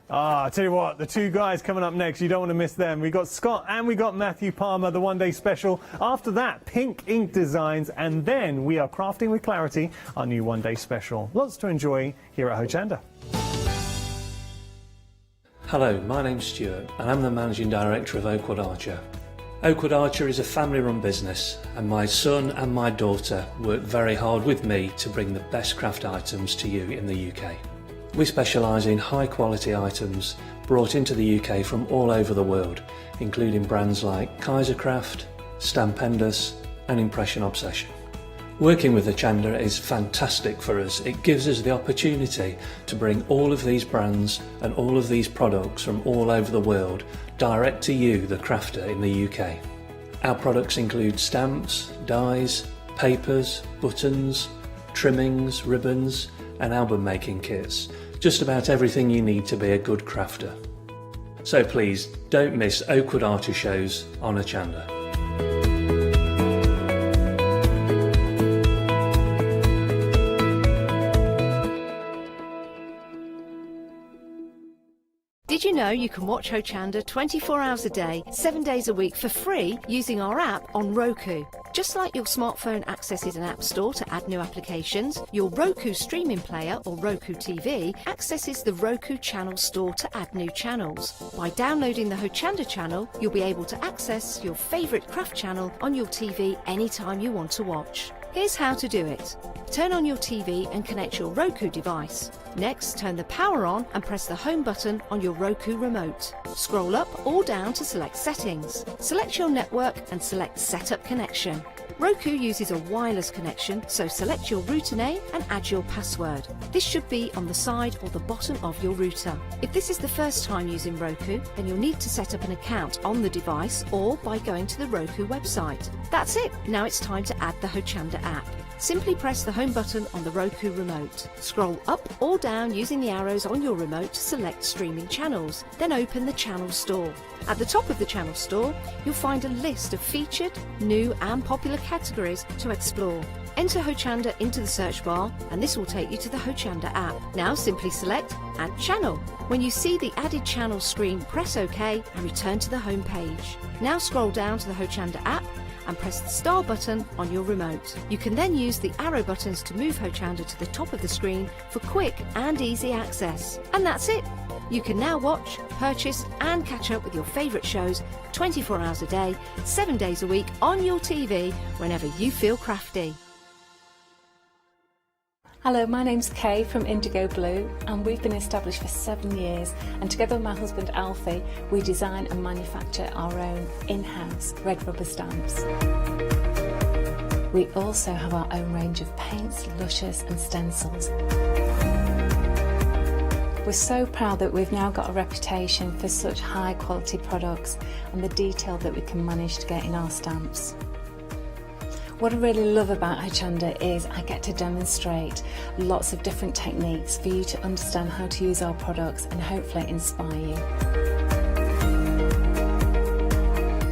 I tell you what, the two guys coming up next, you don't want to miss them. We got Scott and we got Matthew Palmer, the one-day special. After that, Pink Ink Designs, and then we are crafting with clarity, our new one-day special. Lots to enjoy here at Hochanda. Hello, my name's Stuart and I'm the Managing Director of Oakwood Archer. Oakwood Archer is a family-run business and my son and my daughter work very hard with me to bring the best craft items to you in the UK. We specialise in high-quality items brought into the UK from all over the world, including brands like Kaisercraft, Stampendous and Impression Obsession. Working with Hochanda is fantastic for us. It gives us the opportunity to bring all of these brands and all of these products from all over the world direct to you, the crafter in the UK. Our products include stamps, dies, papers, buttons, trimmings, ribbons and album making kits. Just about everything you need to be a good crafter. So please don't miss Oakwood Archer shows on Hochanda. Did you know you can watch Hochanda 24 hours a day, 7 days a week for free using our app on Roku? Just like your smartphone accesses an app store to add new applications, your Roku streaming player or Roku TV accesses the Roku channel store to add new channels. By downloading the Hochanda channel, you'll be able to access your favourite craft channel on your TV anytime you want to watch. Here's how to do it. Turn on your TV and connect your Roku device. Next, turn the power on and press the home button on your Roku remote. Scroll up or down to select settings. Select your network and select Setup Connection. Roku uses a wireless connection, so select your router name and add your password. This should be on the side or the bottom of your router. If this is the first time using Roku, then you'll need to set up an account on the device or by going to the Roku website. That's it. Now it's time to add the Hochanda app. Simply press the home button on the Roku remote. Scroll up or down using the arrows on your remote to select streaming channels, then open the channel store. At the top of the channel store, you'll find a list of featured, new and popular categories to explore. Enter Hochanda into the search bar and this will take you to the Hochanda app. Now simply select Add Channel. When you see the added channel screen, press OK and return to the home page. Now scroll down to the Hochanda app and press the star button on your remote. You can then use the arrow buttons to move Hochanda to the top of the screen for quick and easy access. And that's it! You can now watch, purchase and catch up with your favourite shows 24 hours a day, 7 days a week on your TV whenever you feel crafty. Hello, my name's Kay from Indigo Blue and we've been established for 7 years, and together with my husband Alfie we design and manufacture our own in-house red rubber stamps. We also have our own range of paints, lushes and stencils. We're so proud that we've now got a reputation for such high quality products and the detail that we can manage to get in our stamps. What I really love about Hochanda is I get to demonstrate lots of different techniques for you to understand how to use our products and hopefully inspire you.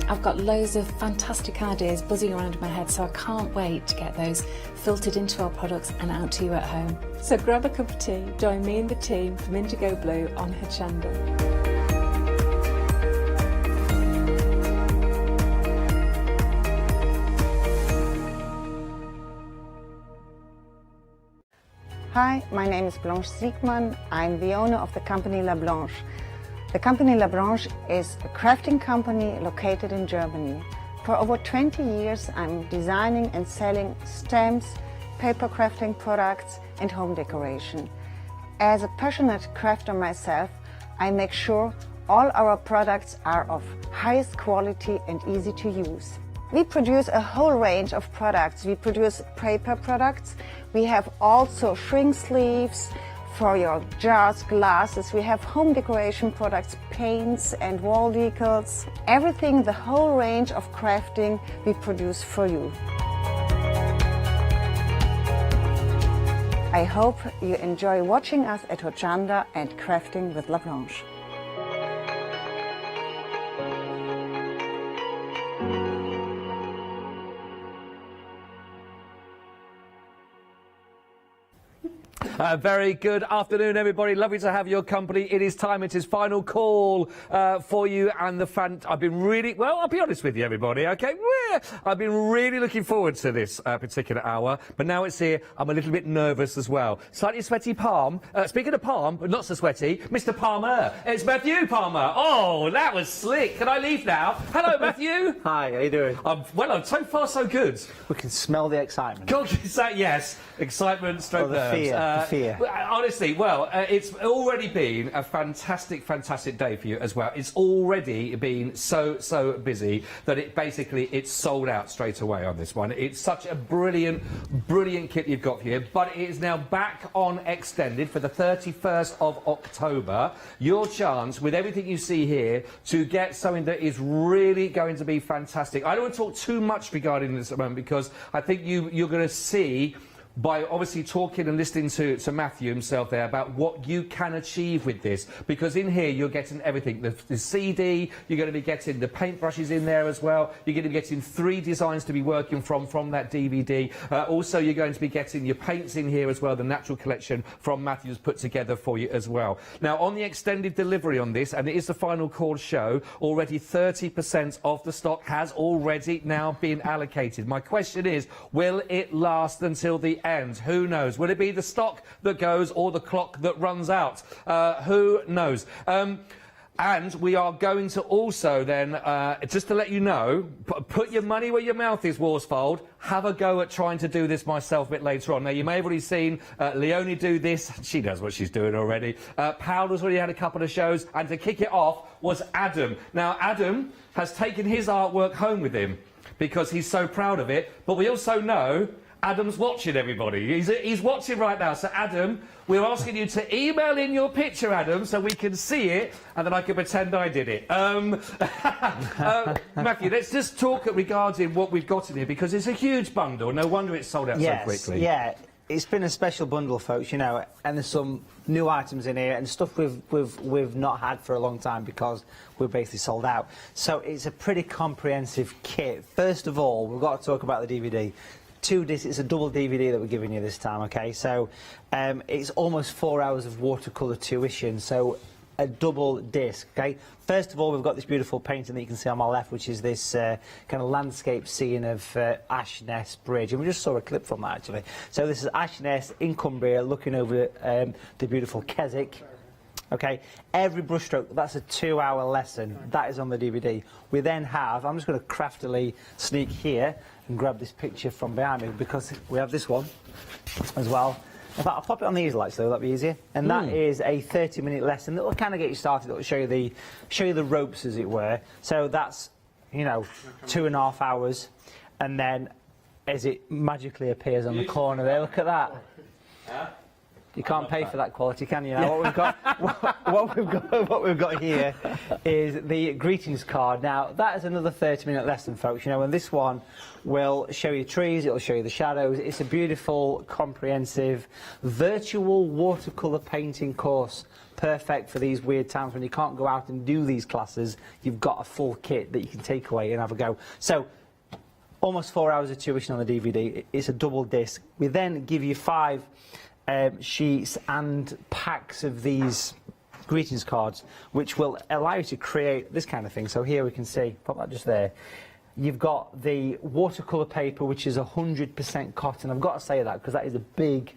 I've got loads of fantastic ideas buzzing around in my head, so I can't wait to get those filtered into our products and out to you at home. So grab a cup of tea, join me and the team from Indigo Blue on Hochanda. Hi, my name is Blanche Siegmann. I'm the owner of the company La Blanche. The company La Blanche is a crafting company located in Germany. For over 20 years I'm designing and selling stamps, paper crafting products and home decoration. As a passionate crafter myself, I make sure all our products are of highest quality and easy to use. We produce a whole range of products. We produce paper products. We have also shrink sleeves for your jars, glasses. We have home decoration products, paints and wall decals. Everything, the whole range of crafting we produce for you. I hope you enjoy watching us at Hochanda and crafting with La Blanche. Very good afternoon, everybody. Lovely to have your company. It is time. It is final call for you and the I've been really, well, I'll be honest with you, everybody, okay? I've been really looking forward to this particular hour, but now it's here, I'm a little bit nervous as well. Slightly sweaty palm. Speaking of palm, but not so sweaty, Mr. Palmer. It's Matthew Palmer. Oh, that was slick. Can I leave now? Hello, Matthew. Hi, how you doing? Well, so far so good. We can smell the excitement. God, is that, yes. Excitement, stroke nerves. The fear. Honestly, well, it's already been a fantastic, fantastic day for you as well. It's already been so busy that it's sold out straight away on this one. It's such a brilliant kit you've got here, but it is now back on extended for the 31st of October. Your chance, with everything you see here, to get something that is really going to be fantastic. I don't want to talk too much regarding this at the moment because I think you're going to see by obviously talking and listening to Matthew himself there about what you can achieve with this, because in here you're getting everything. The CD, you're going to be getting the paintbrushes in there as well. You're going to be getting 3 designs to be working from that DVD. Also, you're going to be getting your paints in here as well, the natural collection from Matthew's put together for you as well. Now, on the extended delivery on this, and it is the final call show, already 30% of the stock has already now been allocated. My question is, will it last until the end? Who knows? Will it be the stock that goes or the clock that runs out? Who knows? And we are going to also then, just to let you know, put your money where your mouth is, Worsfold. Have a go at trying to do this myself a bit later on. Now, you may have already seen Leonie do this. She knows what she's doing already. Powell's already had a couple of shows. And to kick it off was Adam. Now, Adam has taken his artwork home with him because he's so proud of it. But we also know Adam's watching, everybody. He's watching right now. So, Adam, we're asking you to email in your picture, Adam, so we can see it, and then I can pretend I did it. Matthew, let's just talk regarding what we've got in here, because it's a huge bundle. No wonder it's sold out so quickly. Yeah, it's been a special bundle, folks, you know, and there's some new items in here and stuff we've not had for a long time because we're basically sold out. So it's a pretty comprehensive kit. First of all, we've got to talk about the DVD. 2 discs, it's a double DVD that we're giving you this time, okay? So it's almost 4 hours of watercolour tuition, so a double disc, okay? First of all, we've got this beautiful painting that you can see on my left, which is this kind of landscape scene of Ashness Bridge, and we just saw a clip from that, actually. So this is Ashness in Cumbria, looking over the beautiful Keswick. Okay, every brushstroke, that's a 2-hour lesson. That is on the DVD. We then have, I'm just going to craftily sneak here and grab this picture from behind me, because we have this one as well. In fact, I'll pop it on the easel, actually, that'll be easier. And that is a 30-minute lesson that will kind of get you started. It'll show you the ropes, as it were. So that's, you know, 2.5 hours. And then, as it magically appears on the corner there, look at that. You can't pay for that quality, can you? Now, what we've got here is the greetings card. Now, that is another 30-minute lesson, folks. You know, and this one will show you trees, it'll show you the shadows. It's a beautiful, comprehensive, virtual watercolour painting course. Perfect for these weird times when you can't go out and do these classes. You've got a full kit that you can take away and have a go. So, almost 4 hours of tuition on the DVD. It's a double disc. We then give you 5 sheets and packs of these greetings cards, which will allow you to create this kind of thing. So here we can see, pop that just there. You've got the watercolour paper, which is 100% cotton. I've got to say that because that is a big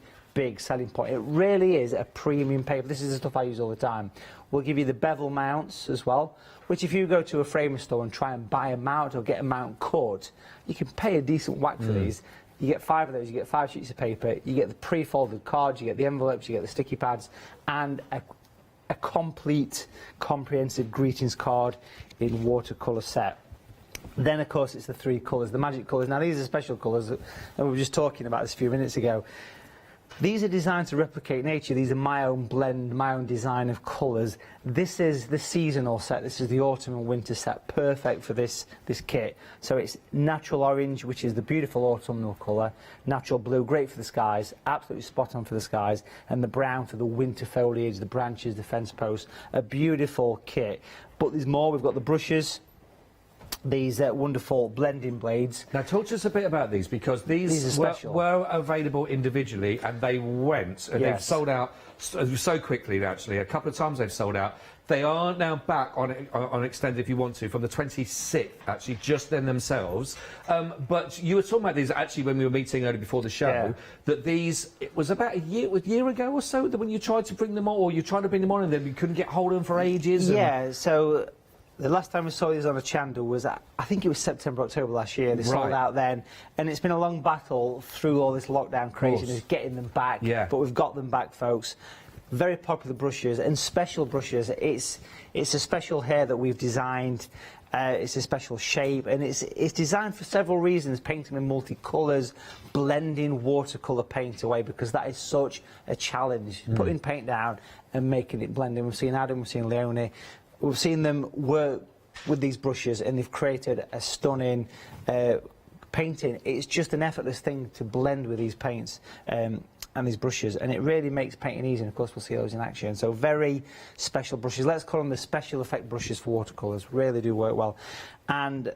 selling point. It really is a premium paper. This is the stuff I use all the time. We'll give you the bevel mounts as well, which if you go to a framing store and try and buy a mount or get a mount cut, you can pay a decent whack for these. You get 5 of those, you get 5 sheets of paper, you get the pre-folded cards, you get the envelopes, you get the sticky pads, and a complete, comprehensive greetings card in watercolour set. Then, of course, it's the 3 colours, the magic colours. Now, these are special colours that we were just talking about this a few minutes ago. These are designed to replicate nature. These are my own blend, my own design of colours. This is the seasonal set. This is the autumn and winter set, perfect for this kit. So it's natural orange, which is the beautiful autumnal colour. Natural blue, great for the skies, absolutely spot on for the skies. And the brown for the winter foliage, the branches, the fence posts. A beautiful kit. But there's more. We've got the brushes. These wonderful blending blades. Now, talk to us a bit about these, because these were available individually and they went and they've sold out so quickly, actually. A couple of times they've sold out. They are now back on extended if you want to, from the 26th, actually, just then themselves. But you were talking about these, actually, when we were meeting earlier before the show, that these, it was about a year ago or so, that when you tried to bring them on, or you tried to bring them on and then you couldn't get hold of them for ages. Yeah, so the last time we saw these on Hochanda was, I think it was September, October last year. They sold out then. And it's been a long battle through all this lockdown craziness, getting them back. Yeah. But we've got them back, folks. Very popular brushes and special brushes. It's a special hair that we've designed. It's a special shape, and it's designed for several reasons. Painting in multicolours, blending watercolour paint away, because that is such a challenge. Putting paint down and making it blend in. We've seen Adam, we've seen Leonie. We've seen them work with these brushes, and they've created a stunning painting, it's just an effortless thing to blend with these paints and these brushes, and it really makes painting easy, and of course we'll see those in action. So very special brushes, let's call them the special effect brushes for watercolours, really do work well. And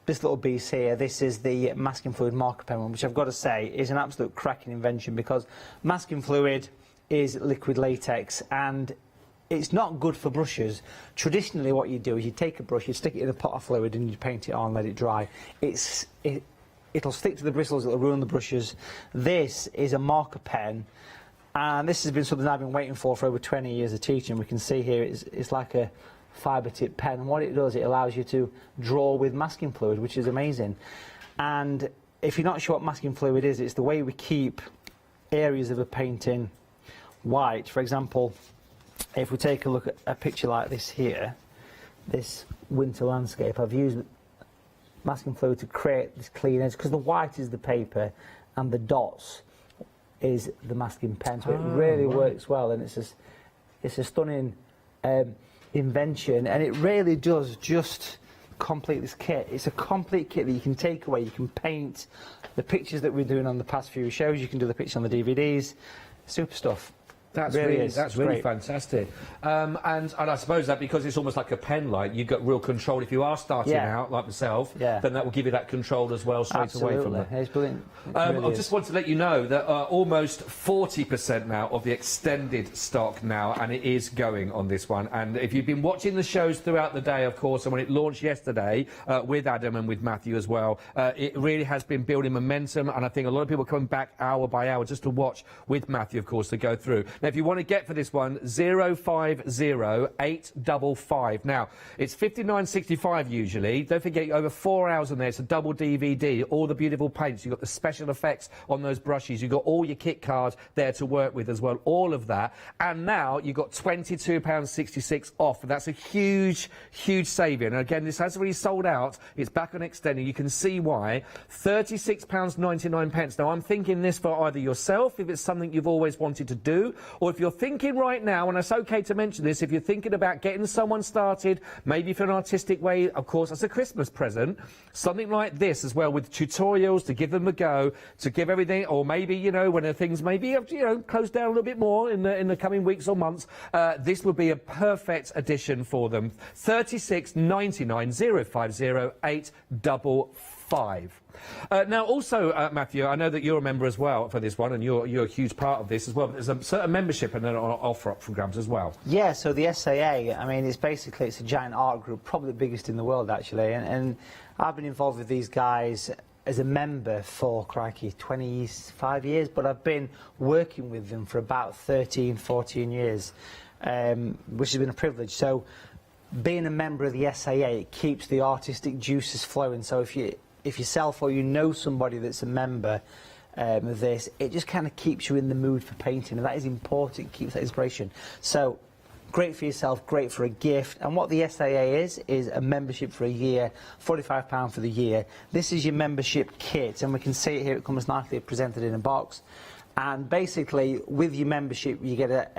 this little piece here, this is the masking fluid marker pen one, which I've got to say is an absolute cracking invention, because masking fluid is liquid latex and it's not good for brushes. Traditionally what you do is you take a brush, you stick it in a pot of fluid and you paint it on, let it dry. It'll stick to the bristles, it'll ruin the brushes. This is a marker pen, and this has been something I've been waiting for over 20 years of teaching. We can see here it's like a fibre tip pen, and what it does, it allows you to draw with masking fluid, which is amazing. And if you're not sure what masking fluid is, it's the way we keep areas of a painting white. For example, if we take a look at a picture like this here, this winter landscape, I've used masking fluid to create this clean edge, because the white is the paper and the dots is the masking pen, so it really works well, and it's a stunning invention, and it really does just complete this kit. It's a complete kit that you can take away. You can paint the pictures that we're doing on the past few shows, you can do the pictures on the DVDs, super stuff. That's It's really great. fantastic. And I suppose that because it's almost like a pen light, you've got real control. If you are starting out, like myself, then that will give you that control as well straight away from it. It's brilliant. I just want to let you know that almost 40% now of the extended stock now, and it is going on this one. And if you've been watching the shows throughout the day, of course, and when it launched yesterday with Adam and with Matthew as well, it really has been building momentum, and I think a lot of people are coming back hour by hour just to watch with Matthew, of course, to go through. Now, if you want to get for this one, 050855. Now, it's $59.65 usually. Don't forget, over 4 hours on there. It's a double DVD. All the beautiful paints. You've got the special effects on those brushes. You've got all your kit cards there to work with as well. All of that. And now you've got £22.66 off. And that's a huge, huge saving. And again, this has already sold out. It's back on extending. You can see why. £36.99. Now, I'm thinking this for either yourself, if it's something you've always wanted to do, or if you're thinking right now, and it's okay to mention this, if you're thinking about getting someone started, maybe for an artistic way, of course, as a Christmas present, something like this as well, with tutorials to give them a go, to give everything, or maybe, you know, when things maybe, you know, close down a little bit more in the coming weeks or months, this would be a perfect addition for them. $36.99 050 855. Now, also, Matthew, I know that you're a member as well for this one, and you're a huge part of this as well. But there's a certain membership and then offer-up programs as well. Yeah, so the SAA, I mean, it's a giant art group, probably the biggest in the world, actually. And I've been involved with these guys as a member for, crikey, 25 years, but I've been working with them for about 13, 14 years, which has been a privilege. So being a member of the SAA, it keeps the artistic juices flowing. So if yourself or you know somebody that's a member of this, it just kind of keeps you in the mood for painting, and that is important, it keeps that inspiration. So great for yourself, great for a gift. And what the SAA is a membership for a year, £45 for the year. This is your membership kit, and we can see it here, it comes nicely presented in a box. And basically with your membership you get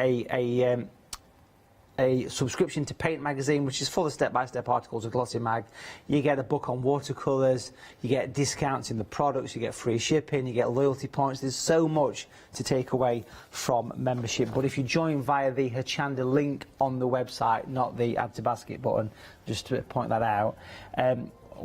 a subscription to Paint magazine, which is full of step-by-step articles, a glossy mag. You get a book on watercolours, you get discounts in the products, you get free shipping, you get loyalty points. There's so much to take away from membership. But if you join via the Hochanda link on the website, not the add to basket button, just to point that out,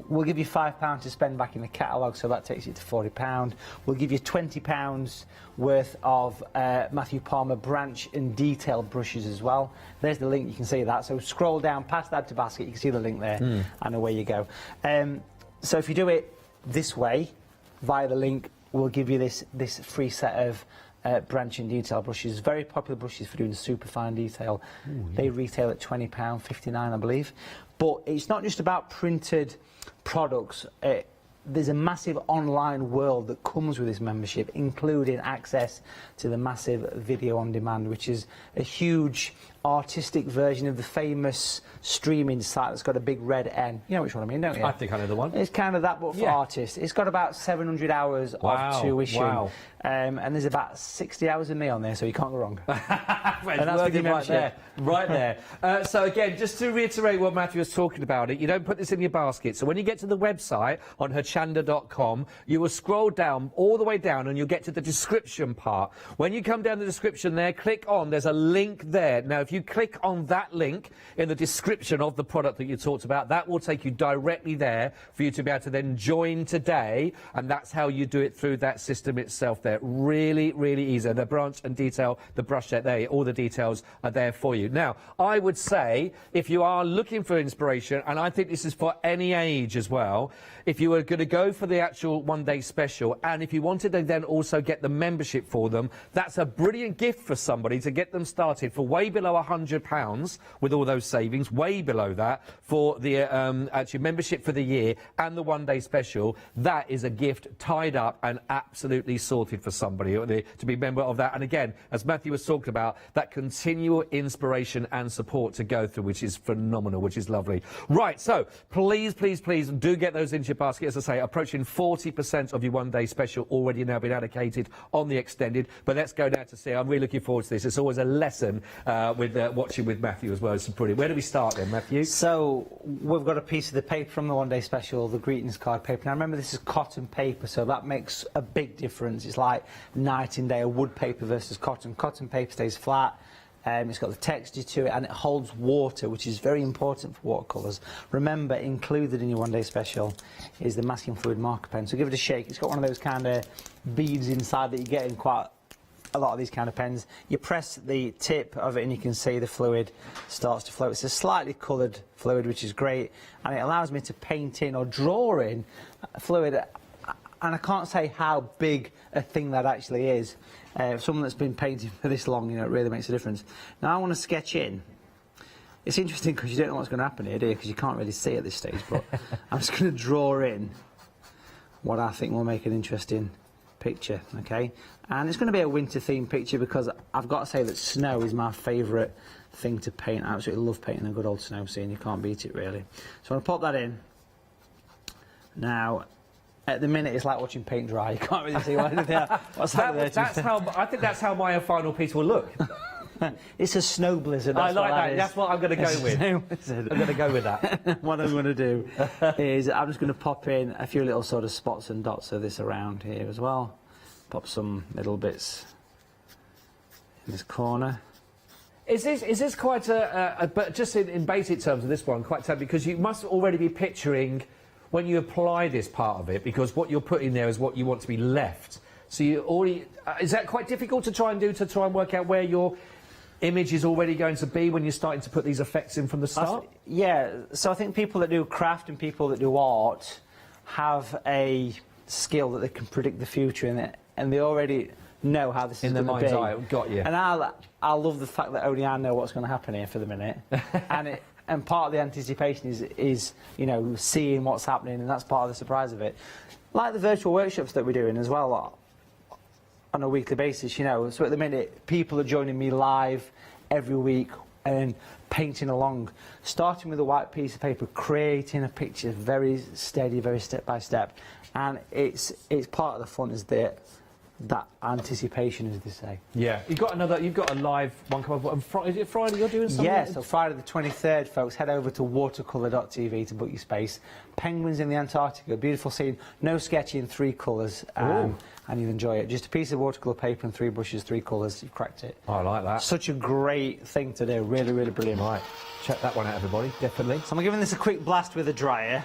we'll give you £5 to spend back in the catalogue, so that takes you to £40. We'll give you £20 worth of Matthew Palmer branch and detail brushes as well. There's the link, you can see that. So scroll down past that to basket, you can see the link there, and away you go. So if you do it this way, via the link, we'll give you this free set of branch and detail brushes. Very popular brushes for doing super fine detail. They retail at £20.59, I believe. But it's not just about printed products. There's a massive online world that comes with this membership, including access to the massive video on demand, which is a huge artistic version of the famous streaming site that's got a big red N. You know which one I mean, don't you? I think I know the one. It's kind of that, but for artists. It's got about 700 hours of tuition. Wow. And there's about 60 hours of me on there, so you can't go wrong. And that's with right there. Right there. So again, just to reiterate what Matthew was talking about, you don't put this in your basket. So when you get to the website on hochanda.com, you will scroll down, all the way down, and you'll get to the description part. When you come down the description there, click on, there's a link there. Now, if you click on that link in the description of the product that you talked about, that will take you directly there for you to be able to then join today, and that's how you do it through that system itself there. Really, really easy. The branch and detail, the brush set there, all the details are there for you. Now, I would say, if you are looking for inspiration, and I think this is for any age as well, if you were going to go for the actual one-day special, and if you wanted to then also get the membership for them, that's a brilliant gift for somebody to get them started for way below £100 with all those savings, way below that, for the actual membership for the year and the one-day special. That is a gift tied up and absolutely sorted for somebody to be a member of that. And again, as Matthew was talking about, that continual inspiration and support to go through, which is phenomenal, which is lovely. Right, so please, please, please do get those into your basket. As I say, approaching 40% of your one-day special already now been allocated on the extended. But let's go now to see. I'm really looking forward to this. It's always a lesson with watching with Matthew as well. It's pretty. Where do we start then, Matthew? So we've got a piece of the paper from the one-day special, the greetings card paper. Now remember, this is cotton paper, so that makes a big difference. It's like night and day, a wood paper versus cotton. Cotton paper stays flat. It's got the texture to it, and it holds water, which is very important for watercolours. Remember, included in your one-day special is the masking fluid marker pen. So give it a shake. It's got one of those kind of beads inside that you get in quite a lot of these kind of pens. You press the tip of it and you can see the fluid starts to flow. It's a slightly coloured fluid, which is great, and it allows me to paint in or draw in fluid. And I can't say how big a thing that actually is. Someone that's been painting for this long, you know, it really makes a difference. Now I want to sketch in. It's interesting because you don't know what's going to happen here, do you? Because you can't really see at this stage, but I'm just going to draw in what I think will make an interesting picture, okay? And it's going to be a winter-themed picture because I've got to say that snow is my favourite thing to paint. I absolutely love painting a good old snow scene. You can't beat it, really. So I'm going to pop that in. Now, at the minute, it's like watching paint dry. You can't really see what's happening there. I think that's how my final piece will look. It's a snow blizzard. I like that. That's what I'm going to go with. I'm going to go with that. What I'm going to do is I'm just going to pop in a few little sort of spots and dots of this around here as well. Pop some little bits in this corner. Is this quite but just in basic terms of this one, quite tough, because you must already be picturing when you apply this part of it, because what you're putting there is what you want to be left. So you already is that quite difficult to try and work out where your image is already going to be when you're starting to put these effects in from the start? Yeah, so I think people that do craft and people that do art have a skill that they can predict the future, and they already know how this is going to be. In the mind's eye, got you. And I love the fact that only I know what's going to happen here for the minute. And part of the anticipation is, you know, seeing what's happening, and that's part of the surprise of it. Like the virtual workshops that we're doing as well on a weekly basis, you know. So at the minute, people are joining me live every week and painting along, starting with a white piece of paper, creating a picture very steady, very step by step. And it's part of the fun, is that anticipation, as they say. Yeah, you've got a live one coming up. Is it Friday you're doing something? Yeah, so Friday the 23rd, folks, head over to watercolour.tv to book your space. Penguins in the Antarctica, beautiful scene, no sketching, 3 colours, and you'll enjoy it. Just a piece of watercolour paper and 3 brushes, 3 colours, you've cracked it. I like that. Such a great thing to do, really, really brilliant. Right, check that one out, everybody, definitely. So I'm giving this a quick blast with a dryer.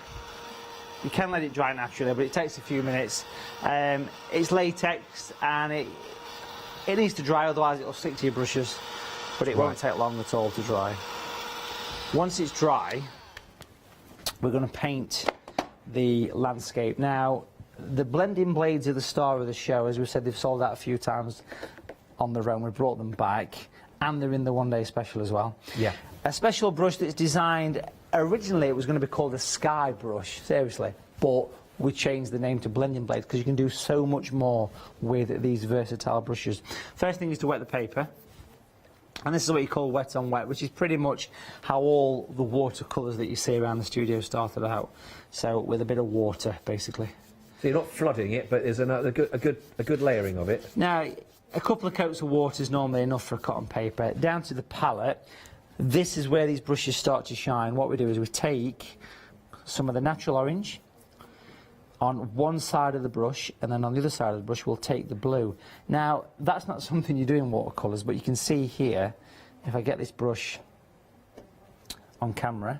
You can let it dry naturally, but it takes a few minutes. It's latex, and it needs to dry, otherwise it'll stick to your brushes, but it won't take long at all to dry. Once it's dry, we're going to paint the landscape. Now, the blending blades are the star of the show. As we've said, they've sold out a few times on their own. We brought them back, and they're in the one-day special as well. Yeah. A special brush that's designed, originally it was going to be called a sky brush, seriously, but we changed the name to blending blade because you can do so much more with these versatile brushes. First thing is to wet the paper. And this is what you call wet on wet, which is pretty much how all the watercolours that you see around the studio started out. So with a bit of water, basically. So you're not flooding it, but there's a good layering of it. Now, a couple of coats of water is normally enough for a cotton paper. Down to the palette, this is where these brushes start to shine. What we do is we take some of the natural orange on one side of the brush, and then on the other side of the brush we'll take the blue. Now, that's not something you do in watercolours, but you can see here, if I get this brush on camera,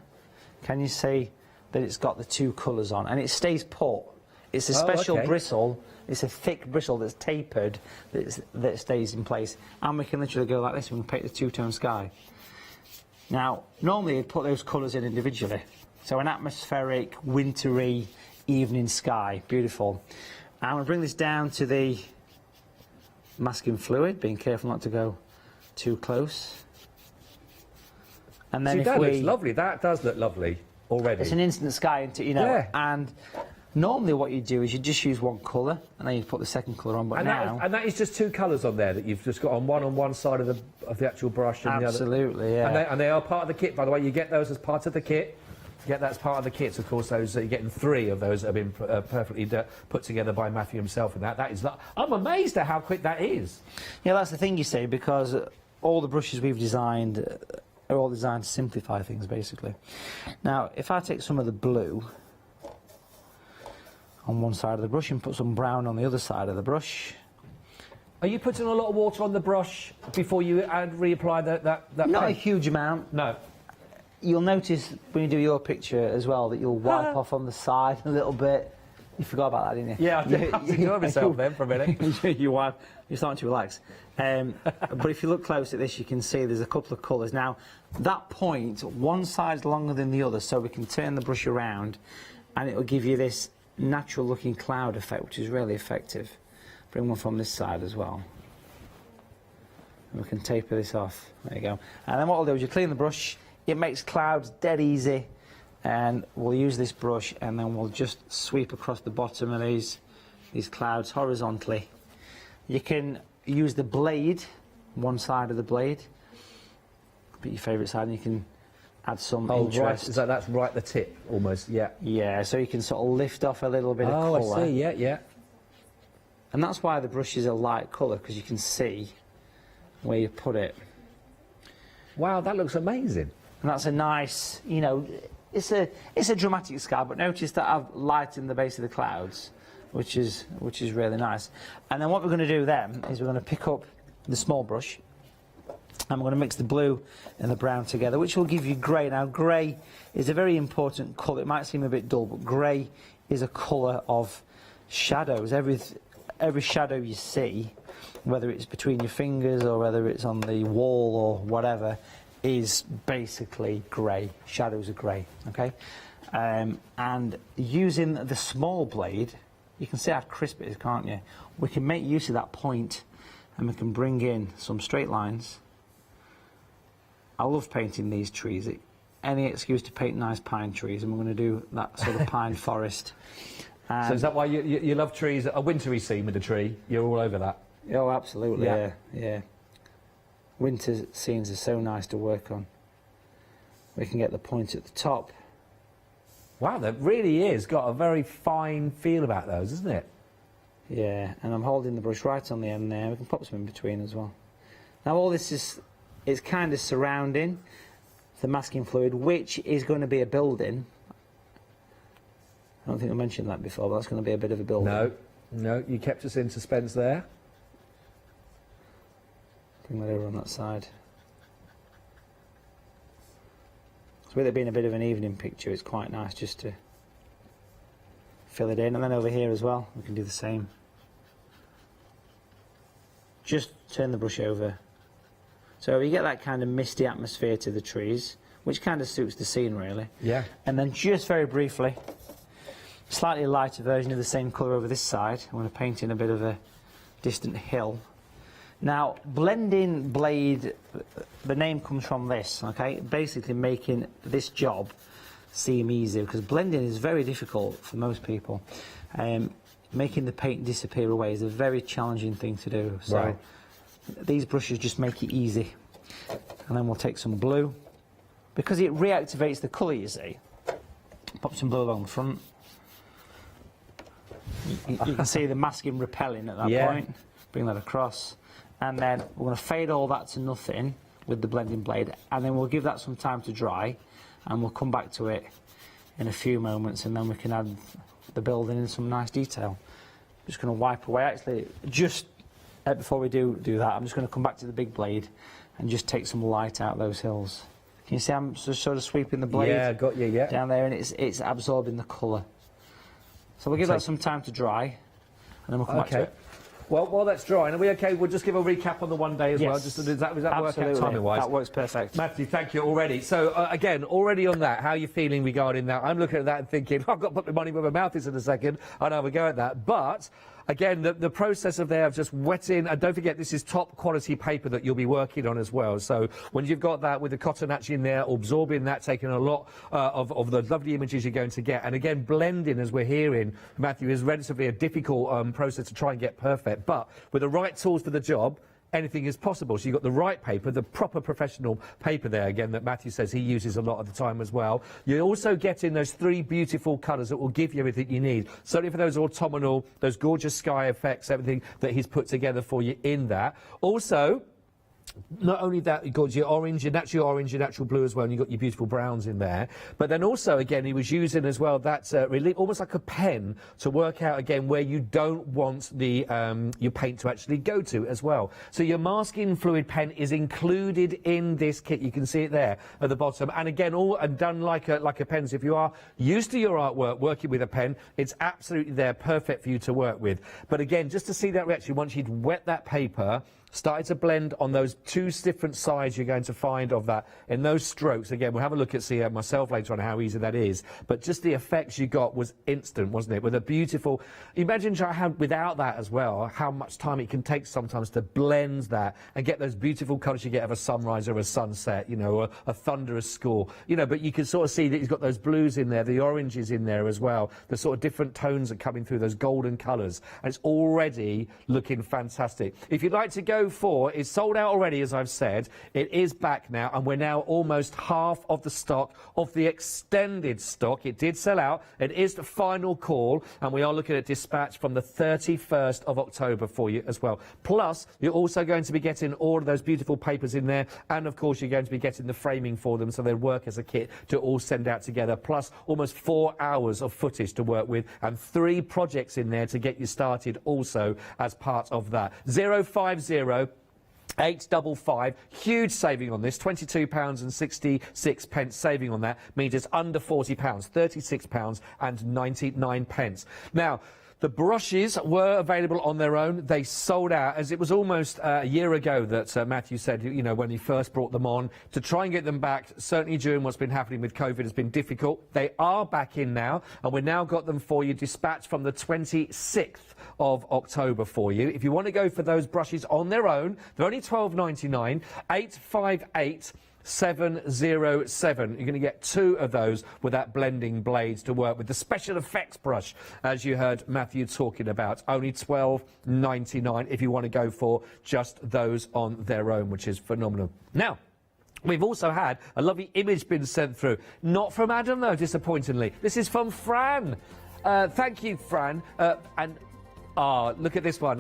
can you see that it's got the two colours on? And it stays put. It's a special bristle, it's a thick bristle that's tapered, that stays in place. And we can literally go like this and paint the two-tone sky. Now, normally you'd put those colours in individually. So an atmospheric, wintry, evening sky, beautiful. I'm going to bring this down to the masking fluid, being careful not to go too close. And then that looks lovely. That does look lovely already. It's an instant sky, into, you know. Yeah. And normally what you do is you just use one colour, and then you put the second colour on. But and that is just two colours on there that you've just got on one side of the actual brush, and absolutely, the other. Yeah. And they are part of the kit, by the way. You get those as part of the kit. Yeah, that's part of the kits, of course. Those you're getting 3 of those that have been perfectly put together by Matthew himself, and that is. I'm amazed at how quick that is. Yeah, that's the thing you say, because all the brushes we've designed are all designed to simplify things, basically. Now, if I take some of the blue on one side of the brush and put some brown on the other side of the brush. Are you putting a lot of water on the brush before you reapply that Not paint? a huge amount. No. You'll notice when you do your picture as well that you'll wipe off on the side a little bit. You forgot about that, didn't you? Yeah, I did. I enjoyed myself then for a minute. You're starting to relax. But if you look close at this, you can see there's a couple of colours. Now, that point, one side's longer than the other, so we can turn the brush around and it'll give you this natural-looking cloud effect, which is really effective. Bring one from this side as well. And we can taper this off. There you go. And then what we'll do is you clean the brush. It makes clouds dead easy, and we'll use this brush and then we'll just sweep across the bottom of these clouds horizontally. You can use the blade, one side of the blade, pick your favourite side, and you can add some interest. Right. That's right the tip, almost, yeah. Yeah, so you can sort of lift off a little bit of colour. Oh, I see, yeah. And that's why the brush is a light colour, because you can see where you put it. Wow, that looks amazing. And that's a nice, you know, it's a dramatic sky, but notice that I've lightened the base of the clouds, which is really nice. And then what we're going to do then is we're going to pick up the small brush and we're going to mix the blue and the brown together, which will give you grey. Now, grey is a very important colour. It might seem a bit dull, but grey is a colour of shadows. Every shadow you see, whether it's between your fingers or whether it's on the wall or whatever, is basically grey. Shadows are grey, okay? And using the small blade, you can see how crisp it is, can't you? We can make use of that point and we can bring in some straight lines. I love painting these trees. Any excuse to paint nice pine trees, and we're going to do that sort of pine forest. So is that why you love trees? A wintry scene with a tree, you're all over that? Oh, absolutely, yeah. Winter scenes are so nice to work on. We can get the point at the top. Wow, that really is got a very fine feel about those, isn't it? Yeah, and I'm holding the brush right on the end there. We can pop some in between as well. Now all this is kind of surrounding the masking fluid, which is going to be a building. I don't think I mentioned that before, but that's going to be a bit of a building. No, you kept us in suspense there. Bring that over on that side. So with it being a bit of an evening picture, it's quite nice just to fill it in. And then over here as well, we can do the same. Just turn the brush over. So you get that kind of misty atmosphere to the trees, which kind of suits the scene really. Yeah. And then just very briefly, slightly lighter version of the same colour over this side. I'm going to paint in a bit of a distant hill. Now, blending blade, the name comes from this, okay? Basically making this job seem easier, because blending is very difficult for most people. Making the paint disappear away is a very challenging thing to do. So these brushes just make it easy. And then we'll take some blue. Because it reactivates the colour, you see. Pop some blue along the front. You can see the masking repelling at that point. Bring that across. And then we're going to fade all that to nothing with the blending blade. And then we'll give that some time to dry. And we'll come back to it in a few moments. And then we can add the building in some nice detail. I'm just going to wipe away. Actually, just before we do that, I'm just going to come back to the big blade and just take some light out those hills. Can you see I'm just sort of sweeping the blade got you, down there, and it's absorbing the colour. So we'll give that some time to dry, and then we'll come back to it. Well, while that's drying, are we okay? We'll just give a recap on the one day as well. Just does that work out timing-wise? That works perfect. Matthew, thank you already. So, again, already on that, how are you feeling regarding that? I'm looking at that and thinking, I've got to put my money where my mouth is in a second. I know we go at that. But, again, the process of just wetting, and don't forget, this is top quality paper that you'll be working on as well. So, when you've got that with the cotton actually in there, absorbing that, taking a lot of the lovely images you're going to get. And, again, blending, as we're hearing, Matthew, is relatively a difficult process to try and get perfect. But with the right tools for the job, anything is possible. So you've got the right paper, the proper professional paper there, again, that Matthew says he uses a lot of the time as well. You're also getting those 3 beautiful colours that will give you everything you need. Certainly for those autumnal, those gorgeous sky effects, everything that he's put together for you in that. Also, not only that, you've got your orange, your natural blue as well, and you've got your beautiful browns in there. But then also, again, he was using as well that really almost like a pen to work out, again, where you don't want the your paint to actually go to as well. So your masking fluid pen is included in this kit. You can see it there at the bottom. And again, all done like a pen. So if you are used to your artwork, working with a pen, it's absolutely there, perfect for you to work with. But again, just to see that reaction, once you'd wet that paper, started to blend on those 2 different sides you're going to find of that in those strokes. Again, we'll have a look at see myself later on how easy that is. But just the effects you got was instant, wasn't it? With a beautiful... Imagine how, without that as well, how much time it can take sometimes to blend that and get those beautiful colours you get of a sunrise or a sunset, you know, or a thunderous score. You know, but you can sort of see that he's got those blues in there, the oranges in there as well. The sort of different tones are coming through, those golden colours. And it's already looking fantastic. If you'd like to go for, it's sold out already, as I've said. It is back now, and we're now almost half of the stock of the extended stock. It did sell out. It is the final call, and we are looking at dispatch from the 31st of October for you as well. Plus, you're also going to be getting all of those beautiful papers in there, and of course, you're going to be getting the framing for them, so they work as a kit to all send out together. Plus, almost 4 hours of footage to work with, and 3 projects in there to get you started also as part of that. 050 855, huge saving on this, £22.66 saving on that, means it's under £40, £36.99. Now, the brushes were available on their own. They sold out, as it was almost a year ago that Matthew said, you know, when he first brought them on, to try and get them back, certainly during what's been happening with COVID, has been difficult. They are back in now, and we've now got them for you dispatched from the 26th of October for you. If you want to go for those brushes on their own, they're only £12.99, 858 707. You're going to get 2 of those with that blending blades to work with. The special effects brush, as you heard Matthew talking about, only £12.99 if you want to go for just those on their own, which is phenomenal. Now, we've also had a lovely image been sent through. Not from Adam, though, disappointingly. This is from Fran. Thank you, Fran. Look at this one.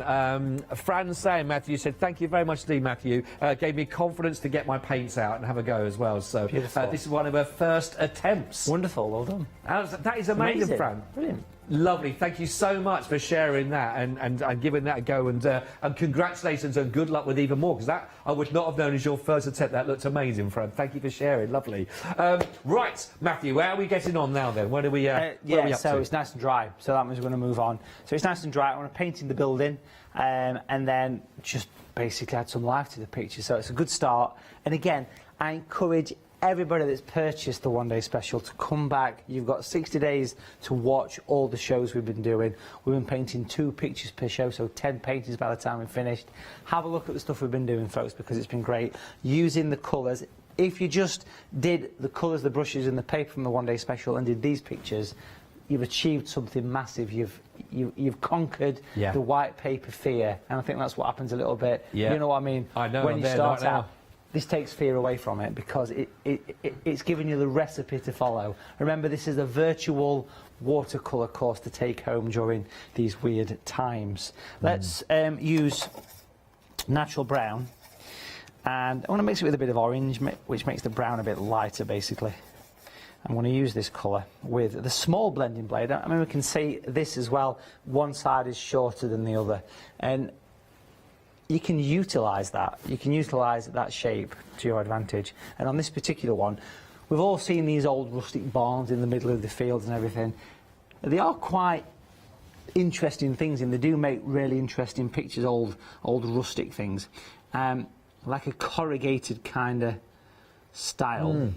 Fran saying, Matthew said, thank you very much indeed, Matthew. Gave me confidence to get my paints out and have a go as well. So this is one of her first attempts. Wonderful, well done. That is amazing, Fran. Brilliant. Lovely. Thank you so much for sharing that and giving that a go. And congratulations and good luck with even more, because that I would not have known as your first attempt. That looked amazing, Fran. Thank you for sharing. Lovely. Right, Matthew, how are we getting on now then? Where are we up to? It's nice and dry, so that means we're going to move on. So it's nice and dry. I want to paint in the building and then just basically add some life to the picture. So it's a good start. And again, I encourage everybody that's purchased the one-day special to come back. You've got 60 days to watch all the shows we've been doing. We've been painting 2 pictures per show, so 10 paintings by the time we're finished. Have a look at the stuff we've been doing, folks, because it's been great. Using the colours. If you just did the colours, the brushes and the paper from the one-day special and did these pictures, you've achieved something massive. You've conquered the white paper fear, and I think that's what happens a little bit. You know what I mean? I know. When you start out, this takes fear away from it, because it's giving you the recipe to follow. Remember, this is a virtual watercolour course to take home during these weird times. Let's use natural brown, and I want to mix it with a bit of orange, which makes the brown a bit lighter, basically. I'm going to use this colour with the small blending blade. I mean, we can see this as well. One side is shorter than the other, and you can utilise that. You can utilise that shape to your advantage. And on this particular one, we've all seen these old rustic barns in the middle of the fields and everything. They are quite interesting things, and they do make really interesting pictures, old rustic things, like a corrugated kind of style.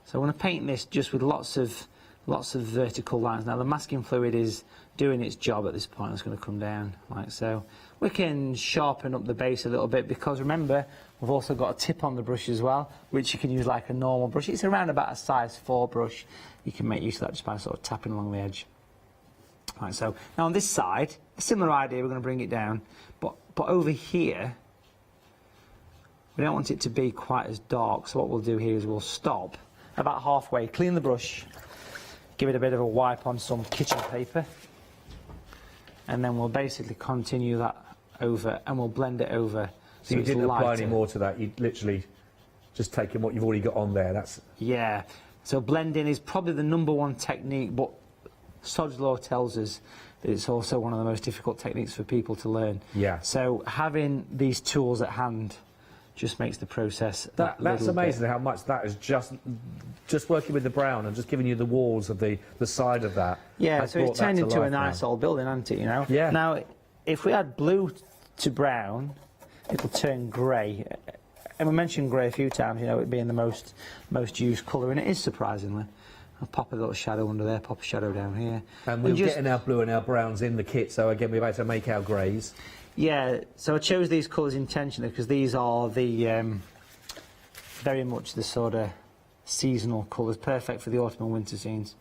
So I want to paint this just with lots of vertical lines. Now the masking fluid is doing its job at this point. It's going to come down like so. We can sharpen up the base a little bit, because remember, we've also got a tip on the brush as well, which you can use like a normal brush. It's around about a size 4 brush. You can make use of that just by sort of tapping along the edge. Right, so now on this side, a similar idea, we're going to bring it down, but over here, we don't want it to be quite as dark, so what we'll do here is we'll stop about halfway, clean the brush, give it a bit of a wipe on some kitchen paper, and then we'll basically continue that over, and we'll blend it over. So you didn't apply any more to that, you'd literally just taken what you've already got on there. That's Yeah, so blending is probably the #1 technique, but Sod's Law tells us that it's also one of the most difficult techniques for people to learn. Yeah. So having these tools at hand just makes the process that's amazing how much that is just working with the brown and just giving you the walls of the side of that. Yeah, so it's turned into a nice old building, hasn't it, you know? Yeah. Now, if we add blue to brown, it'll turn grey. And we mentioned grey a few times, you know, it being the most used colour, and it is, surprisingly. I'll pop a little shadow under there, pop a shadow down here. And we're getting our blue and our browns in the kit, so again, we're about to make our greys. Yeah, so I chose these colours intentionally because these are the very much the sort of seasonal colours, perfect for the autumn and winter scenes.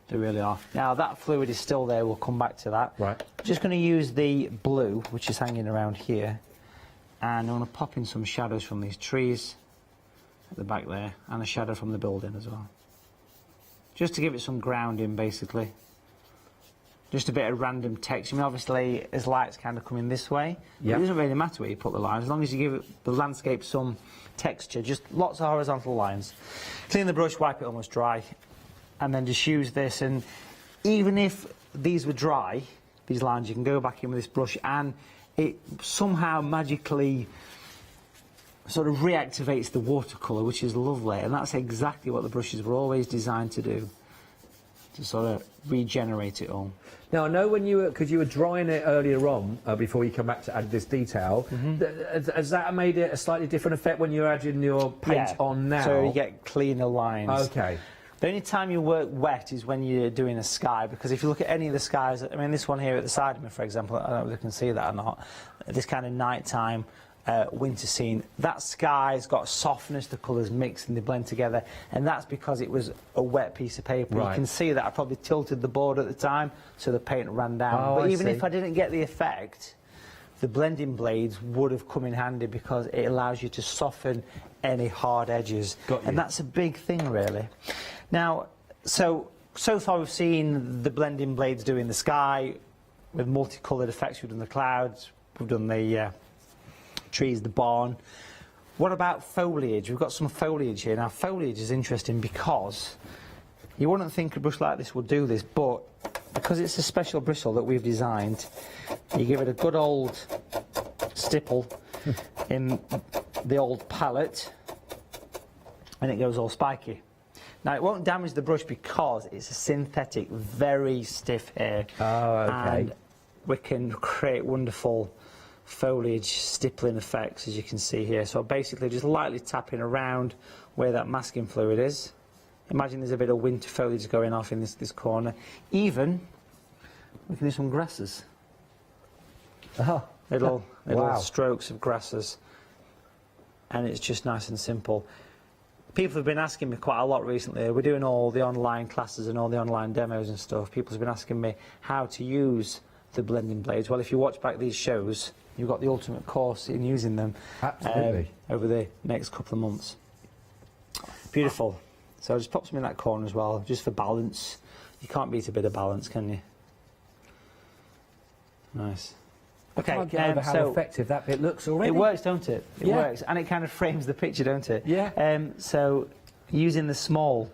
They really are. Now that fluid is still there, we'll come back to that. Right. Just going to use the blue, which is hanging around here, and I'm going to pop in some shadows from these trees at the back there, and a shadow from the building as well. Just to give it some grounding, basically. Just a bit of random text. I mean, obviously, as light's kind of coming this way, it doesn't really matter where you put the lines, as long as you give the landscape some texture, just lots of horizontal lines. Clean the brush, wipe it almost dry, and then just use this. And even if these were dry, these lines, you can go back in with this brush, and it somehow magically sort of reactivates the watercolour, which is lovely, and that's exactly what the brushes were always designed to do, to sort of regenerate it all. Now I know when you were, because you were drying it earlier on before you come back to add this detail, has that made it a slightly different effect when you're adding your paint on now? So you get cleaner lines. Okay. The only time you work wet is when you're doing a sky, because if you look at any of the skies, I mean this one here at the side of me, for example, I don't know if you can see that or not, this kind of nighttime winter scene, that sky's got softness, the colours mix and they blend together, and that's because it was a wet piece of paper. Right. You can see that I probably tilted the board at the time, so the paint ran down. Oh, but I even see. if I didn't get the effect, the blending blades would have come in handy, because it allows you to soften any hard edges. Got you. And that's a big thing, really. Now, so far we've seen the blending blades doing the sky with multicoloured effects. We've done the clouds, we've done the trees, the barn. What about foliage? We've got some foliage here. Now foliage is interesting because you wouldn't think a brush like this would do this, but because it's a special bristle that we've designed, you give it a good old stipple in the old palette and it goes all spiky. Now it won't damage the brush because it's a synthetic, very stiff hair. Oh, okay. And we can create wonderful foliage stippling effects, as you can see here. So basically just lightly tapping around where that masking fluid is. Imagine there's a bit of winter foliage going off in this corner. Even we can do some grasses. Little Wow. strokes of grasses, and it's just nice and simple. People have been asking me quite a lot recently. We're doing all the online classes and all the online demos and stuff. People have been asking me how to use the blending blades. Well, if you watch back these shows, you've got the ultimate course in using them. Absolutely. Over the next couple of months. Beautiful. So I'll just pop some in that corner as well, just for balance. You can't beat a bit of balance, can you? Nice. I can't get over how effective that bit looks already. It works, don't it? It Yeah. works, and it kind of frames the picture, don't it? Yeah. So using the small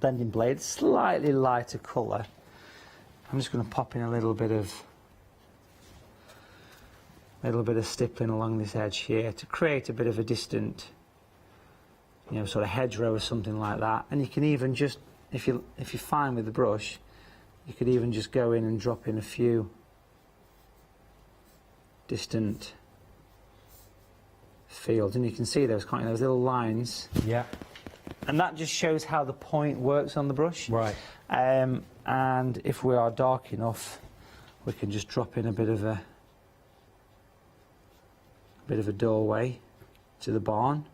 blending blade, slightly lighter colour, I'm just going to pop in a little bit of stippling along this edge here to create a bit of a distant, sort of hedgerow or something like that. And you can even just, if you're fine with the brush, you could even just go in and drop in a few distant fields, and you can see those, can't you, those little lines. Yeah. And that just shows how the point works on the brush. Right. And if we are dark enough, we can just drop in a bit of a doorway to the barn.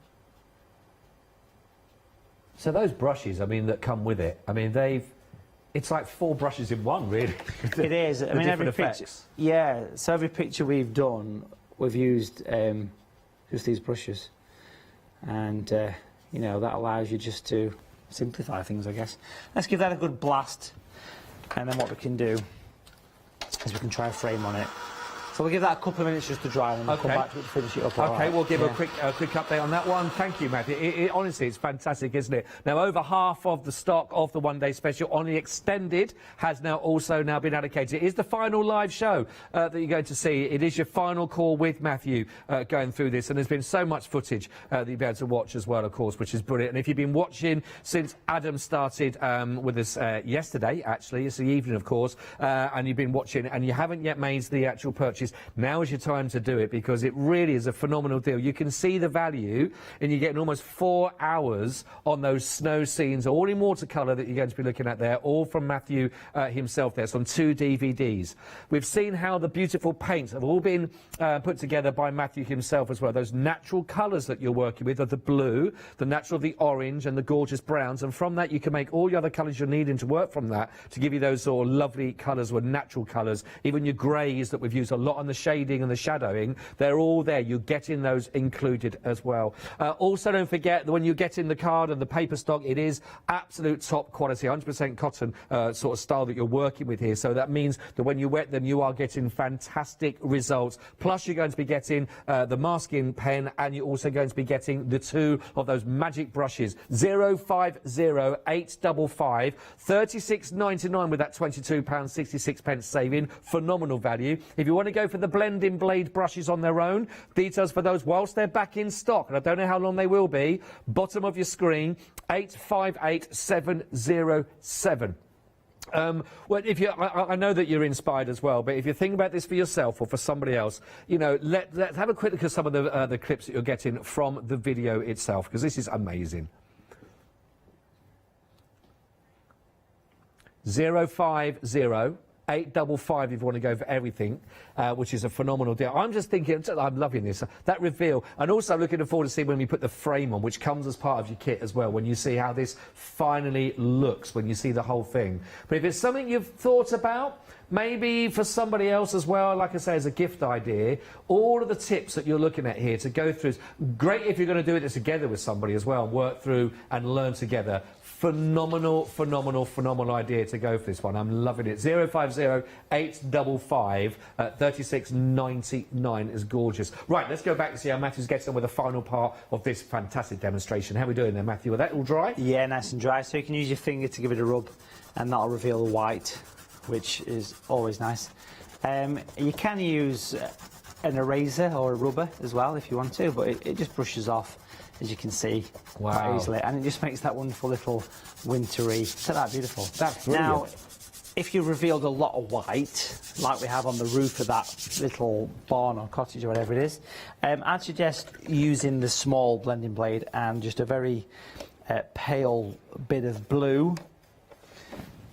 So those brushes, I mean, that come with it, I mean, it's like 4 brushes in one, really. It is. I mean, every picture. Yeah. So every picture we've done, we've used just these brushes, and that allows you just to simplify things, I guess. Let's give that a good blast, and then what we can do is we can try a frame on it. So we'll give that a couple of minutes just to dry, and then we'll come back to it to finish it up. Okay, we'll give a quick update on that one. Thank you, Matthew. Honestly, it's fantastic, isn't it? Now, over half of the stock of the one-day special on the extended has now been allocated. It is the final live show that you're going to see. It is your final call with Matthew going through this, and there's been so much footage that you'll be able to watch as well, of course, which is brilliant. And if you've been watching since Adam started with us yesterday, actually, it's the evening, of course, and you've been watching and you haven't yet made the actual purchase, now is your time to do it, because it really is a phenomenal deal. You can see the value, and you're getting almost 4 hours on those snow scenes, all in watercolour that you're going to be looking at there, all from Matthew himself there. It's on 2 DVDs. We've seen how the beautiful paints have all been put together by Matthew himself as well. Those natural colours that you're working with are the blue, the natural, the orange, and the gorgeous browns, and from that you can make all your other colours you're needing to work from that to give you those sort of lovely colours with natural colours. Even your greys that we've used a lot on the shading and the shadowing, they're all there. You're getting those included as well. Also, don't forget that when you get in the card and the paper stock, it is absolute top quality, 100% cotton sort of style that you're working with here. So that means that when you wet them, you are getting fantastic results. Plus, you're going to be getting the masking pen, and you're also going to be getting the 2 of those magic brushes. 050855 36.99 with that £22.66 saving. Phenomenal value. If you want to go for the blending blade brushes on their own, details for those whilst they're back in stock, and I don't know how long they will be, bottom of your screen, 858707. Well, I know that you're inspired as well, but if you think about this for yourself or for somebody else, let's have a quick look at some of the clips that you're getting from the video itself, because this is amazing. 050855 if you want to go for everything, which is a phenomenal deal. I'm just thinking, I'm loving this, that reveal, and also looking forward to see when we put the frame on, which comes as part of your kit as well, when you see how this finally looks, when you see the whole thing. But if it's something you've thought about, maybe for somebody else as well, like I say, as a gift idea, all of the tips that you're looking at here to go through is great if you're going to do it together with somebody as well, work through and learn together. Phenomenal, phenomenal, phenomenal idea to go for this one. I'm loving it. 050855 36.99 is gorgeous. Right, let's go back and see how Matthew's getting on with the final part of this fantastic demonstration. How are we doing there, Matthew? Are that all dry? Yeah, nice and dry. So you can use your finger to give it a rub, and that'll reveal the white, which is always nice. You can use an eraser or a rubber as well if you want to, but it just brushes off, as you can see, quite easily, and it just makes that wonderful little wintry. Isn't that beautiful? That's brilliant. Now, if you revealed a lot of white, like we have on the roof of that little barn or cottage or whatever it is, I'd suggest using the small blending blade and just a very pale bit of blue,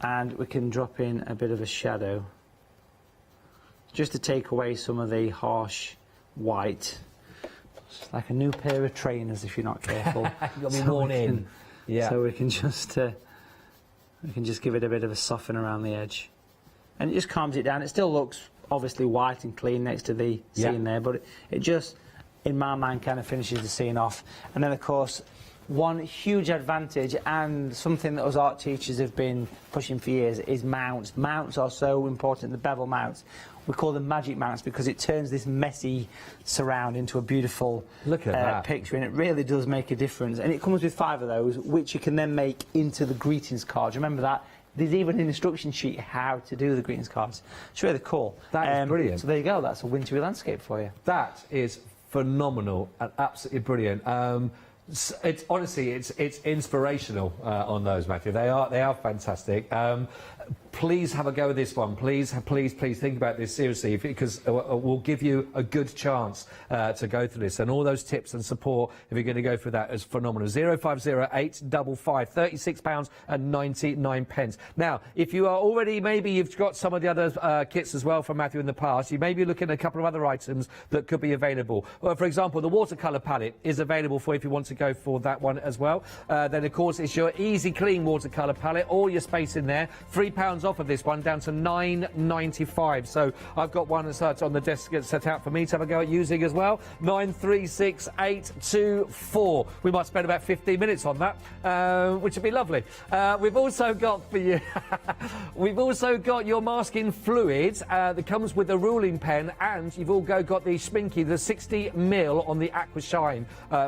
and we can drop in a bit of a shadow just to take away some of the harsh white. It's like a new pair of trainers if you're not careful. You've got to be worn in. Yeah. So we can just give it a bit of a soften around the edge, and it just calms it down. It still looks obviously white and clean next to the scene there, but it just, in my mind, kind of finishes the scene off. And then, of course, one huge advantage, and something that us art teachers have been pushing for years, is mounts. Mounts are so important, the bevel mounts. We call them magic mounts because it turns this messy surround into a beautiful picture, and it really does make a difference. And it comes with 5 of those, which you can then make into the greetings cards. Remember that? There's even an instruction sheet how to do the greetings cards. It's really cool. That is brilliant. So there you go, that's a wintry landscape for you. That is phenomenal and absolutely brilliant. It's honestly, it's inspirational on those, Matthew. They are fantastic. Please have a go with this one. Please think about this seriously, because we'll give you a good chance to go through this. And all those tips and support, if you're going to go through that, is phenomenal. 0508555 £36.99. Now, if you are already, maybe you've got some of the other kits as well from Matthew in the past, you may be looking at a couple of other items that could be available. Well, for example, the watercolour palette is available for you if you want to go for that one as well. Then, of course, it's your Easy Clean watercolour palette, all your space in there. £3 off of this one, down to £9.95. So I've got one that's on the desk set out for me to have a go at using as well. 936824. We might spend about 15 minutes on that, which would be lovely. We've also got for you, we've also got your masking fluid that comes with a ruling pen, and you've also got the Schminky, the 60ml on the Aqua Shine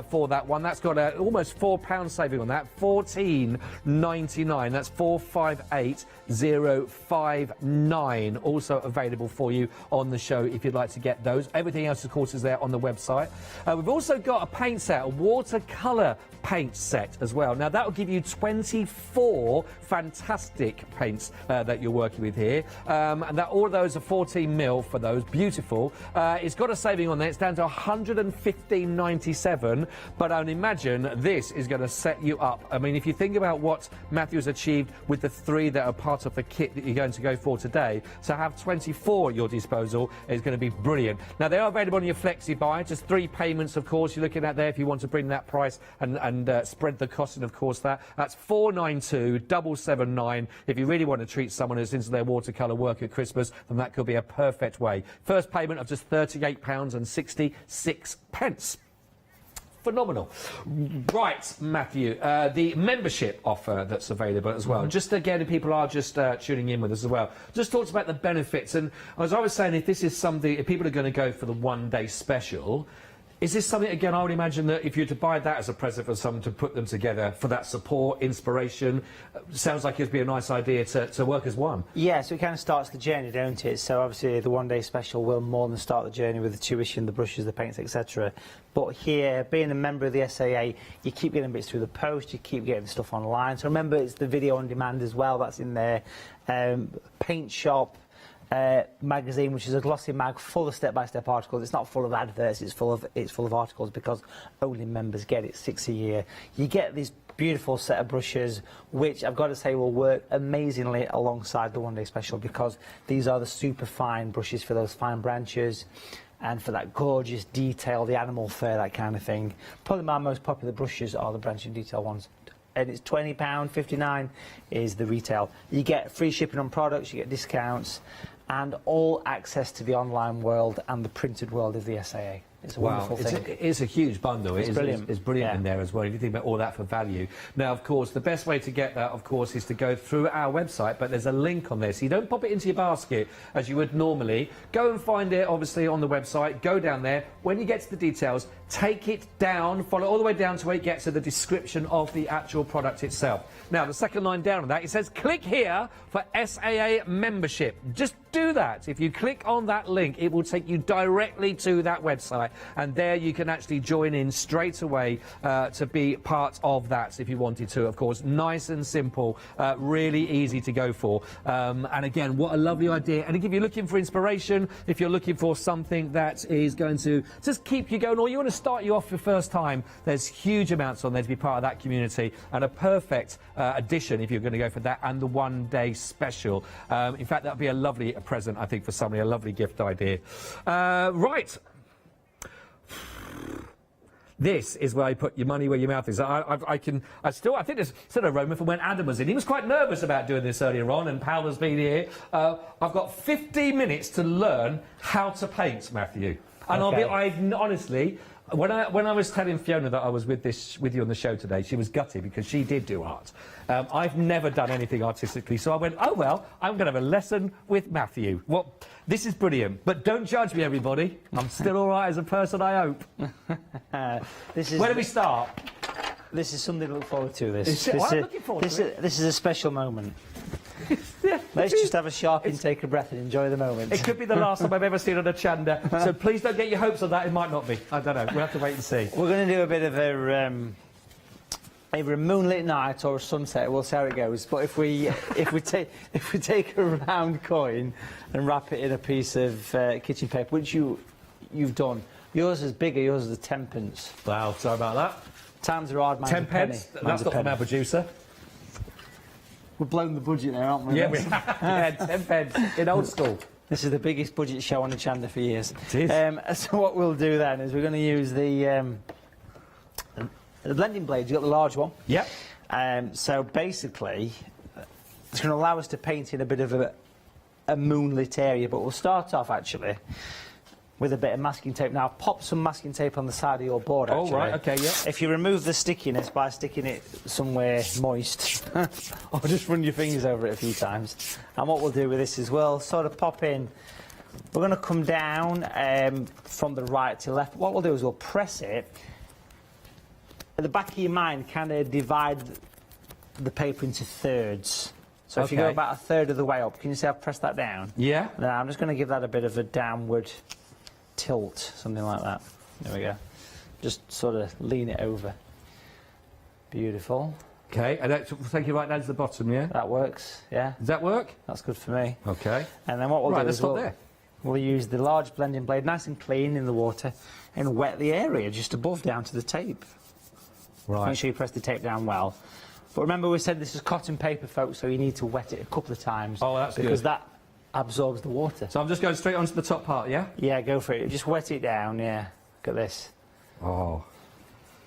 for that one. That's got almost £4 saving on that, £14.99. That's 458059. Also available for you on the show if you'd like to get those. Everything else, of course, is there on the website. We've also got a paint set, a watercolour paint set as well. Now, that will give you 24 fantastic paints that you're working with here. And that all of those are 14ml for those. Beautiful. It's got a saving on there. It's down to £115.97. But I would imagine this is going to set you up. I mean, if you think about what Matthew's achieved with the 3 that are part of the kit that you're going to go for today, to have 24 at your disposal is going to be brilliant. Now, they are available on your Flexi Buy, just 3 payments, of course, you're looking at there if you want to bring that price and spread the cost, and of course that's £492,779. If you really want to treat someone who's into their watercolour work at Christmas, then that could be a perfect way. First payment of just £38.66. Phenomenal. Right, Matthew, the membership offer that's available as well. Just again, if people are just tuning in with us as well, just talked about the benefits. And as I was saying, if this is something, if people are going to go for the one-day special, is this something, again, I would imagine that if you were to buy that as a present for someone to put them together for that support, inspiration, sounds like it'd be a nice idea to work as one. Yeah, so it kind of starts the journey, don't it? So obviously the one-day special will more than start the journey with the tuition, the brushes, the paints, etc. But here, being a member of the SAA, you keep getting bits through the post, you keep getting stuff online. So remember, it's the video on demand as well, that's in there. Paint shop. Magazine, which is a glossy mag full of step-by-step articles. It's not full of adverts, it's full of articles, because only members get it, 6 a year. You get this beautiful set of brushes, which I've got to say will work amazingly alongside the one-day special, because these are the super fine brushes for those fine branches and for that gorgeous detail, the animal fur, that kind of thing. Probably my most popular brushes are the branch and detail ones. And it's £20, £59 is the retail. You get free shipping on products, you get discounts, and all access to the online world and the printed world of the SAA. It's a wonderful thing. It is a huge bundle. It's brilliant. It's brilliant in there as well, if you think about all that for value. Now, of course, the best way to get that, of course, is to go through our website, but there's a link on there. So you don't pop it into your basket as you would normally. Go and find it, obviously, on the website. Go down there. When you get to the details, take it down, follow all the way down to where it gets to the description of the actual product itself. Now, the second line down on that, it says, click here for SAA membership. Just do that. If you click on that link, it will take you directly to that website, and there you can actually join in straight away to be part of that if you wanted to, of course. Nice and simple, really easy to go for. And again, what a lovely idea. And if you're looking for inspiration, if you're looking for something that is going to just keep you going, or you want to start you off your first time, there's huge amounts on there to be part of that community, and a perfect addition if you're going to go for that and the one-day special. In fact, that would be a lovely present, I think, for somebody, a lovely gift idea. Right. This is where you put your money where your mouth is. I think there's still an aroma from when Adam was in. He was quite nervous about doing this earlier on, and Paola's been here. I've got 15 minutes to learn how to paint, Matthew. And honestly, when I was telling Fiona that I was with you on the show today, she was gutted because she did do art. I've never done anything artistically, so I went, oh well, I'm going to have a lesson with Matthew. Well, this is brilliant, but don't judge me, everybody. I'm still all right as a person, I hope. Where do we start? This is something to look forward to. This. I'm looking forward to it. This is a special moment. Let's just have a sharp intake of breath and enjoy the moment. It could be the last time I've ever seen on Hochanda, so please don't get your hopes on that. It might not be. I don't know. We'll have to wait and see. We're going to do a bit of either a moonlit night or a sunset. We'll see how it goes. But if we take a round coin and wrap it in a piece of kitchen paper, which you've done, yours is bigger. Yours is a 10 pence. Wow, sorry about that. Times are hard. 10 pence. That's not from our producer. We're blowing the budget there, aren't we? Yeah, we have. Yeah, 10 pence in old school. This is the biggest budget show on Hochanda for years. It is. So what we'll do then is we're going to use the blending blade. You've got the large one. Yep. So basically, it's going to allow us to paint in a bit of a moonlit area, but we'll start off actually with a bit of masking tape. Now, pop some masking tape on the side of your board, actually. Oh, right, OK, yeah. If you remove the stickiness by sticking it somewhere moist, or just run your fingers over it a few times. And what we'll do with this is we'll sort of pop in. We're going to come down from the right to left. What we'll do is we'll press it. At the back of your mind, kind of divide the paper into thirds. So if you go about a third of the way up, can you see I've pressed that down? Yeah. Now I'm just going to give that a bit of a downward tilt, something like that. There we go. Just sort of lean it over. Beautiful. OK, and that's take you right down to the bottom, yeah? That works, yeah. Does that work? That's good for me. OK. And then what we'll do is we'll use the large blending blade, nice and clean in the water, and wet the area just above down to the tape. Right. Make sure you press the tape down well. But remember we said this is cotton paper, folks, so you need to wet it a couple of times. Oh, that's because good. that absorbs the water. So I'm just going straight onto the top part, yeah? Yeah, go for it. Just wet it down, yeah. Look at this. Oh.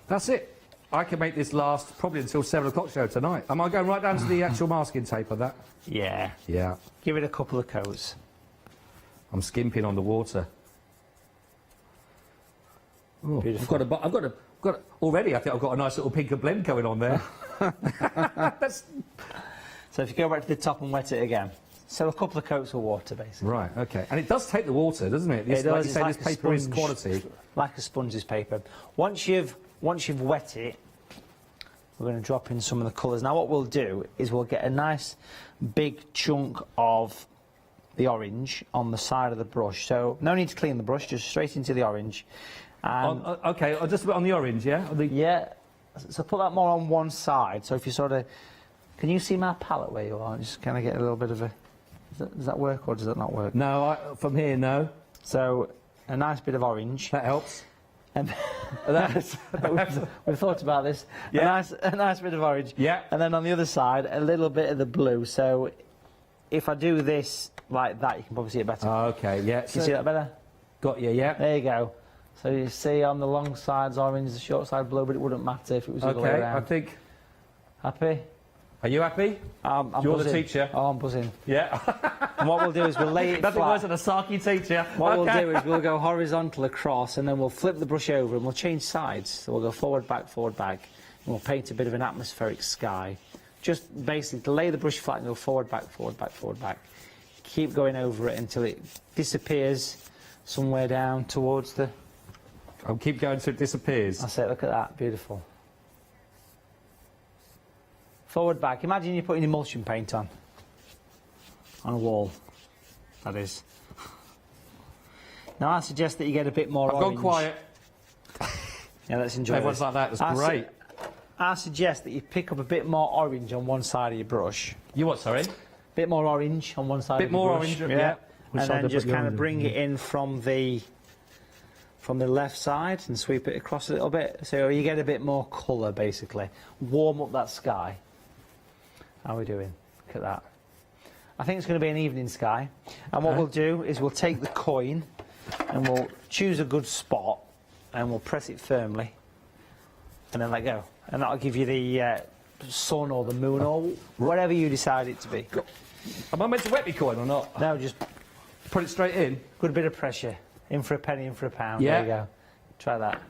That's it. I can make this last probably until 7 o'clock show tonight. Am I going right down to the actual masking tape of that? Yeah. Yeah. Give it a couple of coats. I'm skimping on the water. Oh, beautiful. I've got already I think I've got a nice little pink and blend going on there. So if you go back to the top and wet it again. So a couple of coats of water, basically. Right, OK. And it does take the water, doesn't it? It does. Like you say, like this paper is quality. Like a sponge's paper. Once you've wet it, we're going to drop in some of the colours. Now what we'll do is we'll get a nice big chunk of the orange on the side of the brush. So no need to clean the brush, just straight into the orange. OK, just a bit on the orange, yeah? Yeah. So put that more on one side. So if you sort of... Can you see my palette where you are? Just kind of get a little bit of a... Does that work or does that not work? No, from here, no. So a nice bit of orange. That helps. And we've thought about this. Yeah. A nice bit of orange. Yeah. And then on the other side, a little bit of the blue. So if I do this like that, you can probably see it better. Oh, OK, yeah. Can you see that better? Got you, yeah. There you go. So you see on the long side's orange, the short side blue, but it wouldn't matter if it was the other way around. I think... Happy? Are you happy? I'm You're buzzing. the teacher. Oh, I'm buzzing. Yeah. And what we'll do is we'll lay it Nothing flat. worse than a sarky teacher. What we'll do is we'll go horizontal across and then we'll flip the brush over and we'll change sides. So we'll go forward, back, and we'll paint a bit of an atmospheric sky. Just basically lay the brush flat and go forward, back. Keep going over it until it disappears somewhere down towards the... I'll keep going so it disappears. That's it, look at that, beautiful. Forward, back. Imagine you're putting emulsion paint on a wall, that is. Now I suggest that you get a bit more orange. I've gone quiet. Yeah, let's enjoy Everyone's this. like that, that's great. I suggest that you pick up a bit more orange on one side of your brush. You what, sorry? Bit more orange on one side of your brush. Bit more orange, yeah. And then just kind of bring it in from the left side and sweep it across a little bit. So you get a bit more colour, basically. Warm up that sky. How are we doing? Look at that. I think it's going to be an evening sky. And what we'll do is we'll take the coin and we'll choose a good spot and we'll press it firmly. and then let go. And that'll give you the sun or the moon or whatever you decide it to be. Am I meant to wet my coin or not? No, just put it straight in. Good bit of pressure. In for a penny, in for a pound. Yeah. There you go. Try that.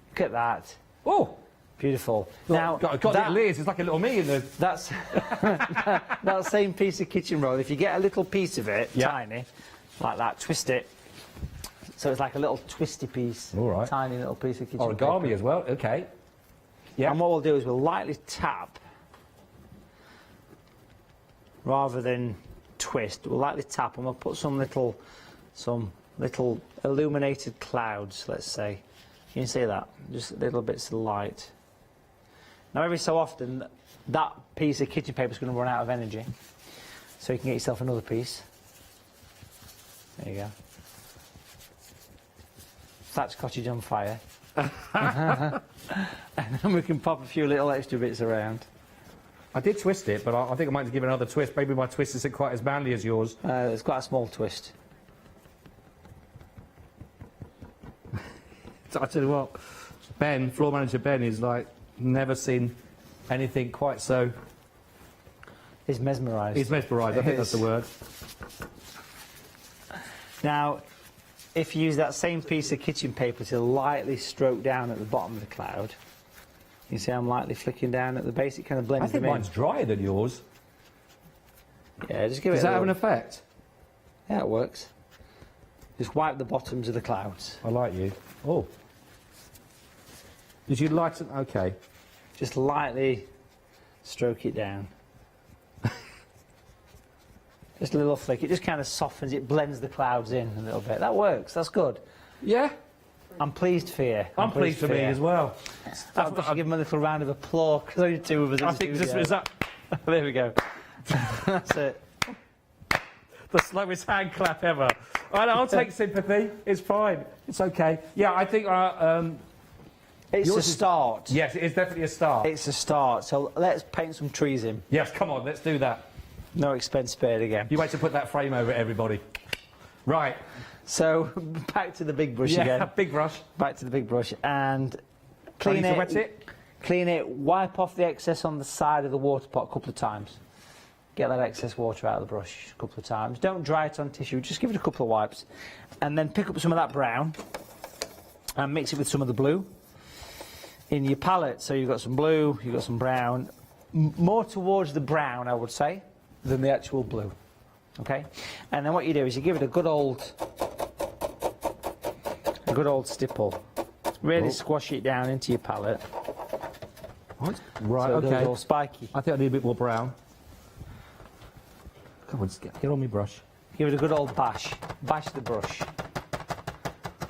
Look at that. Oh, beautiful. Now, got little ears. It's like a little me in the. That's that same piece of kitchen roll. If you get a little piece of it, tiny, like that, twist it. So it's like a little twisty piece. All right. Tiny little piece of kitchen Origami paper. as well. Okay. Yeah. And what we'll do is we'll lightly tap, rather than twist. We'll lightly tap, and we'll put some little illuminated clouds. Let's say. You can see that, just little bits of light. Now, every so often, that piece of kitchen paper is going to run out of energy, so you can get yourself another piece. There you go. Thatch cottage on fire. And then we can pop a few little extra bits around. I did twist it, but I think I might give it another twist. Maybe my twist isn't quite as manly as yours. It's quite a small twist. I tell you what, Ben, floor manager Ben, is like never seen anything quite so. He's mesmerised. He's mesmerised. I think that's the word. Now, if you use that same piece of kitchen paper to lightly stroke down at the bottom of the cloud, you see I'm lightly flicking down at the base. It kind of blends I think them in. mine's drier than yours. Yeah, just give it. Does that have an effect? Yeah, it works. Just wipe the bottoms of the clouds. I like you. Oh. Did you lighten? Okay. Just lightly stroke it down. Just a little flick. It just kind of softens. It blends the clouds in a little bit. That works. That's good. Yeah. I'm pleased for you. I'm pleased for me as well. I'll give him a little round of applause because only two of us. I think this is that. There we go. That's it. The slowest hand clap ever. I'll take sympathy. It's fine. It's okay. Yeah, I think. It's a start. Yes, it is definitely a start. It's a start. So let's paint some trees in. Yes, come on, let's do that. No expense spared again. You wait to put that frame over it, everybody. Right. So back to the big brush again. Yeah, big brush. Back to the big brush and clean it. Wet it. Clean it. Wipe off the excess on the side of the water pot a couple of times. Get that excess water out of the brush a couple of times. Don't dry it on tissue. Just give it a couple of wipes, and then pick up some of that brown and mix it with some of the blue in your palette. So you've got some blue, you've got some brown, more towards the brown, I would say, than the actual blue. Okay, and then what you do is you give it a good old stipple. Really squash it down into your palette. What? Right. So it okay. goes all spiky. I think I need a bit more brown. Come on, get on my brush. Give it a good old bash. Bash the brush.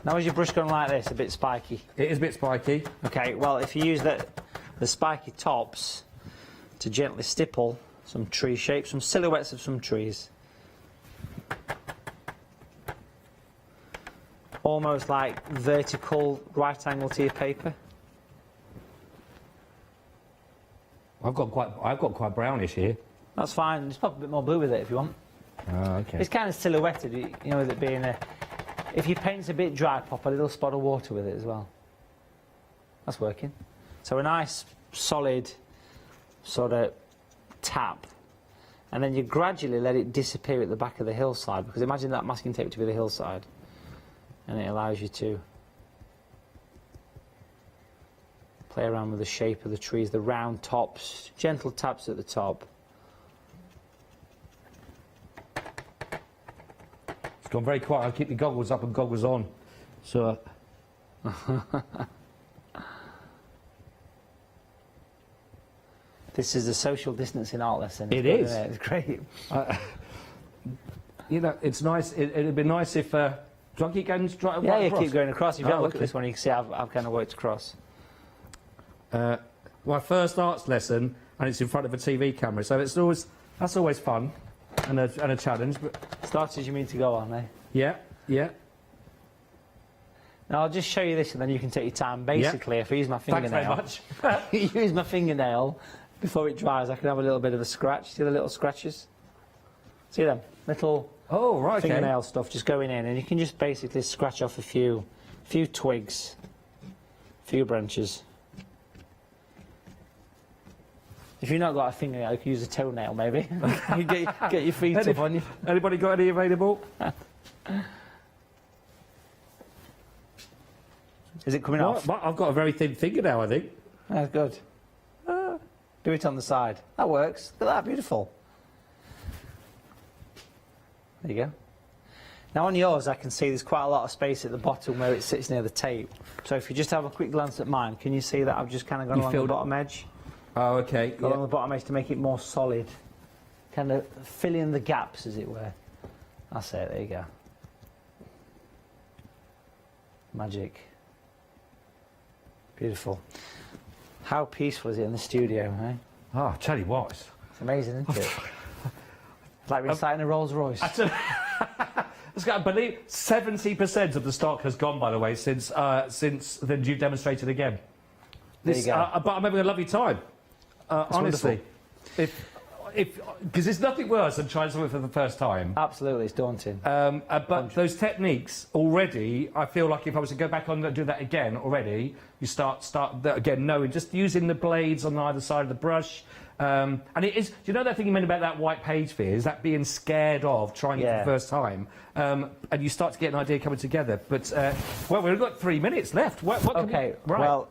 Now, is your brush going like this, a bit spiky? It is a bit spiky. Okay, well, if you use the spiky tops to gently stipple some tree shapes, some silhouettes of some trees. Almost like vertical right angle to your paper. I've got quite brownish here. That's fine. Just pop a bit more blue with it if you want. Oh, okay. It's kind of silhouetted, you know, with it being a. If your paint's a bit dry, pop a little spot of water with it as well. That's working. So a nice, solid sort of tap. And then you gradually let it disappear at the back of the hillside, because imagine that masking tape to be the hillside. And it allows you to play around with the shape of the trees, the round tops, gentle taps at the top. It's gone very quiet. I'll keep the goggles up and goggles on. So. This is a social distancing art lesson. It is. It's great. You know, it's nice. It'd be nice if. Do I keep going straight Yeah, you across? keep going across. If you have a look okay. at this one, you can see I've kind of worked across. My first arts lesson, and it's in front of a TV camera, so that's always fun and a challenge. But Starts as you mean to go on, eh? yeah, yeah. Now I'll just show you this, and then you can take your time. Basically, if I use my fingernail, Thanks very much. use my fingernail before it dries, I can have a little bit of a scratch. See the little scratches? See them? Little fingernail stuff just going in, and you can just basically scratch off a few twigs, a few branches. If you've not got a fingernail, you can use a toenail, maybe. You get your feet up on you. Anybody got any available? Is it coming off? I've got a very thin fingernail, I think. That's good. Do it on the side. That works. Look at that, beautiful. There you go. Now on yours, I can see there's quite a lot of space at the bottom where it sits near the tape. So if you just have a quick glance at mine, can you see that I've just kind of gone along the bottom edge? Oh, okay. Got along the bottom edge to make it more solid. Kind of fill in the gaps, as it were. That's it, there you go. Magic. Beautiful. How peaceful is it in the studio, eh? Oh, I'll tell you what. It's amazing, isn't it? It's like reciting a Rolls Royce. I can't believe 70% of the stock has gone, by the way, since then you've demonstrated again. There you go. But I'm having a lovely time. Honestly, because there's nothing worse than trying something for the first time. Absolutely, it's daunting. But those techniques already, I feel like if I was to go back on and do that again already, you start again knowing, just using the blades on either side of the brush. And it is, do you know that thing you meant about that white page fear? Is that being scared of trying it for the first time? And you start to get an idea coming together. But, well, we've got 3 minutes left. Okay, well,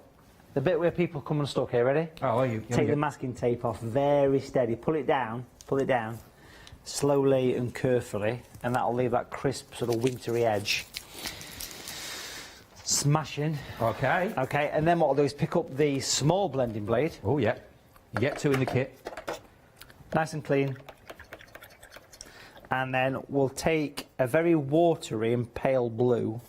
the bit where people come unstuck here, ready? Oh, are you? Take the masking tape off very steady. Pull it down, slowly and carefully, and that'll leave that crisp sort of wintry edge. Smashing. Okay. Okay, and then what I'll do is pick up the small blending blade. Oh, yeah. You get 2 in the kit. Nice and clean. And then we'll take a very watery and pale blue.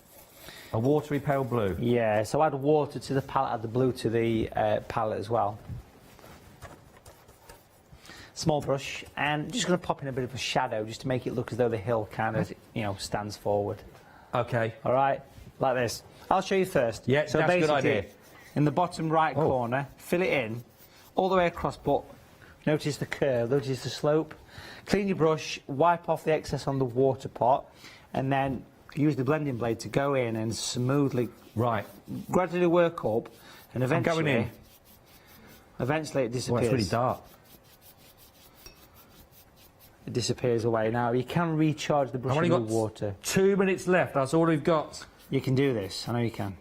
A watery pale blue? Yeah, so add water to the palette, add the blue to the palette as well. Small brush, and just going to pop in a bit of a shadow just to make it look as though the hill kind of, you know, stands forward. Okay. All right, like this. I'll show you first. Yeah, so that's a good basically, idea. in the bottom right corner, fill it in all the way across, but notice the curve, notice the slope. Clean your brush, wipe off the excess on the water pot, and then use the blending blade to go in and smoothly, gradually work up, and eventually, going in. Eventually it disappears. Well, it's really dark. It disappears away. Now you can recharge the brush with water. 2 minutes left. That's all we've got. You can do this. I know you can.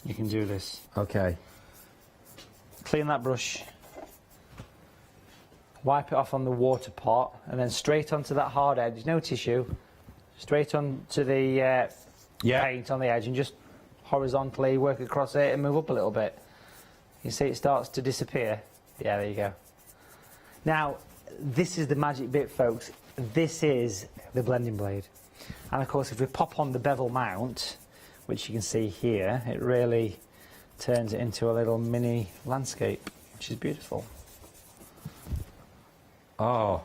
You can do this. Okay. Clean that brush. Wipe it off on the water pot, and then straight onto that hard edge. No tissue. Straight onto the paint on the edge, and just horizontally work across it and move up a little bit. You see it starts to disappear. Yeah, there you go. Now, this is the magic bit, folks. This is the blending blade. And of course, if we pop on the bevel mount, which you can see here, it really turns it into a little mini landscape, which is beautiful. Oh,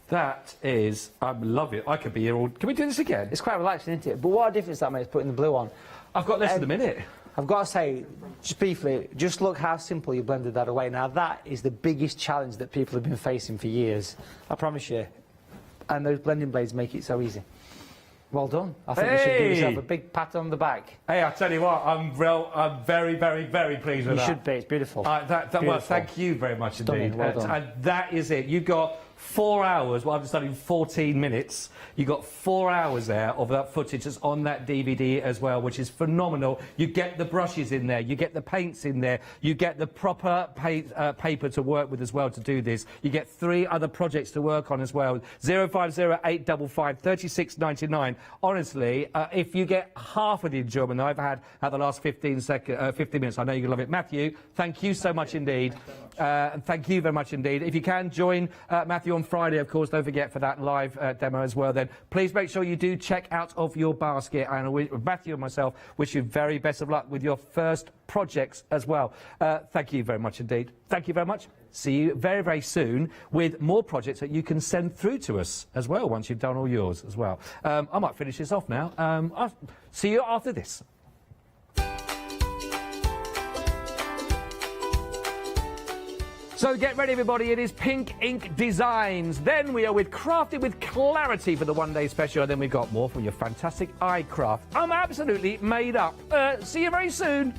that is, I love it. I could be here all. Can we do this again? It's quite relaxing, isn't it? But what a difference that makes putting the blue on. I've got less than a minute. I've got to say, just briefly, just look how simple you blended that away. Now, that is the biggest challenge that people have been facing for years. I promise you. And those blending blades make it so easy. Well done. I think you should give yourself a big pat on the back. Hey, I tell you what, I'm very, very, very pleased with that. You should be. It's beautiful. Well, thank you very much indeed. Well done. And that is it. You've got 4 hours. Well, I've just done in 14 minutes. You've got 4 hours there of that footage that's on that DVD as well, which is phenomenal. You get the brushes in there. You get the paints in there. You get the proper paper to work with as well to do this. You get 3 other projects to work on as well. 0508555 3699. Honestly, if you get half of the enjoyment that I've had at the last 15 minutes, I know you're going to love it. Matthew, thank you so much indeed. And thank you very much indeed. If you can join Matthew on Friday, of course, don't forget for that live demo as well, then please make sure you do check out of your basket. And Matthew and myself wish you very best of luck with your first projects as well. Thank you very much indeed. Thank you very much. See you very, very soon with more projects that you can send through to us as well once you've done all yours as well. I might finish this off now. I'll see you after this. So get ready, everybody. It is Pink Ink Designs. Then we are with Crafted with Clarity for the one-day special. And then we've got more from your fantastic iCraft. I'm absolutely made up. See you very soon.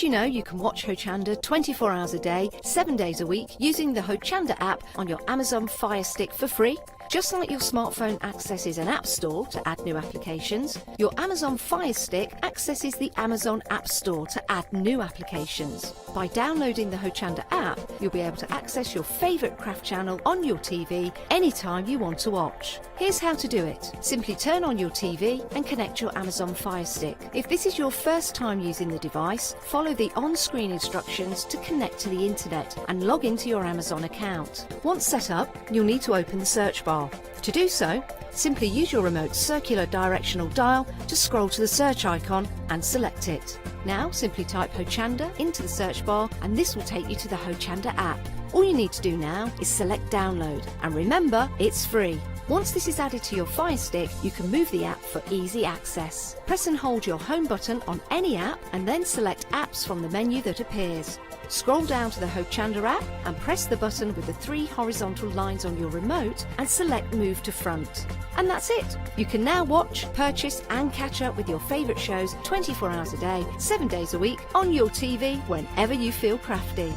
you know you can watch Hochanda 24 hours a day, 7 days a week using the Hochanda app on your Amazon Fire Stick for free? Just like your smartphone accesses an app store to add new applications, your Amazon Fire Stick accesses the Amazon App Store to add new applications. By downloading the Hochanda app, you'll be able to access your favourite craft channel on your TV anytime you want to watch. Here's how to do it. Simply turn on your TV and connect your Amazon Fire Stick. If this is your first time using the device, follow the on-screen instructions to connect to the internet and log into your Amazon account. Once set up, you'll need to open the search bar. To do so, simply use your remote circular directional dial to scroll to the search icon and select it. Now simply type Hochanda into the search bar and this will take you to the Hochanda app. All you need to do now is select download, and remember, it's free. Once this is added to your Fire Stick, you can move the app for easy access. Press and hold your home button on any app and then select apps from the menu that appears. Scroll down to the Hochanda app and press the button with the 3 horizontal lines on your remote and select Move to Front. And that's it! You can now watch, purchase and catch up with your favourite shows 24 hours a day, 7 days a week on your TV whenever you feel crafty.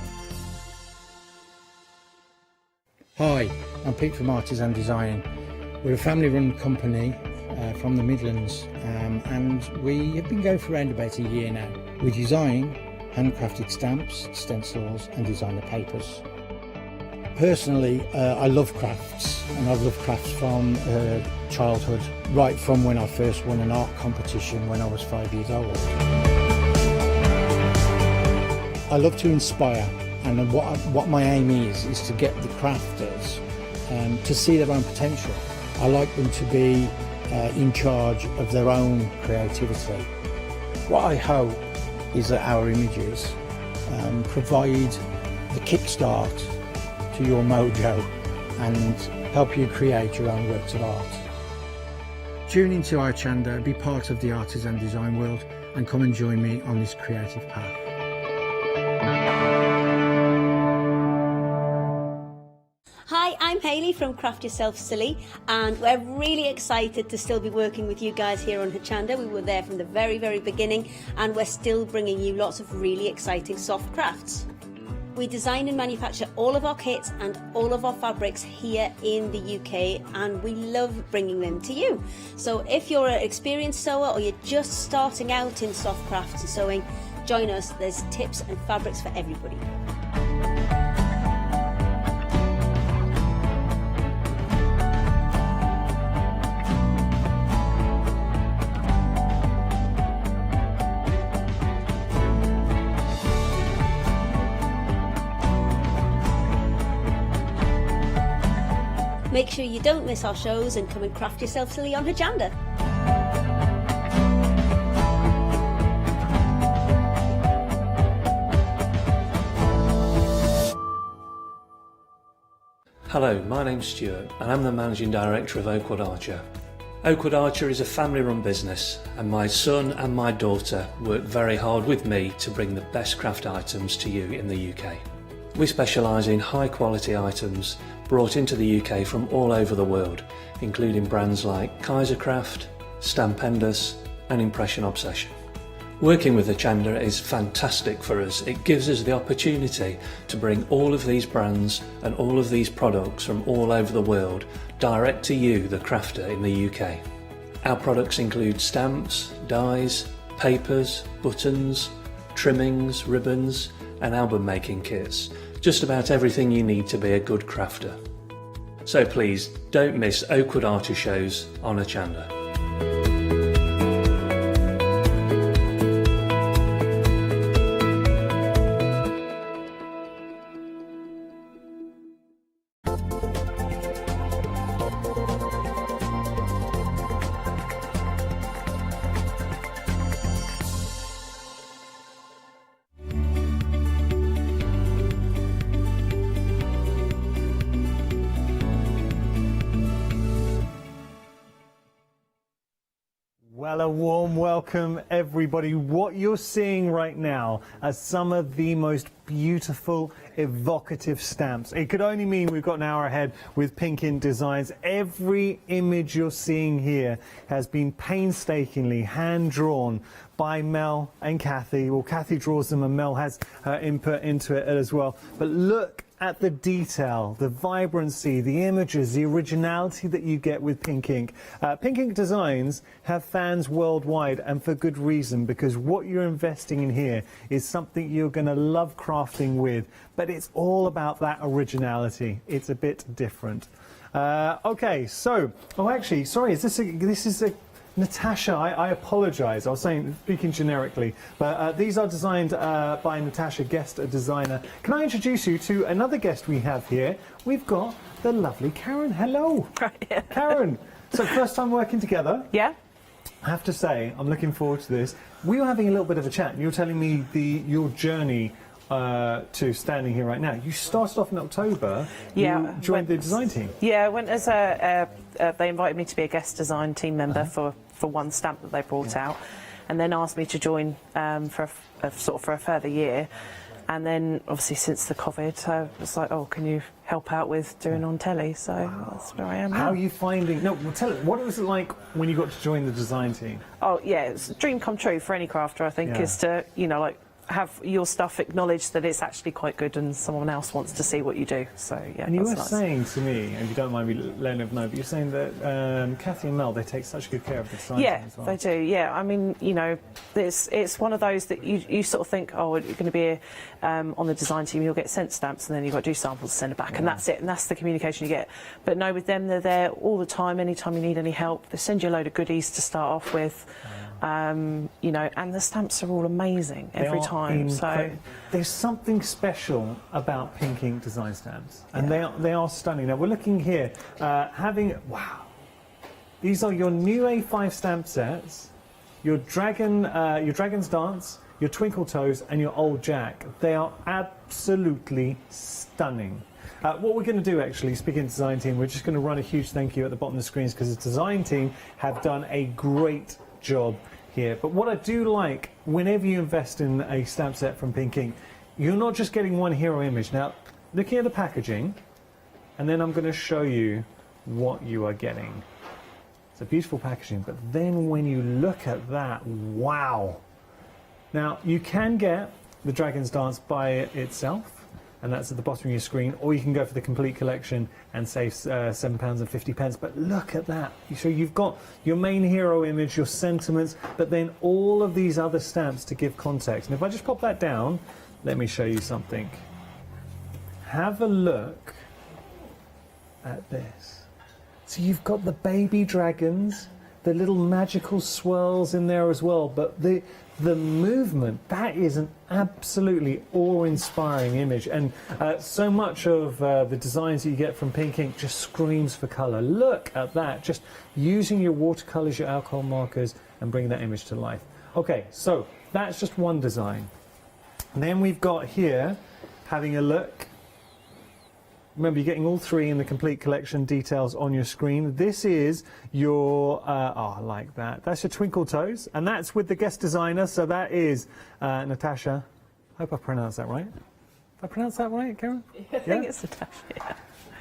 Hi, I'm Pete from Artists and Design. We're a family-run company from the Midlands, and we have been going for around about a year now. We design handcrafted stamps, stencils and designer papers. Personally, I love crafts, and I've loved crafts from childhood, right from when I first won an art competition when I was 5 years old. I love to inspire, and what my aim is to get the crafters to see their own potential. I like them to be in charge of their own creativity. What I hope is that our images provide the kickstart to your mojo and help you create your own works of art. Tune into Hochanda, be part of the artists and design world, and come and join me on this creative path. Hi, I'm Hayley from Craft Yourself Silly, and we're really excited to still be working with you guys here on Hochanda. We were there from the very, very beginning, and we're still bringing you lots of really exciting soft crafts. We design and manufacture all of our kits and all of our fabrics here in the UK, and we love bringing them to you. So if you're an experienced sewer or you're just starting out in soft crafts and sewing, join us. There's tips and fabrics for everybody. Make sure you don't miss our shows and come and craft yourself silly on Hochanda. Hello, my name's Stuart and I'm the Managing Director of Oakwood Archer. Oakwood Archer is a family-run business, and my son and my daughter work very hard with me to bring the best craft items to you in the UK. We specialise in high-quality items brought into the UK from all over the world, including brands like Kaisercraft, Stampendous and Impression Obsession. Working with Hochanda is fantastic for us. It gives us the opportunity to bring all of these brands and all of these products from all over the world direct to you, the crafter in the UK. Our products include stamps, dies, papers, buttons, trimmings, ribbons and album making kits. Just about everything you need to be a good crafter. So please don't miss Oakwood Archer shows on Hochanda. Well, a warm welcome, everybody. What you're seeing right now are some of the most beautiful, evocative stamps. It could only mean we've got an hour ahead with Pink Ink Designs. Every image you're seeing here has been painstakingly hand-drawn by Mel and Kathy. Well, Kathy draws them and Mel has her input into it as well. But look at the detail, the vibrancy, the images, the originality that you get with Pink Ink. Pink Ink Designs have fans worldwide, and for good reason, because what you're investing in here is something you're going to love crafting with, but it's all about that originality. It's a bit different. Okay, so, oh actually, sorry, this is a Natasha, I apologise, I was speaking generically, but these are designed by Natasha, guest designer. Can I introduce you to another guest we have here? We've got the lovely Karen. Hello. Karen. So first time working together. Yeah. I have to say, I'm looking forward to this. We were having a little bit of a chat, and you were telling me your journey to standing here right now. You started off in October. Yeah. You joined the design team. Yeah, I went as they invited me to be a guest design team member for one stamp that they brought out, and then asked me to join for a further year. And then obviously since the COVID, I was like, oh, can you help out with doing on telly? So that's where I am now. How are you finding? No, tell it. What was it like when you got to join the design team? Oh yeah, it's a dream come true for any crafter, I think, is to have your stuff acknowledged that it's actually quite good and someone else wants to see what you do. So yeah, and you were nice. saying to me, and you don't mind me letting them know, but you're saying that Kathy and Mel, they take such good care of the design team as well. They do. Yeah, I mean, it's one of those that you sort of think, oh, you're going to be on the design team, you'll get sent stamps, and then you've got to do samples, send it back, and that's it, and that's the communication you get. But no, with them, they're there all the time. Anytime you need any help, they send you a load of goodies to start off with. And the stamps are all amazing every time. So there's something special about Pink Ink Design stamps, and they are stunning. Now we're looking here, wow, these are your new A5 stamp sets, your Dragon's Dance, your Twinkle Toes, and your Old Jack. They are absolutely stunning. What we're going to do, actually, speaking of the design team, we're just going to run a huge thank you at the bottom of the screens, because the design team have done a great job here. But what I do like, whenever you invest in a stamp set from Pink Ink, you're not just getting one hero image. Now, looking at the packaging, and then I'm going to show you what you are getting. It's a beautiful packaging, but then when you look at that, wow! Now, you can get the Dragon's Dance by itself, and that's at the bottom of your screen, or you can go for the complete collection and save £7.50. But look at that. So you've got your main hero image, your sentiments, but then all of these other stamps to give context. And if I just pop that down, let me show you something. Have a look at this. So you've got the baby dragons, the little magical swirls in there as well, but the movement, that is an absolutely awe-inspiring image, and so much of the designs that you get from Pink Ink just screams for colour. Look at that, just using your watercolours, your alcohol markers, and bringing that image to life. Okay, so that's just one design. And then we've got here, having a look. Remember, you're getting all three in the complete collection, details on your screen. This is your, I like that. That's your Twinkle Toes, and that's with the guest designer, so that is Natasha. I hope I pronounced that right. Did I pronounce that right, Karen? I think it's Natasha, yeah.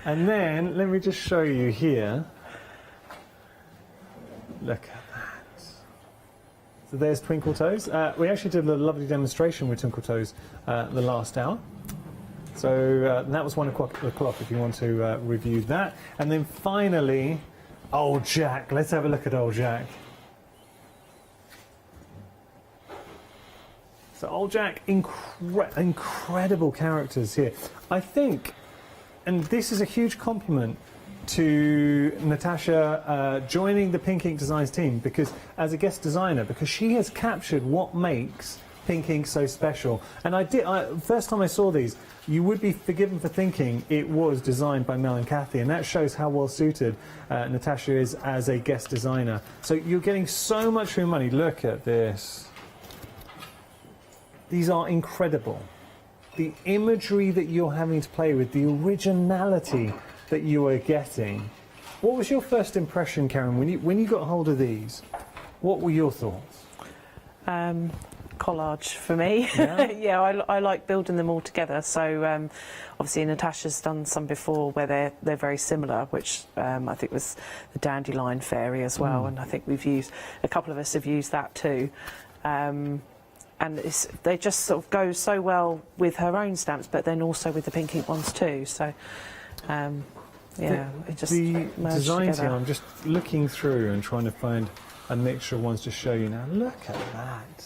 And then, let me just show you here. Look at that. So there's Twinkle Toes. We actually did a lovely demonstration with Twinkle Toes the last hour. So that was 1 o'clock if you want to review that. And then finally, Old Jack. Let's have a look at Old Jack. So Old Jack, incredible characters here. I think, and this is a huge compliment to Natasha joining the Pink Ink Designs team, because as a guest designer, because she has captured what makes Pink Ink so special. And first time I saw these, you would be forgiven for thinking it was designed by Mel and Kathy, and that shows how well suited Natasha is as a guest designer. So you're getting so much for your money. Look at this. These are incredible. The imagery that you're having to play with, the originality that you are getting. What was your first impression, Karen, when you got hold of these? What were your thoughts? Collage for me. Yeah? Yeah, I like building them all together. So obviously Natasha's done some before where they're very similar, which I think was the Dandelion Fairy as well, and I think a couple of us have used that too. And they just sort of go so well with her own stamps, but then also with the pink ink ones too. So yeah, it just the merged design together. team, I'm just looking through and trying to find a mixture of ones to show you now. Look at that.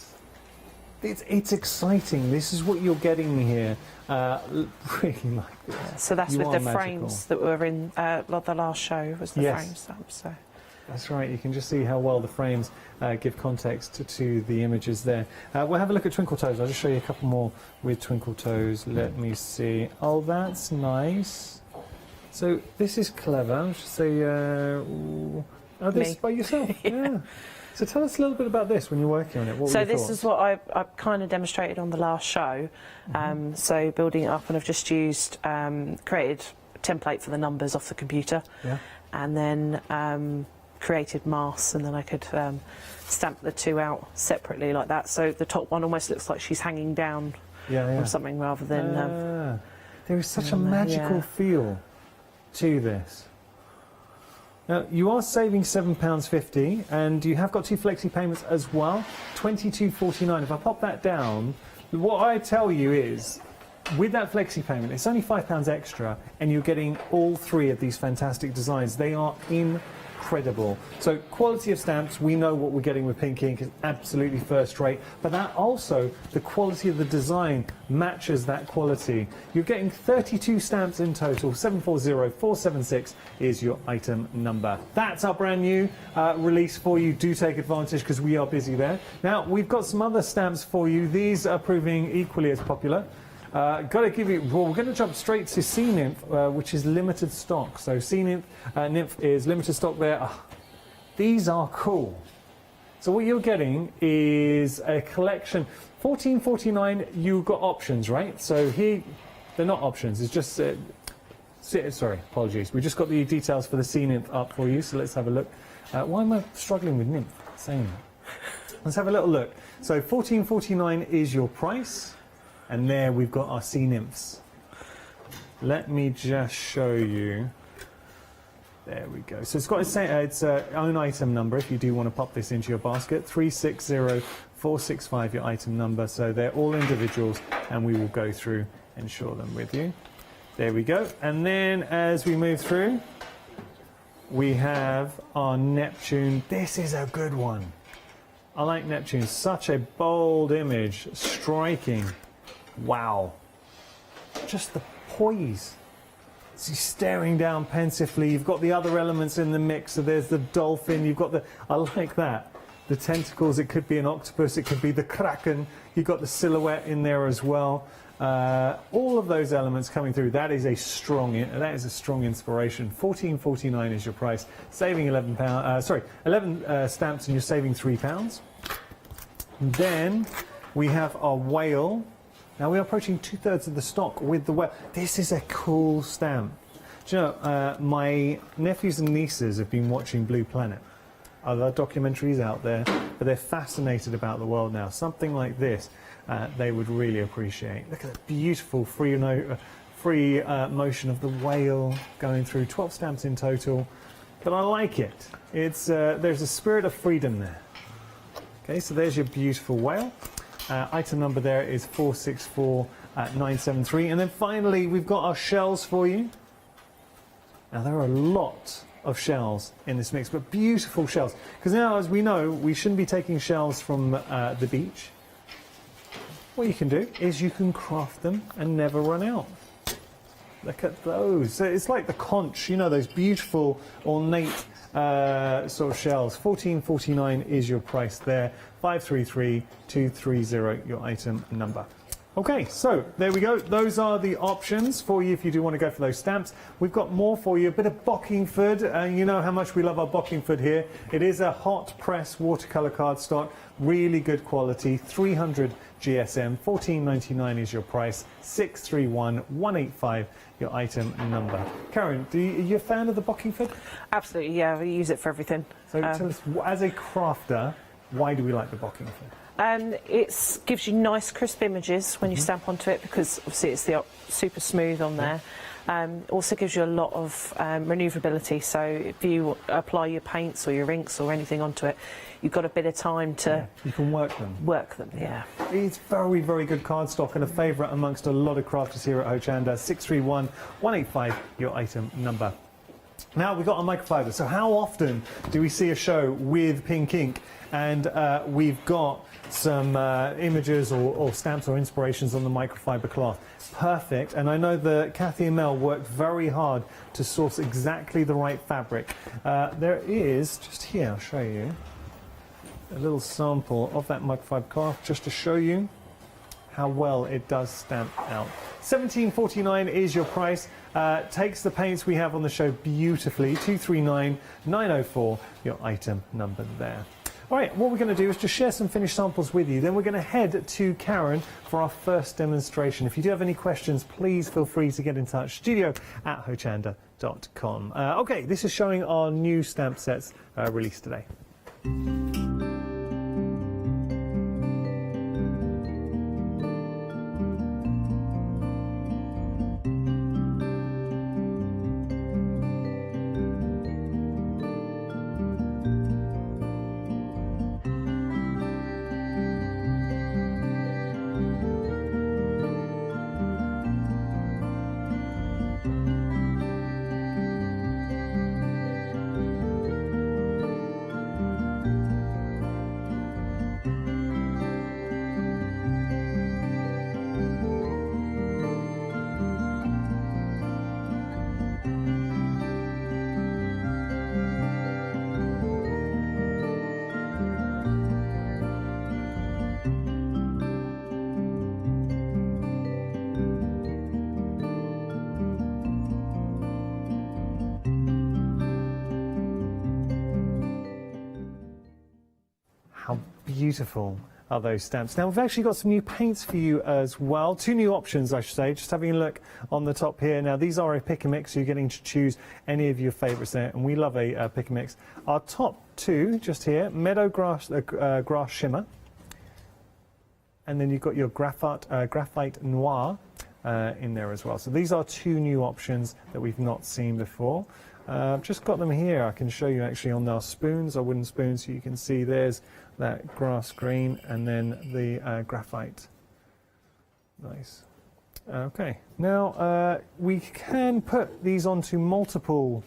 It's exciting. This is what you're getting here. Really like this. So that's You with are the magical. frames that were in the last show, was the frame stamps. So. That's right, you can just see how well the frames give context to the images there. We'll have a look at Twinkle Toes. I'll just show you a couple more with Twinkle Toes. Let me see. Oh, that's nice. So this is clever. I'll just say, this Me. by yourself. Yeah. So tell us a little bit about this when you're working on it. What were So your this thoughts? is what I kind of demonstrated on the last show. So building it up, and I've just used created a template for the numbers off the computer, and then created masks, and then I could stamp the two out separately like that. So the top one almost looks like she's hanging down from something rather than. There is such a magical feel to this. Now, you are saving £7.50, and you have got 2 flexi payments as well, £22.49. If I pop that down, what I tell you is, with that flexi payment, it's only £5 extra, and you're getting all 3 of these fantastic designs. They are incredible. So, quality of stamps, we know what we're getting with pink ink is absolutely first rate, but that also, the quality of the design matches that quality. You're getting 32 stamps in total. 740476 is your item number. That's our brand new release for you. Do take advantage because we are busy there. Now, we've got some other stamps for you. These are proving equally as popular. Got to give you, well, we're going to jump straight to Sea Nymph, which is limited stock. So Sea Nymph is limited stock there. These are cool. So what you're getting is a collection. $14.49, you've got options, right? So here, they're not options, it's just, sorry, apologies. We just got the details for the Sea Nymph up for you, so let's have a look. Why am I struggling with Nymph saying that? Let's have a little look. So $14.49 is your price. And there we've got our Sea Nymphs. Let me just show you. There we go. So it's got its own item number if you do want to pop this into your basket. 360465 your item number. So they're all individuals, and we will go through and show them with you. There we go. And then as we move through, we have our Neptune. This is a good one. I like Neptune. Such a bold image. Striking. Wow. Just the poise. So he's staring down pensively. You've got the other elements in the mix. So there's the dolphin. You've got the... I like that. The tentacles. It could be an octopus. It could be the kraken. You've got the silhouette in there as well. All of those elements coming through. That is a strong inspiration. $14.49 is your price. Saving £11. 11 stamps, and you're saving £3. Then we have our whale. Now we are approaching 2/3 of the stock with the whale. This is a cool stamp. Do you know, my nephews and nieces have been watching Blue Planet. Other documentaries out there, but they're fascinated about the world now. Something like this, they would really appreciate. Look at the beautiful free motion of the whale going through. 12 stamps in total, but I like it. It's there's a spirit of freedom there. Okay, so there's your beautiful whale. Item number there is 464973. And then finally, we've got our shells for you. Now, there are a lot of shells in this mix, but beautiful shells. Because now, as we know, we shouldn't be taking shells from the beach. What you can do is you can craft them and never run out. Look at those. So it's like the conch, you know, those beautiful, ornate sort of shells. $14.49 is your price there. 533230 your item number. Okay, so there we go. Those are the options for you if you do want to go for those stamps. We've got more for you. A bit of Bockingford. You know how much we love our Bockingford here. It is a hot press watercolour cardstock. Really good quality. 300 GSM. $14.99 is your price. 631185 your item number. Karen, are you a fan of the Bockingford? Absolutely, yeah. We use it for everything. So tell us, as a crafter, why do we like the Bockingford? It gives you nice crisp images when you stamp onto it, because obviously it's super smooth on there. Also gives you a lot of manoeuvrability, so if you apply your paints or your inks or anything onto it, you've got a bit of time to... You can work them. Work them, yeah. It's very, very good cardstock and a favourite amongst a lot of crafters here at Hochanda. 631185 your item number. Now we've got our microfiber. So how often do we see a show with pink ink and we've got some images or stamps or inspirations on the microfiber cloth? Perfect. And I know that Kathy and Mel worked very hard to source exactly the right fabric. There is, just here, I'll show you, a little sample of that microfiber cloth just to show you how well it does stamp out. $17.49 is your price. Takes the paints we have on the show beautifully. 239904, your item number there. All right, what we're going to do is just share some finished samples with you. Then we're going to head to Karen for our first demonstration. If you do have any questions, please feel free to get in touch. studio@hochanda.com. Okay, this is showing our new stamp sets released today. How beautiful are those stamps. Now we've actually got some new paints for you as well. Two new options, I should say. Just having a look on the top here. Now these are a pick and mix, so you're getting to choose any of your favourites there, and we love a pick and mix. Our top two, just here, Meadow Grass Shimmer, and then you've got your Graphite Noir in there as well. So these are two new options that we've not seen before. I've just got them here. I can show you actually on our spoons, our wooden spoons, so you can see there's that grass green and then the graphite. Nice. Okay, now we can put these onto multiple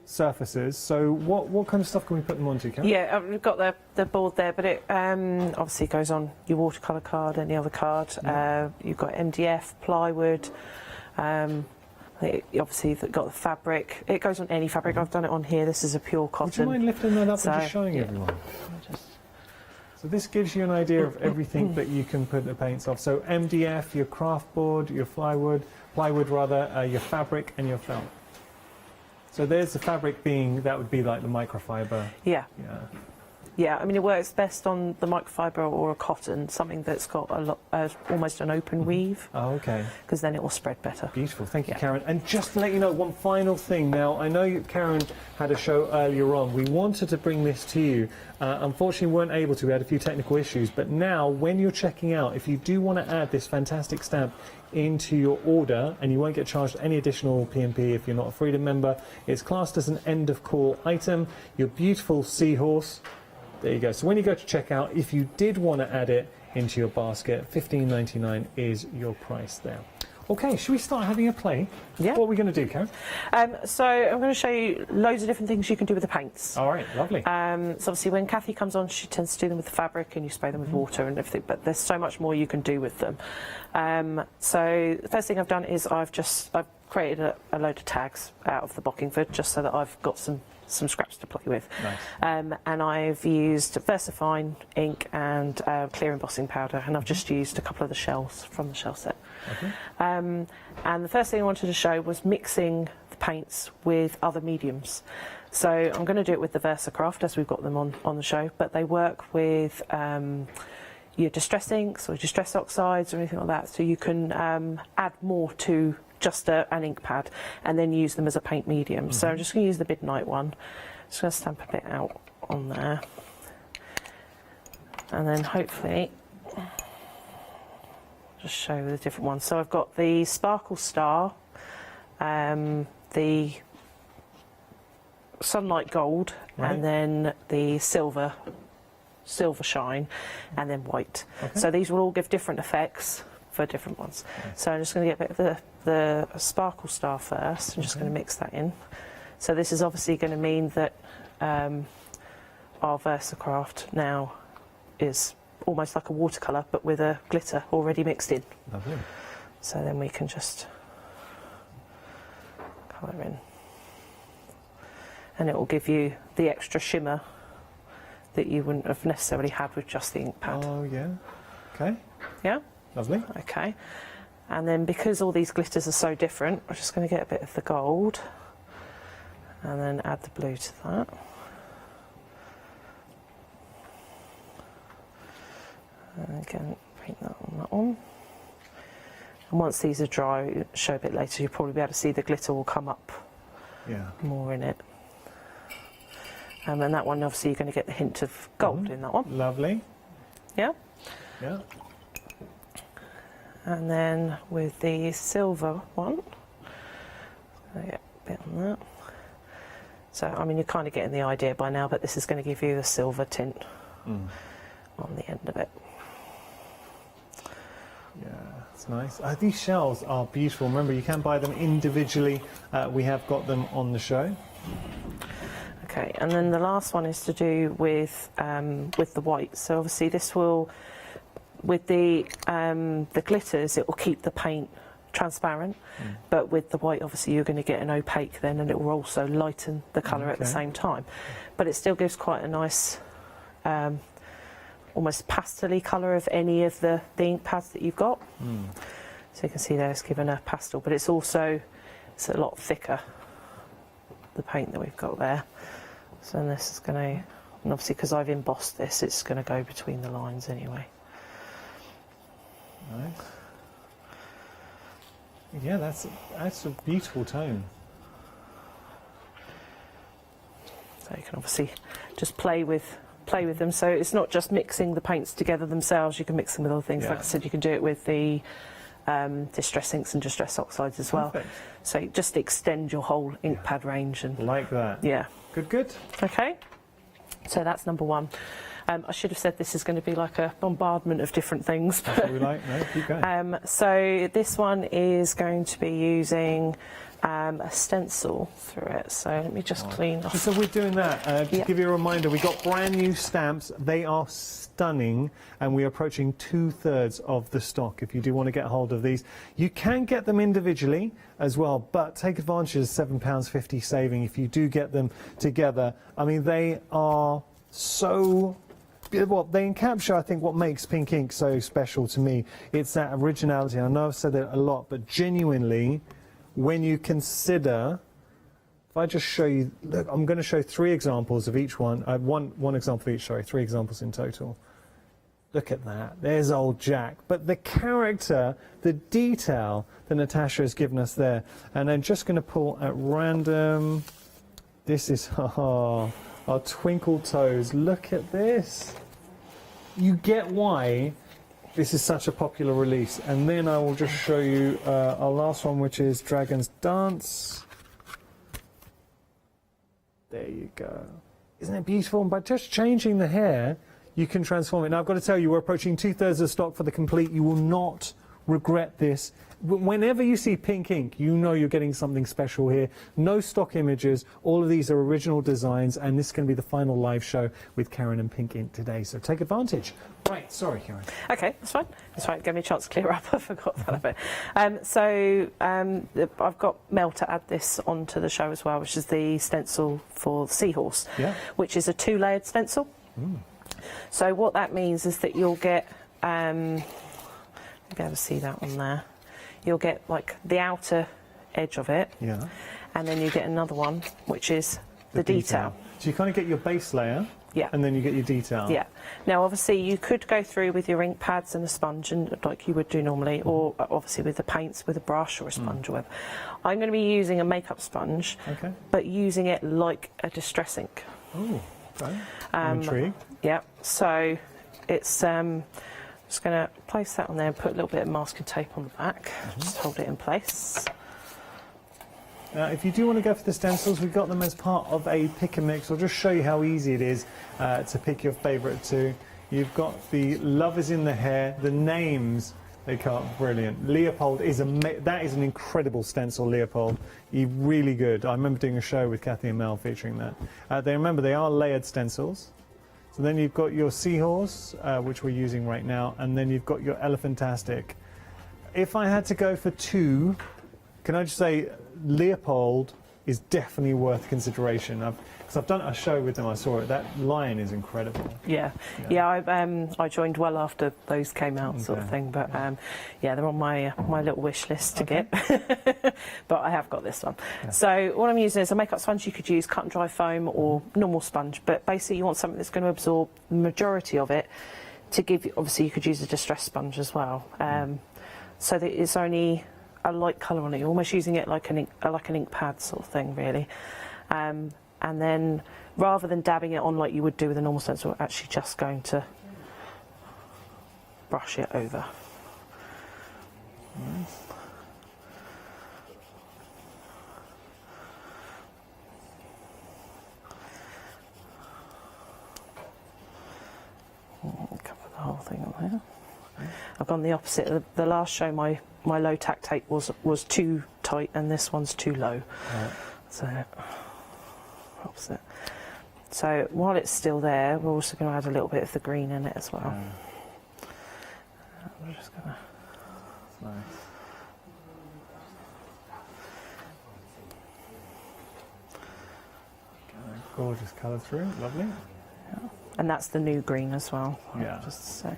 surfaces. So what kind of stuff can we put them onto, Karen? Yeah, we've got the board there, but it obviously goes on your watercolour card, any other card. You've got MDF, plywood. Obviously, you've got the fabric. It goes on any fabric. I've done it on here. This is a pure cotton. Would you mind lifting that up and just showing everyone? So this gives you an idea of everything that you can put the paints off. So MDF, your craft board, your plywood rather, your fabric and your felt. So there's the fabric being, that would be like the microfiber. Yeah. Yeah, I mean, it works best on the microfiber or a cotton, something that's got a lot, almost an open weave. Oh, okay. Because then it will spread better. Beautiful, thank you, Karen. And just to let you know, one final thing. Now, I know Karen had a show earlier on. We wanted to bring this to you. Unfortunately, we weren't able to. We had a few technical issues. But now, when you're checking out, if you do want to add this fantastic stamp into your order, and you won't get charged any additional P&P if you're not a Freedom member, it's classed as an end of call item. Your beautiful seahorse. There you go. So when you go to checkout, if you did want to add it into your basket, $15.99 is your price there. Okay, should we start having a play? Yeah. What are we going to do, Karen? So I'm going to show you loads of different things you can do with the paints. All right, lovely. So obviously when Kathy comes on, she tends to do them with the fabric and you spray them with water and everything, but there's so much more you can do with them. So the first thing I've done is I've created a load of tags out of the Bockingford just so that I've got some some scraps to play with. Nice. And I've used VersaFine ink and clear embossing powder, and I've just used a couple of the shells from the shell set. Okay. And the first thing I wanted to show was mixing the paints with other mediums. So I'm going to do it with the VersaCraft as we've got them on the show, but they work with your distress inks or distress oxides or anything like that, so you can add more to just an ink pad and then use them as a paint medium. So I'm just going to use the Midnight one. Just going to stamp a bit out on there, and then hopefully just show you the different ones. So I've got the Sparkle Star, the Sunlight Gold, and then the Silver Shine, and then White. So these will all give different effects for different ones. So I'm just going to get a bit of the Sparkle Star first. I'm just going to mix that in. So this is obviously going to mean that our VersaCraft now is almost like a watercolour, but with a glitter already mixed in. Lovely. So then we can just colour in. And it will give you the extra shimmer that you wouldn't have necessarily had with just the ink pad. Oh, yeah. Okay. Yeah? Lovely. Okay. And then because all these glitters are so different, I'm just going to get a bit of the gold and then add the blue to that. And again, paint that on that one. And once these are dry, show a bit later, you'll probably be able to see the glitter will come up more in it. And that one, obviously, you're going to get the hint of gold in that one. Lovely. Yeah? Yeah. And then with the silver one, I get a bit on that. So, I mean, you're kind of getting the idea by now, but this is going to give you the silver tint on the end of it. Yeah, it's nice. These shells are beautiful. Remember, you can buy them individually. We have got them on the show. Okay, and then the last one is to do with the white. So obviously this will, with the glitters, it will keep the paint transparent, but with the white, obviously you're going to get an opaque then, and it will also lighten the colour at the same time. But it still gives quite a nice, almost pastel-y colour of any of the ink pads that you've got. So you can see there it's given a pastel, but it's also a lot thicker, the paint that we've got there. So this is going to, and obviously because I've embossed this, it's going to go between the lines anyway. Nice. Yeah, that's a beautiful tone. So you can obviously just play with them. So it's not just mixing the paints together themselves. You can mix them with other things. Like I said, you can do it with the distress inks and distress oxides as well. Perfect. So just extend your whole ink pad range and like that. Yeah. Good. Okay. So that's number one. I should have said this is going to be like a bombardment of different things. That's what we like. No, keep going. So this one is going to be using a stencil through it. So let me just clean off. So we're doing that. To give you a reminder, we got brand new stamps. They are stunning, and we're approaching 2/3 of the stock. If you do want to get hold of these, you can get them individually as well, but take advantage of £7.50 saving if you do get them together. I mean, they are so... Well, they encapture, I think, what makes pink ink so special to me. It's that originality. I know I've said it a lot, but genuinely, when you consider, if I just show you, look, I'm going to show 3 examples of each one. One example of each, sorry, 3 examples in total. Look at that. There's old Jack. But the character, the detail that Natasha has given us there. And I'm just going to pull at random. This is our Twinkle Toes. Look at this. You get why this is such a popular release. And then I will just show you our last one, which is Dragon's Dance. There you go. Isn't it beautiful? And by just changing the hair, you can transform it. Now, I've got to tell you, we're approaching 2/3 of stock for the complete. You will not regret this Whenever you see pink ink, you know you're getting something special here. No stock images. All of these are original designs, and this is going to be the final live show with Karen and Pink Ink today. So take advantage. Right, sorry, Karen. Okay, that's fine. That's right. Give me a chance to clear up. I forgot that bit. I've got Mel to add this onto the show as well, which is the stencil for the seahorse, which is a 2-layered stencil. So what that means is that you'll get, you'll be able to see that on there. You'll get like the outer edge of it, and then you get another one, which is the detail. So you kind of get your base layer, and then you get your detail. Yeah. Now, obviously, you could go through with your ink pads and a sponge, and like you would do normally, or obviously with the paints with a brush or a sponge or whatever. I'm going to be using a makeup sponge, but using it like a distress ink. Oh, okay. I'm intrigued. Yeah. So it's just going to place that on there and put a little bit of masking tape on the back. Just hold it in place. If you do want to go for the stencils, we've got them as part of a pick and mix. I'll just show you how easy it is to pick your favourite two. You've got the Love is in the Hair, the names, they can't, brilliant. Leopold is that is an incredible stencil, Leopold. You're really good. I remember doing a show with Kathy and Mel featuring that. They are layered stencils. So then you've got your seahorse, which we're using right now, and then you've got your elephantastic. If I had to go for two, can I just say Leopold is definitely worth consideration. Because I've done a show with them, I saw it. That lion is incredible. Yeah. I joined well after those came out, sort of thing. But they're on my little wish list to get. But I have got this one. So what I'm using is a makeup sponge. You could use cut and dry foam or normal sponge, but basically you want something that's going to absorb the majority of it. To give you, obviously, you could use a distress sponge as well. So that it's only a light colour on it. You're almost using it like an ink pad sort of thing, really. And then, rather than dabbing it on like you would do with a normal stencil, we're actually just going to brush it over. Cover the whole thing on there. I've gone the opposite. The last show, my low tack tape was too tight, and this one's too low. So opposite. So while it's still there, we're also going to add a little bit of the green in it as well. We're just going to. Nice. Gorgeous colour through, lovely. And that's the new green as well.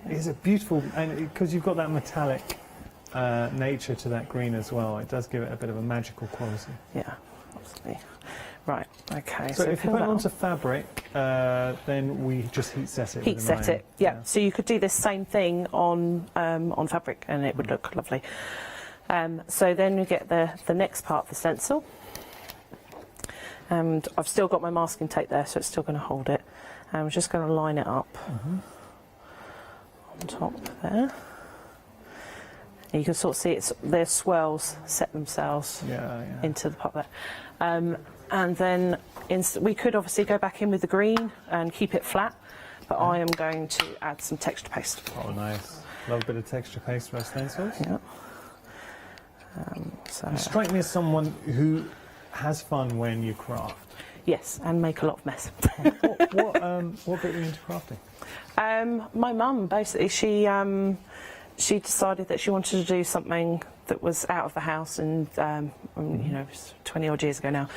It's a beautiful, and because you've got that metallic nature to that green as well, it does give it a bit of a magical quality. Yeah, absolutely. Right, okay. So if you put it onto fabric, then we just heat set it. Heat set it, yeah. So you could do this same thing on fabric, and it would look lovely. So then we get the next part of the stencil, and I've still got my masking tape there, so it's still going to hold it. I'm just going to line it up on top there. And you can sort of see their swirls set themselves into the pot there. And then we could obviously go back in with the green and keep it flat, but I am going to add some texture paste. Oh, nice. Love a bit of texture paste for our stencils. Yeah. You strike me as someone who has fun when you craft. Yes, and make a lot of mess. What bit are you into crafting? My mum, basically, she decided that she wanted to do something that was out of the house, and you know, 20 odd years ago now.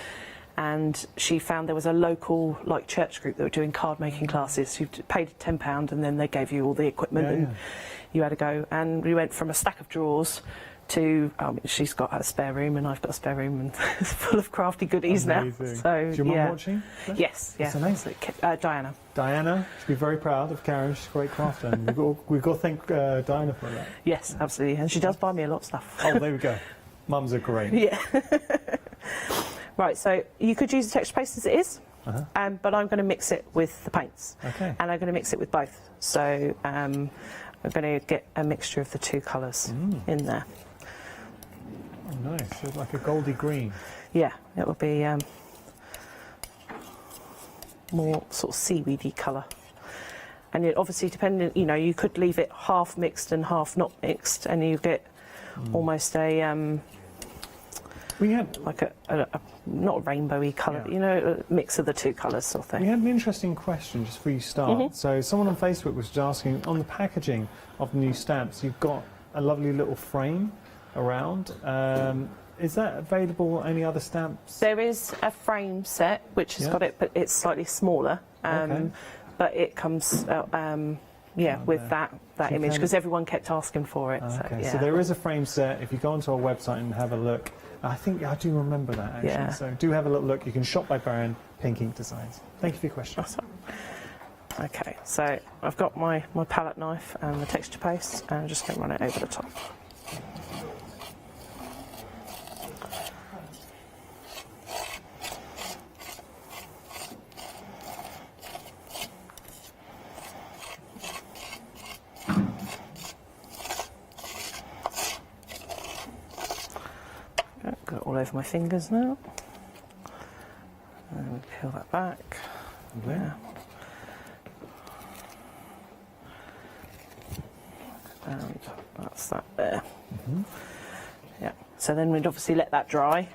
And she found there was a local church group that were doing card making classes. You paid £10 and then they gave you all the equipment and you had to go. And we went from a stack of drawers to she's got a spare room and I've got a spare room and it's full of crafty goodies now. So is your mum watching? Yes, What's her name? Diana. Diana should be very proud of Karen. She's a great crafter. And we've got to thank Diana for that. Yes, absolutely, and she does buy me a lot of stuff. Oh, there we go. Mums are great. Yeah. Right, so you could use the texture paste as it is, but I'm going to mix it with the paints. Okay. And I'm going to mix it with both. So I'm going to get a mixture of the two colours in there. Oh, nice. It's like a goldy green. Yeah, it will be more sort of seaweedy colour. And it obviously, depending, you know, you could leave it half mixed and half not mixed, and you get almost a we had like a not a rainbowy colour, but, you know, a mix of the two colours sort of thing. We had an interesting question just before you start. So someone on Facebook was just asking, on the packaging of the new stamps, you've got a lovely little frame around. Is that available any other stamps? There is a frame set which has got it, but it's slightly smaller. But it comes with that image, because everyone kept asking for it. So there is a frame set. If you go onto our website and have a look, I think I do remember that actually. Yeah. So do have a little look. You can shop by brand, Pink Ink Designs. Thank you for your question. Awesome. Okay, so I've got my palette knife and the texture paste, and I'm just going to run it over the top. Got it all over my fingers now. And peel that back. Yeah. And that's that there. Yeah. So then we'd obviously let that dry,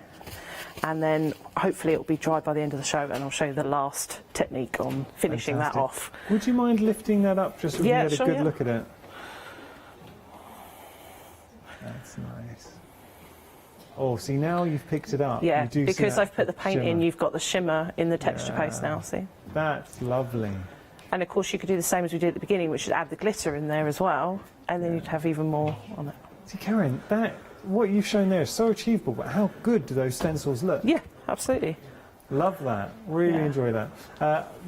and then hopefully it'll be dry by the end of the show, and I'll show you the last technique on finishing that off. Would you mind lifting that up just so we can get a good look at it? That's nice. Oh, see, now you've picked it up. Yeah, you do because see I've put the paint in, shimmer. you've got the shimmer in the texture paste now, see? That's lovely. And of course you could do the same as we did at the beginning, which is add the glitter in there as well, and then you'd have even more on it. See, Karen, what you've shown there is so achievable, but how good do those stencils look? Yeah, absolutely. Love that. Really enjoy that.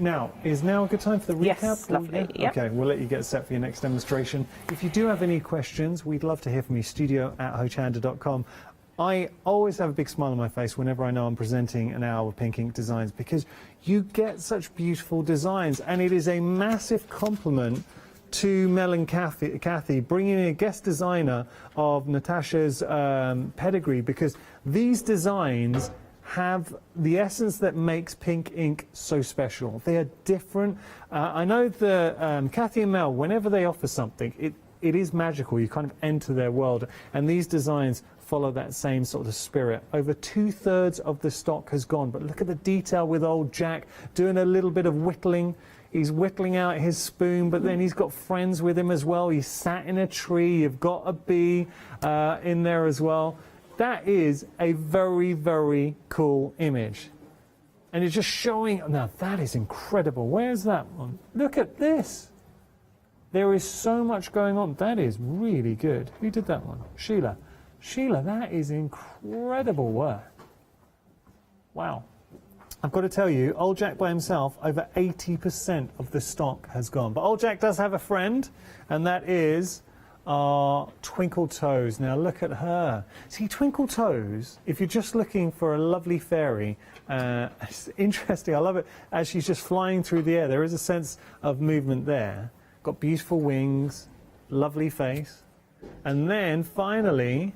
Now, is now a good time for the recap? Yes, lovely. Yep. Okay, we'll let you get set for your next demonstration. If you do have any questions, we'd love to hear from you. studio@hochanda.com. I always have a big smile on my face whenever I know I'm presenting an hour of Pink Ink Designs, because you get such beautiful designs, and it is a massive compliment to Mel and Kathy bringing in a guest designer of Natasha's pedigree, because these designs have the essence that makes Pink Ink so special. They are different. I know the Kathy and Mel, whenever they offer something, it is magical. You kind of enter their world, and these designs follow that same sort of spirit. Over 2/3 of the stock has gone, but look at the detail with old Jack doing a little bit of whittling. He's whittling out his spoon, but then he's got friends with him as well. He's sat in a tree. You've got a bee in there as well. That is a very, very cool image. And it's just showing, now that is incredible. Where's that one? Look at this. There is so much going on. That is really good. Who did that one? Sheila. Sheila, that is incredible work. Wow. I've got to tell you, Old Jack by himself, over 80% of the stock has gone. But Old Jack does have a friend, and that is our Twinkle Toes. Now look at her. See, Twinkle Toes, if you're just looking for a lovely fairy, it's interesting, I love it, as she's just flying through the air, there is a sense of movement there. Got beautiful wings, lovely face. And then finally,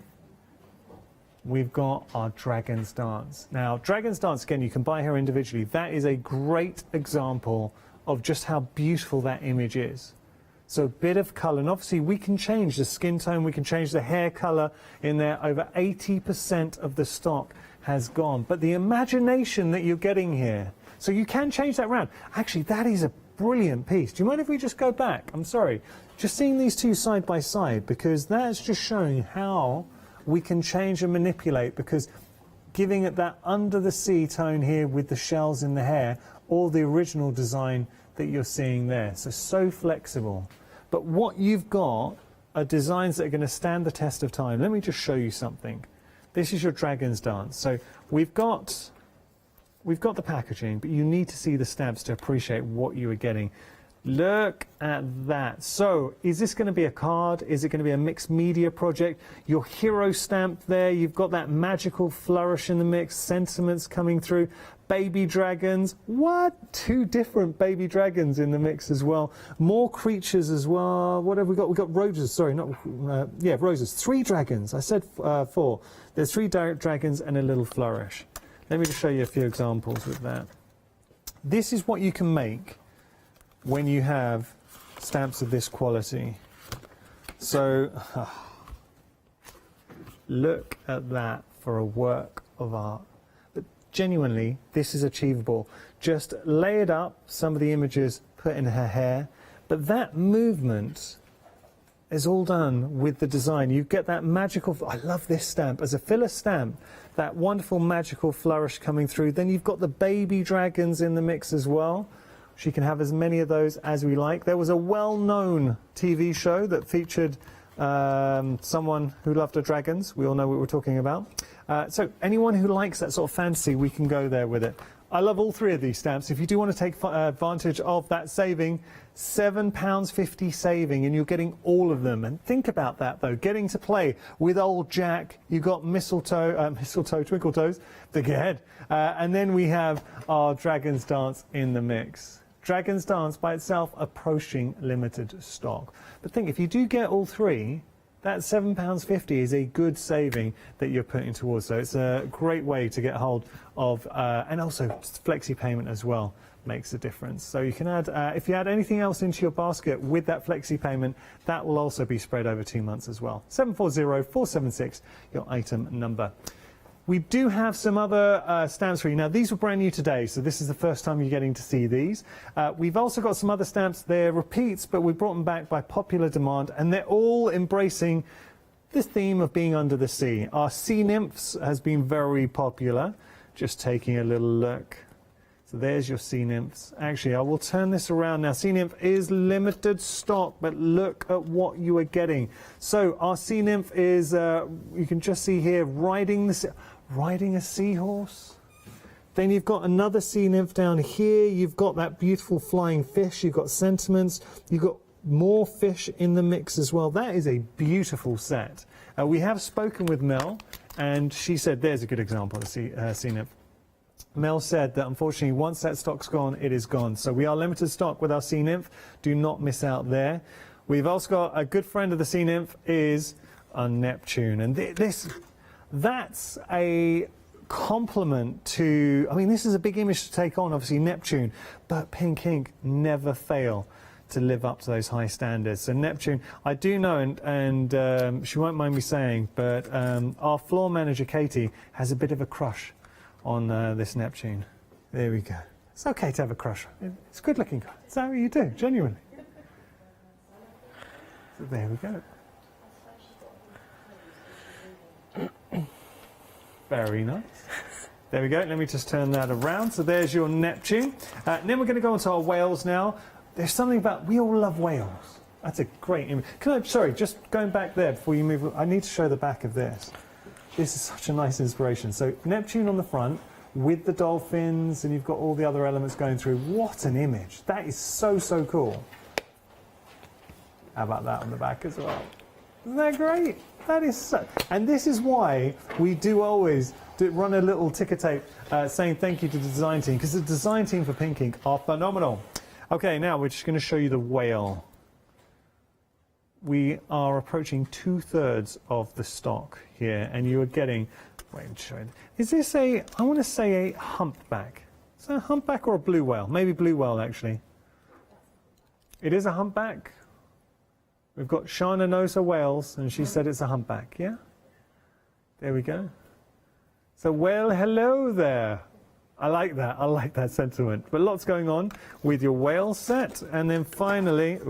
we've got our Dragon's Dance. Now, Dragon's Dance, again, you can buy her individually. That is a great example of just how beautiful that image is. So a bit of colour, and obviously we can change the skin tone, we can change the hair colour in there. Over 80% of the stock has gone. But the imagination that you're getting here, so you can change that around. Actually, that is a brilliant piece. Do you mind if we just go back? I'm sorry. Just seeing these two side by side, because that's just showing how we can change and manipulate, because giving it that under the sea tone here with the shells in the hair, or the original design that you're seeing there. So flexible. But what you've got are designs that are going to stand the test of time. Let me just show you something. This is your Dragon's Dance. So we've got the packaging, but you need to see the stamps to appreciate what you are getting. Look at that. So is this going to be a card? Is it going to be a mixed media project? Your hero stamp there, you've got that magical flourish in the mix, sentiments coming through. Baby dragons. What? 2 different baby dragons in the mix as well. More creatures as well. What have we got? We've got roses. Sorry, not... roses. 3 dragons. I said 4. There's 3 dragons and a little flourish. Let me just show you a few examples with that. This is what you can make when you have stamps of this quality. So, Look at that for a work of art. But genuinely, this is achievable. Just layered up some of the images put in her hair, but that movement is all done with the design. You get that magical, I love this stamp, as a filler stamp, that wonderful magical flourish coming through. Then you've got the baby dragons in the mix as well. She can have as many of those as we like. There was a well-known TV show that featured someone who loved her dragons. We all know what we're talking about. So anyone who likes that sort of fantasy, we can go there with it. I love all three of these stamps. If you do want to take advantage of that saving, £7.50 saving, and you're getting all of them. And think about that, though, getting to play with old Jack. You've got mistletoe, twinkle toes, think ahead. And then we have our Dragon's Dance in the mix. Dragon's Dance by itself approaching limited stock. But think, if you do get all three, that £7.50 is a good saving that you're putting towards. So it's a great way to get hold of, and also flexi payment as well makes a difference. So you can add, if you add anything else into your basket with that flexi payment, that will also be spread over 2 months as well. 740476, your item number. We do have some other stamps for you. Now, these were brand new today, so this is the first time you're getting to see these. We've also got some other stamps. They're repeats, but we brought them back by popular demand, and they're all embracing this theme of being under the sea. Our sea nymphs has been very popular. Just taking a little look. So there's your sea nymphs. Actually, I will turn this around now. Sea nymph is limited stock, but look at what you are getting. So our sea nymph is, you can just see here, riding a seahorse. Then you've got another sea nymph down here. You've got that beautiful flying fish. You've got sentiments. You've got more fish in the mix as well. That is a beautiful set. We have spoken with Mel, and she said there's a good example of a sea nymph. Mel said that unfortunately once that stock's gone, it is gone. So we are limited stock with our sea nymph. Do not miss out there. We've also got a good friend of the sea nymph is a Neptune, and that's a compliment to, I mean, this is a big image to take on, obviously, Neptune, but Pink Ink never fail to live up to those high standards. So Neptune, I do know, and she won't mind me saying, but our floor manager, Katie, has a bit of a crush on this Neptune. There we go. It's okay to have a crush. It's good looking. Is that what you do, genuinely? So there we go. Very nice. There we go. Let me just turn that around. So there's your Neptune. And then we're going to go on to our whales now. There's something about, we all love whales. That's a great image. Sorry, just going back there before you move. I need to show the back of this. This is such a nice inspiration. So Neptune on the front with the dolphins, and you've got all the other elements going through. What an image. That is so, so cool. How about that on the back as well? Isn't that great? That is so, and this is why we do always run a little ticker tape saying thank you to the design team, because the design team for Pink Ink are phenomenal. Okay, now we're just going to show you the whale. We are approaching 2/3 of the stock here, and you are getting, wait, I'm showing. Is this I want to say a humpback. Is that a humpback or a blue whale? Maybe blue whale, actually. It is a humpback. We've got Shana knows her whales, and she said it's a humpback, yeah? There we go. So, well, hello there. I like that sentiment. But lots going on with your whale set. And then finally,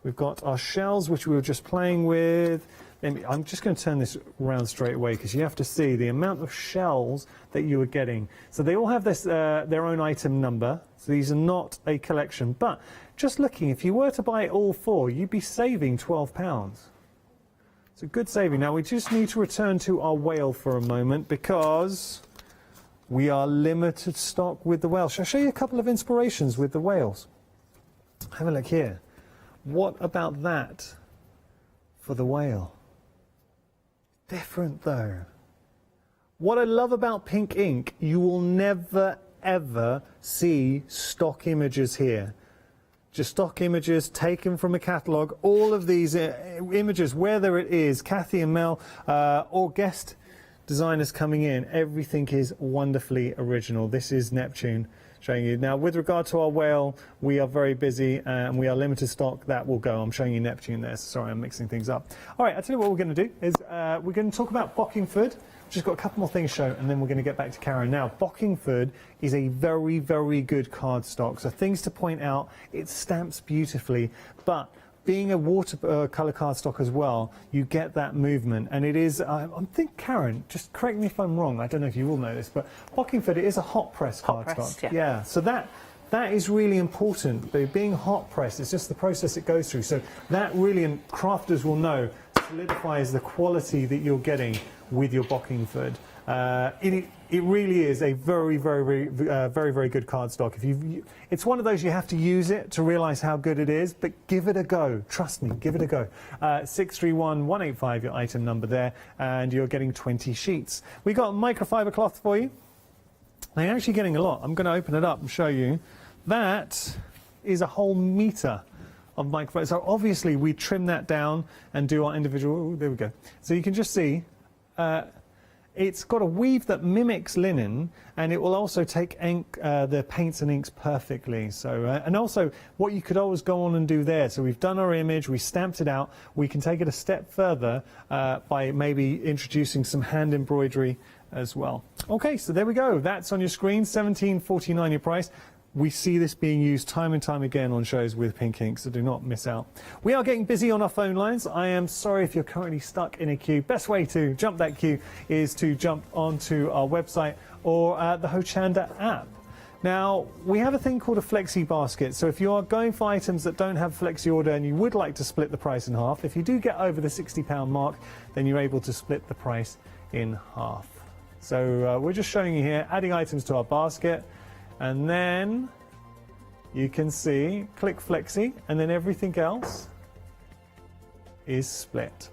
we've got our shells, which we were just playing with. And I'm just going to turn this around straight away, because you have to see the amount of shells that you are getting. So they all have this, their own item number. So these are not a collection. But just looking, if you were to buy all four, you'd be saving £12. It's a good saving. Now, we just need to return to our whale for a moment, because we are limited stock with the whale. Shall I show you a couple of inspirations with the whales? Have a look here. What about that for the whale? Different, though. What I love about Pink Ink, you will never, ever see stock images here. Just stock images taken from a catalogue. All of these images, whether it is Kathy and Mel or guest designers coming in, everything is wonderfully original. This is Neptune. showing you. Now, with regard to our whale, we are very busy and we are limited stock. That will go. I'm showing you Neptune there. So sorry, I'm mixing things up. All right, I'll tell you what we're going to do is we're going to talk about Bockingford. Just got a couple more things to show, and then we're going to get back to Karen. Now, Bockingford is a very, very good cardstock. So things to point out, it stamps beautifully, but being a watercolour cardstock as well, you get that movement. And it is, I think, Karen, just correct me if I'm wrong, I don't know if you all know this, but Bockingford, it is a hot press cardstock. Yeah. So that is really important. But being hot pressed, it's just the process it goes through. So that really, and crafters will know, solidifies the quality that you're getting with your Bockingford. It really is a very, very, very good cardstock. It's one of those you have to use it to realise how good it is, but give it a go. Trust me, give it a go. 631185, your item number there, and you're getting 20 sheets. We got microfiber cloth for you. Now you're actually getting a lot. I'm going to open it up and show you. That is a whole metre of microfiber. So obviously we trim that down and do our individual. Oh, there we go. So you can just see. It's got a weave that mimics linen, and it will also take ink, the paints and inks perfectly. So, and also, what you could always go on and do there. So we've done our image, we stamped it out. We can take it a step further by maybe introducing some hand embroidery as well. Okay, so there we go. That's on your screen. $17.49 your price. We see this being used time and time again on shows with pink ink, so do not miss out. We are getting busy on our phone lines. I am sorry if you're currently stuck in a queue. Best way to jump that queue is to jump onto our website or the Hochanda app. Now, we have a thing called a flexi basket. So if you are going for items that don't have flexi order and you would like to split the price in half, if you do get over the £60 mark, then you're able to split the price in half. So we're just showing you here, adding items to our basket. And then you can see, click Flexi, and then everything else is split.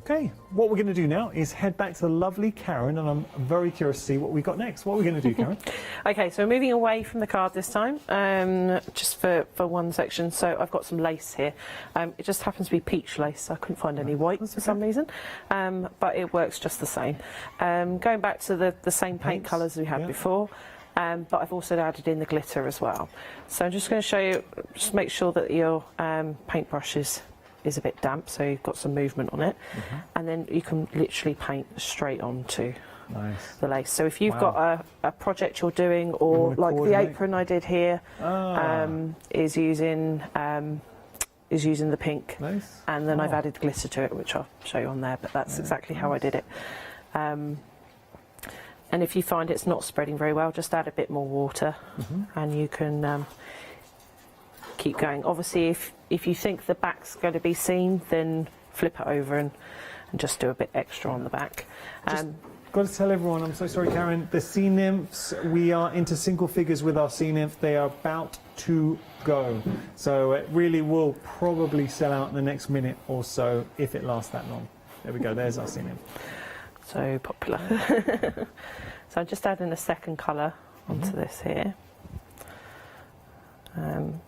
Okay, what we're going to do now is head back to the lovely Karen, and I'm very curious to see what we've got next. What are we going to do, Karen? Okay, so we're moving away from the card this time, just for one section. So I've got some lace here. It just happens to be peach lace. I couldn't find any white for some reason, but it works just the same. Going back to the same paint colours we had before. But I've also added in the glitter as well. So I'm just going to show you, just make sure that your paintbrush is a bit damp, so you've got some movement on it. And then you can literally paint straight onto the lace. So if you've got a project you're doing, or like the apron I did here, is using the pink. And then I've added glitter to it, which I'll show you on there, but that's exactly how I did it. And if you find it's not spreading very well, just add a bit more water, and you can keep going. Obviously, if you think the back's going to be seen, then flip it over and just do a bit extra on the back. Got to tell everyone, I'm so sorry, Karen, the sea nymphs, we are into single figures with our sea nymph. They are about to go. So it really will probably sell out in the next minute or so, if it lasts that long. There we go, there's our sea nymph. So popular. So I'm just adding a second colour onto this here. And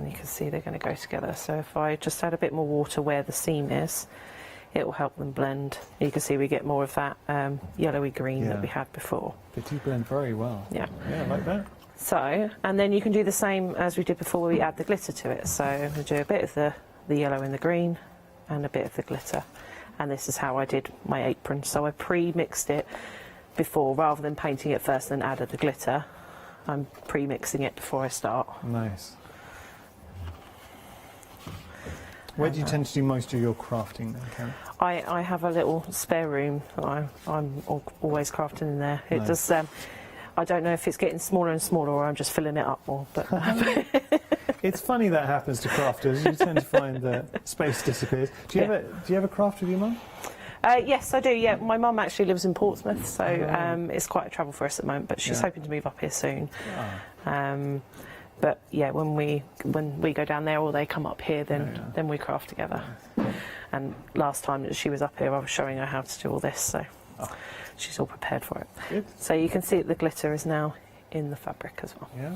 you can see they're going to go together. So if I just add a bit more water where the seam is, it will help them blend. You can see we get more of that yellowy green that we had before. They do blend very well. Yeah, like that. So, and then you can do the same as we did before, where we add the glitter to it. So we do a bit of the yellow and the green and a bit of the glitter. And this is how I did my apron. So I pre-mixed it before, rather than painting it first and added the glitter. I'm pre-mixing it before I start. Nice. Where do you tend to do most of your crafting then, Karen? I have a little spare room. I'm always crafting in there. It does. I don't know if it's getting smaller and smaller, or I'm just filling it up more. But it's funny that happens to crafters. You tend to find that space disappears. Do you ever craft with your mum? Yes, I do. Yeah, my mum actually lives in Portsmouth, so it's quite a travel for us at the moment. But she's hoping to move up here soon. But yeah, when we go down there or they come up here, then we craft together. And last time that she was up here, I was showing her how to do all this, so she's all prepared for it. Good. So you can see that the glitter is now in the fabric as well. Yeah.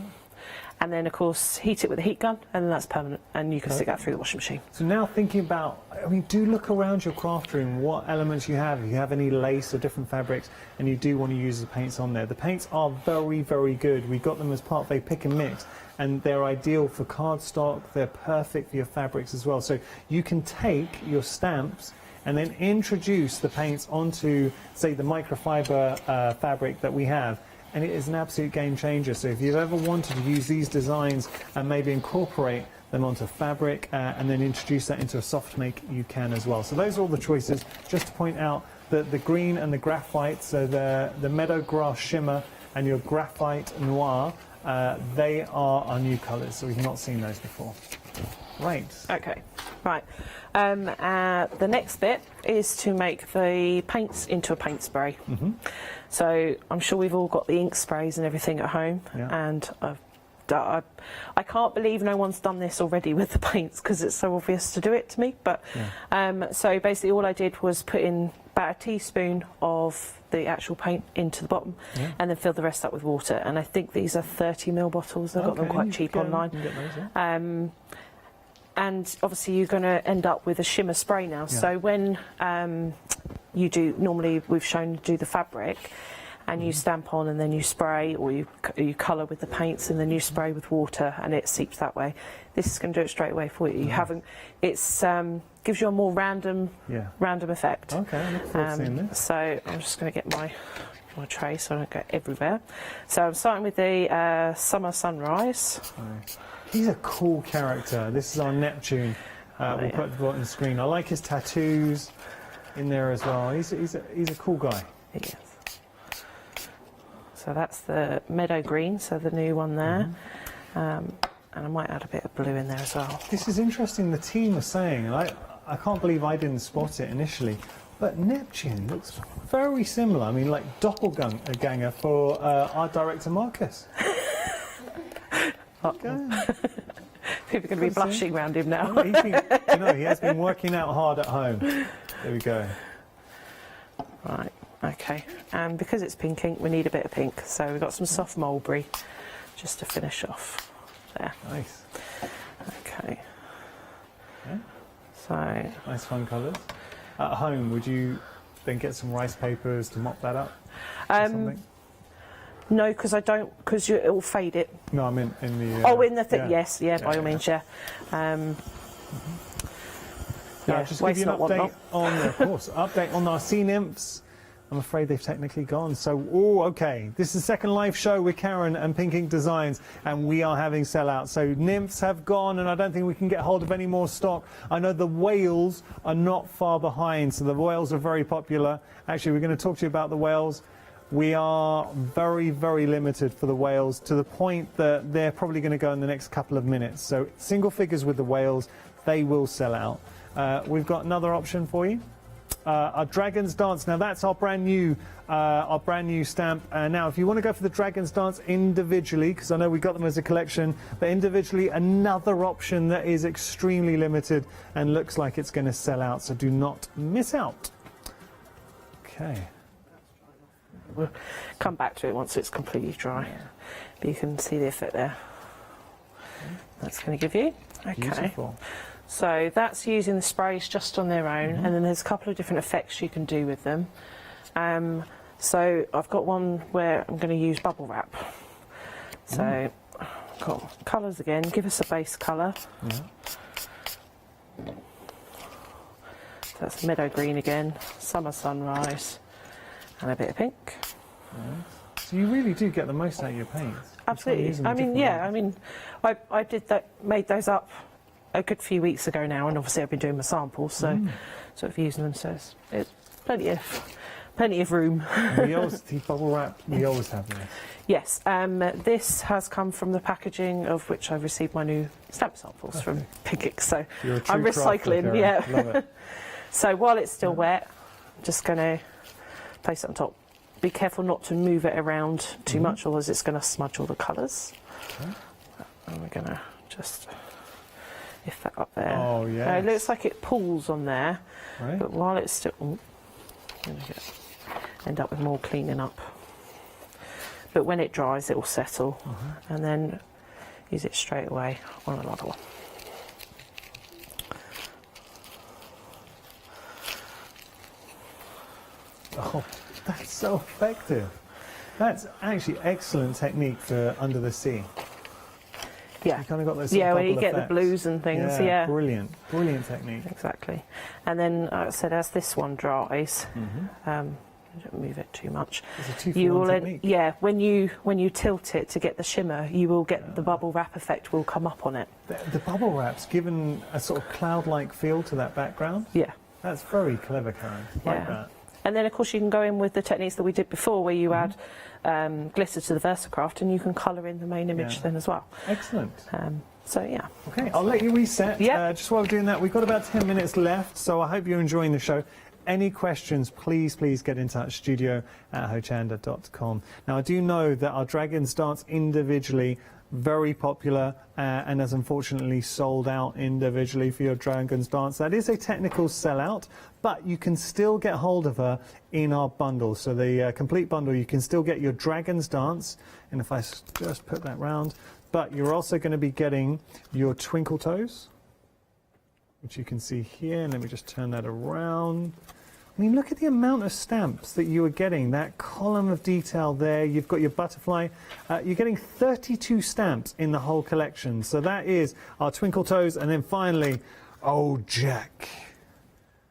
and then of course heat it with a heat gun, and then that's permanent, and you can stick that through the washing machine. So now thinking about, I mean, do look around your craft room, what elements you have. If you have any lace or different fabrics, and you do want to use the paints on there. The paints are very, very good. We got them as part of a pick and mix, and they're ideal for cardstock. They're perfect for your fabrics as well. So you can take your stamps and then introduce the paints onto, say, the microfiber fabric that we have, and it is an absolute game changer. So if you've ever wanted to use these designs and maybe incorporate them onto fabric and then introduce that into a soft make, you can as well. So those are all the choices. Just to point out that the green and the graphite, so the meadow grass shimmer and your graphite noir, they are our new colours, so we've not seen those before. Right. Okay, right. The next bit is to make the paints into a paint spray. So I'm sure we've all got the ink sprays and everything at home, and I can't believe no one's done this already with the paints, because it's so obvious to do it to me. But so basically all I did was put in about a teaspoon of the actual paint into the bottom, and then fill the rest up with water. And I think these are 30ml bottles. I've got them quite cheap online. And obviously you're going to end up with a shimmer spray now. So when you do, normally we've shown to do the fabric, and you stamp on and then you spray, or you colour with the paints and then you spray with water and it seeps that way. This is going to do it straight away for you. You haven't. It's gives you a more random effect. Okay, I look forward to seeing this. So I'm just going to get my tray so I don't go everywhere. So I'm starting with the Summer Sunrise. He's a cool character. This is our Neptune. We'll put at the bottom of the screen. I like his tattoos in there as well. He's a cool guy. He is. So that's the meadow green, so the new one there. And I might add a bit of blue in there as well. This is interesting. The team was saying, I can't believe I didn't spot it initially, but Neptune looks very similar. I mean, like doppelganger for our director Marcus. People are going to be blushing around him now. He has been working out hard at home. There we go. Right, okay. And because it's pink ink, we need a bit of pink. So we've got some soft mulberry just to finish off there. Nice. Okay. Yeah. So nice fun colours. At home, would you then get some rice papers to mop that up? No, because I don't, because it will fade it. No, I meant in the... in the thing, yes, by all means, yeah. Just give you an update on, of course, update on our sea nymphs. I'm afraid they've technically gone. So, okay. This is the second live show with Karen and Pink Ink Designs, and we are having sellouts. So nymphs have gone, and I don't think we can get hold of any more stock. I know the whales are not far behind, so the whales are very popular. Actually, we're going to talk to you about the whales. We are very, very limited for the whales, to the point that they're probably going to go in the next couple of minutes. So single figures with the whales, they will sell out. We've got another option for you. Our Dragon's Dance. Now that's our brand new stamp. Now, if you want to go for the Dragon's Dance individually, because I know we got them as a collection, but individually, another option that is extremely limited and looks like it's going to sell out. So do not miss out. Okay. We'll come back to it once it's completely dry. But you can see the effect there. That's going to give you. Okay. Beautiful. So that's using the sprays just on their own, and then there's a couple of different effects you can do with them. So I've got one where I'm going to use bubble wrap. So I've got colours again. Give us a base colour. So that's meadow green again, Summer Sunrise, and a bit of pink. So you really do get the most out of your paints. Absolutely. I mean, I did that, made those up a good few weeks ago now, and obviously I've been doing my samples, so sort of using them. So it's plenty of room. We always bubble wrap. We always have this. Yes. This has come from the packaging of which I've received my new stamp samples from Pink Ink. So I'm recycling. Yeah. Love it. So while it's still wet, I'm just going to place it on top. Be careful not to move it around too much, otherwise it's going to smudge all the colours. And we're going to just lift that up there. Oh, yeah. It looks like it pulls on there, right. But while it's still... I'm going to end up with more cleaning up. But when it dries, it will settle. And then use it straight away on another one. Oh, that's so effective. That's actually excellent technique for under the sea. Yeah, you kind of got those when you get the blues and things. Yeah, brilliant technique. Exactly. And then, like I said, as this one dries, don't move it too much. It's a 2-for-1 technique. Yeah, when you tilt it to get the shimmer, you will get the bubble wrap effect will come up on it. The bubble wrap's given a sort of cloud-like feel to that background. Yeah, that's very clever, Karen. Like that. And then, of course, you can go in with the techniques that we did before, where you add glitter to the VersaCraft, and you can colour in the main image then as well. Excellent. So, yeah. Okay, I'll let you reset. Yeah. Just while we're doing that, we've got about 10 minutes left, so I hope you're enjoying the show. Any questions, please get in touch, studio@hochanda.com. Now, I do know that our dragons dance individually, very popular, and has unfortunately sold out individually for your dragons dance. That is a technical sellout, but you can still get hold of her in our bundle. So the complete bundle, you can still get your dragons dance, and if I just put that round, but you're also going to be getting your twinkle toes, which you can see here, and let me just turn that around. I mean, look at the amount of stamps that you are getting, that column of detail there. You've got your butterfly. You're getting 32 stamps in the whole collection. So that is our twinkle toes, and then finally, Old Jack.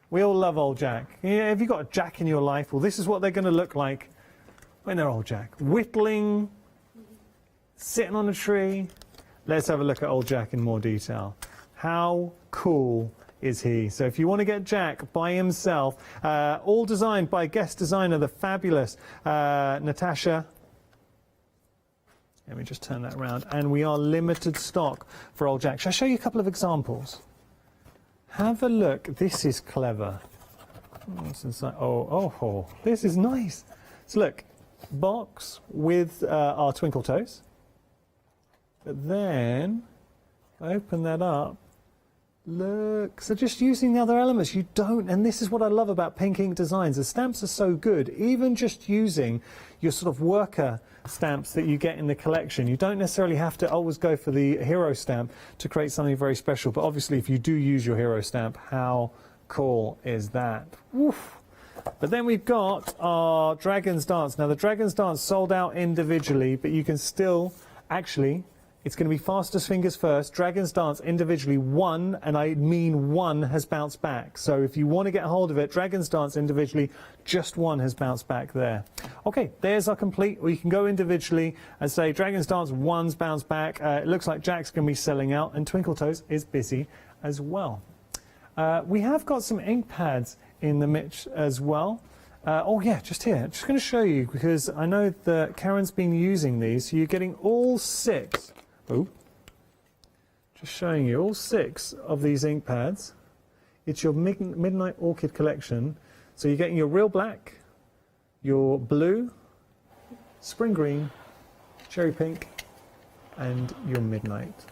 We all love Old Jack. Yeah, have you got a Jack in your life? Well, this is what they're going to look like when they're Old Jack. Whittling, sitting on a tree. Let's have a look at Old Jack in more detail. How cool is he? So if you want to get Jack by himself, all designed by guest designer, the fabulous Natasha. Let me just turn that around. And we are limited stock for Old Jack. Shall I show you a couple of examples? Have a look. This is clever. What's inside? Oh, this is nice. So look, box with our twinkle toes. But then, open that up. Look, so just using the other elements, you don't, and this is what I love about Pink Ink Designs. The stamps are so good, even just using your sort of worker stamps that you get in the collection. You don't necessarily have to always go for the hero stamp to create something very special, but obviously if you do use your hero stamp, how cool is that? Woof. But then we've got our Dragon's Dance. Now the Dragon's Dance sold out individually, but you can still actually, it's going to be fastest fingers first. Dragon's Dance individually, one, and I mean one, has bounced back. So if you want to get hold of it, Dragon's Dance individually, just one has bounced back there. Okay, there's our complete, or you can go individually and say Dragon's Dance, one's bounced back. It looks like Jack's going to be selling out, and Twinkle Toes is busy as well. We have got some ink pads in the mix as well. Oh yeah, just here. Just going to show you, because I know that Karen's been using these. So you're getting all 6. Oh, just showing you all 6 of these ink pads. It's your Midnight Orchid collection. So you're getting your real black, your blue, spring green, cherry pink, and your midnight,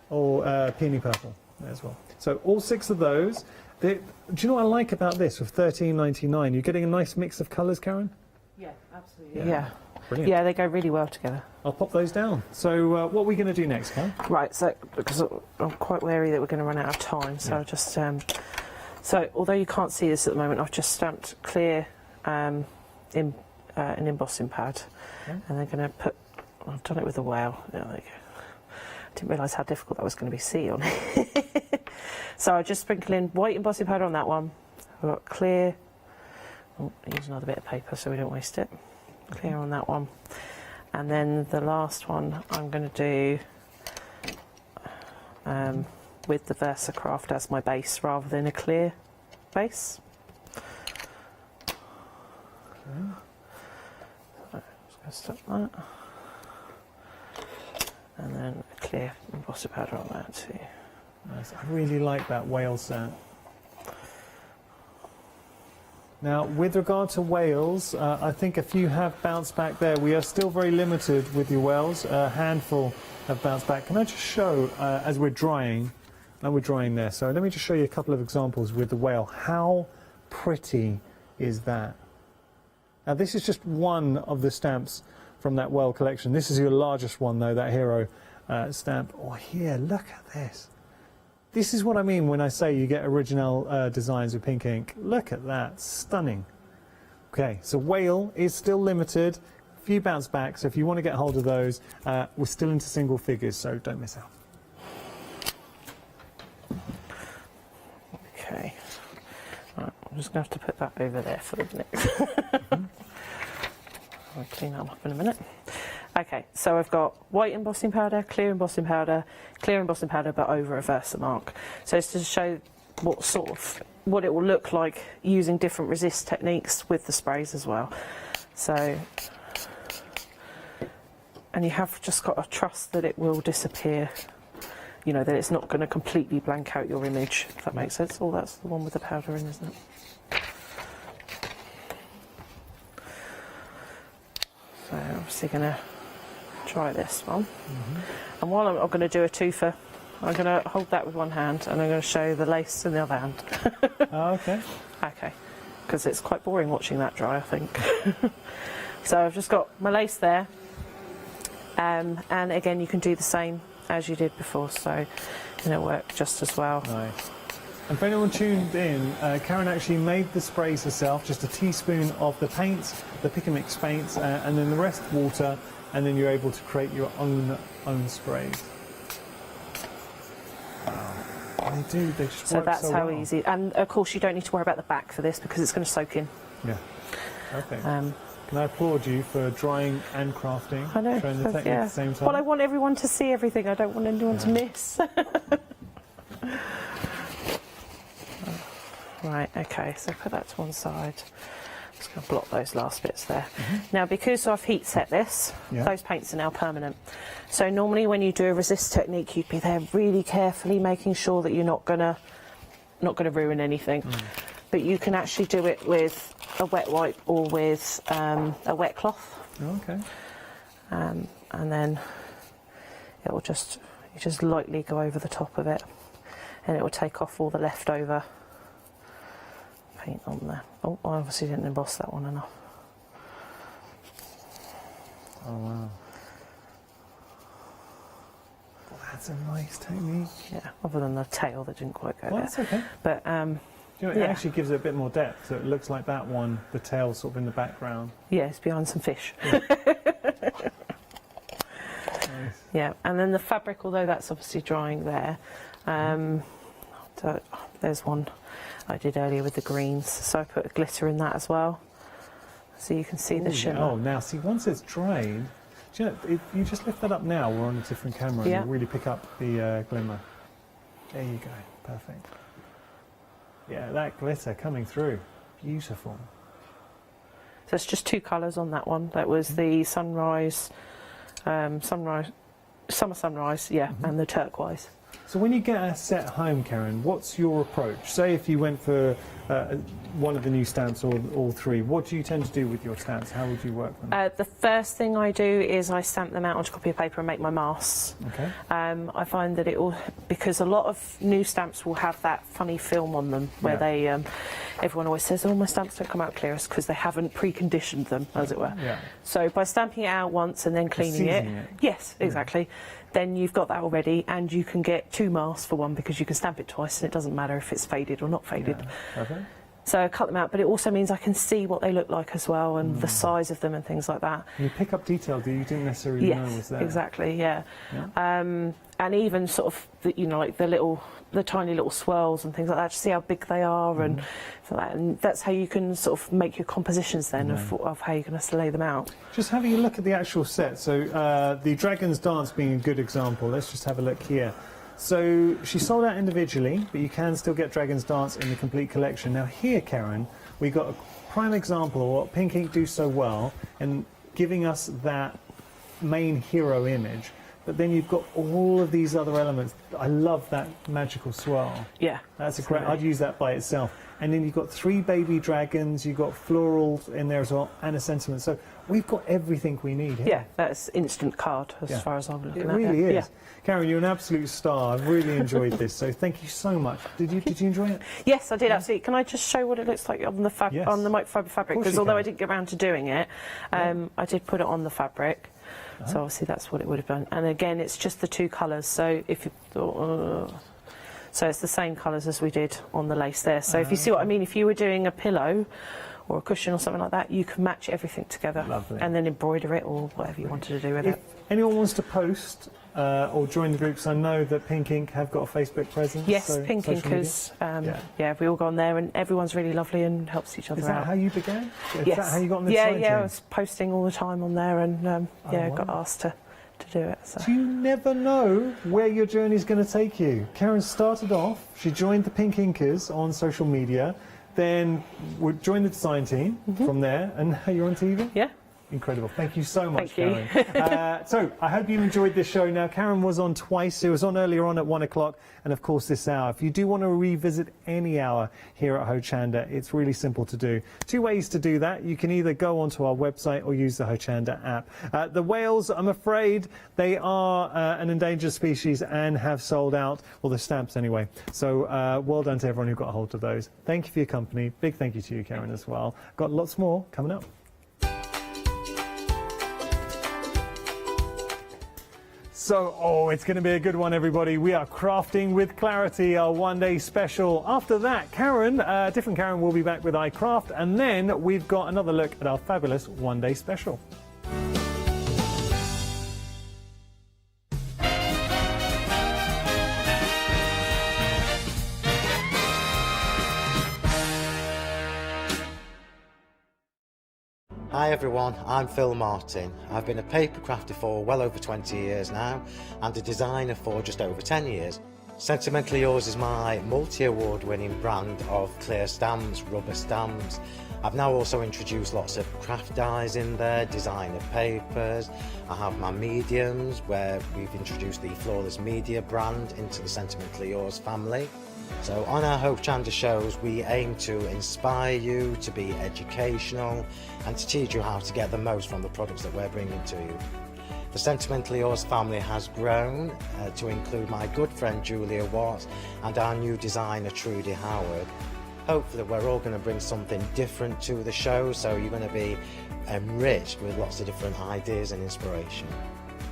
or peony purple as well. So all 6 of those. Do you know what I like about this? With $13.99, you're getting a nice mix of colours, Karen? Yeah, absolutely. Yeah. Brilliant. Yeah, they go really well together. I'll pop those down. So what are we going to do next, Karen? Right, so because I'm quite wary that we're going to run out of time, so I'll just... so although you can't see this at the moment, I've just stamped clear an embossing pad, and they're going to put... I've done it with a whale. There we go. I didn't realise how difficult that was going to be to see on it. So I'll just sprinkle in white embossing powder on that one. I've got clear... Oh, use another bit of paper so we don't waste it. Clear on that one, and then the last one I'm going to do with the VersaCraft as my base rather than a clear base. Okay. So just going to stop that, and then a clear embossing powder on that too. Nice. I really like that whale set. Now, with regard to whales, I think a few have bounced back there. We are still very limited with your whales. A handful have bounced back. Can I just show, as we're drying, we're drying there. So let me just show you a couple of examples with the whale. How pretty is that? Now, this is just one of the stamps from that whale collection. This is your largest one, though, that hero stamp. Or here, look at this. This is what I mean when I say you get original designs with pink ink. Look at that, stunning. Okay, so whale is still limited, a few bounce back, so if you want to get hold of those, we're still into single figures, so don't miss out. Okay, right, I'm just going to have to put that over there for the minute. I'll clean that up in a minute. Okay, so I've got white embossing powder, clear embossing powder, but over a Versamark. So it's to show what it will look like using different resist techniques with the sprays as well. So, and you have just got to trust that it will disappear. You know, that it's not going to completely blank out your image, if that makes sense. Oh, that's the one with the powder in, isn't it? So I'm obviously going to try this one. And while I'm going to do a twofer, I'm going to hold that with one hand and I'm going to show the lace in the other hand. Okay. Okay, because it's quite boring watching that dry, I think. So I've just got my lace there. And again, you can do the same as you did before, so it'll work just as well. Nice. And for anyone tuned in, Karen actually made the sprays herself, just a teaspoon of the paints, the pick and mix paints, and then the rest water, and then you're able to create your own sprays. Wow. They just So work that's so how well. easy. And of course, you don't need to worry about the back for this because it's going to soak in. Yeah. Okay. Can I applaud you for drying and crafting? I know. Showing the technique at the same time. Well, I want everyone to see everything. I don't want anyone to miss. Right, okay, so put that to one side. Just going to block those last bits there. Now, because I've heat set this, those paints are now permanent. So normally when you do a resist technique, you'd be there really carefully making sure that you're not gonna ruin anything. But you can actually do it with a wet wipe or with a wet cloth. Okay. And then it will you just lightly go over the top of it, and it will take off all the leftover paint on there. Oh, I obviously didn't emboss that one enough. Oh wow. Well, that's a nice technique. Yeah, other than the tail that didn't quite go there. That's okay. But you know, it actually gives it a bit more depth, so it looks like that one, the tail sort of in the background. yeah, it's behind some fish. Nice. Yeah, and then the fabric, although that's obviously drying there, so there's one I did earlier with the greens, so I put a glitter in that as well, so you can see the shimmer. Oh, now see, once it's dried, do you know, if you just lift that up now, we're on a different camera, and you'll really pick up the glimmer. There you go, perfect. Yeah, that glitter coming through, beautiful. So it's just two colours on that one. That was the sunrise, summer sunrise, and the turquoise. So when you get a set home, Karen, what's your approach? Say if you went for one of the new stamps or all three, what do you tend to do with your stamps? How would you work them? The first thing I do is I stamp them out onto copy of paper and make my masks. Okay. I find that because a lot of new stamps will have that funny film on them where they, everyone always says, oh, my stamps don't come out clear, it's because they haven't preconditioned them, as it were. Yeah. So by stamping it out once and then cleaning it, yes, exactly, then you've got that already, and you can get two masks for one because you can stamp it twice and it doesn't matter if it's faded or not faded. Okay. So I cut them out, but it also means I can see what they look like as well, and the size of them and things like that. You pick up detail that you didn't necessarily know was there. Exactly, yeah. And even sort of, like the tiny little swirls and things like that, to see how big they are and so that. And that's how you can sort of make your compositions then of how you're going to lay them out. Just having a look at the actual set. So the Dragon's Dance being a good example. Let's just have a look here. So she sold out individually, but you can still get Dragon's Dance in the complete collection. Now here, Karen, we got a prime example of what Pink Ink do so well in giving us that main hero image. But then you've got all of these other elements. I love that magical swirl. Yeah. That's a great, I'd use that by itself. And then you've got 3 baby dragons, you've got florals in there as well, and a sentiment. So we've got everything we need here. Yeah, that's instant card as far as I'm looking at it. It really is. Yeah. Karen, you're an absolute star. I've really enjoyed this, so thank you so much. Did you enjoy it? Yes, I did, absolutely. Can I just show what it looks like on the on the microfiber fabric? Because although I didn't get around to doing it, I did put it on the fabric. So obviously that's what it would have been. And again, it's just the 2 colours. So if you so it's the same colours as we did on the lace there. So if you see what I mean, if you were doing a pillow or a cushion or something like that, you can match everything together. Lovely. And then embroider it or whatever you wanted to do with If it. anyone wants to post or join the groups, I know that Pink Ink have got a Facebook presence. Yes, so Pink social Inkers. media? Yeah, we all go on there, and everyone's really lovely and helps each other Is that out. how you began? Is Yes. that how you got on the yeah, design yeah. team? I was posting all the time on there, and wow. got asked to do it. So. Do you never know where your journey's going to take you? Karen started off, she joined the Pink Inkers on social media, then would join the design team from there, and now you're on TV? Yeah. Incredible. Thank you so much, Thank Karen. So, I hope you enjoyed this show. Now, Karen was on twice. It was on earlier on at 1 o'clock, and of course this hour. If you do want to revisit any hour here at Hochanda, it's really simple to do. 2 ways to do that. You can either go onto our website or use the Hochanda app. The whales, I'm afraid, they are an endangered species and have sold out, well, the stamps anyway. So, well done to everyone who got hold of those. Thank you for your company. Big thank you to you, Karen, as well. Got lots more coming up. So, it's going to be a good one, everybody. We are crafting with clarity, our one-day special. After that, Karen, different Karen, will be back with iCraft, and then we've got another look at our fabulous one-day special. Hi everyone, I'm Phil Martin. I've been a paper crafter for well over 20 years now and a designer for just over 10 years. Sentimentally Yours is my multi-award winning brand of clear stamps, rubber stamps. I've now also introduced lots of craft dyes in there, designer papers. I have my mediums where we've introduced the Flawless Media brand into the Sentimentally Yours family. So on our Hochanda shows we aim to inspire you, to be educational and to teach you how to get the most from the products that we're bringing to you. The Sentimentally Yours family has grown to include my good friend Julia Watts and our new designer Trudy Howard. Hopefully we're all going to bring something different to the show, so you're going to be enriched with lots of different ideas and inspiration.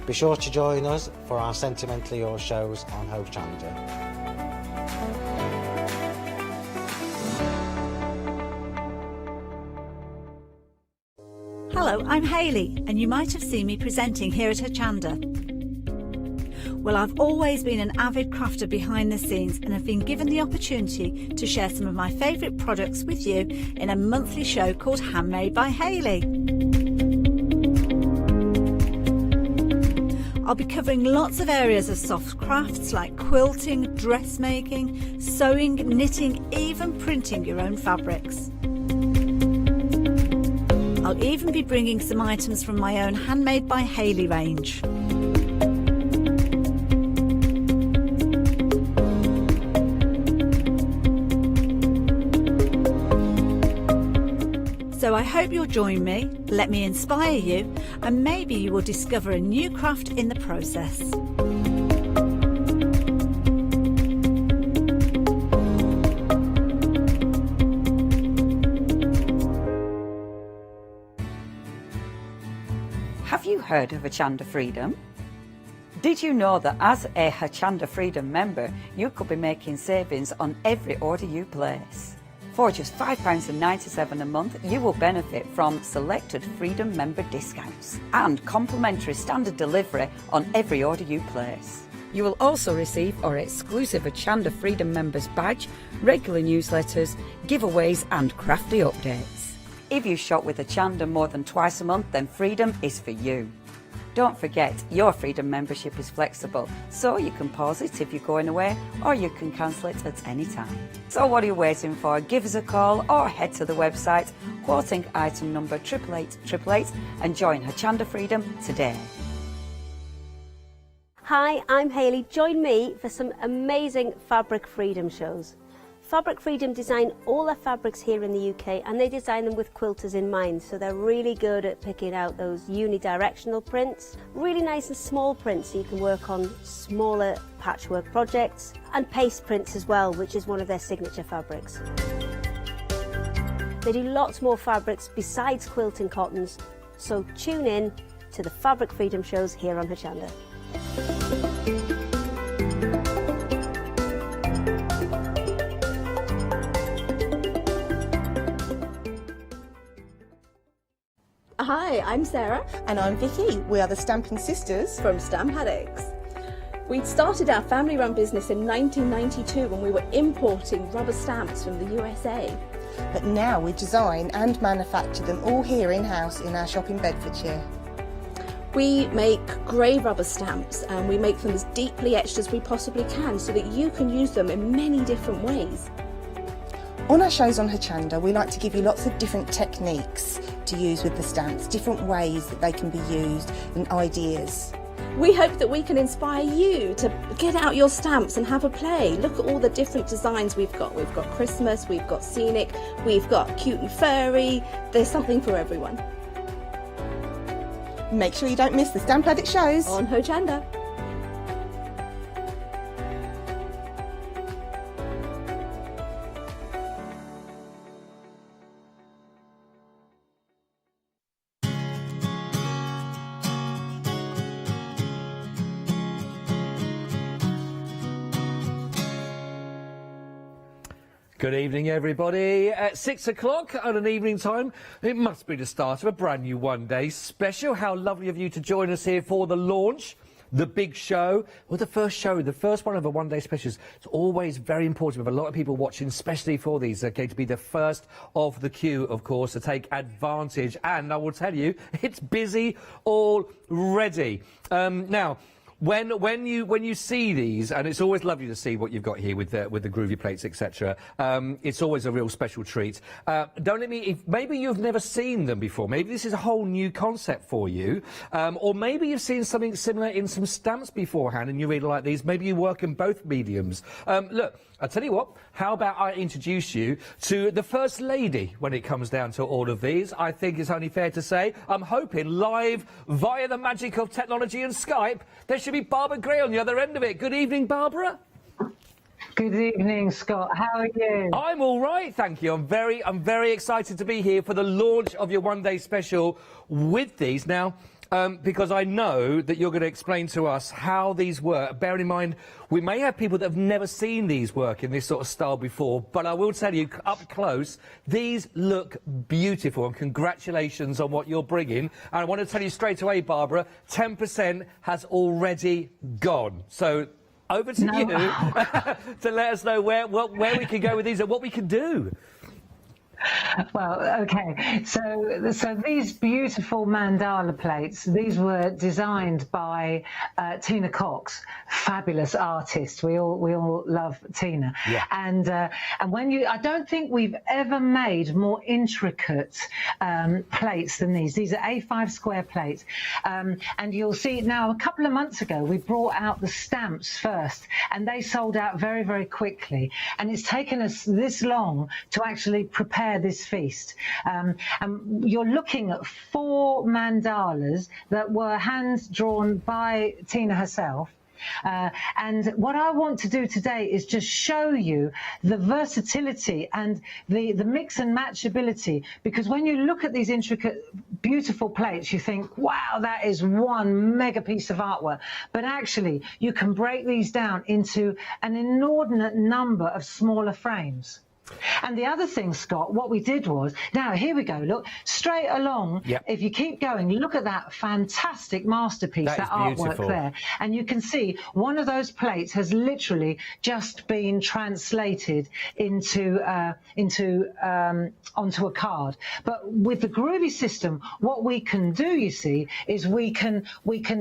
Be sure to join us for our Sentimentally Yours shows on Hochanda. Hello, I'm Hayley, and you might have seen me presenting here at Hochanda. Well, I've always been an avid crafter behind the scenes and have been given the opportunity to share some of my favourite products with you in a monthly show called Handmade by Hayley. I'll be covering lots of areas of soft crafts like quilting, dressmaking, sewing, knitting, even printing your own fabrics. I'll even be bringing some items from my own Handmade by Hayley range. So I hope you'll join me, let me inspire you, and maybe you will discover a new craft in the process. Have you heard of Hochanda Freedom? Did you know that as a Hochanda Freedom member, you could be making savings on every order you place? For just £5.97 a month, you will benefit from selected Freedom member discounts and complimentary standard delivery on every order you place. You will also receive our exclusive Hochanda Freedom members badge, regular newsletters, giveaways and crafty updates. If you shop with Hochanda more than twice a month, then Freedom is for you. Don't forget, your Freedom membership is flexible, so you can pause it if you're going away, or you can cancel it at any time. So what are you waiting for? Give us a call or head to the website, quoting item number 88888 and join Hochanda Freedom today. Hi, I'm Hayley. Join me for some amazing Fabric Freedom shows. Fabric Freedom design all their fabrics here in the UK, and they design them with quilters in mind, so they're really good at picking out those unidirectional prints, really nice and small prints so you can work on smaller patchwork projects, and paste prints as well, which is one of their signature fabrics. They do lots more fabrics besides quilting cottons, so tune in to the Fabric Freedom shows here on Hochanda. Hi, I'm Sarah. And I'm Vicky. We are the Stamping Sisters from Stamp Addicts. We started our family-run business in 1992 when we were importing rubber stamps from the USA. But now we design and manufacture them all here in-house in our shop in Bedfordshire. We make grey rubber stamps and we make them as deeply etched as we possibly can so that you can use them in many different ways. On our shows on Hochanda, we like to give you lots of different techniques to use with the stamps, different ways that they can be used and ideas. We hope that we can inspire you to get out your stamps and have a play. Look at all the different designs we've got. We've got Christmas, we've got scenic, we've got cute and furry. There's something for everyone. Make sure you don't miss the Stamp Addict shows on Hochanda. Good evening, everybody. At 6 o'clock on an evening time, it must be the start of a brand new one-day special. How lovely of you to join us here for the launch, the big show. Well, the first one of the one-day specials. It's always very important. We have a lot of people watching, especially for these. They're going to be the first of the queue, of course, to take advantage. And I will tell you, it's busy already. Now, when you see these, and it's always lovely to see what you've got here with the groovy plates, etc. It's always a real special treat. Don't let me. If maybe you've never seen them before, maybe this is a whole new concept for you, or maybe you've seen something similar in some stamps beforehand, and you really like these. Maybe you work in both mediums. Look, I'll tell you what. How about I introduce you to the First Lady when it comes down to all of these? I think it's only fair to say I'm hoping live via the magic of technology and Skype. There should be Barbara Gray on the other end of it. Good evening, Barbara. Good evening, Scott. How are you? I'm all right, thank you. I'm very excited to be here for the launch of your one-day special with these now. Because I know that you're going to explain to us how these work. Bearing in mind, we may have people that have never seen these work in this sort of style before, but I will tell you, up close, these look beautiful, and congratulations on what you're bringing. And I want to tell you straight away, Barbara, 10% has already gone. So over to you to let us know where we can go with these and what we can do. Well, okay. So these beautiful mandala plates, these were designed by Tina Cox, fabulous artist. We all love Tina. Yeah. And when I don't think we've ever made more intricate plates than these. These are A5 square plates, and you'll see now. A couple of months ago, we brought out the stamps first, and they sold out very, very quickly. And it's taken us this long to actually prepare this feast. And you're looking at 4 mandalas that were hand drawn by Tina herself. And what I want to do today is just show you the versatility and the mix and match ability, because when you look at these intricate, beautiful plates, you think, wow, that is one mega piece of artwork. But actually, you can break these down into an inordinate number of smaller frames. And the other thing, Scott, what we did was, now here we go, look, straight along, Yep. if you keep going, look at that fantastic masterpiece, that artwork there. And you can see one of those plates has literally just been translated onto a card. But with the Groovy system, what we can do, you see, is we can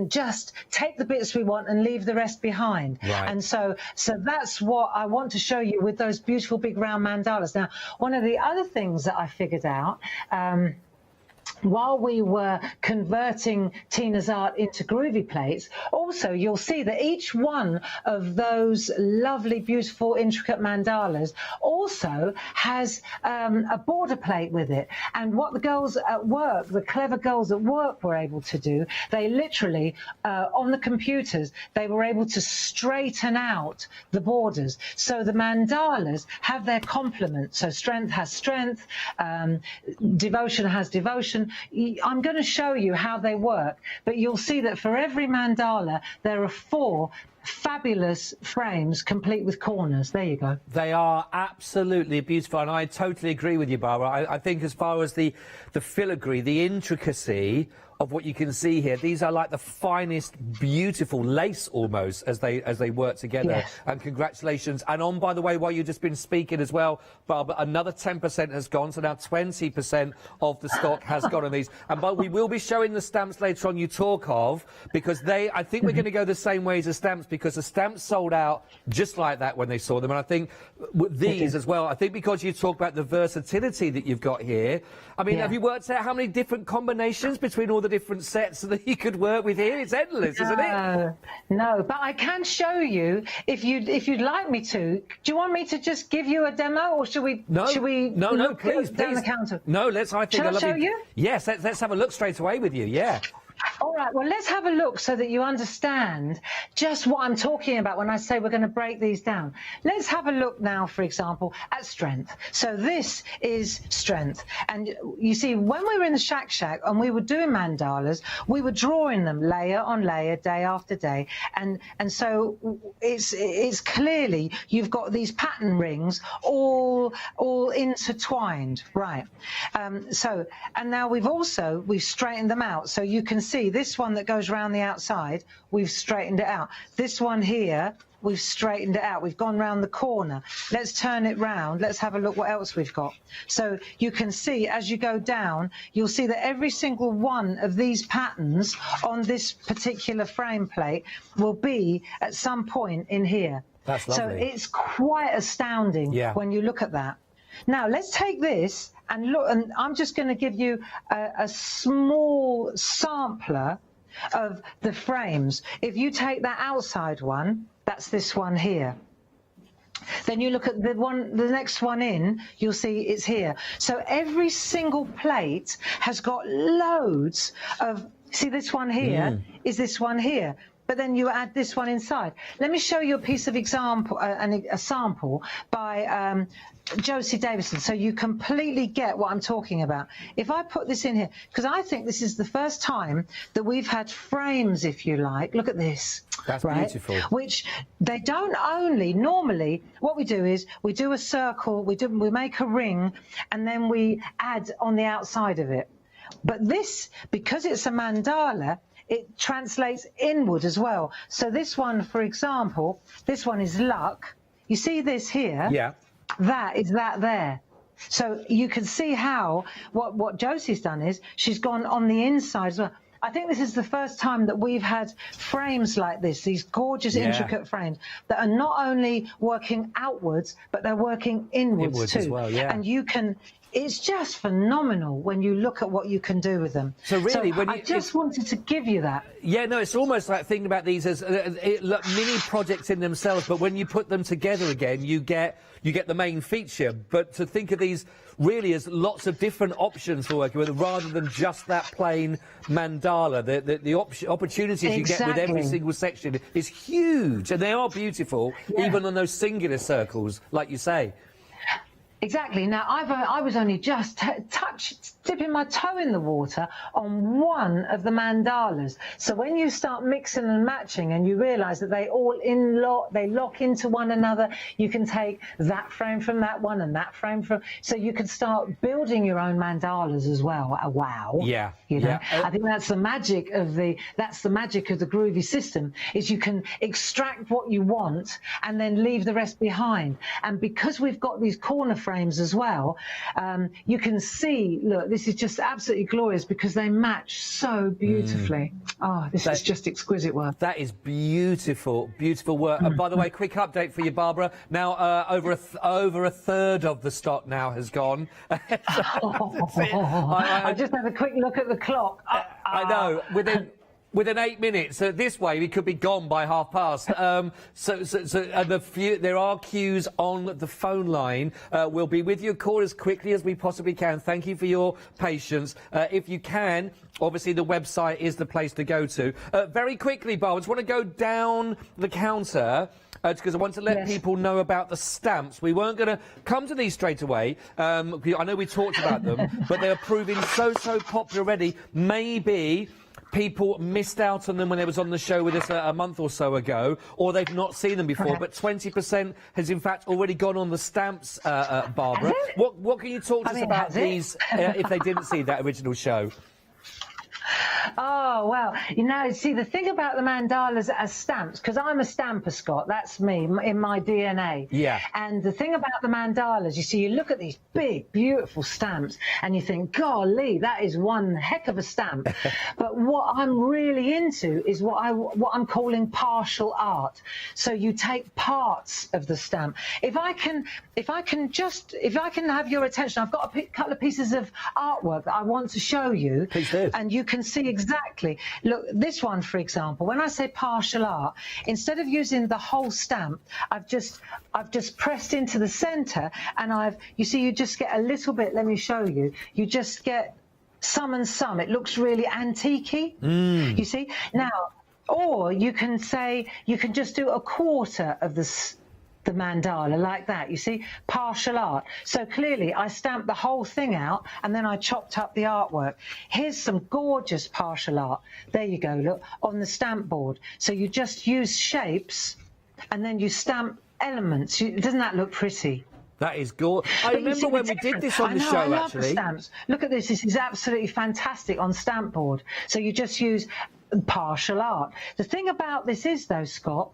just take the bits we want and leave the rest behind. Right. And so that's what I want to show you with those beautiful big round mandalas. Now, one of the other things that I figured out while we were converting Tina's art into groovy plates, also you'll see that each one of those lovely, beautiful, intricate mandalas also has a border plate with it. And what the girls at work, the clever girls at work, were able to do, they literally, on the computers, they were able to straighten out the borders. So the mandalas have their complement. So strength has strength, devotion has devotion, I'm going to show you how they work, but you'll see that for every mandala, there are 4 fabulous frames complete with corners. There you go. They are absolutely beautiful, and I totally agree with you, Barbara. I think as far as the filigree, the intricacy of what you can see here, these are like the finest, beautiful lace almost as they work together. Yes. And congratulations. And on, by the way, while you've just been speaking as well, Barbara, another 10% has gone, so now 20% of the stock has gone on these. And but we will be showing the stamps later on you talk of, because I think we're going to go the same way as the stamps, because the stamps sold out just like that when they saw them. And I think with these as well, I think because you talk about the versatility that you've got here, I mean, have you worked out how many different combinations between all the different sets that you could work with here? It's endless, isn't it? No, but I can show you if you'd like me to. Do you want me to just give you a demo, or should we? No, should we no, please. Down the counter? No, let's. I think Shall I show you? Yes, let's have a look straight away with you. Yeah. All right, well, let's have a look so that you understand just what I'm talking about when I say we're going to break these down. Let's have a look now, for example, at strength. So this is strength. And you see, when we were in the Shack and we were doing mandalas, we were drawing them layer on layer, day after day. And so it's clearly you've got these pattern rings all intertwined, right? And now we've straightened them out. So you can see this one that goes around the outside, we've straightened it out. This one here, we've straightened it out. We've gone round the corner. Let's turn it round. Let's have a look what else we've got. So you can see as you go down, you'll see that every single one of these patterns on this particular frame plate will be at some point in here. That's lovely. So it's quite astounding when you look at that. Now let's take this and look, and I'm just going to give you a small sampler of the frames. If you take that outside one, that's this one here. Then you look at the next one in, you'll see it's here. So every single plate has got loads of, see this one here is this one here. But then you add this one inside. Let me show you a piece of example, a sample by Josie Davison, so you completely get what I'm talking about. If I put this in here, because I think this is the first time that we've had frames, if you like. Look at this. That's right? beautiful. Which they don't only, normally what we do is we do a circle, we make a ring, and then we add on the outside of it. But this, because it's a mandala, it translates inward as well. So this one, for example, this one is luck. You see this here? Yeah. That is that there. So you can see how, what Josie's done is, she's gone on the inside as well. I think this is the first time that we've had frames like this, these gorgeous, intricate frames that are not only working outwards, but they're working inwards too. As well, yeah. And you can, it's just phenomenal when you look at what you can do with them. So really, when I just wanted to give you that. Yeah, no, it's almost like thinking about these as mini projects in themselves, but when you put them together again, you get the main feature. But to think of these really as lots of different options for working with, rather than just that plain mandala, the opportunities you get with every single section is huge, and they are beautiful, even on those singular circles, like you say. Exactly. Now, I was only just dipping my toe in the water on one of the mandalas. So when you start mixing and matching and you realise that they all lock into one another, you can take that frame from that one and that frame from... So you can start building your own mandalas as well. Wow. Yeah. You know, I think that's the magic of the Groovy system, is you can extract what you want and then leave the rest behind. And because we've got these corner frames as well, you can see, look, this is just absolutely glorious because they match so beautifully. Oh, this is just exquisite work. That is beautiful, beautiful work. And by the way, quick update for you, Barbara. Now, over a third of the stock now has gone. I just had a quick look at the clock. I know. within 8 minutes. This way, we could be gone by past. There are queues on the phone line. We'll be with your call as quickly as we possibly can. Thank you for your patience. If you can, obviously the website is the place to go to. Very quickly, Bob, I just want to go down the counter because I want to let people know about the stamps. We weren't going to come to these straight away. I know we talked about them, but they're proving so popular already. Maybe people missed out on them when they was on the show with us a month or so ago, or they've not seen them before. But 20% has in fact already gone on the stamps, Barbara. What can you talk to us about these if they didn't see that original show? Oh, well, you know, see, the thing about the mandalas as stamps, because I'm a stamper, Scott, that's me, in my DNA. Yeah. And the thing about the mandalas, you see, you look at these big, beautiful stamps, and you think, golly, that is one heck of a stamp. But what I'm really into is what I'm calling partial art. So you take parts of the stamp. If I can have your attention, I've got a couple of pieces of artwork that I want to show you. Please do. And you can see exactly. Look, this one, for example, when I say partial art, instead of using the whole stamp, I've just pressed into the center, and you see, you just get a little bit. Let me show you. You just get some and some. It looks really antique-y. You see now, or you can say you can just do a quarter of the mandala like that. You see, partial art. So clearly I stamped the whole thing out and then I chopped up the artwork. Here's some gorgeous partial art. There you go, look, on the stamp board. So you just use shapes and then you stamp elements. Doesn't that look pretty? That is gorgeous. I remember when we did this on the show, I love actually. The stamps. Look at this. This is absolutely fantastic on stamp board. So you just use partial art. The thing about this is, though, Scott,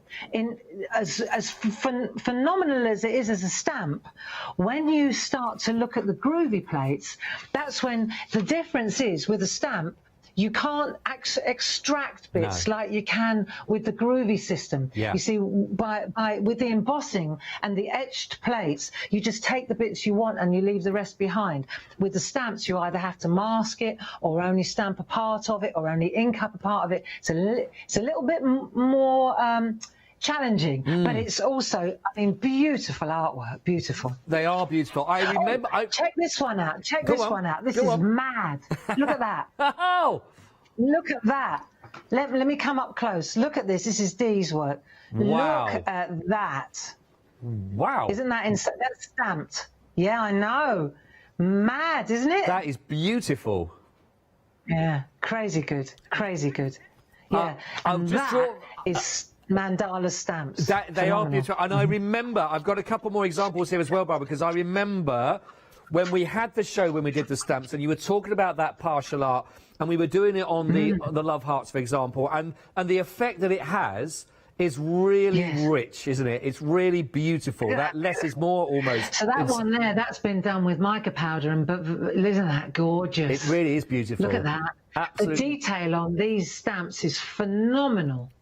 as phenomenal as it is as a stamp, when you start to look at the groovy plates, that's when the difference is with a stamp. You can't extract bits like you can with the groovy system. Yeah. You see, with the embossing and the etched plates, you just take the bits you want and you leave the rest behind. With the stamps, you either have to mask it or only stamp a part of it or only ink up a part of it. It's a little bit more challenging, but it's also, I mean, beautiful artwork, beautiful. They are beautiful. I remember. Check this one out. Check this one out. This is mad. Look at that. Oh, look at that. Let me come up close. Look at this. This is Dee's work. Wow. Look at that. Wow. Isn't that insane? That's stamped. Yeah, I know. Mad, isn't it? That is beautiful. Yeah, crazy good. Crazy good. Yeah, and that is mandala stamps. They are beautiful. And I remember, I've got a couple more examples here as well, Barbara, because I remember when we had the show, when we did the stamps, and you were talking about that partial art, and we were doing it on the love hearts, for example, and the effect that it has is really rich, isn't it? It's really beautiful. That less is more almost. So that one there, that's been done with mica powder, but isn't that gorgeous? It really is beautiful. Look at that. Absolutely. The detail on these stamps is phenomenal.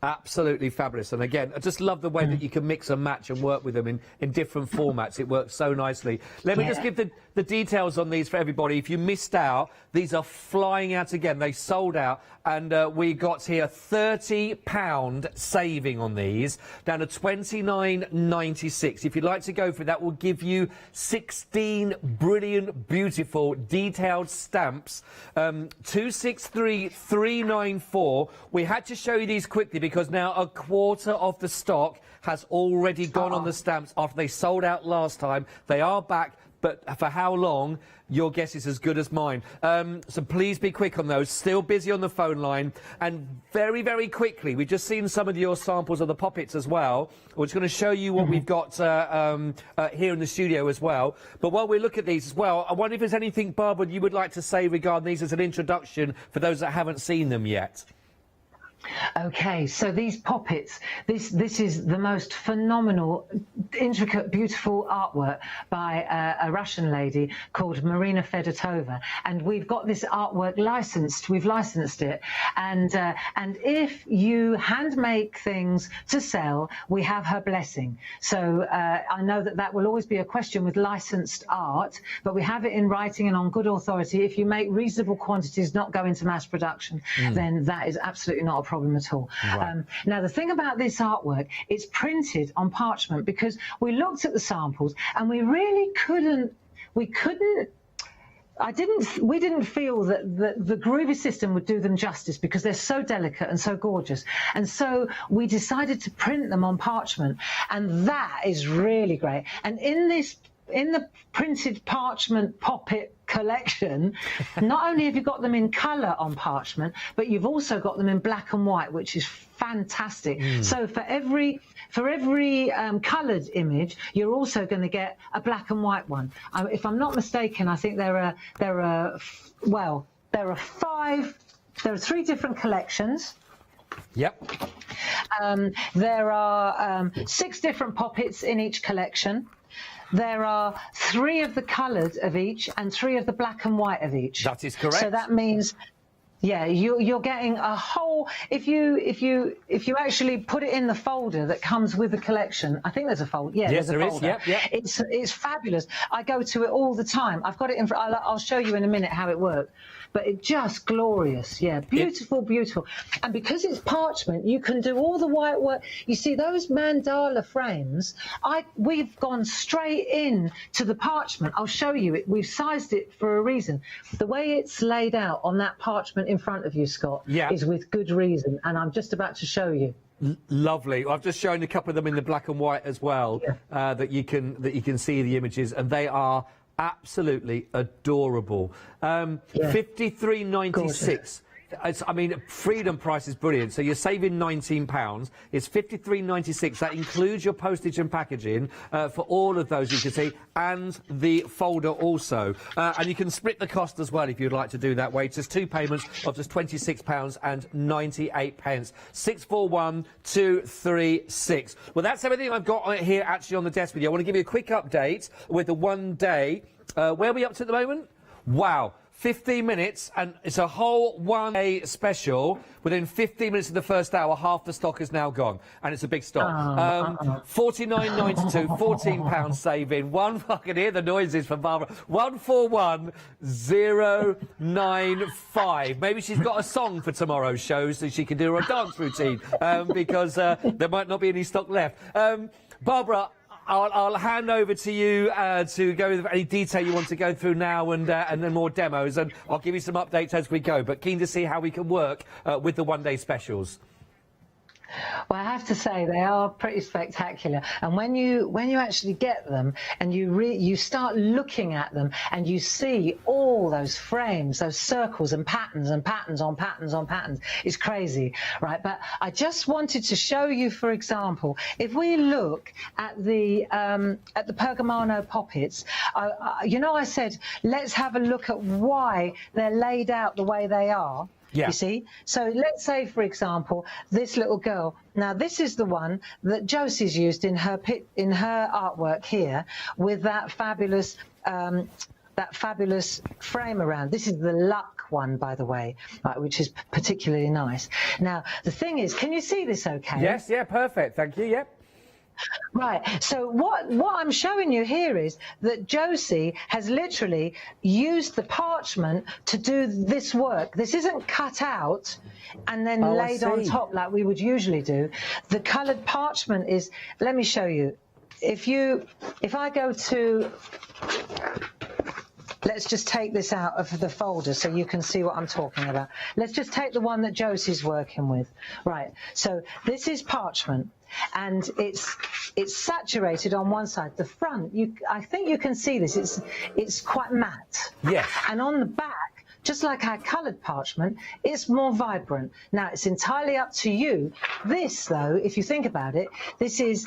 Absolutely fabulous. And again, I just love the way that you can mix and match and work with them in different formats. It works so nicely. Let me just give the details on these for everybody. If you missed out, these are flying out again. They sold out, and we got here £30 saving on these, down to $29.96. If you'd like to go for it, that will give you 16 brilliant, beautiful, detailed stamps. 263394. We had to show you these quickly because now a quarter of the stock has already gone on the stamps after they sold out last time. They are back, but for how long? Your guess is as good as mine. So please be quick on those. Still busy on the phone line. And very, very quickly, we've just seen some of your samples of the poppets as well. We're just going to show you what we've got here in the studio as well. But while we look at these as well, I wonder if there's anything, Barbara, you would like to say regarding these as an introduction for those that haven't seen them yet. Okay, so these poppets, this is the most phenomenal, intricate, beautiful artwork by a Russian lady called Marina Fedotova, and we've got this artwork licensed. We've licensed it, and if you hand make things to sell, we have her blessing. So I know that will always be a question with licensed art, but we have it in writing and on good authority. If you make reasonable quantities, not go into mass production, then that is absolutely not a problem at all. Right. Now, the thing about this artwork, it's printed on parchment, because we looked at the samples and we really we didn't feel that the groovy system would do them justice, because they're so delicate and so gorgeous. And so we decided to print them on parchment, and that is really great. And in the printed parchment poppet collection, not only have you got them in colour on parchment, but you've also got them in black and white, which is fantastic. So for every coloured image, you're also going to get a black and white one. If I'm not mistaken, I think there are 3 different collections. Yep. There are 6 different poppets in each collection. There are 3 of the coloured of each and 3 of the black and white of each. That is correct. So that means, yeah, you're getting a whole. If you actually put it in the folder that comes with the collection, I think there's a folder. Yeah, yes, there's a folder. Yep. It's fabulous. I go to it all the time. I've got it in. I'll show you in a minute how it works. But it's just glorious. Yeah, beautiful, beautiful. And because it's parchment, you can do all the white work. You see those mandala frames? We've gone straight in to the parchment. I'll show you it. We've sized it for a reason. The way it's laid out on that parchment in front of you, Scott, is with good reason. And I'm just about to show you. Lovely. I've just shown a couple of them in the black and white as well, that you can see the images, and they are absolutely adorable. $53.96. I mean, freedom price is brilliant. So you're saving £19. It's $53.96. That includes your postage and packaging for all of those, you can see, and the folder also. And you can split the cost as well if you'd like to do that way. It's just 2 payments of just £26.98. 641236. Well, that's everything I've got here actually on the desk with you. I want to give you a quick update with the 1 day. Where are we up to at the moment? Wow. 15 minutes, and it's a whole 1 day special. Within 15 minutes of the first hour, half the stock is now gone, and it's a big stock. $49.92, £14 saving. I can hear the noises from Barbara. 141095. Maybe she's got a song for tomorrow's show so she can do her dance routine, because there might not be any stock left. Barbara, I'll hand over to you to go with any detail you want to go through now, and then more demos, and I'll give you some updates as we go. But keen to see how we can work with the 1 day specials. Well, I have to say they are pretty spectacular, and when you actually get them and you start looking at them and you see all those frames, those circles and patterns on patterns on patterns, it's crazy, right? But I just wanted to show you, for example, if we look at the Pergamano poppets, I said let's have a look at why they're laid out the way they are. Yeah. You see? So let's say, for example, this little girl. Now, this is the one that Josie's used in her artwork here, with that fabulous frame around. This is the Luck one, by the way, right, which is particularly nice. Now, the thing is, can you see this okay? Yes, yeah, perfect. Thank you, yep. Right, so what I'm showing you here is that Josie has literally used the parchment to do this work. This isn't cut out and then laid on top like we would usually do. The coloured parchment is, let me show you. If I go to, let's just take this out of the folder so you can see what I'm talking about. Let's just take the one that Josie's working with. Right, so this is parchment, and it's saturated on one side. The front, I think you can see this. It's quite matte. Yes. And on the back, just like our coloured parchment, it's more vibrant. Now, it's entirely up to you. This, though, if you think about it, this is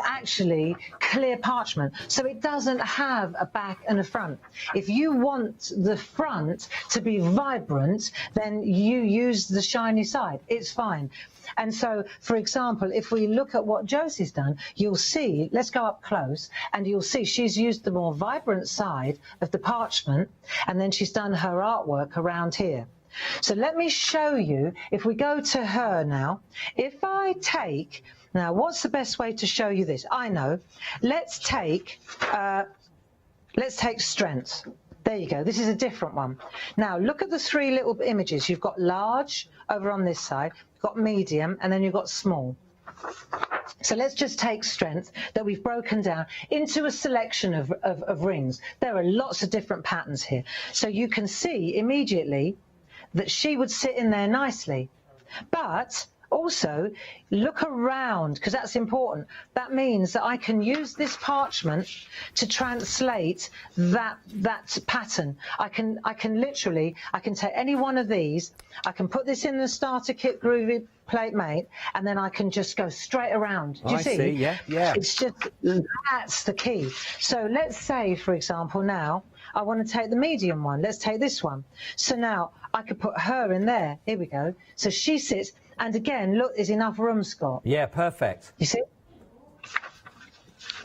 actually clear parchment, so it doesn't have a back and a front. If you want the front to be vibrant, then you use the shiny side. It's fine. And so, for example, if we look at what Josie's done, you'll see, let's go up close, and you'll see she's used the more vibrant side of the parchment, and then she's done her artwork around here. So let me show you, if we go to her now, if I take, now what's the best way to show you this? I know. Let's take strength. There you go. This is a different one. Now, look at the three little images. You've got large over on this side, you've got medium, and then you've got small. So let's just take strength that we've broken down into a selection of rings. There are lots of different patterns here. So you can see immediately that she would sit in there nicely. But also, look around, because that's important. That means that I can use this parchment to translate that pattern. I can literally take any one of these, I can put this in the starter kit groovy plate mate, and then I can just go straight around. Do you see? Yeah, yeah. It's just, that's the key. So let's say, for example, now, I want to take the medium one. Let's take this one. So now, I could put her in there. Here we go. So she sits, and again, look, there's enough room, Scott. Yeah, perfect. You see?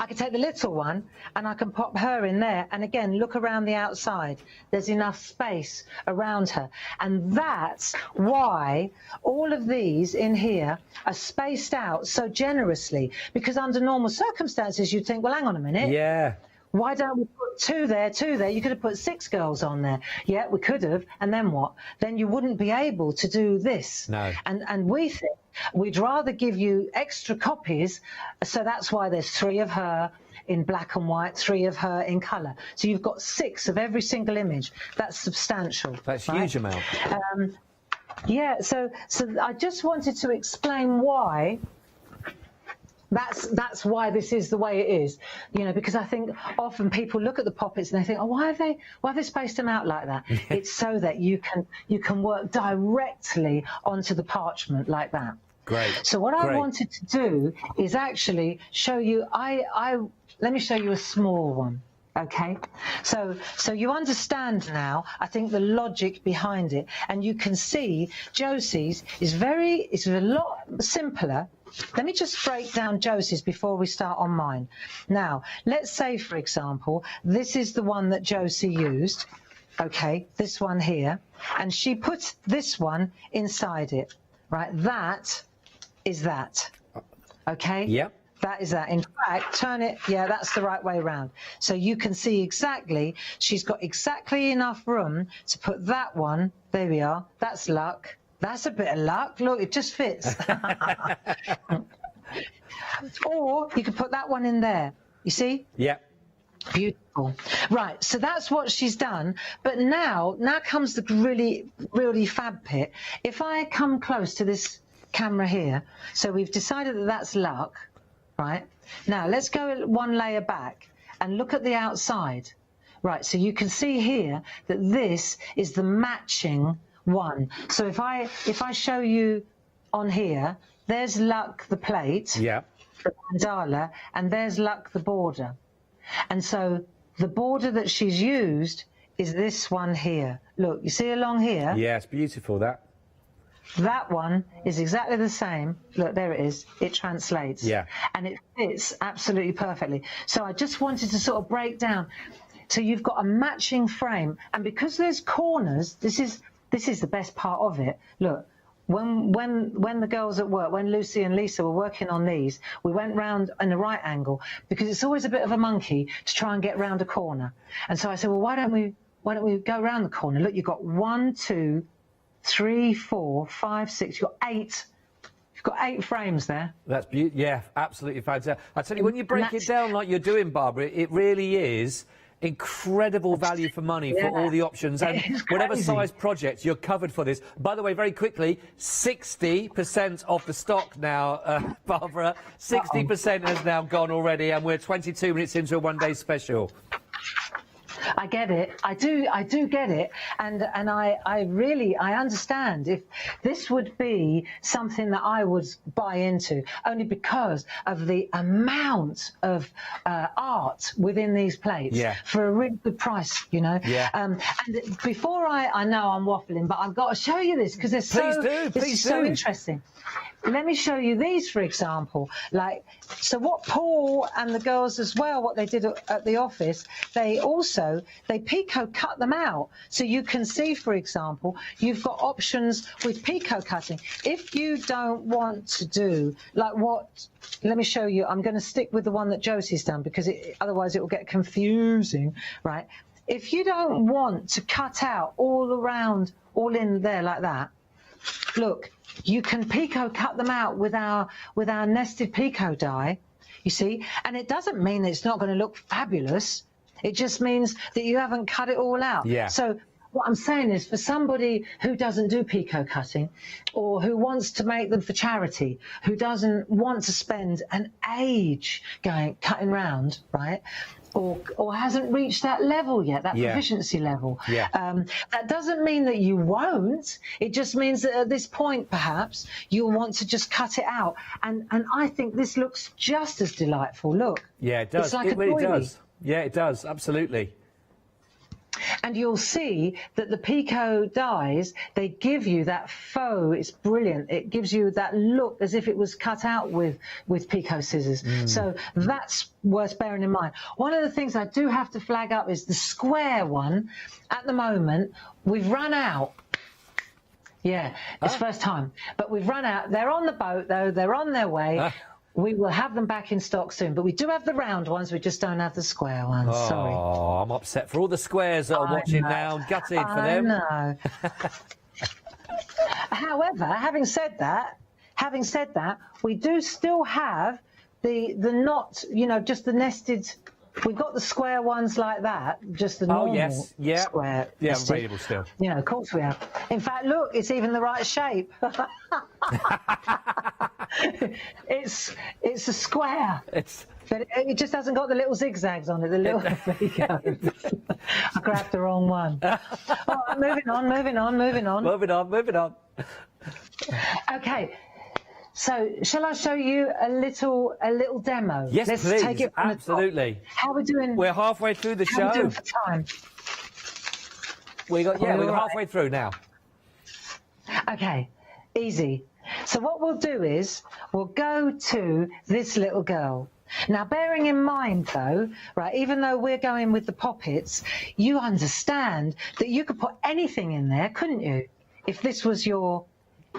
I can take the little one and I can pop her in there, and again, look around the outside. There's enough space around her, and that's why all of these in here are spaced out so generously, because under normal circumstances you'd think, well, hang on a minute. Yeah. Why don't we put two there? You could have put 6 girls on there. Yeah, we could have, and then what? Then you wouldn't be able to do this. No. And we think we'd rather give you extra copies, so that's why there's 3 of her in black and white, 3 of her in colour. So you've got 6 of every single image. That's substantial. That's a huge amount. Yeah, so I just wanted to explain why. That's why this is the way it is, you know, because I think often people look at the poppets and they think, oh, why have they spaced them out like that? It's so that you can work directly onto the parchment like that. Great. So what I wanted to do is actually show you. Let me show you a small one. Okay, so you understand now, I think, the logic behind it, and you can see Josie's is a lot simpler. Let me just break down Josie's before we start on mine. Now, let's say, for example, this is the one that Josie used, okay, this one here, and she puts this one inside it, right? That is that, okay? Yep. That is that. In fact, turn it, yeah, that's the right way around. So you can see exactly, she's got exactly enough room to put that one, there we are, that's luck. That's a bit of luck. Look, it just fits. Or you could put that one in there. You see? Yeah. Beautiful. Right, so that's what she's done. But now comes the really fab bit. If I come close to this camera here, so we've decided that that's luck, right? Now, let's go one layer back and look at the outside. Right, so you can see here that this is the matching one. So if I show you on here, there's luck the plate, yeah, the mandala, and there's luck the border. And so the border that she's used is this one here. Look, you see along here? Yeah, it's beautiful, that. That one is exactly the same. Look, there it is. It translates. Yeah. And it fits absolutely perfectly. So I just wanted to sort of break down. So you've got a matching frame, and because there's corners, this is the best part of it. Look, when the girls at work, when Lucy and Lisa were working on these, we went round in the right angle, because it's always a bit of a monkey to try and get round a corner. And so I said, well, why don't we go round the corner? Look, you've got 1, 2, 3, 4, 5, 6. You've got 8. You've got 8 frames there. That's beautiful. Yeah, absolutely fantastic. I tell you, when you break it down like you're doing, Barbara, it really is incredible value for money for all the options, and whatever size project you're covered for this. By the way, very quickly, 60% of the stock now, Barbara. 60% has now gone already, and we're 22 minutes into a one-day special. I get it. I do get it, and I really understand if this would be something that I would buy into, only because of the amount of art within these plates for a really good price, you know. Yeah. And before I know I'm waffling, but I've got to show you this because it's so interesting. Let me show you these, for example. Like, so what Paul and the girls as well, what they did at the office, they Pico cut them out. So you can see, for example, you've got options with Pico cutting. If you don't want to do, like let me show you. I'm going to stick with the one that Josie's done because otherwise it will get confusing, right? If you don't want to cut out all around, all in there like that, look, you can Pico cut them out with our nested Pico die, you see, and it doesn't mean that it's not going to look fabulous. It just means that you haven't cut it all out. Yeah. So what I'm saying is, for somebody who doesn't do Pico cutting, or who wants to make them for charity, who doesn't want to spend an age cutting round, right? Or hasn't reached that level yet, that proficiency level. Yeah. That doesn't mean that you won't. It just means that at this point, perhaps, you'll want to just cut it out. And I think this looks just as delightful. Look. Yeah, it does. It's like it really doily. does. Yeah, it does. Absolutely. And you'll see that the Pico dies, they give you that faux, it's brilliant. It gives you that look as if it was cut out with Pico scissors. So that's worth bearing in mind. One of the things I do have to flag up is the square one. At the moment, we've run out. Yeah, it's first time. But we've run out. They're on the boat, though. They're on their way. We will have them back in stock soon, but we do have the round ones, we just don't have the square ones. Sorry. Oh, I'm upset for all the squares that are watching now. Gutted for them. I know. However, having said that, we do still have the not, you know, just the nested. We've got the square ones like that, just the normal square. Yeah, nested. available still. Yeah, of course we have. In fact, look, it's even the right shape. It's a square. But it just hasn't got the little zigzags on it. The little. There you go. I grabbed the wrong one. All right, moving on. Okay. So, shall I show you a little demo? Yes, Let's please. Take it from Absolutely. The top. How are we doing? We're halfway through the show. How are we doing for time? We're halfway through now. Okay, easy. So what we'll do is we'll go to this little girl. Now, bearing in mind, though, right, even though we're going with the poppets, you understand that you could put anything in there, couldn't you? If this was your...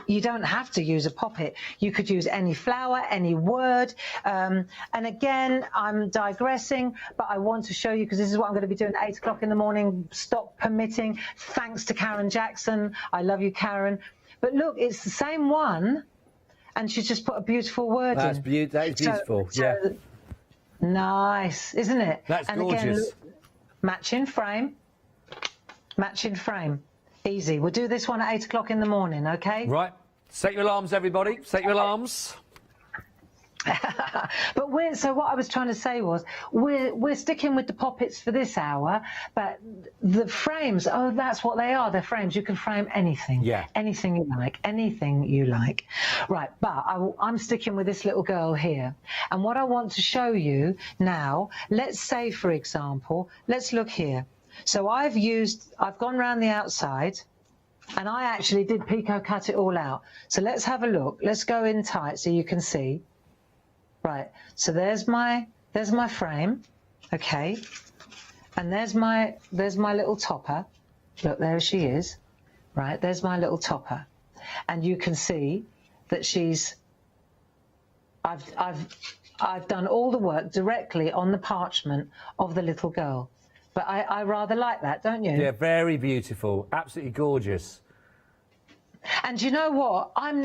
You don't have to use a poppet. You could use any flower, any word. And again, I'm digressing, but I want to show you, because this is what I'm going to be doing at 8 o'clock in the morning, stop permitting. Thanks to Karen Jackson. I love you, Karen. But look, it's the same one, and she's just put a beautiful word in. That is beautiful, yeah. Nice, isn't it? That's and gorgeous. Again, look, matching frame. Easy. We'll do this one at 8 o'clock in the morning, okay? Right. Set your alarms, everybody. Set your alarms. But so what I was trying to say was we're sticking with the poppets for this hour, but the frames, that's what they are. They're frames. You can frame anything. Yeah. Anything you like. Right, but I'm sticking with this little girl here. And what I want to show you now, let's say, for example, let's look here. So I've gone round the outside, and I actually did Pico cut it all out. So let's have a look. Let's go in tight so you can see. Right, so there's my frame, okay, and there's my little topper. Look, there she is. Right, there's my little topper, and you can see that I've done all the work directly on the parchment of the little girl. But I rather like that, don't you? Yeah, very beautiful. Absolutely gorgeous. And you know what? I am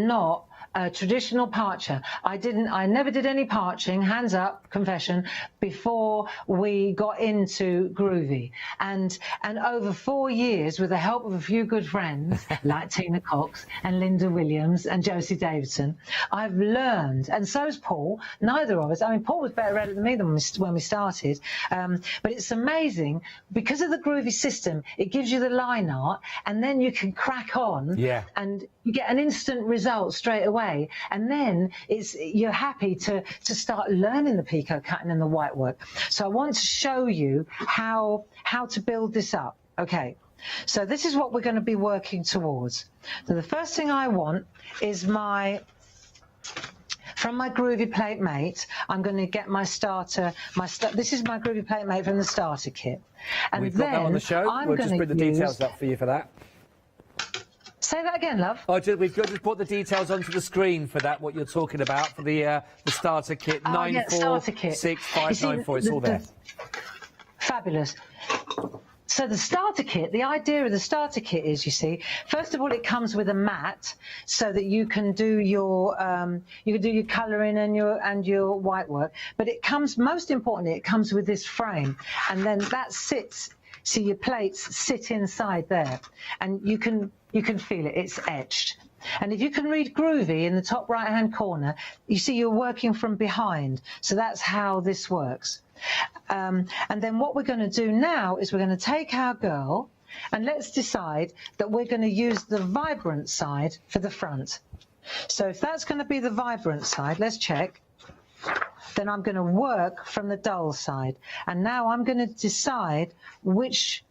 not traditional parcher. I never did any parching, hands up, confession, before we got into groovy. And over 4 years, with the help of a few good friends like Tina Cox and Linda Williams and Josie Davidson, I've learned, and so's Paul. Neither of us, I mean, Paul was better at it than me when we started, but it's amazing because of the groovy system. It gives you the line art, and then you can crack on, and you get an instant result straight away. And then you're happy to start learning the picot cutting and the white work. So I want to show you how to build this up. Okay, so this is what we're going to be working towards. So the first thing I want is from my Groovy Plate Mate, I'm going to get my starter. This is my Groovy Plate Mate from the starter kit. And we've got that on the show. We'll just put the details up for you for that. Say that again, love. We've just put the details onto the screen for that, what you're talking about, for the starter kit, 946594, it's all there. Fabulous. So the starter kit, the idea of the starter kit is, you see, first of all, it comes with a mat so that you can do your colouring and your white work. But it comes, most importantly, it comes with this frame, and then that sits. So your plates sit inside there, and you can feel it. It's etched. And if you can read groovy in the top right-hand corner, you see you're working from behind. So that's how this works. And then what we're going to do now is we're going to take our girl, and let's decide that we're going to use the vibrant side for the front. So if that's going to be the vibrant side, let's check. Then I'm going to work from the dull side. And now I'm going to decide which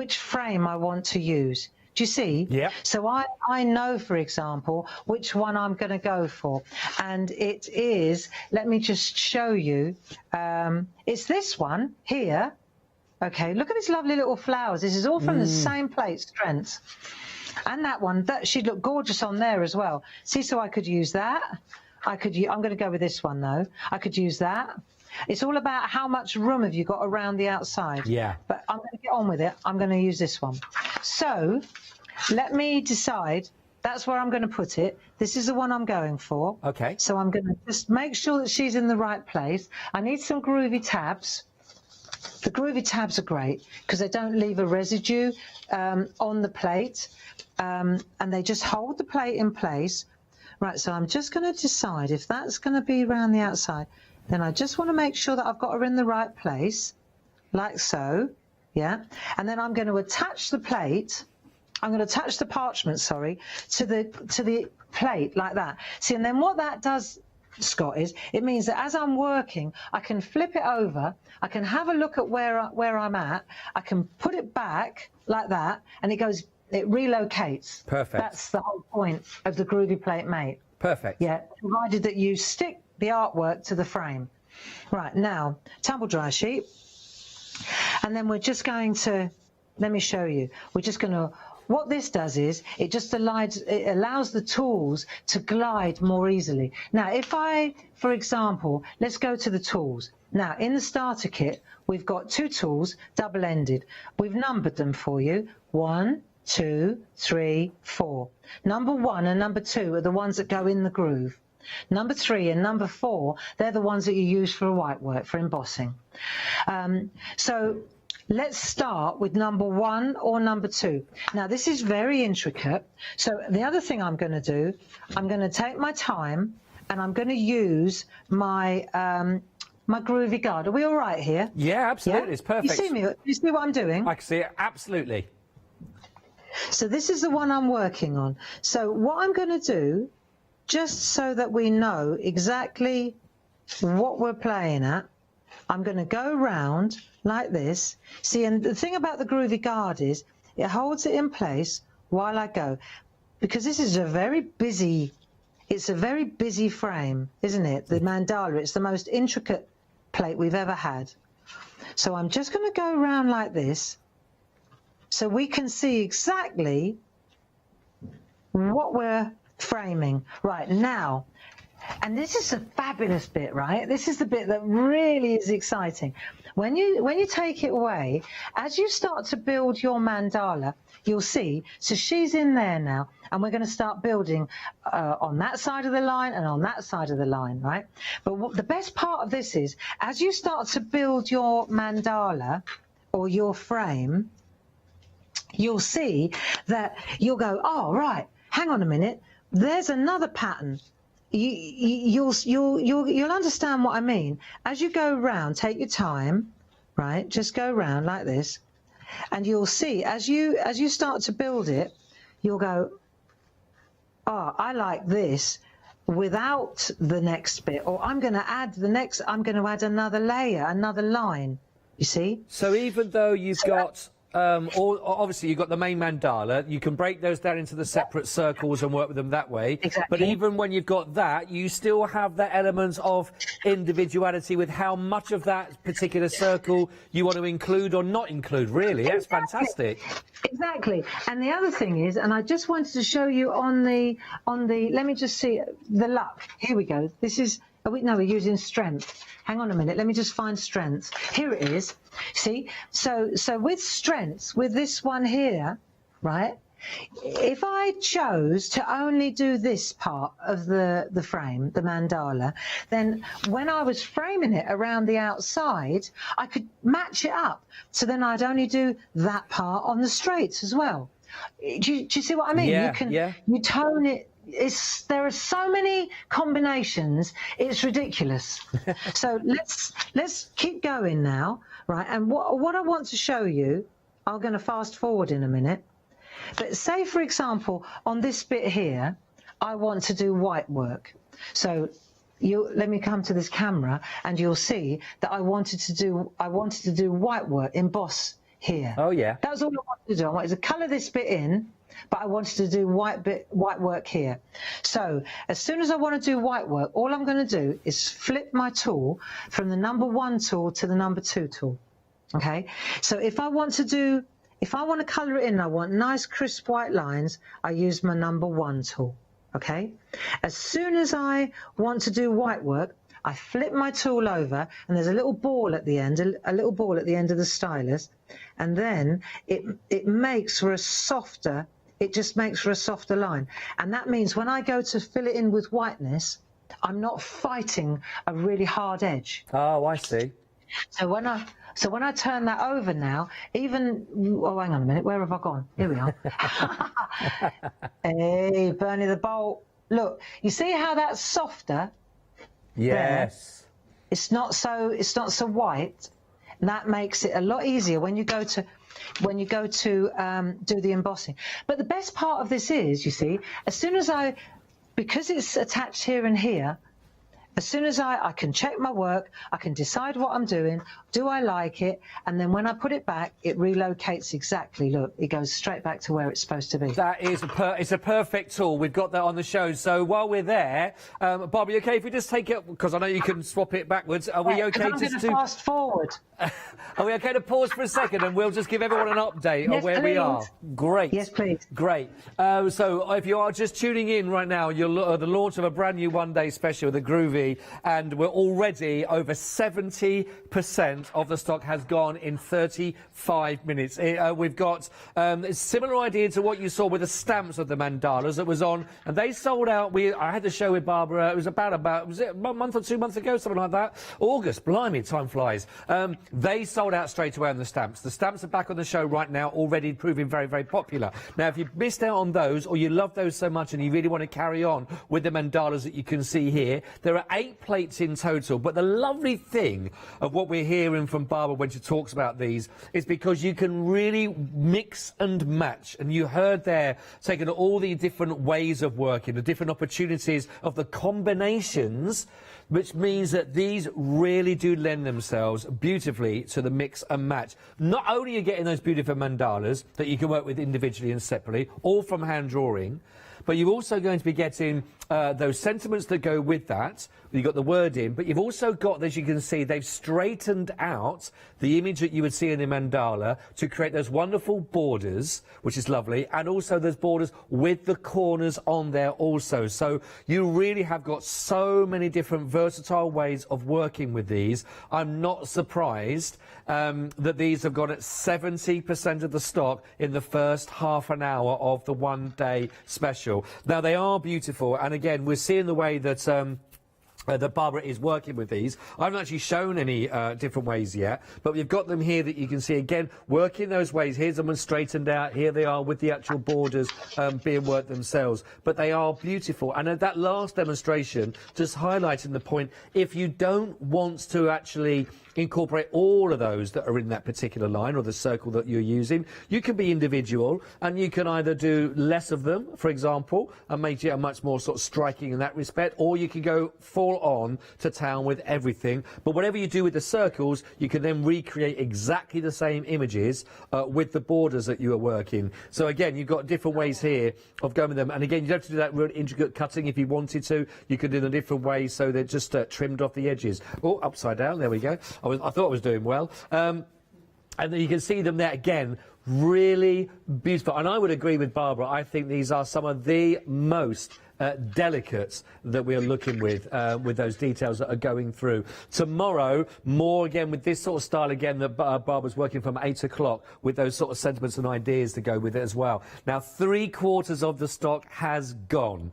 frame I want to use. Do you see? Yeah. So I know, for example, which one I'm going to go for. And it is, let me just show you, it's this one here. Okay, look at these lovely little flowers. This is all from the same plate strength. And that one, she'd look gorgeous on there as well. See, so I could use that. I'm going to go with this one, though. I could use that. It's all about how much room have you got around the outside. Yeah. But I'm going to get on with it. I'm going to use this one. So let me decide. That's where I'm going to put it. This is the one I'm going for. Okay. So I'm going to just make sure that she's in the right place. I need some groovy tabs. The groovy tabs are great because they don't leave a residue on the plate, and they just hold the plate in place. Right, so I'm just going to decide if that's going to be around the outside. Then I just want to make sure that I've got her in the right place, like so, yeah? And then I'm going to attach the plate, I'm going to attach the parchment, sorry, to the plate, like that. See, and then what that does, Scott, is it means that as I'm working, I can flip it over, I can have a look at where I'm at, I can put it back, like that, and it relocates. Perfect. That's the whole point of the Groovy Plate Mate. Perfect. Yeah, provided that you stick the artwork to the frame. Right, now, tumble dry sheet. And then we're just going to, let me show you. We're just going to, what this does is, it just allows the tools to glide more easily. Now, if I, for example, let's go to the tools. Now, in the starter kit, we've got 2 tools, double-ended. We've numbered them for you. 1, 2, 3, 4. Number 1 and number 2 are the ones that go in the groove. Number 3 and number 4, they're the ones that you use for white work, for embossing. So let's start with number 1 or number 2. Now, this is very intricate. So the other thing I'm going to do, I'm going to take my time and I'm going to use my my groovy guard. Are we all right here? Yeah, absolutely. Yeah? It's perfect. You see what I'm doing? I can see it, absolutely. So this is the one I'm working on. So what I'm going to do, just so that we know exactly what we're playing at, I'm going to go round like this. See, and the thing about the groovy guard is it holds it in place while I go, because this is it's a very busy frame, isn't it? The mandala, it's the most intricate plate we've ever had. So I'm just going to go around like this so we can see exactly what we're framing. Right, now, and this is a fabulous bit, right? This is the bit that really is exciting. When you take it away, as you start to build your mandala, you'll see, so she's in there now, and we're going to start building on that side of the line and on that side of the line, right? But the best part of this is, as you start to build your mandala or your frame, you'll see that you'll go, oh, right, hang on a minute, there's another pattern. You'll understand what I mean. As you go round, take your time, right? Just go round like this, and you'll see as you start to build it, you'll go, oh, I like this without the next bit, or I'm going to add another layer, another line. You see? So even though you've got obviously you've got the main mandala, you can break those down into the separate circles and work with them that way. Exactly. But even when you've got that, you still have that element of individuality with how much of that particular circle you want to include or not include, really. That's fantastic. Exactly. And the other thing is, and I just wanted to show you on the let me just see the luck. Here we go. This is, no, we're using strength. Hang on a minute, let me just find strength. Here it is. See, so with strengths, with this one here, right, if I chose to only do this part of the frame, the mandala, then when I was framing it around the outside, I could match it up. So then I'd only do that part on the straights as well. Do you see what I mean? Yeah, you tone it. There are so many combinations, it's ridiculous. So let's keep going now, right? And what I want to show you, I'm going to fast forward in a minute, but say for example on this bit here I want to do white work. So let me come to this camera and you'll see that I wanted to do white work, emboss here. Oh yeah. That was all I wanted to do. I wanted to colour this bit in, but I wanted to do white work here. So as soon as I want to do white work, all I'm going to do is flip my tool from the number 1 tool to the number 2 tool. Okay. So if I want to colour it in, I want nice crisp white lines, I use my number 1 tool. Okay. As soon as I want to do white work, I flip my tool over, and there's a little ball at the end, a little ball at the end of the stylus, and then it makes for a softer. It just makes for a softer line. And that means when I go to fill it in with whiteness, I'm not fighting a really hard edge. Oh, I see. So when I turn that over now, even, oh, hang on a minute, where have I gone? Here we are. Hey, Bernie the Bolt. Look, you see how that's softer? Yes. There? It's not so white. And that makes it a lot easier when you go to do the embossing. But the best part of this is, you see, as soon as because it's attached here and here, as soon as I can check my work, I can decide what I'm doing, do I like it, and then when I put it back, it relocates exactly. Look, it goes straight back to where it's supposed to be. That is it's a perfect tool. We've got that on the show. So while we're there, Bob, are you okay if we just take it, because I know you can swap it backwards. Are we okay to fast forward? Are we okay to pause for a second and we'll just give everyone an update on where we are? Great. Yes, please. Great. So if you are just tuning in right now, you're the launch of a brand new one-day special, the Groovy, and we're already over 70% of the stock has gone in 35 minutes. We've got a similar idea to what you saw with the stamps of the mandalas that was on, and they sold out. I had the show with Barbara. It was was it a month or 2 months ago, something like that? August. Blimey, time flies. They sold out straight away on the stamps. The stamps are back on the show right now, already proving very, very popular. Now, if you've missed out on those, or you love those so much and you really want to carry on with the mandalas that you can see here, there are 8 plates in total. But the lovely thing of what we're hearing from Barbara when she talks about these is because you can really mix and match. And you heard there, taking all the different ways of working, the different opportunities of the combinations, which means that these really do lend themselves beautifully to the mix and match. Not only are you getting those beautiful mandalas that you can work with individually and separately, all from hand drawing, but you're also going to be getting those sentiments that go with that. You've got the word in, but you've also got, as you can see, they've straightened out the image that you would see in the mandala to create those wonderful borders, which is lovely, and also those borders with the corners on there also. So you really have got so many different versatile ways of working with these. I'm not surprised that these have gone at 70% of the stock in the first half an hour of the one-day special. Now, they are beautiful, and again, we're seeing the way that that Barbara is working with these. I haven't actually shown any different ways yet, but we've got them here that you can see again working those ways. Here's them straightened out. Here they are with the actual borders being worked themselves. But they are beautiful. And at that last demonstration, just highlighting the point, if you don't want to actually incorporate all of those that are in that particular line or the circle that you're using, you can be individual and you can either do less of them, for example, and make it a much more sort of striking in that respect, or you can go full on to town with everything. But whatever you do with the circles, you can then recreate exactly the same images with the borders that you are working. So again, you've got different ways here of going with them, and again, you don't have to do that real intricate cutting. If you wanted to, you could do them different ways so they're just trimmed off the edges. Oh, upside down, there we go. I thought I was doing well. And then you can see them there again, really beautiful. And I would agree with Barbara. I think these are some of the most delicate that we are looking with those details that are going through. Tomorrow, more again with this sort of style again that Barbara's working from 8 o'clock with those sort of sentiments and ideas to go with it as well. Now, 3/4 of the stock has gone.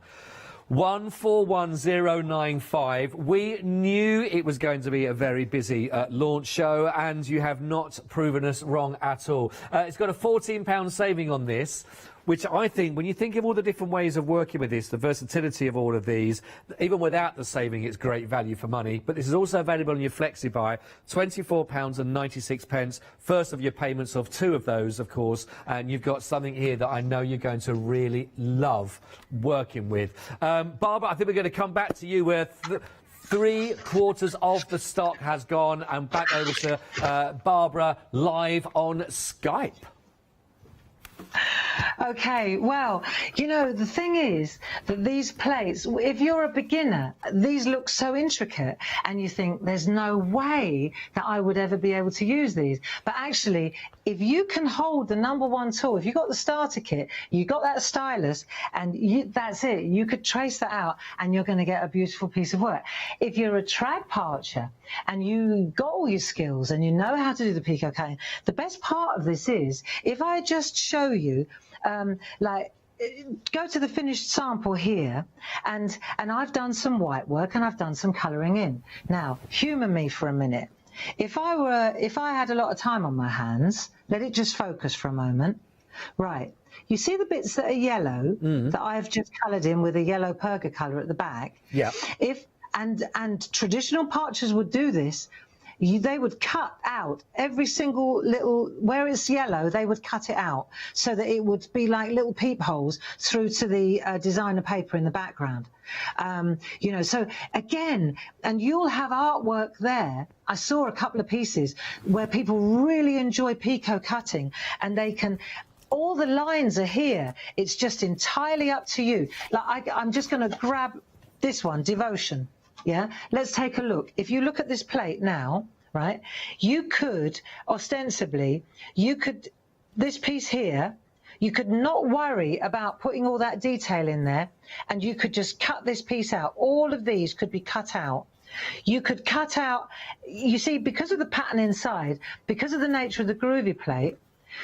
141095. We knew it was going to be a very busy launch show, and you have not proven us wrong at all. It's got a £14 saving on this, which I think, when you think of all the different ways of working with this, the versatility of all of these, even without the saving, it's great value for money. But this is also available in your FlexiBuy, £24.96. First of your payments of 2 of those, of course, and you've got something here that I know you're going to really love working with. Barbara, I think we're going to come back to you with 3/4 of the stock has gone, and back over to Barbara live on Skype. Okay, well, you know, the thing is that these plates, if you're a beginner, these look so intricate and you think there's no way that I would ever be able to use these. But actually, if you can hold the #1 tool, if you got the starter kit, you got that stylus, and that's it, you could trace that out and you're going to get a beautiful piece of work. If you're a trad parcher and you got all your skills and you know how to do the picot cutting, the best part of this is, if I just show you, like, go to the finished sample here, and I've done some white work and I've done some colouring in. Now, humour me for a minute. If I had a lot of time on my hands, let it just focus for a moment. Right, you see the bits that are yellow that I've just coloured in with a yellow perga colour at the back? Yeah. And traditional parchers would do this. They would cut out every single little, where it's yellow, they would cut it out so that it would be like little peepholes through to the designer paper in the background. You know, so again, and you'll have artwork there. I saw a couple of pieces where people really enjoy picot cutting, and they can, all the lines are here. It's just entirely up to you. Like I'm just going to grab this one, Devotion. Yeah, let's take a look. If you look at this plate now, right, you could, ostensibly, this piece here, you could not worry about putting all that detail in there, and you could just cut this piece out. All of these could be cut out. You could cut out, you see, because of the pattern inside, because of the nature of the groovy plate,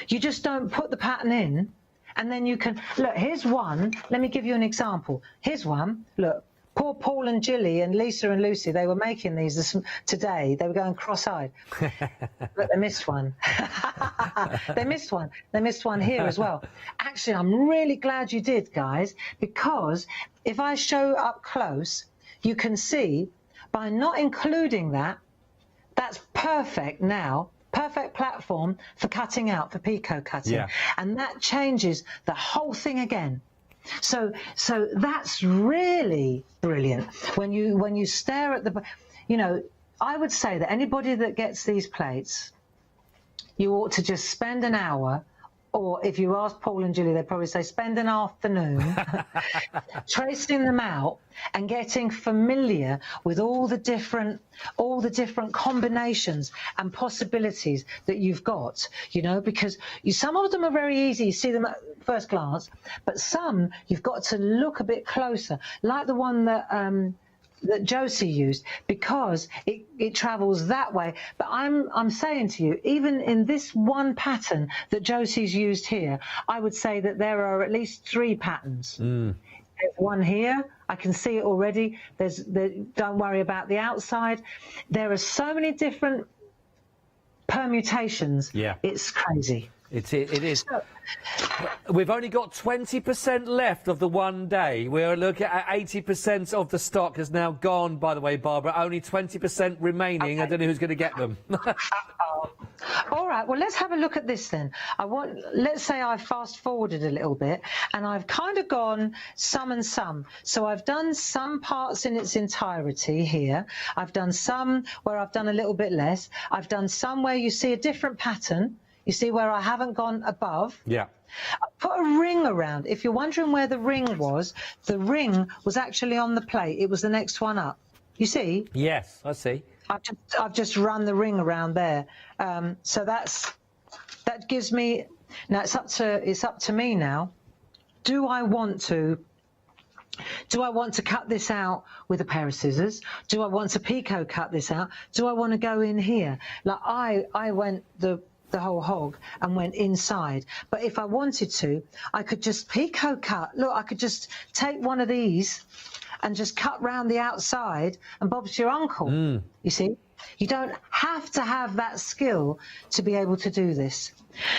you just don't put the pattern in, and then you can, look, here's one. Let me give you an example. Here's one, look. Poor Paul and Gilly and Lisa and Lucy, they were making these today. They were going cross-eyed. But they missed one. They missed one. They missed one here as well. Actually, I'm really glad you did, guys, because if I show up close, you can see by not including that, that's perfect now. Perfect platform for cutting out, for picot cutting. Yeah. And that changes the whole thing again. So that's really brilliant. When you stare at the, you know, I would say that anybody that gets these plates, you ought to just spend an hour or if you ask Paul and Julie, they'd probably say spend an afternoon tracing them out and getting familiar with all the different combinations and possibilities that you've got, you know, because some of them are very easy, you see them at first glance, but some you've got to look a bit closer, like the one that that Josie used, because it travels that way. But I'm saying to you, even in this one pattern that Josie's used here, I would say that there are at least 3 patterns. There's one here, I can see it already. Don't worry about the outside. There are so many different permutations. Yeah, it's crazy. It is. We've only got 20% left of the one day. We're looking at 80% of the stock has now gone, by the way, Barbara. Only 20% remaining. Okay. I don't know who's going to get them. All right, well, let's have a look at this then. Let's say I fast forwarded a little bit and I've kind of gone some and some. So I've done some parts in its entirety here. I've done some where I've done a little bit less. I've done some where you see a different pattern. You see where I haven't gone above? Yeah. I put a ring around. If you're wondering where the ring was actually on the plate. It was the next one up. You see? Yes, I see. I've just run the ring around there. So that gives me. Now it's up to me now. Do I want to cut this out with a pair of scissors? Do I want to picot cut this out? Do I want to go in here? Like I went the whole hog and went inside, but if I wanted to, I could just picot cut. Look, I could just take one of these and just cut round the outside, and Bob's your uncle. You see, you don't have to have that skill to be able to do this.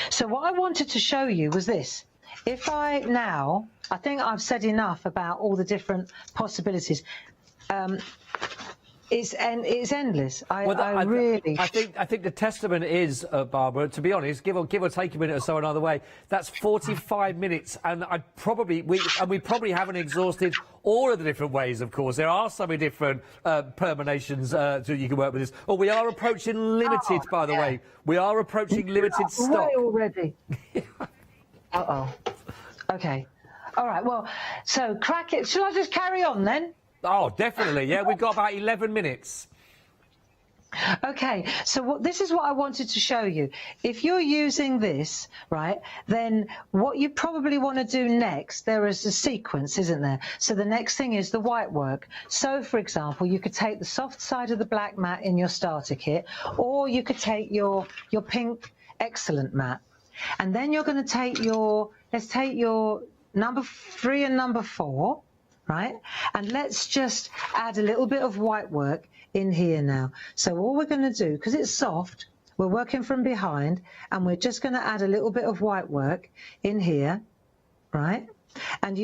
So what I wanted to show you was this. If I think I've said enough about all the different possibilities. It's endless. I think the testament is, Barbara, to be honest, give or take a minute or so another way, that's 45 minutes, and we probably haven't exhausted all of the different ways, of course. There are so many different permutations so you can work with this. Oh, we are approaching limited, by the way. We are approaching limited stock. Already. Uh-oh. Okay. All right, well, so crack it. Shall I just carry on then? Oh, definitely, yeah. We've got about 11 minutes. Okay, so this is what I wanted to show you. If you're using this, right, then what you probably want to do next, there is a sequence, isn't there? So the next thing is the white work. So, for example, you could take the soft side of the black mat in your starter kit, or you could take your pink excellent mat. And then you're going to take let's take your number 3 and number 4, right? And let's just add a little bit of white work in here now. So all we're going to do, because it's soft, we're working from behind, and we're just going to add a little bit of white work in here, right? And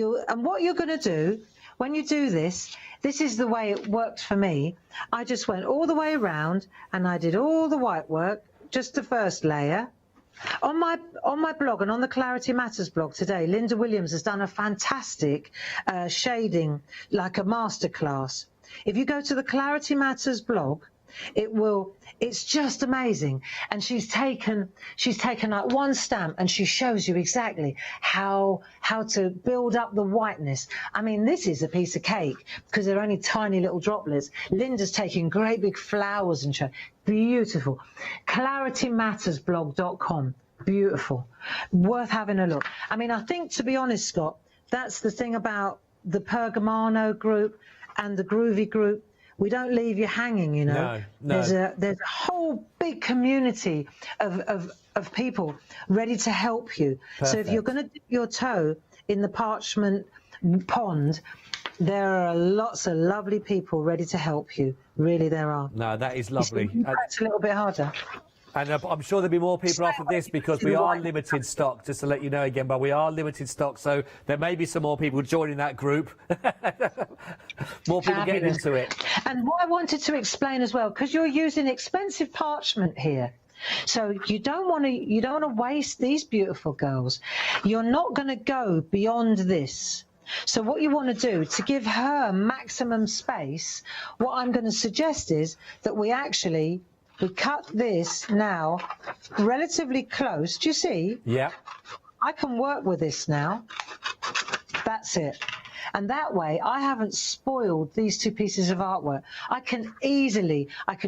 what you're going to do when you do this is the way it worked for me. I just went all the way around and I did all the white work, just the first layer. On my blog and on the Clarity Matters blog today, Linda Williams has done a fantastic shading, like a masterclass. If you go to the Clarity Matters blog, it's just amazing. And she's taken like one stamp and she shows you exactly how to build up the whiteness. I mean, this is a piece of cake because they're only tiny little droplets. Linda's taking great big flowers and show. Beautiful. claritymattersblog.com. Beautiful. Worth having a look. I mean, I think, to be honest, Scott, that's the thing about the Pergamano group and the Groovy group. We don't leave you hanging, you know. No. There's a whole big community of people ready to help you. Perfect. So if you're going to dip your toe in the parchment pond, there are lots of lovely people ready to help you. Really, there are. No, that is lovely. It's a little bit harder. And I'm sure there'll be more people after this because we are limited stock, just to let you know again, but we are limited stock, so there may be some more people joining that group. More people getting into it. And what I wanted to explain as well, because you're using expensive parchment here, so you don't want to waste these beautiful girls. You're not going to go beyond this. So what you want to do to give her maximum space, what I'm going to suggest is that we actually we cut this now relatively close. Do you see? Yeah. I can work with this now. That's it. And that way, I haven't spoiled these two pieces of artwork. I can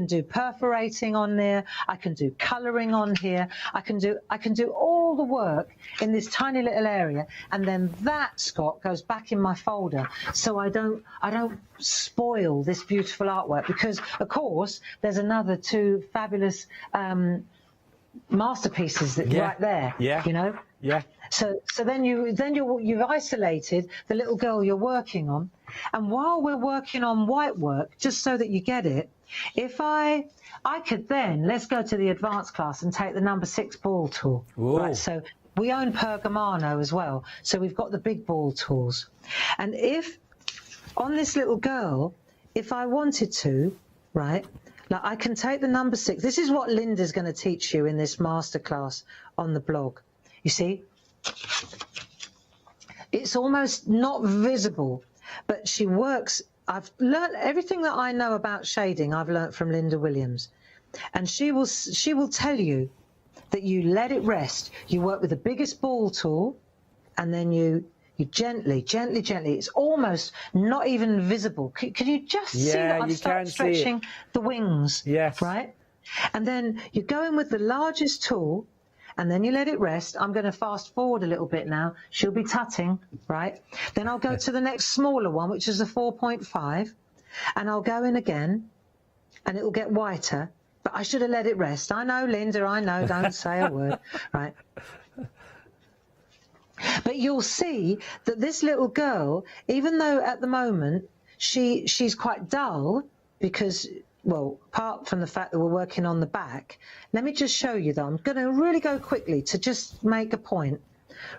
do perforating on there. I can do colouring on here. I can do all the work in this tiny little area. And then that, Scott, goes back in my folder. So I don't spoil this beautiful artwork, because, of course, there's another two fabulous masterpieces that right there. Yeah. You know. Yeah. So then you've isolated the little girl you're working on, and while we're working on white work, just so that you get it, if I could then, let's go to the advanced class and take the number 6 ball tool. Ooh. Right, so we own Pergamano as well, so we've got the big ball tools, and if on this little girl, if I wanted to, right, like I can take the number 6. This is what Linda's going to teach you in this masterclass on the blog. You see, it's almost not visible, but she works. I've learned everything that I know about shading. I've learned from Linda Williams, and she will tell you that you let it rest. You work with the biggest ball tool, and then you gently. It's almost not even visible. Can you just see that I've started stretching the wings? Yes. Right, and then you go in with the largest tool. And then you let it rest. I'm going to fast forward a little bit now. She'll be tutting, right? Then I'll go to the next smaller one, which is a 4.5. And I'll go in again, and it will get whiter. But I should have let it rest. I know, Linda, I know. Don't say a word, right? But you'll see that this little girl, even though at the moment she's quite dull because... Well, apart from the fact that we're working on the back, let me just show you, though. I'm going to really go quickly to just make a point,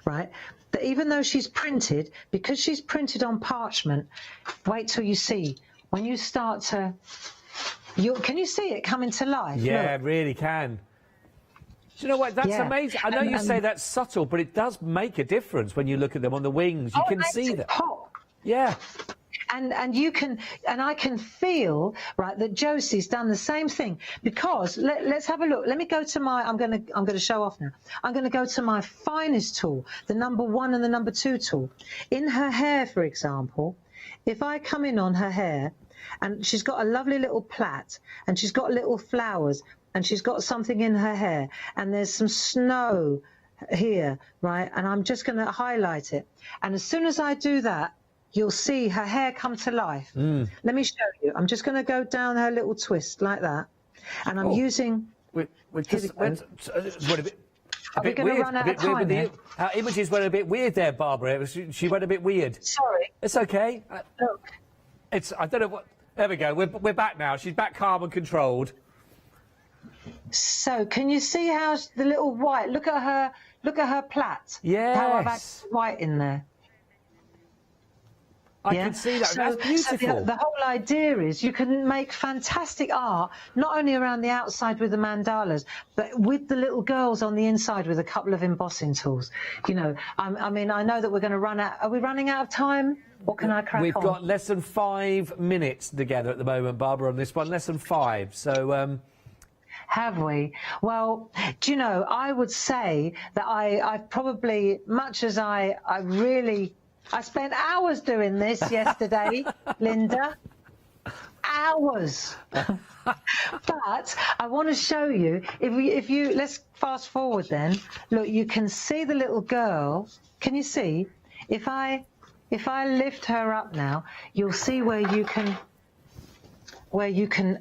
right? That even though she's printed, because she's printed on parchment, wait till you see. When you start to... can you see it coming to life? Yeah, Look. really can. Do you know what? That's amazing. I know you say that's subtle, but it does make a difference when you look at them on the wings. You can see that. Pop. Yeah. And you can, and I can feel, right, that Josie's done the same thing, because let's have a look. Let me go to my, I'm going to show off now. I'm going to go to my finest tool, the number 1 and the number 2 tool. In her hair, for example, if I come in on her hair, and she's got a lovely little plait, and she's got little flowers, and she's got something in her hair, and there's some snow here, right, and I'm just going to highlight it. And as soon as I do that, you'll see her hair come to life. Let me show you. I'm just going to go down her little twist like that. And I'm using... We're just... a bit we're weird. run out of time here? Our images went a bit weird there, Barbara. She went a bit weird. Sorry. It's okay. Look. I don't know what... There we go. We're back now. She's back calm and controlled. So, can you see how the little white... Look at her plait. Yes. How I've added white in there. I can see that. That's beautiful. So the whole idea is you can make fantastic art, not only around the outside with the mandalas, but with the little girls on the inside with a couple of embossing tools. You know, I mean, I know that we're going to run out. Are we running out of time? Or can I crack on? We've got less than 5 minutes together at the moment, Barbara, on this one. Less than 5. So... Have we? Well, do you know, I would say that I've probably, much as I spent hours doing this yesterday, Linda. Hours. But I want to show you, if you let's fast forward then. Look, you can see the little girl. Can you see? If I lift her up now, you'll see where you can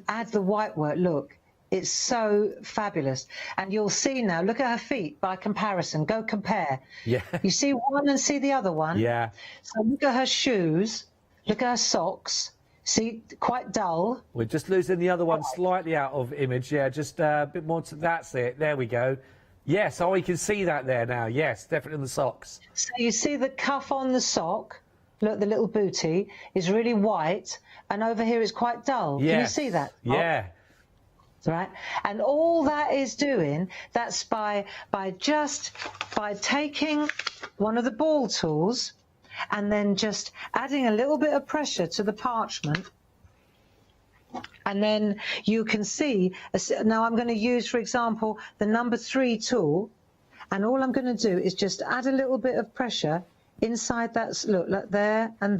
add the white work. Look. It's so fabulous. And you'll see now, look at her feet by comparison. Go compare. Yeah. You see one and see the other one? Yeah. So look at her shoes. Look at her socks. See, quite dull. We're just losing the other one slightly out of image. Yeah, just a bit more to... That's it. There we go. Yes, we can see that there now. Yes, definitely in the socks. So you see the cuff on the sock. Look, the little booty is really white. And over here it's quite dull. Yes. Can you see that? Yeah. Right, and all that is doing, that's by taking one of the ball tools and then just adding a little bit of pressure to the parchment, And then you can see, now I'm going to use, for example, the number 3 tool, and all I'm going to do is just add a little bit of pressure inside that, look, there and there.